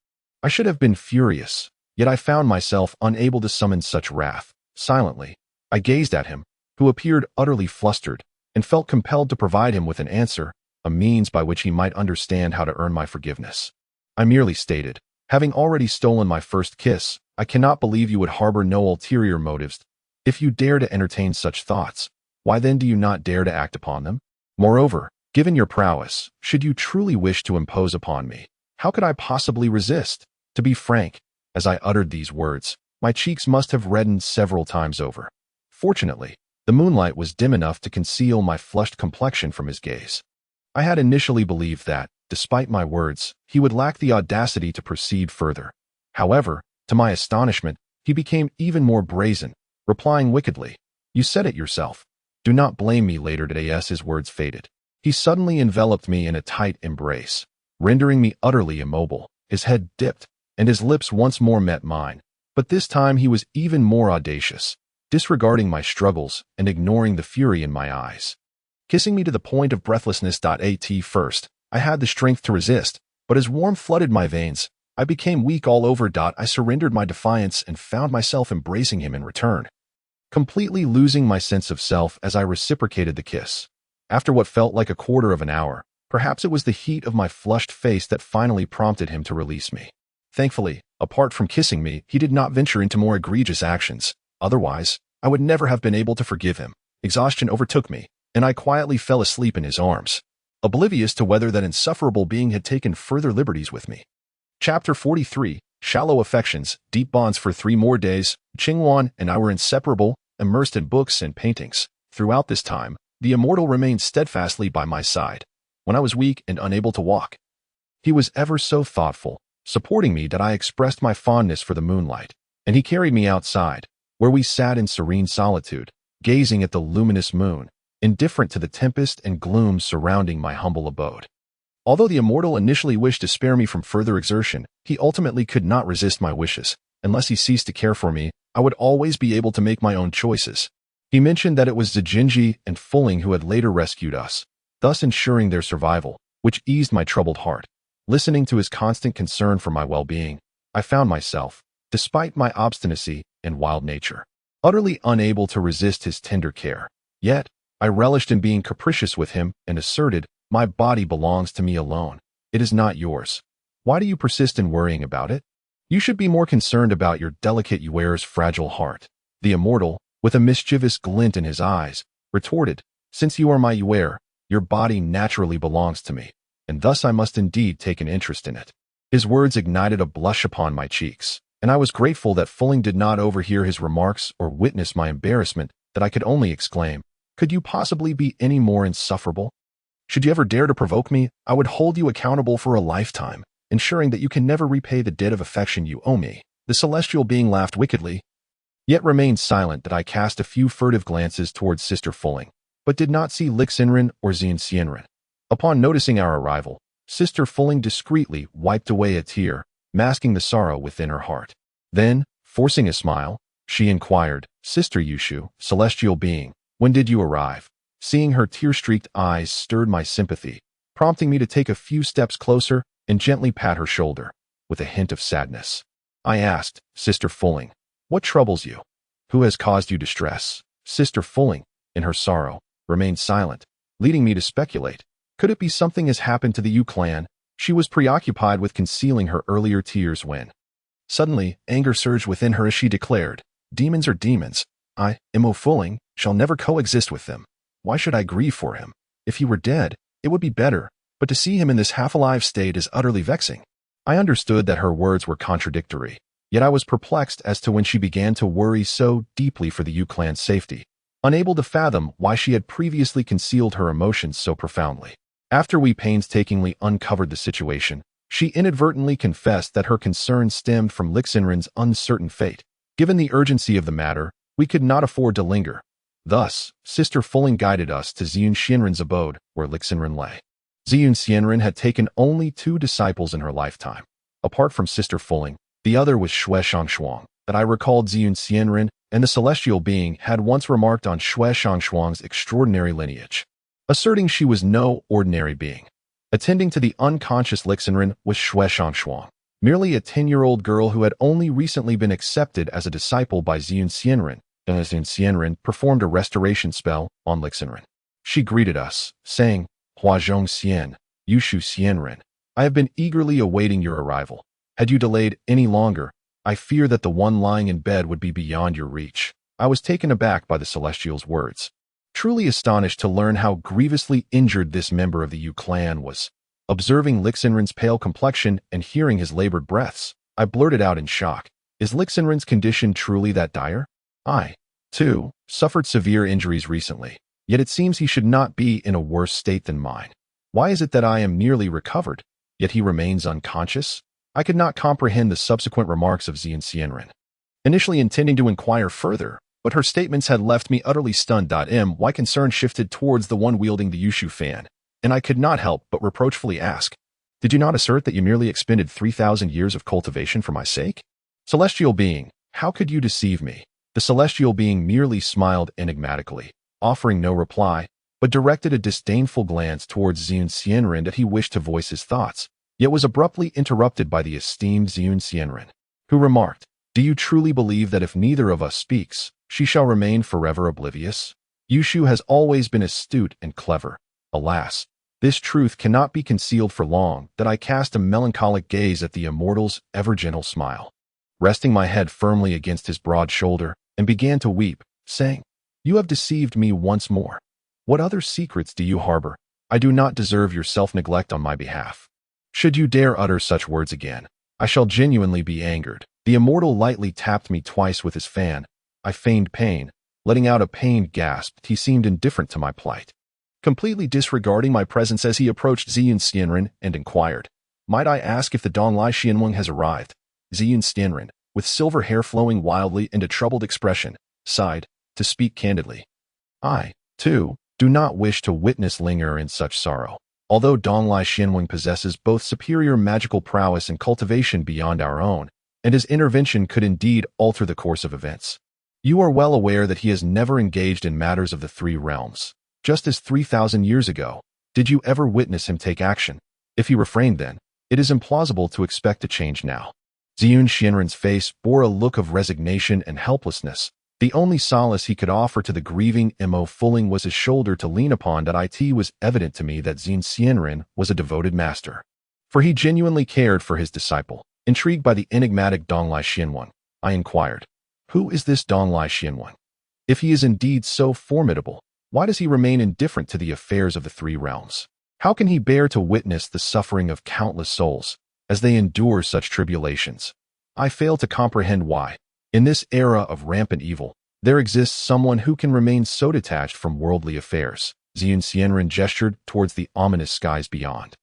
I should have been furious, yet I found myself unable to summon such wrath. Silently, I gazed at him, who appeared utterly flustered, and felt compelled to provide him with an answer, a means by which he might understand how to earn my forgiveness. I merely stated, "Having already stolen my first kiss, I cannot believe you would harbor no ulterior motives. If you dare to entertain such thoughts, why then do you not dare to act upon them? Moreover, given your prowess, should you truly wish to impose upon me, how could I possibly resist?" To be frank, as I uttered these words, My cheeks must have reddened several times over. Fortunately, the moonlight was dim enough to conceal my flushed complexion from his gaze. I had initially believed that, despite my words, he would lack the audacity to proceed further. However, to my astonishment, he became even more brazen, replying wickedly, "You said it yourself. Do not blame me later today." As his words faded, he suddenly enveloped me in a tight embrace, rendering me utterly immobile. His head dipped, and his lips once more met mine, but this time he was even more audacious, disregarding my struggles and ignoring the fury in my eyes. Kissing me to the point of breathlessness. At first, I had the strength to resist, but as warmth flooded my veins, I became weak all over. I surrendered my defiance and found myself embracing him in return, completely losing my sense of self as I reciprocated the kiss. After what felt like a quarter of an hour, perhaps it was the heat of my flushed face that finally prompted him to release me. Thankfully, apart from kissing me, he did not venture into more egregious actions. Otherwise, I would never have been able to forgive him. Exhaustion overtook me, and I quietly fell asleep in his arms, oblivious to whether that insufferable being had taken further liberties with me. Chapter 43, Shallow Affections, Deep Bonds. For 3 more days, Qingwan and I were inseparable, immersed in books and paintings. Throughout this time, the immortal remained steadfastly by my side. When I was weak and unable to walk, he was ever so thoughtful, supporting me. That I expressed my fondness for the moonlight, and he carried me outside, where we sat in serene solitude, gazing at the luminous moon, indifferent to the tempest and gloom surrounding my humble abode. Although the immortal initially wished to spare me from further exertion, he ultimately could not resist my wishes. Unless he ceased to care for me, I would always be able to make my own choices. He mentioned that it was Zijinji and Fulling who had later rescued us, thus ensuring their survival, which eased my troubled heart. Listening to his constant concern for my well-being, I found myself, despite my obstinacy and wild nature, utterly unable to resist his tender care. Yet, I relished in being capricious with him and asserted, "My body belongs to me alone. It is not yours. Why do you persist in worrying about it? You should be more concerned about your delicate Yuer's fragile heart." The immortal, with a mischievous glint in his eyes, retorted, "Since you are my Yuer, your body naturally belongs to me, and thus I must indeed take an interest in it." His words ignited a blush upon my cheeks, and I was grateful that Fulling did not overhear his remarks or witness my embarrassment. That I could only exclaim, "Could you possibly be any more insufferable? Should you ever dare to provoke me, I would hold you accountable for a lifetime, ensuring that you can never repay the debt of affection you owe me." The celestial being laughed wickedly, yet remained silent. That I cast a few furtive glances towards Sister Fulling, but did not see Lixinren or Xianxianren. Upon noticing our arrival, Sister Fulling discreetly wiped away a tear, masking the sorrow within her heart. Then, forcing a smile, she inquired, "Sister Yushu, celestial being, when did you arrive?" Seeing her tear-streaked eyes stirred my sympathy, prompting me to take a few steps closer and gently pat her shoulder, with a hint of sadness. I asked, "Sister Fulling, what troubles you? Who has caused you distress?" Sister Fulling, in her sorrow, remained silent, leading me to speculate. Could it be something has happened to the Yu clan? She was preoccupied with concealing her earlier tears when suddenly anger surged within her as she declared, "Demons are demons. I, Imo Fulling, shall never coexist with them. Why should I grieve for him? If he were dead, it would be better, but to see him in this half-alive state is utterly vexing." I understood that her words were contradictory, yet I was perplexed as to when she began to worry so deeply for the Yu clan's safety, unable to fathom why she had previously concealed her emotions so profoundly. After we painstakingly uncovered the situation, she inadvertently confessed that her concern stemmed from Lixinren's uncertain fate. Given the urgency of the matter, we could not afford to linger. Thus, Sister Fulling guided us to Xianxianren's abode, where Lixinren lay. Xianxianren had taken only 2 disciples in her lifetime. Apart from Sister Fulling, the other was Xue Shangshuang. That I recalled Xianxianren and the celestial being had once remarked on Xue Shangshuang's extraordinary lineage, asserting she was no ordinary being. Attending to the unconscious Lixinren was Xue Shangshuang, merely a 10-year-old girl who had only recently been accepted as a disciple by Xianxianren. As Xianxianren performed a restoration spell on Lixinren, she greeted us, saying, "Huazhong Xian, Yushu Xianren, I have been eagerly awaiting your arrival. Had you delayed any longer, I fear that the one lying in bed would be beyond your reach." I was taken aback by the celestial's words, truly astonished to learn how grievously injured this member of the Yu clan was. Observing Lixinren's pale complexion and hearing his labored breaths, I blurted out in shock, Is Lixenrin's condition truly that dire? I, too, suffered severe injuries recently, yet it seems he should not be in a worse state than mine. Why is it that I am nearly recovered, yet he remains unconscious? I could not comprehend the subsequent remarks of Xianxianren, initially intending to inquire further, but her statements had left me utterly stunned. My concern shifted towards the one wielding the Yushu fan, and I could not help but reproachfully ask, "Did you not assert that you merely expended 3,000 years of cultivation for my sake? Celestial being, how could you deceive me?" The celestial being merely smiled enigmatically, offering no reply, but directed a disdainful glance towards Xianxianren that he wished to voice his thoughts, yet was abruptly interrupted by the esteemed Xianxianren, who remarked, "Do you truly believe that if neither of us speaks, she shall remain forever oblivious? Yushu has always been astute and clever. Alas, this truth cannot be concealed for long." That I cast a melancholic gaze at the immortal's ever-gentle smile, resting my head firmly against his broad shoulder, and began to weep, saying, "You have deceived me once more. What other secrets do you harbor? I do not deserve your self-neglect on my behalf. Should you dare utter such words again, I shall genuinely be angered." The immortal lightly tapped me twice with his fan. I feigned pain, letting out a pained gasp. He seemed indifferent to my plight, completely disregarding my presence as he approached Xianxianren and inquired, "Might I ask if the Donglai Xianwang has arrived?" Xianxianren, with silver hair flowing wildly and a troubled expression, sighed, "To speak candidly, I, too, do not wish to witness linger in such sorrow. Although Donglai Xianwang possesses both superior magical prowess and cultivation beyond our own, and his intervention could indeed alter the course of events, you are well aware that he has never engaged in matters of the three realms. Just as 3,000 years ago, did you ever witness him take action? If he refrained then, it is implausible to expect a change now." Xianxianren's face bore a look of resignation and helplessness. The only solace he could offer to the grieving Mo Fulling was his shoulder to lean upon. It was evident to me that Xianxianren was a devoted master, for he genuinely cared for his disciple. Intrigued by the enigmatic Donglai Xianwang, I inquired, "Who is this Donglai Xianwang? If he is indeed so formidable, why does he remain indifferent to the affairs of the three realms? How can he bear to witness the suffering of countless souls as they endure such tribulations? I fail to comprehend why, in this era of rampant evil, there exists someone who can remain so detached from worldly affairs." Xianxianren gestured towards the ominous skies beyond,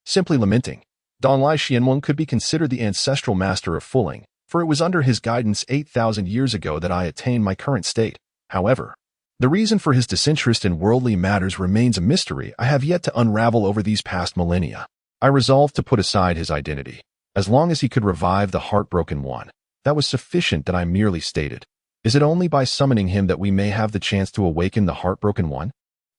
simply lamenting, "Donglai Xianwang could be considered the ancestral master of Fulling, for it was under his guidance 8,000 years ago that I attained my current state. However, the reason for his disinterest in worldly matters remains a mystery I have yet to unravel over these past millennia. I resolved to put aside his identity. As long as he could revive the heartbroken one, that was sufficient. That I merely stated, is it only by summoning him that we may have the chance to awaken the heartbroken one?"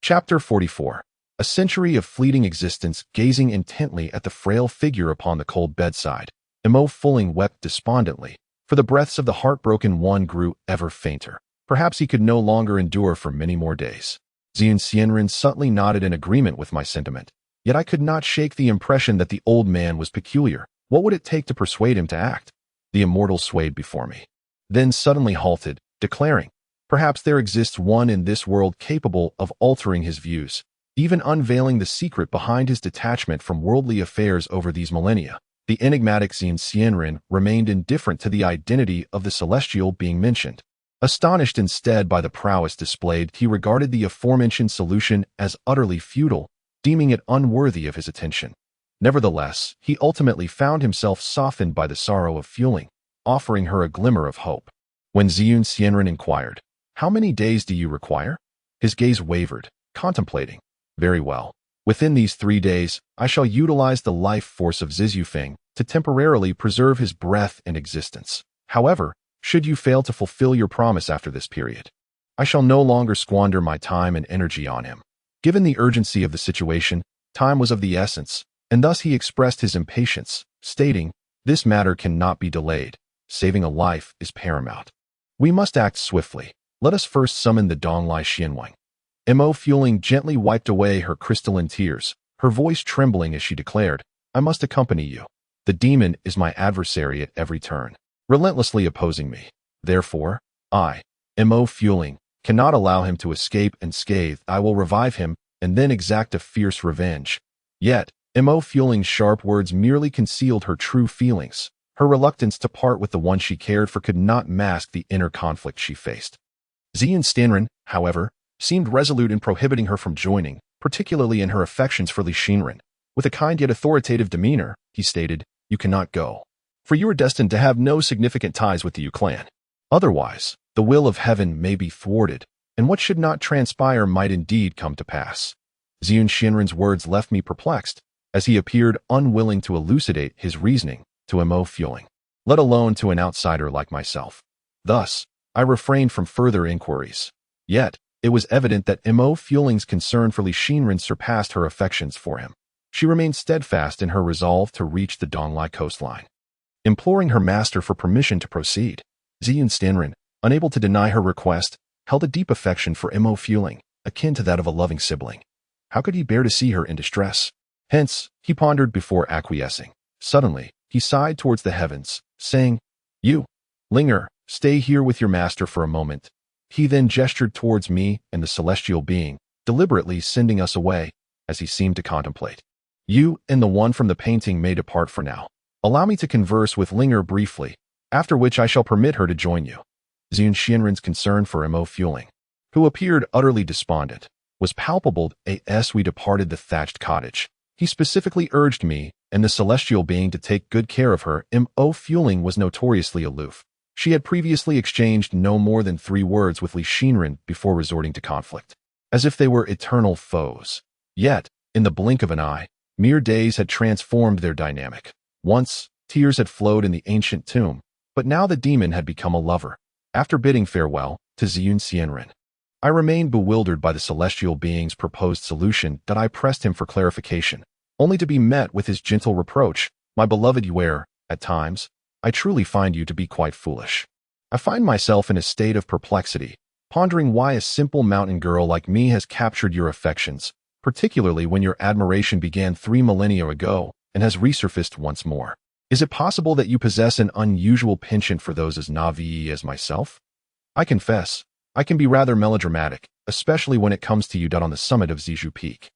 Chapter 44. A century of fleeting existence. Gazing intently at the frail figure upon the cold bedside, Mo Fulling wept despondently, for the breaths of the heartbroken one grew ever fainter. Perhaps he could no longer endure for many more days. Xianxianren subtly nodded in agreement with my sentiment, yet I could not shake the impression that the old man was peculiar. What would it take to persuade him to act? The immortal swayed before me, then suddenly halted, declaring, "Perhaps there exists one in this world capable of altering his views, even unveiling the secret behind his detachment from worldly affairs over these millennia." The enigmatic Xianxianren remained indifferent to the identity of the celestial being mentioned. Astonished instead by the prowess displayed, he regarded the aforementioned solution as utterly futile, deeming it unworthy of his attention. Nevertheless, he ultimately found himself softened by the sorrow of Fulling, offering her a glimmer of hope. When Xianxianren inquired, "How many days do you require?" his gaze wavered, contemplating. "Very well. Within these 3 days, I shall utilize the life force of Zizufeng to temporarily preserve his breath and existence. However, should you fail to fulfill your promise after this period, I shall no longer squander my time and energy on him." Given the urgency of the situation, time was of the essence, and thus he expressed his impatience, stating, "This matter cannot be delayed. Saving a life is paramount. We must act swiftly. Let us first summon the Donglai Xianwang." Mo Fulling gently wiped away her crystalline tears, her voice trembling as she declared, "I must accompany you. The demon is my adversary at every turn, relentlessly opposing me. Therefore, I, Mo Fulling, cannot allow him to escape unscathed. I will revive him and then exact a fierce revenge." Yet, Mo Fulling's sharp words merely concealed her true feelings. Her reluctance to part with the one she cared for could not mask the inner conflict she faced. Xian Stanren, however, seemed resolute in prohibiting her from joining, particularly in her affections for Li Shinren. With a kind yet authoritative demeanor, he stated, "You cannot go, for you are destined to have no significant ties with the Yu clan. Otherwise, the will of heaven may be thwarted, and what should not transpire might indeed come to pass." Xian Shinren's words left me perplexed, as he appeared unwilling to elucidate his reasoning to Mo Fueling, let alone to an outsider like myself. Thus, I refrained from further inquiries. Yet, it was evident that Mo Fueling's concern for Li Shinren surpassed her affections for him. She remained steadfast in her resolve to reach the Donglai coastline. Imploring her master for permission to proceed, Xian Stanren, unable to deny her request, held a deep affection for Mo Fueling, akin to that of a loving sibling. How could he bear to see her in distress? Hence, he pondered before acquiescing. Suddenly, he sighed towards the heavens, saying, "You, Linger, stay here with your master for a moment." He then gestured towards me and the celestial being, deliberately sending us away, as he seemed to contemplate. "You and the one from the painting may depart for now. Allow me to converse with Linger briefly, after which I shall permit her to join you." Xian Shinren's concern for Mo Fueling, who appeared utterly despondent, was palpable as we departed the thatched cottage. He specifically urged me and the celestial being to take good care of her. Mo Fueling was notoriously aloof. She had previously exchanged no more than 3 words with Li Shinren before resorting to conflict, as if they were eternal foes. Yet, in the blink of an eye, mere days had transformed their dynamic. Once, tears had flowed in the ancient tomb, but now the demon had become a lover. After bidding farewell to Xian Xianren, I remained bewildered by the celestial being's proposed solution that I pressed him for clarification, only to be met with his gentle reproach, "My beloved Yuer, at times, I truly find you to be quite foolish." I find myself in a state of perplexity, pondering why a simple mountain girl like me has captured your affections, particularly when your admiration began 3 millennia ago and has resurfaced once more. Is it possible that you possess an unusual penchant for those as Navi as myself? I confess, I can be rather melodramatic, especially when it comes to you. On the summit of Zizhu Peak,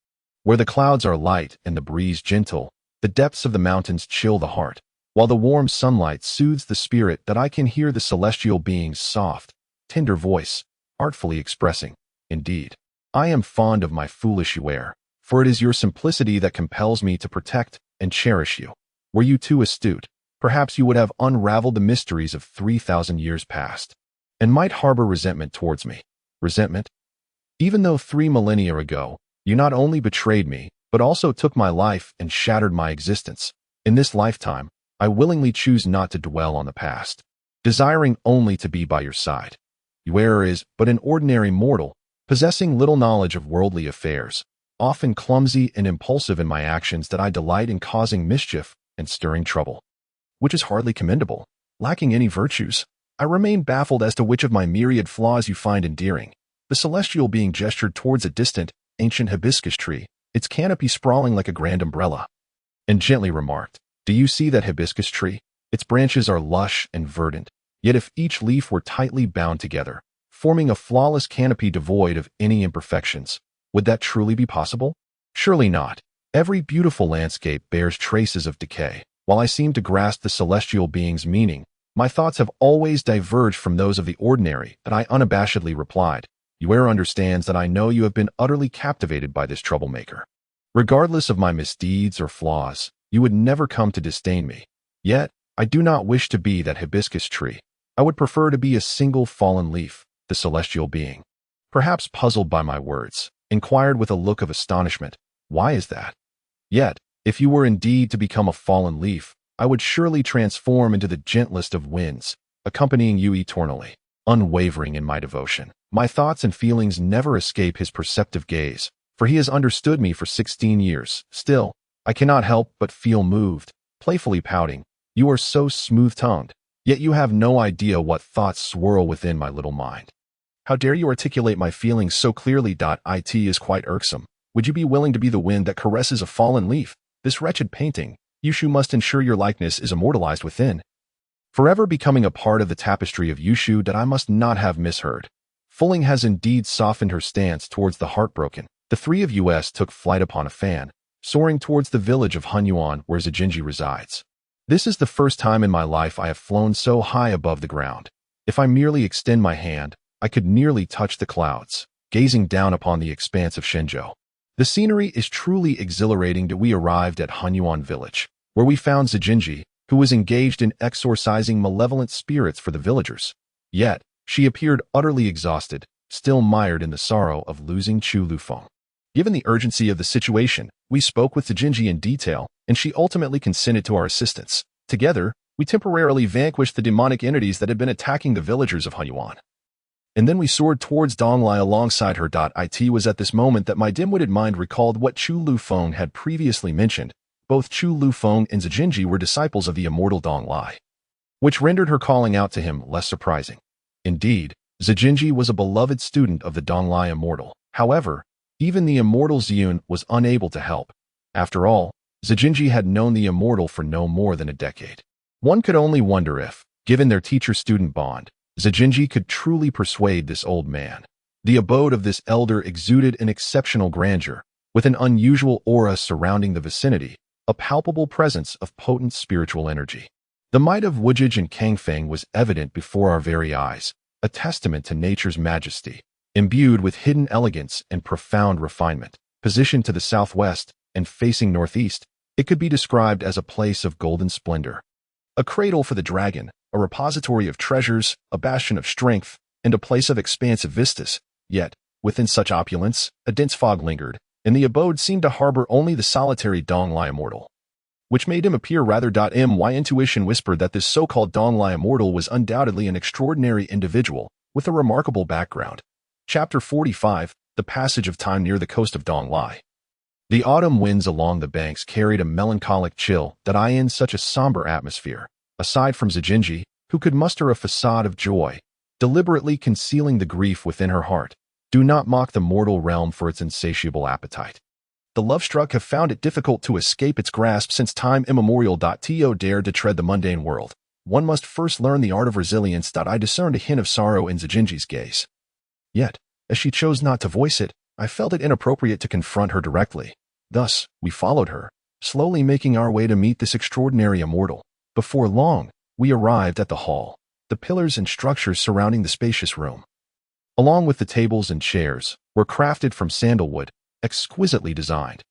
where the clouds are light and the breeze gentle, the depths of the mountains chill the heart, while the warm sunlight soothes the spirit, that I can hear the celestial being's soft, tender voice, artfully expressing, "Indeed, I am fond of my foolish Yuer, for it is your simplicity that compels me to protect and cherish you. Were you too astute, perhaps you would have unraveled the mysteries of 3,000 years past, and might harbor resentment towards me." Resentment? Even though 3 millennia ago, you not only betrayed me, but also took my life and shattered my existence. In this lifetime, I willingly choose not to dwell on the past, desiring only to be by your side. Yuer is but an ordinary mortal, possessing little knowledge of worldly affairs, often clumsy and impulsive in my actions, that I delight in causing mischief and stirring trouble, which is hardly commendable. Lacking any virtues, I remain baffled as to which of my myriad flaws you find endearing. The celestial being gestured towards a distant, ancient hibiscus tree, its canopy sprawling like a grand umbrella, and gently remarked, "Do you see that hibiscus tree? Its branches are lush and verdant, yet if each leaf were tightly bound together, forming a flawless canopy devoid of any imperfections, would that truly be possible? Surely not. Every beautiful landscape bears traces of decay." While I seem to grasp the celestial being's meaning, my thoughts have always diverged from those of the ordinary, and I unabashedly replied, "Yuer understands that I know you have been utterly captivated by this troublemaker. Regardless of my misdeeds or flaws, you would never come to disdain me. Yet, I do not wish to be that hibiscus tree. I would prefer to be a single fallen leaf." The celestial being, perhaps puzzled by my words, inquired with a look of astonishment, "Why is that?" Yet, if you were indeed to become a fallen leaf, I would surely transform into the gentlest of winds, accompanying you eternally. Unwavering in my devotion, my thoughts and feelings never escape his perceptive gaze, for he has understood me for 16 years. Still, I cannot help but feel moved, playfully pouting, "You are so smooth-tongued, yet you have no idea what thoughts swirl within my little mind. How dare you articulate my feelings so clearly? It is quite irksome. Would you be willing to be the wind that caresses a fallen leaf? This wretched painting, Yushu must ensure your likeness is immortalized within, forever becoming a part of the tapestry of Yushu." That I must not have misheard. Fuling has indeed softened her stance towards the heartbroken. The 3 of us took flight upon a fan, soaring towards the village of Hunyuan where Zijinji resides. This is the first time in my life I have flown so high above the ground. If I merely extend my hand, I could nearly touch the clouds, gazing down upon the expanse of Shenzhou. The scenery is truly exhilarating. We arrived at Hunyuan village, where we found Zijinji, who was engaged in exorcising malevolent spirits for the villagers. Yet, she appeared utterly exhausted, still mired in the sorrow of losing Chu Lufeng. Given the urgency of the situation, we spoke with Zijinji in detail, and she ultimately consented to our assistance. Together, we temporarily vanquished the demonic entities that had been attacking the villagers of Hunyuan. And then we soared towards Donglai alongside her. It was at this moment that my dim-witted mind recalled what Chu Lufeng had previously mentioned. Both Chu Lufeng and Zijinji were disciples of the immortal Donglai, which rendered her calling out to him less surprising. Indeed, Zijinji was a beloved student of the Donglai immortal. However, even the immortal Ziyun was unable to help. After all, Zijinji had known the immortal for no more than a decade. One could only wonder if, given their teacher-student bond, Zijinji could truly persuade this old man. The abode of this elder exuded an exceptional grandeur, with an unusual aura surrounding the vicinity, a palpable presence of potent spiritual energy. The might of Wujij and Kangfeng was evident before our very eyes, a testament to nature's majesty, imbued with hidden elegance and profound refinement. Positioned to the southwest and facing northeast, it could be described as a place of golden splendor. A cradle for the dragon, a repository of treasures, a bastion of strength, and a place of expansive vistas. Yet, within such opulence, a dense fog lingered, and the abode seemed to harbor only the solitary Donglai immortal, which made him appear rather. My intuition whispered that this so-called Donglai immortal was undoubtedly an extraordinary individual with a remarkable background. Chapter 45, The Passage of Time near the coast of Donglai. The autumn winds along the banks carried a melancholic chill that in such a somber atmosphere. Aside from Zijinji, who could muster a facade of joy, deliberately concealing the grief within her heart, do not mock the mortal realm for its insatiable appetite. The love-struck have found it difficult to escape its grasp since time immemorial. To dare to tread the mundane world, one must first learn the art of resilience. I discerned a hint of sorrow in Zijinji's gaze. Yet, as she chose not to voice it, I felt it inappropriate to confront her directly. Thus, we followed her, slowly making our way to meet this extraordinary immortal. Before long, we arrived at the hall, the pillars and structures surrounding the spacious room, along with the tables and chairs, were crafted from sandalwood, exquisitely designed.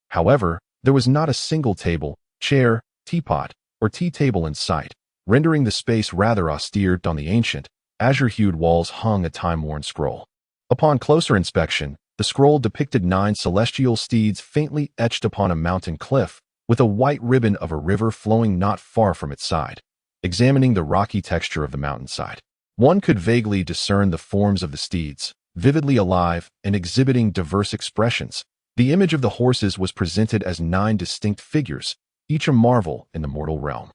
However, there was not a single table, chair, teapot, or tea table in sight, rendering the space rather austere. On the ancient, azure-hued walls hung a time-worn scroll. Upon closer inspection, the scroll depicted 9 celestial steeds faintly etched upon a mountain cliff, with a white ribbon of a river flowing not far from its side. Examining the rocky texture of the mountainside, one could vaguely discern the forms of the steeds, vividly alive and exhibiting diverse expressions. The image of the horses was presented as 9 distinct figures, each a marvel in the mortal realm.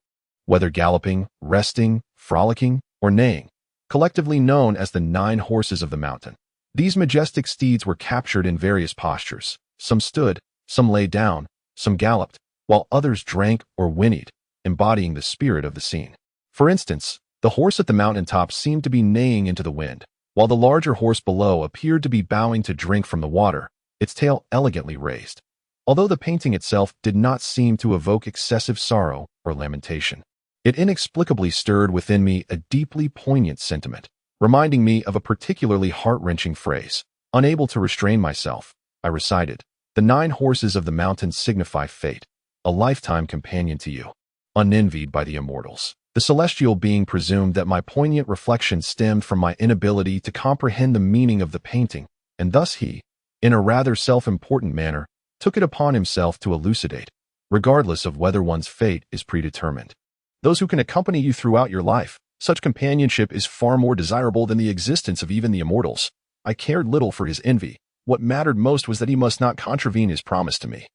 Whether galloping, resting, frolicking, or neighing, collectively known as the 9 horses of the mountain. These majestic steeds were captured in various postures. Some stood, some lay down, some galloped, while others drank or whinnied, embodying the spirit of the scene. For instance, the horse at the mountaintop seemed to be neighing into the wind, while the larger horse below appeared to be bowing to drink from the water, its tail elegantly raised. Although the painting itself did not seem to evoke excessive sorrow or lamentation, it inexplicably stirred within me a deeply poignant sentiment, reminding me of a particularly heart-wrenching phrase. Unable to restrain myself, I recited, "The 9 horses of the mountain signify fate, a lifetime companion to you." Unenvied by the immortals, the celestial being presumed that my poignant reflection stemmed from my inability to comprehend the meaning of the painting, and thus he, in a rather self-important manner, took it upon himself to elucidate, regardless of whether one's fate is predetermined. Those who can accompany you throughout your life, such companionship is far more desirable than the existence of even the immortals. I cared little for his envy. What mattered most was that he must not contravene his promise to me.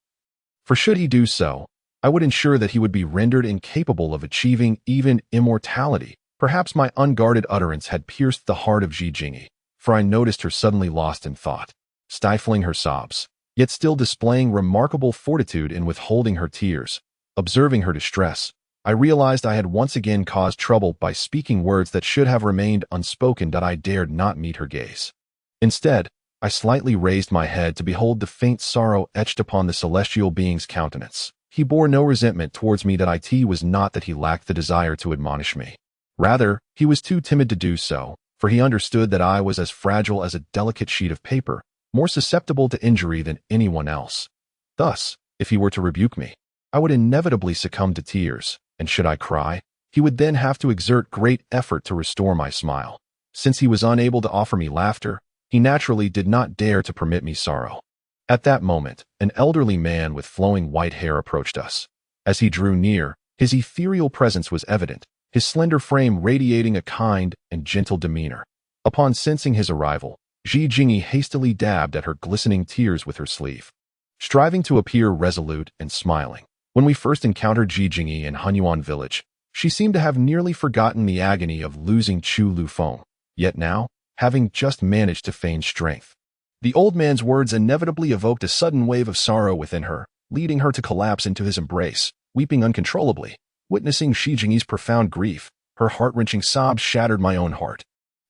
For should he do so, I would ensure that he would be rendered incapable of achieving even immortality. Perhaps my unguarded utterance had pierced the heart of Zijinji, for I noticed her suddenly lost in thought, stifling her sobs, yet still displaying remarkable fortitude in withholding her tears. Observing her distress, I realized I had once again caused trouble by speaking words that should have remained unspoken. I dared not meet her gaze. Instead, I slightly raised my head to behold the faint sorrow etched upon the celestial being's countenance. he bore no resentment towards me. That it was not that he lacked the desire to admonish me. Rather, he was too timid to do so, for he understood that I was as fragile as a delicate sheet of paper, more susceptible to injury than anyone else. Thus, if he were to rebuke me, I would inevitably succumb to tears, and should I cry, he would then have to exert great effort to restore my smile. Since he was unable to offer me laughter, he naturally did not dare to permit me sorrow. At that moment, an elderly man with flowing white hair approached us. As he drew near, his ethereal presence was evident, his slender frame radiating a kind and gentle demeanor. Upon sensing his arrival, Ji Jingyi hastily dabbed at her glistening tears with her sleeve, striving to appear resolute and smiling. When we first encountered Ji Jingyi in Hunyuan village, she seemed to have nearly forgotten the agony of losing Chu Lufeng. Yet now, having just managed to feign strength, the old man's words inevitably evoked a sudden wave of sorrow within her, leading her to collapse into his embrace, weeping uncontrollably. Witnessing Ji Jingyi's profound grief, her heart-wrenching sobs shattered my own heart.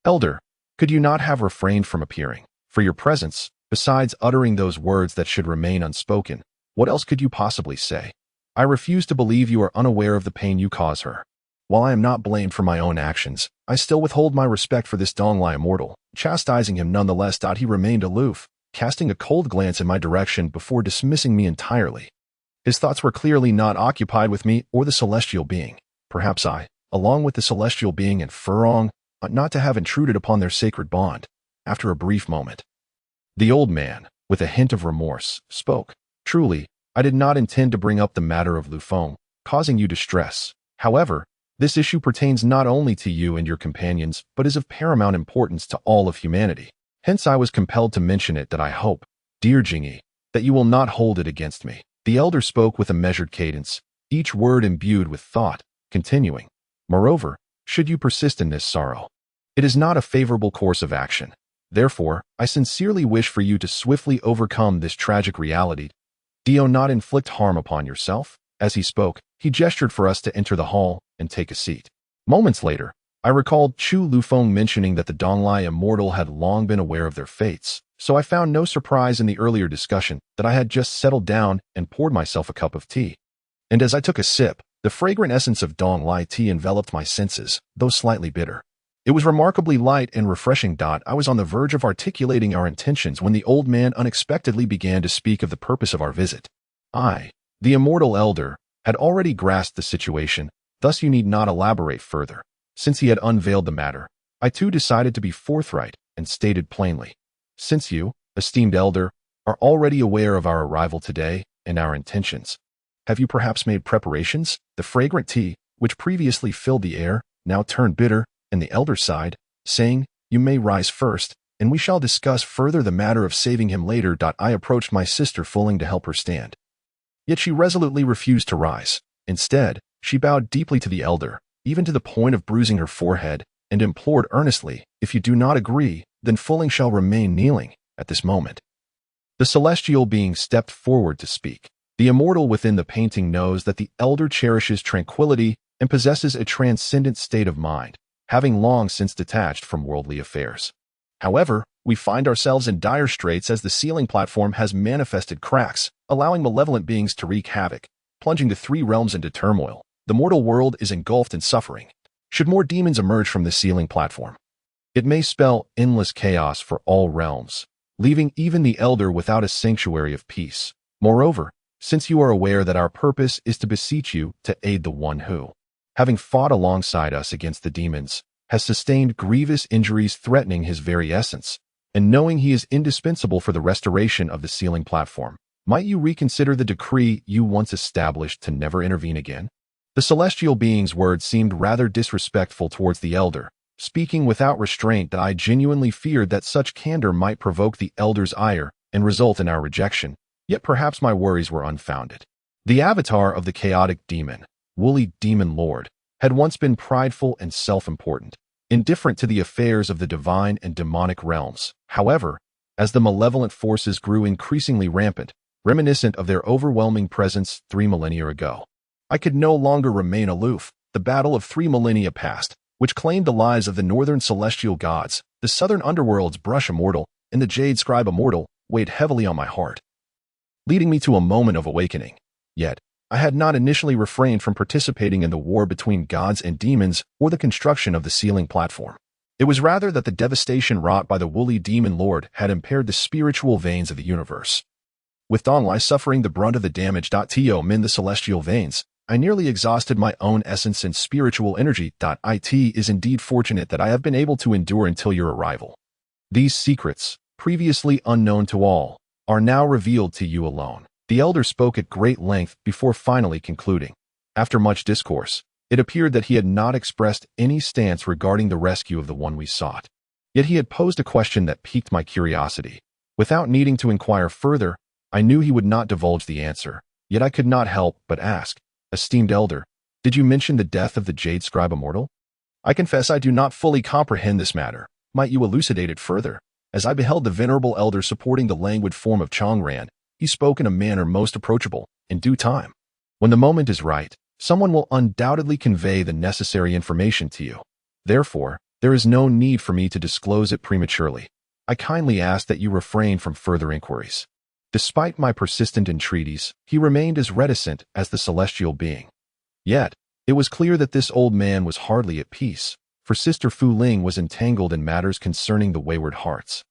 Elder, could you not have refrained from appearing? For your presence, besides uttering those words that should remain unspoken, what else could you possibly say? I refuse to believe you are unaware of the pain you cause her. While I am not blamed for my own actions, I still withhold my respect for this Donglai immortal. Chastising him nonetheless, he remained aloof, casting a cold glance in my direction before dismissing me entirely. His thoughts were clearly not occupied with me or the celestial being. Perhaps I, along with the celestial being and Furong, ought not to have intruded upon their sacred bond. After a brief moment, the old man, with a hint of remorse, spoke. Truly, I did not intend to bring up the matter of Lufeng, causing you distress. However, this issue pertains not only to you and your companions, but is of paramount importance to all of humanity. Hence I was compelled to mention it. That I hope, dear Jingyi, that you will not hold it against me. The elder spoke with a measured cadence, each word imbued with thought, continuing. Moreover, should you persist in this sorrow, it is not a favorable course of action. Therefore, I sincerely wish for you to swiftly overcome this tragic reality. Do not inflict harm upon yourself. As he spoke, he gestured for us to enter the hall and take a seat. Moments later, I recalled Chu Lufeng mentioning that the Donglai immortal had long been aware of their fates, so I found no surprise in the earlier discussion that I had just settled down and poured myself a cup of tea. And as I took a sip, the fragrant essence of Donglai tea enveloped my senses, though slightly bitter. It was remarkably light and refreshing. I was on the verge of articulating our intentions when the old man unexpectedly began to speak of the purpose of our visit. I, the immortal elder, had already grasped the situation, thus you need not elaborate further. Since he had unveiled the matter, I too decided to be forthright and stated plainly. Since you, esteemed elder, are already aware of our arrival today and our intentions, have you perhaps made preparations? The fragrant tea, which previously filled the air, now turned bitter, and the elder sighed, saying, You may rise first, and we shall discuss further the matter of saving him later. I approached my sister Fulling to help her stand. Yet she resolutely refused to rise. Instead, she bowed deeply to the elder, even to the point of bruising her forehead, and implored earnestly, If you do not agree, then Fulling shall remain kneeling. At this moment, the celestial being stepped forward to speak. The immortal within the painting knows that the elder cherishes tranquility and possesses a transcendent state of mind, having long since detached from worldly affairs. However, we find ourselves in dire straits as the ceiling platform has manifested cracks, allowing malevolent beings to wreak havoc, plunging the three realms into turmoil. The mortal world is engulfed in suffering. Should more demons emerge from the ceiling platform, it may spell endless chaos for all realms, leaving even the elder without a sanctuary of peace. Moreover, since you are aware that our purpose is to beseech you to aid the one who, having fought alongside us against the demons, has sustained grievous injuries threatening his very essence, and knowing he is indispensable for the restoration of the ceiling platform, might you reconsider the decree you once established to never intervene again? The celestial being's words seemed rather disrespectful towards the elder, speaking without restraint. That I genuinely feared that such candor might provoke the elder's ire and result in our rejection, yet perhaps my worries were unfounded. The avatar of the chaotic demon, woolly demon lord, had once been prideful and self-important, indifferent to the affairs of the divine and demonic realms. However, as the malevolent forces grew increasingly rampant, reminiscent of their overwhelming presence 3 millennia ago, I could no longer remain aloof. The battle of 3 millennia past, which claimed the lives of the northern celestial gods, the southern underworld's brush immortal, and the jade scribe immortal, weighed heavily on my heart, leading me to a moment of awakening. Yet, I had not initially refrained from participating in the war between gods and demons or the construction of the sealing platform. It was rather that the devastation wrought by the woolly demon lord had impaired the spiritual veins of the universe. With Donglai suffering the brunt of the damage to mend the celestial veins, I nearly exhausted my own essence and spiritual energy. It is indeed fortunate that I have been able to endure until your arrival. These secrets, previously unknown to all, are now revealed to you alone. The elder spoke at great length before finally concluding. After much discourse, it appeared that he had not expressed any stance regarding the rescue of the one we sought. Yet he had posed a question that piqued my curiosity. Without needing to inquire further, I knew he would not divulge the answer, yet I could not help but ask, "Esteemed elder, did you mention the death of the Jade Scribe Immortal? I confess I do not fully comprehend this matter. Might you elucidate it further?" As I beheld the venerable elder supporting the languid form of Changran, he spoke in a manner most approachable. "In due time, when the moment is right, someone will undoubtedly convey the necessary information to you. Therefore, there is no need for me to disclose it prematurely. I kindly ask that you refrain from further inquiries." Despite my persistent entreaties, he remained as reticent as the celestial being. Yet, it was clear that this old man was hardly at peace, for Sister Fu Ling was entangled in matters concerning the wayward hearts.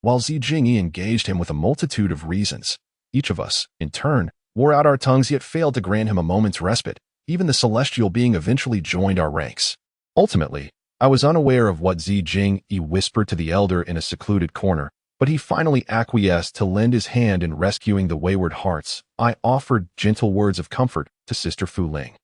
While Zi Jingyi engaged him with a multitude of reasons, each of us, in turn, wore out our tongues yet failed to grant him a moment's respite. Even the celestial being eventually joined our ranks. Ultimately, I was unaware of what Zi Jingyi whispered to the elder in a secluded corner, but he finally acquiesced to lend his hand in rescuing the wayward hearts. I offered gentle words of comfort to Sister Fu Ling,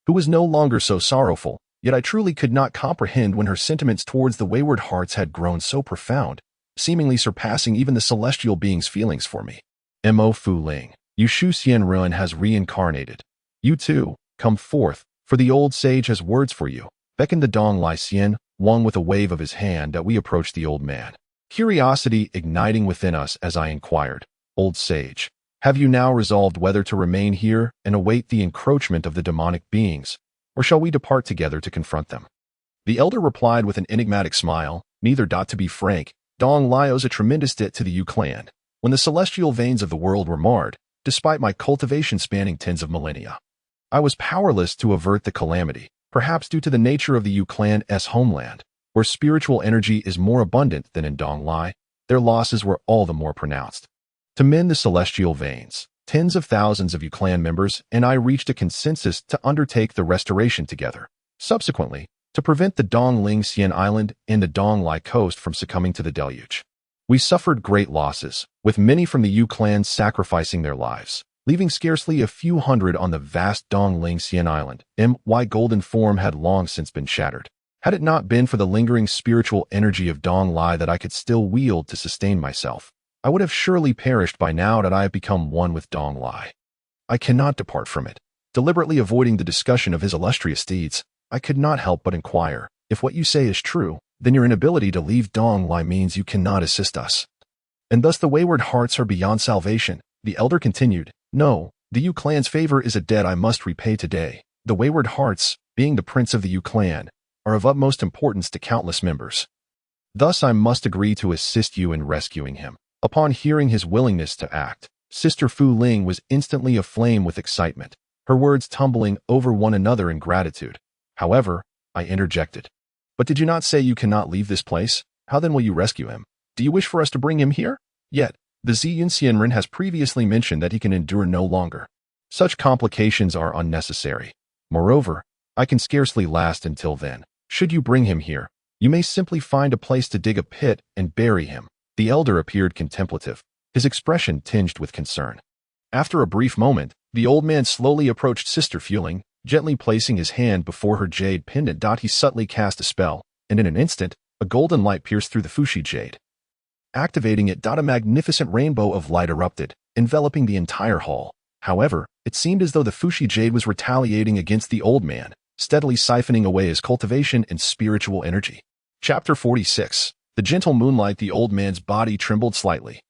who was no longer so sorrowful, yet I truly could not comprehend when her sentiments towards the wayward hearts had grown so profound, seemingly surpassing even the celestial being's feelings for me. "Mo Fu Ling, Yu Shu Xian Ruan has reincarnated. You too, come forth, for the old sage has words for you," beckoned the Dong Lai Xian Wang with a wave of his hand that we approached the old man. Curiosity igniting within us as I inquired, "Old sage, have you now resolved whether to remain here and await the encroachment of the demonic beings, or shall we depart together to confront them?" The elder replied with an enigmatic smile, "Neither. To be frank, Dong Lai owes a tremendous debt to the Yu clan. When the celestial veins of the world were marred, despite my cultivation spanning tens of millennia, I was powerless to avert the calamity, perhaps due to the nature of the Yu clan's homeland, where spiritual energy is more abundant than in Dong Lai. Their losses were all the more pronounced. To mend the celestial veins, tens of thousands of Yu clan members and I reached a consensus to undertake the restoration together. Subsequently, to prevent the Dong Ling Xian Island and the Dong Lai coast from succumbing to the deluge. We suffered great losses, with many from the Yu clan sacrificing their lives, leaving scarcely a few hundred on the vast Dong Ling Xian Island. My golden form had long since been shattered. Had it not been for the lingering spiritual energy of Dong Lai that I could still wield to sustain myself, I would have surely perished by now that I have become one with Dong Lai. I cannot depart from it. Deliberately avoiding the discussion of his illustrious deeds, I could not help but inquire, "If what you say is true, then your inability to leave Dong Lai means you cannot assist us. And thus the wayward hearts are beyond salvation." The elder continued, "No, the Yu clan's favor is a debt I must repay today. The wayward hearts, being the prince of the Yu clan, are of utmost importance to countless members. Thus I must agree to assist you in rescuing him." Upon hearing his willingness to act, Sister Fu Ling was instantly aflame with excitement, her words tumbling over one another in gratitude. However, I interjected, "But did you not say you cannot leave this place? How then will you rescue him? Do you wish for us to bring him here?" Yet, the Ziyun Xianren has previously mentioned that he can endure no longer. Such complications are unnecessary. Moreover, I can scarcely last until then. Should you bring him here, you may simply find a place to dig a pit and bury him." The elder appeared contemplative, his expression tinged with concern. After a brief moment, the old man slowly approached Sister Fu Ling, gently placing his hand before her jade pendant. He subtly cast a spell, and in an instant, a golden light pierced through the Fushi jade. Activating it, a magnificent rainbow of light erupted, enveloping the entire hall. However, it seemed as though the Fushi jade was retaliating against the old man, steadily siphoning away his cultivation and spiritual energy. Chapter 46. The gentle moonlight. The old man's body trembled slightly,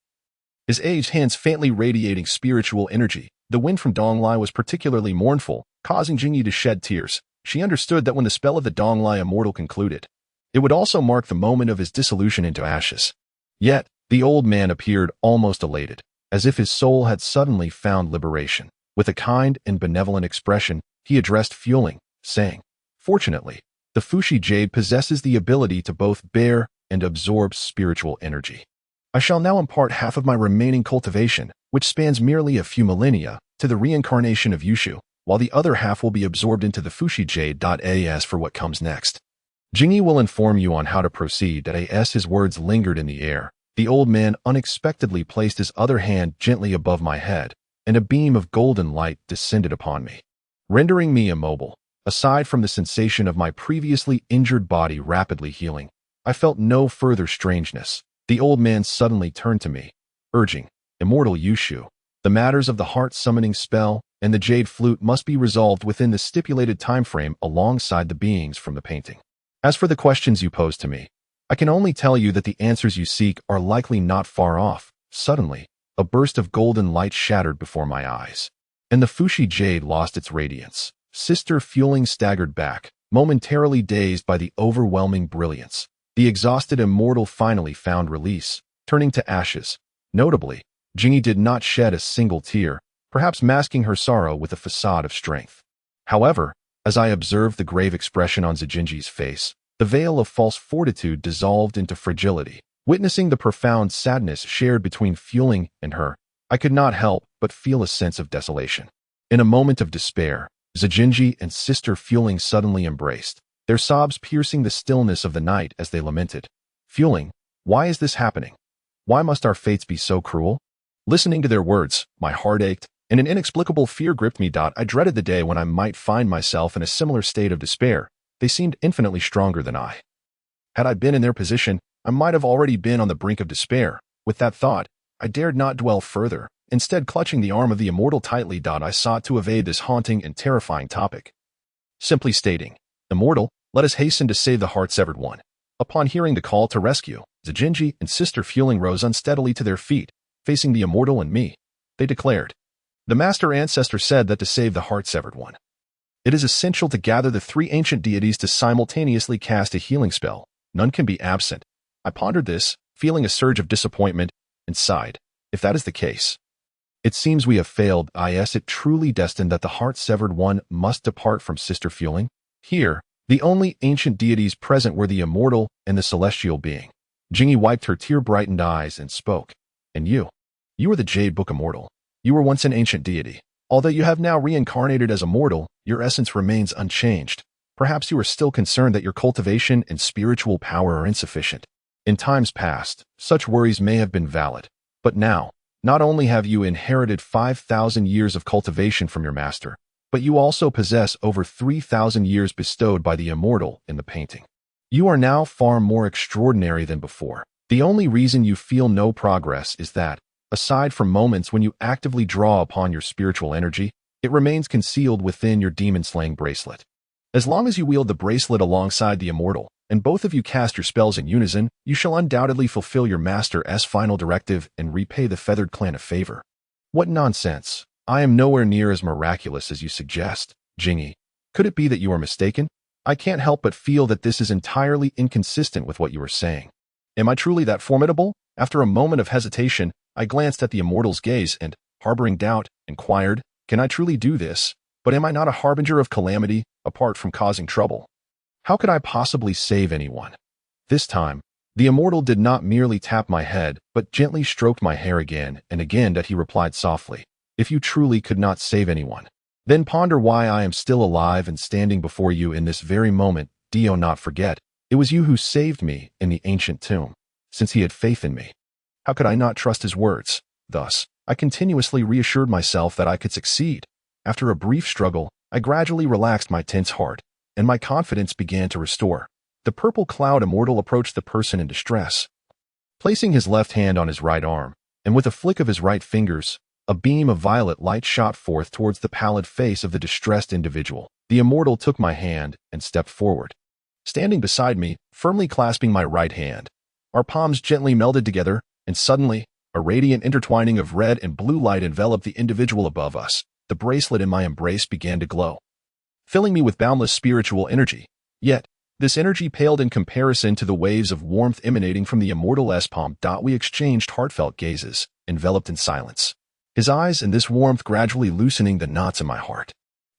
his aged hands faintly radiating spiritual energy. The wind from Dong Lai was particularly mournful, causing Jingyi to shed tears. She understood that when the spell of the Dong Lai immortal concluded, it would also mark the moment of his dissolution into ashes. Yet, the old man appeared almost elated, as if his soul had suddenly found liberation. With a kind and benevolent expression, he addressed Fueling, saying, "Fortunately, the Fushi jade possesses the ability to both bear and absorb spiritual energy. I shall now impart half of my remaining cultivation, which spans merely a few millennia, to the reincarnation of Yushu, while the other half will be absorbed into the Fushi jade. As for what comes next, Jingyi will inform you on how to proceed. As his words lingered in the air, the old man unexpectedly placed his other hand gently above my head, and a beam of golden light descended upon me, rendering me immobile. Aside from the sensation of my previously injured body rapidly healing, I felt no further strangeness. The old man suddenly turned to me, urging, "Immortal Yushu, the matters of the heart summoning spell and the jade flute must be resolved within the stipulated time frame alongside the beings from the painting. As for the questions you posed to me, I can only tell you that the answers you seek are likely not far off." Suddenly, a burst of golden light shattered before my eyes, and the Fushi jade lost its radiance. Sister Fueling staggered back, momentarily dazed by the overwhelming brilliance. The exhausted immortal finally found release, turning to ashes. Notably, Jingyi did not shed a single tear, perhaps masking her sorrow with a facade of strength. However, as I observed the grave expression on Zijinji's face, the veil of false fortitude dissolved into fragility. Witnessing the profound sadness shared between Fueling and her, I could not help but feel a sense of desolation. In a moment of despair, Zijinji and Sister Fueling suddenly embraced, their sobs piercing the stillness of the night as they lamented. "Fueling, why is this happening? Why must our fates be so cruel?" Listening to their words, my heart ached, and an inexplicable fear gripped me. I dreaded the day when I might find myself in a similar state of despair. They seemed infinitely stronger than I. Had I been in their position, I might have already been on the brink of despair. With that thought, I dared not dwell further. Instead, clutching the arm of the immortal tightly, I sought to evade this haunting and terrifying topic. Simply stating, "Immortal, let us hasten to save the heart-severed one." Upon hearing the call to rescue, Zijinji and Sister Fueling rose unsteadily to their feet, facing the immortal and me. They declared, "The Master Ancestor said that to save the heart-severed one, it is essential to gather the three ancient deities to simultaneously cast a healing spell. None can be absent." I pondered this, feeling a surge of disappointment, and sighed. If that is the case, it seems we have failed. Is it truly destined that the heart-severed one must depart from Sister Fueling? Here, the only ancient deities present were the immortal and the celestial being. Jingyi wiped her tear-brightened eyes and spoke. "And you? You are the Jade Book Immortal. You were once an ancient deity. Although you have now reincarnated as a mortal, your essence remains unchanged. Perhaps you are still concerned that your cultivation and spiritual power are insufficient. In times past, such worries may have been valid. But now, not only have you inherited 5,000 years of cultivation from your master, but you also possess over 3,000 years bestowed by the immortal in the painting. You are now far more extraordinary than before. The only reason you feel no progress is that, aside from moments when you actively draw upon your spiritual energy, it remains concealed within your demon-slaying bracelet. As long as you wield the bracelet alongside the immortal, and both of you cast your spells in unison, you shall undoubtedly fulfill your master's final directive and repay the feathered clan a favor." "What nonsense! I am nowhere near as miraculous as you suggest, Jingyi. Could it be that you are mistaken? I can't help but feel that this is entirely inconsistent with what you are saying. Am I truly that formidable?" After a moment of hesitation, I glanced at the immortal's gaze and, harboring doubt, inquired, "Can I truly do this? But am I not a harbinger of calamity, apart from causing trouble? How could I possibly save anyone?" This time, the immortal did not merely tap my head, but gently stroked my hair again and again. He replied softly, "If you truly could not save anyone, then ponder why I am still alive and standing before you in this very moment. Do not forget, it was you who saved me in the ancient tomb. Since he had faith in me, how could I not trust his words?" Thus, I continuously reassured myself that I could succeed. After a brief struggle, I gradually relaxed my tense heart, and my confidence began to restore. The purple cloud immortal approached the person in distress, placing his left hand on his right arm, and with a flick of his right fingers, a beam of violet light shot forth towards the pallid face of the distressed individual. The immortal took my hand and stepped forward, standing beside me, firmly clasping my right hand. Our palms gently melded together, and suddenly, a radiant intertwining of red and blue light enveloped the individual above us. The bracelet in my embrace began to glow, filling me with boundless spiritual energy. Yet, this energy paled in comparison to the waves of warmth emanating from the immortal's palm. We exchanged heartfelt gazes, enveloped in silence. his eyes and this warmth gradually loosening the knots in my heart.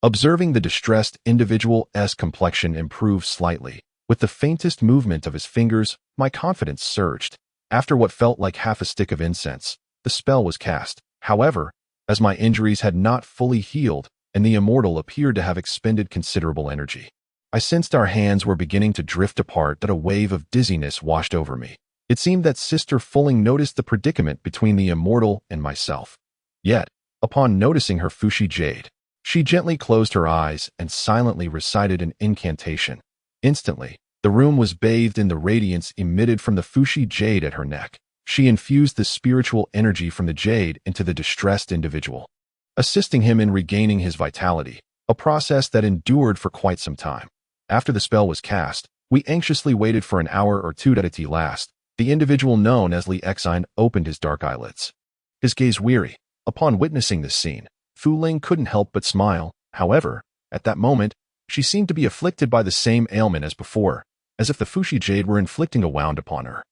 Observing the distressed individual's complexion improve slightly, with the faintest movement of his fingers, my confidence surged. After what felt like half a stick of incense, the spell was cast. However, as my injuries had not fully healed, and the immortal appeared to have expended considerable energy, I sensed our hands were beginning to drift apart, that a wave of dizziness washed over me. It seemed that Sister Fulling noticed the predicament between the immortal and myself. Yet, upon noticing her Fushi jade, she gently closed her eyes and silently recited an incantation. Instantly, the room was bathed in the radiance emitted from the Fushi jade at her neck. She infused the spiritual energy from the jade into the distressed individual, assisting him in regaining his vitality, a process that endured for quite some time. After the spell was cast, we anxiously waited for an hour or two that it last. The individual known as Li Exine opened his dark eyelids, his gaze weary. Upon witnessing this scene, Fu Ling couldn't help but smile. However, at that moment, she seemed to be afflicted by the same ailment as before, as if the Fushi jade were inflicting a wound upon her.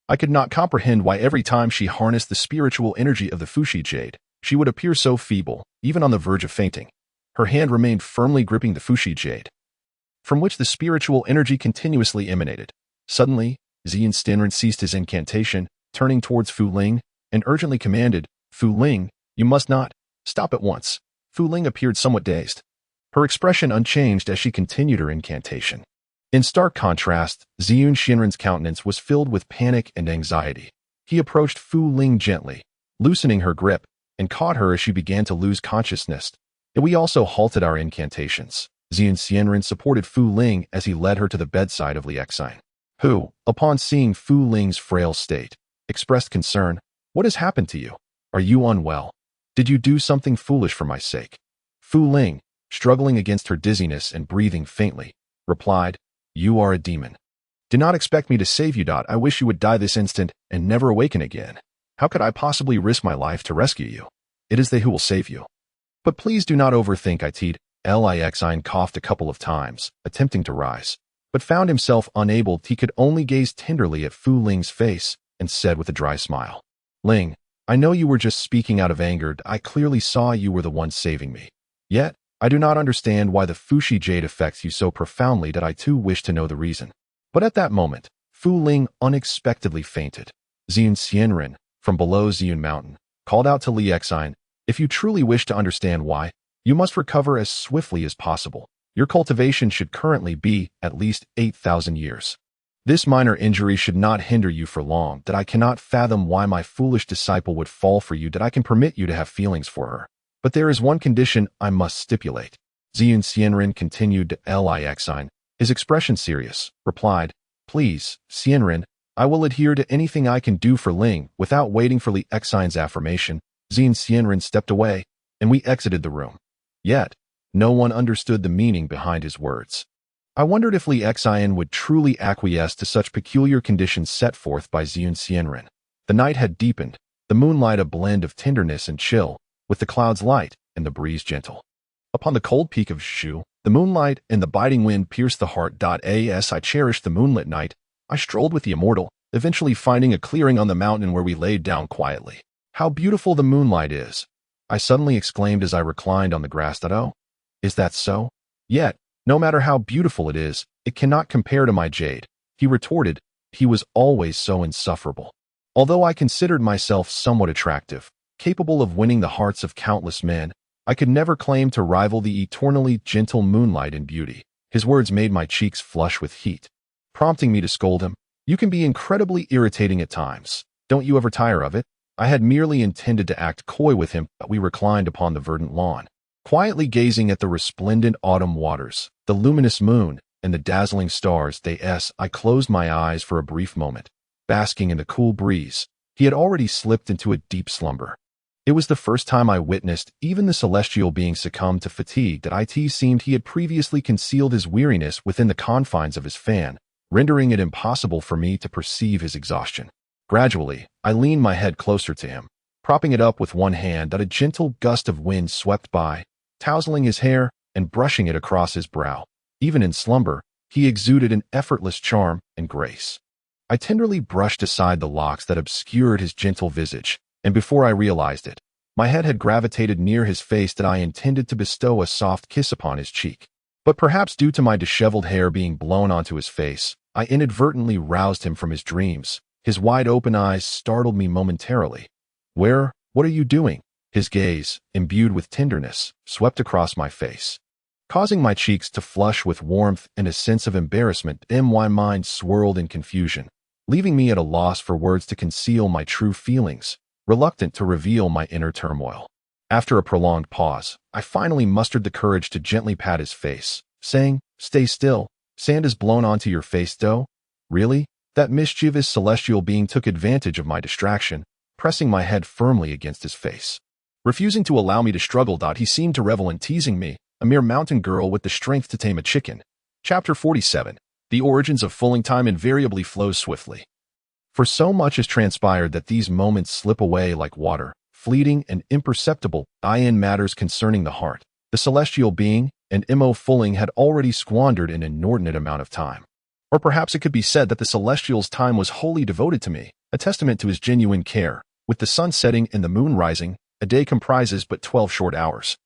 I could not comprehend why every time she harnessed the spiritual energy of the Fushi jade, she would appear so feeble, even on the verge of fainting. Her hand remained firmly gripping the Fushi jade, from which the spiritual energy continuously emanated. Suddenly, Zian Stinran ceased his incantation, turning towards Fu Ling, and urgently commanded, "Fu Ling, you must not. Stop at once." Fu Ling appeared somewhat dazed, her expression unchanged as she continued her incantation. In stark contrast, Zian Shinran's countenance was filled with panic and anxiety. He approached Fu Ling gently, loosening her grip, and caught her as she began to lose consciousness. And we also halted our incantations. Zian Shinran supported Fu Ling as he led her to the bedside of Li Exine, who, upon seeing Fu Ling's frail state, expressed concern. "What has happened to you? Are you unwell? Did you do something foolish for my sake?" Fu Ling, struggling against her dizziness and breathing faintly, replied, "You are a demon. Do not expect me to save you. I wish you would die this instant and never awaken again. How could I possibly risk my life to rescue you? It is they who will save you. But please do not overthink it." Li Exine coughed a couple of times, attempting to rise, but found himself unable. He could only gaze tenderly at Fu Ling's face and said with a dry smile, "Ling, I know you were just speaking out of anger. I clearly saw you were the one saving me. Yet, I do not understand why the Fushi jade affects you so profoundly that I too wish to know the reason." But at that moment, Fu Ling unexpectedly fainted. Zian Xianren, from below Zian Mountain, called out to Li Exine, "If you truly wish to understand why, you must recover as swiftly as possible. Your cultivation should currently be at least 8,000 years. This minor injury should not hinder you for long. That I cannot fathom why my foolish disciple would fall for you. That I can permit you to have feelings for her. But there is one condition I must stipulate." Zian Xianren continued to Li Exine, his expression serious, replied, "Please, Xianren, I will adhere to anything I can do for Ling." Without waiting for Li Exine's affirmation, Zian Xianren stepped away, and we exited the room. Yet, no one understood the meaning behind his words. I wondered if Li Exine would truly acquiesce to such peculiar conditions set forth by Zian Xianren. The night had deepened, the moonlight a blend of tenderness and chill, with the clouds light and the breeze gentle. Upon the cold peak of Shu, the moonlight and the biting wind pierced the heart. As I cherished the moonlit night, I strolled with the immortal, eventually finding a clearing on the mountain where we laid down quietly. "How beautiful the moonlight is!" I suddenly exclaimed as I reclined on the grass. "Oh, is that so? Yet, no matter how beautiful it is, it cannot compare to my jade," he retorted. He was always so insufferable. Although I considered myself somewhat attractive, capable of winning the hearts of countless men, I could never claim to rival the eternally gentle moonlight in beauty. His words made my cheeks flush with heat, prompting me to scold him. "You can be incredibly irritating at times. Don't you ever tire of it?" I had merely intended to act coy with him, but we reclined upon the verdant lawn, quietly gazing at the resplendent autumn waters, the luminous moon, and the dazzling stars. I closed my eyes for a brief moment, basking in the cool breeze. He had already slipped into a deep slumber. It was the first time I witnessed even the celestial being succumb to fatigue. That it seemed he had previously concealed his weariness within the confines of his fan, rendering it impossible for me to perceive his exhaustion. Gradually, I leaned my head closer to him, propping it up with one hand. That a gentle gust of wind swept by, tousling his hair and brushing it across his brow. Even in slumber, he exuded an effortless charm and grace. I tenderly brushed aside the locks that obscured his gentle visage, and before I realized it, My head had gravitated near his face that I intended to bestow a soft kiss upon his cheek. But perhaps due to my disheveled hair being blown onto his face, I inadvertently roused him from his dreams. His wide-open eyes startled me momentarily. What are you doing? His gaze, imbued with tenderness, swept across my face, causing my cheeks to flush with warmth and a sense of embarrassment. My mind swirled in confusion, leaving me at a loss for words to conceal my true feelings, reluctant to reveal my inner turmoil. After a prolonged pause, I finally mustered the courage to gently pat his face, saying, "Stay still. Sand is blown onto your face, though." Really? That mischievous celestial being took advantage of my distraction, pressing my head firmly against his face, refusing to allow me to struggle. He seemed to revel in teasing me, a mere mountain girl with the strength to tame a chicken. Chapter 47. The origins of fooling. Time invariably flows swiftly. For so much has transpired that these moments slip away like water, fleeting and imperceptible. In matters concerning the heart, the celestial being and M.O. Fulling had already squandered an inordinate amount of time. Or perhaps it could be said that the celestial's time was wholly devoted to me, a testament to his genuine care. With the sun setting and the moon rising, a day comprises but 12 short hours,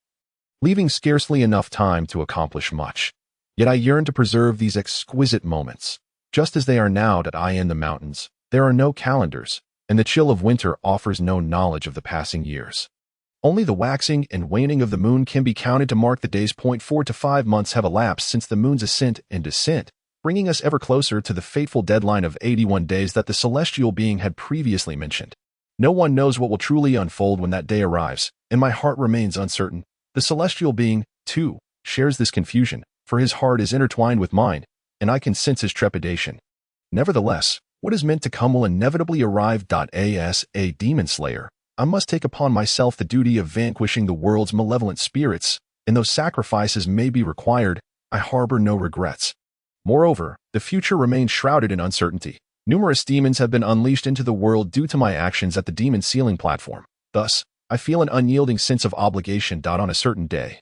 leaving scarcely enough time to accomplish much. Yet I yearn to preserve these exquisite moments, just as they are now. In the mountains, there are no calendars, and the chill of winter offers no knowledge of the passing years. Only the waxing and waning of the moon can be counted to mark the days. 4 to 5 months have elapsed since the moon's ascent and descent, bringing us ever closer to the fateful deadline of 81 days that the celestial being had previously mentioned. No one knows what will truly unfold when that day arrives, and my heart remains uncertain. The celestial being, too, shares this confusion, for his heart is intertwined with mine, and I can sense his trepidation. Nevertheless, what is meant to come will inevitably arrive. As a demon slayer, I must take upon myself the duty of vanquishing the world's malevolent spirits, and though sacrifices may be required, I harbor no regrets. Moreover, the future remains shrouded in uncertainty. Numerous demons have been unleashed into the world due to my actions at the demon sealing platform. Thus, I feel an unyielding sense of obligation. On a certain day,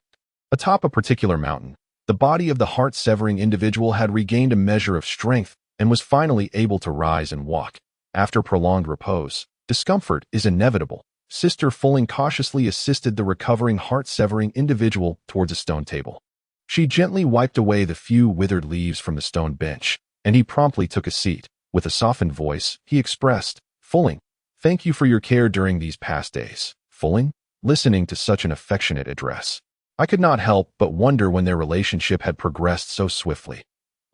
atop a particular mountain, the body of the heart-severing individual had regained a measure of strength and was finally able to rise and walk. After prolonged repose, discomfort is inevitable. Sister Fulling cautiously assisted the recovering heart-severing individual towards a stone table. She gently wiped away the few withered leaves from the stone bench, and he promptly took a seat. With a softened voice, he expressed, "Fulling, thank you for your care during these past days." Fulling, listening to such an affectionate address, I could not help but wonder when their relationship had progressed so swiftly.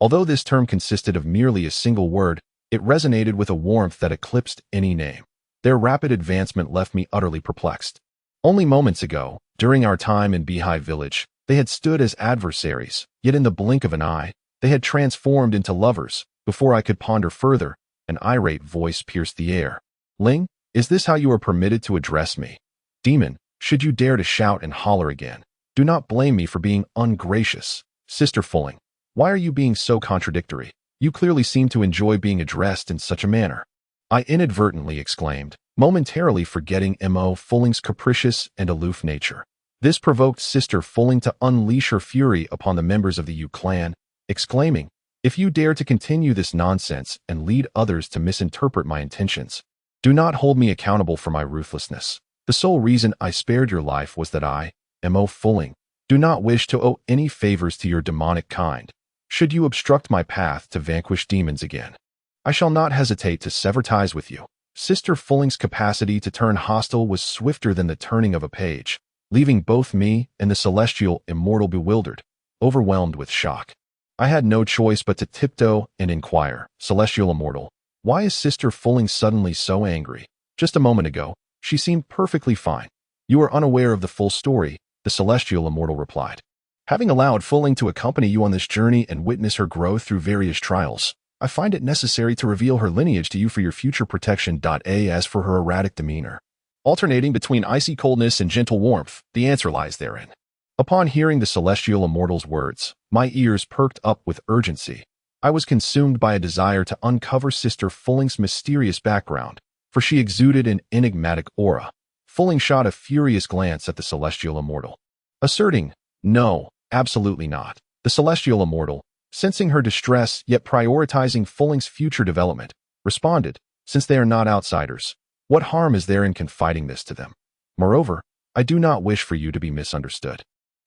Although this term consisted of merely a single word, it resonated with a warmth that eclipsed any name. Their rapid advancement left me utterly perplexed. Only moments ago, during our time in Beehive Village, they had stood as adversaries, yet in the blink of an eye, they had transformed into lovers. Before I could ponder further, an irate voice pierced the air. "Ling, is this how you are permitted to address me? Demon, should you dare to shout and holler again, do not blame me for being ungracious." "Sister Fulling, why are you being so contradictory? You clearly seem to enjoy being addressed in such a manner," I inadvertently exclaimed, momentarily forgetting M.O. Fulling's capricious and aloof nature. This provoked Sister Fulling to unleash her fury upon the members of the U clan, exclaiming, "If you dare to continue this nonsense and lead others to misinterpret my intentions, do not hold me accountable for my ruthlessness. The sole reason I spared your life was that I, M.O. Fulling, do not wish to owe any favors to your demonic kind. Should you obstruct my path to vanquish demons again, I shall not hesitate to sever ties with you." Sister Fulling's capacity to turn hostile was swifter than the turning of a page, leaving both me and the celestial immortal bewildered, overwhelmed with shock. I had no choice but to tiptoe and inquire, "Celestial Immortal, why is Sister Fulling suddenly so angry? Just a moment ago, she seemed perfectly fine." "You are unaware of the full story," the Celestial Immortal replied. "Having allowed Fulling to accompany you on this journey and witness her growth through various trials, I find it necessary to reveal her lineage to you for your future protection. As for her erratic demeanor, alternating between icy coldness and gentle warmth, the answer lies therein." Upon hearing the Celestial Immortal's words, my ears perked up with urgency. I was consumed by a desire to uncover Sister Fulling's mysterious background, for she exuded an enigmatic aura. Fulling shot a furious glance at the Celestial Immortal, asserting, "No, absolutely not." The Celestial Immortal, sensing her distress yet prioritizing Fulling's future development, responded, "Since they are not outsiders, what harm is there in confiding this to them? Moreover, I do not wish for you to be misunderstood.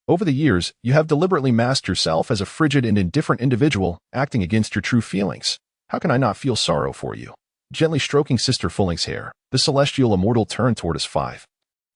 Over the years, you have deliberately masked yourself as a frigid and indifferent individual, acting against your true feelings. How can I not feel sorrow for you? Gently stroking Sister Fulling's hair, the celestial immortal turned toward us 5.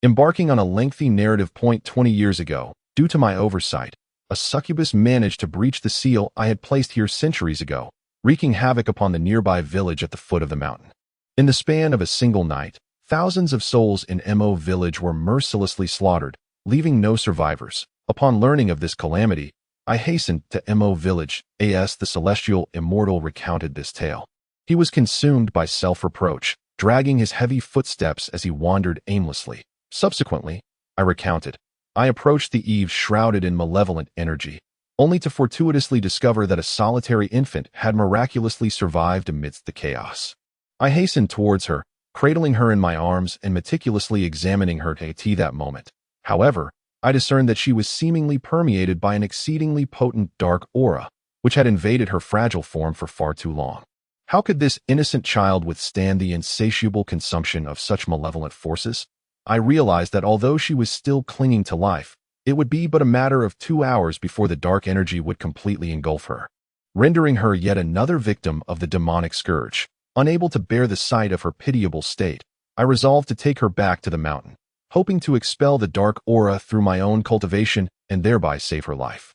Embarking on a lengthy narrative. 20 years ago, due to my oversight, a succubus managed to breach the seal I had placed here centuries ago, wreaking havoc upon the nearby village at the foot of the mountain. In the span of a single night, thousands of souls in Mo village were mercilessly slaughtered, leaving no survivors. Upon learning of this calamity, I hastened to Mo village. As the celestial immortal recounted this tale, he was consumed by self-reproach, dragging his heavy footsteps as he wandered aimlessly. Subsequently, I recounted, I approached the eve shrouded in malevolent energy, only to fortuitously discover that a solitary infant had miraculously survived amidst the chaos. I hastened towards her, cradling her in my arms and meticulously examining her at that moment. However, I discerned that she was seemingly permeated by an exceedingly potent dark aura, which had invaded her fragile form for far too long. How could this innocent child withstand the insatiable consumption of such malevolent forces? I realized that although she was still clinging to life, it would be but a matter of 2 hours before the dark energy would completely engulf her, rendering her yet another victim of the demonic scourge. Unable to bear the sight of her pitiable state, I resolved to take her back to the mountain, hoping to expel the dark aura through my own cultivation and thereby save her life,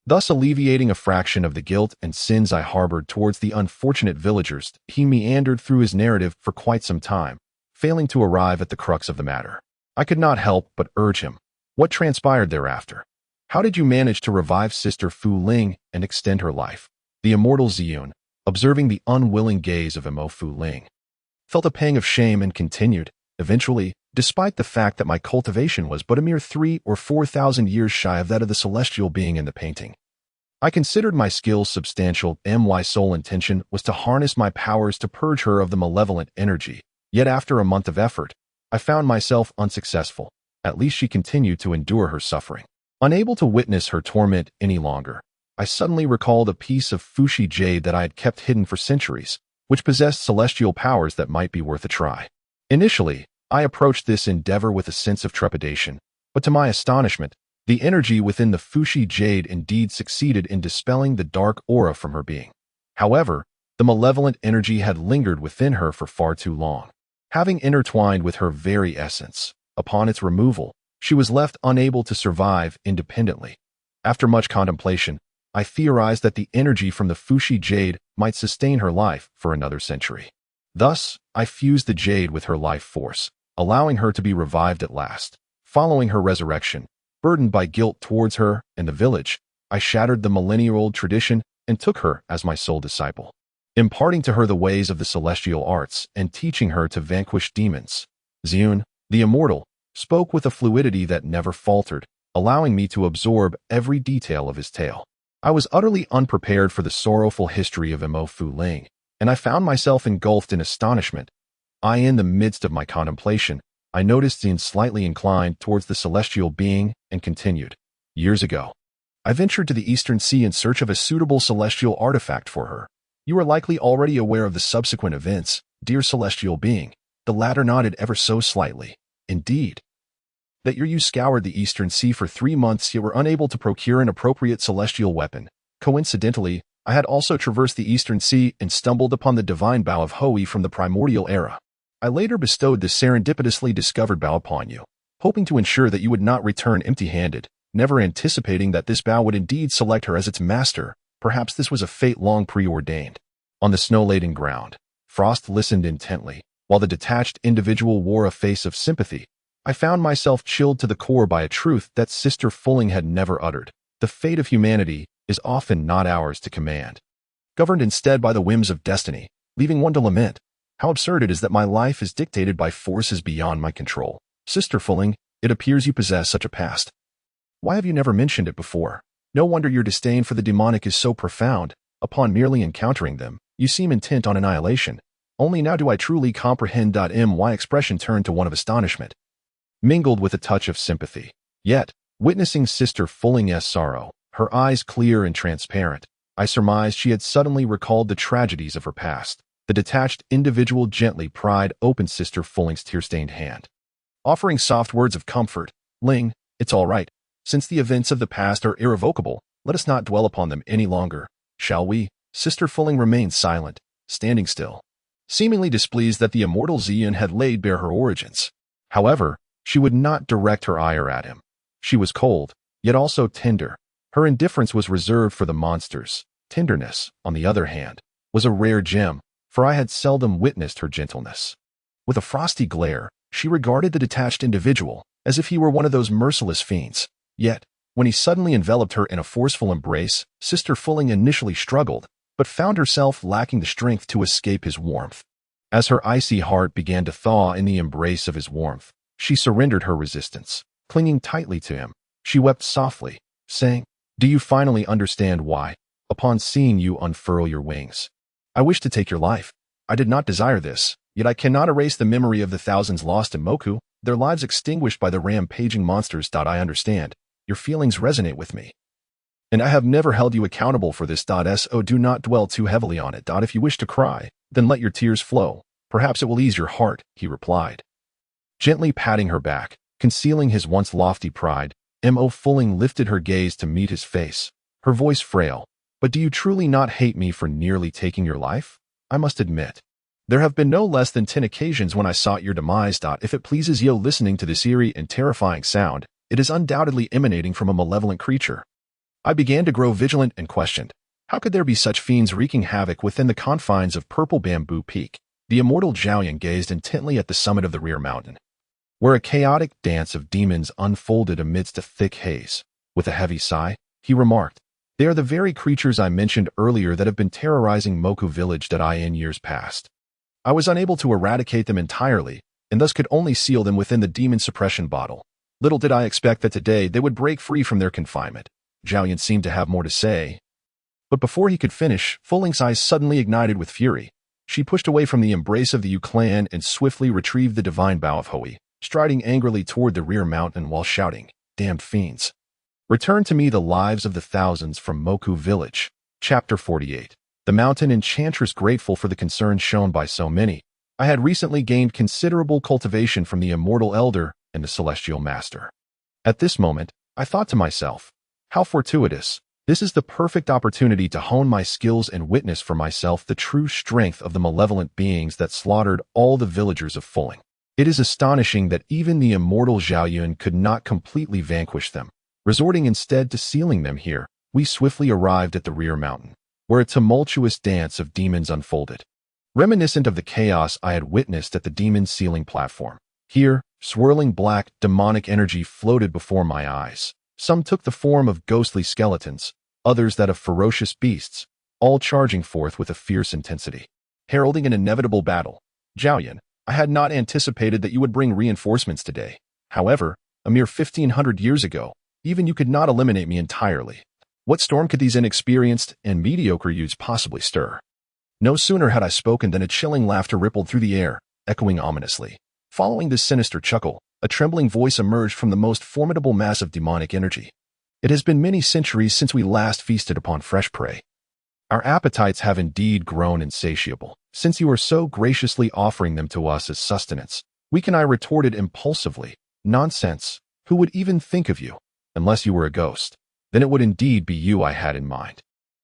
thus alleviating a fraction of the guilt and sins I harbored towards the unfortunate villagers. He meandered through his narrative for quite some time, failing to arrive at the crux of the matter. I could not help but urge him. What transpired thereafter? How did you manage to revive Sister Fu Ling and extend her life? The immortal Ziyun, observing the unwilling gaze of Mo Fu Ling, felt a pang of shame and continued, eventually, despite the fact that my cultivation was but a mere 3,000 or 4,000 years shy of that of the celestial being in the painting, I considered my skills substantial. My sole intention was to harness my powers to purge her of the malevolent energy. Yet after a month of effort, I found myself unsuccessful. At least she continued to endure her suffering. Unable to witness her torment any longer, I suddenly recalled a piece of Fushi jade that I had kept hidden for centuries, which possessed celestial powers that might be worth a try. Initially, I approached this endeavor with a sense of trepidation, but to my astonishment, the energy within the Fushi jade indeed succeeded in dispelling the dark aura from her being. However, the malevolent energy had lingered within her for far too long, having intertwined with her very essence. Upon its removal, she was left unable to survive independently. After much contemplation, I theorized that the energy from the Fushi jade might sustain her life for another century. Thus, I fused the jade with her life force, allowing her to be revived at last. Following her resurrection, burdened by guilt towards her and the village, I shattered the millennia-old tradition and took her as my sole disciple, imparting to her the ways of the celestial arts and teaching her to vanquish demons. Ziyun, the immortal, spoke with a fluidity that never faltered, allowing me to absorb every detail of his tale. I was utterly unprepared for the sorrowful history of Mo Fu Ling, and I found myself engulfed in astonishment. In the midst of my contemplation, I noticed Ziyun slightly inclined towards the celestial being and continued. Years ago, I ventured to the Eastern Sea in search of a suitable celestial artifact for her. You are likely already aware of the subsequent events, dear celestial being. The latter nodded ever so slightly. Indeed, that you scoured the Eastern Sea for 3 months yet were unable to procure an appropriate celestial weapon. Coincidentally, I had also traversed the Eastern Sea and stumbled upon the divine bow of Hoi from the primordial era. I later bestowed this serendipitously discovered bow upon you, hoping to ensure that you would not return empty-handed, never anticipating that this bow would indeed select her as its master. Perhaps this was a fate long preordained. On the snow-laden ground, Frost listened intently, while the detached individual wore a face of sympathy. I found myself chilled to the core by a truth that Sister Fulling had never uttered. The fate of humanity is often not ours to command, governed instead by the whims of destiny, leaving one to lament. How absurd it is that my life is dictated by forces beyond my control. Sister Fulling, it appears you possess such a past. Why have you never mentioned it before? No wonder your disdain for the demonic is so profound. Upon merely encountering them, you seem intent on annihilation. Only now do I truly comprehend. My expression turned to one of astonishment, mingled with a touch of sympathy. Yet, witnessing Sister Fulling's sorrow, her eyes clear and transparent, I surmised she had suddenly recalled the tragedies of her past. The detached individual gently pried open Sister Fulling's tear-stained hand, offering soft words of comfort. Ling, it's all right. Since the events of the past are irrevocable, let us not dwell upon them any longer, shall we? Sister Fulling remained silent, standing still, seemingly displeased that the immortal Xian had laid bare her origins. However, she would not direct her ire at him. She was cold, yet also tender. Her indifference was reserved for the monsters. Tenderness, on the other hand, was a rare gem, for I had seldom witnessed her gentleness. With a frosty glare, she regarded the detached individual as if he were one of those merciless fiends. Yet, when he suddenly enveloped her in a forceful embrace, Sister Fulling initially struggled, but found herself lacking the strength to escape his warmth. As her icy heart began to thaw in the embrace of his warmth, she surrendered her resistance. Clinging tightly to him, she wept softly, saying, "Do you finally understand why, upon seeing you unfurl your wings, I wish to take your life? I did not desire this, yet I cannot erase the memory of the thousands lost in Moku, their lives extinguished by the rampaging monsters. I understand. Your feelings resonate with me. And I have never held you accountable for this. So do not dwell too heavily on it. If you wish to cry, then let your tears flow. Perhaps it will ease your heart," he replied. Gently patting her back, concealing his once lofty pride, Mo Fulling lifted her gaze to meet his face, her voice frail. "But do you truly not hate me for nearly taking your life? I must admit, there have been no less than 10 occasions when I sought your demise. If it pleases you, listening to this eerie and terrifying sound, it is undoubtedly emanating from a malevolent creature." I began to grow vigilant and questioned, how could there be such fiends wreaking havoc within the confines of Purple Bamboo Peak? The immortal Zhaoyan gazed intently at the summit of the rear mountain, where a chaotic dance of demons unfolded amidst a thick haze. With a heavy sigh, he remarked, "They are the very creatures I mentioned earlier that have been terrorizing Moku Village in years past. I was unable to eradicate them entirely, and thus could only seal them within the demon suppression bottle. Little did I expect that today they would break free from their confinement." Zhaoyan seemed to have more to say, but before he could finish, Fulling's eyes suddenly ignited with fury. She pushed away from the embrace of the Yu clan and swiftly retrieved the divine bow of Hui, striding angrily toward the rear mountain while shouting, "Damned fiends! Return to me the lives of the thousands from Moku Village." Chapter 48. The mountain enchantress. Grateful for the concern shown by so many, I had recently gained considerable cultivation from the immortal elder and the celestial master. At this moment, I thought to myself, how fortuitous. This is the perfect opportunity to hone my skills and witness for myself the true strength of the malevolent beings that slaughtered all the villagers of Fulling. It is astonishing that even the immortal Zhaoyan could not completely vanquish them. Resorting instead to sealing them here, we swiftly arrived at the rear mountain, where a tumultuous dance of demons unfolded, reminiscent of the chaos I had witnessed at the demon sealing platform. Here, swirling black, demonic energy floated before my eyes. Some took the form of ghostly skeletons, others that of ferocious beasts, all charging forth with a fierce intensity, heralding an inevitable battle. "Zhaoyan, I had not anticipated that you would bring reinforcements today. However, a mere 1,500 years ago, even you could not eliminate me entirely. What storm could these inexperienced and mediocre youths possibly stir?" No sooner had I spoken than a chilling laughter rippled through the air, echoing ominously. Following this sinister chuckle, a trembling voice emerged from the most formidable mass of demonic energy. "It has been many centuries since we last feasted upon fresh prey. Our appetites have indeed grown insatiable, since you are so graciously offering them to us as sustenance." Weak and I retorted impulsively, "Nonsense. Who would even think of you? Unless you were a ghost. Then it would indeed be you I had in mind."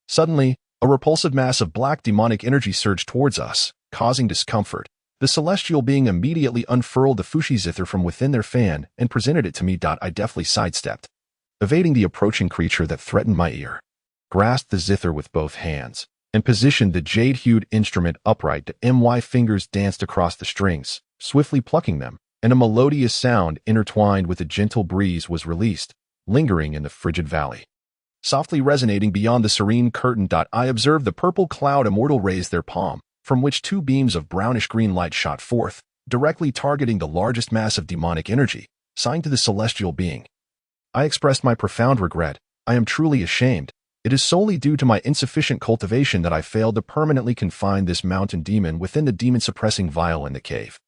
Suddenly, a repulsive mass of black demonic energy surged towards us, causing discomfort. The celestial being immediately unfurled the Fushi zither from within their fan and presented it to me. I deftly sidestepped, evading the approaching creature that threatened my ear, grasped the zither with both hands, and positioned the jade-hued instrument upright. My fingers danced across the strings, swiftly plucking them, and a melodious sound intertwined with a gentle breeze was released, lingering in the frigid valley, softly resonating beyond the serene curtain. I observed the purple cloud immortal raise their palm, from which 2 beams of brownish-green light shot forth, directly targeting the largest mass of demonic energy, signed to the celestial being. I expressed my profound regret. I am truly ashamed. It is solely due to my insufficient cultivation that I failed to permanently confine this mountain demon within the demon-suppressing vial in the cave,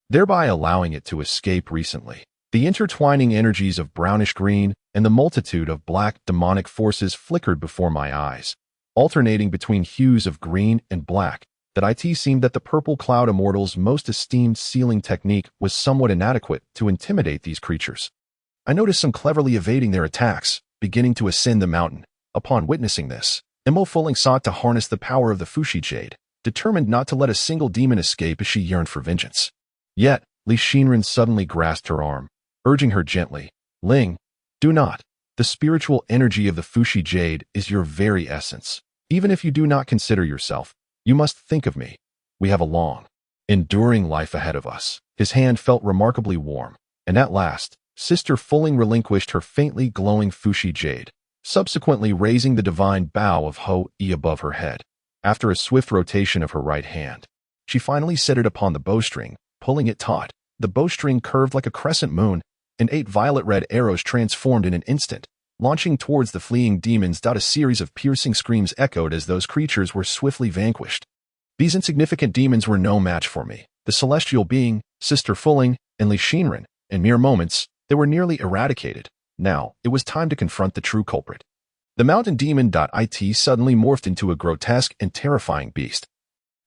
thereby allowing it to escape recently. The intertwining energies of brownish-green and the multitude of black demonic forces flickered before my eyes, alternating between hues of green and black, that it seemed that the purple cloud immortal's most esteemed sealing technique was somewhat inadequate to intimidate these creatures. I noticed some cleverly evading their attacks, beginning to ascend the mountain. Upon witnessing this, Fulling sought to harness the power of the Fushi Jade, determined not to let a single demon escape as she yearned for vengeance. Yet, Li Shinran suddenly grasped her arm, urging her gently, "Ling, do not. The spiritual energy of the Fushi Jade is your very essence. Even if you do not consider yourself, you must think of me. We have a long, enduring life ahead of us." His hand felt remarkably warm, and at last, Sister Fulling relinquished her faintly glowing Fushi Jade, subsequently raising the divine bow of Ho-E above her head. After a swift rotation of her right hand, she finally set it upon the bowstring, pulling it taut. The bowstring curved like a crescent moon, and 8 violet-red arrows transformed in an instant, launching towards the fleeing demons. A series of piercing screams echoed as those creatures were swiftly vanquished. These insignificant demons were no match for me. The celestial being, Sister Fulling, and Li Shinran. In mere moments, they were nearly eradicated. Now, it was time to confront the true culprit. The mountain demon. It suddenly morphed into a grotesque and terrifying beast,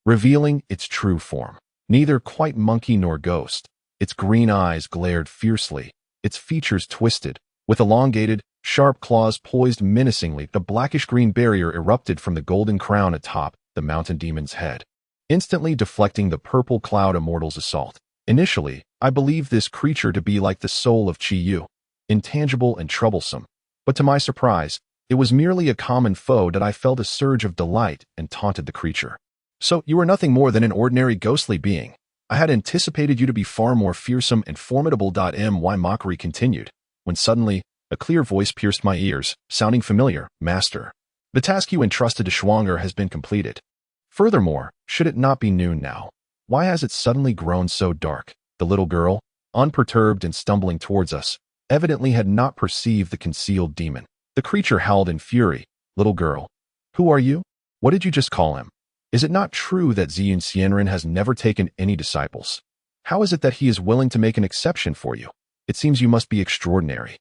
revealing its true form. Neither quite monkey nor ghost. Its green eyes glared fiercely, its features twisted, with elongated, sharp claws poised menacingly. The blackish-green barrier erupted from the golden crown atop the mountain demon's head, instantly deflecting the purple cloud immortal's assault. Initially, I believed this creature to be like the soul of Chi Yu, intangible and troublesome, but to my surprise, it was merely a common foe. I felt a surge of delight and taunted the creature. "So, you are nothing more than an ordinary ghostly being. I had anticipated you to be far more fearsome and formidable." My mockery continued, when suddenly, a clear voice pierced my ears, sounding familiar. "Master, the task you entrusted to Schwanger has been completed. Furthermore, should it not be noon now? Why has it suddenly grown so dark?" The little girl, unperturbed and stumbling towards us, evidently had not perceived the concealed demon. The creature howled in fury. "Little girl, who are you? What did you just call him? Is it not true that Ziyun Xianren has never taken any disciples? How is it that he is willing to make an exception for you? It seems you must be extraordinary."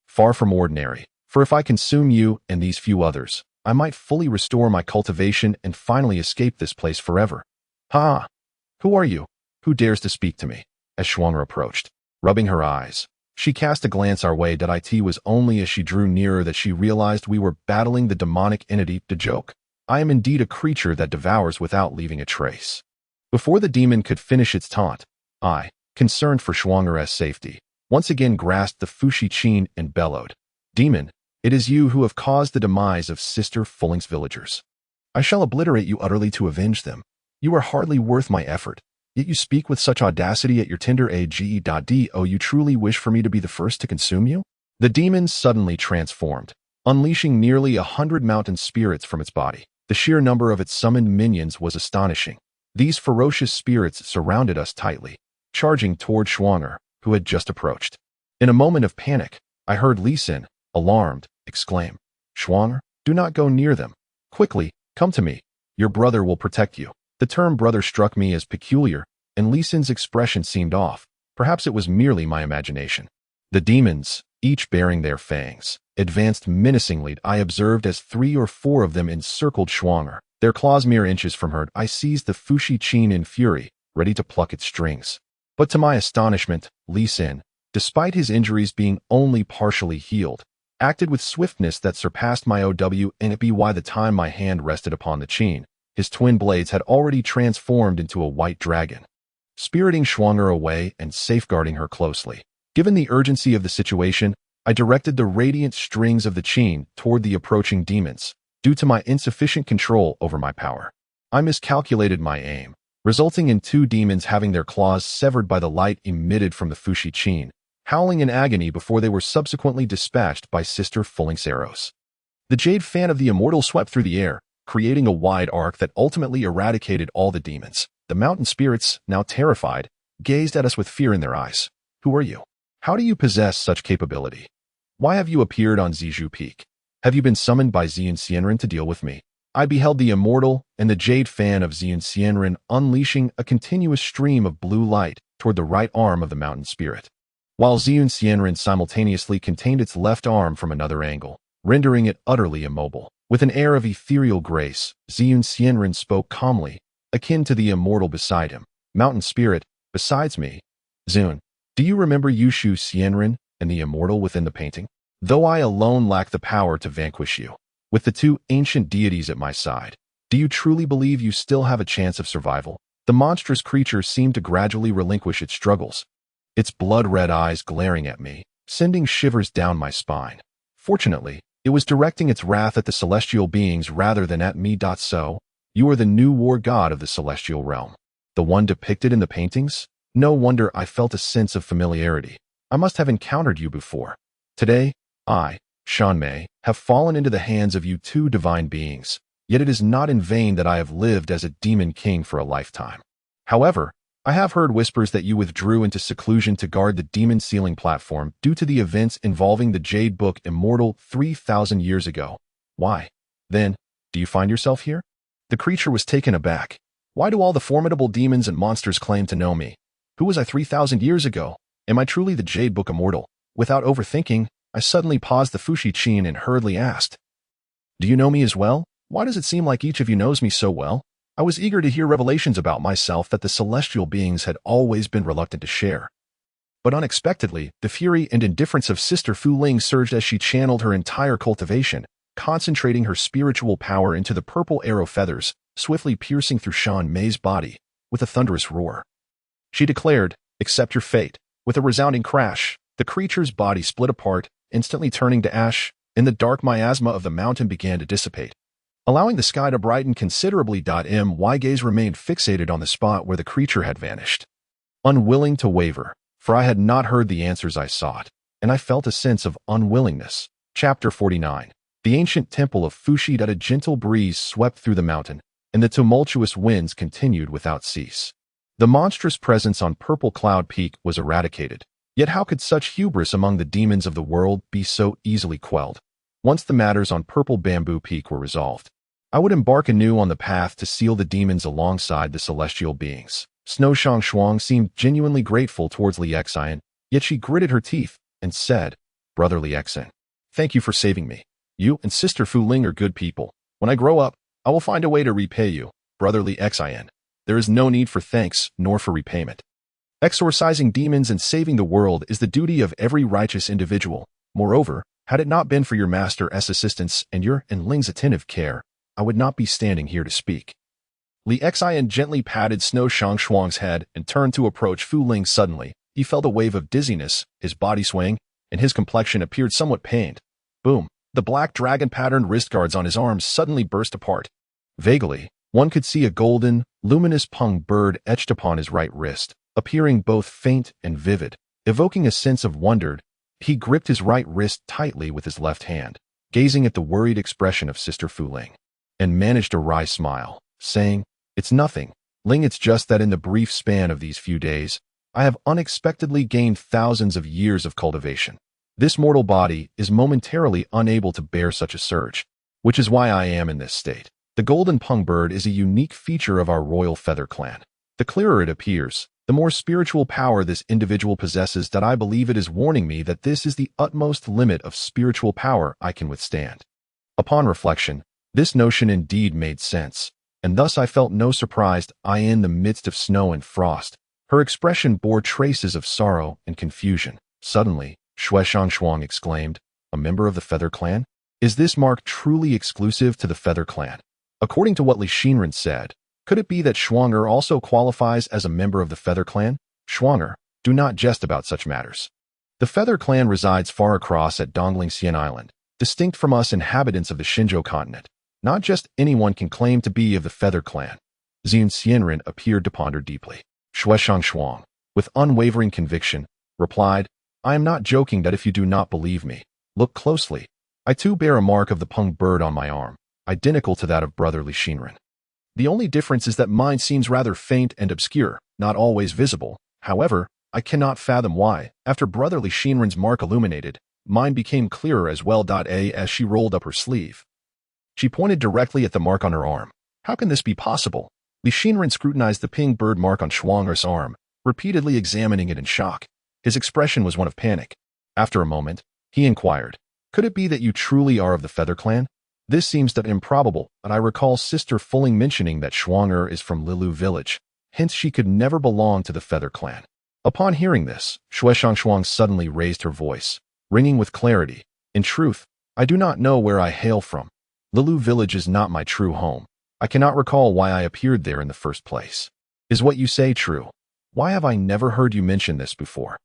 "Far from ordinary, for if I consume you and these few others, I might fully restore my cultivation and finally escape this place forever." "Ha! Who are you? Who dares to speak to me?" As Schwanger approached, rubbing her eyes, she cast a glance our way. It was only as she drew nearer that she realized we were battling the demonic entity. "The joke. I am indeed a creature that devours without leaving a trace." Before the demon could finish its taunt, I, concerned for Schwanger's safety, once again grasped the Fushi Qin and bellowed, "Demon, it is you who have caused the demise of Sister Fulling's villagers. I shall obliterate you utterly to avenge them. You are hardly worth my effort, yet you speak with such audacity at your tender age. Do you truly wish for me to be the first to consume you?" The demon suddenly transformed, unleashing nearly 100 mountain spirits from its body. The sheer number of its summoned minions was astonishing. These ferocious spirits surrounded us tightly, charging toward Schwanger, who had just approached. In a moment of panic, I heard Li Xin, alarmed, exclaim, "Schwanger, do not go near them. Quickly, come to me. Your brother will protect you." The term brother struck me as peculiar, and Li Xin's expression seemed off. Perhaps it was merely my imagination. The demons, each bearing their fangs, advanced menacingly. I observed as 3 or 4 of them encircled Schwanger, their claws mere inches from her. I seized the Fushi Qin in fury, ready to pluck its strings. But to my astonishment, Li Xin, despite his injuries being only partially healed, acted with swiftness that surpassed my OW, and by the time my hand rested upon the Qin, his twin blades had already transformed into a white dragon, spiriting Schwanger away and safeguarding her closely. Given the urgency of the situation, I directed the radiant strings of the Qin toward the approaching demons. Due to my insufficient control over my power, I miscalculated my aim, resulting in 2 demons having their claws severed by the light emitted from the Fushi Qin, howling in agony before they were subsequently dispatched by Sister Fulling's arrows. The jade fan of the immortal swept through the air, creating a wide arc that ultimately eradicated all the demons. The mountain spirits, now terrified, gazed at us with fear in their eyes. "Who are you? How do you possess such capability? Why have you appeared on Zizhu Peak? Have you been summoned by Ziyun Xianren to deal with me?" I beheld the immortal and the jade fan of Ziyun Xianren unleashing a continuous stream of blue light toward the right arm of the mountain spirit, while Ziyun Xianren simultaneously contained its left arm from another angle, rendering it utterly immobile. With an air of ethereal grace, Ziyun Xianren spoke calmly, akin to the immortal beside him. Mountain spirit, besides me. Zun, do you remember Yushu Xianren and the immortal within the painting? Though I alone lack the power to vanquish you, with the two ancient deities at my side, do you truly believe you still have a chance of survival? The monstrous creature seemed to gradually relinquish its struggles, its blood-red eyes glaring at me, sending shivers down my spine. Fortunately, it was directing its wrath at the celestial beings rather than at me. So, you are the new war god of the celestial realm, the one depicted in the paintings? No wonder I felt a sense of familiarity. I must have encountered you before. Today, I, Shanmei, have fallen into the hands of you two divine beings, yet it is not in vain that I have lived as a demon king for a lifetime. However, I have heard whispers that you withdrew into seclusion to guard the demon sealing platform due to the events involving the Jade Book Immortal 3,000 years ago. Why, then, do you find yourself here? The creature was taken aback. Why do all the formidable demons and monsters claim to know me? Who was I 3,000 years ago? Am I truly the Jade Book Immortal? Without overthinking, I suddenly paused the Fushi Qin and hurriedly asked, do you know me as well? Why does it seem like each of you knows me so well? I was eager to hear revelations about myself that the celestial beings had always been reluctant to share. But unexpectedly, the fury and indifference of Sister Fu Ling surged as she channeled her entire cultivation, concentrating her spiritual power into the purple arrow feathers, swiftly piercing through Shan Mei's body, with a thunderous roar. She declared, accept your fate. With a resounding crash, the creature's body split apart, instantly turning to ash, and the dark miasma of the mountain began to dissipate, allowing the sky to brighten considerably. My gaze remained fixated on the spot where the creature had vanished, unwilling to waver, for I had not heard the answers I sought, and I felt a sense of unwillingness. Chapter 49. The ancient temple of Fushi. A gentle breeze swept through the mountain, and the tumultuous winds continued without cease. The monstrous presence on Purple Cloud Peak was eradicated, yet how could such hubris among the demons of the world be so easily quelled? Once the matters on Purple Bamboo Peak were resolved, I would embark anew on the path to seal the demons alongside the celestial beings. Snow Shang Shuang seemed genuinely grateful towards Li Xian, yet she gritted her teeth and said, Brother Li Xian, thank you for saving me. You and Sister Fu Ling are good people. When I grow up, I will find a way to repay you, Brother Li Xian. There is no need for thanks nor for repayment. Exorcising demons and saving the world is the duty of every righteous individual. Moreover, had it not been for your master's assistance and your and Ling's attentive care, I would not be standing here to speak. Li Xian gently patted Snow Shang Shuang's head and turned to approach Fu Ling suddenly. He felt a wave of dizziness, his body swaying, and his complexion appeared somewhat pained. Boom! The black dragon-patterned wrist guards on his arms suddenly burst apart. Vaguely, one could see a golden, luminous pung bird etched upon his right wrist, appearing both faint and vivid. Evoking a sense of wonder, he gripped his right wrist tightly with his left hand, gazing at the worried expression of Sister Fu Ling, and managed a wry smile, saying, It's nothing, Ling, it's just that in the brief span of these few days, I have unexpectedly gained thousands of years of cultivation. This mortal body is momentarily unable to bear such a surge, which is why I am in this state. The golden pung bird is a unique feature of our royal feather clan. The clearer it appears, the more spiritual power this individual possesses. That I believe it is warning me that this is the utmost limit of spiritual power I can withstand. Upon reflection, this notion indeed made sense, and thus I felt no surprise. In the midst of snow and frost, her expression bore traces of sorrow and confusion. Suddenly, Shui Shang Shuang exclaimed, A member of the Feather Clan? Is this mark truly exclusive to the Feather Clan? According to what Li Xinren said, could it be that Shuanger also qualifies as a member of the Feather Clan? Shuanger, do not jest about such matters. The Feather Clan resides far across at Dongling Xian Island, distinct from us inhabitants of the Xinzhou continent. Not just anyone can claim to be of the Feather Clan. Zun Xianren appeared to ponder deeply. Shui Shang Shuang, with unwavering conviction, replied, I am not joking that if you do not believe me, look closely. I too bear a mark of the pung bird on my arm, identical to that of Brother Li Xinren. The only difference is that mine seems rather faint and obscure, not always visible. However, I cannot fathom why, after Brother Li Xinren's mark illuminated, mine became clearer as well. As she rolled up her sleeve, she pointed directly at the mark on her arm. How can this be possible? Li Xinren scrutinized the ping bird mark on Shuanger's arm, repeatedly examining it in shock. His expression was one of panic. After a moment, he inquired, Could it be that you truly are of the Feather Clan? This seems to be improbable, but I recall Sister Fulling mentioning that Schwanger is from Lilu village, hence she could never belong to the Feather clan. Upon hearing this, Shueshangxuang suddenly raised her voice, ringing with clarity. In truth, I do not know where I hail from. Lilu village is not my true home. I cannot recall why I appeared there in the first place. Is what you say true? Why have I never heard you mention this before?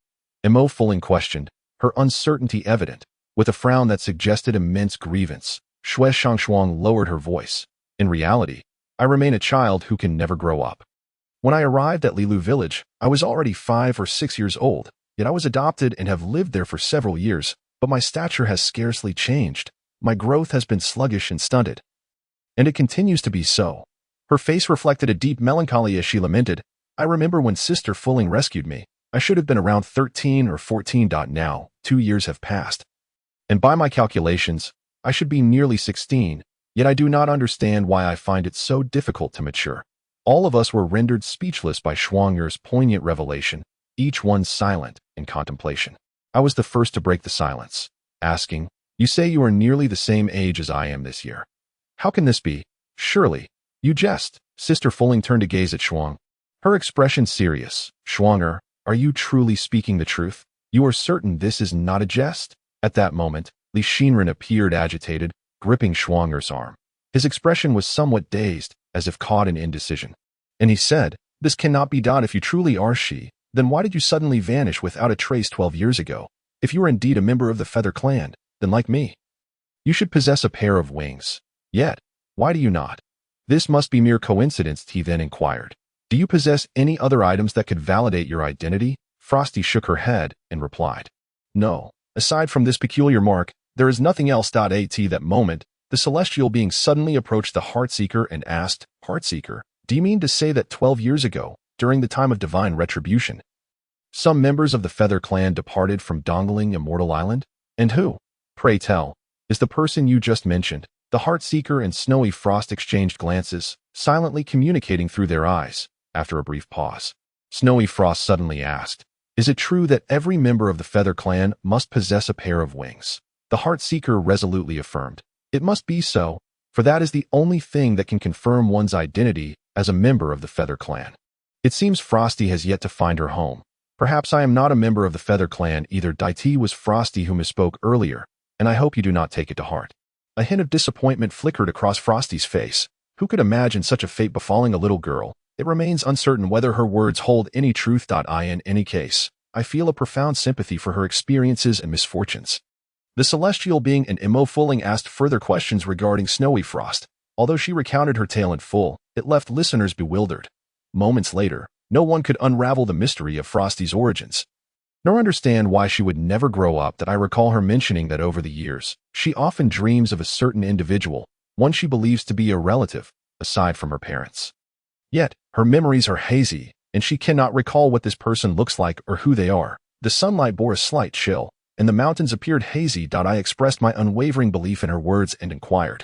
Mo Fulling questioned, her uncertainty evident. With a frown that suggested immense grievance, Shueshangxuang lowered her voice. In reality, I remain a child who can never grow up. When I arrived at Lilu village, I was already 5 or 6 years old, yet I was adopted and have lived there for several years, but my stature has scarcely changed. My growth has been sluggish and stunted. And it continues to be so. Her face reflected a deep melancholy as she lamented, I remember when Sister Fulling rescued me. I should have been around 13 or 14. Now, 2 years have passed. And by my calculations, I should be nearly 16, yet I do not understand why I find it so difficult to mature. All of us were rendered speechless by Schwanger's poignant revelation, each one silent in contemplation. I was the first to break the silence, asking, You say you are nearly the same age as I am this year. How can this be? Surely, you jest. Sister Fulling turned to gaze at Shuang. Her expression serious. Schwanger, are you truly speaking the truth? You are certain this is not a jest? At that moment, Li Xinren appeared agitated, gripping Schwanger's arm. His expression was somewhat dazed, as if caught in indecision. And he said, This cannot be done if you truly are she. Then why did you suddenly vanish without a trace 12 years ago? If you are indeed a member of the Feather clan, then like me, you should possess a pair of wings. Yet, why do you not? This must be mere coincidence, he then inquired. Do you possess any other items that could validate your identity? Frosty shook her head and replied, No. Aside from this peculiar mark, there is nothing else. At that moment, the celestial being suddenly approached the Heartseeker and asked, Heartseeker, do you mean to say that 12 years ago, during the time of divine retribution, some members of the Feather clan departed from Dongling Immortal Island? And who, pray tell, is the person you just mentioned? The Heartseeker and Snowy Frost exchanged glances, silently communicating through their eyes. After a brief pause, Snowy Frost suddenly asked, Is it true that every member of the Feather clan must possess a pair of wings? The Heartseeker resolutely affirmed, It must be so, for that is the only thing that can confirm one's identity as a member of the Feather clan. It seems Frosty has yet to find her home. Perhaps I am not a member of the Feather clan either. It was Frosty who misspoke earlier, and I hope you do not take it to heart. A hint of disappointment flickered across Frosty's face. Who could imagine such a fate befalling a little girl? It remains uncertain whether her words hold any truth. In any case, I feel a profound sympathy for her experiences and misfortunes. The celestial being and Mo Fulling asked further questions regarding Snowy Frost. Although she recounted her tale in full, it left listeners bewildered. Moments later, no one could unravel the mystery of Frosty's origins, nor understand why she would never grow up. I recall her mentioning that over the years, she often dreams of a certain individual, one she believes to be a relative, aside from her parents. Yet, her memories are hazy, and she cannot recall what this person looks like or who they are. The sunlight bore a slight chill, and the mountains appeared hazy. I expressed my unwavering belief in her words and inquired,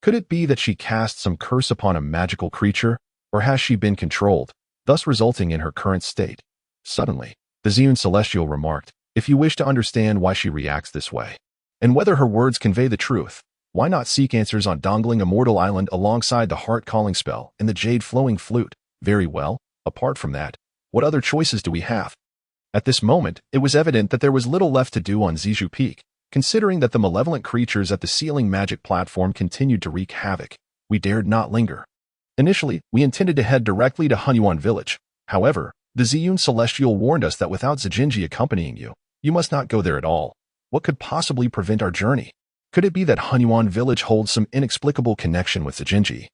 Could it be that she cast some curse upon a magical creature, or has she been controlled, thus resulting in her current state? Suddenly, the Ziyun Celestial remarked, If you wish to understand why she reacts this way, and whether her words convey the truth, why not seek answers on Dongling Immortal Island alongside the Heart Calling Spell and the Jade Flowing Flute? Very well, apart from that, what other choices do we have? At this moment, it was evident that there was little left to do on Zizhu Peak. Considering that the malevolent creatures at the ceiling magic platform continued to wreak havoc, we dared not linger. Initially, we intended to head directly to Hunyuan Village. However, the Ziyun Celestial warned us that without Zijinji accompanying you, you must not go there at all. What could possibly prevent our journey? Could it be that Hunyuan Village holds some inexplicable connection with Zijinji?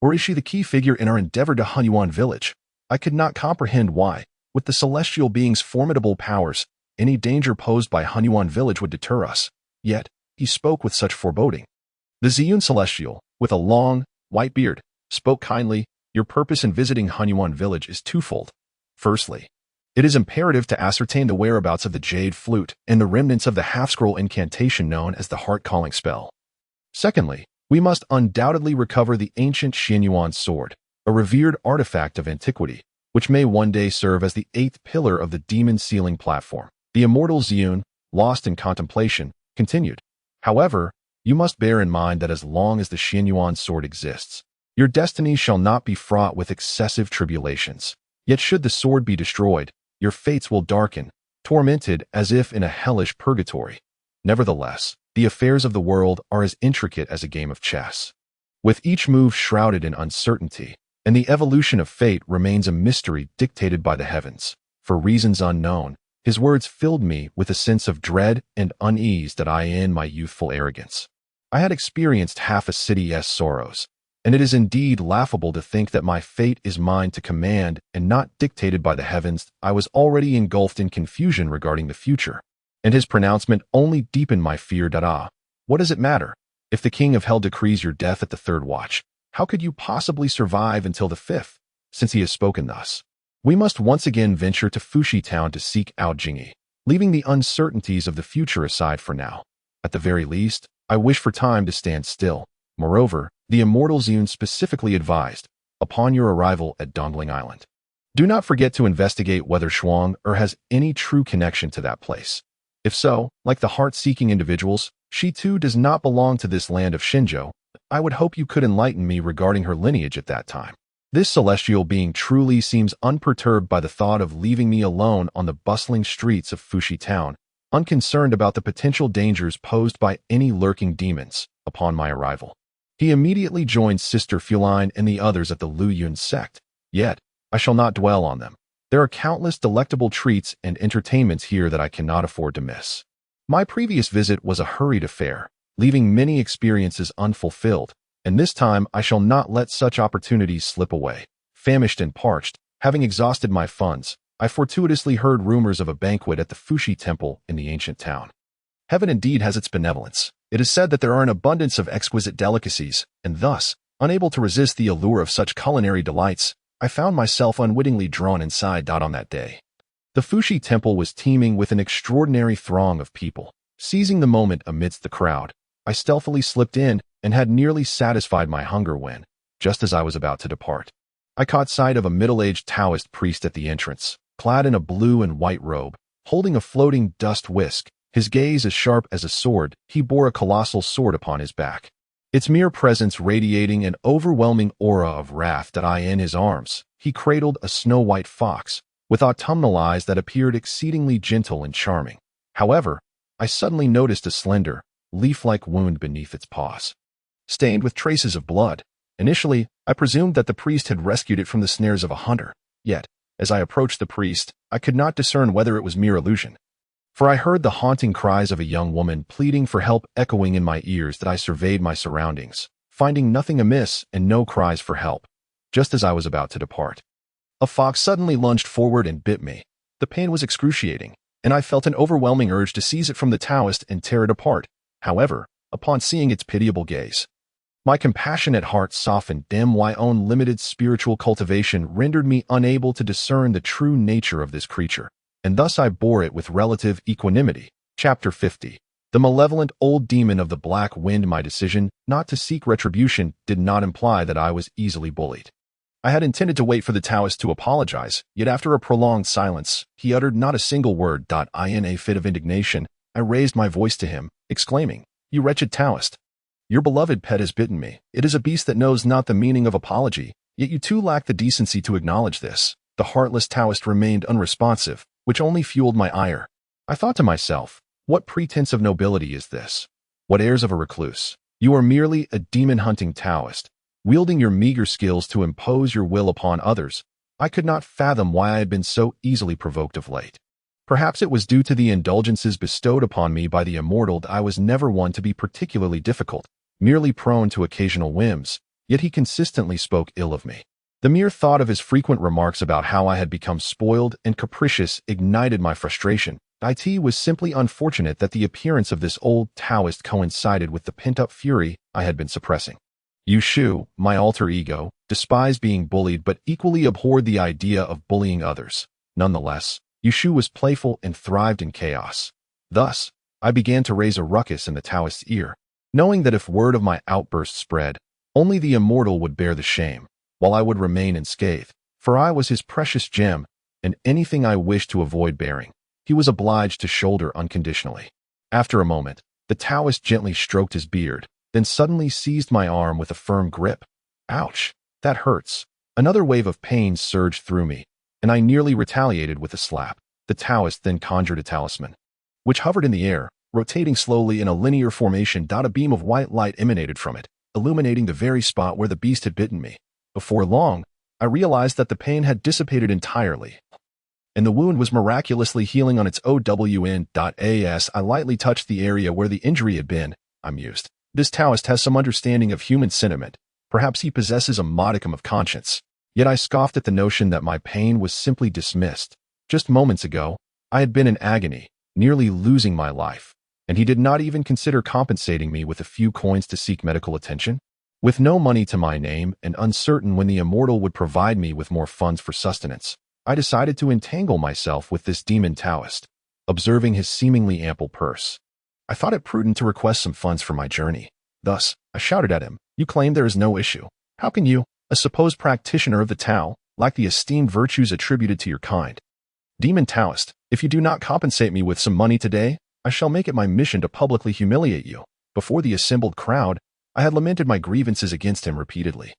Or is she the key figure in our endeavor to Hunyuan Village? I could not comprehend why, with the celestial being's formidable powers, any danger posed by Hunyuan Village would deter us. Yet, he spoke with such foreboding. The Ziyun Celestial, with a long, white beard, spoke kindly, Your purpose in visiting Hunyuan Village is twofold. Firstly, it is imperative to ascertain the whereabouts of the Jade Flute and the remnants of the half-scroll incantation known as the Heart-Calling Spell. Secondly, we must undoubtedly recover the ancient Xianyuan sword, a revered artifact of antiquity, which may one day serve as the 8th pillar of the demon ceiling platform. The immortal Ziyun, lost in contemplation, continued. However, You must bear in mind that as long as the Xianyuan sword exists, your destiny shall not be fraught with excessive tribulations. Yet should the sword be destroyed, your fates will darken, tormented as if in a hellish purgatory. Nevertheless, the affairs of the world are as intricate as a game of chess, with each move shrouded in uncertainty, and the evolution of fate remains a mystery dictated by the heavens. For reasons unknown, his words filled me with a sense of dread and unease that I in my youthful arrogance. I had experienced half a city's sorrows, and it is indeed laughable to think that my fate is mine to command and not dictated by the heavens. I was already engulfed in confusion regarding the future, and his pronouncement only deepened my fear. What does it matter? If the king of hell decrees your death at the third watch, how could you possibly survive until the fifth? Since he has spoken thus, we must once again venture to Fushi town to seek out Jingyi, leaving the uncertainties of the future aside for now. At the very least, I wish for time to stand still. Moreover, the immortal Zune specifically advised, upon your arrival at Dongling Island, do not forget to investigate whether Shuang has any true connection to that place. If so, like the heart-seeking individuals, she too does not belong to this land of Shinjo. I would hope you could enlighten me regarding her lineage at that time. This celestial being truly seems unperturbed by the thought of leaving me alone on the bustling streets of Fushi town, unconcerned about the potential dangers posed by any lurking demons. Upon my arrival, he immediately joined Sister Fuline and the others at the Lu Yun sect. Yet, I shall not dwell on them. There are countless delectable treats and entertainments here that I cannot afford to miss. My previous visit was a hurried affair, leaving many experiences unfulfilled, and this time I shall not let such opportunities slip away. Famished and parched, having exhausted my funds, I fortuitously heard rumors of a banquet at the Fushi temple in the ancient town. Heaven indeed has its benevolence. It is said that there are an abundance of exquisite delicacies, and thus, unable to resist the allure of such culinary delights, I found myself unwittingly drawn inside. On that day, the Fushi temple was teeming with an extraordinary throng of people. Seizing the moment amidst the crowd, I stealthily slipped in and had nearly satisfied my hunger when, just as I was about to depart, I caught sight of a middle-aged Taoist priest at the entrance, clad in a blue and white robe, holding a floating dust whisk. His gaze as sharp as a sword, he bore a colossal sword upon his back, its mere presence radiating an overwhelming aura of wrath. In his arms, he cradled a snow-white fox, with autumnal eyes that appeared exceedingly gentle and charming. However, I suddenly noticed a slender, leaf-like wound beneath its paws, stained with traces of blood. Initially, I presumed that the priest had rescued it from the snares of a hunter. Yet, as I approached the priest, I could not discern whether it was mere illusion, for I heard the haunting cries of a young woman pleading for help echoing in my ears. That I surveyed my surroundings, finding nothing amiss and no cries for help. Just as I was about to depart, a fox suddenly lunged forward and bit me. The pain was excruciating, and I felt an overwhelming urge to seize it from the Taoist and tear it apart. However, upon seeing its pitiable gaze, my compassionate heart softened. My own limited spiritual cultivation rendered me unable to discern the true nature of this creature, and thus I bore it with relative equanimity. Chapter 50. The malevolent old demon of the black wind. My decision not to seek retribution did not imply that I was easily bullied. I had intended to wait for the Taoist to apologize, yet after a prolonged silence, he uttered not a single word. In a fit of indignation, I raised my voice to him, exclaiming, "You wretched Taoist! Your beloved pet has bitten me. It is a beast that knows not the meaning of apology, yet you too lack the decency to acknowledge this." The heartless Taoist remained unresponsive, which only fueled my ire. I thought to myself, what pretense of nobility is this? What airs of a recluse? You are merely a demon-hunting Taoist, wielding your meager skills to impose your will upon others. I could not fathom why I had been so easily provoked of late. Perhaps it was due to the indulgences bestowed upon me by the immortal. I was never one to be particularly difficult, merely prone to occasional whims, yet he consistently spoke ill of me. The mere thought of his frequent remarks about how I had become spoiled and capricious ignited my frustration. It was simply unfortunate that the appearance of this old Taoist coincided with the pent-up fury I had been suppressing. Yu Shu, my alter ego, despised being bullied but equally abhorred the idea of bullying others. Nonetheless, Yu Shu was playful and thrived in chaos. Thus, I began to raise a ruckus in the Taoist's ear, knowing that if word of my outburst spread, only the immortal would bear the shame, while I would remain unscathed, for I was his precious gem, and anything I wished to avoid bearing, he was obliged to shoulder unconditionally. After a moment, The Taoist gently stroked his beard, then suddenly seized my arm with a firm grip. Ouch! That hurts. Another wave of pain surged through me, and I nearly retaliated with a slap. The Taoist then conjured a talisman, which hovered in the air, rotating slowly in a linear formation. A beam of white light emanated from it, illuminating the very spot where the beast had bitten me. Before long, I realized that the pain had dissipated entirely, and the wound was miraculously healing on its own. I lightly touched the area where the injury had been. I mused. This Taoist has some understanding of human sentiment. Perhaps he possesses a modicum of conscience. Yet I scoffed at the notion that my pain was simply dismissed. Just moments ago, I had been in agony, nearly losing my life, and he did not even consider compensating me with a few coins to seek medical attention. With no money to my name and uncertain when the immortal would provide me with more funds for sustenance, I decided to entangle myself with this demon Taoist, observing his seemingly ample purse. I thought it prudent to request some funds for my journey. Thus, I shouted at him, "You claim there is no issue. How can you, a supposed practitioner of the Tao, lack the esteemed virtues attributed to your kind? Demon Taoist, if you do not compensate me with some money today, I shall make it my mission to publicly humiliate you." Before the assembled crowd, I had lamented my grievances against him repeatedly,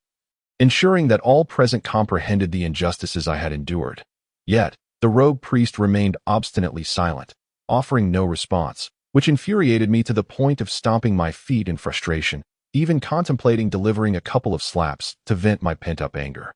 ensuring that all present comprehended the injustices I had endured. Yet, the rogue priest remained obstinately silent, offering no response, which infuriated me to the point of stomping my feet in frustration, even contemplating delivering a couple of slaps to vent my pent-up anger.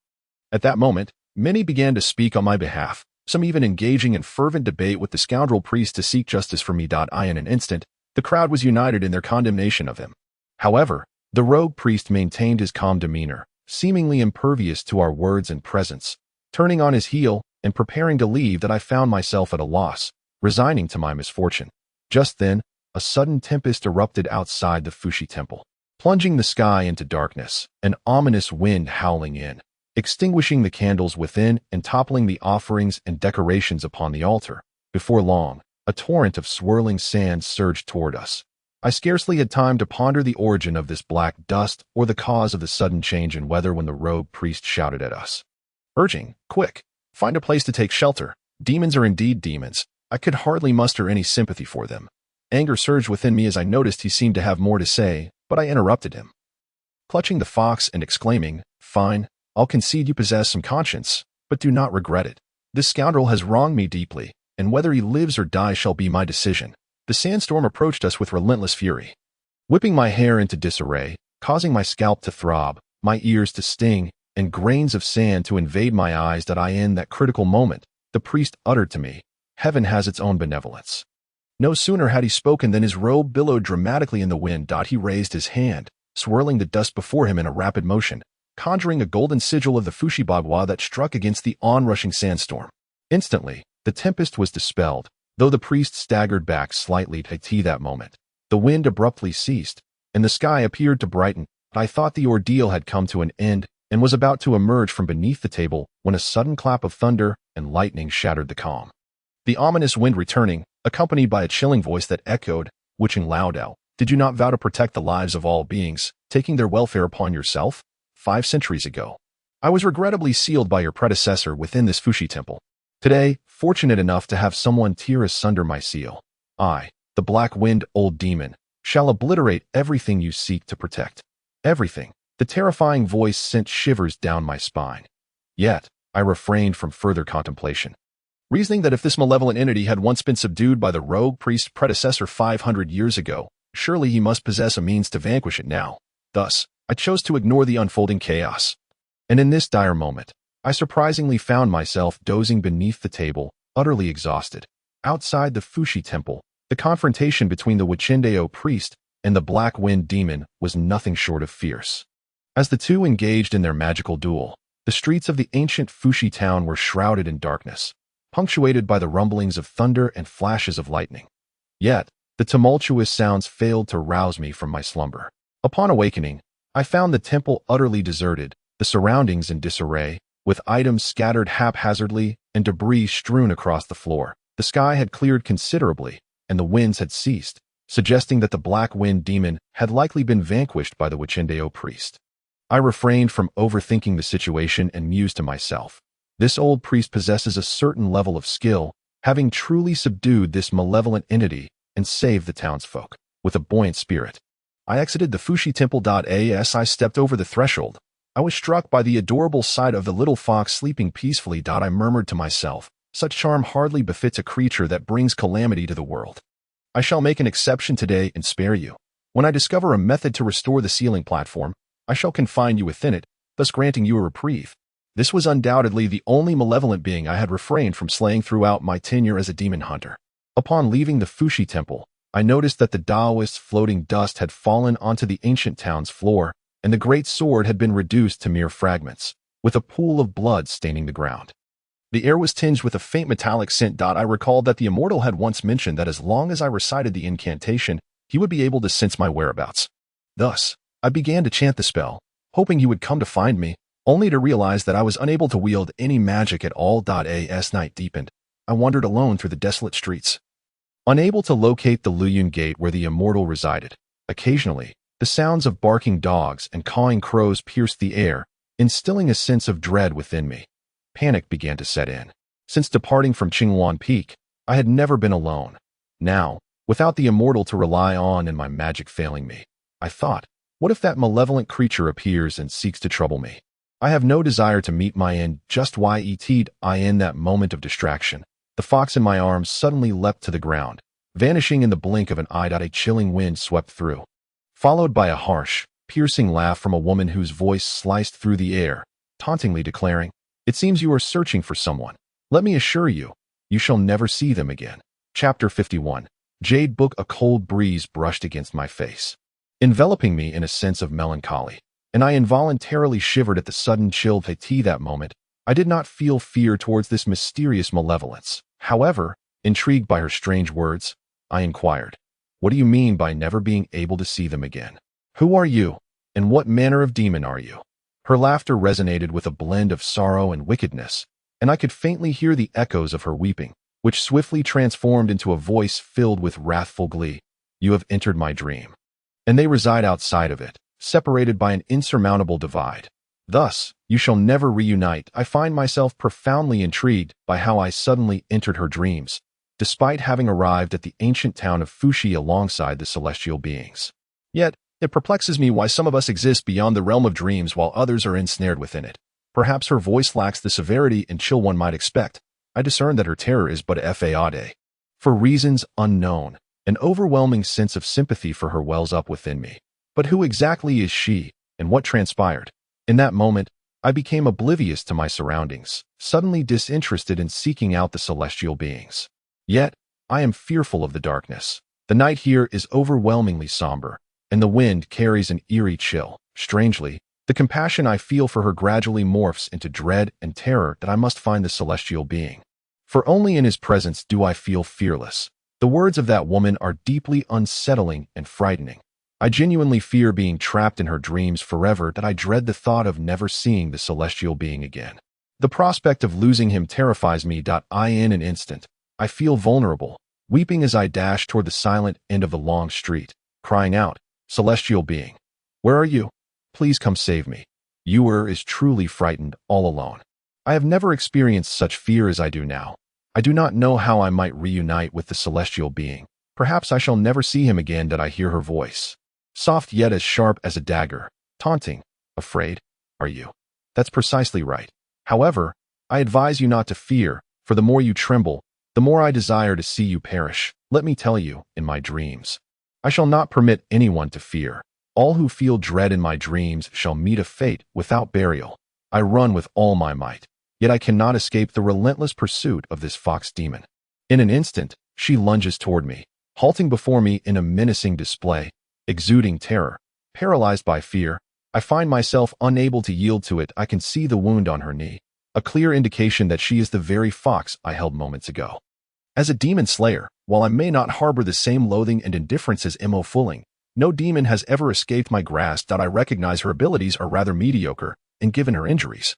At that moment, many began to speak on my behalf, some even engaging in fervent debate with the scoundrel priest to seek justice for me. In an instant, the crowd was united in their condemnation of him. However, the rogue priest maintained his calm demeanor, seemingly impervious to our words and presence. Turning on his heel and preparing to leave, that I found myself at a loss, resigning to my misfortune. Just then, a sudden tempest erupted outside the Fushi temple, plunging the sky into darkness, an ominous wind howling in, extinguishing the candles within and toppling the offerings and decorations upon the altar. Before long, a torrent of swirling sand surged toward us. I scarcely had time to ponder the origin of this black dust or the cause of the sudden change in weather when the rogue priest shouted at us, urging, "Quick, find a place to take shelter. Demons are indeed demons." I could hardly muster any sympathy for them. Anger surged within me as I noticed he seemed to have more to say, but I interrupted him, clutching the fox and exclaiming, "Fine, I'll concede you possess some conscience, but do not regret it. This scoundrel has wronged me deeply, and whether he lives or dies shall be my decision." The sandstorm approached us with relentless fury, whipping my hair into disarray, causing my scalp to throb, my ears to sting, and grains of sand to invade my eyes. In that critical moment, the priest uttered to me, "Heaven has its own benevolence." No sooner had he spoken than his robe billowed dramatically in the wind. He raised his hand, swirling the dust before him in a rapid motion, conjuring a golden sigil of the Fushi Bagua that struck against the onrushing sandstorm. Instantly, the tempest was dispelled, though the priest staggered back slightly. That moment, the wind abruptly ceased, and the sky appeared to brighten. I thought the ordeal had come to an end and was about to emerge from beneath the table when a sudden clap of thunder and lightning shattered the calm. The ominous wind returning, accompanied by a chilling voice that echoed, "Witching Laodao, did you not vow to protect the lives of all beings, taking their welfare upon yourself? 5 centuries ago, I was regrettably sealed by your predecessor within this Fushi temple. Today, fortunate enough to have someone tear asunder my seal. I, the black wind old demon, shall obliterate everything you seek to protect. Everything." The terrifying voice sent shivers down my spine. Yet, I refrained from further contemplation, reasoning that if this malevolent entity had once been subdued by the rogue priest's predecessor 500 years ago, surely he must possess a means to vanquish it now. Thus, I chose to ignore the unfolding chaos. And in this dire moment, I surprisingly found myself dozing beneath the table, utterly exhausted. Outside the Fushi temple, the confrontation between the Wichendeo priest and the Black Wind demon was nothing short of fierce. As the two engaged in their magical duel, the streets of the ancient Fushi town were shrouded in darkness, punctuated by the rumblings of thunder and flashes of lightning. Yet, the tumultuous sounds failed to rouse me from my slumber. Upon awakening, I found the temple utterly deserted, the surroundings in disarray, with items scattered haphazardly and debris strewn across the floor. The sky had cleared considerably, and the winds had ceased, suggesting that the Black Wind demon had likely been vanquished by the Wichendeo priest. I refrained from overthinking the situation and mused to myself, this old priest possesses a certain level of skill, having truly subdued this malevolent entity and saved the townsfolk. with a buoyant spirit. I exited the Fushi Temple. As I stepped over the threshold, I was struck by the adorable sight of the little fox sleeping peacefully. I murmured to myself, such charm hardly befits a creature that brings calamity to the world. I shall make an exception today and spare you. When I discover a method to restore the ceiling platform, I shall confine you within it, thus granting you a reprieve. This was undoubtedly the only malevolent being I had refrained from slaying throughout my tenure as a demon hunter. Upon leaving the Fushi Temple, I noticed that the Taoist's floating dust had fallen onto the ancient town's floor, and the great sword had been reduced to mere fragments, with a pool of blood staining the ground. The air was tinged with a faint metallic scent. I recalled that the immortal had once mentioned that as long as I recited the incantation, he would be able to sense my whereabouts. Thus, I began to chant the spell, hoping he would come to find me, only to realize that I was unable to wield any magic at all. As night deepened, I wandered alone through the desolate streets, unable to locate the Luyun Gate where the immortal resided. Occasionally, the sounds of barking dogs and cawing crows pierced the air, instilling a sense of dread within me. Panic began to set in. Since departing from Qinghuan Peak, I had never been alone. Now, without the immortal to rely on and my magic failing me, I thought, what if that malevolent creature appears and seeks to trouble me? I have no desire to meet my end. Just in that moment of distraction, the fox in my arms suddenly leapt to the ground, vanishing in the blink of an eye. A chilling wind swept through, followed by a harsh, piercing laugh from a woman whose voice sliced through the air, tauntingly declaring, "It seems you are searching for someone. Let me assure you, you shall never see them again." Chapter 51. Jade Book. A cold breeze brushed against my face, enveloping me in a sense of melancholy, and I involuntarily shivered at the sudden chill. That moment, I did not feel fear towards this mysterious malevolence. However, intrigued by her strange words, I inquired, "What do you mean by never being able to see them again? Who are you, and what manner of demon are you?" Her laughter resonated with a blend of sorrow and wickedness, and I could faintly hear the echoes of her weeping, which swiftly transformed into a voice filled with wrathful glee. "You have entered my dream, and they reside outside of it, separated by an insurmountable divide. Thus, you shall never reunite." I find myself profoundly intrigued by how I suddenly entered her dreams, despite having arrived at the ancient town of Fushi alongside the celestial beings. Yet, it perplexes me why some of us exist beyond the realm of dreams while others are ensnared within it. Perhaps her voice lacks the severity and chill one might expect. I discern that her terror is but a fade. For reasons unknown, an overwhelming sense of sympathy for her wells up within me. But who exactly is she, and what transpired? In that moment, I became oblivious to my surroundings, suddenly disinterested in seeking out the celestial beings. Yet, I am fearful of the darkness. The night here is overwhelmingly somber, and the wind carries an eerie chill. Strangely, the compassion I feel for her gradually morphs into dread and terror that I must find the celestial being. For only in his presence do I feel fearless. The words of that woman are deeply unsettling and frightening. I genuinely fear being trapped in her dreams forever. That I dread the thought of never seeing the celestial being again. The prospect of losing him terrifies me. In an instant, I feel vulnerable, weeping as I dash toward the silent end of the long street, crying out, "Celestial being, where are you? Please come save me." Ewer is truly frightened all alone. I have never experienced such fear as I do now. I do not know how I might reunite with the celestial being. Perhaps I shall never see him again. That I hear her voice, soft yet as sharp as a dagger, taunting. "Afraid, are you? That's precisely right. However, I advise you not to fear, for the more you tremble, the more I desire to see you perish. Let me tell you, in my dreams, I shall not permit anyone to fear. All who feel dread in my dreams shall meet a fate without burial. I run with all my might, yet I cannot escape the relentless pursuit of this fox demon." In an instant, she lunges toward me, halting before me in a menacing display, exuding terror. Paralyzed by fear, I find myself unable to yield to it. I can see the wound on her knee, a clear indication that she is the very fox I held moments ago. As a demon slayer, while I may not harbor the same loathing and indifference as Mo Fulling, no demon has ever escaped my grasp. I recognize her abilities are rather mediocre, and given her injuries,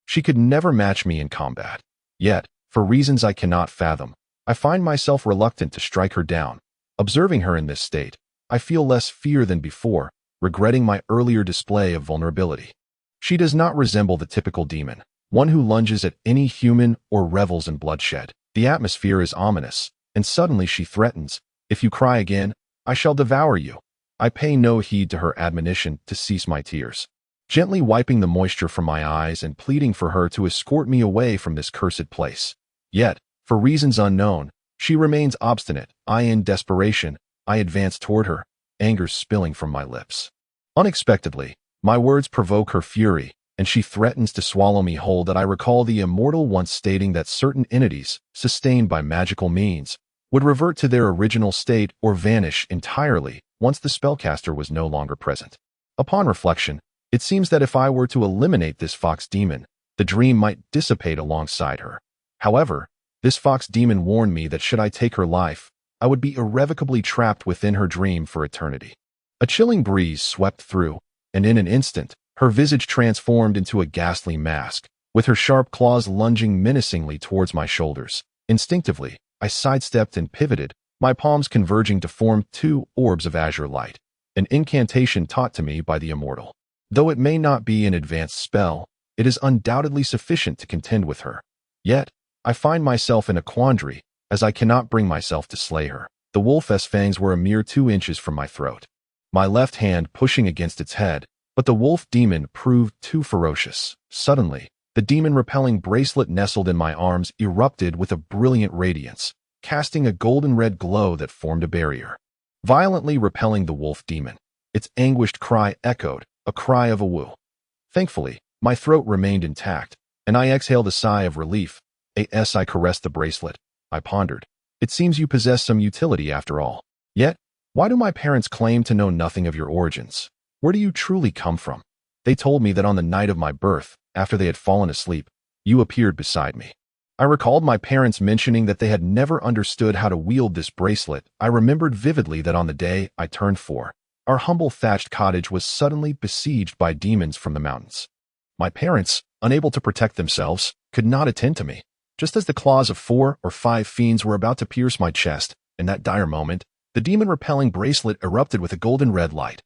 she could never match me in combat. Yet, for reasons I cannot fathom, I find myself reluctant to strike her down. Observing her in this state, I feel less fear than before, regretting my earlier display of vulnerability. She does not resemble the typical demon, one who lunges at any human or revels in bloodshed. The atmosphere is ominous, and suddenly she threatens, "If you cry again, I shall devour you. I pay no heed to her admonition to cease my tears, gently wiping the moisture from my eyes and pleading for her to escort me away from this cursed place. Yet, for reasons unknown, she remains obstinate. In desperation, I advance toward her, anger spilling from my lips. Unexpectedly, my words provoke her fury, and she threatens to swallow me whole. That I recall the immortal once stating that certain entities, sustained by magical means, would revert to their original state or vanish entirely once the spellcaster was no longer present. Upon reflection, it seems that if I were to eliminate this fox demon, the dream might dissipate alongside her. However, this fox demon warned me that should I take her life, I would be irrevocably trapped within her dream for eternity. A chilling breeze swept through, and in an instant, her visage transformed into a ghastly mask, with her sharp claws lunging menacingly towards my shoulders. Instinctively, I sidestepped and pivoted, my palms converging to form two orbs of azure light, an incantation taught to me by the immortal. Though it may not be an advanced spell, it is undoubtedly sufficient to contend with her. Yet, I find myself in a quandary, as I cannot bring myself to slay her. The wolf's fangs were a mere 2 inches from my throat, my left hand pushing against its head, but the wolf demon proved too ferocious. Suddenly, the demon-repelling bracelet nestled in my arms erupted with a brilliant radiance, casting a golden-red glow that formed a barrier, violently repelling the wolf demon. Its anguished cry echoed, a cry of a woo. Thankfully, my throat remained intact, and I exhaled a sigh of relief. As I caressed the bracelet, I pondered. It seems you possess some utility after all. Yet, why do my parents claim to know nothing of your origins? Where do you truly come from? They told me that on the night of my birth, after they had fallen asleep, you appeared beside me. I recalled my parents mentioning that they had never understood how to wield this bracelet. I remembered vividly that on the day I turned 4, our humble thatched cottage was suddenly besieged by demons from the mountains. My parents, unable to protect themselves, could not attend to me. Just as the claws of 4 or 5 fiends were about to pierce my chest, in that dire moment, the demon-repelling bracelet erupted with a golden red light,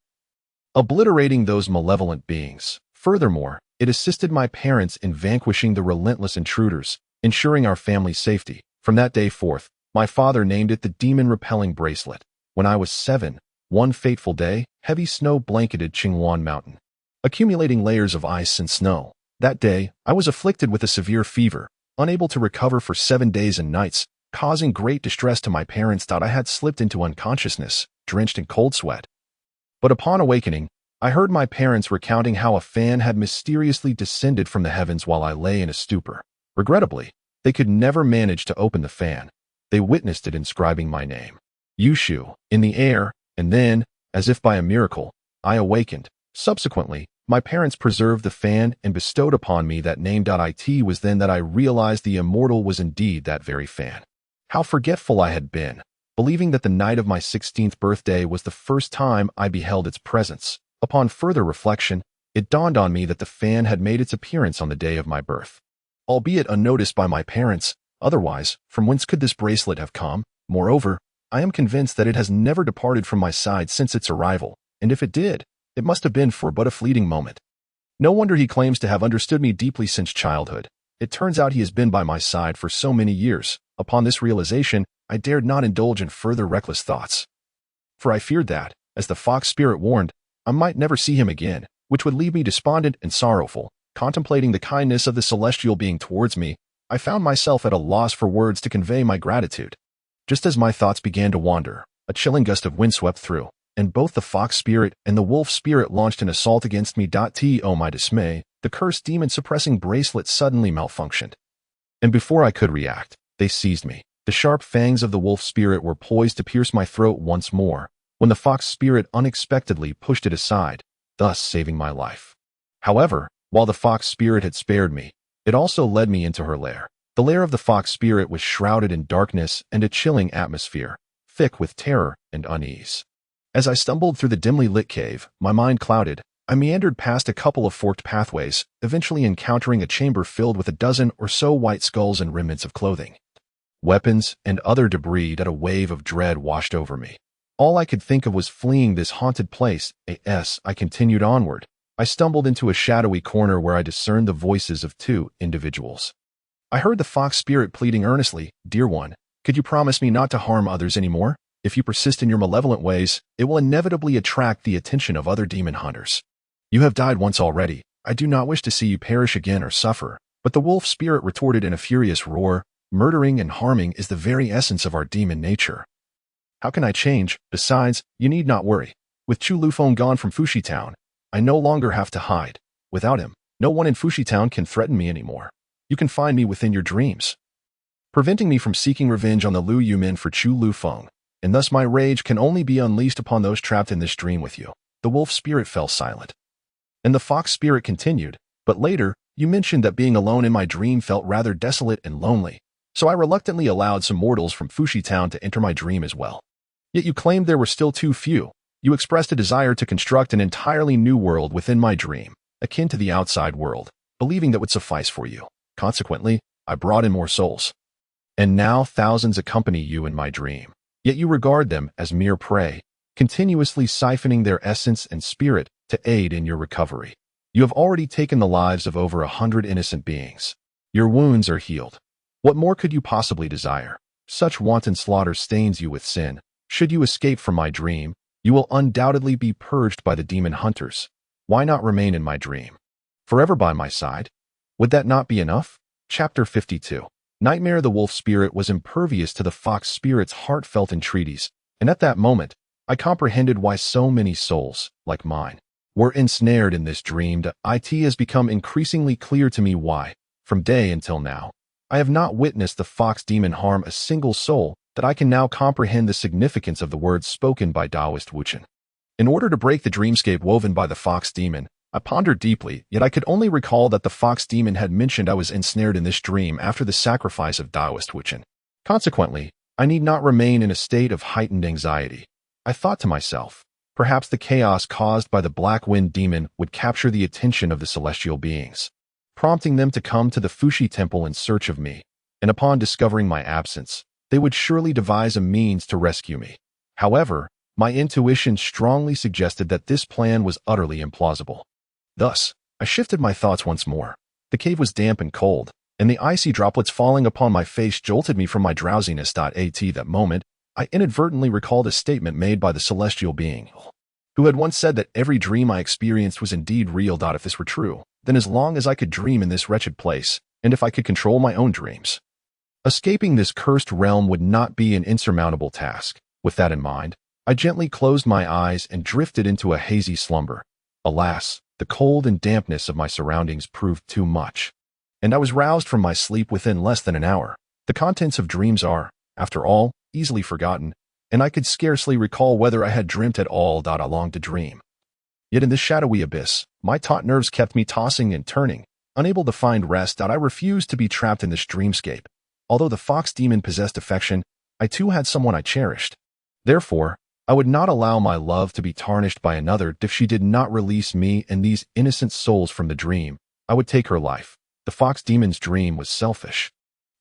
obliterating those malevolent beings. Furthermore, it assisted my parents in vanquishing the relentless intruders, ensuring our family's safety. From that day forth, my father named it the demon-repelling bracelet. When I was 7, one fateful day, heavy snow blanketed Qinghuan Mountain, accumulating layers of ice and snow. That day, I was afflicted with a severe fever, unable to recover for 7 days and nights, causing great distress to my parents. I had slipped into unconsciousness, drenched in cold sweat. But upon awakening, I heard my parents recounting how a fan had mysteriously descended from the heavens while I lay in a stupor. Regrettably, they could never manage to open the fan. They witnessed it inscribing my name, Yushu, in the air, and then, as if by a miracle, I awakened. Subsequently, my parents preserved the fan and bestowed upon me that name. It was then that I realized the immortal was indeed that very fan. How forgetful I had been, believing that the night of my 16th birthday was the first time I beheld its presence. Upon further reflection, it dawned on me that the fan had made its appearance on the day of my birth, albeit unnoticed by my parents. Otherwise, from whence could this bracelet have come? Moreover, I am convinced that it has never departed from my side since its arrival, and if it did, it must have been for but a fleeting moment. No wonder he claims to have understood me deeply since childhood. It turns out he has been by my side for so many years. Upon this realization, I dared not indulge in further reckless thoughts, for I feared that, as the fox spirit warned, I might never see him again, which would leave me despondent and sorrowful. Contemplating the kindness of the celestial being towards me, I found myself at a loss for words to convey my gratitude. Just as my thoughts began to wander, a chilling gust of wind swept through, and both the fox spirit and the wolf spirit launched an assault against me. To my dismay, the cursed demon-suppressing bracelet suddenly malfunctioned, and before I could react, they seized me. The sharp fangs of the wolf spirit were poised to pierce my throat once more, when the fox spirit unexpectedly pushed it aside, thus saving my life. However, while the fox spirit had spared me, it also led me into her lair. The lair of the fox spirit was shrouded in darkness and a chilling atmosphere, thick with terror and unease. As I stumbled through the dimly lit cave, my mind clouded. I meandered past a couple of forked pathways, eventually encountering a chamber filled with a dozen or so white skulls and remnants of clothing, weapons, and other debris. That a wave of dread washed over me. All I could think of was fleeing this haunted place. As I continued onward, I stumbled into a shadowy corner where I discerned the voices of 2 individuals. I heard the fox spirit pleading earnestly, "Dear one, could you promise me not to harm others anymore? If you persist in your malevolent ways, it will inevitably attract the attention of other demon hunters. You have died once already. I do not wish to see you perish again or suffer. But the wolf spirit retorted in a furious roar. Murdering and harming is the very essence of our demon nature. How can I change? Besides, you need not worry. With Chu Lufeng gone from Fushi Town, I no longer have to hide. Without him, no one in Fushi Town can threaten me anymore. You can find me within your dreams, preventing me from seeking revenge on the Lu Yumin for Chu Lufeng, and thus my rage can only be unleashed upon those trapped in this dream with you. The wolf spirit fell silent. And the fox spirit continued, but later, you mentioned that being alone in my dream felt rather desolate and lonely, so I reluctantly allowed some mortals from Fushi Town to enter my dream as well. Yet you claimed there were still too few. You expressed a desire to construct an entirely new world within my dream, akin to the outside world, believing that would suffice for you. Consequently, I brought in more souls. And now thousands accompany you in my dream. Yet you regard them as mere prey, continuously siphoning their essence and spirit to aid in your recovery. You have already taken the lives of over 100 innocent beings. Your wounds are healed. What more could you possibly desire? Such wanton slaughter stains you with sin. Should you escape from my dream, you will undoubtedly be purged by the demon hunters. Why not remain in my dream? Forever by my side? Would that not be enough? Chapter 52. Nightmare. The wolf spirit was impervious to the fox spirit's heartfelt entreaties, and at that moment, I comprehended why so many souls, like mine, were ensnared in this dream. It has become increasingly clear to me why, from day until now, I have not witnessed the fox demon harm a single soul, that I can now comprehend the significance of the words spoken by Taoist Wuchen. In order to break the dreamscape woven by the fox demon, I pondered deeply, yet I could only recall that the fox demon had mentioned I was ensnared in this dream after the sacrifice of Taoist Wuchen. Consequently, I need not remain in a state of heightened anxiety. I thought to myself, perhaps the chaos caused by the Black Wind demon would capture the attention of the celestial beings, prompting them to come to the Fushi temple in search of me, and upon discovering my absence, they would surely devise a means to rescue me. However, my intuition strongly suggested that this plan was utterly implausible. Thus, I shifted my thoughts once more. The cave was damp and cold, and the icy droplets falling upon my face jolted me from my drowsiness. At that moment, I inadvertently recalled a statement made by the celestial being, who had once said that every dream I experienced was indeed real. If this were true, then as long as I could dream in this wretched place, and if I could control my own dreams, escaping this cursed realm would not be an insurmountable task. With that in mind, I gently closed my eyes and drifted into a hazy slumber. Alas, the cold and dampness of my surroundings proved too much, and I was roused from my sleep within less than an hour. The contents of dreams are, after all, easily forgotten, and I could scarcely recall whether I had dreamt at all. I longed to dream. Yet in this shadowy abyss, my taut nerves kept me tossing and turning, unable to find rest. I refused to be trapped in this dreamscape. Although the fox demon possessed affection, I too had someone I cherished. Therefore, I would not allow my love to be tarnished by another. If she did not release me and these innocent souls from the dream, I would take her life. The fox demon's dream was selfish,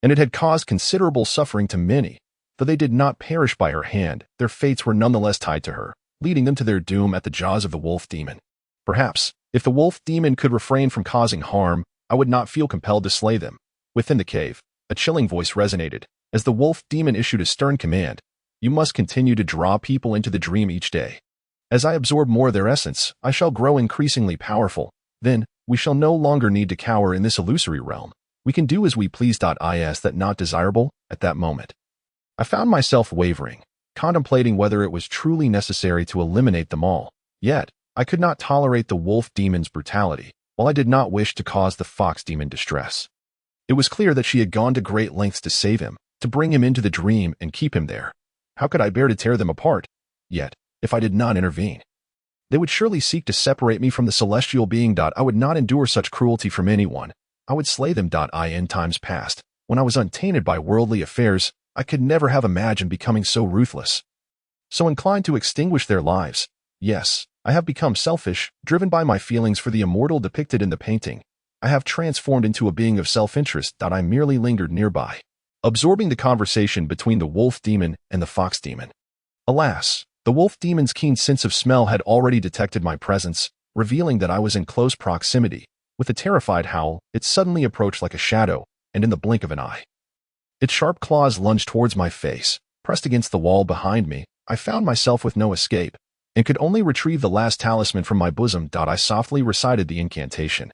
and it had caused considerable suffering to many. Though they did not perish by her hand, their fates were nonetheless tied to her, leading them to their doom at the jaws of the wolf demon. Perhaps, if the wolf demon could refrain from causing harm, I would not feel compelled to slay them. Within the cave, a chilling voice resonated, as the wolf demon issued a stern command. You must continue to draw people into the dream each day. As I absorb more of their essence, I shall grow increasingly powerful. Then, we shall no longer need to cower in this illusory realm. We can do as we please. Is that not desirable? At that moment, I found myself wavering, contemplating whether it was truly necessary to eliminate them all. Yet, I could not tolerate the wolf demon's brutality, while I did not wish to cause the fox demon distress. It was clear that she had gone to great lengths to save him, to bring him into the dream and keep him there. How could I bear to tear them apart? Yet, if I did not intervene, they would surely seek to separate me from the celestial being. I would not endure such cruelty from anyone. I would slay them. In times past, when I was untainted by worldly affairs, I could never have imagined becoming so ruthless, so inclined to extinguish their lives. Yes, I have become selfish, driven by my feelings for the immortal depicted in the painting. I have transformed into a being of self-interest. I merely lingered nearby, absorbing the conversation between the wolf demon and the fox demon. Alas, the wolf demon's keen sense of smell had already detected my presence, revealing that I was in close proximity. With a terrified howl, it suddenly approached like a shadow, and in the blink of an eye, its sharp claws lunged towards my face. Pressed against the wall behind me, I found myself with no escape, and could only retrieve the last talisman from my bosom. I softly recited the incantation.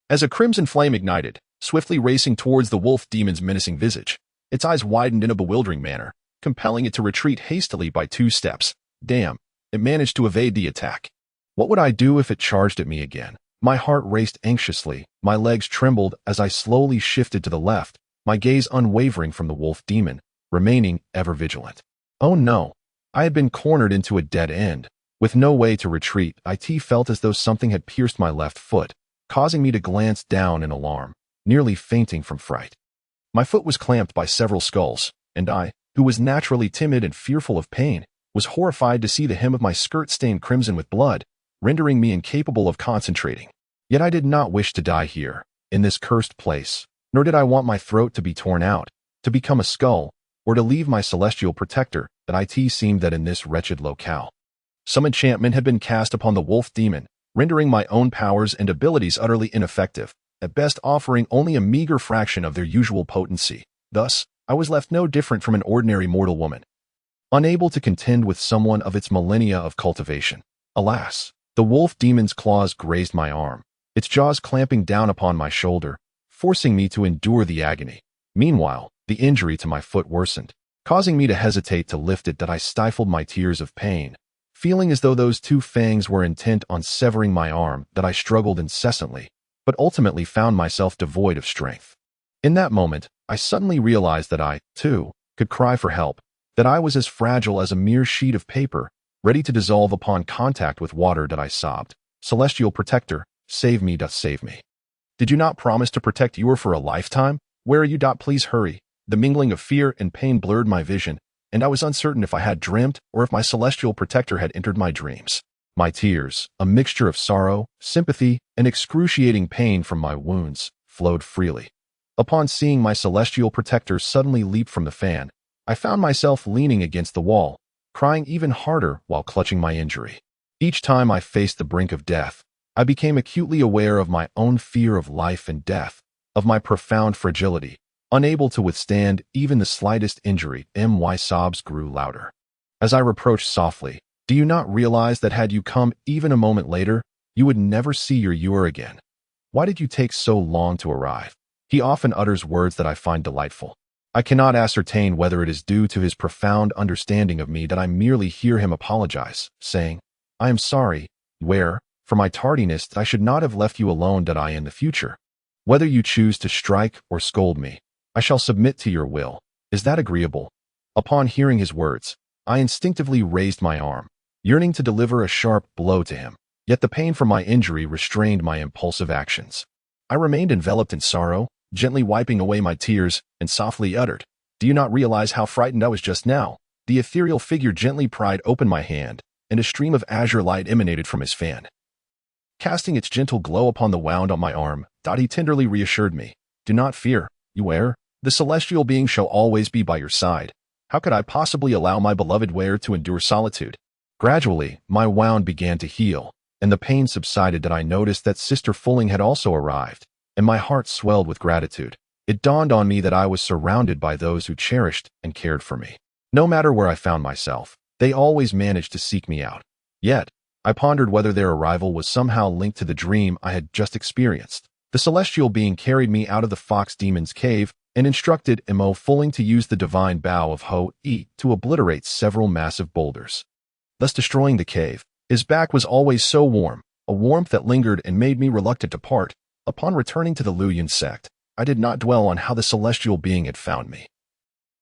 As a crimson flame ignited, swiftly racing towards the wolf demon's menacing visage, its eyes widened in a bewildering manner, compelling it to retreat hastily by 2 steps. Damn, it managed to evade the attack. What would I do if it charged at me again? My heart raced anxiously, my legs trembled as I slowly shifted to the left, my gaze unwavering from the wolf demon, remaining ever vigilant. Oh no, I had been cornered into a dead end. With no way to retreat, I felt as though something had pierced my left foot, causing me to glance down in alarm, nearly fainting from fright. My foot was clamped by several skulls, and I, who was naturally timid and fearful of pain, was horrified to see the hem of my skirt stained crimson with blood, rendering me incapable of concentrating. Yet I did not wish to die here, in this cursed place, nor did I want my throat to be torn out, to become a skull, or to leave my celestial protector, that it seemed that in this wretched locale. Some enchantment had been cast upon the wolf demon, rendering my own powers and abilities utterly ineffective, at best offering only a meager fraction of their usual potency. Thus, I was left no different from an ordinary mortal woman, unable to contend with someone of its millennia of cultivation. Alas, the wolf demon's claws grazed my arm, its jaws clamping down upon my shoulder, forcing me to endure the agony. Meanwhile, the injury to my foot worsened, causing me to hesitate to lift it. That I stifled my tears of pain, feeling as though those 2 fangs were intent on severing my arm. That I struggled incessantly, but ultimately found myself devoid of strength. In that moment, I suddenly realized that I, too, could cry for help, that I was as fragile as a mere sheet of paper, ready to dissolve upon contact with water. That I sobbed, "Celestial protector, save me, save me. Did you not promise to protect you for a lifetime? Where are you? Please hurry." The mingling of fear and pain blurred my vision, and I was uncertain if I had dreamt or if my celestial protector had entered my dreams. My tears, a mixture of sorrow, sympathy, and excruciating pain from my wounds, flowed freely. Upon seeing my celestial protector suddenly leap from the fan, I found myself leaning against the wall, crying even harder while clutching my injury. Each time I faced the brink of death, I became acutely aware of my own fear of life and death, of my profound fragility, unable to withstand even the slightest injury. My sobs grew louder. As I reproached softly, "Do you not realize that had you come even a moment later, you would never see your Ewer again? Why did you take so long to arrive?" He often utters words that I find delightful. I cannot ascertain whether it is due to his profound understanding of me that I merely hear him apologize, saying, "I am sorry, Ewer, for my tardiness. That I should not have left you alone. That I in the future, whether you choose to strike or scold me, I shall submit to your will. Is that agreeable?" Upon hearing his words, I instinctively raised my arm, yearning to deliver a sharp blow to him, yet the pain from my injury restrained my impulsive actions. I remained enveloped in sorrow, gently wiping away my tears, and softly uttered, "Do you not realize how frightened I was just now?" The ethereal figure gently pried open my hand, and a stream of azure light emanated from his fan, casting its gentle glow upon the wound on my arm. He tenderly reassured me, "Do not fear, Ewer. The celestial being shall always be by your side. How could I possibly allow my beloved Ewer to endure solitude?" Gradually, my wound began to heal, and the pain subsided. That I noticed that Sister Fulling had also arrived, and my heart swelled with gratitude. It dawned on me that I was surrounded by those who cherished and cared for me. No matter where I found myself, they always managed to seek me out. Yet, I pondered whether their arrival was somehow linked to the dream I had just experienced. The celestial being carried me out of the fox demon's cave and instructed Mo Fulling to use the divine bow of Ho-E to obliterate several massive boulders, thus destroying the cave. His back was always so warm, a warmth that lingered and made me reluctant to part. Upon returning to the Luyan sect, I did not dwell on how the celestial being had found me.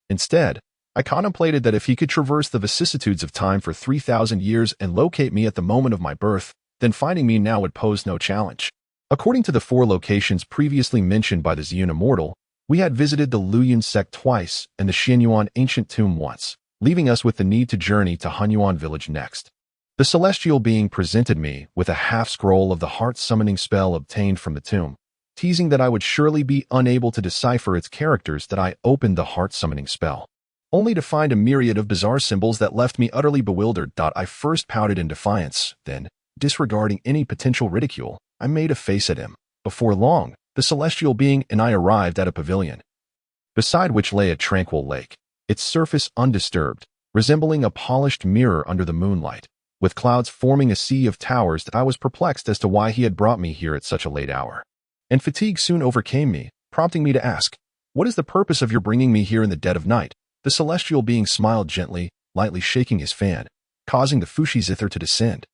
Instead, I contemplated that if he could traverse the vicissitudes of time for 3,000 years and locate me at the moment of my birth, then finding me now would pose no challenge. According to the 4 locations previously mentioned by the Ziyun Immortal, we had visited the Luyan sect twice and the Xianyuan ancient tomb once, leaving us with the need to journey to Hunyuan village next. The celestial being presented me with a half-scroll of the heart-summoning spell obtained from the tomb, teasing that I would surely be unable to decipher its characters. That I opened the heart-summoning spell, only to find a myriad of bizarre symbols that left me utterly bewildered. I first pouted in defiance, then, disregarding any potential ridicule, I made a face at him. Before long, the celestial being and I arrived at a pavilion, beside which lay a tranquil lake, its surface undisturbed, resembling a polished mirror under the moonlight, with clouds forming a sea of towers. That I was perplexed as to why he had brought me here at such a late hour. And fatigue soon overcame me, prompting me to ask, "What is the purpose of your bringing me here in the dead of night?" The celestial being smiled gently, lightly shaking his fan, causing the Fushi zither to descend.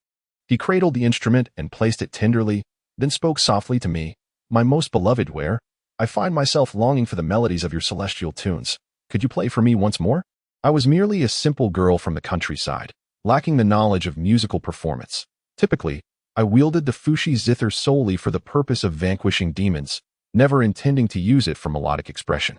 He cradled the instrument and placed it tenderly, then spoke softly to me, "My most beloved Ware, I find myself longing for the melodies of your celestial tunes. Could you play for me once more?" I was merely a simple girl from the countryside, lacking the knowledge of musical performance. Typically, I wielded the Fushi zither solely for the purpose of vanquishing demons, never intending to use it for melodic expression.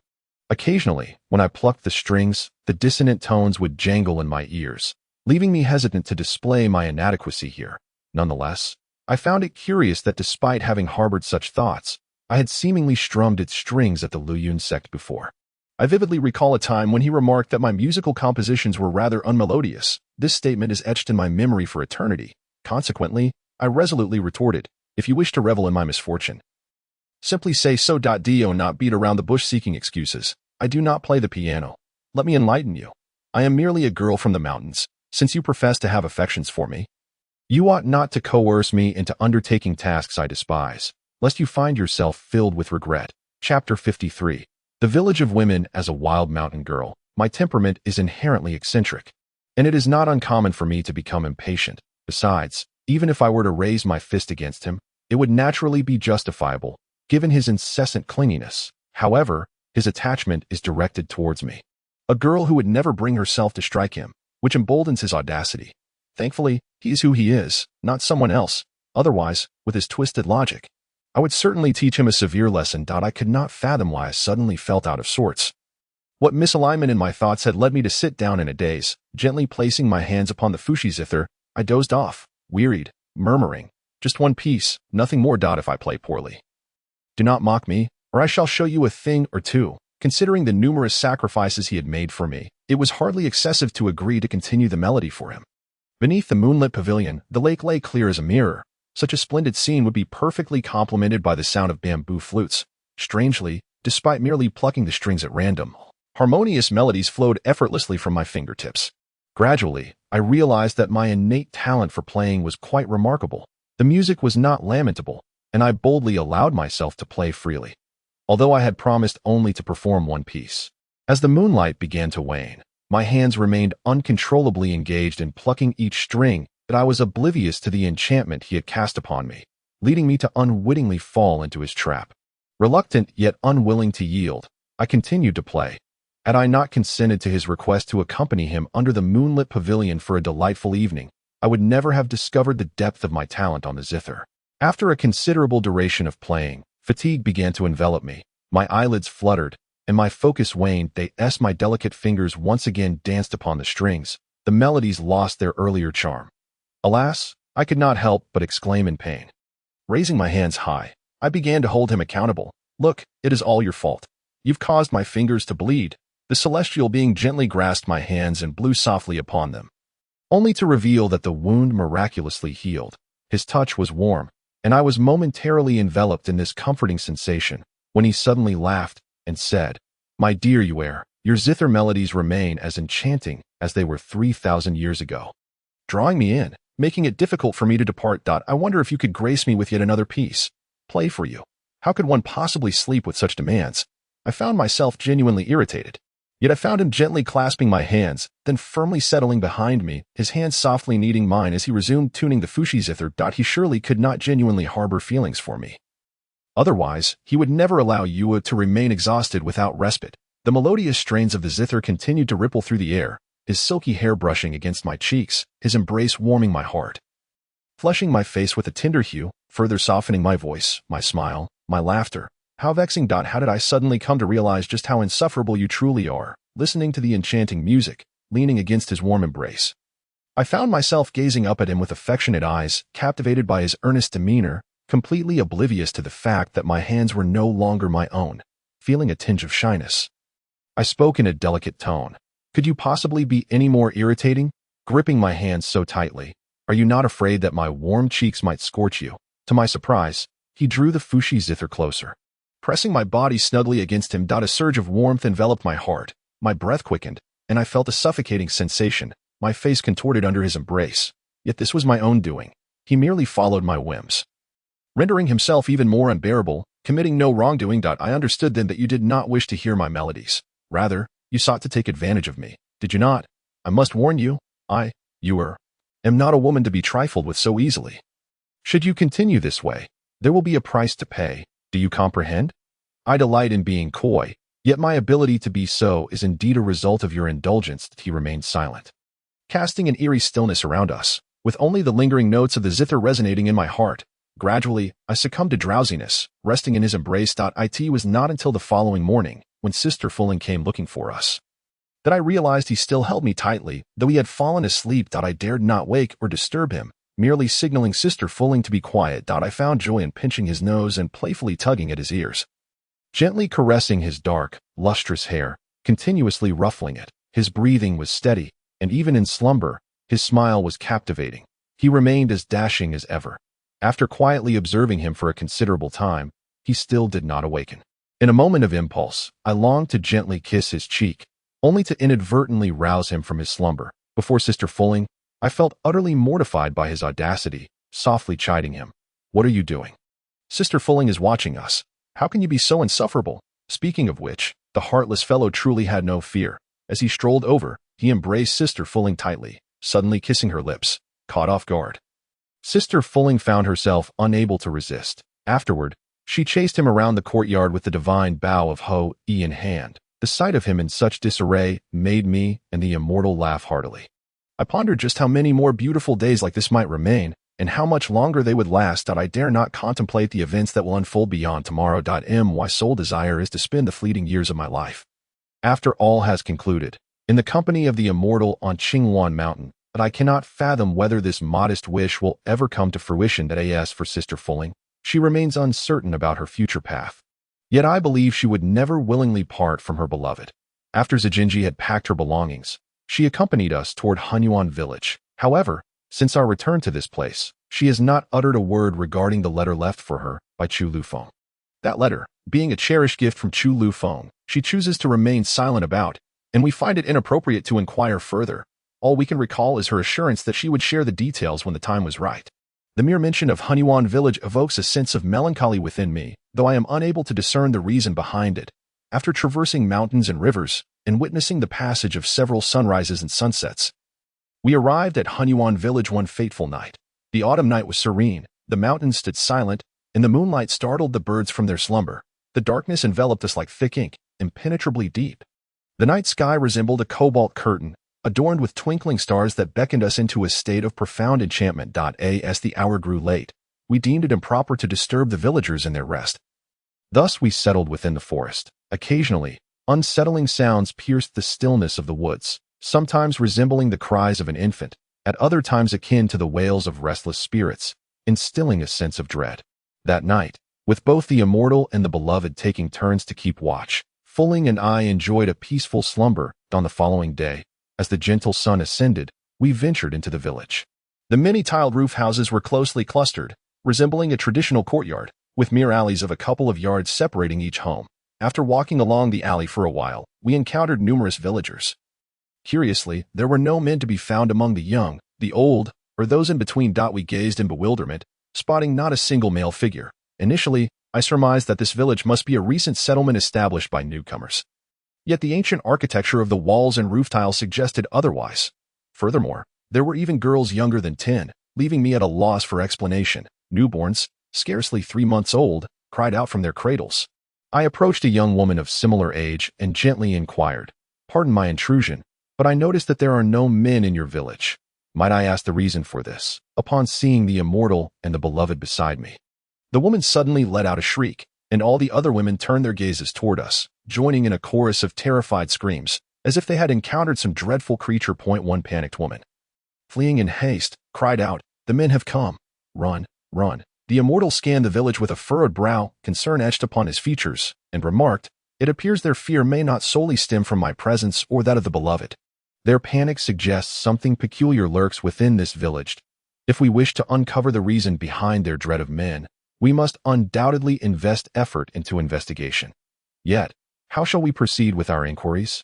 Occasionally, when I plucked the strings, the dissonant tones would jangle in my ears, leaving me hesitant to display my inadequacy here. Nonetheless, I found it curious that despite having harbored such thoughts, I had seemingly strummed its strings at the Luyun sect before. I vividly recall a time when he remarked that my musical compositions were rather unmelodious. This statement is etched in my memory for eternity. Consequently, I resolutely retorted, "If you wish to revel in my misfortune, simply say so. Do not beat around the bush seeking excuses. I do not play the piano. Let me enlighten you. I am merely a girl from the mountains. Since you profess to have affections for me, you ought not to coerce me into undertaking tasks I despise, lest you find yourself filled with regret." Chapter 53. The Village of Women. As a wild mountain girl, my temperament is inherently eccentric, and it is not uncommon for me to become impatient. Besides, even if I were to raise my fist against him, it would naturally be justifiable, given his incessant clinginess. However, his attachment is directed towards me, a girl who would never bring herself to strike him, which emboldens his audacity. Thankfully, he is who he is, not someone else. Otherwise, with his twisted logic, I would certainly teach him a severe lesson. I could not fathom why I suddenly felt out of sorts. What misalignment in my thoughts had led me to sit down in a daze. Gently placing my hands upon the Fushi zither, I dozed off, wearied, murmuring, "Just one piece, nothing more. If I play poorly, do not mock me, or I shall show you a thing or two." Considering the numerous sacrifices he had made for me, it was hardly excessive to agree to continue the melody for him. Beneath the moonlit pavilion, the lake lay clear as a mirror. Such a splendid scene would be perfectly complemented by the sound of bamboo flutes. Strangely, despite merely plucking the strings at random, harmonious melodies flowed effortlessly from my fingertips. Gradually, I realized that my innate talent for playing was quite remarkable. The music was not lamentable, and I boldly allowed myself to play freely, although I had promised only to perform one piece. As the moonlight began to wane, my hands remained uncontrollably engaged in plucking each string, that I was oblivious to the enchantment he had cast upon me, leading me to unwittingly fall into his trap. Reluctant yet unwilling to yield, I continued to play. Had I not consented to his request to accompany him under the moonlit pavilion for a delightful evening, I would never have discovered the depth of my talent on the zither. After a considerable duration of playing, fatigue began to envelop me. My eyelids fluttered, and my focus waned. As my delicate fingers once again danced upon the strings, the melodies lost their earlier charm. Alas, I could not help but exclaim in pain. Raising my hands high, I began to hold him accountable. "Look, it is all your fault. You've caused my fingers to bleed." The celestial being gently grasped my hands and blew softly upon them, only to reveal that the wound miraculously healed. His touch was warm, and I was momentarily enveloped in this comforting sensation, when he suddenly laughed and said, "My dear Uer, your zither melodies remain as enchanting as they were 3,000 years ago." Drawing me in, making it difficult for me to depart. "I wonder if you could grace me with yet another piece. Play for you. How could one possibly sleep with such demands?" I found myself genuinely irritated. Yet I found him gently clasping my hands, then firmly settling behind me, his hands softly kneading mine as he resumed tuning the Fushi zither. He surely could not genuinely harbor feelings for me. Otherwise, he would never allow Yua to remain exhausted without respite. The melodious strains of the zither continued to ripple through the air, his silky hair brushing against my cheeks, his embrace warming my heart, flushing my face with a tender hue, further softening my voice, my smile, my laughter. How vexing. How did I suddenly come to realize just how insufferable you truly are, listening to the enchanting music, leaning against his warm embrace? I found myself gazing up at him with affectionate eyes, captivated by his earnest demeanor, completely oblivious to the fact that my hands were no longer my own, feeling a tinge of shyness. I spoke in a delicate tone. "Could you possibly be any more irritating?" Gripping my hands so tightly. "Are you not afraid that my warm cheeks might scorch you?" To my surprise, he drew the Fushi zither closer. Pressing my body snugly against him. A surge of warmth enveloped my heart. My breath quickened, and I felt a suffocating sensation, my face contorted under his embrace. Yet this was my own doing. He merely followed my whims, rendering himself even more unbearable, committing no wrongdoing. I understood then that you did not wish to hear my melodies. Rather, you sought to take advantage of me. Did you not? I must warn you, am not a woman to be trifled with so easily. Should you continue this way, there will be a price to pay. Do you comprehend? I delight in being coy, yet my ability to be so is indeed a result of your indulgence. He remained silent, casting an eerie stillness around us, with only the lingering notes of the zither resonating in my heart. Gradually, I succumbed to drowsiness, resting in his embrace. It was not until the following morning, when Sister Fulling came looking for us, that I realized he still held me tightly, though he had fallen asleep. I dared not wake or disturb him, merely signaling Sister Fulling to be quiet. I found joy in pinching his nose and playfully tugging at his ears, gently caressing his dark, lustrous hair, continuously ruffling it. His breathing was steady, and even in slumber, his smile was captivating. He remained as dashing as ever. After quietly observing him for a considerable time, he still did not awaken. In a moment of impulse, I longed to gently kiss his cheek, only to inadvertently rouse him from his slumber. Before Sister Fulling, I felt utterly mortified by his audacity, softly chiding him. What are you doing? Sister Fulling is watching us. How can you be so insufferable? Speaking of which, the heartless fellow truly had no fear. As he strolled over, he embraced Sister Fulling tightly, suddenly kissing her lips. Caught off guard, Sister Fulling found herself unable to resist. Afterward, she chased him around the courtyard with the divine bow of Ho-E in hand. The sight of him in such disarray made me and the immortal laugh heartily. I pondered just how many more beautiful days like this might remain, and how much longer they would last. I dare not contemplate the events that will unfold beyond tomorrow. My sole desire is to spend the fleeting years of my life, after all has concluded, in the company of the immortal on Qinghuan Mountain. But I cannot fathom whether this modest wish will ever come to fruition. As for Sister Fulling, she remains uncertain about her future path. Yet I believe she would never willingly part from her beloved. After Zijinji had packed her belongings, she accompanied us toward Hunyuan village. However, since our return to this place, she has not uttered a word regarding the letter left for her by Chu Lufeng. That letter, being a cherished gift from Chu Lufeng, she chooses to remain silent about, and we find it inappropriate to inquire further. All we can recall is her assurance that she would share the details when the time was right. The mere mention of Hunyuan village evokes a sense of melancholy within me, though I am unable to discern the reason behind it. After traversing mountains and rivers, and witnessing the passage of several sunrises and sunsets, we arrived at Hunyuan village one fateful night. The autumn night was serene, the mountains stood silent, and the moonlight startled the birds from their slumber. The darkness enveloped us like thick ink, impenetrably deep. The night sky resembled a cobalt curtain, adorned with twinkling stars that beckoned us into a state of profound enchantment. As the hour grew late, we deemed it improper to disturb the villagers in their rest. Thus we settled within the forest. Occasionally, unsettling sounds pierced the stillness of the woods, sometimes resembling the cries of an infant, at other times akin to the wails of restless spirits, instilling a sense of dread. That night, with both the immortal and the beloved taking turns to keep watch, Fulling and I enjoyed a peaceful slumber. On the following day, as the gentle sun ascended, we ventured into the village. The many tiled roof houses were closely clustered, resembling a traditional courtyard, with mere alleys of a couple of yards separating each home. After walking along the alley for a while, we encountered numerous villagers. Curiously, there were no men to be found among the young, the old, or those in between. We gazed in bewilderment, spotting not a single male figure. Initially, I surmised that this village must be a recent settlement established by newcomers. Yet the ancient architecture of the walls and roof tiles suggested otherwise. Furthermore, there were even girls younger than 10, leaving me at a loss for explanation. Newborns, scarcely 3 months old, cried out from their cradles. I approached a young woman of similar age and gently inquired, "Pardon my intrusion, but I noticed that there are no men in your village. Might I ask the reason for this?" Upon seeing the immortal and the beloved beside me, the woman suddenly let out a shriek, and all the other women turned their gazes toward us, joining in a chorus of terrified screams, as if they had encountered some dreadful creature. One panicked woman, fleeing in haste, cried out, "The men have come! Run, run!" The immortal scanned the village with a furrowed brow, concern etched upon his features, and remarked, "It appears their fear may not solely stem from my presence or that of the beloved. Their panic suggests something peculiar lurks within this village. If we wish to uncover the reason behind their dread of men, we must undoubtedly invest effort into investigation. Yet, how shall we proceed with our inquiries?"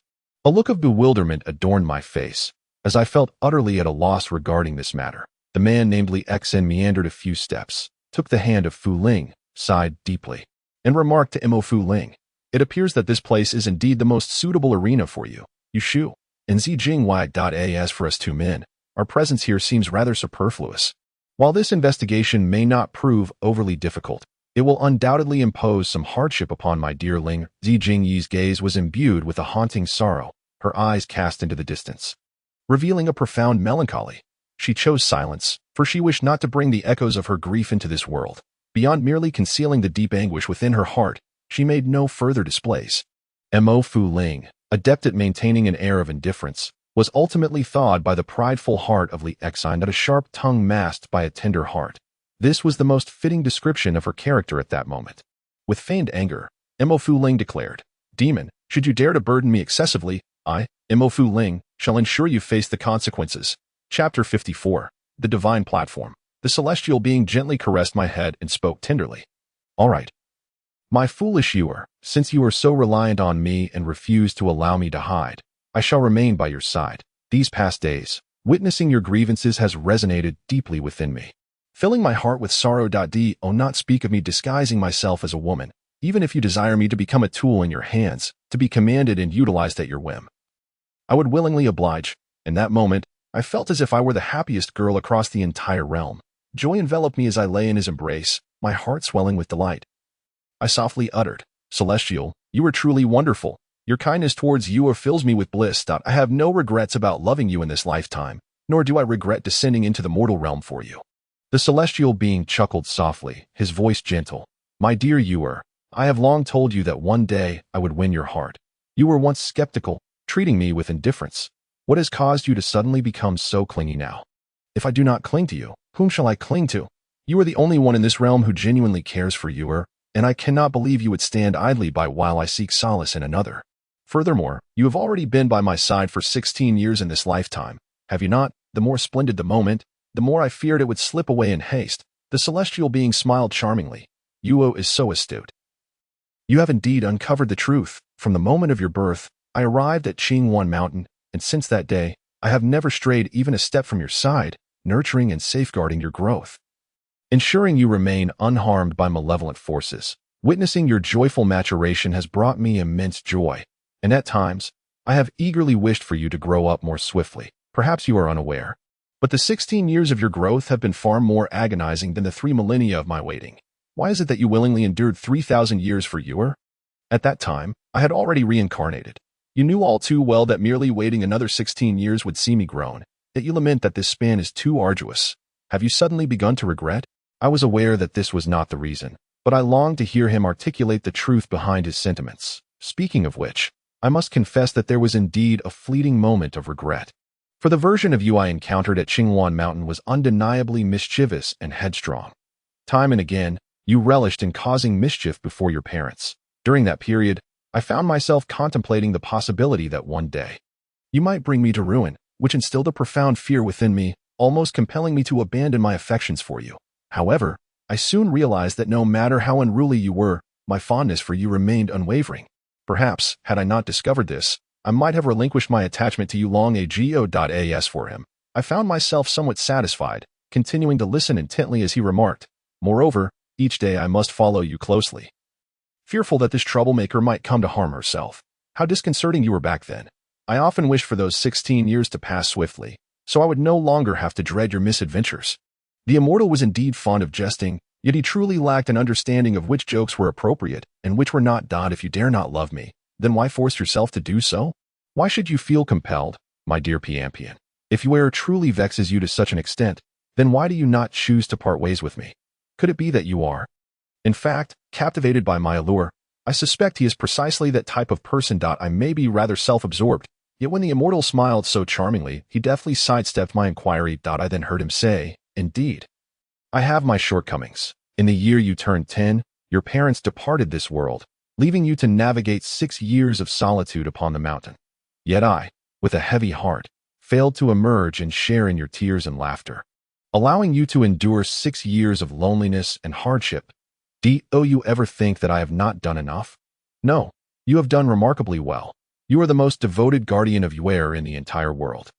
A look of bewilderment adorned my face, as I felt utterly at a loss regarding this matter. The man named Li Xen meandered a few steps, took the hand of Fu Ling, sighed deeply, and remarked to Mo Fu Ling, "It appears that this place is indeed the most suitable arena for you. You Shu, and Zijing Y.As for us two men, our presence here seems rather superfluous. While this investigation may not prove overly difficult, it will undoubtedly impose some hardship upon my dear Ling." Zijing Yi's gaze was imbued with a haunting sorrow, her eyes cast into the distance, revealing a profound melancholy. She chose silence, for she wished not to bring the echoes of her grief into this world. Beyond merely concealing the deep anguish within her heart, she made no further displays. Mo Fu Ling, adept at maintaining an air of indifference, was ultimately thawed by the prideful heart of Li Xen, a sharp tongue masked by a tender heart. This was the most fitting description of her character at that moment. With feigned anger, Mo Fu Ling declared, "Demon, should you dare to burden me excessively, I, Mo Fu Ling, shall ensure you face the consequences." Chapter 54. The Divine Platform. The celestial being gently caressed my head and spoke tenderly. "All right. My foolish Yuer, since you are so reliant on me and refuse to allow me to hide, I shall remain by your side. These past days, witnessing your grievances has resonated deeply within me, filling my heart with sorrow. Do not speak of me disguising myself as a woman, even if you desire me to become a tool in your hands, to be commanded and utilized at your whim. I would willingly oblige." In that moment, I felt as if I were the happiest girl across the entire realm. Joy enveloped me as I lay in his embrace, my heart swelling with delight. I softly uttered, "Celestial, you are truly wonderful. Your kindness towards you fills me with bliss. I have no regrets about loving you in this lifetime, nor do I regret descending into the mortal realm for you." The celestial being chuckled softly, his voice gentle. "My dear Yuer, I have long told you that one day I would win your heart. You were once skeptical, treating me with indifference. What has caused you to suddenly become so clingy now? If I do not cling to you, whom shall I cling to? You are the only one in this realm who genuinely cares for Yuer, and I cannot believe you would stand idly by while I seek solace in another. Furthermore, you have already been by my side for 16 years in this lifetime, have you not? The more splendid the moment, the more I feared it would slip away in haste." The celestial being smiled charmingly. "Yuo is so astute. You have indeed uncovered the truth. From the moment of your birth, I arrived at Qingwan Mountain, and since that day, I have never strayed even a step from your side, nurturing and safeguarding your growth, ensuring you remain unharmed by malevolent forces. Witnessing your joyful maturation has brought me immense joy, and at times, I have eagerly wished for you to grow up more swiftly. Perhaps you are unaware, but the 16 years of your growth have been far more agonizing than the 3 millennia of my waiting. Why is it that you willingly endured 3,000 years for Yuer? At that time, I had already reincarnated. You knew all too well that merely waiting another 16 years would see me grown, yet you lament that this span is too arduous. Have you suddenly begun to regret?" I was aware that this was not the reason, but I longed to hear him articulate the truth behind his sentiments. Speaking of which, I must confess that there was indeed a fleeting moment of regret. For the version of you I encountered at Qingwan Mountain was undeniably mischievous and headstrong. Time and again, you relished in causing mischief before your parents. During that period, I found myself contemplating the possibility that one day you might bring me to ruin, which instilled a profound fear within me, almost compelling me to abandon my affections for you. However, I soon realized that no matter how unruly you were, my fondness for you remained unwavering. Perhaps, had I not discovered this, I might have relinquished my attachment to you long ago. As for him, I found myself somewhat satisfied, continuing to listen intently as he remarked, "Moreover, each day I must follow you closely, fearful that this troublemaker might come to harm herself. How disconcerting you were back then. I often wished for those 16 years to pass swiftly, so I would no longer have to dread your misadventures." The immortal was indeed fond of jesting, yet he truly lacked an understanding of which jokes were appropriate and which were not. If you dare not love me, then why force yourself to do so? Why should you feel compelled, my dear Piampian? If Yuer truly vexes you to such an extent, then why do you not choose to part ways with me? Could it be that you are, in fact, captivated by my allure? I suspect he is precisely that type of person. I may be rather self-absorbed, yet when the immortal smiled so charmingly, he deftly sidestepped my inquiry. I then heard him say, "Indeed, I have my shortcomings. In the year you turned 10, your parents departed this world, leaving you to navigate 6 years of solitude upon the mountain. Yet I, with a heavy heart, failed to emerge and share in your tears and laughter, allowing you to endure 6 years of loneliness and hardship. Do you ever think that I have not done enough? No, you have done remarkably well. You are the most devoted guardian of Yuer in the entire world.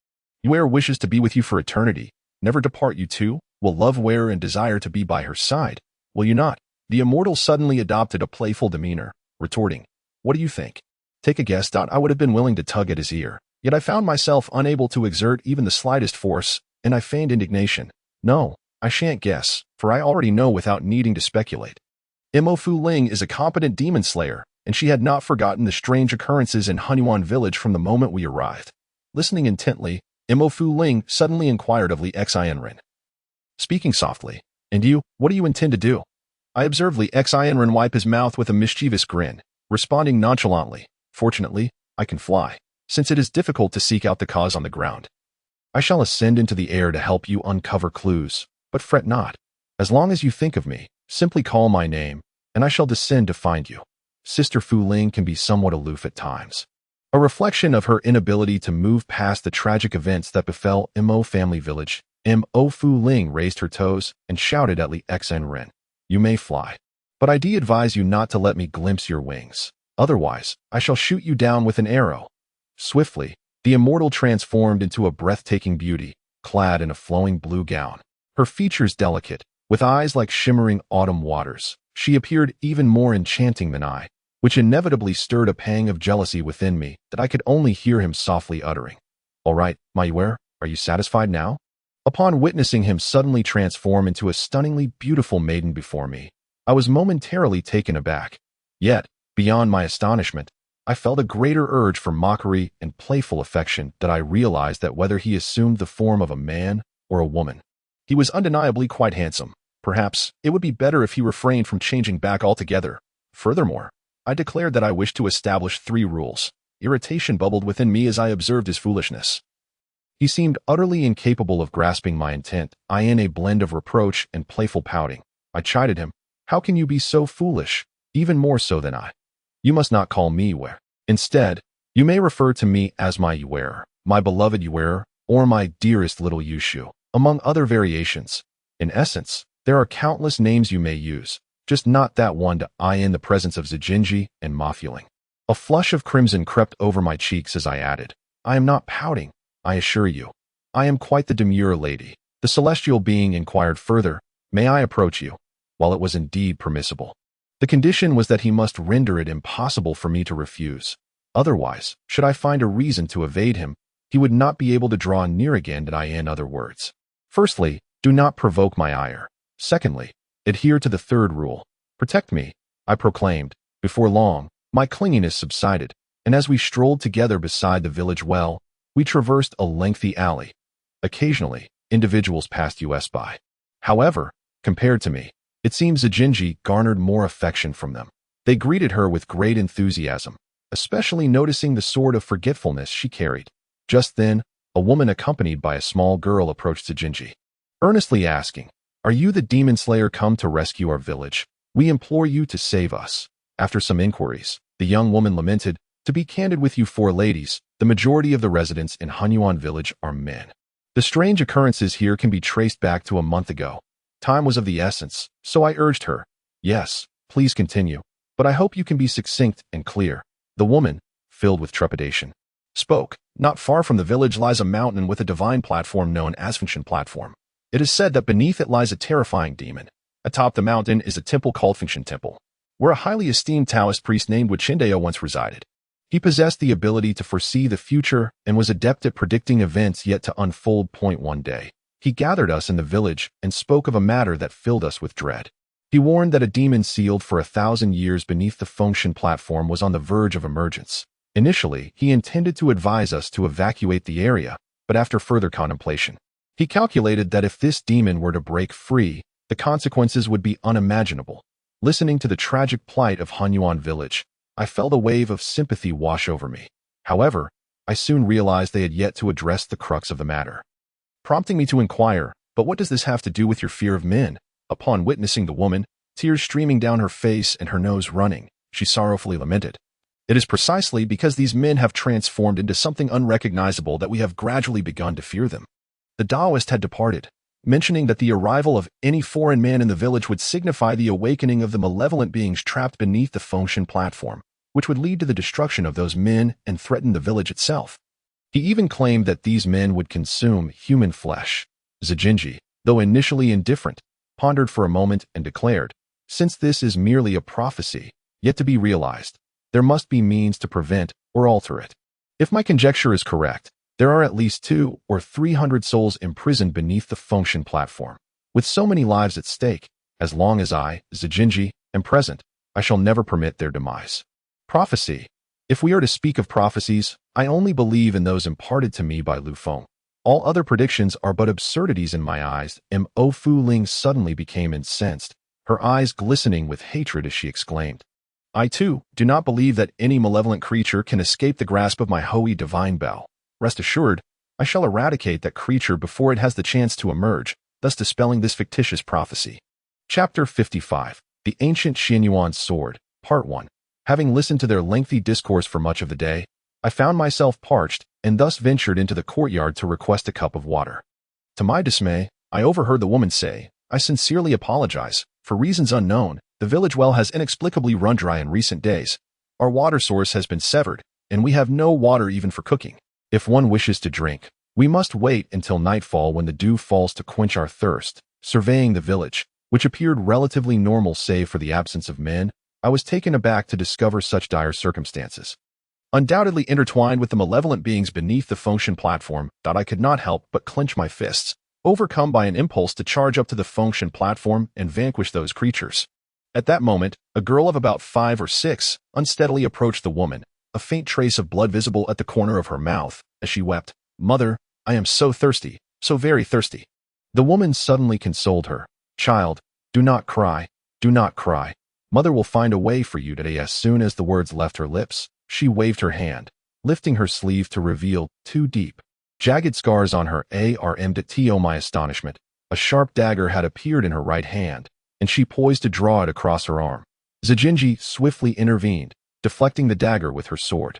Yuer wishes to be with you for eternity, never depart. You too will love Yuer and desire to be by her side, will you not? The immortal suddenly adopted a playful demeanor, retorting, "What do you think?" Take a guess. I would have been willing to tug at his ear, yet I found myself unable to exert even the slightest force, and I feigned indignation. "No, I shan't guess, for I already know without needing to speculate. Mo Fu Ling is a competent demon slayer, and she had not forgotten the strange occurrences in Hunyuan village from the moment we arrived." Listening intently, Mo Fu Ling suddenly inquired of Li Xianren. Speaking softly, "And you, what do you intend to do?" I observed Li Xianren wipe his mouth with a mischievous grin, responding nonchalantly, "Fortunately, I can fly, since it is difficult to seek out the cause on the ground. I shall ascend into the air to help you uncover clues, but fret not. As long as you think of me, simply call my name, and I shall descend to find you." Sister Fu Ling can be somewhat aloof at times, a reflection of her inability to move past the tragic events that befell Mo family village. Mo Fu Ling raised her toes and shouted at Li Xianren, "You may fly, but I advise you not to let me glimpse your wings. Otherwise, I shall shoot you down with an arrow." Swiftly, the immortal transformed into a breathtaking beauty, clad in a flowing blue gown. Her features delicate, with eyes like shimmering autumn waters, she appeared even more enchanting than I, which inevitably stirred a pang of jealousy within me that I could only hear him softly uttering, "All right, my Yuer, are you satisfied now?" Upon witnessing him suddenly transform into a stunningly beautiful maiden before me, I was momentarily taken aback. Yet, beyond my astonishment, I felt a greater urge for mockery and playful affection that I realized that whether he assumed the form of a man or a woman, he was undeniably quite handsome. Perhaps it would be better if he refrained from changing back altogether. Furthermore, I declared that I wished to establish 3 rules. Irritation bubbled within me as I observed his foolishness. He seemed utterly incapable of grasping my intent, in a blend of reproach and playful pouting. I chided him, "How can you be so foolish? Even more so than I. You must not call me Yuer. Instead, you may refer to me as my Yuer, my beloved Yuer, or my dearest little Yushu, among other variations. In essence, there are countless names you may use, just not that one to in the presence of Zijinji and Ma Fuling." A flush of crimson crept over my cheeks as I added, "I am not pouting, I assure you. I am quite the demure lady." The celestial being inquired further, "May I approach you?" While it was indeed permissible, the condition was that he must render it impossible for me to refuse. Otherwise, should I find a reason to evade him, he would not be able to draw near again. In other words, firstly, do not provoke my ire. Secondly, adhere to the 3rd rule. Protect me, I proclaimed. Before long, my clinginess subsided, and as we strolled together beside the village well, we traversed a lengthy alley. Occasionally, individuals passed us by. However, compared to me, it seems Zijinji garnered more affection from them. They greeted her with great enthusiasm, especially noticing the sword of forgetfulness she carried. Just then, a woman accompanied by a small girl approached Zijinji, earnestly asking, "Are you the demon slayer come to rescue our village? We implore you to save us." After some inquiries, the young woman lamented, "To be candid with you 4 ladies, the majority of the residents in Hunyuan village are men. The strange occurrences here can be traced back to a month ago. Time was of the essence, so I urged her, 'Yes, please continue, but I hope you can be succinct and clear.'" The woman, filled with trepidation, spoke, "Not far from the village lies a mountain with a divine platform known as Function Platform. It is said that beneath it lies a terrifying demon. Atop the mountain is a temple called Function Temple, where a highly esteemed Taoist priest named Wichindeo once resided. He possessed the ability to foresee the future and was adept at predicting events yet to unfold. One day, he gathered us in the village and spoke of a matter that filled us with dread. He warned that a demon sealed for 1,000 years beneath the Function Platform was on the verge of emergence. Initially, he intended to advise us to evacuate the area, but after further contemplation, he calculated that if this demon were to break free, the consequences would be unimaginable. Listening to the tragic plight of Hunyuan village, I felt a wave of sympathy wash over me. However, I soon realized they had yet to address the crux of the matter, prompting me to inquire, "But what does this have to do with your fear of men?" Upon witnessing the woman, tears streaming down her face and her nose running, she sorrowfully lamented, "It is precisely because these men have transformed into something unrecognizable that we have gradually begun to fear them." The Taoist had departed, mentioning that the arrival of any foreign man in the village would signify the awakening of the malevolent beings trapped beneath the Function Platform. which would lead to the destruction of those men and threaten the village itself. He even claimed that these men would consume human flesh. Zijinji, though initially indifferent, pondered for a moment and declared, "Since this is merely a prophecy, yet to be realized, there must be means to prevent or alter it. If my conjecture is correct, there are at least 200 or 300 souls imprisoned beneath the function platform. With so many lives at stake, as long as I, Zijinji, am present, I shall never permit their demise." Prophecy. If we are to speak of prophecies, I only believe in those imparted to me by Lu Feng. All other predictions are but absurdities in my eyes. Mo Fu Ling suddenly became incensed, her eyes glistening with hatred as she exclaimed, "I too do not believe that any malevolent creature can escape the grasp of my Holy Divine Bell. Rest assured, I shall eradicate that creature before it has the chance to emerge, thus dispelling this fictitious prophecy." Chapter 55. The Ancient Xianyuan Sword, Part 1. Having listened to their lengthy discourse for much of the day, I found myself parched and thus ventured into the courtyard to request a cup of water. To my dismay, I overheard the woman say, "I sincerely apologize. For reasons unknown, the village well has inexplicably run dry in recent days. Our water source has been severed, and we have no water even for cooking. If one wishes to drink, we must wait until nightfall when the dew falls to quench our thirst." Surveying the village, which appeared relatively normal save for the absence of men, I was taken aback to discover such dire circumstances. Undoubtedly intertwined with the malevolent beings beneath the function platform, that I could not help but clench my fists, overcome by an impulse to charge up to the function platform and vanquish those creatures. At that moment, a girl of about 5 or 6 unsteadily approached the woman, a faint trace of blood visible at the corner of her mouth, as she wept, "Mother, I am so thirsty, so very thirsty." The woman suddenly consoled her, "Child, do not cry, do not cry. Mother will find a way for you today." As soon as the words left her lips, she waved her hand, lifting her sleeve to reveal 2 deep, jagged scars on her arm. To my astonishment, a sharp dagger had appeared in her right hand, and she poised to draw it across her arm. Zijinji swiftly intervened, deflecting the dagger with her sword,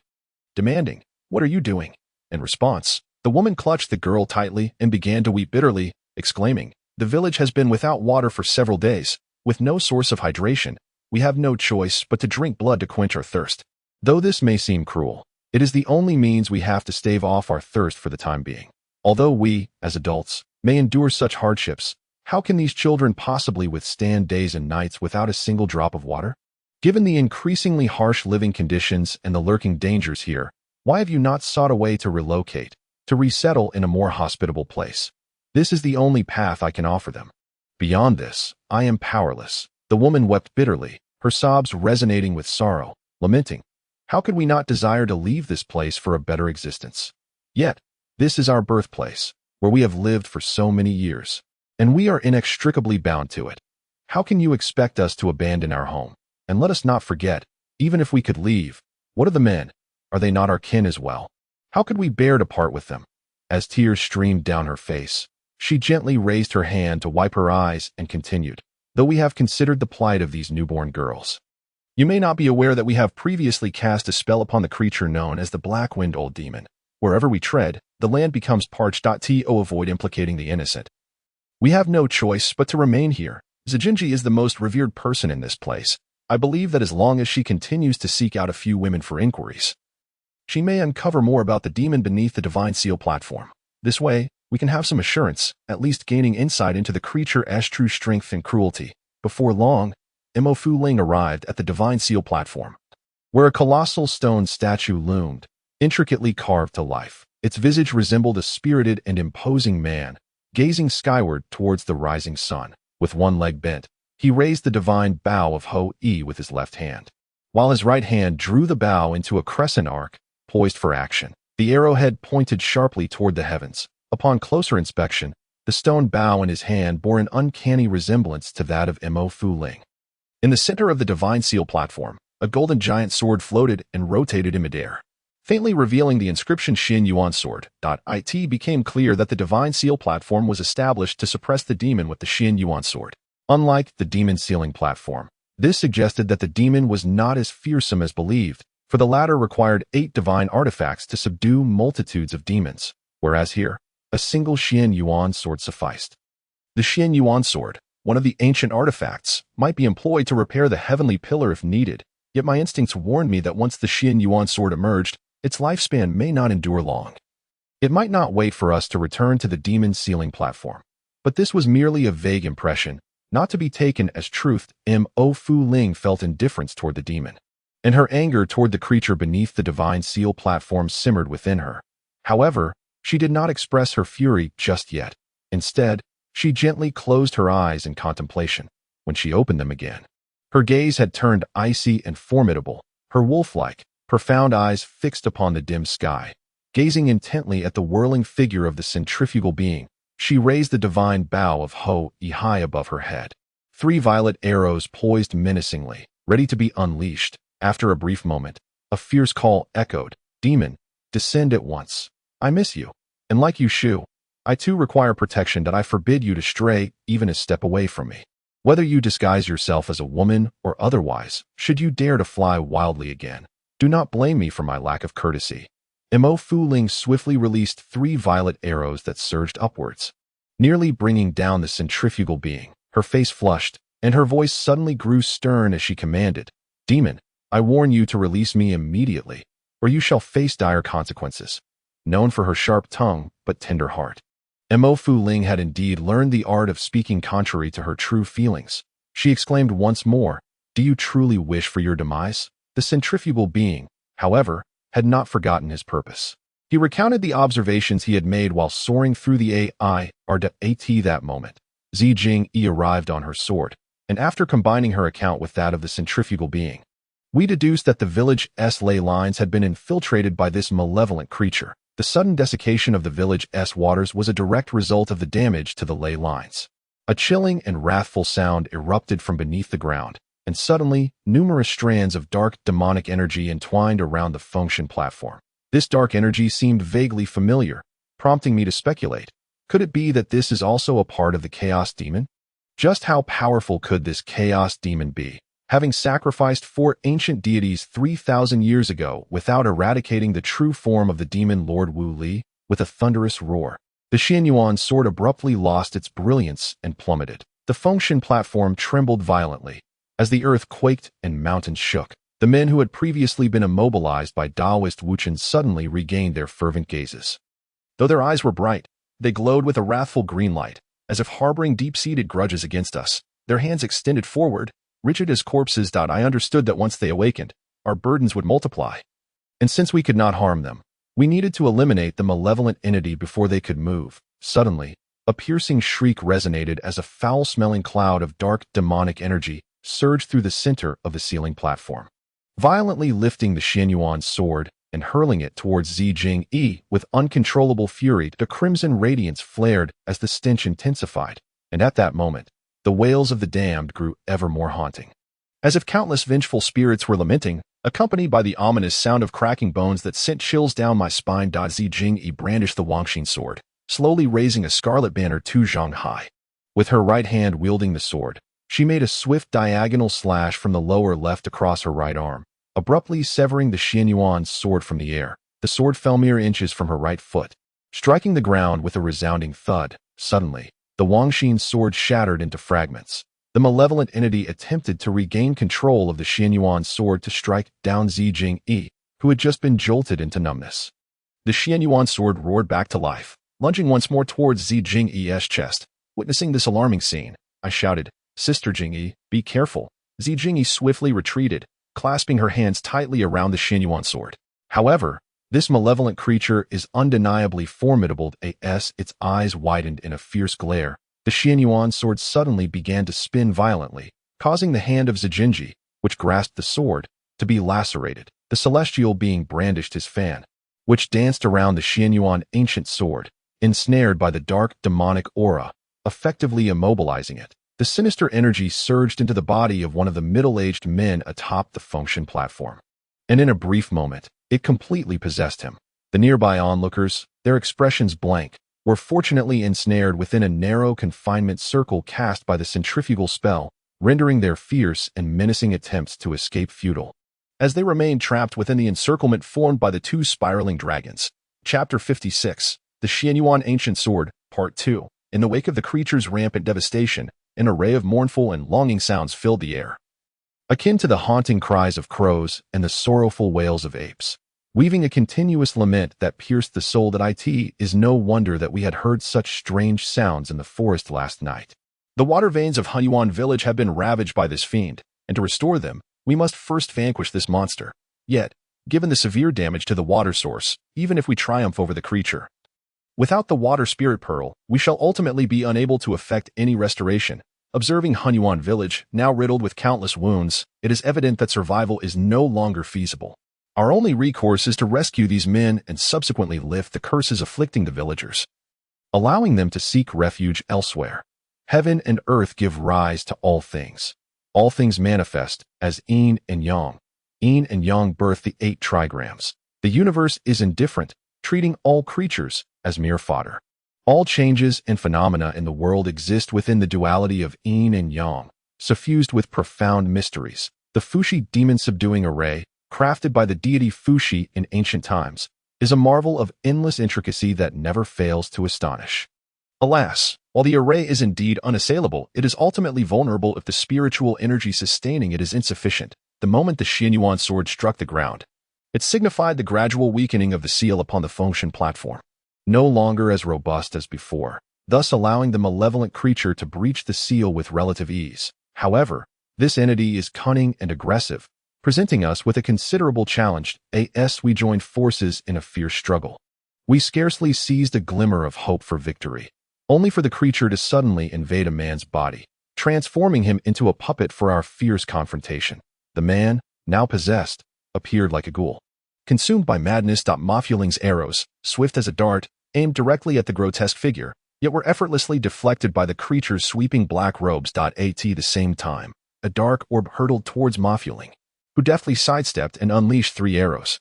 demanding, "What are you doing?" In response, the woman clutched the girl tightly and began to weep bitterly, exclaiming, "The village has been without water for several days, with no source of hydration. We have no choice but to drink blood to quench our thirst. Though this may seem cruel, it is the only means we have to stave off our thirst for the time being. Although we, as adults, may endure such hardships, how can these children possibly withstand days and nights without a single drop of water? Given the increasingly harsh living conditions and the lurking dangers here, why have you not sought a way to relocate, to resettle in a more hospitable place? This is the only path I can offer them. Beyond this, I am powerless." The woman wept bitterly, her sobs resonating with sorrow, lamenting, "How could we not desire to leave this place for a better existence? Yet, this is our birthplace, where we have lived for so many years, and we are inextricably bound to it. How can you expect us to abandon our home? And let us not forget, even if we could leave, what of the men? Are they not our kin as well? How could we bear to part with them?" As tears streamed down her face, she gently raised her hand to wipe her eyes and continued, "Though we have considered the plight of these newborn girls, you may not be aware that we have previously cast a spell upon the creature known as the Black Wind Old Demon. Wherever we tread, the land becomes parched. To avoid implicating the innocent, we have no choice but to remain here. Zijinji is the most revered person in this place. I believe that as long as she continues to seek out a few women for inquiries, she may uncover more about the demon beneath the Divine Seal platform. This way, we can have some assurance, at least gaining insight into the creature's true strength and cruelty." Before long, Mo Fu Ling arrived at the Divine Seal platform, where a colossal stone statue loomed, intricately carved to life. Its visage resembled a spirited and imposing man, gazing skyward towards the rising sun. With one leg bent, he raised the divine bow of Ho-E with his left hand, while his right hand drew the bow into a crescent arc, poised for action. The arrowhead pointed sharply toward the heavens. Upon closer inspection, the stone bow in his hand bore an uncanny resemblance to that of Mo Fu Ling. In the center of the Divine Seal platform, a golden giant sword floated and rotated in midair, faintly revealing the inscription Xianyuan Sword. It became clear that the Divine Seal platform was established to suppress the demon with the Xianyuan Sword. Unlike the demon sealing platform, this suggested that the demon was not as fearsome as believed, for the latter required 8 divine artifacts to subdue multitudes of demons, whereas here, a single Xianyuan sword sufficed. The Xianyuan Sword, one of the ancient artifacts, might be employed to repair the heavenly pillar if needed, Yet my instincts warned me that once the Xian Yuan sword emerged, its lifespan may not endure long. It might not wait for us to return to the demon ceiling platform. But this was merely a vague impression, not to be taken as truth. Mo Fu Ling felt indifference toward the demon, and her anger toward the creature beneath the divine seal platform simmered within her. However, she did not express her fury just yet. Instead, she gently closed her eyes in contemplation. When she opened them again, her gaze had turned icy and formidable, her wolf-like, profound eyes fixed upon the dim sky. Gazing intently at the whirling figure of the centrifugal being, she raised the divine bow of Ho-I high above her head. 3 violet arrows poised menacingly, ready to be unleashed. After a brief moment, a fierce call echoed, "Demon, descend at once. I miss you. And like you, Shu, I too require protection that I forbid you to stray even a step away from me. Whether you disguise yourself as a woman or otherwise, should you dare to fly wildly again, do not blame me for my lack of courtesy." Mo Fu Ling swiftly released 3 violet arrows that surged upwards, nearly bringing down the centrifugal being. Her face flushed, and her voice suddenly grew stern as she commanded, "Demon, I warn you to release me immediately, or you shall face dire consequences." Known for her sharp tongue but tender heart, Mo Fu Ling had indeed learned the art of speaking contrary to her true feelings. She exclaimed once more, "Do you truly wish for your demise?" The centrifugal being, however, had not forgotten his purpose. He recounted the observations he had made while soaring through the AT that moment. Zi Jing-yi arrived on her sword, and after combining her account with that of the centrifugal being, we deduced that the village's ley lines had been infiltrated by this malevolent creature. The sudden desiccation of the village's waters was a direct result of the damage to the ley lines. A chilling and wrathful sound erupted from beneath the ground, and suddenly, numerous strands of dark demonic energy entwined around the function platform. This dark energy seemed vaguely familiar, prompting me to speculate. Could it be that this is also a part of the Chaos Demon? Just how powerful could this Chaos Demon be, having sacrificed 4 ancient deities 3,000 years ago without eradicating the true form of the demon Lord Wu Li? With a thunderous roar, the Xianyuan sword abruptly lost its brilliance and plummeted. The function platform trembled violently. As the earth quaked and mountains shook, the men who had previously been immobilized by Taoist Wuchen suddenly regained their fervent gazes. Though their eyes were bright, they glowed with a wrathful green light, as if harboring deep-seated grudges against us. Their hands extended forward, rigid as corpses. I understood that once they awakened, our burdens would multiply. And since we could not harm them, we needed to eliminate the malevolent entity before they could move. Suddenly, a piercing shriek resonated as a foul-smelling cloud of dark demonic energy surged through the center of the ceiling platform, violently lifting the Xianyuan sword and hurling it towards Zi Jing-yi with uncontrollable fury. The crimson radiance flared as the stench intensified, and at that moment, the wails of the damned grew ever more haunting. As if countless vengeful spirits were lamenting, accompanied by the ominous sound of cracking bones that sent chills down my spine. Zi Jing-yi brandished the Wangxin sword, slowly raising a scarlet banner 2 zhang high. With her right hand wielding the sword, she made a swift diagonal slash from the lower left across her right arm, abruptly severing the Xianyuan's sword from the air. The sword fell mere inches from her right foot, striking the ground with a resounding thud. Suddenly, the Wangxin sword shattered into fragments. The malevolent entity attempted to regain control of the Xianyuan sword to strike down Zi Jing-yi, who had just been jolted into numbness. The Xianyuan sword roared back to life, lunging once more towards Zi Jing-yi's chest. Witnessing this alarming scene, I shouted, "Sister Jing-yi, be careful." Zi Jing-yi swiftly retreated, clasping her hands tightly around the Xianyuan sword. However, this malevolent creature is undeniably formidable. As its eyes widened in a fierce glare, the Xianyuan sword suddenly began to spin violently, causing the hand of Zijinji, which grasped the sword, to be lacerated. The celestial being brandished his fan, which danced around the Xianyuan ancient sword, ensnared by the dark demonic aura, effectively immobilizing it. The sinister energy surged into the body of one of the middle-aged men atop the function platform, and in a brief moment, it completely possessed him. The nearby onlookers, their expressions blank, were fortunately ensnared within a narrow confinement circle cast by the centrifugal spell, rendering their fierce and menacing attempts to escape futile. As they remained trapped within the encirclement formed by the 2 spiraling dragons. Chapter 56, The Xianyuan Ancient Sword, Part 2. In the wake of the creature's rampant devastation, an array of mournful and longing sounds filled the air. akin to the haunting cries of crows and the sorrowful wails of apes. Weaving a continuous lament that pierced the soul that it is no wonder that we had heard such strange sounds in the forest last night. The water veins of Hunyuan village have been ravaged by this fiend, and to restore them, we must first vanquish this monster. Yet, given the severe damage to the water source, even if we triumph over the creature, without the water spirit pearl, we shall ultimately be unable to effect any restoration. Observing Hunyuan village, now riddled with countless wounds, it is evident that survival is no longer feasible. Our only recourse is to rescue these men and subsequently lift the curses afflicting the villagers, allowing them to seek refuge elsewhere. Heaven and earth give rise to all things. All things manifest as yin and yang. Yin and yang birth the 8 trigrams. The universe is indifferent, treating all creatures as mere fodder. All changes and phenomena in the world exist within the duality of yin and yang, suffused with profound mysteries. The Fushi demon-subduing array, crafted by the deity Fushi in ancient times, is a marvel of endless intricacy that never fails to astonish. Alas, while the array is indeed unassailable, it is ultimately vulnerable if the spiritual energy sustaining it is insufficient. The moment the Xianyuan sword struck the ground, it signified the gradual weakening of the seal upon the Fengshen platform, no longer as robust as before, thus allowing the malevolent creature to breach the seal with relative ease. However, this entity is cunning and aggressive, presenting us with a considerable challenge. As we joined forces in a fierce struggle, we scarcely seized a glimmer of hope for victory, only for the creature to suddenly invade a man's body, transforming him into a puppet for our fierce confrontation. The man, now possessed, appeared like a ghoul, consumed by madness. Mafuling's arrows, swift as a dart, aimed directly at the grotesque figure, yet were effortlessly deflected by the creature's sweeping black robes. At the same time, a dark orb hurtled towards Mafuling, who deftly sidestepped and unleashed 3 arrows,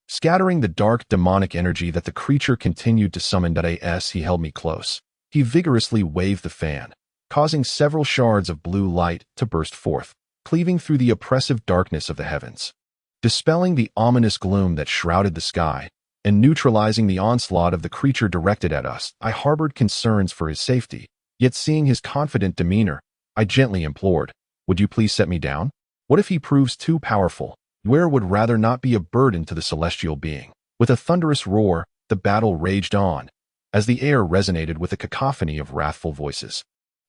scattering the dark demonic energy that the creature continued to summon. As he held me close, he vigorously waved the fan, causing several shards of blue light to burst forth, cleaving through the oppressive darkness of the heavens, dispelling the ominous gloom that shrouded the sky, and neutralizing the onslaught of the creature directed at us. I harbored concerns for his safety, yet seeing his confident demeanor, I gently implored, "Would you please set me down? What if he proves too powerful? Where would rather not be a burden to the celestial being." With a thunderous roar, the battle raged on, as the air resonated with a cacophony of wrathful voices.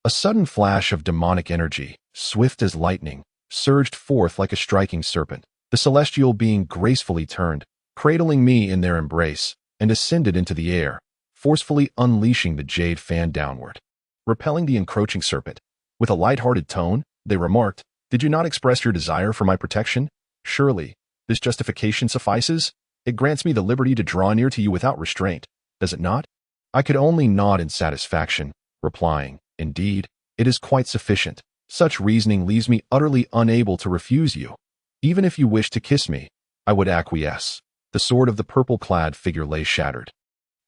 A sudden flash of demonic energy, swift as lightning, surged forth like a striking serpent. The celestial being gracefully turned, cradling me in their embrace, and ascended into the air, forcefully unleashing the jade fan downward. Repelling the encroaching serpent, with a light-hearted tone, they remarked, "Did you not express your desire for my protection? Surely, this justification suffices? It grants me the liberty to draw near to you without restraint, does it not?" I could only nod in satisfaction, replying, "Indeed, it is quite sufficient. Such reasoning leaves me utterly unable to refuse you. Even if you wish to kiss me, I would acquiesce." The sword of the purple-clad figure lay shattered,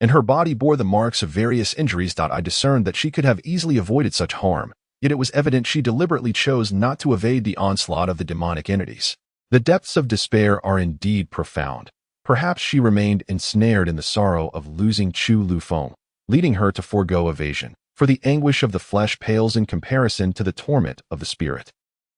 and her body bore the marks of various injuries. I discerned that she could have easily avoided such harm, yet it was evident she deliberately chose not to evade the onslaught of the demonic entities. The depths of despair are indeed profound. Perhaps she remained ensnared in the sorrow of losing Chu Lufeng, leading her to forego evasion, for the anguish of the flesh pales in comparison to the torment of the spirit.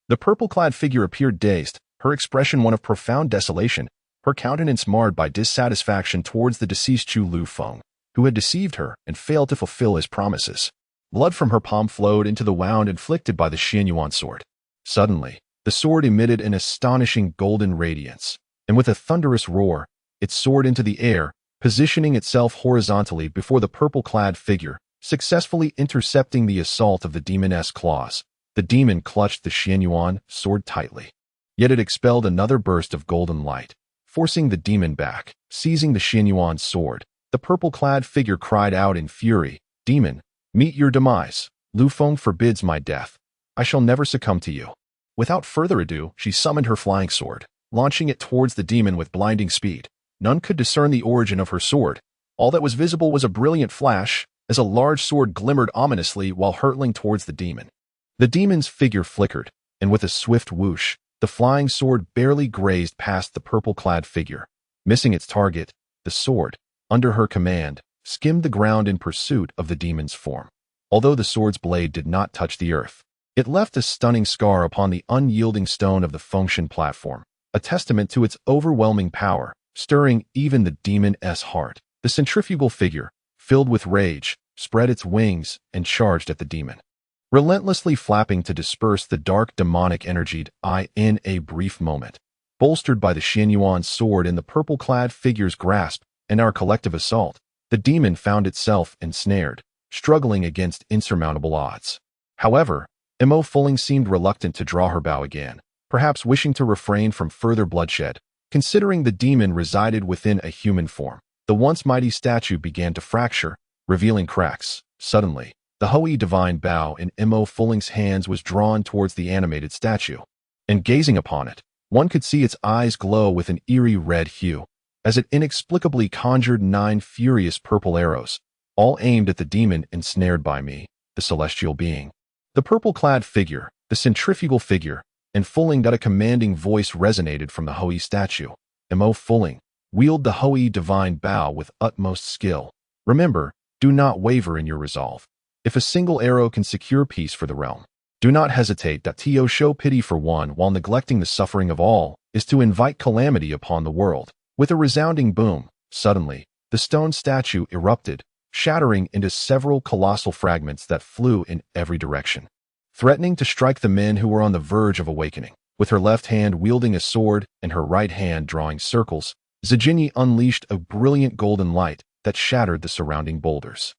The purple-clad figure appeared dazed, her expression one of profound desolation, her countenance marred by dissatisfaction towards the deceased Chu Lufeng, who had deceived her and failed to fulfill his promises. Blood from her palm flowed into the wound inflicted by the Xianyuan sword. Suddenly, the sword emitted an astonishing golden radiance, and with a thunderous roar, it soared into the air, positioning itself horizontally before the purple-clad figure, successfully intercepting the assault of the demoness claws. The demon clutched the Xianyuan sword tightly, yet it expelled another burst of golden light, forcing the demon back. Seizing the Xianyuan sword, the purple-clad figure cried out in fury, "Demon, meet your demise. Lufeng forbids my death. I shall never succumb to you." Without further ado, she summoned her flying sword, launching it towards the demon with blinding speed. None could discern the origin of her sword. All that was visible was a brilliant flash, as a large sword glimmered ominously while hurtling towards the demon. The demon's figure flickered, and with a swift whoosh, the flying sword barely grazed past the purple-clad figure. Missing its target, the sword, under her command, skimmed the ground in pursuit of the demon's form. Although the sword's blade did not touch the earth, It left a stunning scar upon the unyielding stone of the function platform, a testament to its overwhelming power, stirring even the demon's heart. The centrifugal figure, filled with rage, spread its wings and charged at the demon, relentlessly flapping to disperse the dark demonic energy in a brief moment. Bolstered by the Xianyuan sword in the purple-clad figure's grasp and our collective assault, the demon found itself ensnared, struggling against insurmountable odds. However, Mo Fulling seemed reluctant to draw her bow again, perhaps wishing to refrain from further bloodshed. Considering the demon resided within a human form, the once mighty statue began to fracture, revealing cracks. Suddenly, the Holy Divine Bow in Mo Fulling's hands was drawn towards the animated statue, and gazing upon it, one could see its eyes glow with an eerie red hue, as it inexplicably conjured 9 furious purple arrows, all aimed at the demon ensnared by me, the celestial being. The purple-clad figure, the centrifugal figure, and Fulling that a commanding voice resonated from the Holy statue. Mo Fulling, wield the Holy Divine Bow with utmost skill. Remember, do not waver in your resolve. If a single arrow can secure peace for the realm, do not hesitate. To show pity for one while neglecting the suffering of all is to invite calamity upon the world. With a resounding boom, suddenly, the stone statue erupted, shattering into several colossal fragments that flew in every direction, threatening to strike the men who were on the verge of awakening. With her left hand wielding a sword and her right hand drawing circles, Zijinyi unleashed a brilliant golden light that shattered the surrounding boulders.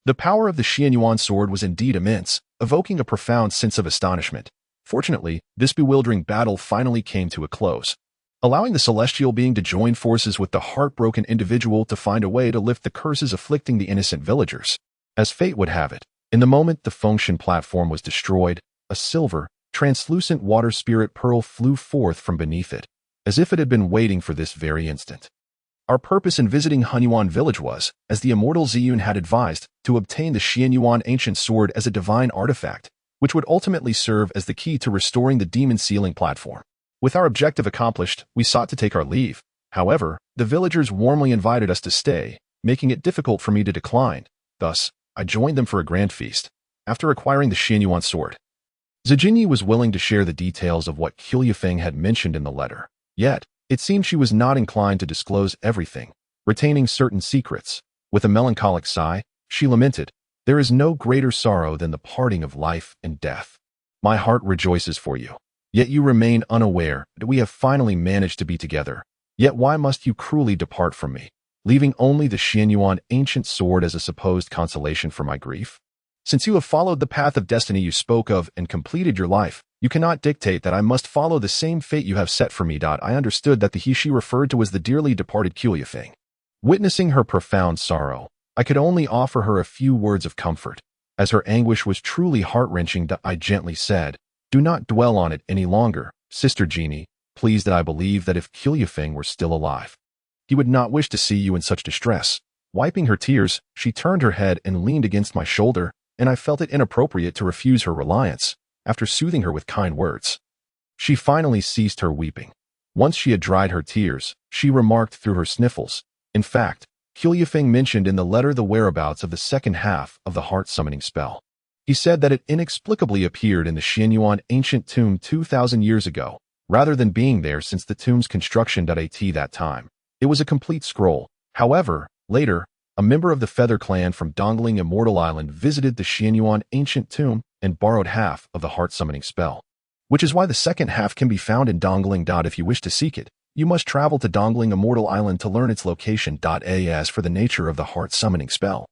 The power of the Xianyuan sword was indeed immense, evoking a profound sense of astonishment. Fortunately, this bewildering battle finally came to a close, allowing the celestial being to join forces with the heartbroken individual to find a way to lift the curses afflicting the innocent villagers. As fate would have it, in the moment the function platform was destroyed, a silver, translucent water spirit pearl flew forth from beneath it, as if it had been waiting for this very instant. Our purpose in visiting Hunyuan village was, as the immortal Ziyun had advised, to obtain the Xianyuan ancient sword as a divine artifact, which would ultimately serve as the key to restoring the demon sealing platform. With our objective accomplished, we sought to take our leave. However, the villagers warmly invited us to stay, making it difficult for me to decline. Thus, I joined them for a grand feast. After acquiring the Xianyuan sword, Zijinyi was willing to share the details of what Qiuyefeng had mentioned in the letter. Yet, it seemed she was not inclined to disclose everything, retaining certain secrets. With a melancholic sigh, she lamented, "There is no greater sorrow than the parting of life and death. My heart rejoices for you. Yet you remain unaware that we have finally managed to be together. Yet why must you cruelly depart from me, leaving only the Xianyuan ancient sword as a supposed consolation for my grief? Since you have followed the path of destiny you spoke of and completed your life, you cannot dictate that I must follow the same fate you have set for me. I understood that the he she referred to was the dearly departed Qiuyefeng. Witnessing her profound sorrow, I could only offer her a few words of comfort. As her anguish was truly heart-wrenching, I gently said, "Do not dwell on it any longer, Sister Genie, pleased that I believe that if Qiuyefeng were still alive, he would not wish to see you in such distress." Wiping her tears, she turned her head and leaned against my shoulder, and I felt it inappropriate to refuse her reliance. After soothing her with kind words, she finally ceased her weeping. Once she had dried her tears, she remarked through her sniffles, "In fact, Qiuyefeng mentioned in the letter the whereabouts of the second half of the heart-summoning spell. He said that it inexplicably appeared in the Xianyuan ancient tomb 2,000 years ago, rather than being there since the tomb's construction. At that time, it was a complete scroll. However, later, a member of the Feather Clan from Dongling Immortal Island visited the Xianyuan ancient tomb and borrowed half of the heart-summoning spell, which is why the second half can be found in Dongling. If you wish to seek it, you must travel to Dongling Immortal Island to learn its location. As for the nature of the heart-summoning spell,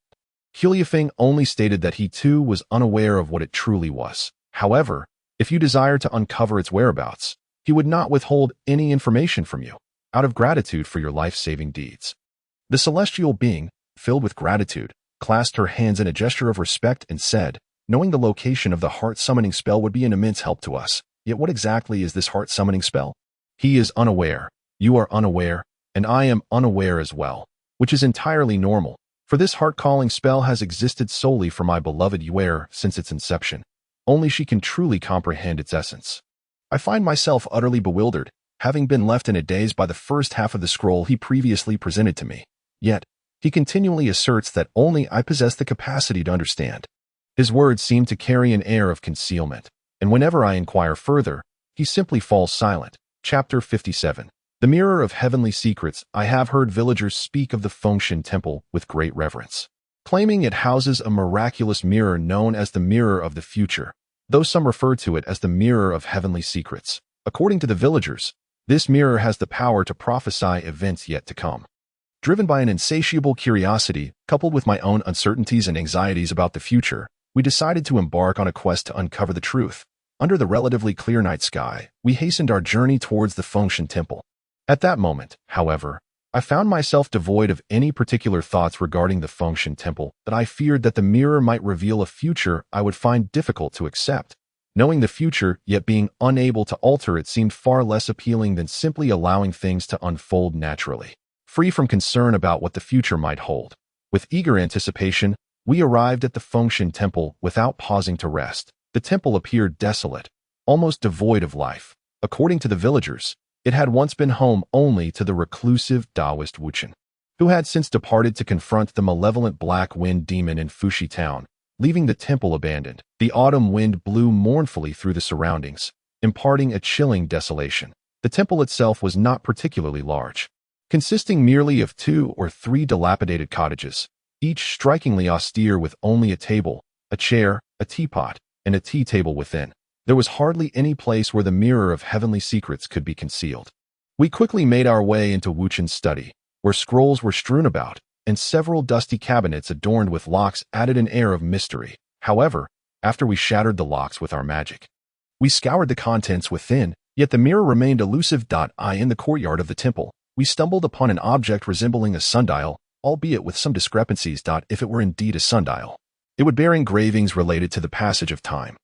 Qiuyefeng only stated that he too was unaware of what it truly was. However, if you desire to uncover its whereabouts, he would not withhold any information from you, out of gratitude for your life-saving deeds." The celestial being, filled with gratitude, clasped her hands in a gesture of respect and said, "Knowing the location of the heart-summoning spell would be an immense help to us. Yet what exactly is this heart-summoning spell?" He is unaware, you are unaware, and I am unaware as well, which is entirely normal, for this heart-calling spell has existed solely for my beloved Yuer since its inception. Only she can truly comprehend its essence. I find myself utterly bewildered, having been left in a daze by the first half of the scroll he previously presented to me. Yet, he continually asserts that only I possess the capacity to understand. His words seem to carry an air of concealment. and whenever I inquire further, he simply falls silent. Chapter 57. The Mirror of Heavenly Secrets. I have heard villagers speak of the Fengshen Temple with great reverence, claiming it houses a miraculous mirror known as the Mirror of the Future, though some refer to it as the Mirror of Heavenly Secrets. According to the villagers, this mirror has the power to prophesy events yet to come. Driven by an insatiable curiosity, coupled with my own uncertainties and anxieties about the future, we decided to embark on a quest to uncover the truth. Under the relatively clear night sky, we hastened our journey towards the Fengshen Temple. At that moment, however, I found myself devoid of any particular thoughts regarding the Fengshen Temple, that I feared that the mirror might reveal a future I would find difficult to accept. Knowing the future, yet being unable to alter it, seemed far less appealing than simply allowing things to unfold naturally, free from concern about what the future might hold. With eager anticipation, we arrived at the Fengshen Temple without pausing to rest. The temple appeared desolate, almost devoid of life. According to the villagers, it had once been home only to the reclusive Taoist Wuchen, who had since departed to confront the malevolent Black Wind demon in Fushi town, leaving the temple abandoned. The autumn wind blew mournfully through the surroundings, imparting a chilling desolation. The temple itself was not particularly large, consisting merely of 2 or 3 dilapidated cottages, each strikingly austere with only a table, a chair, a teapot, and a tea table within. There was hardly any place where the Mirror of Heavenly Secrets could be concealed. We quickly made our way into Wuchen's study, where scrolls were strewn about, and several dusty cabinets adorned with locks added an air of mystery. However, after we shattered the locks with our magic, we scoured the contents within, yet the mirror remained elusive. In the courtyard of the temple, we stumbled upon an object resembling a sundial, albeit with some discrepancies. If it were indeed a sundial, it would bear engravings related to the passage of time.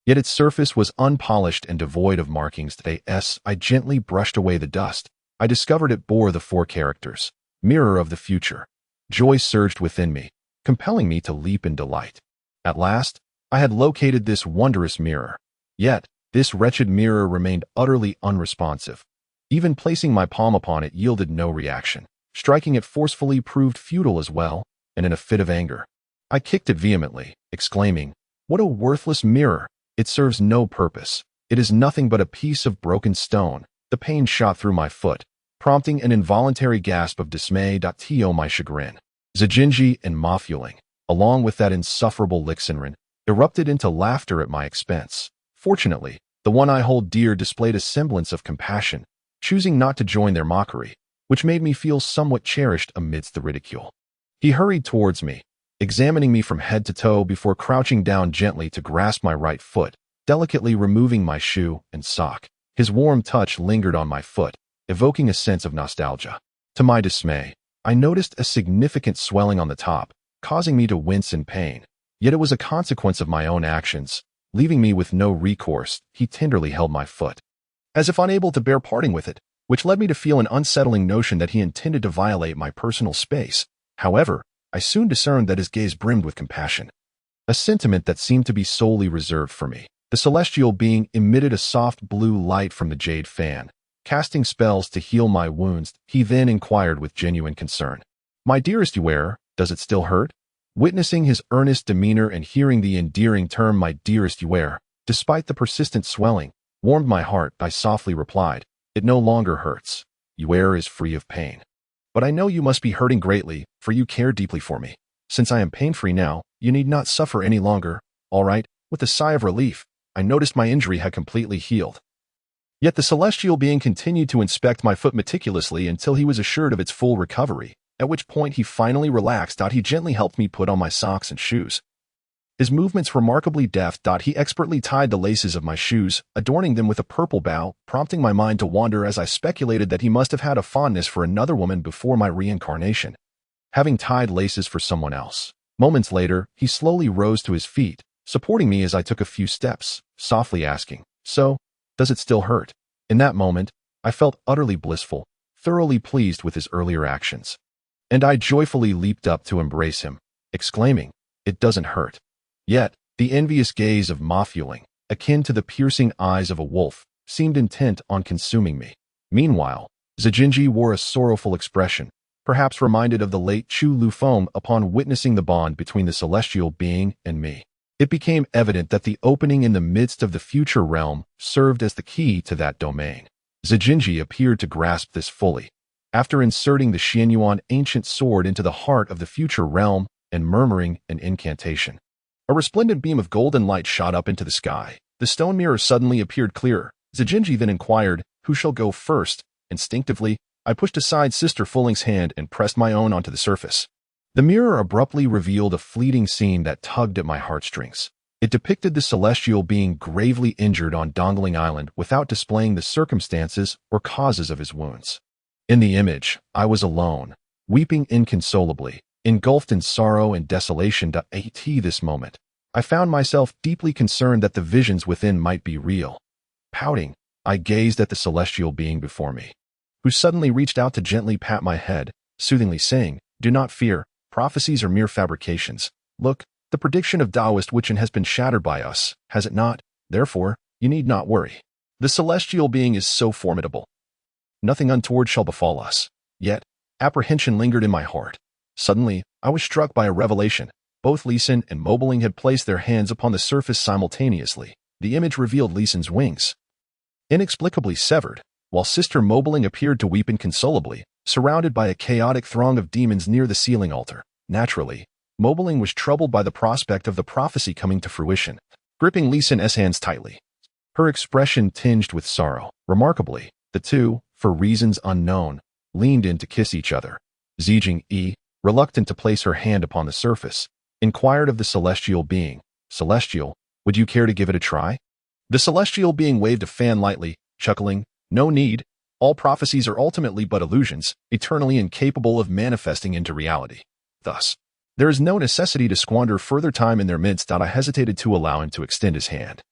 Yet its surface was unpolished and devoid of markings. As I gently brushed away the dust, I discovered it bore the 4 characters, Mirror of the Future. Joy surged within me, compelling me to leap in delight. At last, I had located this wondrous mirror. Yet, this wretched mirror remained utterly unresponsive. Even placing my palm upon it yielded no reaction. Striking it forcefully proved futile as well, and in a fit of anger, I kicked it vehemently, exclaiming, "What a worthless mirror! It serves no purpose. It is nothing but a piece of broken stone." The pain shot through my foot, prompting an involuntary gasp of dismay. To my chagrin, Zijinji and Ma Fueling, along with that insufferable Lixenren, erupted into laughter at my expense. Fortunately, the one I hold dear displayed a semblance of compassion, choosing not to join their mockery, which made me feel somewhat cherished amidst the ridicule. He hurried towards me, examining me from head to toe before crouching down gently to grasp my right foot, delicately removing my shoe and sock. His warm touch lingered on my foot, evoking a sense of nostalgia. To my dismay, I noticed a significant swelling on the top, causing me to wince in pain. Yet it was a consequence of my own actions. Leaving me with no recourse, he tenderly held my foot, as if unable to bear parting with it, which led me to feel an unsettling notion that he intended to violate my personal space. However, I soon discerned that his gaze brimmed with compassion, a sentiment that seemed to be solely reserved for me. The celestial being emitted a soft blue light from the jade fan, casting spells to heal my wounds. He then inquired with genuine concern, "My dearest Yuer, does it still hurt?" Witnessing his earnest demeanor and hearing the endearing term "my dearest Yuer," despite the persistent swelling, warmed my heart. I softly replied, "It no longer hurts. Yuer is free of pain. But I know you must be hurting greatly, for you care deeply for me. Since I am pain-free now, you need not suffer any longer. All right." With a sigh of relief, I noticed my injury had completely healed. Yet the celestial being continued to inspect my foot meticulously until he was assured of its full recovery, at which point he finally relaxed. He gently helped me put on my socks and shoes. His movements remarkably deft. He expertly tied the laces of my shoes, adorning them with a purple bow, prompting my mind to wander as I speculated that he must have had a fondness for another woman before my reincarnation, having tied laces for someone else. Moments later, he slowly rose to his feet, supporting me as I took a few steps, softly asking, "So, does it still hurt?" In that moment, I felt utterly blissful, thoroughly pleased with his earlier actions. And I joyfully leaped up to embrace him, exclaiming, "It doesn't hurt." Yet, the envious gaze of Ma Fueling, akin to the piercing eyes of a wolf, seemed intent on consuming me. Meanwhile, Zijinji wore a sorrowful expression, perhaps reminded of the late Chu Lufeng upon witnessing the bond between the celestial being and me. It became evident that the opening in the midst of the future realm served as the key to that domain. Zijinji appeared to grasp this fully. After inserting the Xianyuan ancient sword into the heart of the future realm and murmuring an incantation, a resplendent beam of golden light shot up into the sky. The stone mirror suddenly appeared clearer. Zijinji then inquired, "Who shall go first?" Instinctively, I pushed aside Sister Fulling's hand and pressed my own onto the surface. The mirror abruptly revealed a fleeting scene that tugged at my heartstrings. It depicted the celestial being gravely injured on Dongling Island without displaying the circumstances or causes of his wounds. In the image, I was alone, weeping inconsolably, engulfed in sorrow and desolation. At this moment, I found myself deeply concerned that the visions within might be real. Pouting, I gazed at the celestial being before me, who suddenly reached out to gently pat my head, soothingly saying, "Do not fear, prophecies are mere fabrications. Look, the prediction of Taoist Wiccan has been shattered by us, has it not? Therefore, you need not worry. The celestial being is so formidable. Nothing untoward shall befall us." Yet, apprehension lingered in my heart. Suddenly, I was struck by a revelation. Both Lee Sin and Mobeling had placed their hands upon the surface simultaneously. The image revealed Lee Sin's wings, inexplicably severed, while Sister Mobeling appeared to weep inconsolably, surrounded by a chaotic throng of demons near the ceiling altar. Naturally, Mobeling was troubled by the prospect of the prophecy coming to fruition, gripping Lee Sin's hands tightly. Her expression tinged with sorrow. Remarkably, the two, for reasons unknown, leaned in to kiss each other. Zijing, reluctant to place her hand upon the surface, inquired of the celestial being, "Celestial, would you care to give it a try?" The celestial being waved a fan lightly, chuckling, "No need. All prophecies are ultimately but illusions, eternally incapable of manifesting into reality. Thus, there is no necessity to squander further time in their midst." I hesitated to allow him to extend his hand,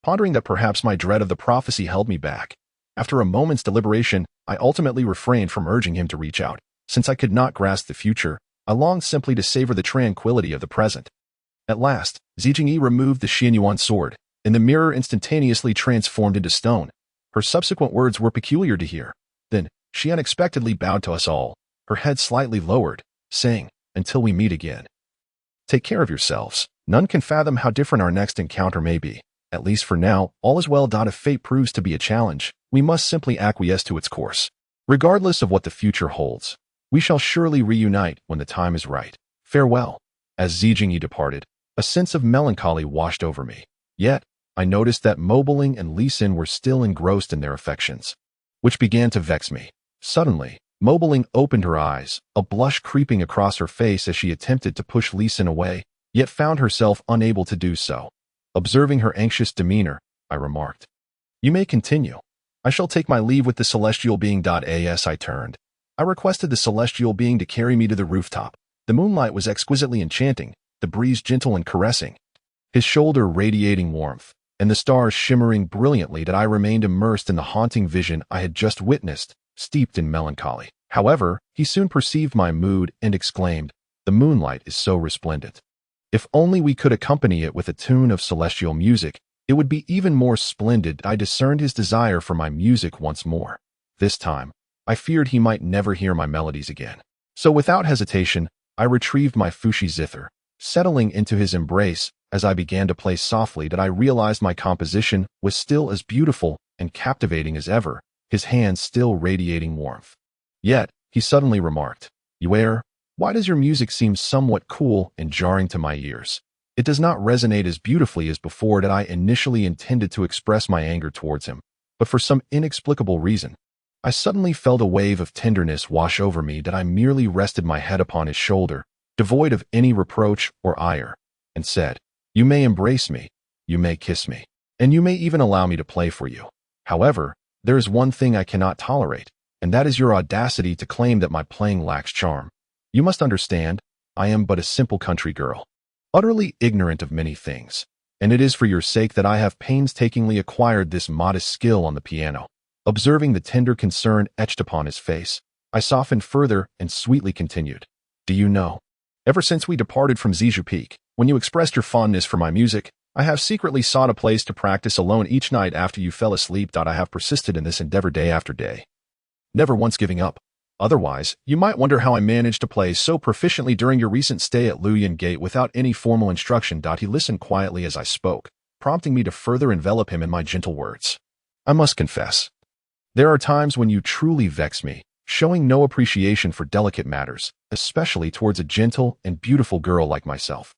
pondering that perhaps my dread of the prophecy held me back. After a moment's deliberation, I ultimately refrained from urging him to reach out. Since I could not grasp the future, I longed simply to savor the tranquility of the present. At last, Zijing removed the Xianyuan sword, and the mirror instantaneously transformed into stone. Her subsequent words were peculiar to hear. Then, she unexpectedly bowed to us all, her head slightly lowered, saying, "Until we meet again. Take care of yourselves. None can fathom how different our next encounter may be. At least for now, all is well. If fate proves to be a challenge, we must simply acquiesce to its course. Regardless of what the future holds, we shall surely reunite when the time is right. Farewell." As Zijing departed, a sense of melancholy washed over me. Yet, I noticed that Mobeling and Lee Sin were still engrossed in their affections, which began to vex me. Suddenly, Mobeling opened her eyes, a blush creeping across her face as she attempted to push Lee Sin away, yet found herself unable to do so. Observing her anxious demeanor, I remarked, "You may continue. I shall take my leave with the celestial being." As I turned, I requested the celestial being to carry me to the rooftop. The moonlight was exquisitely enchanting, the breeze gentle and caressing, his shoulder radiating warmth, and the stars shimmering brilliantly. I remained immersed in the haunting vision I had just witnessed, steeped in melancholy. However, he soon perceived my mood and exclaimed, "The moonlight is so resplendent. If only we could accompany it with a tune of celestial music, it would be even more splendid." I discerned his desire for my music once more. This time, I feared he might never hear my melodies again. So without hesitation, I retrieved my fushi zither, settling into his embrace. As I began to play softly, I realized my composition was still as beautiful and captivating as ever, his hands still radiating warmth. Yet, he suddenly remarked, "Yuer, why does your music seem somewhat cool and jarring to my ears? It does not resonate as beautifully as before." I initially intended to express my anger towards him, but for some inexplicable reason, I suddenly felt a wave of tenderness wash over me. I merely rested my head upon his shoulder, devoid of any reproach or ire, and said, "You may embrace me, you may kiss me, and you may even allow me to play for you. However, there is one thing I cannot tolerate, and that is your audacity to claim that my playing lacks charm. You must understand, I am but a simple country girl, utterly ignorant of many things, and it is for your sake that I have painstakingly acquired this modest skill on the piano." Observing the tender concern etched upon his face, I softened further and sweetly continued, "Do you know, ever since we departed from Ziju Peak, when you expressed your fondness for my music, I have secretly sought a place to practice alone each night after you fell asleep. I have persisted in this endeavor day after day, never once giving up. Otherwise, you might wonder how I managed to play so proficiently during your recent stay at Luyan Gate without any formal instruction. He listened quietly as I spoke, prompting me to further envelop him in my gentle words. I must confess, there are times when you truly vex me, showing no appreciation for delicate matters, especially towards a gentle and beautiful girl like myself.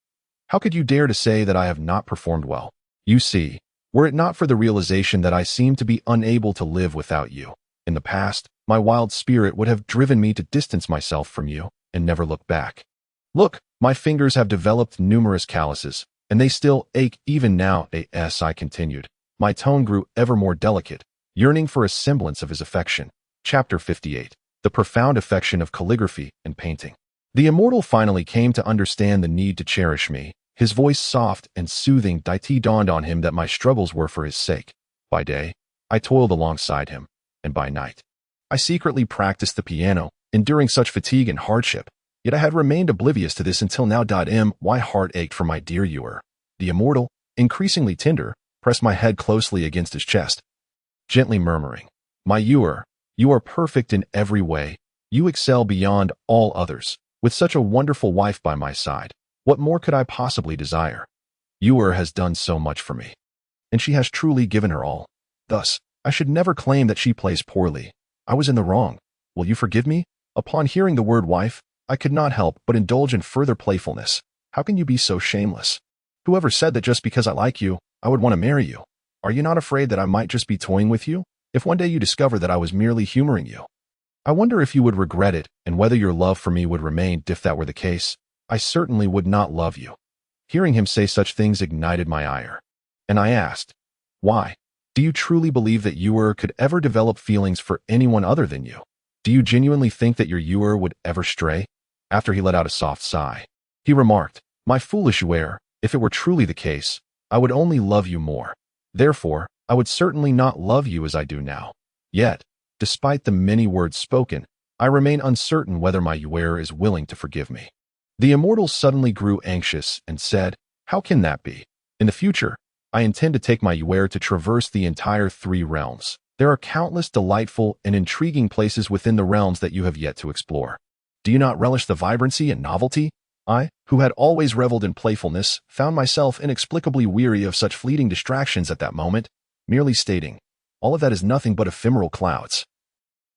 How could you dare to say that I have not performed well? You see, were it not for the realization that I seem to be unable to live without you, in the past, my wild spirit would have driven me to distance myself from you and never look back. Look, my fingers have developed numerous calluses, and they still ache even now. I continued. My tone grew ever more delicate, yearning for a semblance of his affection. Chapter 58. The profound affection of calligraphy and painting. The immortal finally came to understand the need to cherish me. His voice soft and soothing. It dawned on him that my struggles were for his sake. By day, I toiled alongside him, and by night, I secretly practiced the piano, enduring such fatigue and hardship. Yet I had remained oblivious to this until now. My heart ached for my dear Ewer. The immortal, increasingly tender, pressed my head closely against his chest, gently murmuring, "My Ewer, you are perfect in every way. You excel beyond all others. With such a wonderful wife by my side, what more could I possibly desire? Ewer has done so much for me, and she has truly given her all. Thus, I should never claim that she plays poorly. I was in the wrong. Will you forgive me?" Upon hearing the word wife, I could not help but indulge in further playfulness. "How can you be so shameless? Whoever said that just because I like you, I would want to marry you? Are you not afraid that I might just be toying with you? If one day you discover that I was merely humoring you, I wonder if you would regret it and whether your love for me would remain. If that were the case, I certainly would not love you." Hearing him say such things ignited my ire, and I asked, "Why? Do you truly believe that Ewer could ever develop feelings for anyone other than you? Do you genuinely think that your Ewer would ever stray?" After he let out a soft sigh, he remarked, "My foolish Ewer, if it were truly the case, I would only love you more. Therefore, I would certainly not love you as I do now. Yet, despite the many words spoken, I remain uncertain whether my Ewer is willing to forgive me." The immortal suddenly grew anxious and said, "How can that be? In the future, I intend to take my Ewer to traverse the entire 3 realms. There are countless delightful and intriguing places within the realms that you have yet to explore. Do you not relish the vibrancy and novelty?" I, who had always reveled in playfulness, found myself inexplicably weary of such fleeting distractions at that moment, merely stating, "All of that is nothing but ephemeral clouds.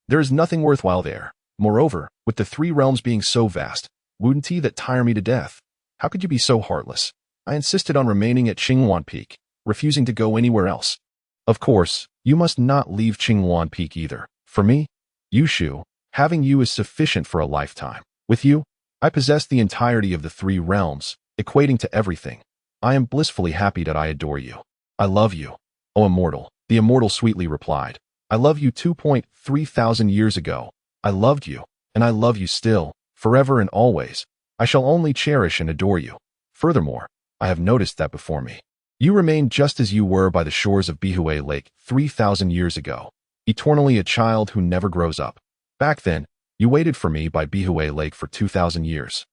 There is nothing worthwhile there. Moreover, with the 3 realms being so vast, wouldn't that tire me to death? How could you be so heartless?" I insisted on remaining at Qinghuan Peak, refusing to go anywhere else. "Of course, you must not leave Qinghuan Peak either. For me, Yushu, having you is sufficient for a lifetime. With you, I possess the entirety of the 3 realms, equating to everything. I am blissfully happy that I adore you. I love you, O immortal." The immortal sweetly replied, "I love you 2,300 years ago. I loved you, and I love you still, forever and always. I shall only cherish and adore you. Furthermore, I have noticed that before me, you remain just as you were by the shores of Bihue Lake 3,000 years ago, eternally a child who never grows up. Back then, you waited for me by Bihue Lake for 2,000 years,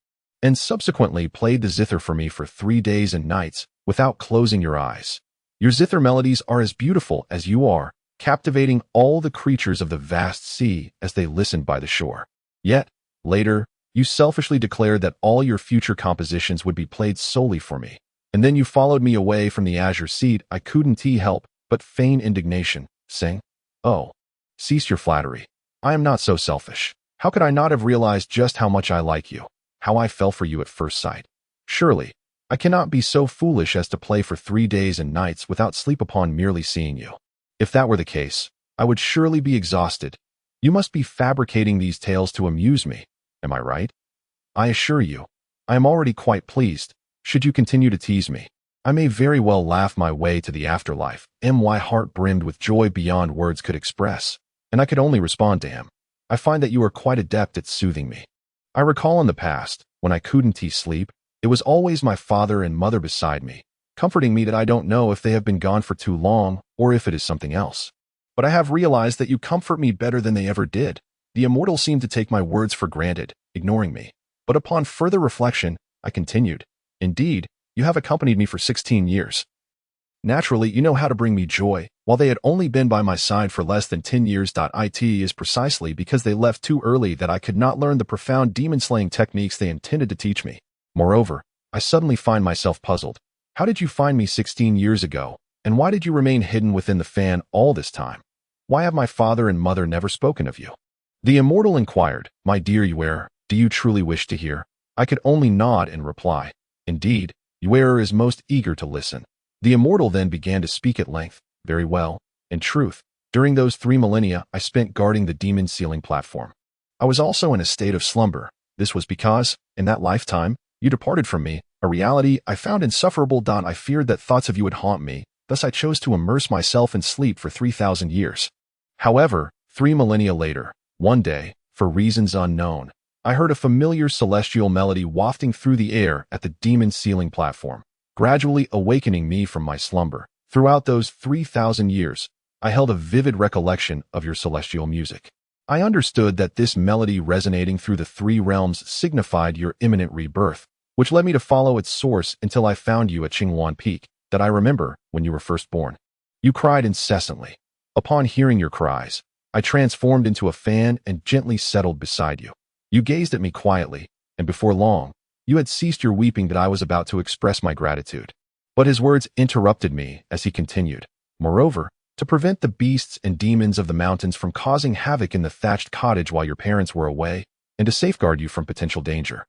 and subsequently played the zither for me for 3 days and nights without closing your eyes. Your zither melodies are as beautiful as you are, captivating all the creatures of the vast sea as they listened by the shore. Yet, later, you selfishly declared that all your future compositions would be played solely for me. And then you followed me away from the azure seat. I couldn't help but feign indignation, saying, 'Oh, cease your flattery. I am not so selfish. How could I not have realized just how much I like you, how I fell for you at first sight? Surely, I cannot be so foolish as to play for 3 days and nights without sleep upon merely seeing you. If that were the case, I would surely be exhausted. You must be fabricating these tales to amuse me. Am I right? I assure you, I am already quite pleased. Should you continue to tease me, I may very well laugh my way to the afterlife." My heart brimmed with joy beyond words could express, and I could only respond to him, "I find that you are quite adept at soothing me. I recall in the past, when I couldn't sleep, it was always my father and mother beside me, comforting me that I don't know if they have been gone for too long or if it is something else. But I have realized that you comfort me better than they ever did." The immortal seemed to take my words for granted, ignoring me. But upon further reflection, I continued, "Indeed, you have accompanied me for 16 years. Naturally, you know how to bring me joy, while they had only been by my side for less than 10 years. It is precisely because they left too early that I could not learn the profound demon-slaying techniques they intended to teach me. Moreover, I suddenly find myself puzzled. How did you find me 16 years ago, and why did you remain hidden within the fan all this time? Why have my father and mother never spoken of you? The immortal inquired. My dear Uer, do you truly wish to hear? I could only nod and reply. Indeed, Uer is most eager to listen. The immortal then began to speak at length. Very well. In truth, during those 3 millennia, I spent guarding the demon sealing platform. I was also in a state of slumber. This was because, in that lifetime, you departed from me, a reality I found insufferable. I feared that thoughts of you would haunt me, thus I chose to immerse myself in sleep for 3,000 years. However, 3 millennia later, one day, for reasons unknown, I heard a familiar celestial melody wafting through the air at the demon sealing platform, gradually awakening me from my slumber. Throughout those 3,000 years, I held a vivid recollection of your celestial music. I understood that this melody resonating through the 3 realms signified your imminent rebirth, which led me to follow its source until I found you at Qinghuan Peak, that I remember when you were first born. You cried incessantly. Upon hearing your cries, I transformed into a fan and gently settled beside you. You gazed at me quietly, and before long, you had ceased your weeping. That I was about to express my gratitude. But his words interrupted me as he continued. Moreover, to prevent the beasts and demons of the mountains from causing havoc in the thatched cottage while your parents were away, and to safeguard you from potential danger,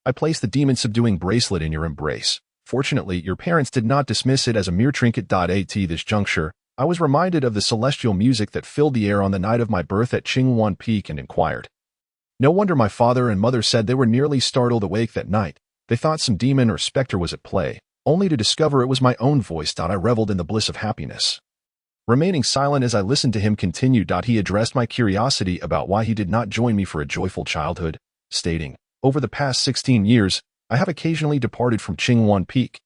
I placed the demon-subduing bracelet in your embrace. Fortunately, your parents did not dismiss it as a mere trinket. At this juncture, I was reminded of the celestial music that filled the air on the night of my birth at Qinghuan Peak and inquired. No wonder my father and mother said they were nearly startled awake that night. They thought some demon or specter was at play, only to discover it was my own voice. I reveled in the bliss of happiness. Remaining silent as I listened to him continue. He addressed my curiosity about why he did not join me for a joyful childhood, stating, over the past 16 years, I have occasionally departed from Qinghuan Peak.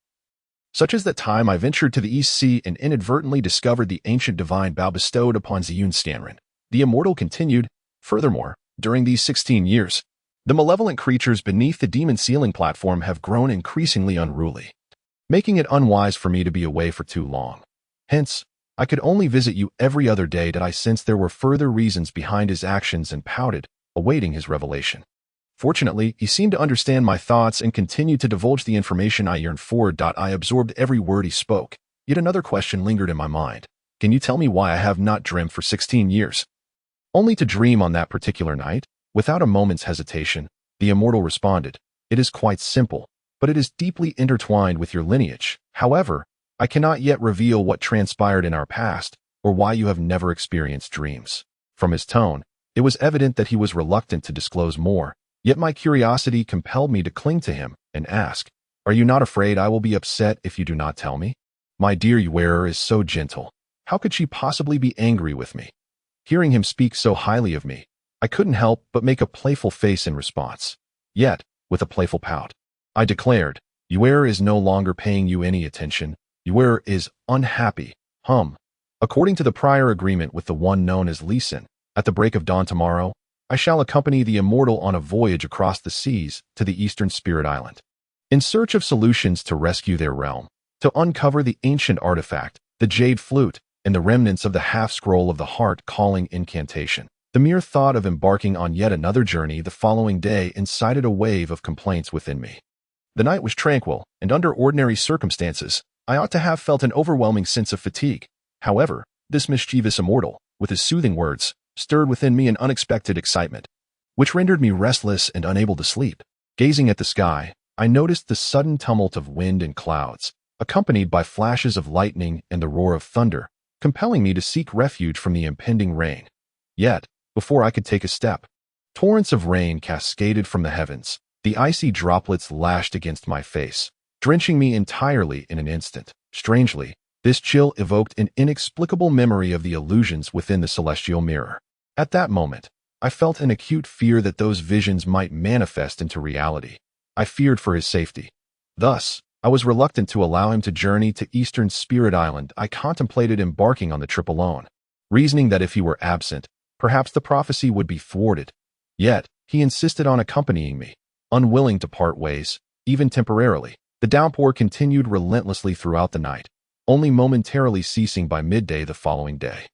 Such as that time I ventured to the East Sea and inadvertently discovered the ancient divine bow bestowed upon Ziyun Stanren. The immortal continued, furthermore, during these 16 years, the malevolent creatures beneath the demon sealing platform have grown increasingly unruly, making it unwise for me to be away for too long. Hence, I could only visit you every other day. I sensed there were further reasons behind his actions and pouted, awaiting his revelation. Fortunately, he seemed to understand my thoughts and continued to divulge the information I yearned for. I absorbed every word he spoke. Yet another question lingered in my mind. Can you tell me why I have not dreamed for 16 years? Only to dream on that particular night? Without a moment's hesitation, the immortal responded, it is quite simple, but it is deeply intertwined with your lineage. However, I cannot yet reveal what transpired in our past, or why you have never experienced dreams. From his tone, it was evident that he was reluctant to disclose more, yet my curiosity compelled me to cling to him and ask, are you not afraid I will be upset if you do not tell me? My dear Uer is so gentle. How could she possibly be angry with me? Hearing him speak so highly of me, I couldn't help but make a playful face in response. Yet, with a playful pout, I declared, Uer is no longer paying you any attention. Uer is unhappy. According to the prior agreement with the one known as Lee Sin, at the break of dawn tomorrow, I shall accompany the immortal on a voyage across the seas to the eastern spirit island, in search of solutions to rescue their realm, to uncover the ancient artifact, the jade flute, and the remnants of the half-scroll of the heart-calling incantation. The mere thought of embarking on yet another journey the following day incited a wave of complaints within me. The night was tranquil, and under ordinary circumstances, I ought to have felt an overwhelming sense of fatigue. However, this mischievous immortal, with his soothing words, stirred within me an unexpected excitement, which rendered me restless and unable to sleep. Gazing at the sky, I noticed the sudden tumult of wind and clouds, accompanied by flashes of lightning and the roar of thunder, compelling me to seek refuge from the impending rain. Yet, before I could take a step, torrents of rain cascaded from the heavens. The icy droplets lashed against my face, drenching me entirely in an instant. Strangely, this chill evoked an inexplicable memory of the illusions within the celestial mirror. At that moment, I felt an acute fear that those visions might manifest into reality. I feared for his safety. Thus, I was reluctant to allow him to journey to Eastern Spirit Island. I contemplated embarking on the trip alone, reasoning that if he were absent, perhaps the prophecy would be thwarted. Yet, he insisted on accompanying me, unwilling to part ways, even temporarily. The downpour continued relentlessly throughout the night, only momentarily ceasing by midday the following day.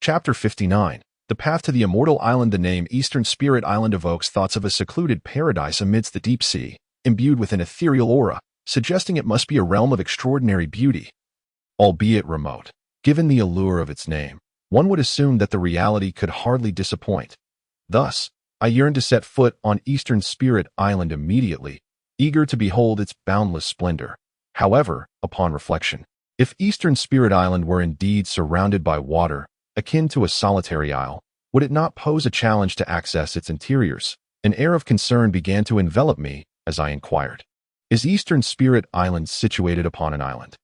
Chapter 59. The Path to the Immortal Island. The name Eastern Spirit Island evokes thoughts of a secluded paradise amidst the deep sea, imbued with an ethereal aura, suggesting it must be a realm of extraordinary beauty. Albeit remote, given the allure of its name, one would assume that the reality could hardly disappoint. Thus, I yearned to set foot on Eastern Spirit Island immediately, eager to behold its boundless splendor. However, upon reflection, if Eastern Spirit Island were indeed surrounded by water, akin to a solitary isle, would it not pose a challenge to access its interiors? An air of concern began to envelop me as I inquired. Is Eastern Spirit Island situated upon an island?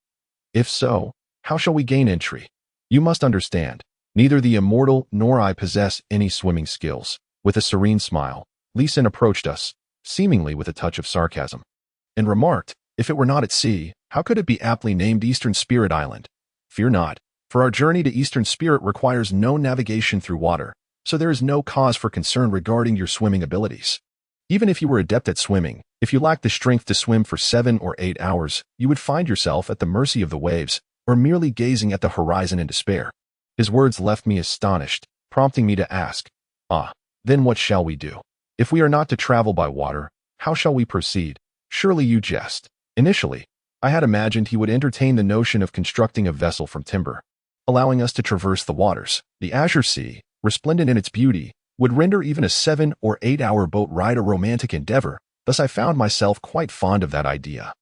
If so, how shall we gain entry? You must understand, neither the immortal nor I possess any swimming skills. With a serene smile, Leeson approached us, seemingly with a touch of sarcasm, and remarked, if it were not at sea, how could it be aptly named Eastern Spirit Island? Fear not, for our journey to Eastern Spirit requires no navigation through water, so there is no cause for concern regarding your swimming abilities. Even if you were adept at swimming, if you lacked the strength to swim for 7 or 8 hours, you would find yourself at the mercy of the waves, or merely gazing at the horizon in despair. His words left me astonished, prompting me to ask, then what shall we do? If we are not to travel by water, how shall we proceed? Surely you jest. Initially, I had imagined he would entertain the notion of constructing a vessel from timber, allowing us to traverse the waters. The azure sea, resplendent in its beauty, would render even a 7 or 8 hour boat ride a romantic endeavor. Thus I found myself quite fond of that idea.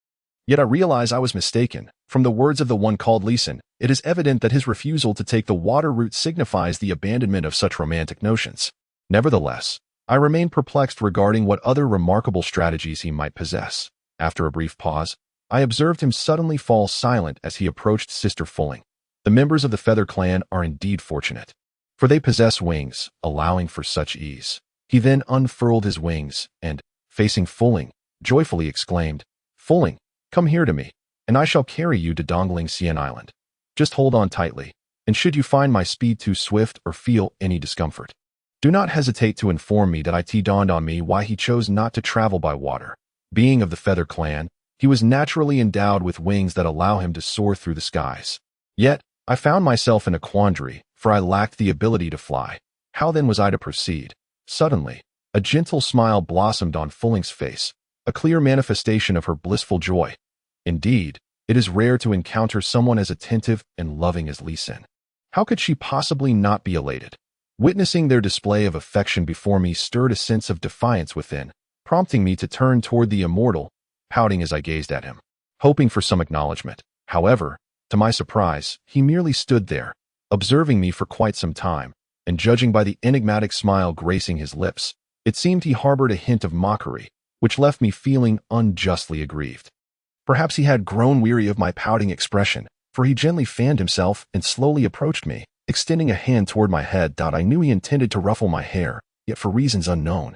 Yet I realize I was mistaken. From the words of the one called Leeson, it is evident that his refusal to take the water route signifies the abandonment of such romantic notions. Nevertheless, I remain perplexed regarding what other remarkable strategies he might possess. After a brief pause, I observed him suddenly fall silent as he approached Sister Fulling. The members of the Feather Clan are indeed fortunate, for they possess wings, allowing for such ease. He then unfurled his wings and, facing Fulling, joyfully exclaimed, Fulling, come here to me, and I shall carry you to Dongling Sien Island. Just hold on tightly, and should you find my speed too swift or feel any discomfort, do not hesitate to inform me. That it dawned on me why he chose not to travel by water. Being of the Feather Clan, he was naturally endowed with wings that allow him to soar through the skies. Yet, I found myself in a quandary, for I lacked the ability to fly. How then was I to proceed? Suddenly, a gentle smile blossomed on Fulling's face, a clear manifestation of her blissful joy. Indeed, it is rare to encounter someone as attentive and loving as Leeson. How could she possibly not be elated? Witnessing their display of affection before me stirred a sense of defiance within, prompting me to turn toward the immortal, pouting as I gazed at him, hoping for some acknowledgement. However, to my surprise, he merely stood there, observing me for quite some time, and judging by the enigmatic smile gracing his lips, it seemed he harbored a hint of mockery, which left me feeling unjustly aggrieved. Perhaps he had grown weary of my pouting expression, for he gently fanned himself and slowly approached me, extending a hand toward my head. I knew he intended to ruffle my hair, yet for reasons unknown,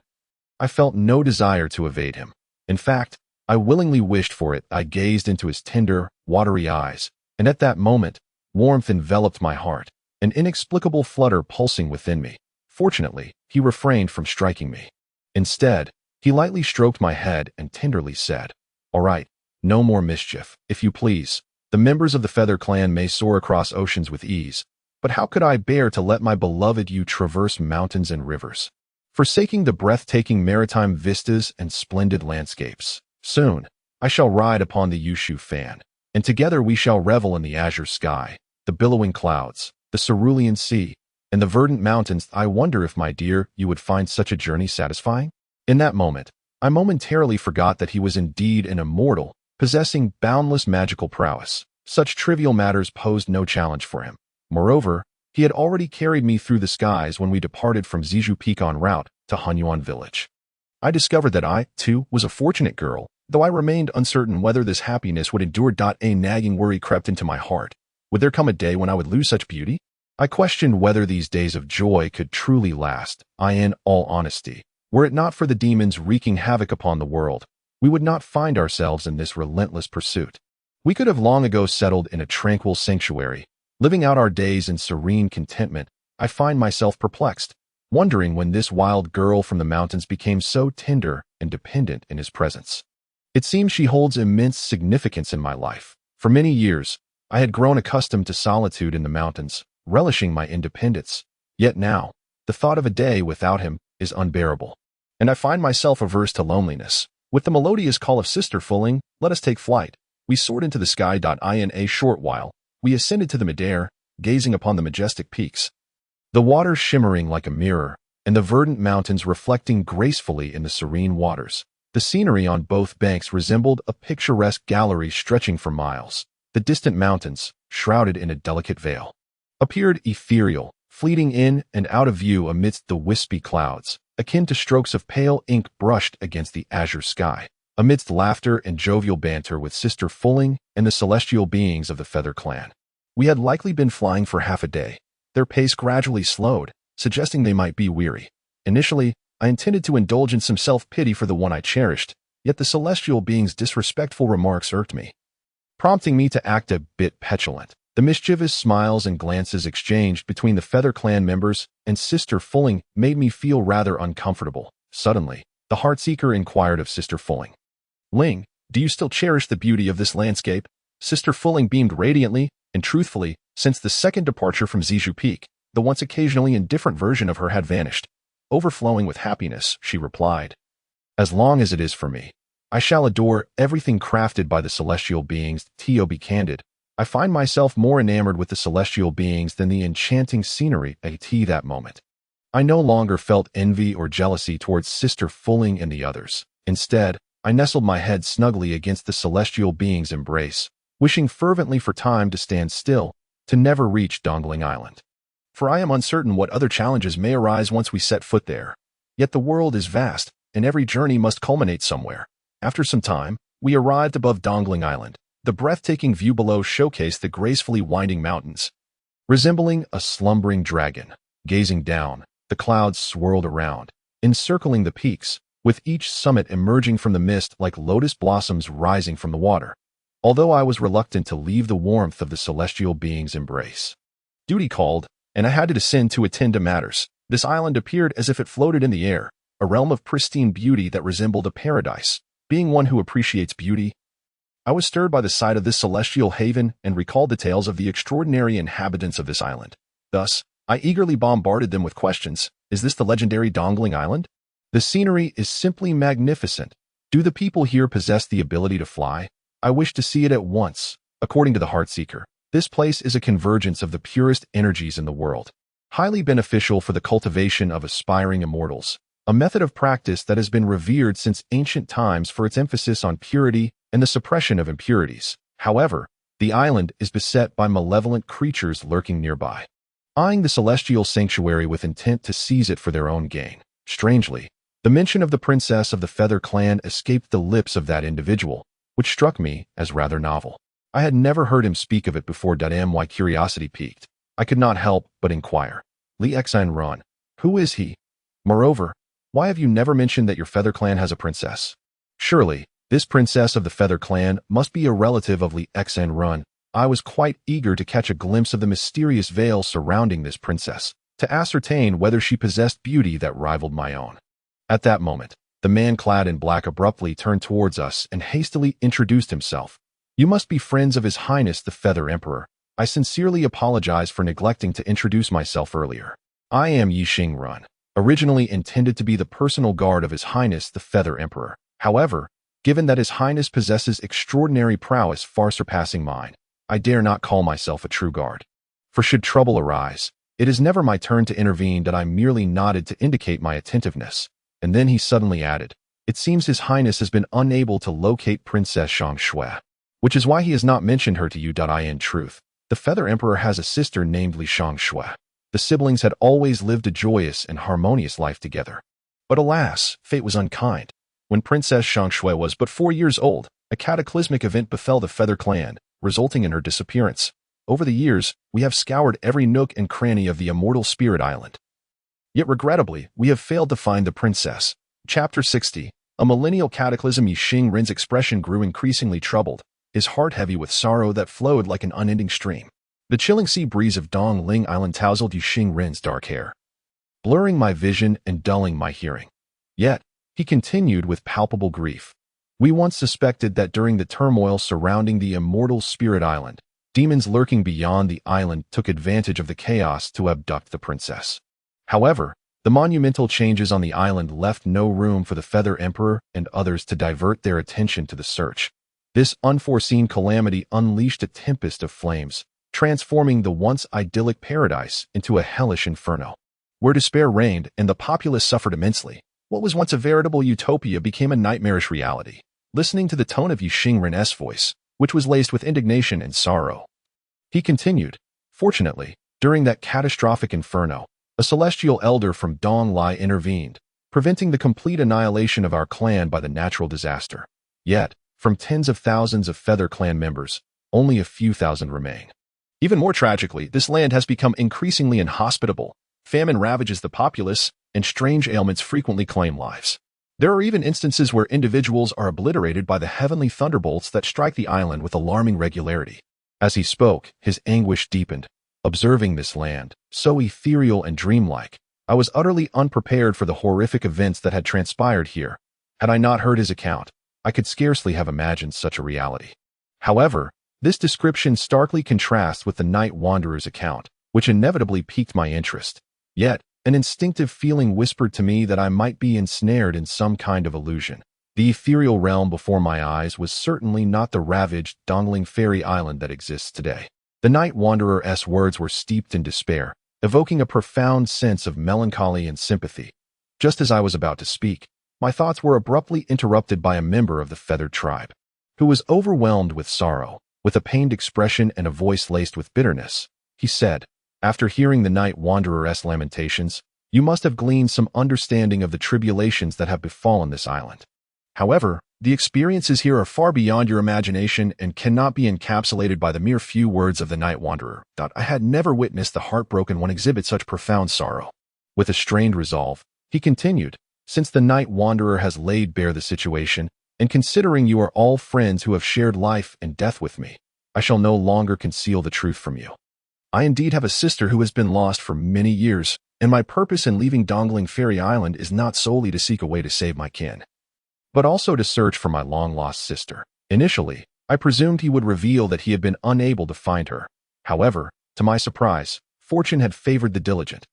I felt no desire to evade him. In fact, I willingly wished for it. I gazed into his tender, watery eyes, and at that moment, warmth enveloped my heart, an inexplicable flutter pulsing within me. Fortunately, he refrained from striking me. Instead, he lightly stroked my head and tenderly said, All right, no more mischief, if you please. The members of the Feather Clan may soar across oceans with ease, but how could I bear to let my beloved you traverse mountains and rivers, forsaking the breathtaking maritime vistas and splendid landscapes? Soon, I shall ride upon the Yushu fan, and together we shall revel in the azure sky, the billowing clouds, the cerulean sea, and the verdant mountains. I wonder if, my dear, you would find such a journey satisfying? In that moment, I momentarily forgot that he was indeed an immortal, possessing boundless magical prowess. Such trivial matters posed no challenge for him. Moreover, he had already carried me through the skies when we departed from Zizhu Peak en route to Hunyuan Village. I discovered that I, too, was a fortunate girl, though I remained uncertain whether this happiness would endure. A nagging worry crept into my heart. Would there come a day when I would lose such beauty? I questioned whether these days of joy could truly last. In all honesty, were it not for the demons wreaking havoc upon the world, we would not find ourselves in this relentless pursuit. We could have long ago settled in a tranquil sanctuary, living out our days in serene contentment. I find myself perplexed, wondering when this wild girl from the mountains became so tender and dependent in his presence. It seems she holds immense significance in my life. For many years, I had grown accustomed to solitude in the mountains, relishing my independence. Yet now, the thought of a day without him is unbearable. And I find myself averse to loneliness. With the melodious call of Sister Fulling, let us take flight. We soared into the sky. In a short while, we ascended to the Madeira, gazing upon the majestic peaks. The water shimmering like a mirror, and the verdant mountains reflecting gracefully in the serene waters. The scenery on both banks resembled a picturesque gallery stretching for miles. The distant mountains, shrouded in a delicate veil, appeared ethereal, fleeting in and out of view amidst the wispy clouds, akin to strokes of pale ink brushed against the azure sky. Amidst laughter and jovial banter with Sister Fulling and the celestial beings of the Feather Clan, we had likely been flying for half a day. Their pace gradually slowed, suggesting they might be weary. Initially, I intended to indulge in some self-pity for the one I cherished, yet the celestial being's disrespectful remarks irked me, prompting me to act a bit petulant. The mischievous smiles and glances exchanged between the Feather Clan members and Sister Fulling made me feel rather uncomfortable. Suddenly, the Heartseeker inquired of Sister Fulling, "Ling, do you still cherish the beauty of this landscape?" Sister Fulling beamed radiantly and truthfully. Since the second departure from Zizhu Peak, the once occasionally indifferent version of her had vanished. Overflowing with happiness, she replied, "As long as it is for me, I shall adore everything crafted by the celestial beings." To be candid, I find myself more enamored with the celestial beings than the enchanting scenery at that moment. I no longer felt envy or jealousy towards Sister Fulling and the others. Instead, I nestled my head snugly against the celestial being's embrace, wishing fervently for time to stand still, to never reach Dongling Island. For I am uncertain what other challenges may arise once we set foot there. Yet the world is vast, and every journey must culminate somewhere. After some time, we arrived above Dongling Island. The breathtaking view below showcased the gracefully winding mountains. Resembling a slumbering dragon, gazing down, the clouds swirled around, encircling the peaks, with each summit emerging from the mist like lotus blossoms rising from the water. Although I was reluctant to leave the warmth of the celestial being's embrace, duty called, and I had to descend to attend to matters. This island appeared as if it floated in the air, a realm of pristine beauty that resembled a paradise. Being one who appreciates beauty, I was stirred by the sight of this celestial haven and recalled details of the extraordinary inhabitants of this island. Thus, I eagerly bombarded them with questions. Is this the legendary Dongling Island? The scenery is simply magnificent. Do the people here possess the ability to fly? I wish to see it at once. According to the Heartseeker, this place is a convergence of the purest energies in the world, highly beneficial for the cultivation of aspiring immortals, a method of practice that has been revered since ancient times for its emphasis on purity and the suppression of impurities. However, the island is beset by malevolent creatures lurking nearby, eyeing the celestial sanctuary with intent to seize it for their own gain. Strangely, the mention of the princess of the Feather Clan escaped the lips of that individual, which struck me as rather novel. I had never heard him speak of it before. My curiosity piqued. I could not help but inquire, "Li Xan Run, who is he? Moreover, why have you never mentioned that your Feather Clan has a princess? Surely, this princess of the Feather Clan must be a relative of Li Xan Run." I was quite eager to catch a glimpse of the mysterious veil surrounding this princess, to ascertain whether she possessed beauty that rivaled my own. At that moment, the man clad in black abruptly turned towards us and hastily introduced himself. "You must be friends of His Highness the Feather Emperor. I sincerely apologize for neglecting to introduce myself earlier. I am Yixing Run, originally intended to be the personal guard of His Highness the Feather Emperor. However, given that His Highness possesses extraordinary prowess far surpassing mine, I dare not call myself a true guard. For should trouble arise, it is never my turn to intervene." I merely nodded to indicate my attentiveness, and then he suddenly added, "It seems His Highness has been unable to locate Princess Shang Shui, which is why he has not mentioned her to you." In truth, the Feather Emperor has a sister named Li Shang Shui. The siblings had always lived a joyous and harmonious life together. But alas, fate was unkind. When Princess Shang Shui was but 4 years old, a cataclysmic event befell the Feather Clan, resulting in her disappearance. Over the years, we have scoured every nook and cranny of the immortal Spirit Island. Yet regrettably, we have failed to find the princess. Chapter 60. A millennial cataclysm. Yixing Rin's expression grew increasingly troubled, his heart heavy with sorrow that flowed like an unending stream. The chilling sea breeze of Dongling Island tousled Yixing Rin's dark hair, blurring my vision and dulling my hearing. Yet, he continued with palpable grief. "We once suspected that during the turmoil surrounding the immortal Spirit Island, Demons lurking beyond the island took advantage of the chaos to abduct the princess. However, the monumental changes on the island left no room for the Feather Emperor and others to divert their attention to the search. This unforeseen calamity unleashed a tempest of flames, transforming the once idyllic paradise into a hellish inferno. Where despair reigned and the populace suffered immensely, what was once a veritable utopia became a nightmarish reality. Listening to the tone of Yixingren's voice, which was laced with indignation and sorrow, he continued, "Fortunately, during that catastrophic inferno, a celestial elder from Donglai intervened, preventing the complete annihilation of our clan by the natural disaster. Yet, from tens of thousands of Feather Clan members, only a few thousand remain. Even more tragically, this land has become increasingly inhospitable. Famine ravages the populace, and strange ailments frequently claim lives. There are even instances where individuals are obliterated by the heavenly thunderbolts that strike the island with alarming regularity." As he spoke, his anguish deepened. Observing this land, so ethereal and dreamlike, I was utterly unprepared for the horrific events that had transpired here. Had I not heard his account, I could scarcely have imagined such a reality. However, this description starkly contrasts with the Night Wanderer's account, which inevitably piqued my interest. Yet, an instinctive feeling whispered to me that I might be ensnared in some kind of illusion. The ethereal realm before my eyes was certainly not the ravaged, dangling fairy island that exists today. The Night Wanderer's words were steeped in despair, evoking a profound sense of melancholy and sympathy. Just as I was about to speak, my thoughts were abruptly interrupted by a member of the feathered tribe, who was overwhelmed with sorrow. With a pained expression and a voice laced with bitterness, he said, after hearing the Night Wanderer's lamentations, "You must have gleaned some understanding of the tribulations that have befallen this island. However, the experiences here are far beyond your imagination and cannot be encapsulated by the mere few words of the Night Wanderer. I had never witnessed the heartbroken one exhibit such profound sorrow." With a strained resolve, he continued, "Since the Night Wanderer has laid bare the situation, and considering you are all friends who have shared life and death with me, I shall no longer conceal the truth from you. I indeed have a sister who has been lost for many years, and my purpose in leaving Dongling Fairy Island is not solely to seek a way to save my kin, but also to search for my long-lost sister." Initially, I presumed he would reveal that he had been unable to find her. However, to my surprise, fortune had favored the diligent.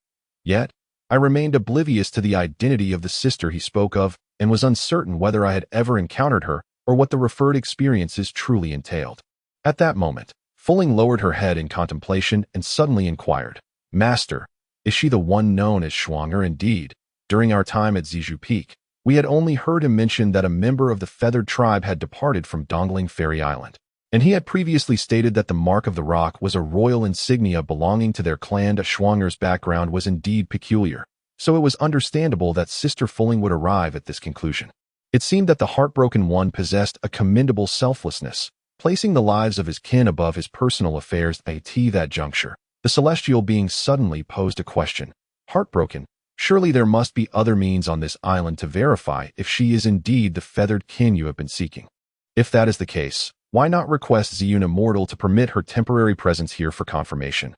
Yet, I remained oblivious to the identity of the sister he spoke of and was uncertain whether I had ever encountered her or what the referred experiences truly entailed. At that moment, Fulling lowered her head in contemplation and suddenly inquired, "Master, is she the one known as Schwanger?" Indeed, during our time at Zizhu Peak, we had only heard him mention that a member of the feathered tribe had departed from Dongling Fairy Island, and he had previously stated that the mark of the rock was a royal insignia belonging to their clan. Schwanger's background was indeed peculiar, so it was understandable that Sister Fulling would arrive at this conclusion. It seemed that the heartbroken one possessed a commendable selflessness, placing the lives of his kin above his personal affairs. At that juncture, the celestial being suddenly posed a question. "Heartbroken, surely there must be other means on this island to verify if she is indeed the feathered kin you have been seeking. If that is the case, why not request Ziyun Immortal to permit her temporary presence here for confirmation?"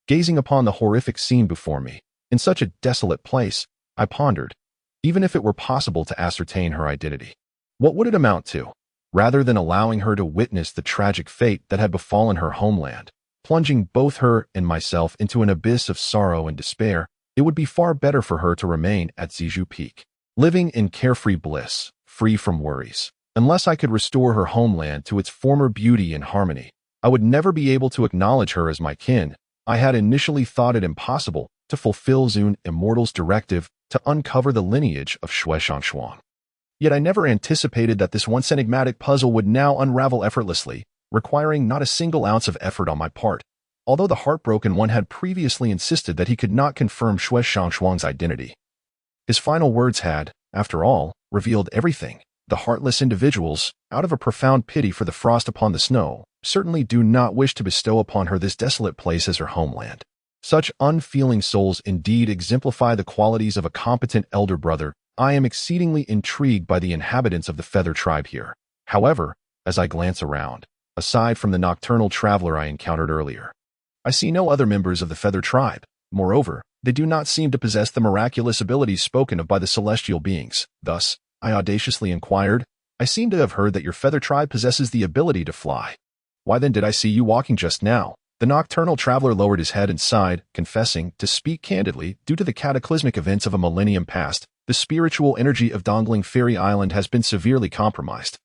Gazing upon the horrific scene before me, in such a desolate place, I pondered, even if it were possible to ascertain her identity, what would it amount to? Rather than allowing her to witness the tragic fate that had befallen her homeland, plunging both her and myself into an abyss of sorrow and despair, it would be far better for her to remain at Zizhu Peak, living in carefree bliss, free from worries. Unless I could restore her homeland to its former beauty and harmony, I would never be able to acknowledge her as my kin. I had initially thought it impossible to fulfill Ziyun Immortal's directive to uncover the lineage of Shui Shangshuang. Yet I never anticipated that this once enigmatic puzzle would now unravel effortlessly, requiring not a single ounce of effort on my part. Although the heartbroken one had previously insisted that he could not confirm Shui Shangshuang's identity, his final words had, after all, revealed everything. The heartless individuals, out of a profound pity for the frost upon the snow, certainly do not wish to bestow upon her this desolate place as her homeland. Such unfeeling souls indeed exemplify the qualities of a competent elder brother. I am exceedingly intrigued by the inhabitants of the feather tribe here. However, as I glance around, aside from the nocturnal traveler I encountered earlier, I see no other members of the feather tribe. Moreover, they do not seem to possess the miraculous abilities spoken of by the celestial beings. Thus, I audaciously inquired, "I seem to have heard that your feather tribe possesses the ability to fly. Why then did I see you walking just now? The nocturnal traveler lowered his head and sighed, confessing, to speak candidly, due to the cataclysmic events of a millennium past, the spiritual energy of Dongling Fairy Island has been severely compromised,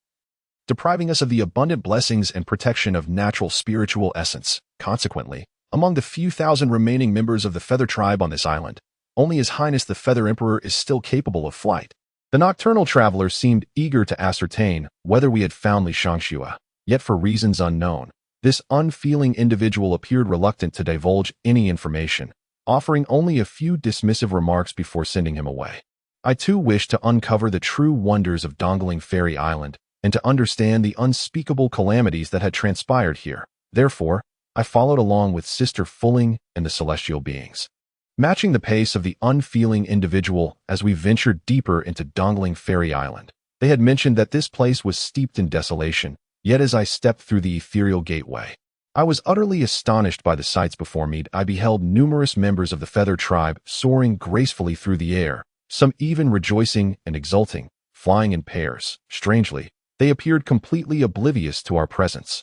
depriving us of the abundant blessings and protection of natural spiritual essence. Consequently, among the few thousand remaining members of the Feather Tribe on this island, only His Highness the Feather Emperor is still capable of flight. The nocturnal traveler seemed eager to ascertain whether we had found Li Shangxue, yet for reasons unknown, this unfeeling individual appeared reluctant to divulge any information, offering only a few dismissive remarks before sending him away. I too wished to uncover the true wonders of Dongling Fairy Island and to understand the unspeakable calamities that had transpired here. Therefore, I followed along with Sister Fulling and the celestial beings, matching the pace of the unfeeling individual as we ventured deeper into Dongling Fairy Island. They had mentioned that this place was steeped in desolation, yet as I stepped through the ethereal gateway, I was utterly astonished by the sights before me. I beheld numerous members of the Feather Tribe soaring gracefully through the air, some even rejoicing and exulting, flying in pairs. Strangely, they appeared completely oblivious to our presence,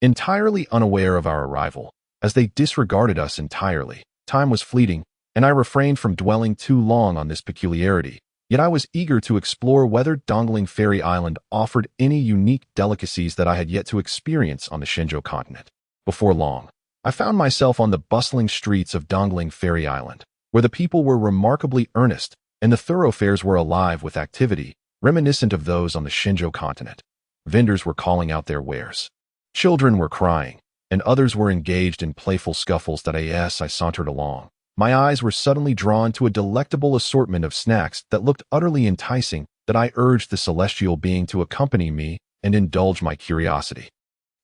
entirely unaware of our arrival, as they disregarded us entirely. Time was fleeting, and I refrained from dwelling too long on this peculiarity. Yet I was eager to explore whether Dongling Fairy Island offered any unique delicacies that I had yet to experience on the Shenzhou continent. Before long, I found myself on the bustling streets of Dongling Fairy Island, where the people were remarkably earnest, and the thoroughfares were alive with activity, reminiscent of those on the Shenzhou continent. Vendors were calling out their wares. Children were crying, and others were engaged in playful scuffles. As I sauntered along, my eyes were suddenly drawn to a delectable assortment of snacks that looked utterly enticing. That I urged the celestial being to accompany me and indulge my curiosity.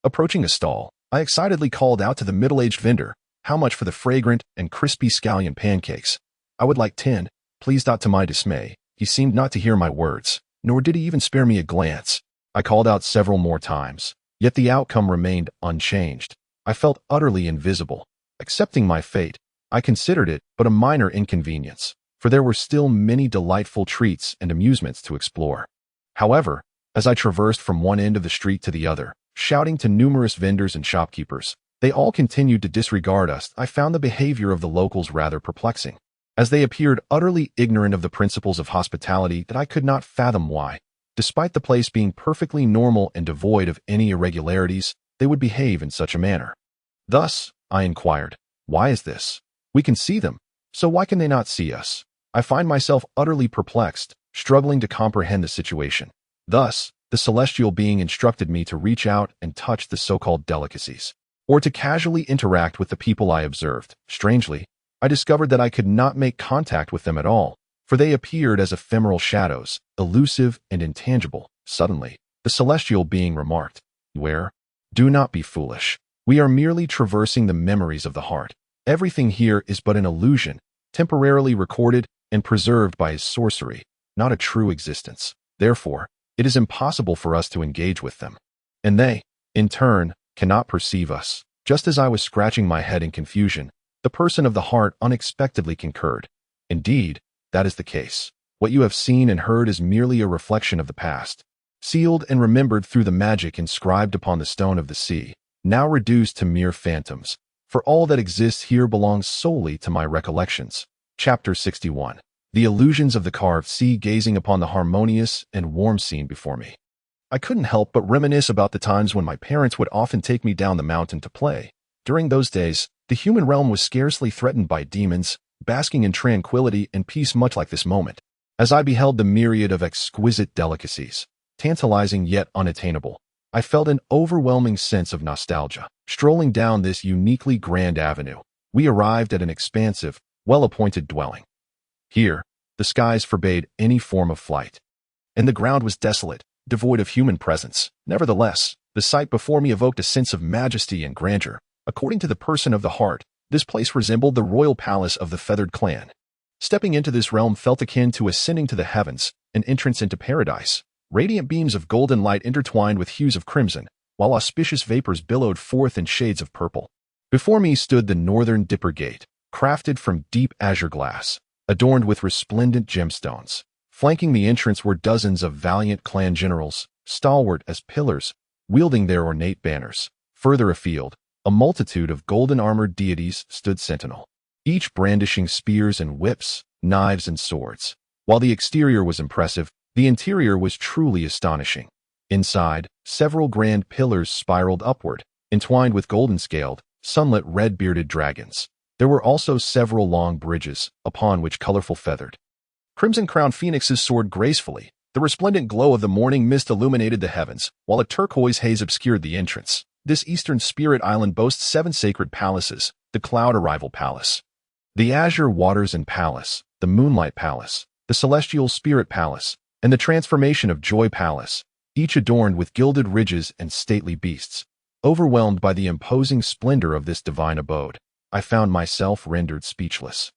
Approaching a stall, I excitedly called out to the middle-aged vendor, "How much for the fragrant and crispy scallion pancakes?" "I would like 10, please." To my dismay, he seemed not to hear my words, nor did he even spare me a glance. I called out several more times, yet the outcome remained unchanged. I felt utterly invisible. Accepting my fate, I considered it but a minor inconvenience, for there were still many delightful treats and amusements to explore. However, as I traversed from one end of the street to the other, shouting to numerous vendors and shopkeepers, they all continued to disregard us. I found the behavior of the locals rather perplexing, as they appeared utterly ignorant of the principles of hospitality. That I could not fathom why, despite the place being perfectly normal and devoid of any irregularities, they would behave in such a manner. Thus, I inquired, why is this? We can see them, so why can they not see us? I find myself utterly perplexed, struggling to comprehend the situation. Thus, the celestial being instructed me to reach out and touch the so-called delicacies, or to casually interact with the people I observed. Strangely, I discovered that I could not make contact with them at all, for they appeared as ephemeral shadows, elusive and intangible. Suddenly, the celestial being remarked, "Where? Do not be foolish. We are merely traversing the memories of the heart. Everything here is but an illusion, temporarily recorded and preserved by his sorcery, not a true existence. Therefore, it is impossible for us to engage with them. And they, in turn, cannot perceive us." Just as I was scratching my head in confusion, the person of the heart unexpectedly concurred. "Indeed, that is the case. What you have seen and heard is merely a reflection of the past, sealed and remembered through the magic inscribed upon the stone of the sea, now reduced to mere phantoms, for all that exists here belongs solely to my recollections." Chapter 61. The illusions of the carved sea. Gazing upon the harmonious and warm scene before me, I couldn't help but reminisce about the times when my parents would often take me down the mountain to play. During those days, the human realm was scarcely threatened by demons, basking in tranquility and peace, much like this moment, as I beheld the myriad of exquisite delicacies, tantalizing yet unattainable. I felt an overwhelming sense of nostalgia. Strolling down this uniquely grand avenue, we arrived at an expansive, well-appointed dwelling. Here, the skies forbade any form of flight, and the ground was desolate, devoid of human presence. Nevertheless, the sight before me evoked a sense of majesty and grandeur. According to the person of the heart, this place resembled the royal palace of the feathered clan. Stepping into this realm felt akin to ascending to the heavens, an entrance into paradise. Radiant beams of golden light intertwined with hues of crimson, while auspicious vapors billowed forth in shades of purple. Before me stood the northern Dipper Gate, crafted from deep azure glass, adorned with resplendent gemstones. Flanking the entrance were dozens of valiant clan generals, stalwart as pillars, wielding their ornate banners. Further afield, a multitude of golden-armored deities stood sentinel, each brandishing spears and whips, knives and swords. While the exterior was impressive, the interior was truly astonishing. Inside, several grand pillars spiraled upward, entwined with golden-scaled, sunlit red-bearded dragons. There were also several long bridges, upon which colorful feathered, crimson-crowned phoenixes soared gracefully. The resplendent glow of the morning mist illuminated the heavens, while a turquoise haze obscured the entrance. This eastern spirit island boasts 7 sacred palaces: the Cloud Arrival Palace, the Azure Waters and Palace, the Moonlight Palace, the Celestial Spirit Palace, and the Transformation of Joy Palace, each adorned with gilded ridges and stately beasts. Overwhelmed by the imposing splendor of this divine abode, I found myself rendered speechless.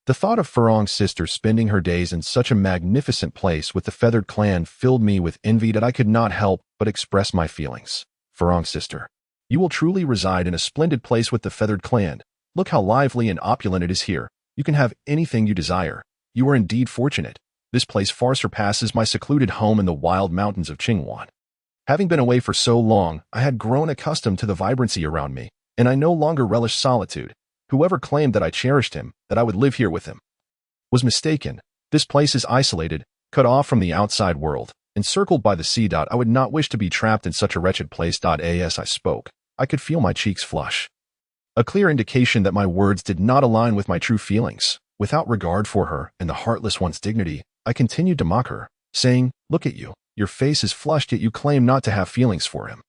The thought of Farong's sister spending her days in such a magnificent place with the feathered clan filled me with envy that I could not help but express my feelings. Farong's sister, you will truly reside in a splendid place with the feathered clan. Look how lively and opulent it is here. You can have anything you desire. You are indeed fortunate. This place far surpasses my secluded home in the wild mountains of Qingwan. Having been away for so long, I had grown accustomed to the vibrancy around me, and I no longer relished solitude. Whoever claimed that I cherished him, that I would live here with him, was mistaken. This place is isolated, cut off from the outside world, encircled by the sea. I would not wish to be trapped in such a wretched place. As I spoke, I could feel my cheeks flush, a clear indication that my words did not align with my true feelings. Without regard for her and the heartless one's dignity, I continued to mock her, saying, "Look at you. Your face is flushed, yet you claim not to have feelings for him.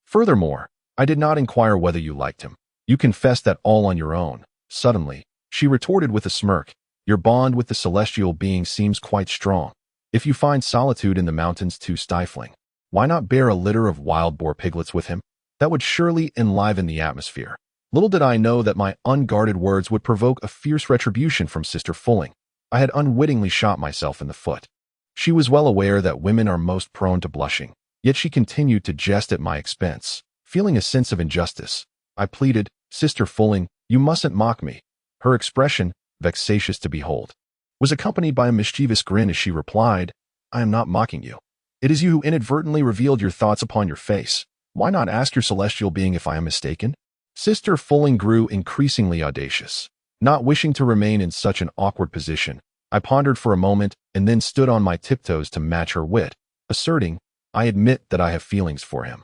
Furthermore, I did not inquire whether you liked him. You confessed that all on your own." Suddenly, she retorted with a smirk, "Your bond with the celestial being seems quite strong. If you find solitude in the mountains too stifling, why not bear a litter of wild boar piglets with him? That would surely enliven the atmosphere." Little did I know that my unguarded words would provoke a fierce retribution from Sister Fulling. I had unwittingly shot myself in the foot. She was well aware that women are most prone to blushing, yet she continued to jest at my expense. Feeling a sense of injustice, I pleaded, "Sister Fulling, you mustn't mock me." Her expression, vexatious to behold, was accompanied by a mischievous grin as she replied, "I am not mocking you. It is you who inadvertently revealed your thoughts upon your face. Why not ask your celestial being if I am mistaken?" Sister Fulling grew increasingly audacious. Not wishing to remain in such an awkward position, I pondered for a moment and then stood on my tiptoes to match her wit, asserting, "I admit that I have feelings for him,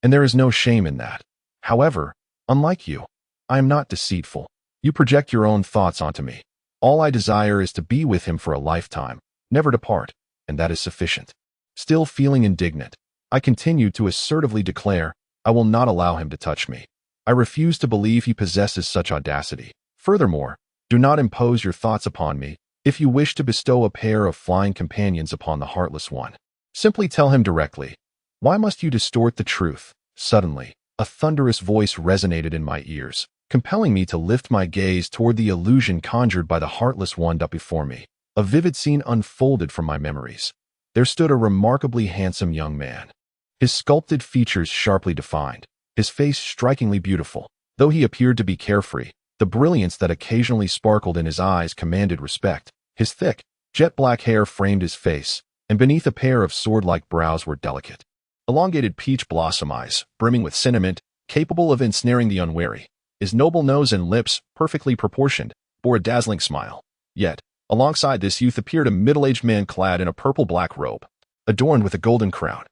and there is no shame in that. However, unlike you, I am not deceitful. You project your own thoughts onto me. All I desire is to be with him for a lifetime, never to part, and that is sufficient." Still feeling indignant, I continued to assertively declare, "I will not allow him to touch me. I refuse to believe he possesses such audacity. Furthermore, do not impose your thoughts upon me. If you wish to bestow a pair of flying companions upon the heartless one, simply tell him directly. Why must you distort the truth?" Suddenly, a thunderous voice resonated in my ears, compelling me to lift my gaze toward the illusion conjured by the heartless one before me. A vivid scene unfolded from my memories. There stood a remarkably handsome young man, his sculpted features sharply defined, his face strikingly beautiful. Though he appeared to be carefree, the brilliance that occasionally sparkled in his eyes commanded respect. His thick, jet-black hair framed his face, and beneath a pair of sword-like brows were delicate, elongated peach blossom eyes, brimming with sentiment, capable of ensnaring the unwary. His noble nose and lips, perfectly proportioned, bore a dazzling smile. Yet, alongside this youth appeared a middle-aged man clad in a purple-black robe, adorned with a golden crown.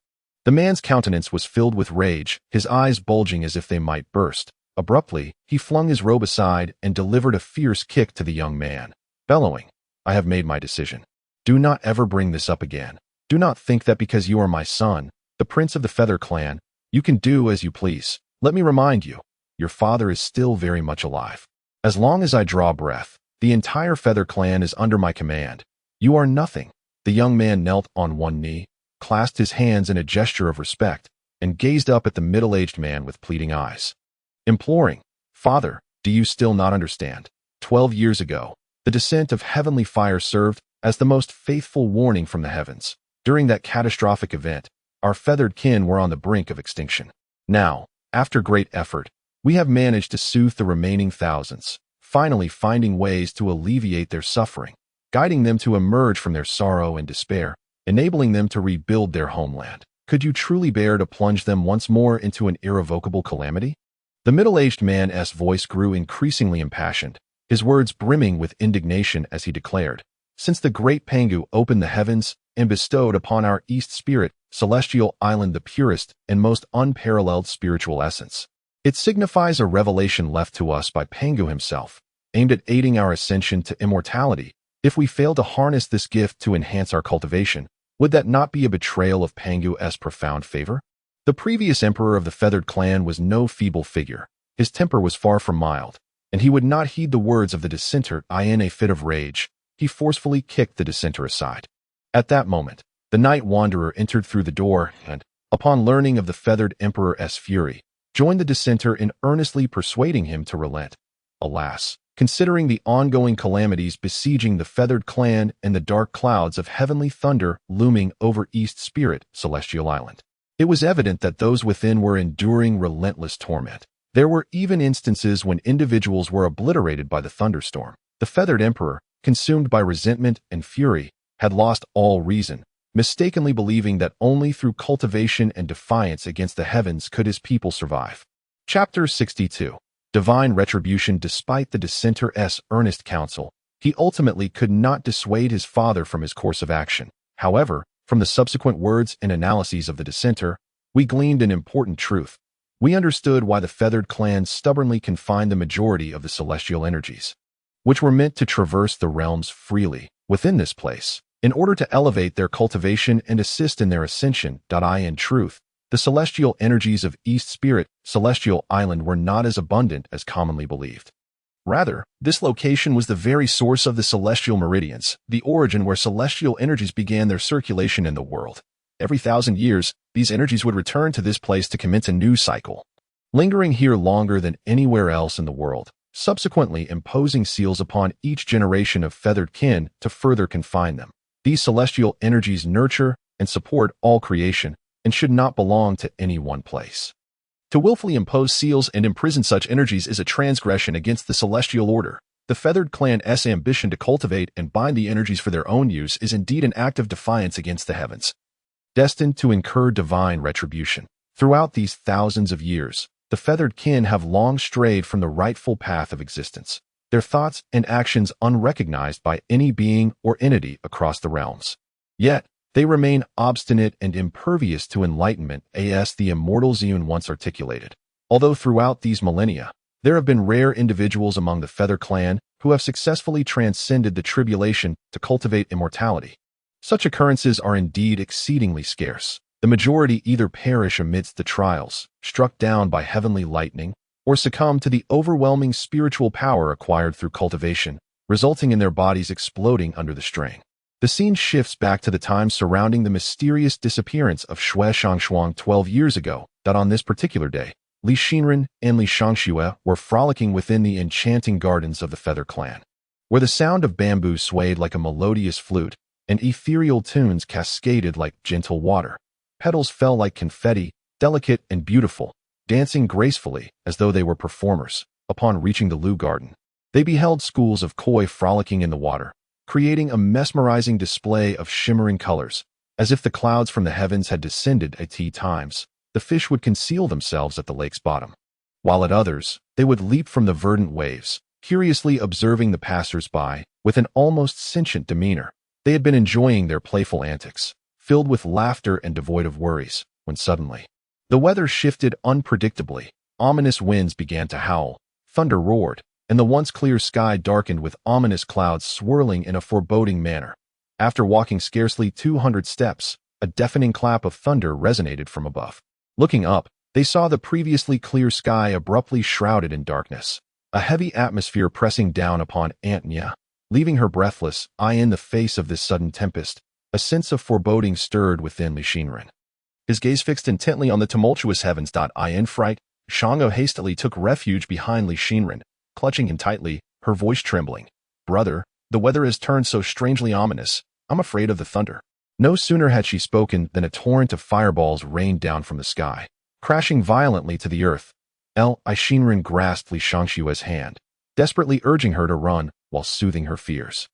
The man's countenance was filled with rage, his eyes bulging as if they might burst. Abruptly, he flung his robe aside and delivered a fierce kick to the young man, bellowing, "I have made my decision. Do not ever bring this up again. Do not think that because you are my son, the prince of the Feather Clan, you can do as you please. Let me remind you, your father is still very much alive. As long as I draw breath, the entire Feather Clan is under my command. You are nothing." The young man knelt on one knee, clasped his hands in a gesture of respect, and gazed up at the middle-aged man with pleading eyes, imploring, "Father, do you still not understand? 12 years ago, the descent of heavenly fire served as the most faithful warning from the heavens. During that catastrophic event, our feathered kin were on the brink of extinction. Now, after great effort, we have managed to soothe the remaining thousands, finally finding ways to alleviate their suffering, guiding them to emerge from their sorrow and despair, enabling them to rebuild their homeland. Could you truly bear to plunge them once more into an irrevocable calamity?" The middle-aged man's voice grew increasingly impassioned, his words brimming with indignation as he declared, "Since the great Pangu opened the heavens and bestowed upon our East Spirit, celestial island the purest and most unparalleled spiritual essence, it signifies a revelation left to us by Pangu himself, aimed at aiding our ascension to immortality. If we fail to harness this gift to enhance our cultivation, would that not be a betrayal of Pangu's profound favor?" The previous emperor of the feathered clan was no feeble figure. His temper was far from mild, and he would not heed the words of the dissenter. In a fit of rage, he forcefully kicked the dissenter aside. At that moment, the night wanderer entered through the door and, upon learning of the feathered emperor's fury, joined the dissenter in earnestly persuading him to relent. Alas, considering the ongoing calamities besieging the feathered clan and the dark clouds of heavenly thunder looming over East Spirit, Celestial Island, it was evident that those within were enduring relentless torment. There were even instances when individuals were obliterated by the thunderstorm. The feathered emperor, consumed by resentment and fury, had lost all reason, mistakenly believing that only through cultivation and defiance against the heavens could his people survive. Chapter 62. Divine Retribution. Despite the dissenter's earnest counsel, he ultimately could not dissuade his father from his course of action. However, from the subsequent words and analyses of the dissenter, we gleaned an important truth. We understood why the feathered clan stubbornly confined the majority of the celestial energies, which were meant to traverse the realms freely, within this place, in order to elevate their cultivation and assist in their ascension. In truth, the celestial energies of East Spirit, Celestial Island were not as abundant as commonly believed. Rather, this location was the very source of the celestial meridians, the origin where celestial energies began their circulation in the world. Every 1,000 years, these energies would return to this place to commence a new cycle, lingering here longer than anywhere else in the world, subsequently imposing seals upon each generation of feathered kin to further confine them. These celestial energies nurture and support all creation and should not belong to any one place. To willfully impose seals and imprison such energies is a transgression against the celestial order. The feathered clan's ambition to cultivate and bind the energies for their own use is indeed an act of defiance against the heavens, destined to incur divine retribution. Throughout these thousands of years, the feathered kin have long strayed from the rightful path of existence, their thoughts and actions unrecognized by any being or entity across the realms. Yet, they remain obstinate and impervious to enlightenment, as the immortal Zeon once articulated. Although throughout these millennia, there have been rare individuals among the Feather Clan who have successfully transcended the tribulation to cultivate immortality. Such occurrences are indeed exceedingly scarce. The majority either perish amidst the trials, struck down by heavenly lightning, or succumb to the overwhelming spiritual power acquired through cultivation, resulting in their bodies exploding under the strain. The scene shifts back to the time surrounding the mysterious disappearance of Xue Shangshuang 12 years ago, that on this particular day, Li Xinren and Li Shangxue were frolicking within the enchanting gardens of the Feather Clan, where the sound of bamboo swayed like a melodious flute, and ethereal tunes cascaded like gentle water. Petals fell like confetti, delicate and beautiful, dancing gracefully as though they were performers. Upon reaching the Lu Garden, they beheld schools of koi frolicking in the water, creating a mesmerizing display of shimmering colors. As if the clouds from the heavens had descended at times, the fish would conceal themselves at the lake's bottom, while at others, they would leap from the verdant waves, curiously observing the passers-by with an almost sentient demeanor. They had been enjoying their playful antics, filled with laughter and devoid of worries, when suddenly, the weather shifted unpredictably. Ominous winds began to howl, thunder roared, and the once clear sky darkened with ominous clouds swirling in a foreboding manner. After walking scarcely 200 steps, a deafening clap of thunder resonated from above. Looking up, they saw the previously clear sky abruptly shrouded in darkness, a heavy atmosphere pressing down upon Aunt Nya, leaving her breathless. In the face of this sudden tempest, a sense of foreboding stirred within Li Xinren. His gaze fixed intently on the tumultuous heavens. In fright, Shango hastily took refuge behind Li Xinren, clutching him tightly, her voice trembling. "Brother, the weather has turned so strangely ominous. I'm afraid of the thunder." No sooner had she spoken than a torrent of fireballs rained down from the sky, crashing violently to the earth. Li Xinren grasped Li Shangshue's hand, desperately urging her to run while soothing her fears.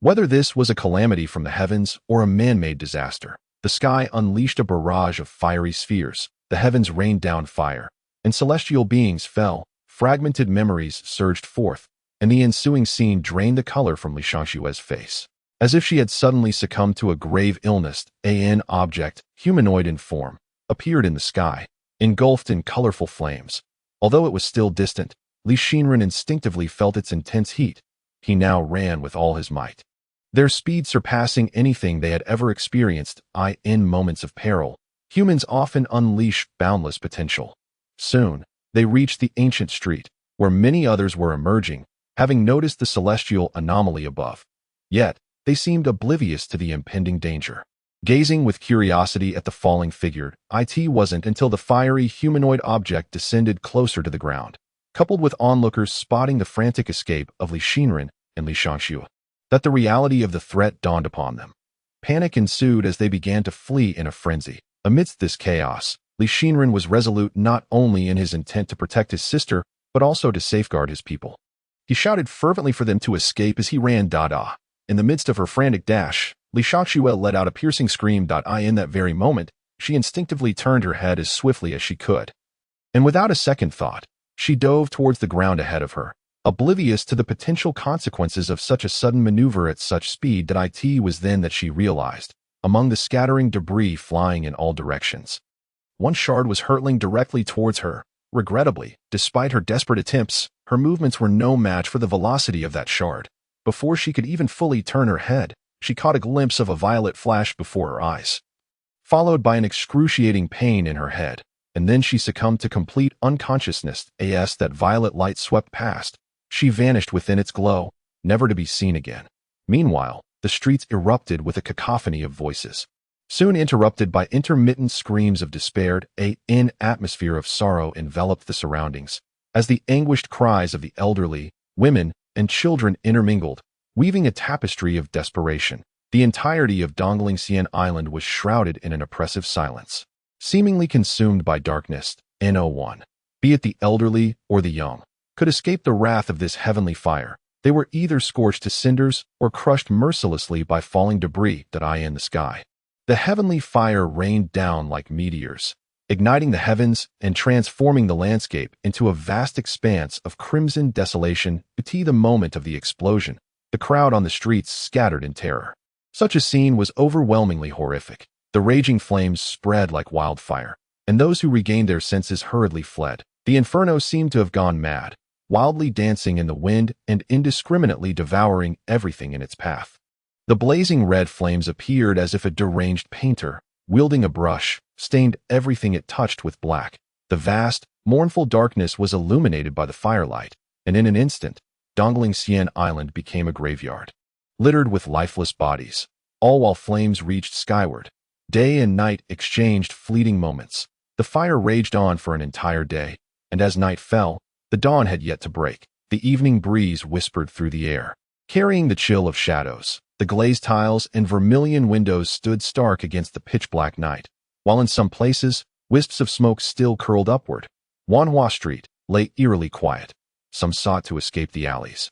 Whether this was a calamity from the heavens or a man-made disaster, the sky unleashed a barrage of fiery spheres. The heavens rained down fire, and celestial beings fell. Fragmented memories surged forth, and the ensuing scene drained the color from Li Shangshue's face. As if she had suddenly succumbed to a grave illness, an object, humanoid in form, appeared in the sky, engulfed in colorful flames. Although it was still distant, Li Shinran instinctively felt its intense heat. He now ran with all his might, their speed surpassing anything they had ever experienced. In moments of peril, humans often unleash boundless potential. Soon, they reached the ancient street, where many others were emerging, having noticed the celestial anomaly above. Yet, they seemed oblivious to the impending danger. Gazing with curiosity at the falling figure, it wasn't until the fiery humanoid object descended closer to the ground, coupled with onlookers spotting the frantic escape of Li Shinran and Li Shangxue, that the reality of the threat dawned upon them. Panic ensued as they began to flee in a frenzy. Amidst this chaos, Li Shinran was resolute not only in his intent to protect his sister, but also to safeguard his people. He shouted fervently for them to escape as he ran. In the midst of her frantic dash, Li Shangxue let out a piercing scream. In that very moment, she instinctively turned her head as swiftly as she could. And without a second thought, she dove towards the ground ahead of her, oblivious to the potential consequences of such a sudden maneuver at such speed that it was then that she realized, among the scattering debris flying in all directions. One shard was hurtling directly towards her. Regrettably, despite her desperate attempts, her movements were no match for the velocity of that shard. Before she could even fully turn her head, she caught a glimpse of a violet flash before her eyes, followed by an excruciating pain in her head, and then she succumbed to complete unconsciousness. As that violet light swept past, she vanished within its glow, never to be seen again. Meanwhile, the streets erupted with a cacophony of voices, soon interrupted by intermittent screams of despair. An atmosphere of sorrow enveloped the surroundings, as the anguished cries of the elderly, women, and children intermingled, weaving a tapestry of desperation. The entirety of Dongling Island was shrouded in an oppressive silence, seemingly consumed by darkness. No one, be it the elderly or the young, could escape the wrath of this heavenly fire. They were either scorched to cinders or crushed mercilessly by falling debris in the sky. The heavenly fire rained down like meteors, igniting the heavens and transforming the landscape into a vast expanse of crimson desolation. The moment of the explosion, the crowd on the streets scattered in terror. Such a scene was overwhelmingly horrific. The raging flames spread like wildfire, and those who regained their senses hurriedly fled. The inferno seemed to have gone mad, wildly dancing in the wind and indiscriminately devouring everything in its path. The blazing red flames appeared as if a deranged painter, wielding a brush, stained everything it touched with black. The vast, mournful darkness was illuminated by the firelight, and in an instant, Dongling Island became a graveyard, littered with lifeless bodies, all while flames reached skyward. Day and night exchanged fleeting moments. The fire raged on for an entire day, and as night fell, the dawn had yet to break. The evening breeze whispered through the air, carrying the chill of shadows. The glazed tiles and vermilion windows stood stark against the pitch-black night, while in some places, wisps of smoke still curled upward. Wanhua Street lay eerily quiet. Some sought to escape the alleys,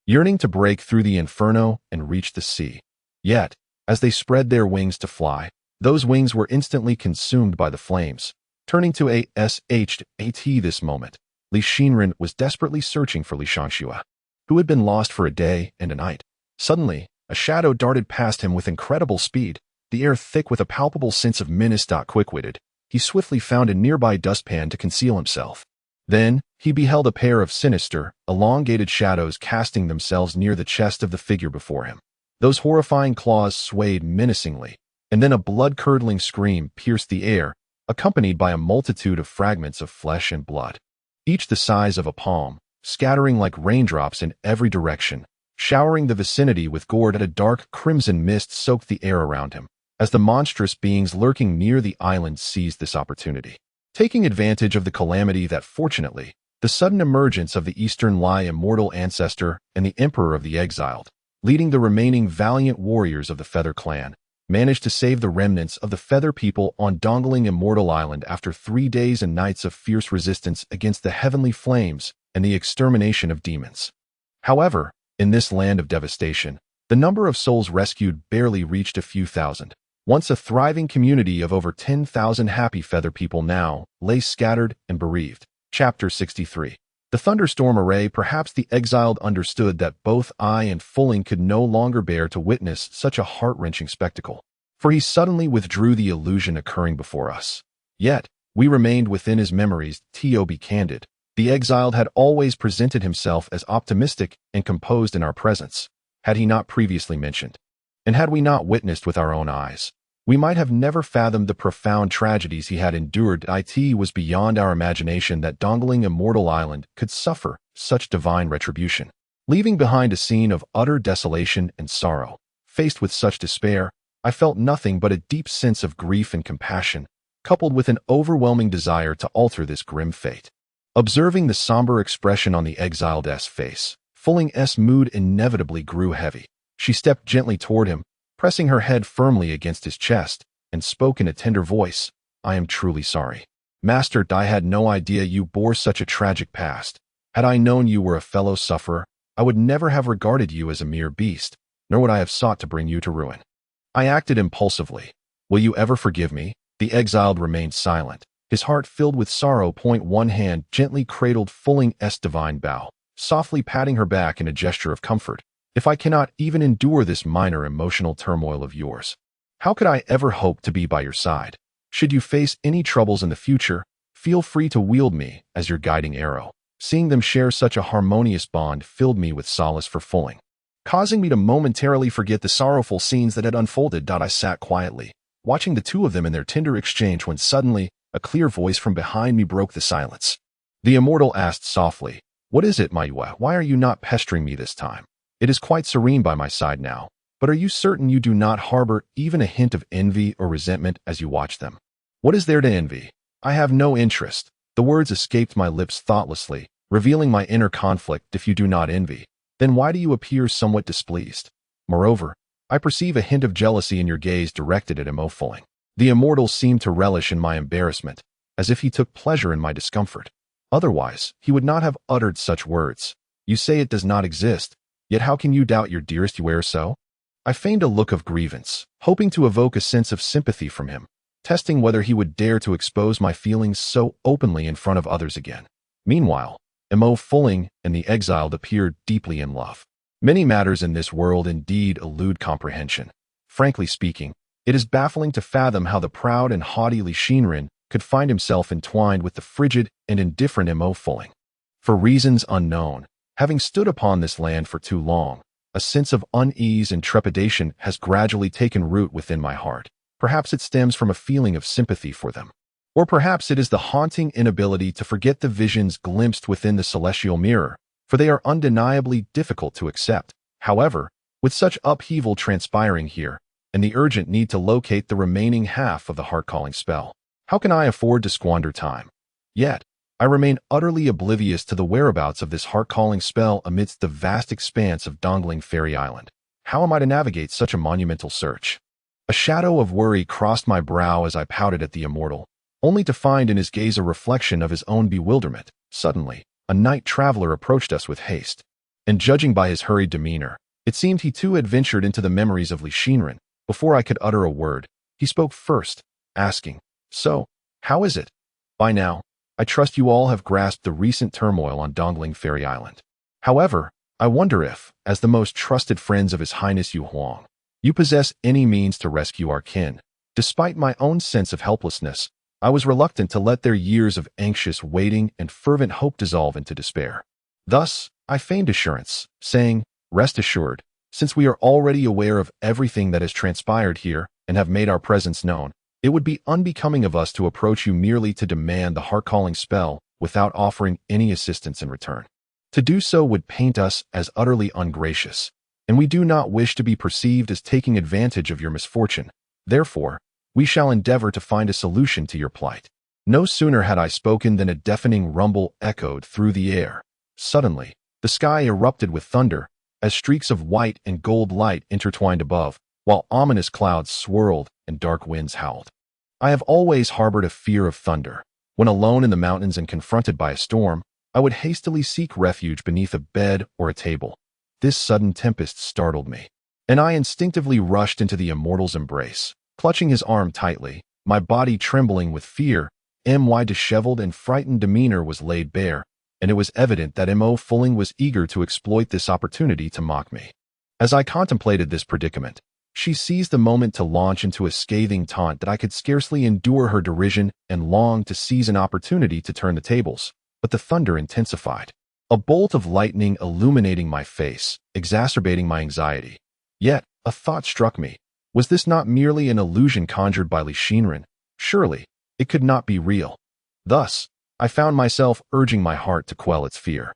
yearning to break through the inferno and reach the sea. Yet, as they spread their wings to fly, those wings were instantly consumed by the flames. Turning to this moment, Li Shinran was desperately searching for Li Shangxue, who had been lost for a day and a night. Suddenly, a shadow darted past him with incredible speed, the air thick with a palpable sense of menace. Quick-witted, he swiftly found a nearby dustpan to conceal himself. Then, he beheld a pair of sinister, elongated shadows casting themselves near the chest of the figure before him. Those horrifying claws swayed menacingly, and then a blood-curdling scream pierced the air, accompanied by a multitude of fragments of flesh and blood, each the size of a palm, scattering like raindrops in every direction, showering the vicinity with gore. A dark crimson mist soaked the air around him, as the monstrous beings lurking near the island seized this opportunity. Taking advantage of the calamity that fortunately, the sudden emergence of the Eastern Lai immortal ancestor and the Emperor of the Exiled, leading the remaining valiant warriors of the Feather Clan, managed to save the remnants of the Feather people on Dongling Immortal Island after 3 days and nights of fierce resistance against the heavenly flames and the extermination of demons. However, in this land of devastation, the number of souls rescued barely reached a few thousand. Once a thriving community of over 10,000 happy Feather people now lay scattered and bereaved. Chapter 63. The thunderstorm array. Perhaps the exiled understood that both I and Fulling could no longer bear to witness such a heart-wrenching spectacle, for he suddenly withdrew the illusion occurring before us. Yet, we remained within his memories. To be candid, the exiled had always presented himself as optimistic and composed in our presence, had he not previously mentioned, and had we not witnessed with our own eyes, we might have never fathomed the profound tragedies he had endured. It was beyond our imagination that Dongling Immortal Island could suffer such divine retribution, leaving behind a scene of utter desolation and sorrow. Faced with such despair, I felt nothing but a deep sense of grief and compassion, coupled with an overwhelming desire to alter this grim fate. Observing the somber expression on the exiled's face, Fulling's mood inevitably grew heavy. She stepped gently toward him, pressing her head firmly against his chest, and spoke in a tender voice. I am truly sorry, Master. I had no idea you bore such a tragic past. Had I known you were a fellow sufferer, I would never have regarded you as a mere beast, nor would I have sought to bring you to ruin. I acted impulsively. Will you ever forgive me? The exiled remained silent, his heart filled with sorrow. One hand gently cradled Fulling's divine bow, softly patting her back in a gesture of comfort. If I cannot even endure this minor emotional turmoil of yours, how could I ever hope to be by your side? Should you face any troubles in the future, feel free to wield me as your guiding arrow. Seeing them share such a harmonious bond filled me with solace for Fulling, causing me to momentarily forget the sorrowful scenes that had unfolded. I sat quietly, watching the two of them in their tender exchange when suddenly, a clear voice from behind me broke the silence. The immortal asked softly, "What is it, Mayua? Why are you not pestering me this time? It is quite serene by my side now, but are you certain you do not harbor even a hint of envy or resentment as you watch them?" "What is there to envy? I have no interest." The words escaped my lips thoughtlessly, revealing my inner conflict. If you do not envy, then why do you appear somewhat displeased? Moreover, I perceive a hint of jealousy in your gaze directed at Mo Fulling. The immortal seemed to relish in my embarrassment, as if he took pleasure in my discomfort. Otherwise, he would not have uttered such words. You say it does not exist, yet how can you doubt your dearest Yuer so? I feigned a look of grievance, hoping to evoke a sense of sympathy from him, testing whether he would dare to expose my feelings so openly in front of others again. Meanwhile, Mo Fulling and the exiled appeared deeply in love. Many matters in this world indeed elude comprehension. Frankly speaking, it is baffling to fathom how the proud and haughty Li Shinren could find himself entwined with the frigid and indifferent Mo Fulling. For reasons unknown, having stood upon this land for too long, a sense of unease and trepidation has gradually taken root within my heart. Perhaps it stems from a feeling of sympathy for them. Or perhaps it is the haunting inability to forget the visions glimpsed within the celestial mirror, for they are undeniably difficult to accept. However, with such upheaval transpiring here, and the urgent need to locate the remaining half of the heart-calling spell, how can I afford to squander time? Yet, I remain utterly oblivious to the whereabouts of this heart-calling spell amidst the vast expanse of Dongling Fairy Island. How am I to navigate such a monumental search? A shadow of worry crossed my brow as I pouted at the immortal, only to find in his gaze a reflection of his own bewilderment. Suddenly, a night traveler approached us with haste, and judging by his hurried demeanor, it seemed he too had ventured into the memories of Li Shinren. Before I could utter a word, he spoke first, asking, "So, how is it? By now, I trust you all have grasped the recent turmoil on Dongling Fairy Island. However, I wonder if, as the most trusted friends of His Highness Yu Huang, you possess any means to rescue our kin." Despite my own sense of helplessness, I was reluctant to let their years of anxious waiting and fervent hope dissolve into despair. Thus, I feigned assurance, saying, "Rest assured, since we are already aware of everything that has transpired here and have made our presence known, it would be unbecoming of us to approach you merely to demand the heart-calling spell without offering any assistance in return. To do so would paint us as utterly ungracious, and we do not wish to be perceived as taking advantage of your misfortune. Therefore, we shall endeavor to find a solution to your plight." No sooner had I spoken than a deafening rumble echoed through the air. Suddenly, the sky erupted with thunder, as streaks of white and gold light intertwined above, while ominous clouds swirled and dark winds howled. I have always harbored a fear of thunder. When alone in the mountains and confronted by a storm, I would hastily seek refuge beneath a bed or a table. This sudden tempest startled me, and I instinctively rushed into the immortal's embrace, clutching his arm tightly, my body trembling with fear my disheveled and frightened demeanor was laid bare, and it was evident that Mo Fulling was eager to exploit this opportunity to mock me. As I contemplated this predicament, she seized the moment to launch into a scathing taunt that I could scarcely endure her derision and longed to seize an opportunity to turn the tables, but the thunder intensified. A bolt of lightning illuminating my face, exacerbating my anxiety. Yet, a thought struck me. Was this not merely an illusion conjured by Li Shinran? Surely, it could not be real. Thus, I found myself urging my heart to quell its fear.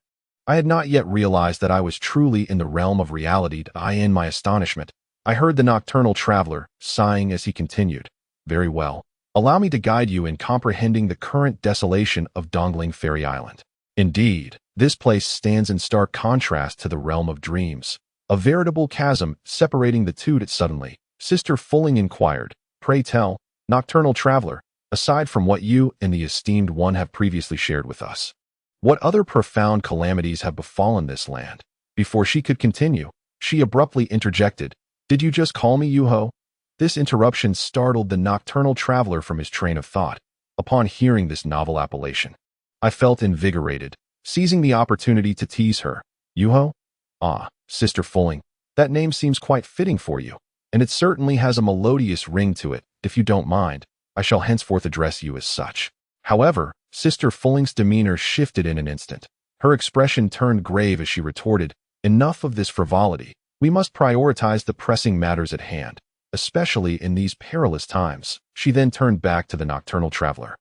I had not yet realized that I was truly in the realm of reality. In my astonishment, I heard the nocturnal traveler sighing as he continued, "Very well. Allow me to guide you in comprehending the current desolation of Dongling Fairy Island. Indeed, this place stands in stark contrast to the realm of dreams, a veritable chasm separating the two." Suddenly, Sister Fulling inquired, "Pray tell, nocturnal traveler, aside from what you and the esteemed one have previously shared with us, what other profound calamities have befallen this land?" Before she could continue, she abruptly interjected, "Did you just call me Yuho?" This interruption startled the nocturnal traveler from his train of thought. Upon hearing this novel appellation, I felt invigorated, seizing the opportunity to tease her. "Yuho? Ah, Sister Fulling, that name seems quite fitting for you, and it certainly has a melodious ring to it. If you don't mind, I shall henceforth address you as such." However, Sister Fulling's demeanor shifted in an instant. Her expression turned grave as she retorted, "Enough of this frivolity. We must prioritize the pressing matters at hand, especially in these perilous times." She then turned back to the nocturnal traveler,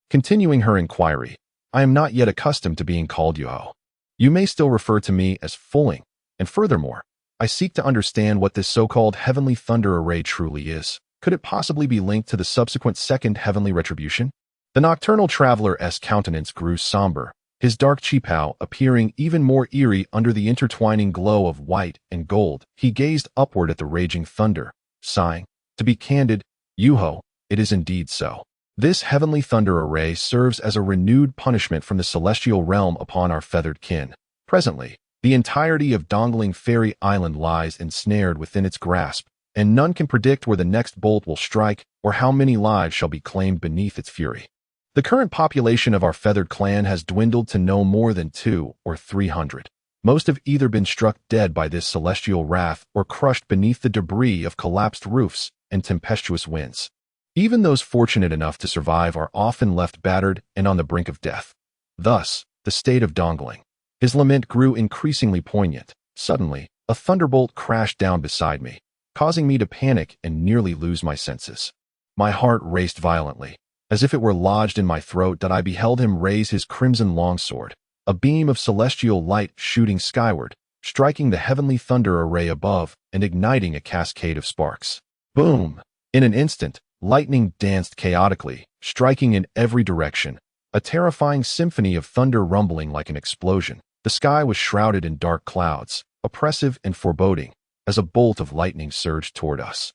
continuing her inquiry. "I am not yet accustomed to being called Yuho. You may still refer to me as Fulling, and furthermore, I seek to understand what this so-called heavenly thunder array truly is. Could it possibly be linked to the subsequent second heavenly retribution?" The nocturnal traveler's countenance grew somber, his dark cheepow appearing even more eerie under the intertwining glow of white and gold. He gazed upward at the raging thunder, sighing, "To be candid, Yuho, it is indeed so. This heavenly thunder array serves as a renewed punishment from the celestial realm upon our feathered kin. Presently, the entirety of Dongling Fairy Island lies ensnared within its grasp, and none can predict where the next bolt will strike or how many lives shall be claimed beneath its fury. The current population of our feathered clan has dwindled to no more than 200 or 300. Most have either been struck dead by this celestial wrath or crushed beneath the debris of collapsed roofs and tempestuous winds. Even those fortunate enough to survive are often left battered and on the brink of death. Thus, the state of Dongling." His lament grew increasingly poignant. Suddenly, a thunderbolt crashed down beside me, causing me to panic and nearly lose my senses. My heart raced violently. As if it were lodged in my throat, I beheld him raise his crimson longsword, a beam of celestial light shooting skyward, striking the heavenly thunder array above and igniting a cascade of sparks. Boom! In an instant, lightning danced chaotically, striking in every direction, a terrifying symphony of thunder rumbling like an explosion. The sky was shrouded in dark clouds, oppressive and foreboding, as a bolt of lightning surged toward us.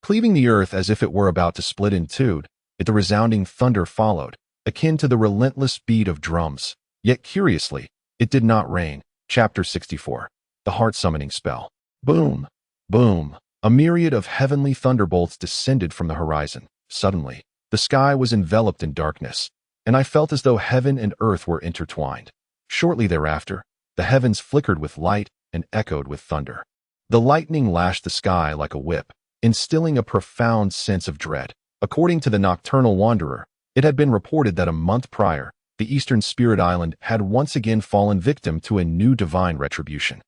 Cleaving the earth as if it were about to split in two, the resounding thunder followed, akin to the relentless beat of drums. Yet curiously, it did not rain. Chapter 64. The Heart-Summoning Spell. Boom! Boom! A myriad of heavenly thunderbolts descended from the horizon. Suddenly, the sky was enveloped in darkness, and I felt as though heaven and earth were intertwined. Shortly thereafter, the heavens flickered with light and echoed with thunder. The lightning lashed the sky like a whip, instilling a profound sense of dread. According to the Nocturnal Wanderer, it had been reported that a month prior, the Eastern Spirit Island had once again fallen victim to a new divine retribution.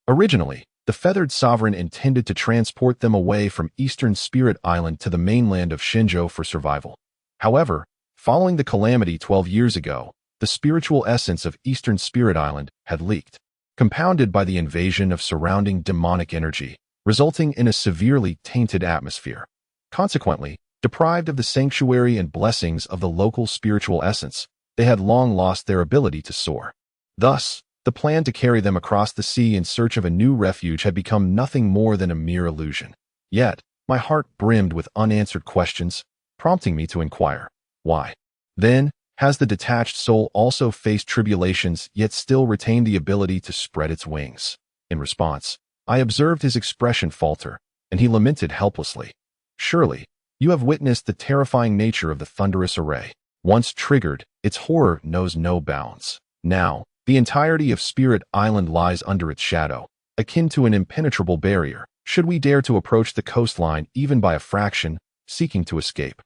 Originally, the feathered sovereign intended to transport them away from Eastern Spirit Island to the mainland of Shenzhou for survival. However, following the calamity 12 years ago, the spiritual essence of Eastern Spirit Island had leaked, compounded by the invasion of surrounding demonic energy, resulting in a severely tainted atmosphere. Consequently, deprived of the sanctuary and blessings of the local spiritual essence, they had long lost their ability to soar. Thus, the plan to carry them across the sea in search of a new refuge had become nothing more than a mere illusion. Yet, my heart brimmed with unanswered questions, prompting me to inquire, why? Then, has the detached soul also faced tribulations yet still retained the ability to spread its wings? In response, I observed his expression falter, and he lamented helplessly. Surely, you have witnessed the terrifying nature of the thunderous array. Once triggered, its horror knows no bounds. Now, the entirety of Spirit Island lies under its shadow, akin to an impenetrable barrier, should we dare to approach the coastline even by a fraction, seeking to escape.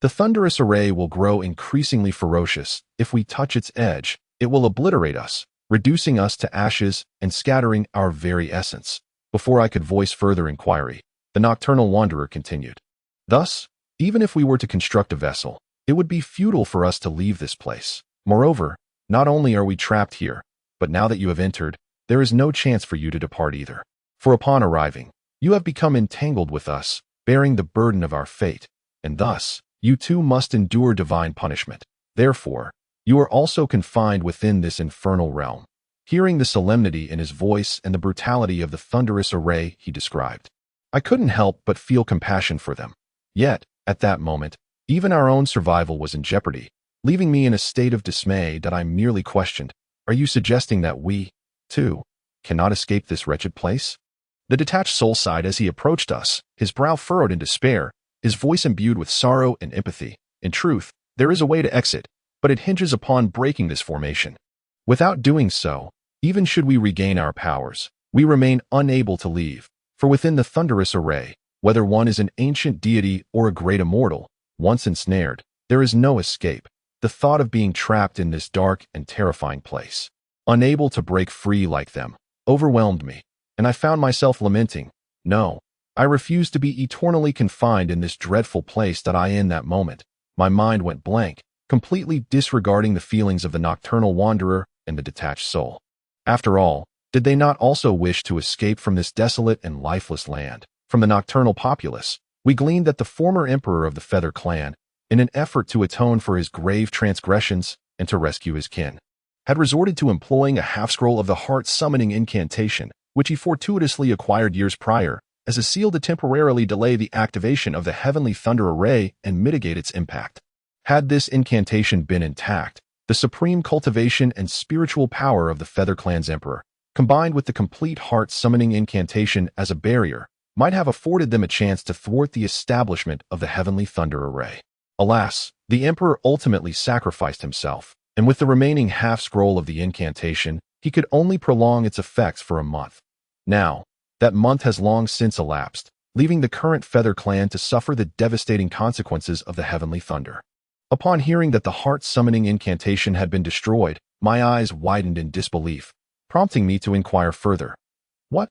The thunderous array will grow increasingly ferocious. If we touch its edge, it will obliterate us, reducing us to ashes and scattering our very essence. Before I could voice further inquiry, the nocturnal wanderer continued. Thus, even if we were to construct a vessel, it would be futile for us to leave this place. Moreover, not only are we trapped here, but now that you have entered, there is no chance for you to depart either. For upon arriving, you have become entangled with us, bearing the burden of our fate, and thus, you too must endure divine punishment. Therefore, you are also confined within this infernal realm. Hearing the solemnity in his voice and the brutality of the thunderous array he described, I couldn't help but feel compassion for them. Yet, at that moment, even our own survival was in jeopardy, leaving me in a state of dismay that I merely questioned. Are you suggesting that we, too, cannot escape this wretched place? The detached soul sighed as he approached us, his brow furrowed in despair, his voice imbued with sorrow and empathy. In truth, there is a way to exit, but it hinges upon breaking this formation. Without doing so, even should we regain our powers, we remain unable to leave, for within the thunderous array, whether one is an ancient deity or a great immortal, once ensnared, there is no escape. The thought of being trapped in this dark and terrifying place, unable to break free like them, overwhelmed me, and I found myself lamenting, no, I refuse to be eternally confined in this dreadful place that I in that moment. My mind went blank, completely disregarding the feelings of the nocturnal wanderer and the detached soul. After all, did they not also wish to escape from this desolate and lifeless land? From the nocturnal populace, we gleaned that the former emperor of the Feather Clan, in an effort to atone for his grave transgressions and to rescue his kin, had resorted to employing a half-scroll of the heart-summoning incantation, which he fortuitously acquired years prior, as a seal to temporarily delay the activation of the heavenly thunder array and mitigate its impact. Had this incantation been intact, the supreme cultivation and spiritual power of the Feather Clan's emperor, combined with the complete heart-summoning incantation as a barrier, might have afforded them a chance to thwart the establishment of the heavenly thunder array. Alas, the emperor ultimately sacrificed himself, and with the remaining half-scroll of the incantation, he could only prolong its effects for a month. Now, that month has long since elapsed, leaving the current Feather Clan to suffer the devastating consequences of the heavenly thunder. Upon hearing that the heart-summoning incantation had been destroyed, my eyes widened in disbelief, prompting me to inquire further. What?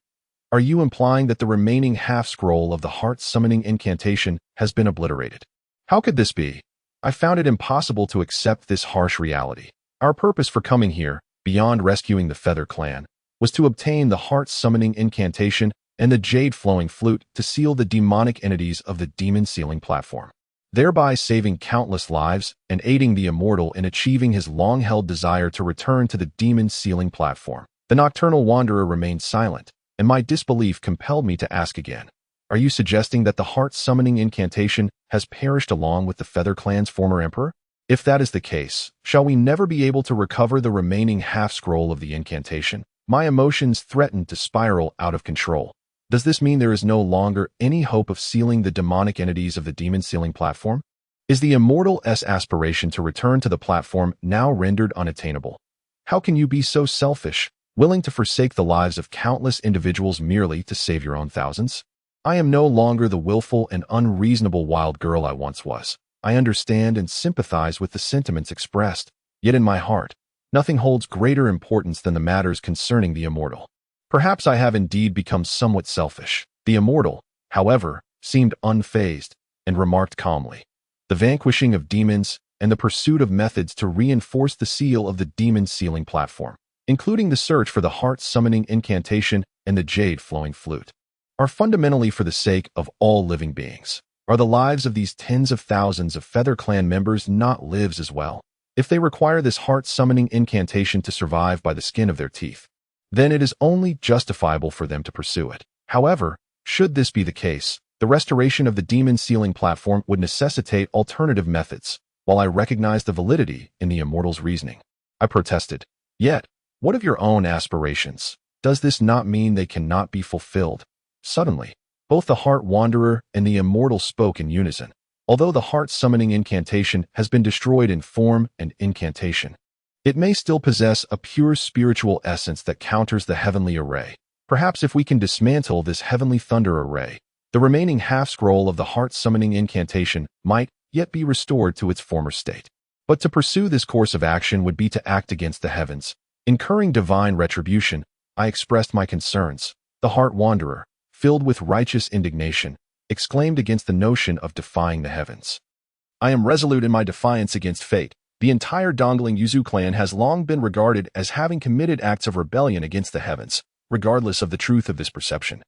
Are you implying that the remaining half-scroll of the heart-summoning incantation has been obliterated? How could this be? I found it impossible to accept this harsh reality. Our purpose for coming here, beyond rescuing the Feather Clan, was to obtain the heart-summoning incantation and the jade-flowing flute to seal the demonic entities of the demon-sealing platform, thereby saving countless lives and aiding the immortal in achieving his long-held desire to return to the demon-sealing platform. The nocturnal wanderer remained silent, and my disbelief compelled me to ask again. Are you suggesting that the heart-summoning incantation has perished along with the Feather Clan's former emperor? If that is the case, shall we never be able to recover the remaining half-scroll of the incantation? My emotions threatened to spiral out of control. Does this mean there is no longer any hope of sealing the demonic entities of the demon-sealing platform? Is the immortal's aspiration to return to the platform now rendered unattainable? How can you be so selfish, willing to forsake the lives of countless individuals merely to save your own thousands? I am no longer the willful and unreasonable wild girl I once was. I understand and sympathize with the sentiments expressed, yet in my heart, nothing holds greater importance than the matters concerning the immortal. Perhaps I have indeed become somewhat selfish. The immortal, however, seemed unfazed and remarked calmly, "The vanquishing of demons and the pursuit of methods to reinforce the seal of the demon-sealing platform, including the search for the heart-summoning incantation and the jade-flowing flute, are fundamentally for the sake of all living beings. Are the lives of these tens of thousands of Feather Clan members not lives as well? If they require this heart-summoning incantation to survive by the skin of their teeth, then it is only justifiable for them to pursue it. However, should this be the case, the restoration of the demon-sealing platform would necessitate alternative methods. While I recognize the validity in the immortal's reasoning, I protested. Yet, what of your own aspirations? Does this not mean they cannot be fulfilled? Suddenly, both the heart wanderer and the immortal spoke in unison. Although the heart-summoning incantation has been destroyed in form and incantation, it may still possess a pure spiritual essence that counters the heavenly array. Perhaps if we can dismantle this heavenly thunder array, the remaining half-scroll of the heart-summoning incantation might yet be restored to its former state. But to pursue this course of action would be to act against the heavens. Incurring divine retribution, I expressed my concerns. The heart wanderer, filled with righteous indignation, exclaimed against the notion of defying the heavens. I am resolute in my defiance against fate. The entire Dongling Yuzu clan has long been regarded as having committed acts of rebellion against the heavens, regardless of the truth of this perception.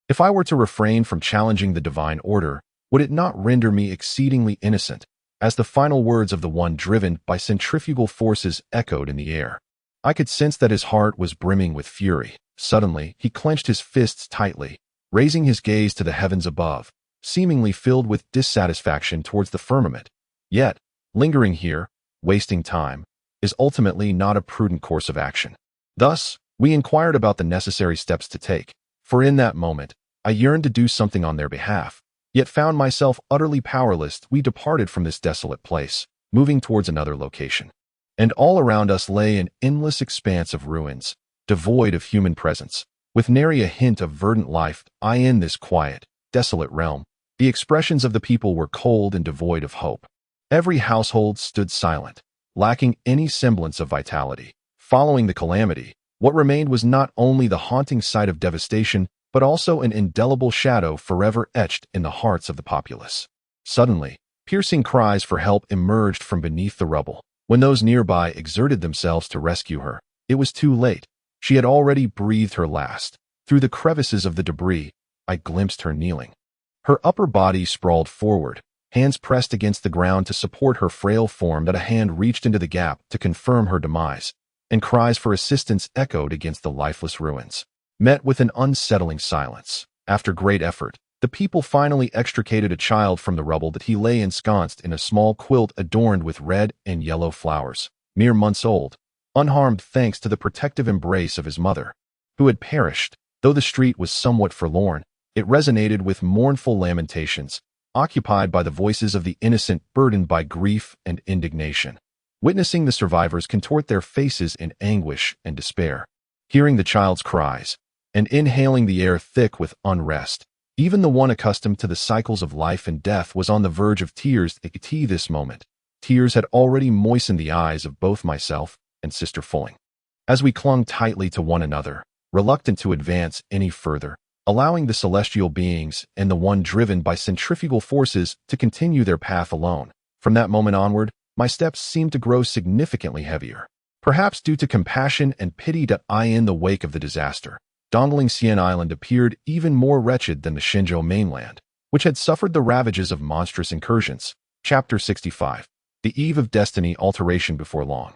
If I were to refrain from challenging the divine order, would it not render me exceedingly innocent, as the final words of the one driven by centrifugal forces echoed in the air? I could sense that his heart was brimming with fury. Suddenly, he clenched his fists tightly, raising his gaze to the heavens above, seemingly filled with dissatisfaction towards the firmament. Yet, lingering here, wasting time, is ultimately not a prudent course of action. Thus, we inquired about the necessary steps to take, for in that moment, I yearned to do something on their behalf, yet found myself utterly powerless. We departed from this desolate place, moving towards another location. And all around us lay an endless expanse of ruins, devoid of human presence, with nary a hint of verdant life. In this quiet, desolate realm, the expressions of the people were cold and devoid of hope. Every household stood silent, lacking any semblance of vitality. Following the calamity, what remained was not only the haunting sight of devastation, but also an indelible shadow forever etched in the hearts of the populace. Suddenly, piercing cries for help emerged from beneath the rubble. When those nearby exerted themselves to rescue her, it was too late. She had already breathed her last. Through the crevices of the debris, I glimpsed her kneeling. Her upper body sprawled forward, hands pressed against the ground to support her frail form. That a hand reached into the gap to confirm her demise, and cries for assistance echoed against the lifeless ruins, met with an unsettling silence. After great effort, the people finally extricated a child from the rubble. That he lay ensconced in a small quilt adorned with red and yellow flowers, mere months old, unharmed thanks to the protective embrace of his mother, who had perished. Though the street was somewhat forlorn, it resonated with mournful lamentations, occupied by the voices of the innocent, burdened by grief and indignation. Witnessing the survivors contort their faces in anguish and despair, hearing the child's cries, and inhaling the air thick with unrest, even the one accustomed to the cycles of life and death was on the verge of tears. At this moment, tears had already moistened the eyes of both myself and Sister Fulling. As we clung tightly to one another, reluctant to advance any further, allowing the celestial beings and the one driven by centrifugal forces to continue their path alone. From that moment onward, my steps seemed to grow significantly heavier. Perhaps due to compassion and pity. In the wake of the disaster, Dongling Xian Island appeared even more wretched than the Shenzhou mainland, which had suffered the ravages of monstrous incursions. Chapter 65. The Eve of Destiny. Alteration. Before long,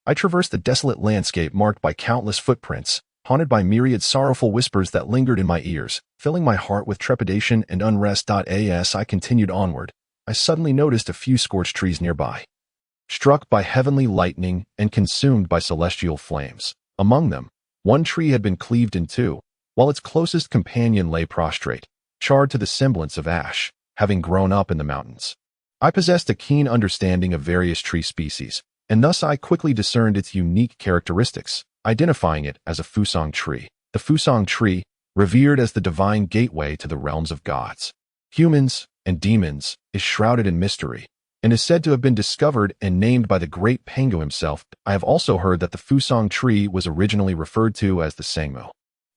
I traversed the desolate landscape marked by countless footprints, haunted by myriad sorrowful whispers that lingered in my ears, filling my heart with trepidation and unrest. As I continued onward, I suddenly noticed a few scorched trees nearby, struck by heavenly lightning and consumed by celestial flames. Among them, one tree had been cleaved in two, while its closest companion lay prostrate, charred to the semblance of ash, having grown up in the mountains. I possessed a keen understanding of various tree species, and thus I quickly discerned its unique characteristics, identifying it as a Fusang tree. The Fusang tree, revered as the divine gateway to the realms of gods, humans, and demons, is shrouded in mystery, and is said to have been discovered and named by the great Pangu himself. I have also heard that the Fusang tree was originally referred to as the Sangmu.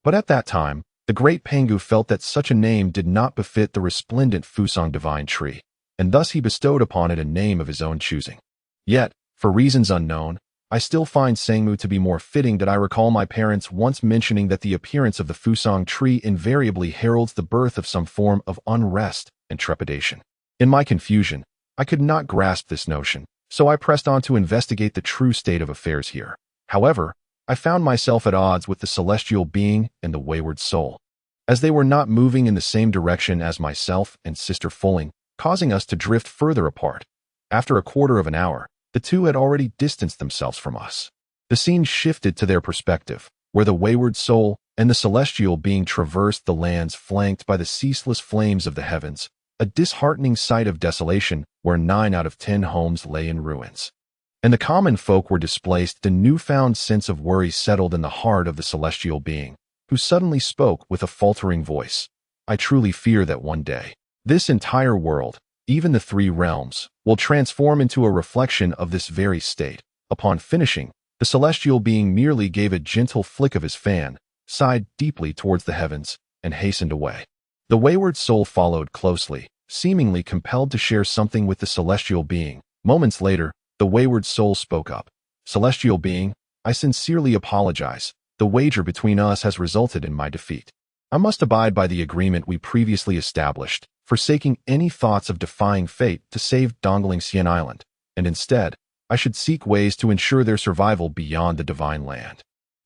But at that time, the great Pangu felt that such a name did not befit the resplendent Fusang divine tree, and thus he bestowed upon it a name of his own choosing. Yet, for reasons unknown, I still find Sangmu to be more fitting. I recall my parents once mentioning that the appearance of the Fusang tree invariably heralds the birth of some form of unrest and trepidation. In my confusion, I could not grasp this notion, so I pressed on to investigate the true state of affairs here. However, I found myself at odds with the celestial being and the wayward soul, as they were not moving in the same direction as myself and Sister Fulling, causing us to drift further apart. After a quarter of an hour, the two had already distanced themselves from us. The scene shifted to their perspective, where the wayward soul and the celestial being traversed the lands flanked by the ceaseless flames of the heavens, a disheartening sight of desolation where 9 out of 10 homes lay in ruins. And the common folk were displaced. The newfound sense of worry settled in the heart of the celestial being, who suddenly spoke with a faltering voice. I truly fear that one day, this entire world, even the 3 realms, will transform into a reflection of this very state. Upon finishing, the celestial being merely gave a gentle flick of his fan, sighed deeply towards the heavens, and hastened away. The wayward soul followed closely, seemingly compelled to share something with the celestial being. Moments later, the wayward soul spoke up. Celestial being, I sincerely apologize. The wager between us has resulted in my defeat. I must abide by the agreement we previously established, forsaking any thoughts of defying fate to save Dongling Island, and instead, I should seek ways to ensure their survival beyond the divine land.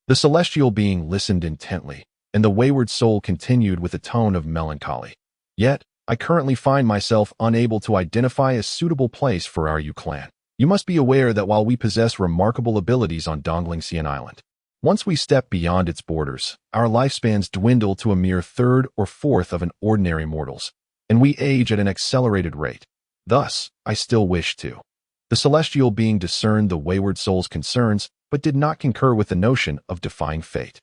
The celestial being listened intently, and the wayward soul continued with a tone of melancholy. Yet, I currently find myself unable to identify a suitable place for our clan. You must be aware that while we possess remarkable abilities on Dongling Island, once we step beyond its borders, our lifespans dwindle to a mere third or fourth of an ordinary mortal's, and we age at an accelerated rate. Thus, I still wish to. The celestial being discerned the wayward soul's concerns, but did not concur with the notion of defying fate.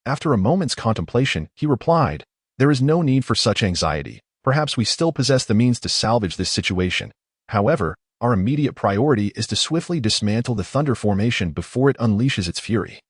After a moment's contemplation, he replied, There is no need for such anxiety. Perhaps we still possess the means to salvage this situation. However, our immediate priority is to swiftly dismantle the Thunder Formation before it unleashes its fury.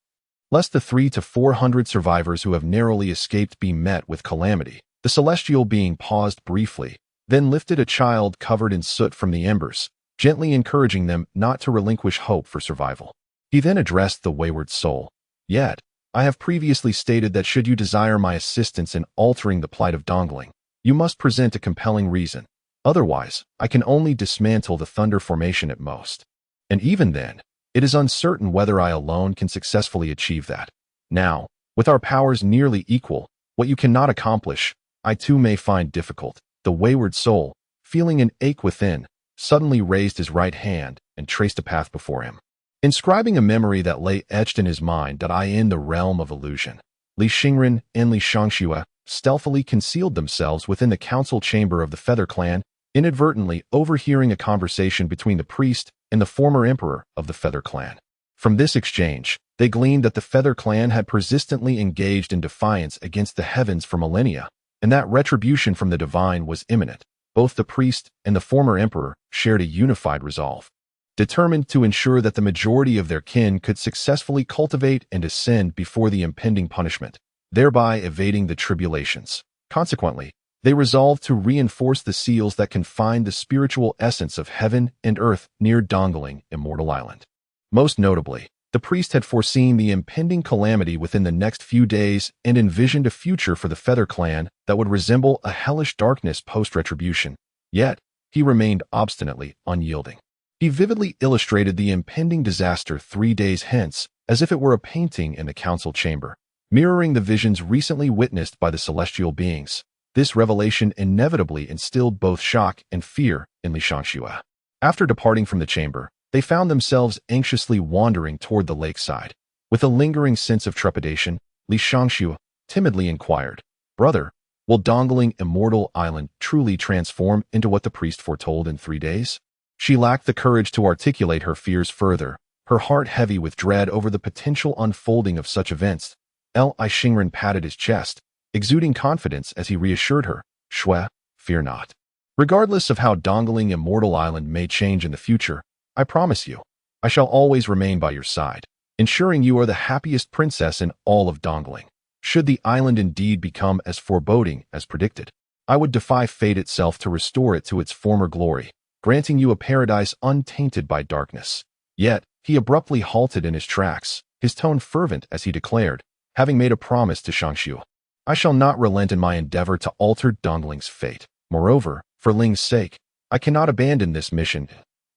Lest the 300 to 400 survivors who have narrowly escaped be met with calamity, the celestial being paused briefly, then lifted a child covered in soot from the embers, gently encouraging them not to relinquish hope for survival. He then addressed the wayward soul. Yet, I have previously stated that should you desire my assistance in altering the plight of Dongling, you must present a compelling reason. Otherwise, I can only dismantle the Thunder Formation at most. And even then, it is uncertain whether I alone can successfully achieve that. Now, with our powers nearly equal, what you cannot accomplish, I too may find difficult. The wayward soul, feeling an ache within, suddenly raised his right hand and traced a path before him, inscribing a memory that lay etched in his mind that I in the realm of illusion. Li Xingren and Li Shangxue stealthily concealed themselves within the council chamber of the Feather Clan, inadvertently overhearing a conversation between the priest and the former emperor of the Feather Clan. From this exchange, they gleaned that the Feather Clan had persistently engaged in defiance against the heavens for millennia, and that retribution from the divine was imminent. Both the priest and the former emperor shared a unified resolve, determined to ensure that the majority of their kin could successfully cultivate and ascend before the impending punishment, thereby evading the tribulations. Consequently, they resolved to reinforce the seals that confined the spiritual essence of heaven and earth near Dongling Immortal Island. Most notably, the priest had foreseen the impending calamity within the next few days and envisioned a future for the Feather Clan that would resemble a hellish darkness post-retribution. Yet, he remained obstinately unyielding. He vividly illustrated the impending disaster 3 days hence as if it were a painting in the council chamber, mirroring the visions recently witnessed by the celestial beings. This revelation inevitably instilled both shock and fear in Li Shangxue. After departing from the chamber, they found themselves anxiously wandering toward the lakeside. With a lingering sense of trepidation, Li Shangxue timidly inquired, Brother, will Dongling Immortal Island truly transform into what the priest foretold in 3 days? She lacked the courage to articulate her fears further, her heart heavy with dread over the potential unfolding of such events. Li Xingren patted his chest, exuding confidence as he reassured her, Shui, fear not. Regardless of how Dongling Immortal Island may change in the future, I promise you, I shall always remain by your side, ensuring you are the happiest princess in all of Dongling. Should the island indeed become as foreboding as predicted, I would defy fate itself to restore it to its former glory, granting you a paradise untainted by darkness. Yet, he abruptly halted in his tracks, his tone fervent as he declared, having made a promise to Shangxue, I shall not relent in my endeavor to alter Dongling's fate. Moreover, for Ling's sake, I cannot abandon this mission.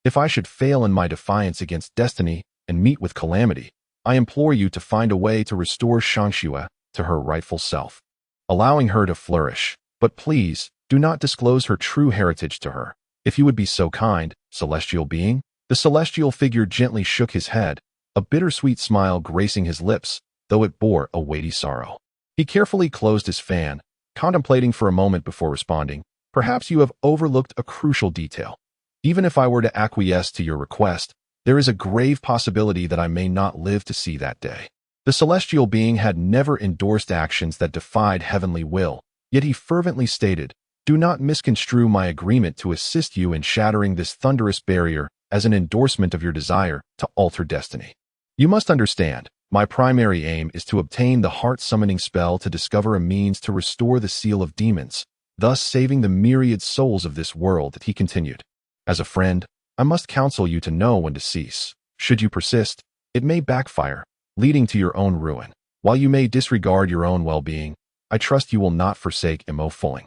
If I should fail in my defiance against destiny and meet with calamity, I implore you to find a way to restore Shangxue to her rightful self, allowing her to flourish. But please, do not disclose her true heritage to her. If you would be so kind, celestial being. The celestial figure gently shook his head, a bittersweet smile gracing his lips, though it bore a weighty sorrow. He carefully closed his fan, contemplating for a moment before responding, Perhaps you have overlooked a crucial detail. Even if I were to acquiesce to your request, there is a grave possibility that I may not live to see that day. The celestial being had never endorsed actions that defied heavenly will, yet he fervently stated, "Do not misconstrue my agreement to assist you in shattering this thunderous barrier as an endorsement of your desire to alter destiny. You must understand, my primary aim is to obtain the heart-summoning spell to discover a means to restore the seal of demons, thus saving the myriad souls of this world," he continued. "As a friend, I must counsel you to know when to cease. Should you persist, it may backfire, leading to your own ruin. While you may disregard your own well-being, I trust you will not forsake Imo Fulling.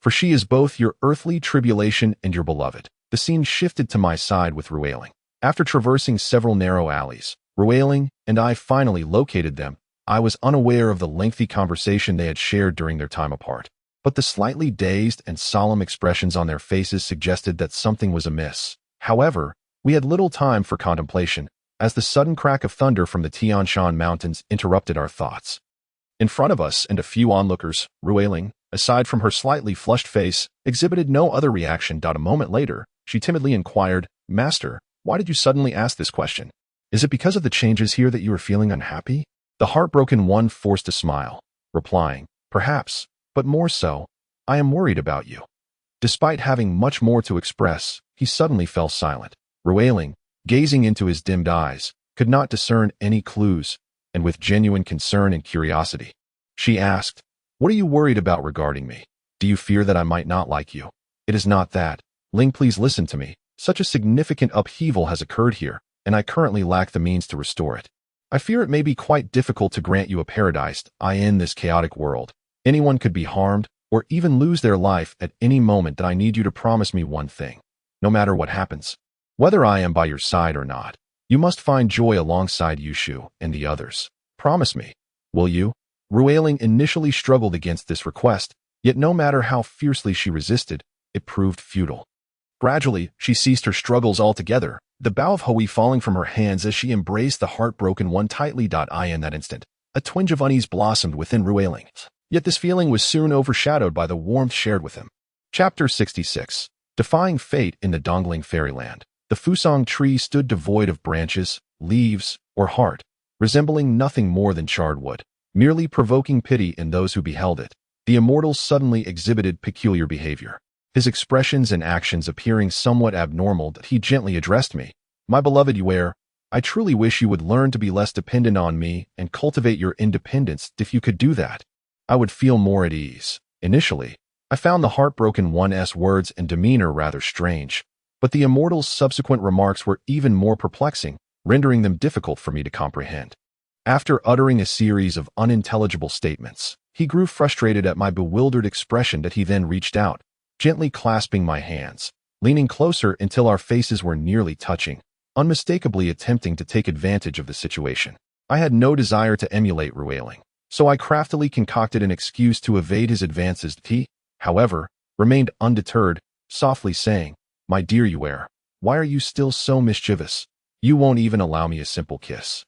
For she is both your earthly tribulation and your beloved." The scene shifted to my side with Rueling. After traversing several narrow alleys, Rueling and I finally located them. I was unaware of the lengthy conversation they had shared during their time apart, but the slightly dazed and solemn expressions on their faces suggested that something was amiss. However, we had little time for contemplation, as the sudden crack of thunder from the Tian Shan Mountains interrupted our thoughts. In front of us and a few onlookers, Rueling, aside from her slightly flushed face, exhibited no other reaction. A moment later, she timidly inquired, "Master, why did you suddenly ask this question? Is it because of the changes here that you are feeling unhappy?" The heartbroken one forced a smile, replying, "Perhaps, but more so, I am worried about you." Despite having much more to express, he suddenly fell silent. Rueling, gazing into his dimmed eyes, could not discern any clues, and with genuine concern and curiosity, she asked, "What are you worried about regarding me? Do you fear that I might not like you?" "It is not that. Ling, please listen to me. Such a significant upheaval has occurred here, and I currently lack the means to restore it. I fear it may be quite difficult to grant you a paradise in this chaotic world. Anyone could be harmed, or even lose their life at any moment. I need you to promise me one thing. No matter what happens, whether I am by your side or not, you must find joy alongside Yushu and the others. Promise me. Will you?" Rueling initially struggled against this request, yet no matter how fiercely she resisted, it proved futile. Gradually, she ceased her struggles altogether, the bow of Hui falling from her hands as she embraced the heartbroken one tightly. In that instant, a twinge of unease blossomed within Rueling. Yet this feeling was soon overshadowed by the warmth shared with him. Chapter 66. Defying Fate in the Dongling Fairyland. The Fusong tree stood devoid of branches, leaves, or heart, resembling nothing more than charred wood, merely provoking pity in those who beheld it. The immortal suddenly exhibited peculiar behavior, his expressions and actions appearing somewhat abnormal. He gently addressed me, "My beloved Yuer, I truly wish you would learn to be less dependent on me and cultivate your independence. If you could do that, I would feel more at ease." Initially, I found the heartbroken one's words and demeanor rather strange, but the immortal's subsequent remarks were even more perplexing, rendering them difficult for me to comprehend. After uttering a series of unintelligible statements, he grew frustrated at my bewildered expression. He then reached out, gently clasping my hands, leaning closer until our faces were nearly touching, unmistakably attempting to take advantage of the situation. I had no desire to emulate Rueling, so I craftily concocted an excuse to evade his advances. He, however, remained undeterred, softly saying, "My dear Yuer, why are you still so mischievous? You won't even allow me a simple kiss.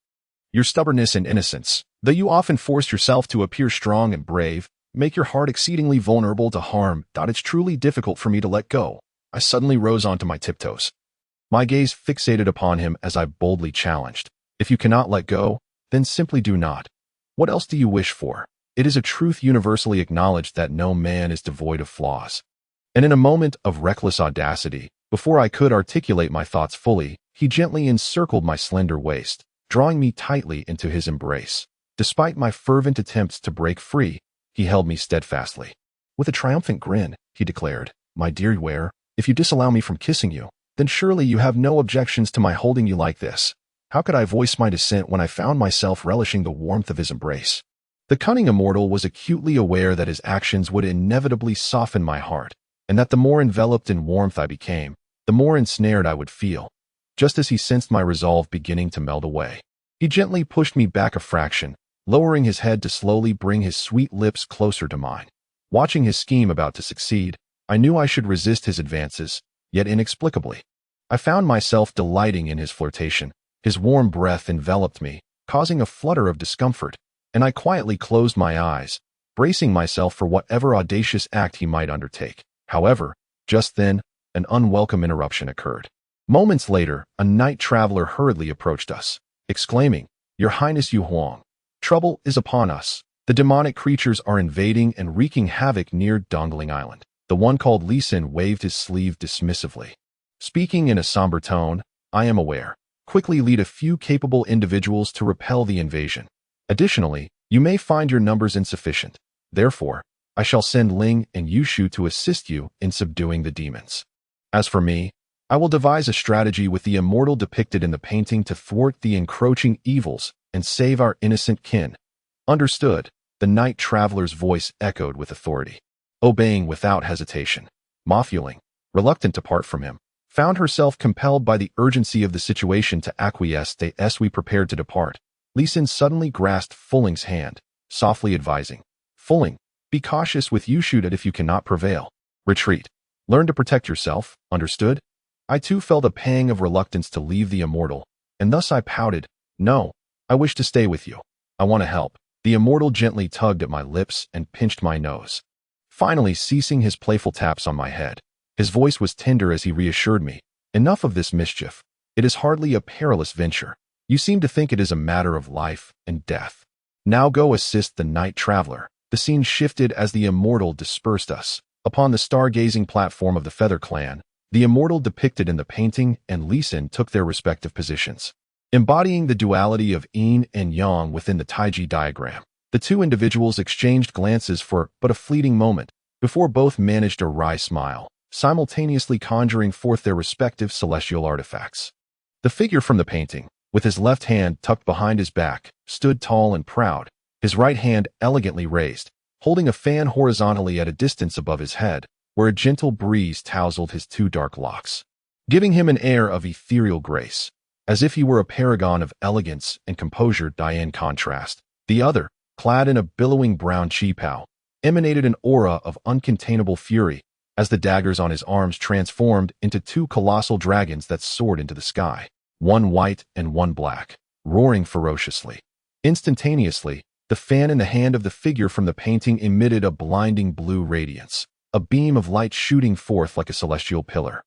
Your stubbornness and innocence, though you often force yourself to appear strong and brave, make your heart exceedingly vulnerable to harm. It's truly difficult for me to let go." I suddenly rose onto my tiptoes, my gaze fixated upon him as I boldly challenged, "If you cannot let go, then simply do not. What else do you wish for?" It is a truth universally acknowledged that no man is devoid of flaws. And in a moment of reckless audacity, before I could articulate my thoughts fully, he gently encircled my slender waist, drawing me tightly into his embrace. Despite my fervent attempts to break free, he held me steadfastly. With a triumphant grin, he declared, "My dear Yuer, if you disallow me from kissing you, then surely you have no objections to my holding you like this." How could I voice my dissent when I found myself relishing the warmth of his embrace? The cunning immortal was acutely aware that his actions would inevitably soften my heart, and that the more enveloped in warmth I became, the more ensnared I would feel. Just as he sensed my resolve beginning to melt away, he gently pushed me back a fraction, lowering his head to slowly bring his sweet lips closer to mine. Watching his scheme about to succeed, I knew I should resist his advances, yet inexplicably, I found myself delighting in his flirtation. His warm breath enveloped me, causing a flutter of discomfort, and I quietly closed my eyes, bracing myself for whatever audacious act he might undertake. However, just then, an unwelcome interruption occurred. Moments later, a night traveler hurriedly approached us, exclaiming, "Your Highness Yu Huang, trouble is upon us. The demonic creatures are invading and wreaking havoc near Dongling Island." The one called Li Xin waved his sleeve dismissively. Speaking in a somber tone, "I am aware. Quickly lead a few capable individuals to repel the invasion. Additionally, you may find your numbers insufficient. Therefore, I shall send Ling and Yushu to assist you in subduing the demons. As for me, I will devise a strategy with the immortal depicted in the painting to thwart the encroaching evils and save our innocent kin." "Understood," the night traveler's voice echoed with authority. Obeying without hesitation, Ma Fuling, reluctant to part from him, found herself compelled by the urgency of the situation to acquiesce as we prepared to depart. Li Xin suddenly grasped Fuling's hand, softly advising, "Fuling, be cautious with Yushu that if you cannot prevail, retreat. Learn to protect yourself, understood?" I too felt a pang of reluctance to leave the immortal, and thus I pouted, "No, I wish to stay with you. I want to help." The immortal gently tugged at my lips and pinched my nose, finally ceasing his playful taps on my head. His voice was tender as he reassured me, "Enough of this mischief. It is hardly a perilous venture. You seem to think it is a matter of life and death. Now go assist the night traveler." The scene shifted as the immortal dispersed us. Upon the stargazing platform of the Feather Clan, the immortal depicted in the painting and Li Xin took their respective positions, embodying the duality of yin and yang within the Taiji diagram. The two individuals exchanged glances for but a fleeting moment before both managed a wry smile, simultaneously conjuring forth their respective celestial artifacts. The figure from the painting, with his left hand tucked behind his back, stood tall and proud, his right hand elegantly raised, holding a fan horizontally at a distance above his head, where a gentle breeze tousled his two dark locks, giving him an air of ethereal grace, as if he were a paragon of elegance and composure. In contrast, the other, clad in a billowing brown qipao, emanated an aura of uncontainable fury, as the daggers on his arms transformed into two colossal dragons that soared into the sky, one white and one black, roaring ferociously. Instantaneously, the fan in the hand of the figure from the painting emitted a blinding blue radiance, a beam of light shooting forth like a celestial pillar,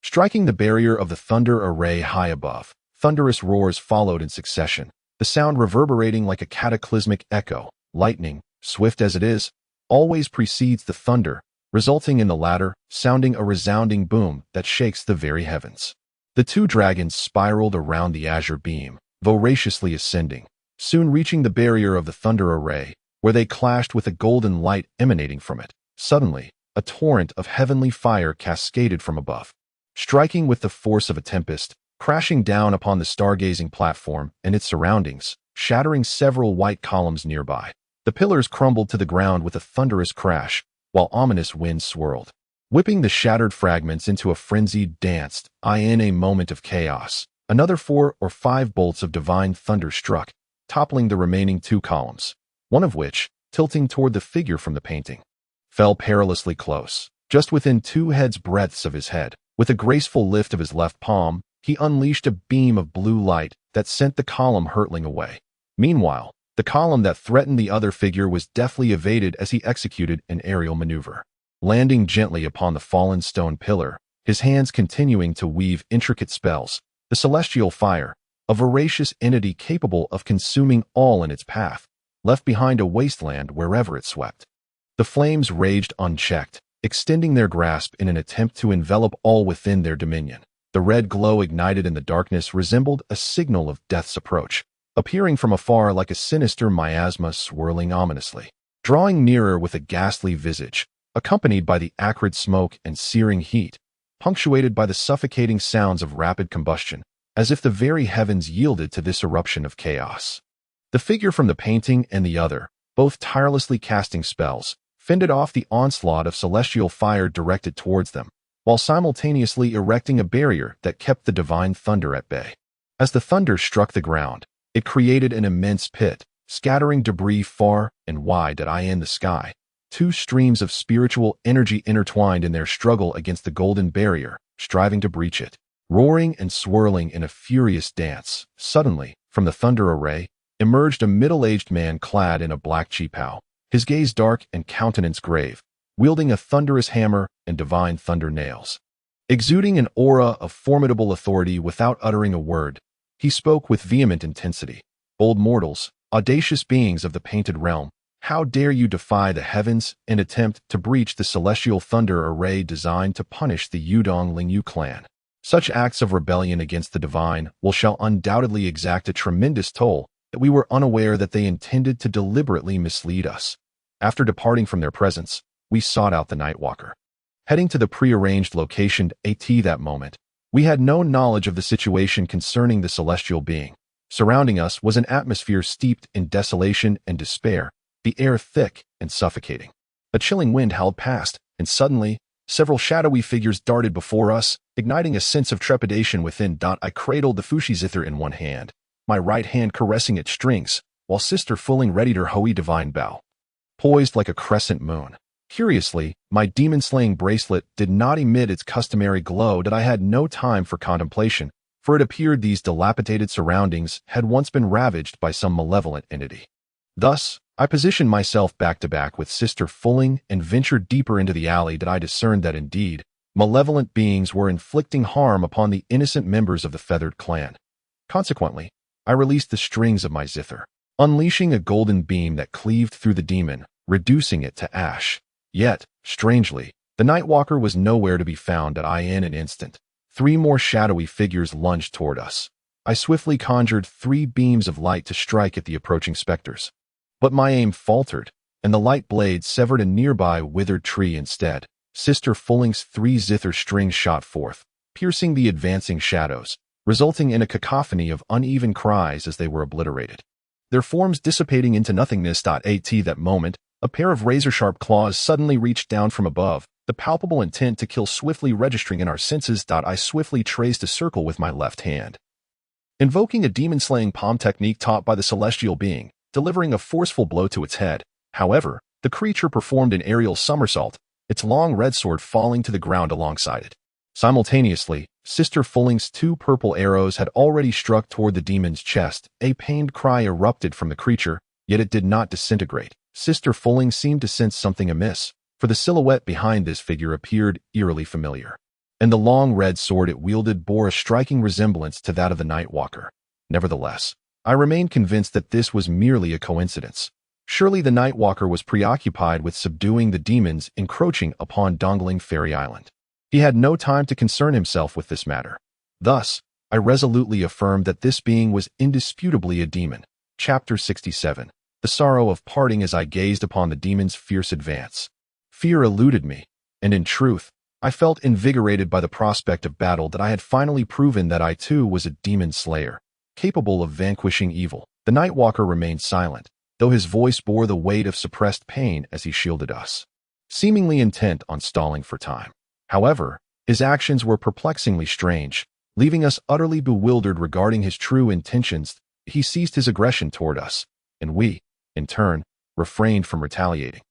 striking the barrier of the thunder array high above. Thunderous roars followed in succession, the sound reverberating like a cataclysmic echo. Lightning, swift as it is, always precedes the thunder, resulting in the latter sounding a resounding boom that shakes the very heavens. The two dragons spiraled around the azure beam, voraciously ascending, soon reaching the barrier of the thunder array, where they clashed with a golden light emanating from it. Suddenly, a torrent of heavenly fire cascaded from above, striking with the force of a tempest, crashing down upon the stargazing platform and its surroundings, shattering several white columns nearby. The pillars crumbled to the ground with a thunderous crash, while ominous winds swirled, whipping the shattered fragments into a frenzied dance. In a moment of chaos, another 4 or 5 bolts of divine thunder struck, toppling the remaining 2 columns, one of which, tilting toward the figure from the painting, fell perilously close, just within 2 heads' breadths of his head. With a graceful lift of his left palm, he unleashed a beam of blue light that sent the column hurtling away. Meanwhile, the column that threatened the other figure was deftly evaded as he executed an aerial maneuver, landing gently upon the fallen stone pillar, his hands continuing to weave intricate spells. The celestial fire, a voracious entity capable of consuming all in its path, left behind a wasteland wherever it swept. The flames raged unchecked, extending their grasp in an attempt to envelop all within their dominion. The red glow ignited in the darkness resembled a signal of death's approach, appearing from afar like a sinister miasma swirling ominously, drawing nearer with a ghastly visage, accompanied by the acrid smoke and searing heat, punctuated by the suffocating sounds of rapid combustion, as if the very heavens yielded to this eruption of chaos. The figure from the painting and the other, both tirelessly casting spells, fended off the onslaught of celestial fire directed towards them, while simultaneously erecting a barrier that kept the divine thunder at bay. As the thunder struck the ground, it created an immense pit, scattering debris far and wide in the sky. 2 streams of spiritual energy intertwined in their struggle against the golden barrier, striving to breach it. Roaring and swirling in a furious dance, suddenly, from the thunder array, emerged a middle-aged man clad in a black qipao, his gaze dark and countenance grave, wielding a thunderous hammer and divine thunder nails. Exuding an aura of formidable authority without uttering a word, he spoke with vehement intensity. "Old mortals, audacious beings of the painted realm, how dare you defy the heavens and attempt to breach the celestial thunder array designed to punish the Yudong Lingyu clan? Such acts of rebellion against the divine shall undoubtedly exact a tremendous toll that we were unaware that they intended to deliberately mislead us." After departing from their presence, we sought out the Nightwalker. Heading to the prearranged location at that moment, we had no knowledge of the situation concerning the celestial being. Surrounding us was an atmosphere steeped in desolation and despair, the air thick and suffocating. A chilling wind howled past, and suddenly, several shadowy figures darted before us, igniting a sense of trepidation within. I cradled the Fushi zither in one hand, my right hand caressing its strings, while Sister Fulling readied her Hoi divine bow, poised like a crescent moon. Curiously, my demon-slaying bracelet did not emit its customary glow. I had no time for contemplation, for it appeared these dilapidated surroundings had once been ravaged by some malevolent entity. Thus, I positioned myself back-to-back with Sister Fulling and ventured deeper into the alley. I discerned that indeed, malevolent beings were inflicting harm upon the innocent members of the feathered clan. Consequently, I released the strings of my zither, unleashing a golden beam that cleaved through the demon, reducing it to ash. Yet, strangely, the Nightwalker was nowhere to be found. In an instant, 3 more shadowy figures lunged toward us. I swiftly conjured 3 beams of light to strike at the approaching specters. But my aim faltered, and the light blade severed a nearby withered tree instead. Sister Fulling's 3 zither strings shot forth, piercing the advancing shadows, resulting in a cacophony of uneven cries as they were obliterated, their forms dissipating into nothingness. At that moment, a pair of razor-sharp claws suddenly reached down from above, the palpable intent to kill swiftly registering in our senses. I swiftly traced a circle with my left hand, invoking a demon-slaying palm technique taught by the celestial being, delivering a forceful blow to its head. However, the creature performed an aerial somersault, its long red sword falling to the ground alongside it. Simultaneously, Sister Fulling's 2 purple arrows had already struck toward the demon's chest. A pained cry erupted from the creature, yet it did not disintegrate. Sister Fulling seemed to sense something amiss, for the silhouette behind this figure appeared eerily familiar, and the long red sword it wielded bore a striking resemblance to that of the Nightwalker. Nevertheless, I remained convinced that this was merely a coincidence. Surely the Nightwalker was preoccupied with subduing the demons encroaching upon Dongling Fairy Island. He had no time to concern himself with this matter. Thus, I resolutely affirmed that this being was indisputably a demon. Chapter 67. The sorrow of parting. As I gazed upon the demon's fierce advance, fear eluded me, and in truth, I felt invigorated by the prospect of battle. That I had finally proven that I too was a demon slayer, capable of vanquishing evil. The Nightwalker remained silent, though his voice bore the weight of suppressed pain as he shielded us, seemingly intent on stalling for time. However, his actions were perplexingly strange, leaving us utterly bewildered regarding his true intentions. He ceased his aggression toward us, and we, in turn, refrained from retaliating.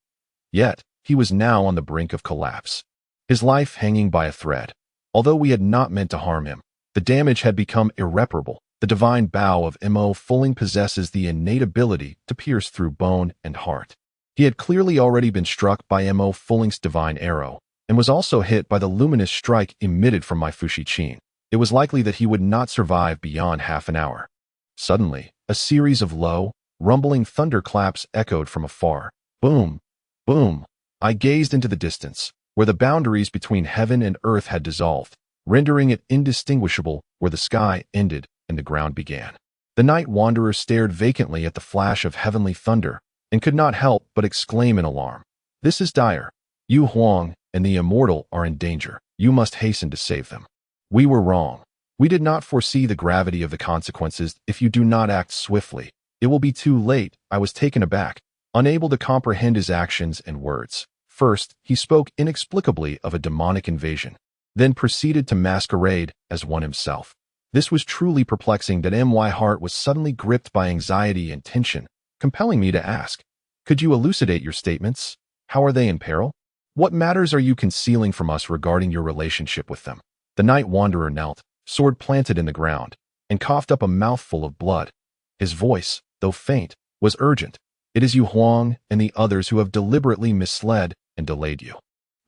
Yet, he was now on the brink of collapse, his life hanging by a thread. Although we had not meant to harm him, the damage had become irreparable. The divine bow of Mo Fulling possesses the innate ability to pierce through bone and heart. He had clearly already been struck by Mo Fulling's divine arrow, and was also hit by the luminous strike emitted from my Fushi Chin. It was likely that he would not survive beyond half an hour. Suddenly, a series of low, rumbling thunderclaps echoed from afar. Boom! Boom! I gazed into the distance, where the boundaries between heaven and earth had dissolved, rendering it indistinguishable where the sky ended and the ground began. The night wanderer stared vacantly at the flash of heavenly thunder, and could not help but exclaim in alarm. "This is dire. Yu Huang and the immortal are in danger. You must hasten to save them." We were wrong. We did not foresee the gravity of the consequences. If you do not act swiftly, it will be too late. I was taken aback, unable to comprehend his actions and words. First, he spoke inexplicably of a demonic invasion, then proceeded to masquerade as one himself. This was truly perplexing. That my heart was suddenly gripped by anxiety and tension, compelling me to ask, "Could you elucidate your statements? How are they in peril? What matters are you concealing from us regarding your relationship with them?" The night wanderer knelt, sword planted in the ground, and coughed up a mouthful of blood. His voice, though faint, was urgent. "It is Yu Huang and the others who have deliberately misled and delayed you.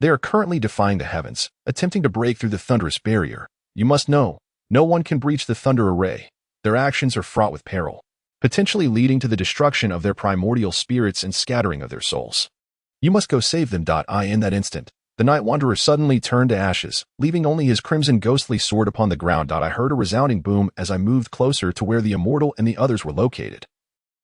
They are currently defying the heavens, attempting to break through the thunderous barrier. You must know, no one can breach the thunder array. Their actions are fraught with peril, potentially leading to the destruction of their primordial spirits and scattering of their souls. You must go save them. In that instant, the Night Wanderer suddenly turned to ashes, leaving only his crimson ghostly sword upon the ground. I heard a resounding boom as I moved closer to where the immortal and the others were located,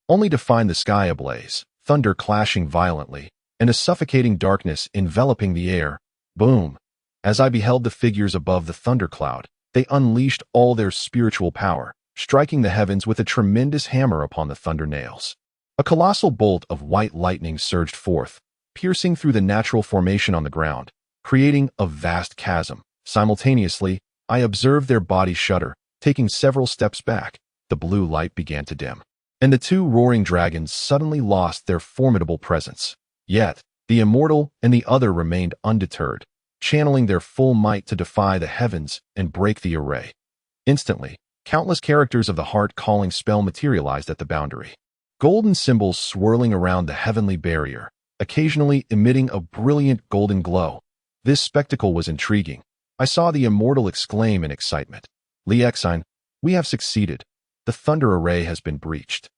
only to find the sky ablaze, thunder clashing violently, and a suffocating darkness enveloping the air. Boom! As I beheld the figures above the thundercloud, they unleashed all their spiritual power, striking the heavens with a tremendous hammer upon the thunder nails. A colossal bolt of white lightning surged forth, piercing through the natural formation on the ground, creating a vast chasm. Simultaneously, I observed their bodies shudder. Taking several steps back, the blue light began to dim, and the two roaring dragons suddenly lost their formidable presence. Yet, the immortal and the other remained undeterred, channeling their full might to defy the heavens and break the array. Instantly, countless characters of the heart-calling spell materialized at the boundary, golden symbols swirling around the heavenly barrier, occasionally emitting a brilliant golden glow. This spectacle was intriguing. I saw the immortal exclaim in excitement, "Liexine, we have succeeded. The thunder array has been breached."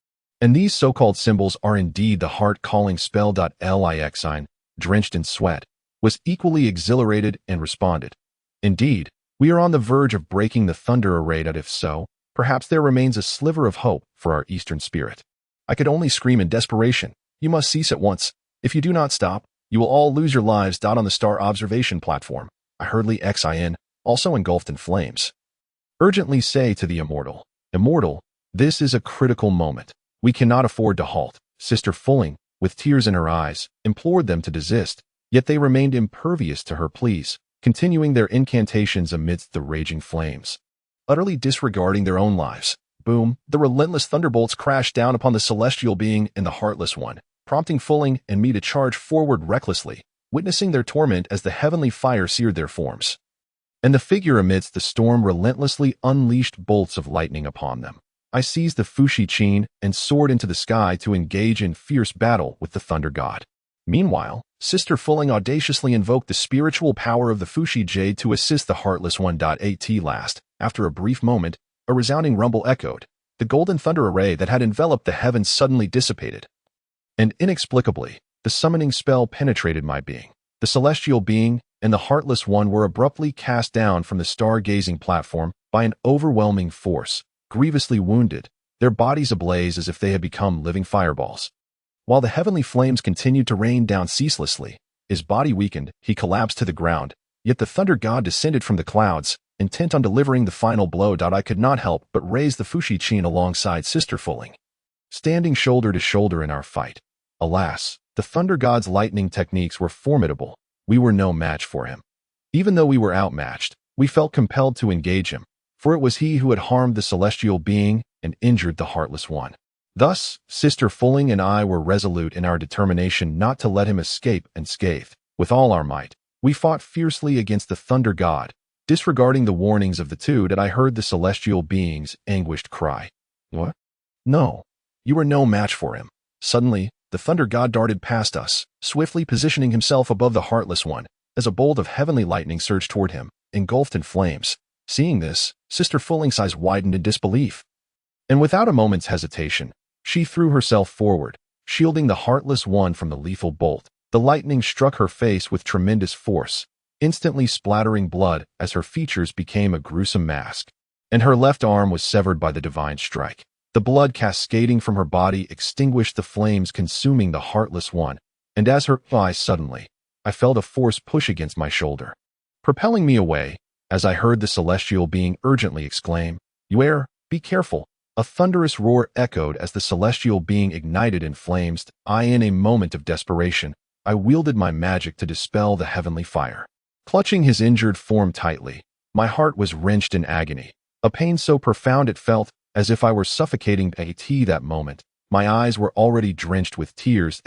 And these so-called symbols are indeed the heart-calling spell. Liexine, drenched in sweat, was equally exhilarated and responded, "Indeed, we are on the verge of breaking the thunder array. If so, perhaps there remains a sliver of hope for our eastern spirit." I could only scream in desperation, "You must cease at once. If you do not stop, you will all lose your lives." On the star observation platform, I heard Liexine, also engulfed in flames, urgently say to the immortal, "Immortal, this is a critical moment. We cannot afford to halt." Sister Fulling, with tears in her eyes, implored them to desist, yet they remained impervious to her pleas, continuing their incantations amidst the raging flames, utterly disregarding their own lives. Boom! The relentless thunderbolts crashed down upon the celestial being and the heartless one, prompting Fulling and me to charge forward recklessly, witnessing their torment as the heavenly fire seared their forms. And the figure amidst the storm relentlessly unleashed bolts of lightning upon them. I seized the Fushi Chin and soared into the sky to engage in fierce battle with the Thunder God. Meanwhile, Sister Fulling audaciously invoked the spiritual power of the Fushi Jade to assist the Heartless One. At last, after a brief moment, a resounding rumble echoed. The golden thunder array that had enveloped the heavens suddenly dissipated, and inexplicably, the summoning spell penetrated my being. The celestial being and the Heartless One were abruptly cast down from the star-gazing platform by an overwhelming force, grievously wounded, their bodies ablaze as if they had become living fireballs. While the heavenly flames continued to rain down ceaselessly, his body weakened, he collapsed to the ground, yet the Thunder God descended from the clouds, intent on delivering the final blow. I could not help but raise the Fushi Chin alongside Sister Fulling, standing shoulder to shoulder in our fight. Alas, the Thunder God's lightning techniques were formidable. We were no match for him. Even though we were outmatched, we felt compelled to engage him, for it was he who had harmed the celestial being and injured the Heartless One. Thus, Sister Fulling and I were resolute in our determination not to let him escape unscathed. With all our might, we fought fiercely against the Thunder God, disregarding the warnings of the two. I heard the celestial being's anguished cry, "What? No, you are no match for him." Suddenly, the Thunder God darted past us, swiftly positioning himself above the Heartless One, as a bolt of heavenly lightning surged toward him, engulfed in flames. Seeing this, Sister Fulling's eyes widened in disbelief, and without a moment's hesitation, she threw herself forward, shielding the Heartless One from the lethal bolt. The lightning struck her face with tremendous force, instantly splattering blood as her features became a gruesome mask, and her left arm was severed by the divine strike. The blood cascading from her body extinguished the flames consuming the Heartless One, and as her eyes suddenly, I felt a force push against my shoulder, propelling me away, as I heard the celestial being urgently exclaim, "Yuer, be careful." A thunderous roar echoed as the celestial being ignited in flames. In a moment of desperation, I wielded my magic to dispel the heavenly fire. Clutching his injured form tightly, my heart was wrenched in agony, a pain so profound it felt as if I were suffocating. At that moment, my eyes were already drenched with tears.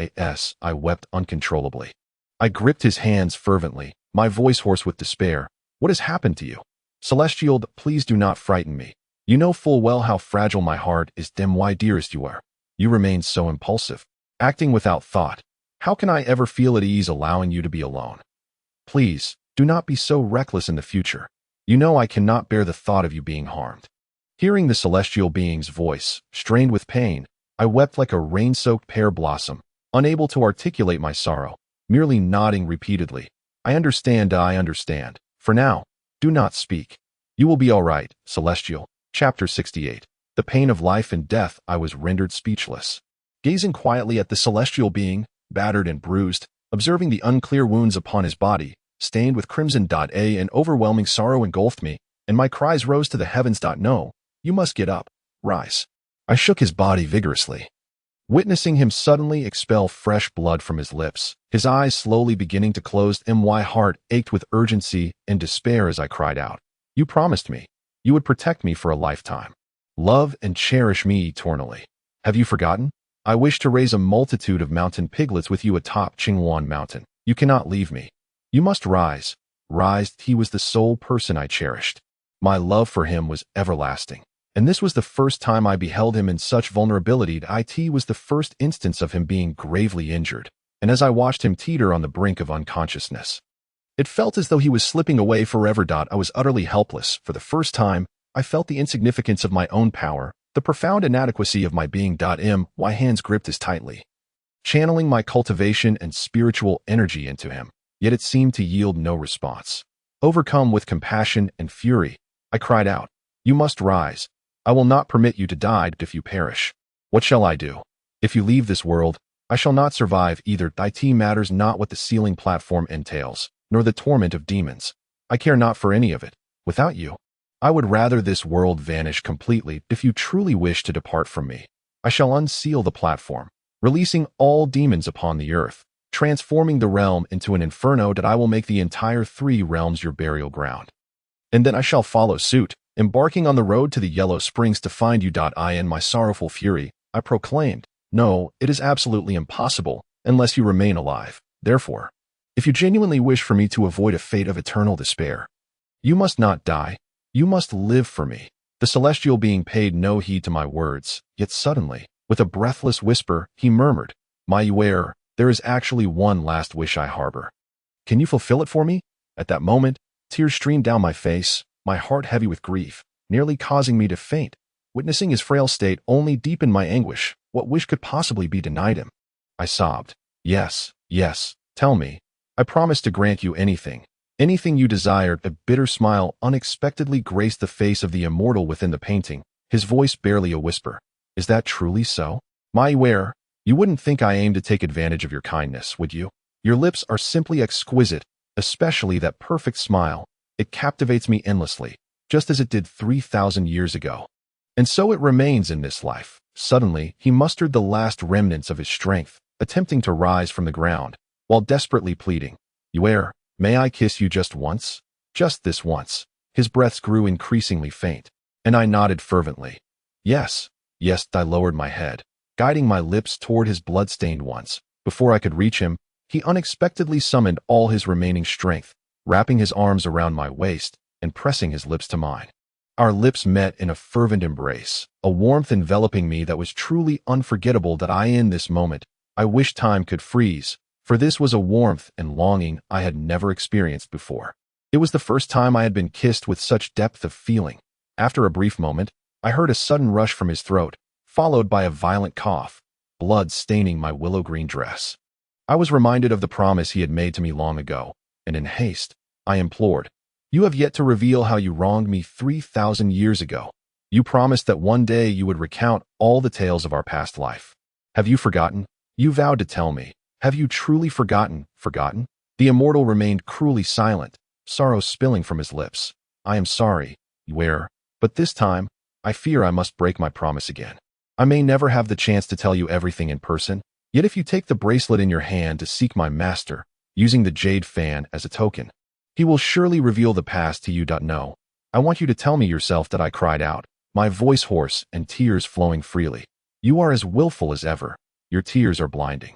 I wept uncontrollably. I gripped his hands fervently, my voice hoarse with despair. "What has happened to you? Celestial, please do not frighten me. You know full well how fragile my heart is. Why, dearest, you remain so impulsive, acting without thought. How can I ever feel at ease allowing you to be alone? Please, do not be so reckless in the future. You know I cannot bear the thought of you being harmed. Hearing the celestial being's voice, strained with pain, I wept like a rain-soaked pear blossom, unable to articulate my sorrow, merely nodding repeatedly. I understand. For now, do not speak. You will be all right, Celestial. Chapter 68. The pain of life and death. I was rendered speechless. Gazing quietly at the celestial being, battered and bruised, observing the unclear wounds upon his body, stained with crimson. An overwhelming sorrow engulfed me, and my cries rose to the heavens. No, you must get up. Rise. I shook his body vigorously. Witnessing him suddenly expel fresh blood from his lips, his eyes slowly beginning to close, my heart ached with urgency and despair as I cried out. You promised me. You would protect me for a lifetime. Love and cherish me eternally. Have you forgotten? I wish to raise a multitude of mountain piglets with you atop Qinghuan Mountain. You cannot leave me. You must rise. Rise. He was the sole person I cherished. My love for him was everlasting. And this was the first time I beheld him in such vulnerability. It was the first instance of him being gravely injured, and as I watched him teeter on the brink of unconsciousness, it felt as though he was slipping away forever. I was utterly helpless. For the first time, I felt the insignificance of my own power, the profound inadequacy of my being. My hands gripped as tightly, channeling my cultivation and spiritual energy into him, yet it seemed to yield no response. Overcome with compassion and fury, I cried out, You must rise. I will not permit you to die if you perish. What shall I do? If you leave this world, I shall not survive either. It matters not what the sealing platform entails, nor the torment of demons. I care not for any of it. Without you, I would rather this world vanish completely. If you truly wish to depart from me, I shall unseal the platform, releasing all demons upon the earth, transforming the realm into an inferno. I will make the entire 3 realms your burial ground. And then I shall follow suit, embarking on the road to the Yellow Springs to find you. In my sorrowful fury, I proclaimed, No, it is absolutely impossible, unless you remain alive. Therefore, if you genuinely wish for me to avoid a fate of eternal despair, you must not die. You must live for me. The celestial being paid no heed to my words, yet suddenly, with a breathless whisper, he murmured, My Yuer, there is actually one last wish I harbor. Can you fulfill it for me? At that moment, tears streamed down my face, my heart heavy with grief, nearly causing me to faint. Witnessing his frail state only deepened my anguish. What wish could possibly be denied him? I sobbed. Yes, tell me. I promise to grant you anything. Anything you desire. A bitter smile unexpectedly graced the face of the immortal within the painting, his voice barely a whisper. Is that truly so? My Yuer, you wouldn't think I aim to take advantage of your kindness, would you? Your lips are simply exquisite, especially that perfect smile. It captivates me endlessly, just as it did 3,000 years ago. And so it remains in this life. Suddenly, he mustered the last remnants of his strength, attempting to rise from the ground, while desperately pleading, Yuer, may I kiss you just once? Just this once. His breaths grew increasingly faint, and I nodded fervently. Yes. I lowered my head, guiding my lips toward his blood-stained ones. Before I could reach him, he unexpectedly summoned all his remaining strength, wrapping his arms around my waist and pressing his lips to mine. Our lips met in a fervent embrace, a warmth enveloping me that was truly unforgettable. In this moment, I wished time could freeze, for this was a warmth and longing I had never experienced before. It was the first time I had been kissed with such depth of feeling. After a brief moment, I heard a sudden rush from his throat, followed by a violent cough, blood staining my willow-green dress. I was reminded of the promise he had made to me long ago, and in haste, I implored, You have yet to reveal how you wronged me 3,000 years ago. You promised that one day you would recount all the tales of our past life. Have you forgotten? You vowed to tell me. Have you truly forgotten? The immortal remained cruelly silent, sorrow spilling from his lips. I am sorry, Yuer, but this time, I fear I must break my promise again. I may never have the chance to tell you everything in person, yet if you take the bracelet in your hand to seek my master, using the jade fan as a token, he will surely reveal the past to you. No, I want you to tell me yourself. I cried out, my voice hoarse and tears flowing freely. You are as willful as ever. Your tears are blinding.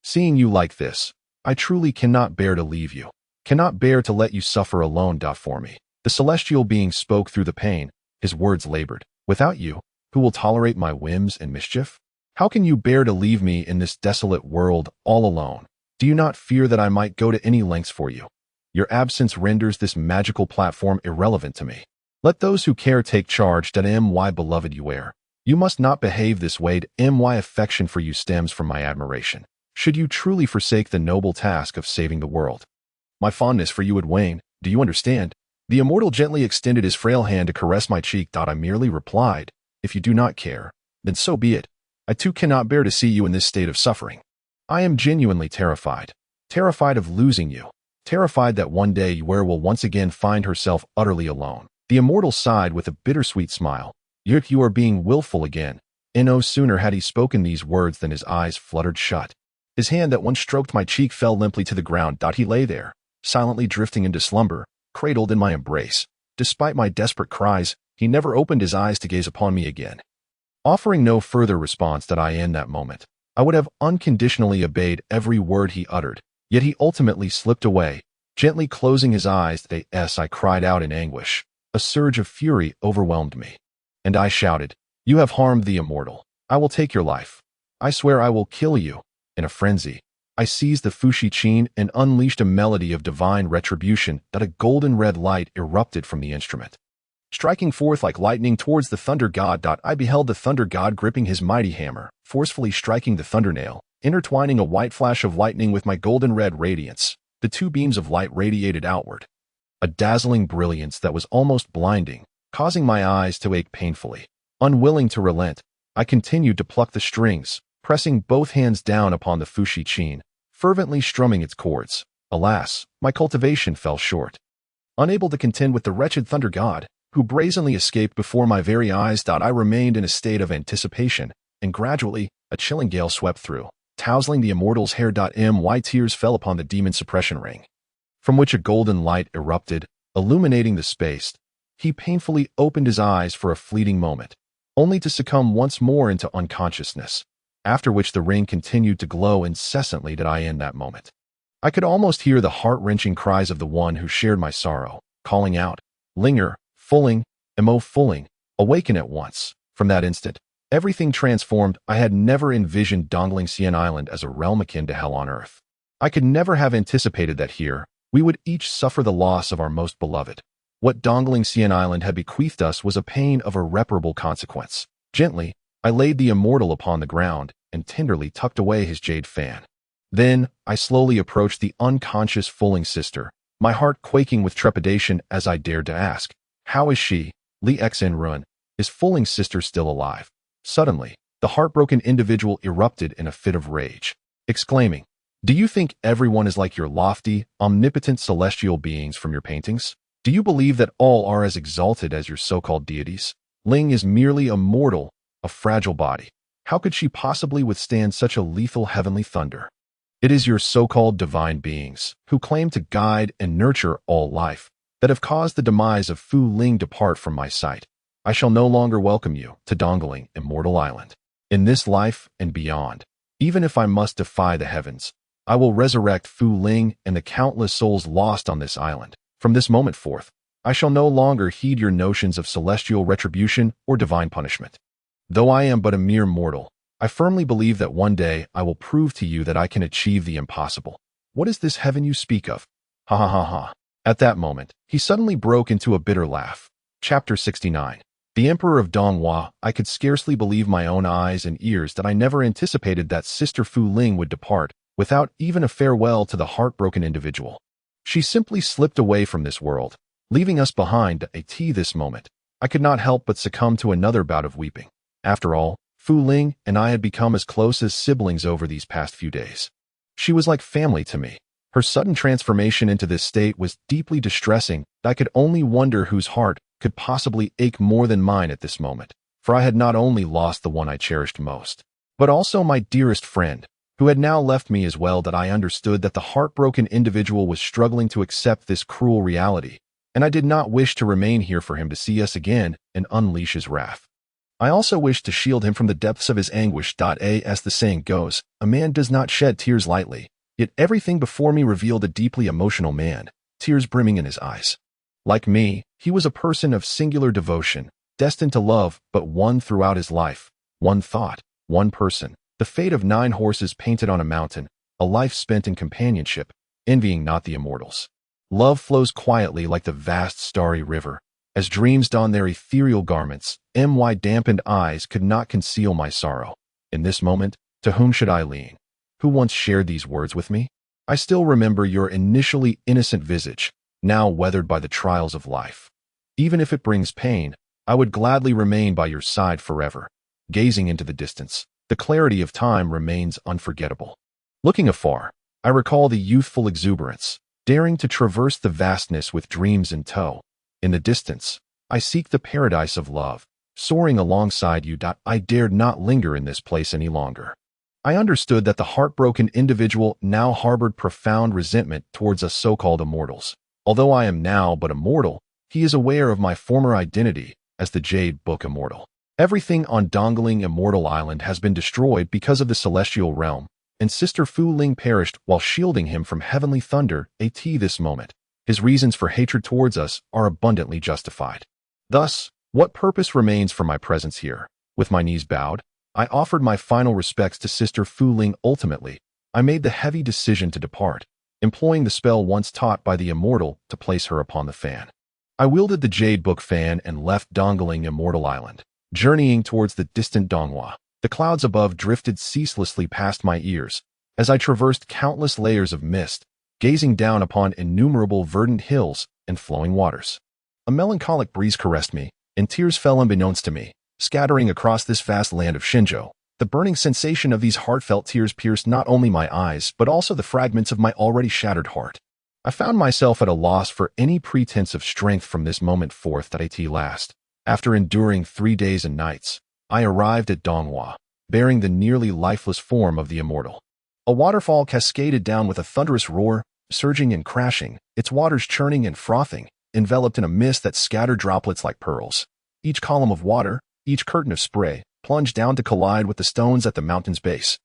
Seeing you like this, I truly cannot bear to leave you, cannot bear to let you suffer alone. For me. The celestial being spoke through the pain, his words labored. Without you, who will tolerate my whims and mischief? How can you bear to leave me in this desolate world all alone? Do you not fear that I might go to any lengths for you? Your absence renders this magical platform irrelevant to me. Let those who care take charge. My beloved you are. You must not behave this way. My affection for you stems from my admiration. Should you truly forsake the noble task of saving the world, my fondness for you would wane. Do you understand? The immortal gently extended his frail hand to caress my cheek. I merely replied, if you do not care, then so be it. I too cannot bear to see you in this state of suffering. I am genuinely terrified. Terrified of losing you. Terrified that one day you will once again find herself utterly alone. The immortal sighed with a bittersweet smile. You are being willful again. And no sooner had he spoken these words than his eyes fluttered shut. His hand that once stroked my cheek fell limply to the ground. He lay there, silently drifting into slumber, cradled in my embrace. Despite my desperate cries, he never opened his eyes to gaze upon me again. Offering no further response in that moment, I would have unconditionally obeyed every word he uttered, yet he ultimately slipped away, gently closing his eyes. I cried out in anguish. A surge of fury overwhelmed me. And I shouted, you have harmed the immortal. I will take your life. I swear I will kill you. In a frenzy, I seized the Fushi Chin and unleashed a melody of divine retribution. A golden red light erupted from the instrument, striking forth like lightning towards the thunder god. I beheld the thunder god gripping his mighty hammer, forcefully striking the thunder nail, intertwining a white flash of lightning with my golden red radiance. The two beams of light radiated outward, a dazzling brilliance that was almost blinding, causing my eyes to ache painfully. Unwilling to relent, I continued to pluck the strings, pressing both hands down upon the Fushi Chin, fervently strumming its chords. Alas, my cultivation fell short. Unable to contend with the wretched thunder god, who brazenly escaped before my very eyes. I remained in a state of anticipation, and gradually, a chilling gale swept through, tousling the immortal's hair. My tears fell upon the demon suppression ring, from which a golden light erupted, illuminating the space. He painfully opened his eyes for a fleeting moment, only to succumb once more into unconsciousness, after which the ring continued to glow incessantly. In that moment, I could almost hear the heart-wrenching cries of the one who shared my sorrow, calling out, Linger, Fulling, Mo Fulling, awaken at once. From that instant, everything transformed. I had never envisioned Dongling Xian Island as a realm akin to hell on earth. I could never have anticipated that here, we would each suffer the loss of our most beloved. What Dongling Xian Island had bequeathed us was a pain of irreparable consequence. Gently, I laid the immortal upon the ground and tenderly tucked away his jade fan. Then, I slowly approached the unconscious Fulling sister, my heart quaking with trepidation as I dared to ask, how is she? Li Xen Ruan, is Fulling's sister still alive? Suddenly, the heartbroken individual erupted in a fit of rage, exclaiming, do you think everyone is like your lofty, omnipotent celestial beings from your paintings? Do you believe that all are as exalted as your so-called deities? Ling is merely a mortal, a fragile body. How could she possibly withstand such a lethal heavenly thunder? It is your so-called divine beings, who claim to guide and nurture all life, that have caused the demise of Fu Ling. Depart from my sight. I shall no longer welcome you to Dongling Immortal Island. In this life and beyond, even if I must defy the heavens, I will resurrect Fu Ling and the countless souls lost on this island. From this moment forth, I shall no longer heed your notions of celestial retribution or divine punishment. Though I am but a mere mortal, I firmly believe that one day I will prove to you that I can achieve the impossible. What is this heaven you speak of? Ha ha ha ha. At that moment, he suddenly broke into a bitter laugh. Chapter 69. The Emperor of Donghua. I could scarcely believe my own eyes and ears that I never anticipated that Sister Fu Ling would depart without even a farewell to the heartbroken individual. She simply slipped away from this world, leaving us behind. This moment, I could not help but succumb to another bout of weeping. After all, Fu Ling and I had become as close as siblings over these past few days. She was like family to me. Her sudden transformation into this state was deeply distressing. I could only wonder whose heart could possibly ache more than mine at this moment, for I had not only lost the one I cherished most, but also my dearest friend, who had now left me as well. I understood that the heartbroken individual was struggling to accept this cruel reality, and I did not wish to remain here for him to see us again and unleash his wrath. I also wished to shield him from the depths of his anguish. As the saying goes, a man does not shed tears lightly, yet everything before me revealed a deeply emotional man, tears brimming in his eyes. Like me, he was a person of singular devotion, destined to love but one throughout his life, one thought, one person, the fate of 9 horses painted on a mountain, a life spent in companionship, envying not the immortals. Love flows quietly like the vast starry river. As dreams don their ethereal garments, my dampened eyes could not conceal my sorrow. In this moment, to whom should I lean? Who once shared these words with me? I still remember your initially innocent visage, now weathered by the trials of life. Even if it brings pain, I would gladly remain by your side forever. Gazing into the distance, the clarity of time remains unforgettable. Looking afar, I recall the youthful exuberance, daring to traverse the vastness with dreams in tow. In the distance, I seek the paradise of love, soaring alongside you. I dared not linger in this place any longer. I understood that the heartbroken individual now harbored profound resentment towards us so-called immortals. Although I am now but a mortal, he is aware of my former identity as the Jade Book Immortal. Everything on Dongling Immortal Island has been destroyed because of the celestial realm, and Sister Fu Ling perished while shielding him from heavenly thunder. This moment, his reasons for hatred towards us are abundantly justified. Thus, what purpose remains for my presence here? With my knees bowed, I offered my final respects to Sister Fu Ling. Ultimately, I made the heavy decision to depart, employing the spell once taught by the immortal to place her upon the fan. I wielded the Jade Book fan and left Dongling Immortal Island, journeying towards the distant Donghua. The clouds above drifted ceaselessly past my ears as I traversed countless layers of mist, gazing down upon innumerable verdant hills and flowing waters. A melancholic breeze caressed me, and tears fell unbeknownst to me, scattering across this vast land of Shinjo. The burning sensation of these heartfelt tears pierced not only my eyes, but also the fragments of my already shattered heart. I found myself at a loss for any pretense of strength from this moment forth. At last, after enduring 3 days and nights, I arrived at Donghua, bearing the nearly lifeless form of the immortal. A waterfall cascaded down with a thunderous roar, surging and crashing, its waters churning and frothing, enveloped in a mist that scattered droplets like pearls. Each column of water, each curtain of spray, plunged down to collide with the stones at the mountain's base,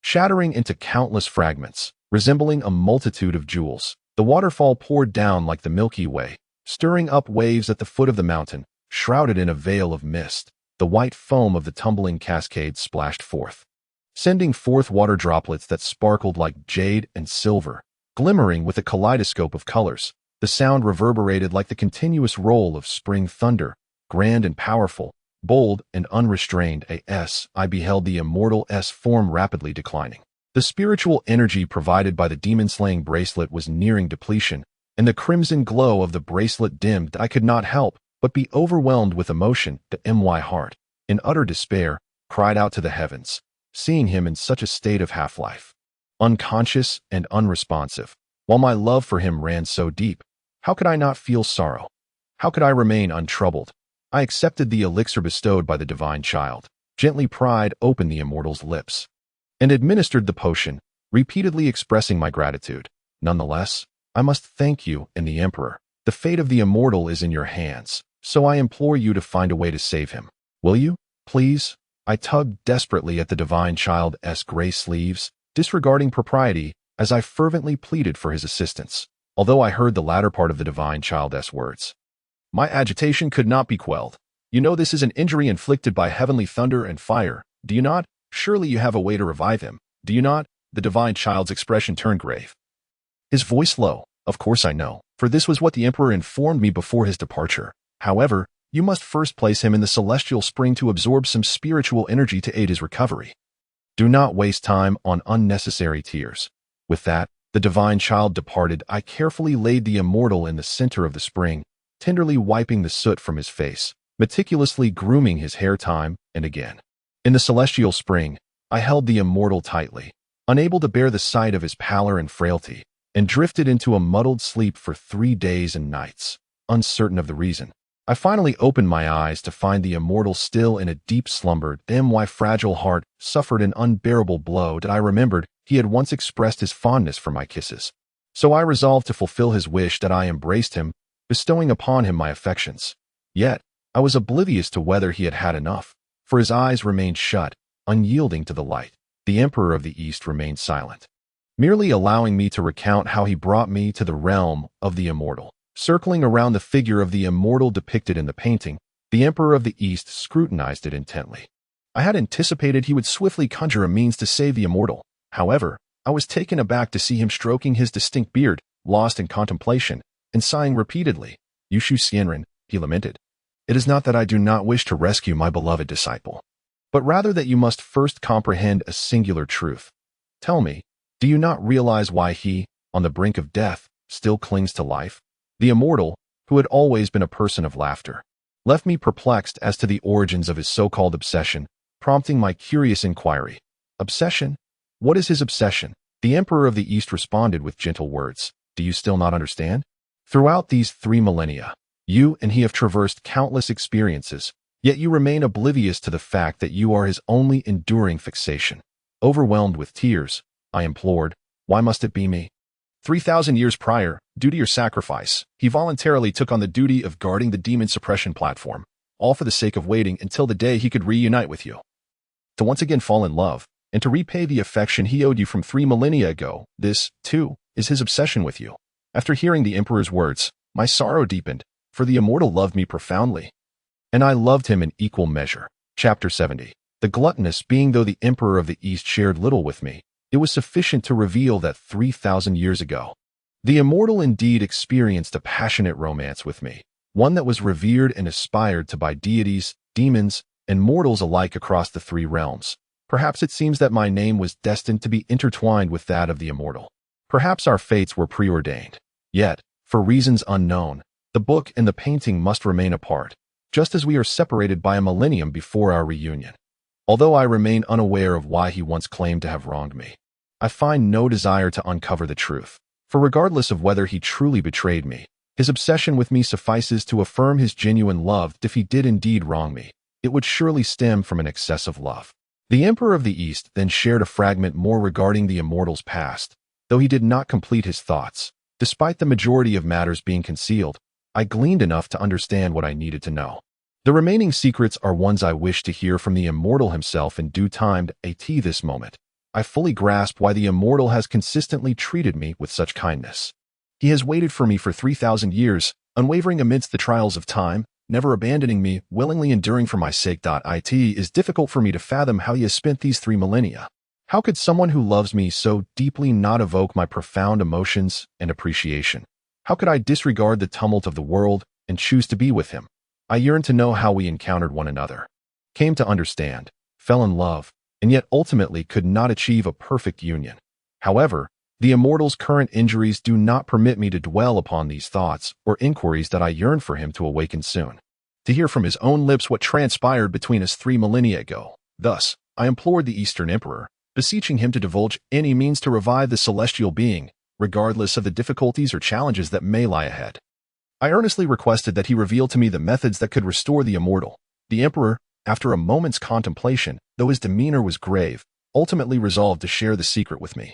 shattering into countless fragments, resembling a multitude of jewels. The waterfall poured down like the Milky Way, stirring up waves at the foot of the mountain, shrouded in a veil of mist. The white foam of the tumbling cascade splashed forth, sending forth water droplets that sparkled like jade and silver, glimmering with a kaleidoscope of colors. The sound reverberated like the continuous roll of spring thunder, grand and powerful, bold and unrestrained. I beheld the immortal form rapidly declining. The spiritual energy provided by the demon-slaying bracelet was nearing depletion, and the crimson glow of the bracelet dimmed. I could not help but be overwhelmed with emotion. My heart, in utter despair, cried out to the heavens, seeing him in such a state of half-life, unconscious and unresponsive. While my love for him ran so deep, how could I not feel sorrow? How could I remain untroubled? I accepted the elixir bestowed by the divine child, gently pried open the immortal's lips, and administered the potion, repeatedly expressing my gratitude. Nonetheless, I must thank you and the Emperor. The fate of the immortal is in your hands, so I implore you to find a way to save him. Will you, please? I tugged desperately at the divine child's gray sleeves, disregarding propriety as I fervently pleaded for his assistance. Although I heard the latter part of the divine child's words, my agitation could not be quelled. You know this is an injury inflicted by heavenly thunder and fire, do you not? Surely you have a way to revive him, do you not? The divine child's expression turned grave, his voice low. Of course I know, for this was what the Emperor informed me before his departure. However, you must first place him in the celestial spring to absorb some spiritual energy to aid his recovery. Do not waste time on unnecessary tears. With that, the divine child departed. I carefully laid the immortal in the center of the spring, tenderly wiping the soot from his face, meticulously grooming his hair time and again. In the celestial spring, I held the immortal tightly, unable to bear the sight of his pallor and frailty, and drifted into a muddled sleep for 3 days and nights, uncertain of the reason. I finally opened my eyes to find the immortal still in a deep slumber. My fragile heart suffered an unbearable blow. I remembered he had once expressed his fondness for my kisses. So I resolved to fulfill his wish. I embraced him, bestowing upon him my affections. Yet, I was oblivious to whether he had had enough, for his eyes remained shut, unyielding to the light. The Emperor of the East remained silent, merely allowing me to recount how he brought me to the realm of the immortal. Circling around the figure of the immortal depicted in the painting, the Emperor of the East scrutinized it intently. I had anticipated he would swiftly conjure a means to save the immortal. However, I was taken aback to see him stroking his distinct beard, lost in contemplation, and sighing repeatedly. Yushu Xianren, he lamented. It is not that I do not wish to rescue my beloved disciple, but rather that you must first comprehend a singular truth. Tell me, do you not realize why he, on the brink of death, still clings to life? The immortal, who had always been a person of laughter, left me perplexed as to the origins of his so-called obsession, prompting my curious inquiry. Obsession? What is his obsession? The Emperor of the East responded with gentle words. Do you still not understand? Throughout these 3 millennia, you and he have traversed countless experiences, yet you remain oblivious to the fact that you are his only enduring fixation. Overwhelmed with tears, I implored, why must it be me? 3,000 years prior, due to your sacrifice, he voluntarily took on the duty of guarding the demon suppression platform, all for the sake of waiting until the day he could reunite with you. To once again fall in love, and to repay the affection he owed you from 3 millennia ago, this, too, is his obsession with you. After hearing the Emperor's words, my sorrow deepened, for the immortal loved me profoundly, and I loved him in equal measure. Chapter 70. The gluttonous being though the Emperor of the East shared little with me, it was sufficient to reveal that 3,000 years ago, the immortal indeed experienced a passionate romance with me, one that was revered and aspired to by deities, demons, and mortals alike across the 3 realms. Perhaps it seems that my name was destined to be intertwined with that of the immortal. Perhaps our fates were preordained. Yet, for reasons unknown, the book and the painting must remain apart, just as we are separated by a millennium before our reunion. Although I remain unaware of why he once claimed to have wronged me, I find no desire to uncover the truth, for regardless of whether he truly betrayed me, his obsession with me suffices to affirm his genuine love. If he did indeed wrong me, it would surely stem from an excessive love. The Emperor of the East then shared a fragment more regarding the immortal's past, though he did not complete his thoughts. Despite the majority of matters being concealed, I gleaned enough to understand what I needed to know. The remaining secrets are ones I wish to hear from the immortal himself in due time. At this moment, I fully grasp why the immortal has consistently treated me with such kindness. He has waited for me for 3,000 years, unwavering amidst the trials of time, never abandoning me, willingly enduring for my sake. It is difficult for me to fathom how he has spent these 3 millennia. How could someone who loves me so deeply not evoke my profound emotions and appreciation? How could I disregard the tumult of the world and choose to be with him? I yearned to know how we encountered one another, came to understand, fell in love, and yet ultimately could not achieve a perfect union. However, the immortal's current injuries do not permit me to dwell upon these thoughts or inquiries that I yearn for him to awaken soon, to hear from his own lips what transpired between us 3 millennia ago. Thus, I implored the Eastern Emperor, beseeching him to divulge any means to revive the celestial being, regardless of the difficulties or challenges that may lie ahead. I earnestly requested that he reveal to me the methods that could restore the immortal. The Emperor, after a moment's contemplation, though his demeanor was grave, ultimately resolved to share the secret with me,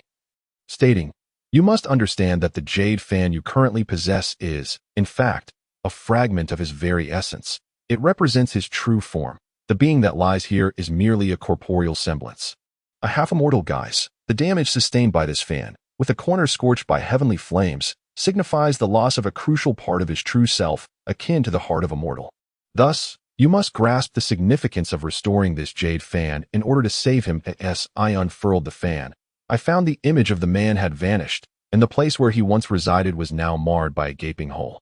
stating, "You must understand that the jade fan you currently possess is, in fact, a fragment of his very essence. It represents his true form. The being that lies here is merely a corporeal semblance. A half-immortal guise. The damage sustained by this fan, with a corner scorched by heavenly flames, signifies the loss of a crucial part of his true self, akin to the heart of a mortal. Thus, you must grasp the significance of restoring this jade fan in order to save him." As I unfurled the fan, I found the image of the man had vanished, and the place where he once resided was now marred by a gaping hole,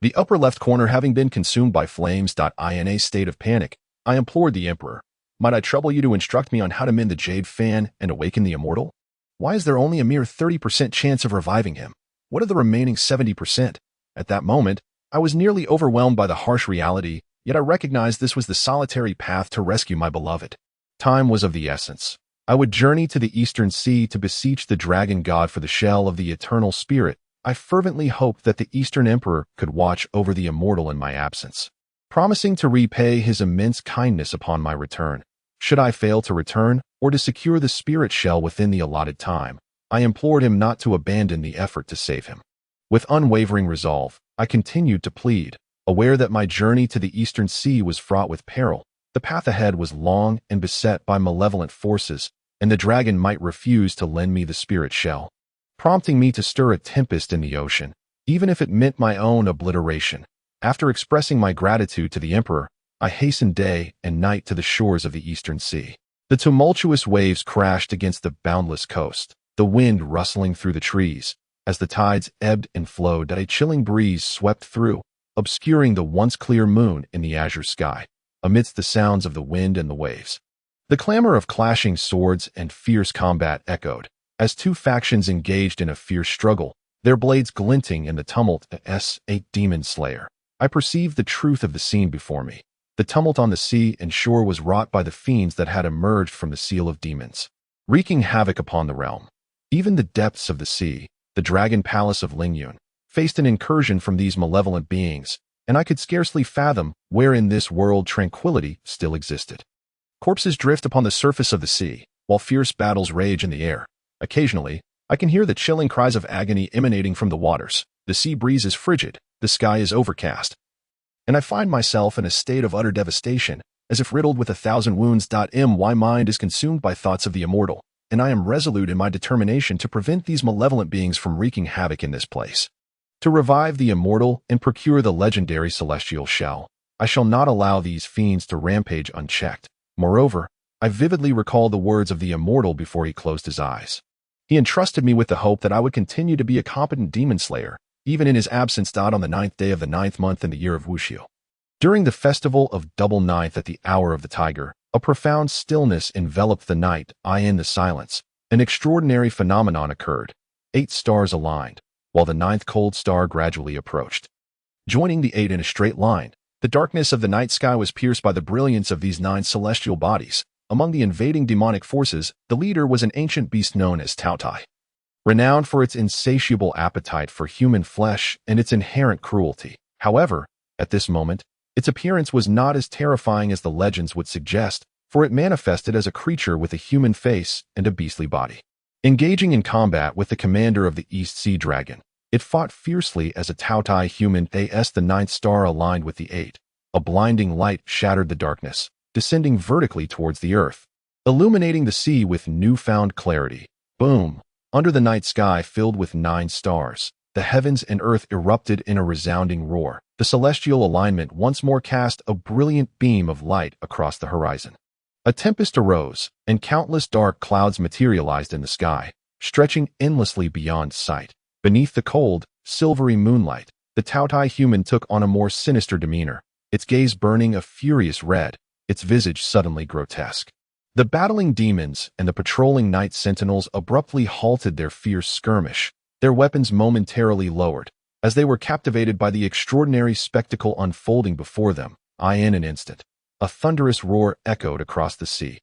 the upper left corner having been consumed by flames. In a state of panic, I implored the Emperor, "Might I trouble you to instruct me on how to mend the jade fan and awaken the immortal? Why is there only a mere 30% chance of reviving him? What are the remaining 70%? At that moment, I was nearly overwhelmed by the harsh reality, yet I recognized this was the solitary path to rescue my beloved. Time was of the essence. I would journey to the Eastern Sea to beseech the dragon god for the shell of the eternal spirit. I fervently hoped that the Eastern Emperor could watch over the immortal in my absence, promising to repay his immense kindness upon my return. Should I fail to return, or to secure the spirit shell within the allotted time, I implored him not to abandon the effort to save him. With unwavering resolve, I continued to plead, aware that my journey to the Eastern Sea was fraught with peril. The path ahead was long and beset by malevolent forces, and the dragon might refuse to lend me the spirit shell, prompting me to stir a tempest in the ocean, even if it meant my own obliteration. After expressing my gratitude to the Emperor, I hastened day and night to the shores of the eastern sea. The tumultuous waves crashed against the boundless coast, the wind rustling through the trees. As the tides ebbed and flowed, a chilling breeze swept through, obscuring the once clear moon in the azure sky, amidst the sounds of the wind and the waves. The clamor of clashing swords and fierce combat echoed, as two factions engaged in a fierce struggle, their blades glinting in the tumult. A demon slayer. I perceived the truth of the scene before me. The tumult on the sea and shore was wrought by the fiends that had emerged from the seal of demons, wreaking havoc upon the realm. Even the depths of the sea, the dragon palace of Lingyun, faced an incursion from these malevolent beings, and I could scarcely fathom where in this world tranquility still existed. Corpses drift upon the surface of the sea, while fierce battles rage in the air. Occasionally, I can hear the chilling cries of agony emanating from the waters. The sea breeze is frigid, the sky is overcast, and I find myself in a state of utter devastation, as if riddled with 1,000 wounds. My mind is consumed by thoughts of the immortal, and I am resolute in my determination to prevent these malevolent beings from wreaking havoc in this place. To revive the immortal and procure the legendary celestial shell, I shall not allow these fiends to rampage unchecked. Moreover, I vividly recall the words of the immortal before he closed his eyes. He entrusted me with the hope that I would continue to be a competent demon slayer, even in his absence. On the 9th day of the 9th month in the year of Wuxiu, during the festival of Double Ninth at the hour of the tiger, a profound stillness enveloped the night. In the silence, an extraordinary phenomenon occurred. 8 stars aligned, while the 9th cold star gradually approached, joining the 8 in a straight line. The darkness of the night sky was pierced by the brilliance of these 9 celestial bodies. Among the invading demonic forces, the leader was an ancient beast known as Taotai, renowned for its insatiable appetite for human flesh and its inherent cruelty. However, at this moment, its appearance was not as terrifying as the legends would suggest, for it manifested as a creature with a human face and a beastly body. Engaging in combat with the commander of the East Sea Dragon, it fought fiercely as a Taotai human. The 9th star aligned with the 8. A blinding light shattered the darkness, descending vertically towards the earth, illuminating the sea with newfound clarity. Boom! Under the night sky filled with 9 stars, the heavens and earth erupted in a resounding roar. The celestial alignment once more cast a brilliant beam of light across the horizon. A tempest arose, and countless dark clouds materialized in the sky, stretching endlessly beyond sight. Beneath the cold, silvery moonlight, the Taotai human took on a more sinister demeanor, its gaze burning a furious red, its visage suddenly grotesque. The battling demons and the patrolling night sentinels abruptly halted their fierce skirmish, their weapons momentarily lowered, as they were captivated by the extraordinary spectacle unfolding before them. In an instant, a thunderous roar echoed across the sea.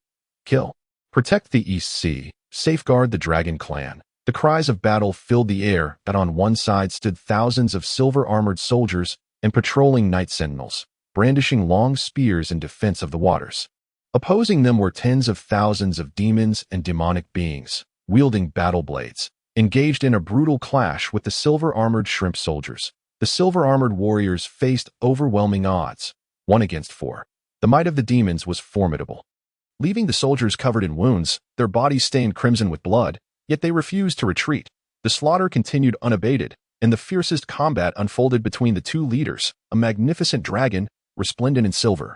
Kill. Protect the East Sea. Safeguard the Dragon Clan. The cries of battle filled the air, and on one side stood thousands of silver-armored soldiers and patrolling night sentinels, brandishing long spears in defense of the waters. Opposing them were tens of thousands of demons and demonic beings, wielding battle blades, engaged in a brutal clash with the silver-armored shrimp soldiers. The silver-armored warriors faced overwhelming odds, 1 against 4. The might of the demons was formidable. Leaving the soldiers covered in wounds, their bodies stained crimson with blood, yet they refused to retreat. The slaughter continued unabated, and the fiercest combat unfolded between the two leaders, a magnificent dragon, resplendent in silver,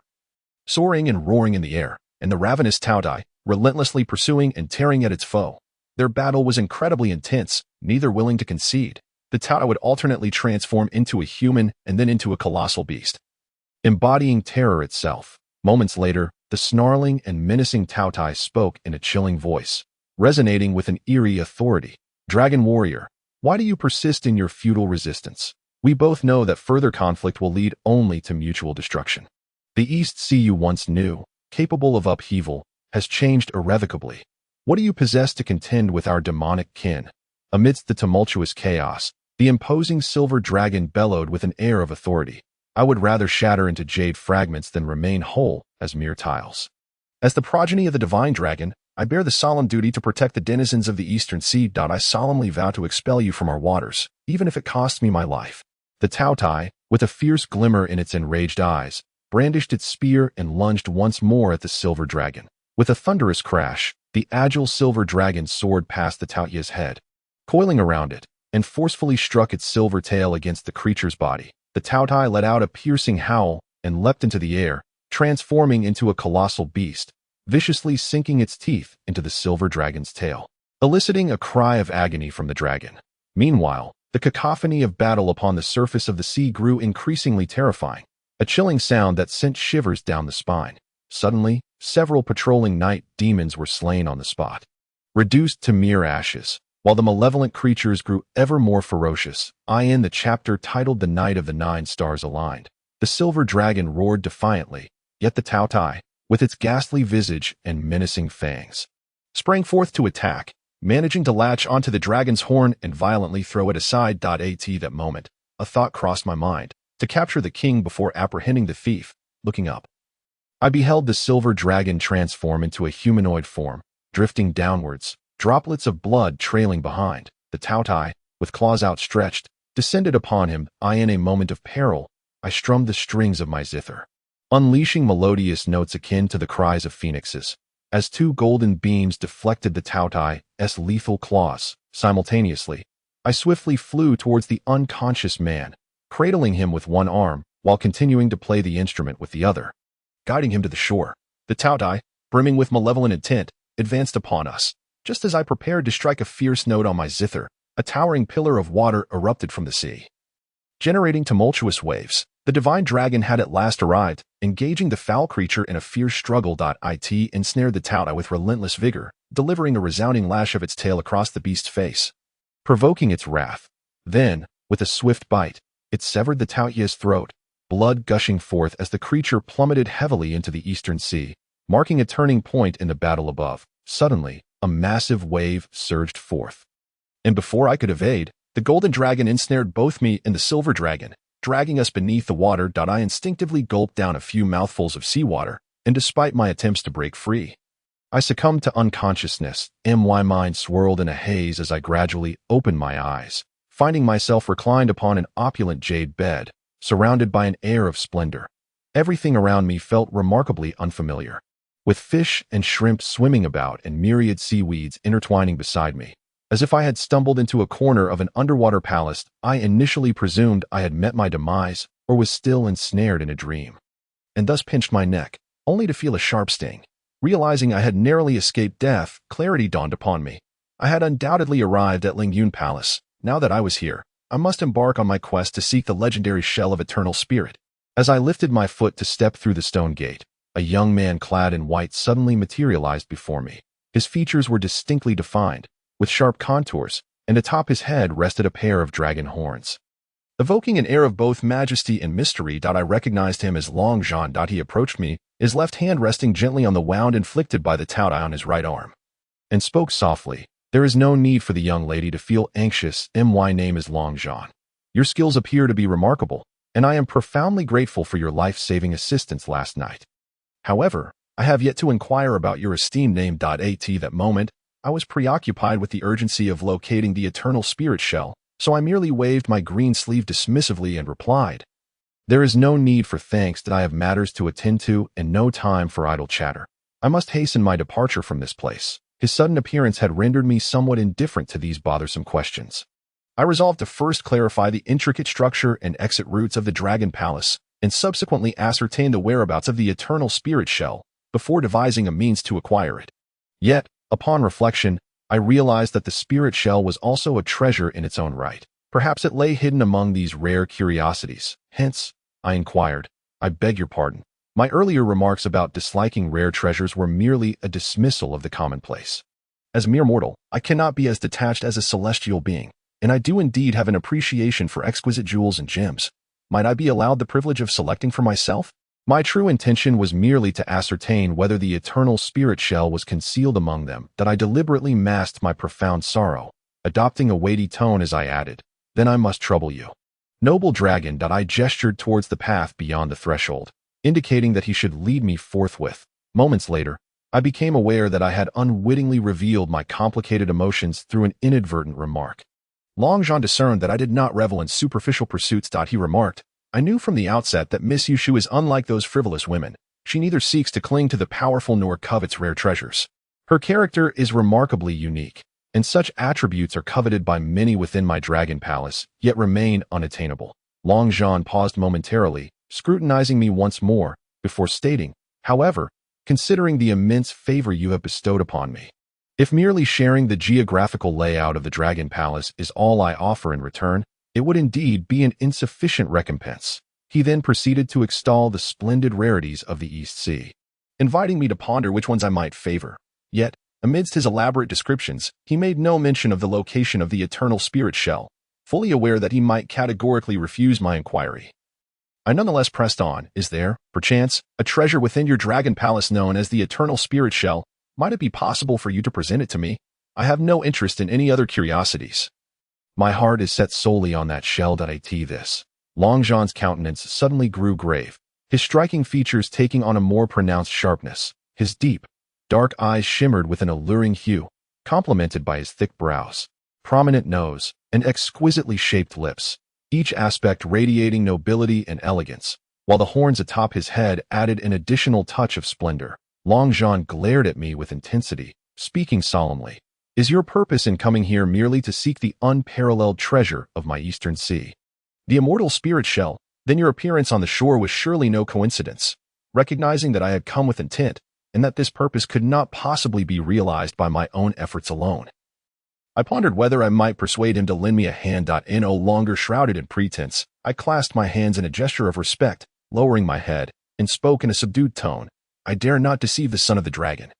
soaring and roaring in the air, and the ravenous Taotai, relentlessly pursuing and tearing at its foe. Their battle was incredibly intense, neither willing to concede. The Taotai would alternately transform into a human and then into a colossal beast, embodying terror itself. Moments later, the snarling and menacing Taotai spoke in a chilling voice, resonating with an eerie authority. Dragon warrior, why do you persist in your futile resistance? We both know that further conflict will lead only to mutual destruction. The East Sea you once knew, capable of upheaval, has changed irrevocably. What do you possess to contend with our demonic kin? Amidst the tumultuous chaos, the imposing silver dragon bellowed with an air of authority. I would rather shatter into jade fragments than remain whole as mere tiles. As the progeny of the divine dragon, I bear the solemn duty to protect the denizens of the eastern sea. I solemnly vow to expel you from our waters, even if it costs me my life. The Taotai, with a fierce glimmer in its enraged eyes, brandished its spear and lunged once more at the silver dragon. With a thunderous crash, the agile silver dragon soared past the Taoyai's head, coiling around it, and forcefully struck its silver tail against the creature's body. The Taotai let out a piercing howl and leapt into the air, transforming into a colossal beast, viciously sinking its teeth into the silver dragon's tail, eliciting a cry of agony from the dragon. Meanwhile, the cacophony of battle upon the surface of the sea grew increasingly terrifying, a chilling sound that sent shivers down the spine. Suddenly, several patrolling night demons were slain on the spot, reduced to mere ashes, while the malevolent creatures grew ever more ferocious. In the chapter titled The Night of the Nine Stars Aligned, the silver dragon roared defiantly, yet the Taotai, with its ghastly visage and menacing fangs, sprang forth to attack, managing to latch onto the dragon's horn and violently throw it aside. At that moment, a thought crossed my mind: to capture the king before apprehending the thief. Looking up, I beheld the silver dragon transform into a humanoid form, drifting downwards, droplets of blood trailing behind. The Taotai, with claws outstretched, descended upon him. In a moment of peril, I strummed the strings of my zither, unleashing melodious notes akin to the cries of phoenixes, as two golden beams deflected the Taotai's lethal claws. Simultaneously, I swiftly flew towards the unconscious man, cradling him with one arm while continuing to play the instrument with the other, guiding him to the shore. The Taotai, brimming with malevolent intent, advanced upon us. Just as I prepared to strike a fierce note on my zither, a towering pillar of water erupted from the sea, generating tumultuous waves. The divine dragon had at last arrived, engaging the foul creature in a fierce struggle. It ensnared the Taotai with relentless vigor, delivering a resounding lash of its tail across the beast's face, provoking its wrath. Then, with a swift bite, it severed the Taoi's throat, blood gushing forth as the creature plummeted heavily into the eastern sea, marking a turning point in the battle above. Suddenly, a massive wave surged forth, and before I could evade, the golden dragon ensnared both me and the silver dragon, dragging us beneath the water. I instinctively gulped down a few mouthfuls of seawater, and despite my attempts to break free, I succumbed to unconsciousness. My mind swirled in a haze as I gradually opened my eyes, finding myself reclined upon an opulent jade bed, surrounded by an air of splendor. Everything around me felt remarkably unfamiliar, with fish and shrimp swimming about and myriad seaweeds intertwining beside me. As if I had stumbled into a corner of an underwater palace, I initially presumed I had met my demise or was still ensnared in a dream, and thus pinched my neck, only to feel a sharp sting. Realizing I had narrowly escaped death, clarity dawned upon me. I had undoubtedly arrived at Lingyun Palace. Now that I was here, I must embark on my quest to seek the legendary shell of eternal spirit. As I lifted my foot to step through the stone gate, a young man clad in white suddenly materialized before me. His features were distinctly defined, with sharp contours, and atop his head rested a pair of dragon horns, evoking an air of both majesty and mystery. I recognized him as Long Zhan. He approached me, his left hand resting gently on the wound inflicted by the Taotai on his right arm, and spoke softly. "There is no need for the young lady to feel anxious. My name is Long Zhan. Your skills appear to be remarkable, and I am profoundly grateful for your life-saving assistance last night. However, I have yet to inquire about your esteemed name." At that moment, I was preoccupied with the urgency of locating the eternal spirit shell, so I merely waved my green sleeve dismissively and replied, "There is no need for thanks. That I have matters to attend to and no time for idle chatter. I must hasten my departure from this place." His sudden appearance had rendered me somewhat indifferent to these bothersome questions. I resolved to first clarify the intricate structure and exit routes of the Dragon Palace, and subsequently ascertain the whereabouts of the eternal spirit shell, before devising a means to acquire it. Yet, upon reflection, I realized that the spirit shell was also a treasure in its own right. Perhaps it lay hidden among these rare curiosities. Hence, I inquired, "I beg your pardon. My earlier remarks about disliking rare treasures were merely a dismissal of the commonplace. As mere mortal, I cannot be as detached as a celestial being, and I do indeed have an appreciation for exquisite jewels and gems. Might I be allowed the privilege of selecting for myself?" My true intention was merely to ascertain whether the eternal spirit shell was concealed among them. That I deliberately masked my profound sorrow, adopting a weighty tone as I added, "Then I must trouble you, noble dragon." I gestured towards the path beyond the threshold, indicating that he should lead me forthwith. Moments later, I became aware that I had unwittingly revealed my complicated emotions through an inadvertent remark. Long Zhan discerned that I did not revel in superficial pursuits. He remarked, "I knew from the outset that Miss Yushu is unlike those frivolous women. She neither seeks to cling to the powerful nor covets rare treasures. Her character is remarkably unique, and such attributes are coveted by many within my Dragon Palace, yet remain unattainable." Long Zhan paused momentarily, scrutinizing me once more, before stating, "However, considering the immense favor you have bestowed upon me, if merely sharing the geographical layout of the Dragon Palace is all I offer in return, it would indeed be an insufficient recompense." He then proceeded to extol the splendid rarities of the East Sea, inviting me to ponder which ones I might favor. Yet, amidst his elaborate descriptions, he made no mention of the location of the eternal spirit shell, fully aware that he might categorically refuse my inquiry. I nonetheless pressed on. "Is there, perchance, a treasure within your Dragon Palace known as the eternal spirit shell? Might it be possible for you to present it to me? I have no interest in any other curiosities. My heart is set solely on that shell. This." Long Jean's countenance suddenly grew grave, his striking features taking on a more pronounced sharpness. His deep, dark eyes shimmered with an alluring hue, complemented by his thick brows, prominent nose, and exquisitely shaped lips, each aspect radiating nobility and elegance, while the horns atop his head added an additional touch of splendor. Long Jean glared at me with intensity, speaking solemnly. "Is your purpose in coming here merely to seek the unparalleled treasure of my eastern sea, the immortal spirit shell? Then your appearance on the shore was surely no coincidence." Recognizing that I had come with intent, and that this purpose could not possibly be realized by my own efforts alone, I pondered whether I might persuade him to lend me a hand. No longer shrouded in pretense, I clasped my hands in a gesture of respect, lowering my head, and spoke in a subdued tone. "I dare not deceive the son of the dragon.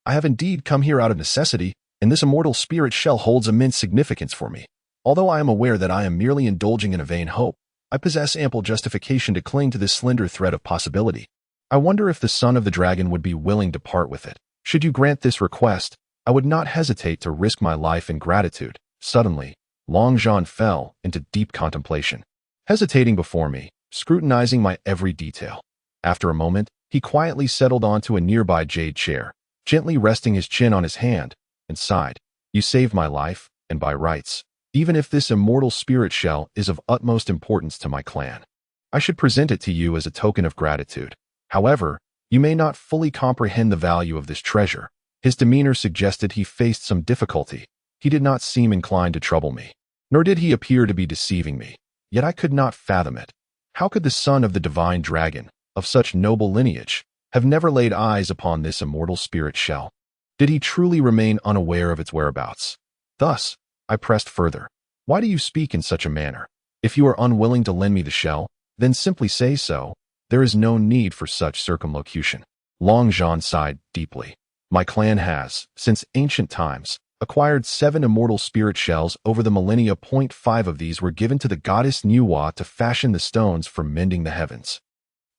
I have indeed come here out of necessity, and this immortal spirit shell holds immense significance for me. Although I am aware that I am merely indulging in a vain hope, I possess ample justification to cling to this slender thread of possibility. I wonder if the son of the dragon would be willing to part with it. Should you grant this request, I would not hesitate to risk my life in gratitude." Suddenly, Long Jean fell into deep contemplation, hesitating before me, scrutinizing my every detail. After a moment, he quietly settled onto a nearby jade chair, gently resting his chin on his hand, and sighed. "You saved my life, and by rights, even if this immortal spirit shell is of utmost importance to my clan, I should present it to you as a token of gratitude. However, you may not fully comprehend the value of this treasure." His demeanor suggested he faced some difficulty. He did not seem inclined to trouble me, nor did he appear to be deceiving me. Yet I could not fathom it. How could the son of the divine dragon, of such noble lineage, have never laid eyes upon this immortal spirit shell? Did he truly remain unaware of its whereabouts? Thus, I pressed further. "Why do you speak in such a manner? If you are unwilling to lend me the shell, then simply say so. There is no need for such circumlocution." Long Jean sighed deeply. "My clan has, since ancient times, acquired 7 immortal spirit shells over the millennia. 5 of these were given to the goddess Nuwa to fashion the stones for mending the heavens,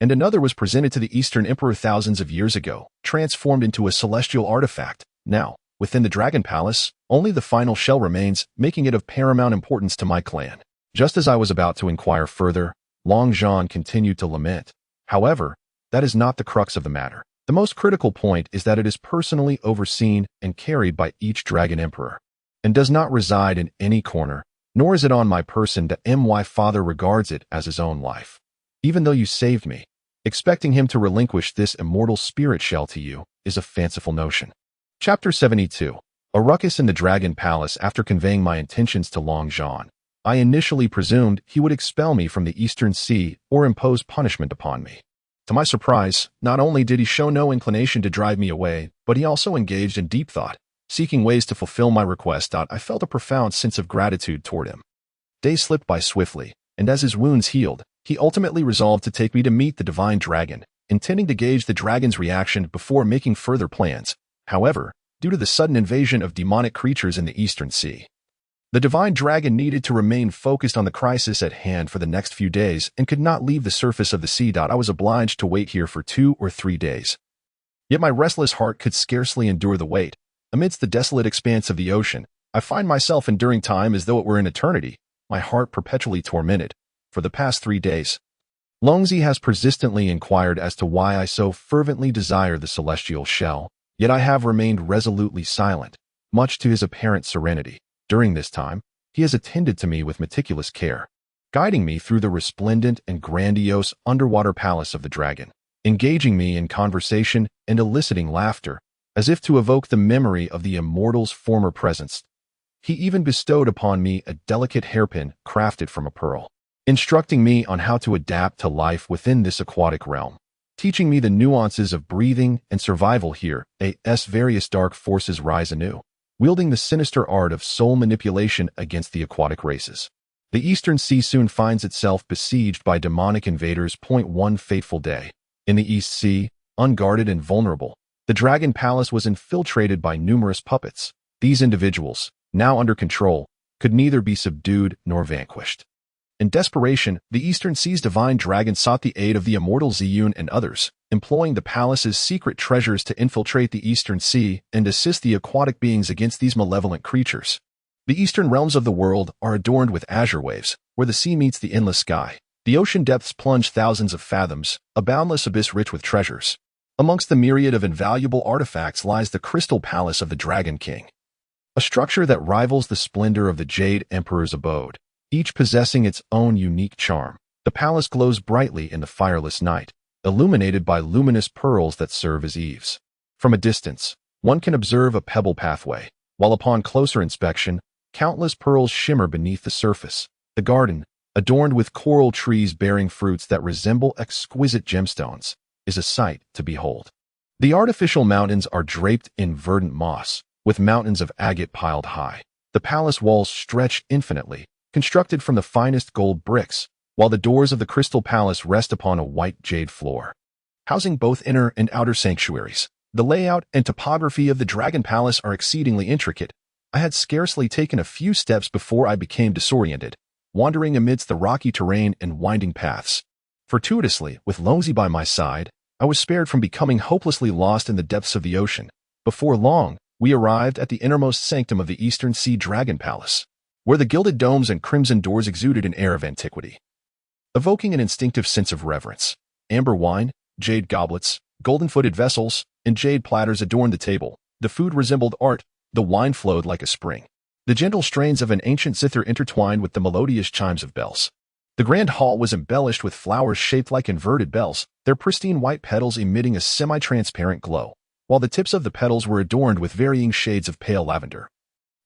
and another was presented to the Eastern Emperor thousands of years ago, transformed into a celestial artifact. Now, within the Dragon Palace, only the final shell remains, making it of paramount importance to my clan." Just as I was about to inquire further, Long Jean continued to lament. "However, that is not the crux of the matter. The most critical point is that it is personally overseen and carried by each Dragon Emperor, and does not reside in any corner, nor is it on my person. My father regards it as his own life. Even though you saved me, expecting him to relinquish this immortal spirit shell to you is a fanciful notion." Chapter 72. A ruckus in the Dragon Palace. After conveying my intentions to Long Jean, I initially presumed he would expel me from the Eastern Sea or impose punishment upon me. To my surprise, not only did he show no inclination to drive me away, but he also engaged in deep thought, seeking ways to fulfill my request. I felt a profound sense of gratitude toward him. Days slipped by swiftly, and as his wounds healed, he ultimately resolved to take me to meet the divine dragon, intending to gauge the dragon's reaction before making further plans. However, due to the sudden invasion of demonic creatures in the Eastern Sea, the divine dragon needed to remain focused on the crisis at hand for the next few days and could not leave the surface of the sea. I was obliged to wait here for 2 or 3 days. Yet my restless heart could scarcely endure the wait. Amidst the desolate expanse of the ocean, I find myself enduring time as though it were an eternity, my heart perpetually tormented. For the past 3 days, Longzi has persistently inquired as to why I so fervently desire the celestial shell, yet I have remained resolutely silent, much to his apparent serenity. During this time, he has attended to me with meticulous care, guiding me through the resplendent and grandiose underwater palace of the dragon, engaging me in conversation and eliciting laughter, as if to evoke the memory of the immortal's former presence. He even bestowed upon me a delicate hairpin crafted from a pearl, instructing me on how to adapt to life within this aquatic realm. teaching me the nuances of breathing and survival here. As various dark forces rise anew, wielding the sinister art of soul manipulation against the aquatic races. The Eastern Sea soon finds itself besieged by demonic invaders. One fateful day. In the East Sea, unguarded and vulnerable, the Dragon Palace was infiltrated by numerous puppets. These individuals, now under control, could neither be subdued nor vanquished. In desperation, the Eastern Sea's divine dragon sought the aid of the immortal Ziyun and others, employing the palace's secret treasures to infiltrate the Eastern Sea and assist the aquatic beings against these malevolent creatures. The eastern realms of the world are adorned with azure waves, where the sea meets the endless sky. The ocean depths plunge thousands of fathoms, a boundless abyss rich with treasures. Amongst the myriad of invaluable artifacts lies the Crystal Palace of the Dragon King, a structure that rivals the splendor of the Jade Emperor's abode, each possessing its own unique charm. The palace glows brightly in the fireless night, illuminated by luminous pearls that serve as eaves. From a distance, one can observe a pebble pathway, while upon closer inspection, countless pearls shimmer beneath the surface. The garden, adorned with coral trees bearing fruits that resemble exquisite gemstones, is a sight to behold. The artificial mountains are draped in verdant moss, with mountains of agate piled high. The palace walls stretch infinitely, constructed from the finest gold bricks, while the doors of the Crystal Palace rest upon a white jade floor, housing both inner and outer sanctuaries. The layout and topography of the Dragon Palace are exceedingly intricate. I had scarcely taken a few steps before I became disoriented, wandering amidst the rocky terrain and winding paths. Fortuitously, with Longzi by my side, I was spared from becoming hopelessly lost in the depths of the ocean. Before long, we arrived at the innermost sanctum of the Eastern Sea Dragon Palace, where the gilded domes and crimson doors exuded an air of antiquity, evoking an instinctive sense of reverence. Amber wine, jade goblets, golden-footed vessels, and jade platters adorned the table. The food resembled art. The wine flowed like a spring. The gentle strains of an ancient zither intertwined with the melodious chimes of bells. The grand hall was embellished with flowers shaped like inverted bells, their pristine white petals emitting a semi-transparent glow, while the tips of the petals were adorned with varying shades of pale lavender.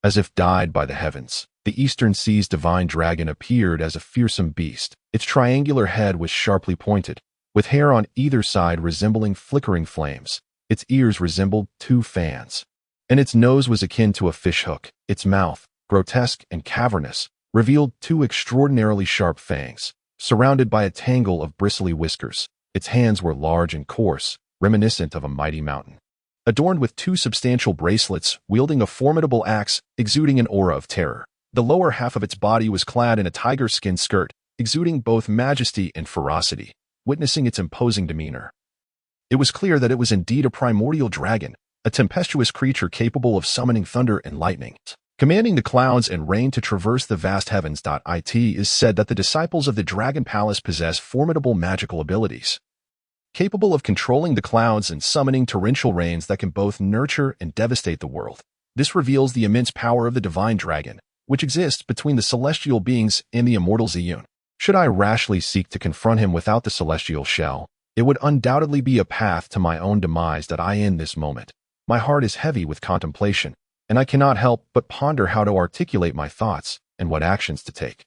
As if dyed by the heavens, the Eastern Sea's divine dragon appeared as a fearsome beast. Its triangular head was sharply pointed, with hair on either side resembling flickering flames. Its ears resembled two fans, and its nose was akin to a fishhook. Its mouth, grotesque and cavernous, revealed two extraordinarily sharp fangs, surrounded by a tangle of bristly whiskers. Its hands were large and coarse, reminiscent of a mighty mountain, adorned with two substantial bracelets, wielding a formidable axe, exuding an aura of terror. The lower half of its body was clad in a tiger skin skirt, exuding both majesty and ferocity. Witnessing its imposing demeanor, it was clear that it was indeed a primordial dragon, a tempestuous creature capable of summoning thunder and lightning, commanding the clouds and rain to traverse the vast heavens. It is said that the disciples of the Dragon Palace possess formidable magical abilities, capable of controlling the clouds and summoning torrential rains that can both nurture and devastate the world. This reveals the immense power of the divine dragon, which exists between the celestial beings and the immortal Ziyun. Should I rashly seek to confront him without the celestial shell, it would undoubtedly be a path to my own demise that I end this moment. My heart is heavy with contemplation, and I cannot help but ponder how to articulate my thoughts and what actions to take.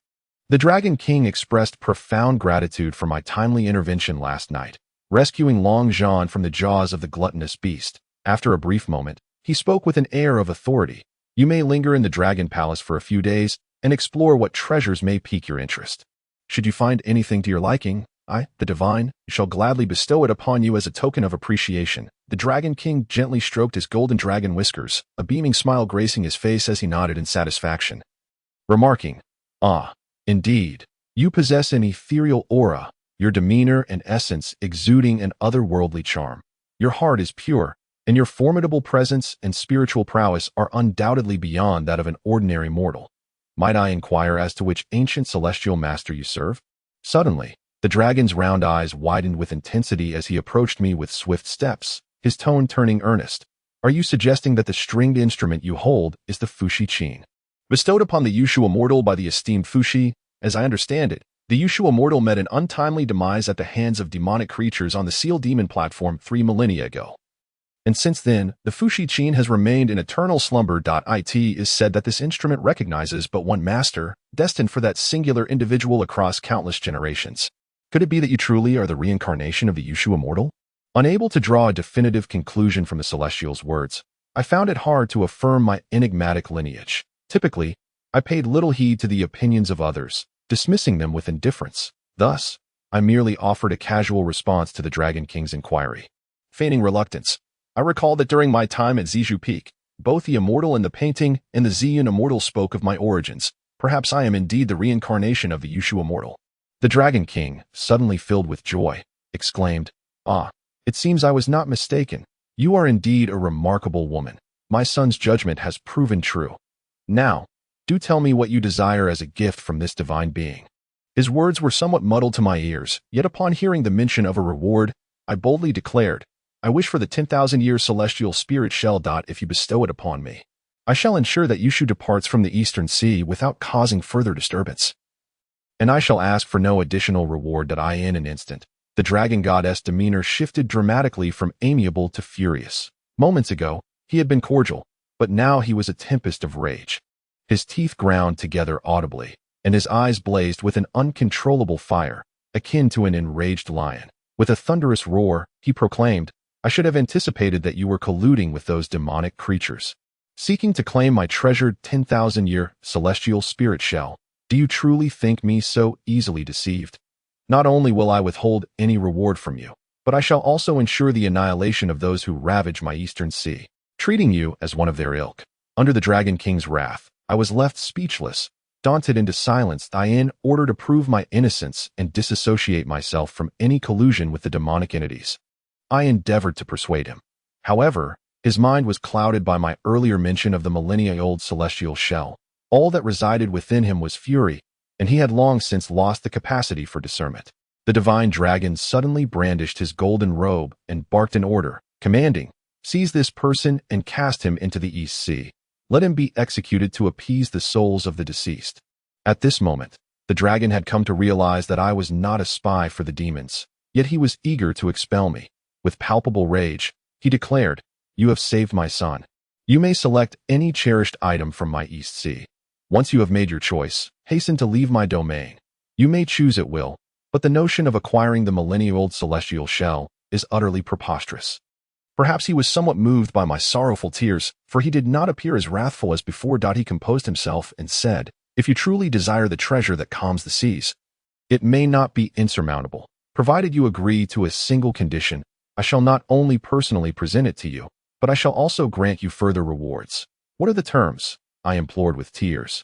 The Dragon King expressed profound gratitude for my timely intervention last night, rescuing Long Zhan from the jaws of the gluttonous beast. After a brief moment, he spoke with an air of authority. You may linger in the Dragon Palace for a few days and explore what treasures may pique your interest. Should you find anything to your liking, I, the divine, shall gladly bestow it upon you as a token of appreciation. The Dragon King gently stroked his golden dragon whiskers, a beaming smile gracing his face as he nodded in satisfaction, remarking, "Ah, indeed, you possess an ethereal aura, your demeanor and essence exuding an otherworldly charm. Your heart is pure, and your formidable presence and spiritual prowess are undoubtedly beyond that of an ordinary mortal. Might I inquire as to which ancient celestial master you serve?" Suddenly, the dragon's round eyes widened with intensity as he approached me with swift steps, his tone turning earnest. "Are you suggesting that the stringed instrument you hold is the Fushi Qin, bestowed upon the Yushu Immortal by the esteemed Fushi? As I understand it, the Yushu Immortal met an untimely demise at the hands of demonic creatures on the Seal Demon platform 3 millennia ago. And since then, the Fushi Qin has remained in eternal slumber. It is said that this instrument recognizes but one master, destined for that singular individual across countless generations. Could it be that you truly are the reincarnation of the Yushu Immortal?" Unable to draw a definitive conclusion from the celestial's words, I found it hard to affirm my enigmatic lineage. Typically, I paid little heed to the opinions of others, dismissing them with indifference. Thus, I merely offered a casual response to the Dragon King's inquiry. Feigning reluctance, I recall that during my time at Zizhu Peak, both the immortal in the painting and the Ziyun immortal spoke of my origins. Perhaps I am indeed the reincarnation of the Yushu immortal. The Dragon King, suddenly filled with joy, exclaimed, "Ah, it seems I was not mistaken. You are indeed a remarkable woman. My son's judgment has proven true. Now, do tell me what you desire as a gift from this divine being." His words were somewhat muddled to my ears, yet upon hearing the mention of a reward, I boldly declared, "I wish for the 10,000-year celestial spirit shell. If you bestow it upon me, I shall ensure that Yushu departs from the Eastern Sea without causing further disturbance. And I shall ask for no additional reward." In an instant, the dragon goddess' demeanor shifted dramatically from amiable to furious. Moments ago, he had been cordial, but now he was a tempest of rage. His teeth ground together audibly, and his eyes blazed with an uncontrollable fire, akin to an enraged lion. With a thunderous roar, he proclaimed, "I should have anticipated that you were colluding with those demonic creatures, seeking to claim my treasured 10,000-year celestial spirit shell. Do you truly think me so easily deceived? Not only will I withhold any reward from you, but I shall also ensure the annihilation of those who ravage my Eastern Sea, treating you as one of their ilk." Under the Dragon King's wrath, I was left speechless, daunted into silence. In order to prove my innocence and disassociate myself from any collusion with the demonic entities, I endeavored to persuade him. However, his mind was clouded by my earlier mention of the millennia-old celestial shell. All that resided within him was fury, and he had long since lost the capacity for discernment. The divine dragon suddenly brandished his golden robe and barked an order, commanding, "Seize this person and cast him into the East Sea. Let him be executed to appease the souls of the deceased." At this moment, the dragon had come to realize that I was not a spy for the demons, yet he was eager to expel me. With palpable rage, he declared, "You have saved my son. You may select any cherished item from my East Sea. Once you have made your choice, hasten to leave my domain. You may choose at will, but the notion of acquiring the millennia-old celestial shell is utterly preposterous." Perhaps he was somewhat moved by my sorrowful tears, for he did not appear as wrathful as before. He composed himself and said, "If you truly desire the treasure that calms the seas, it may not be insurmountable. Provided you agree to a single condition, I shall not only personally present it to you, but I shall also grant you further rewards." "What are the terms?" I implored with tears.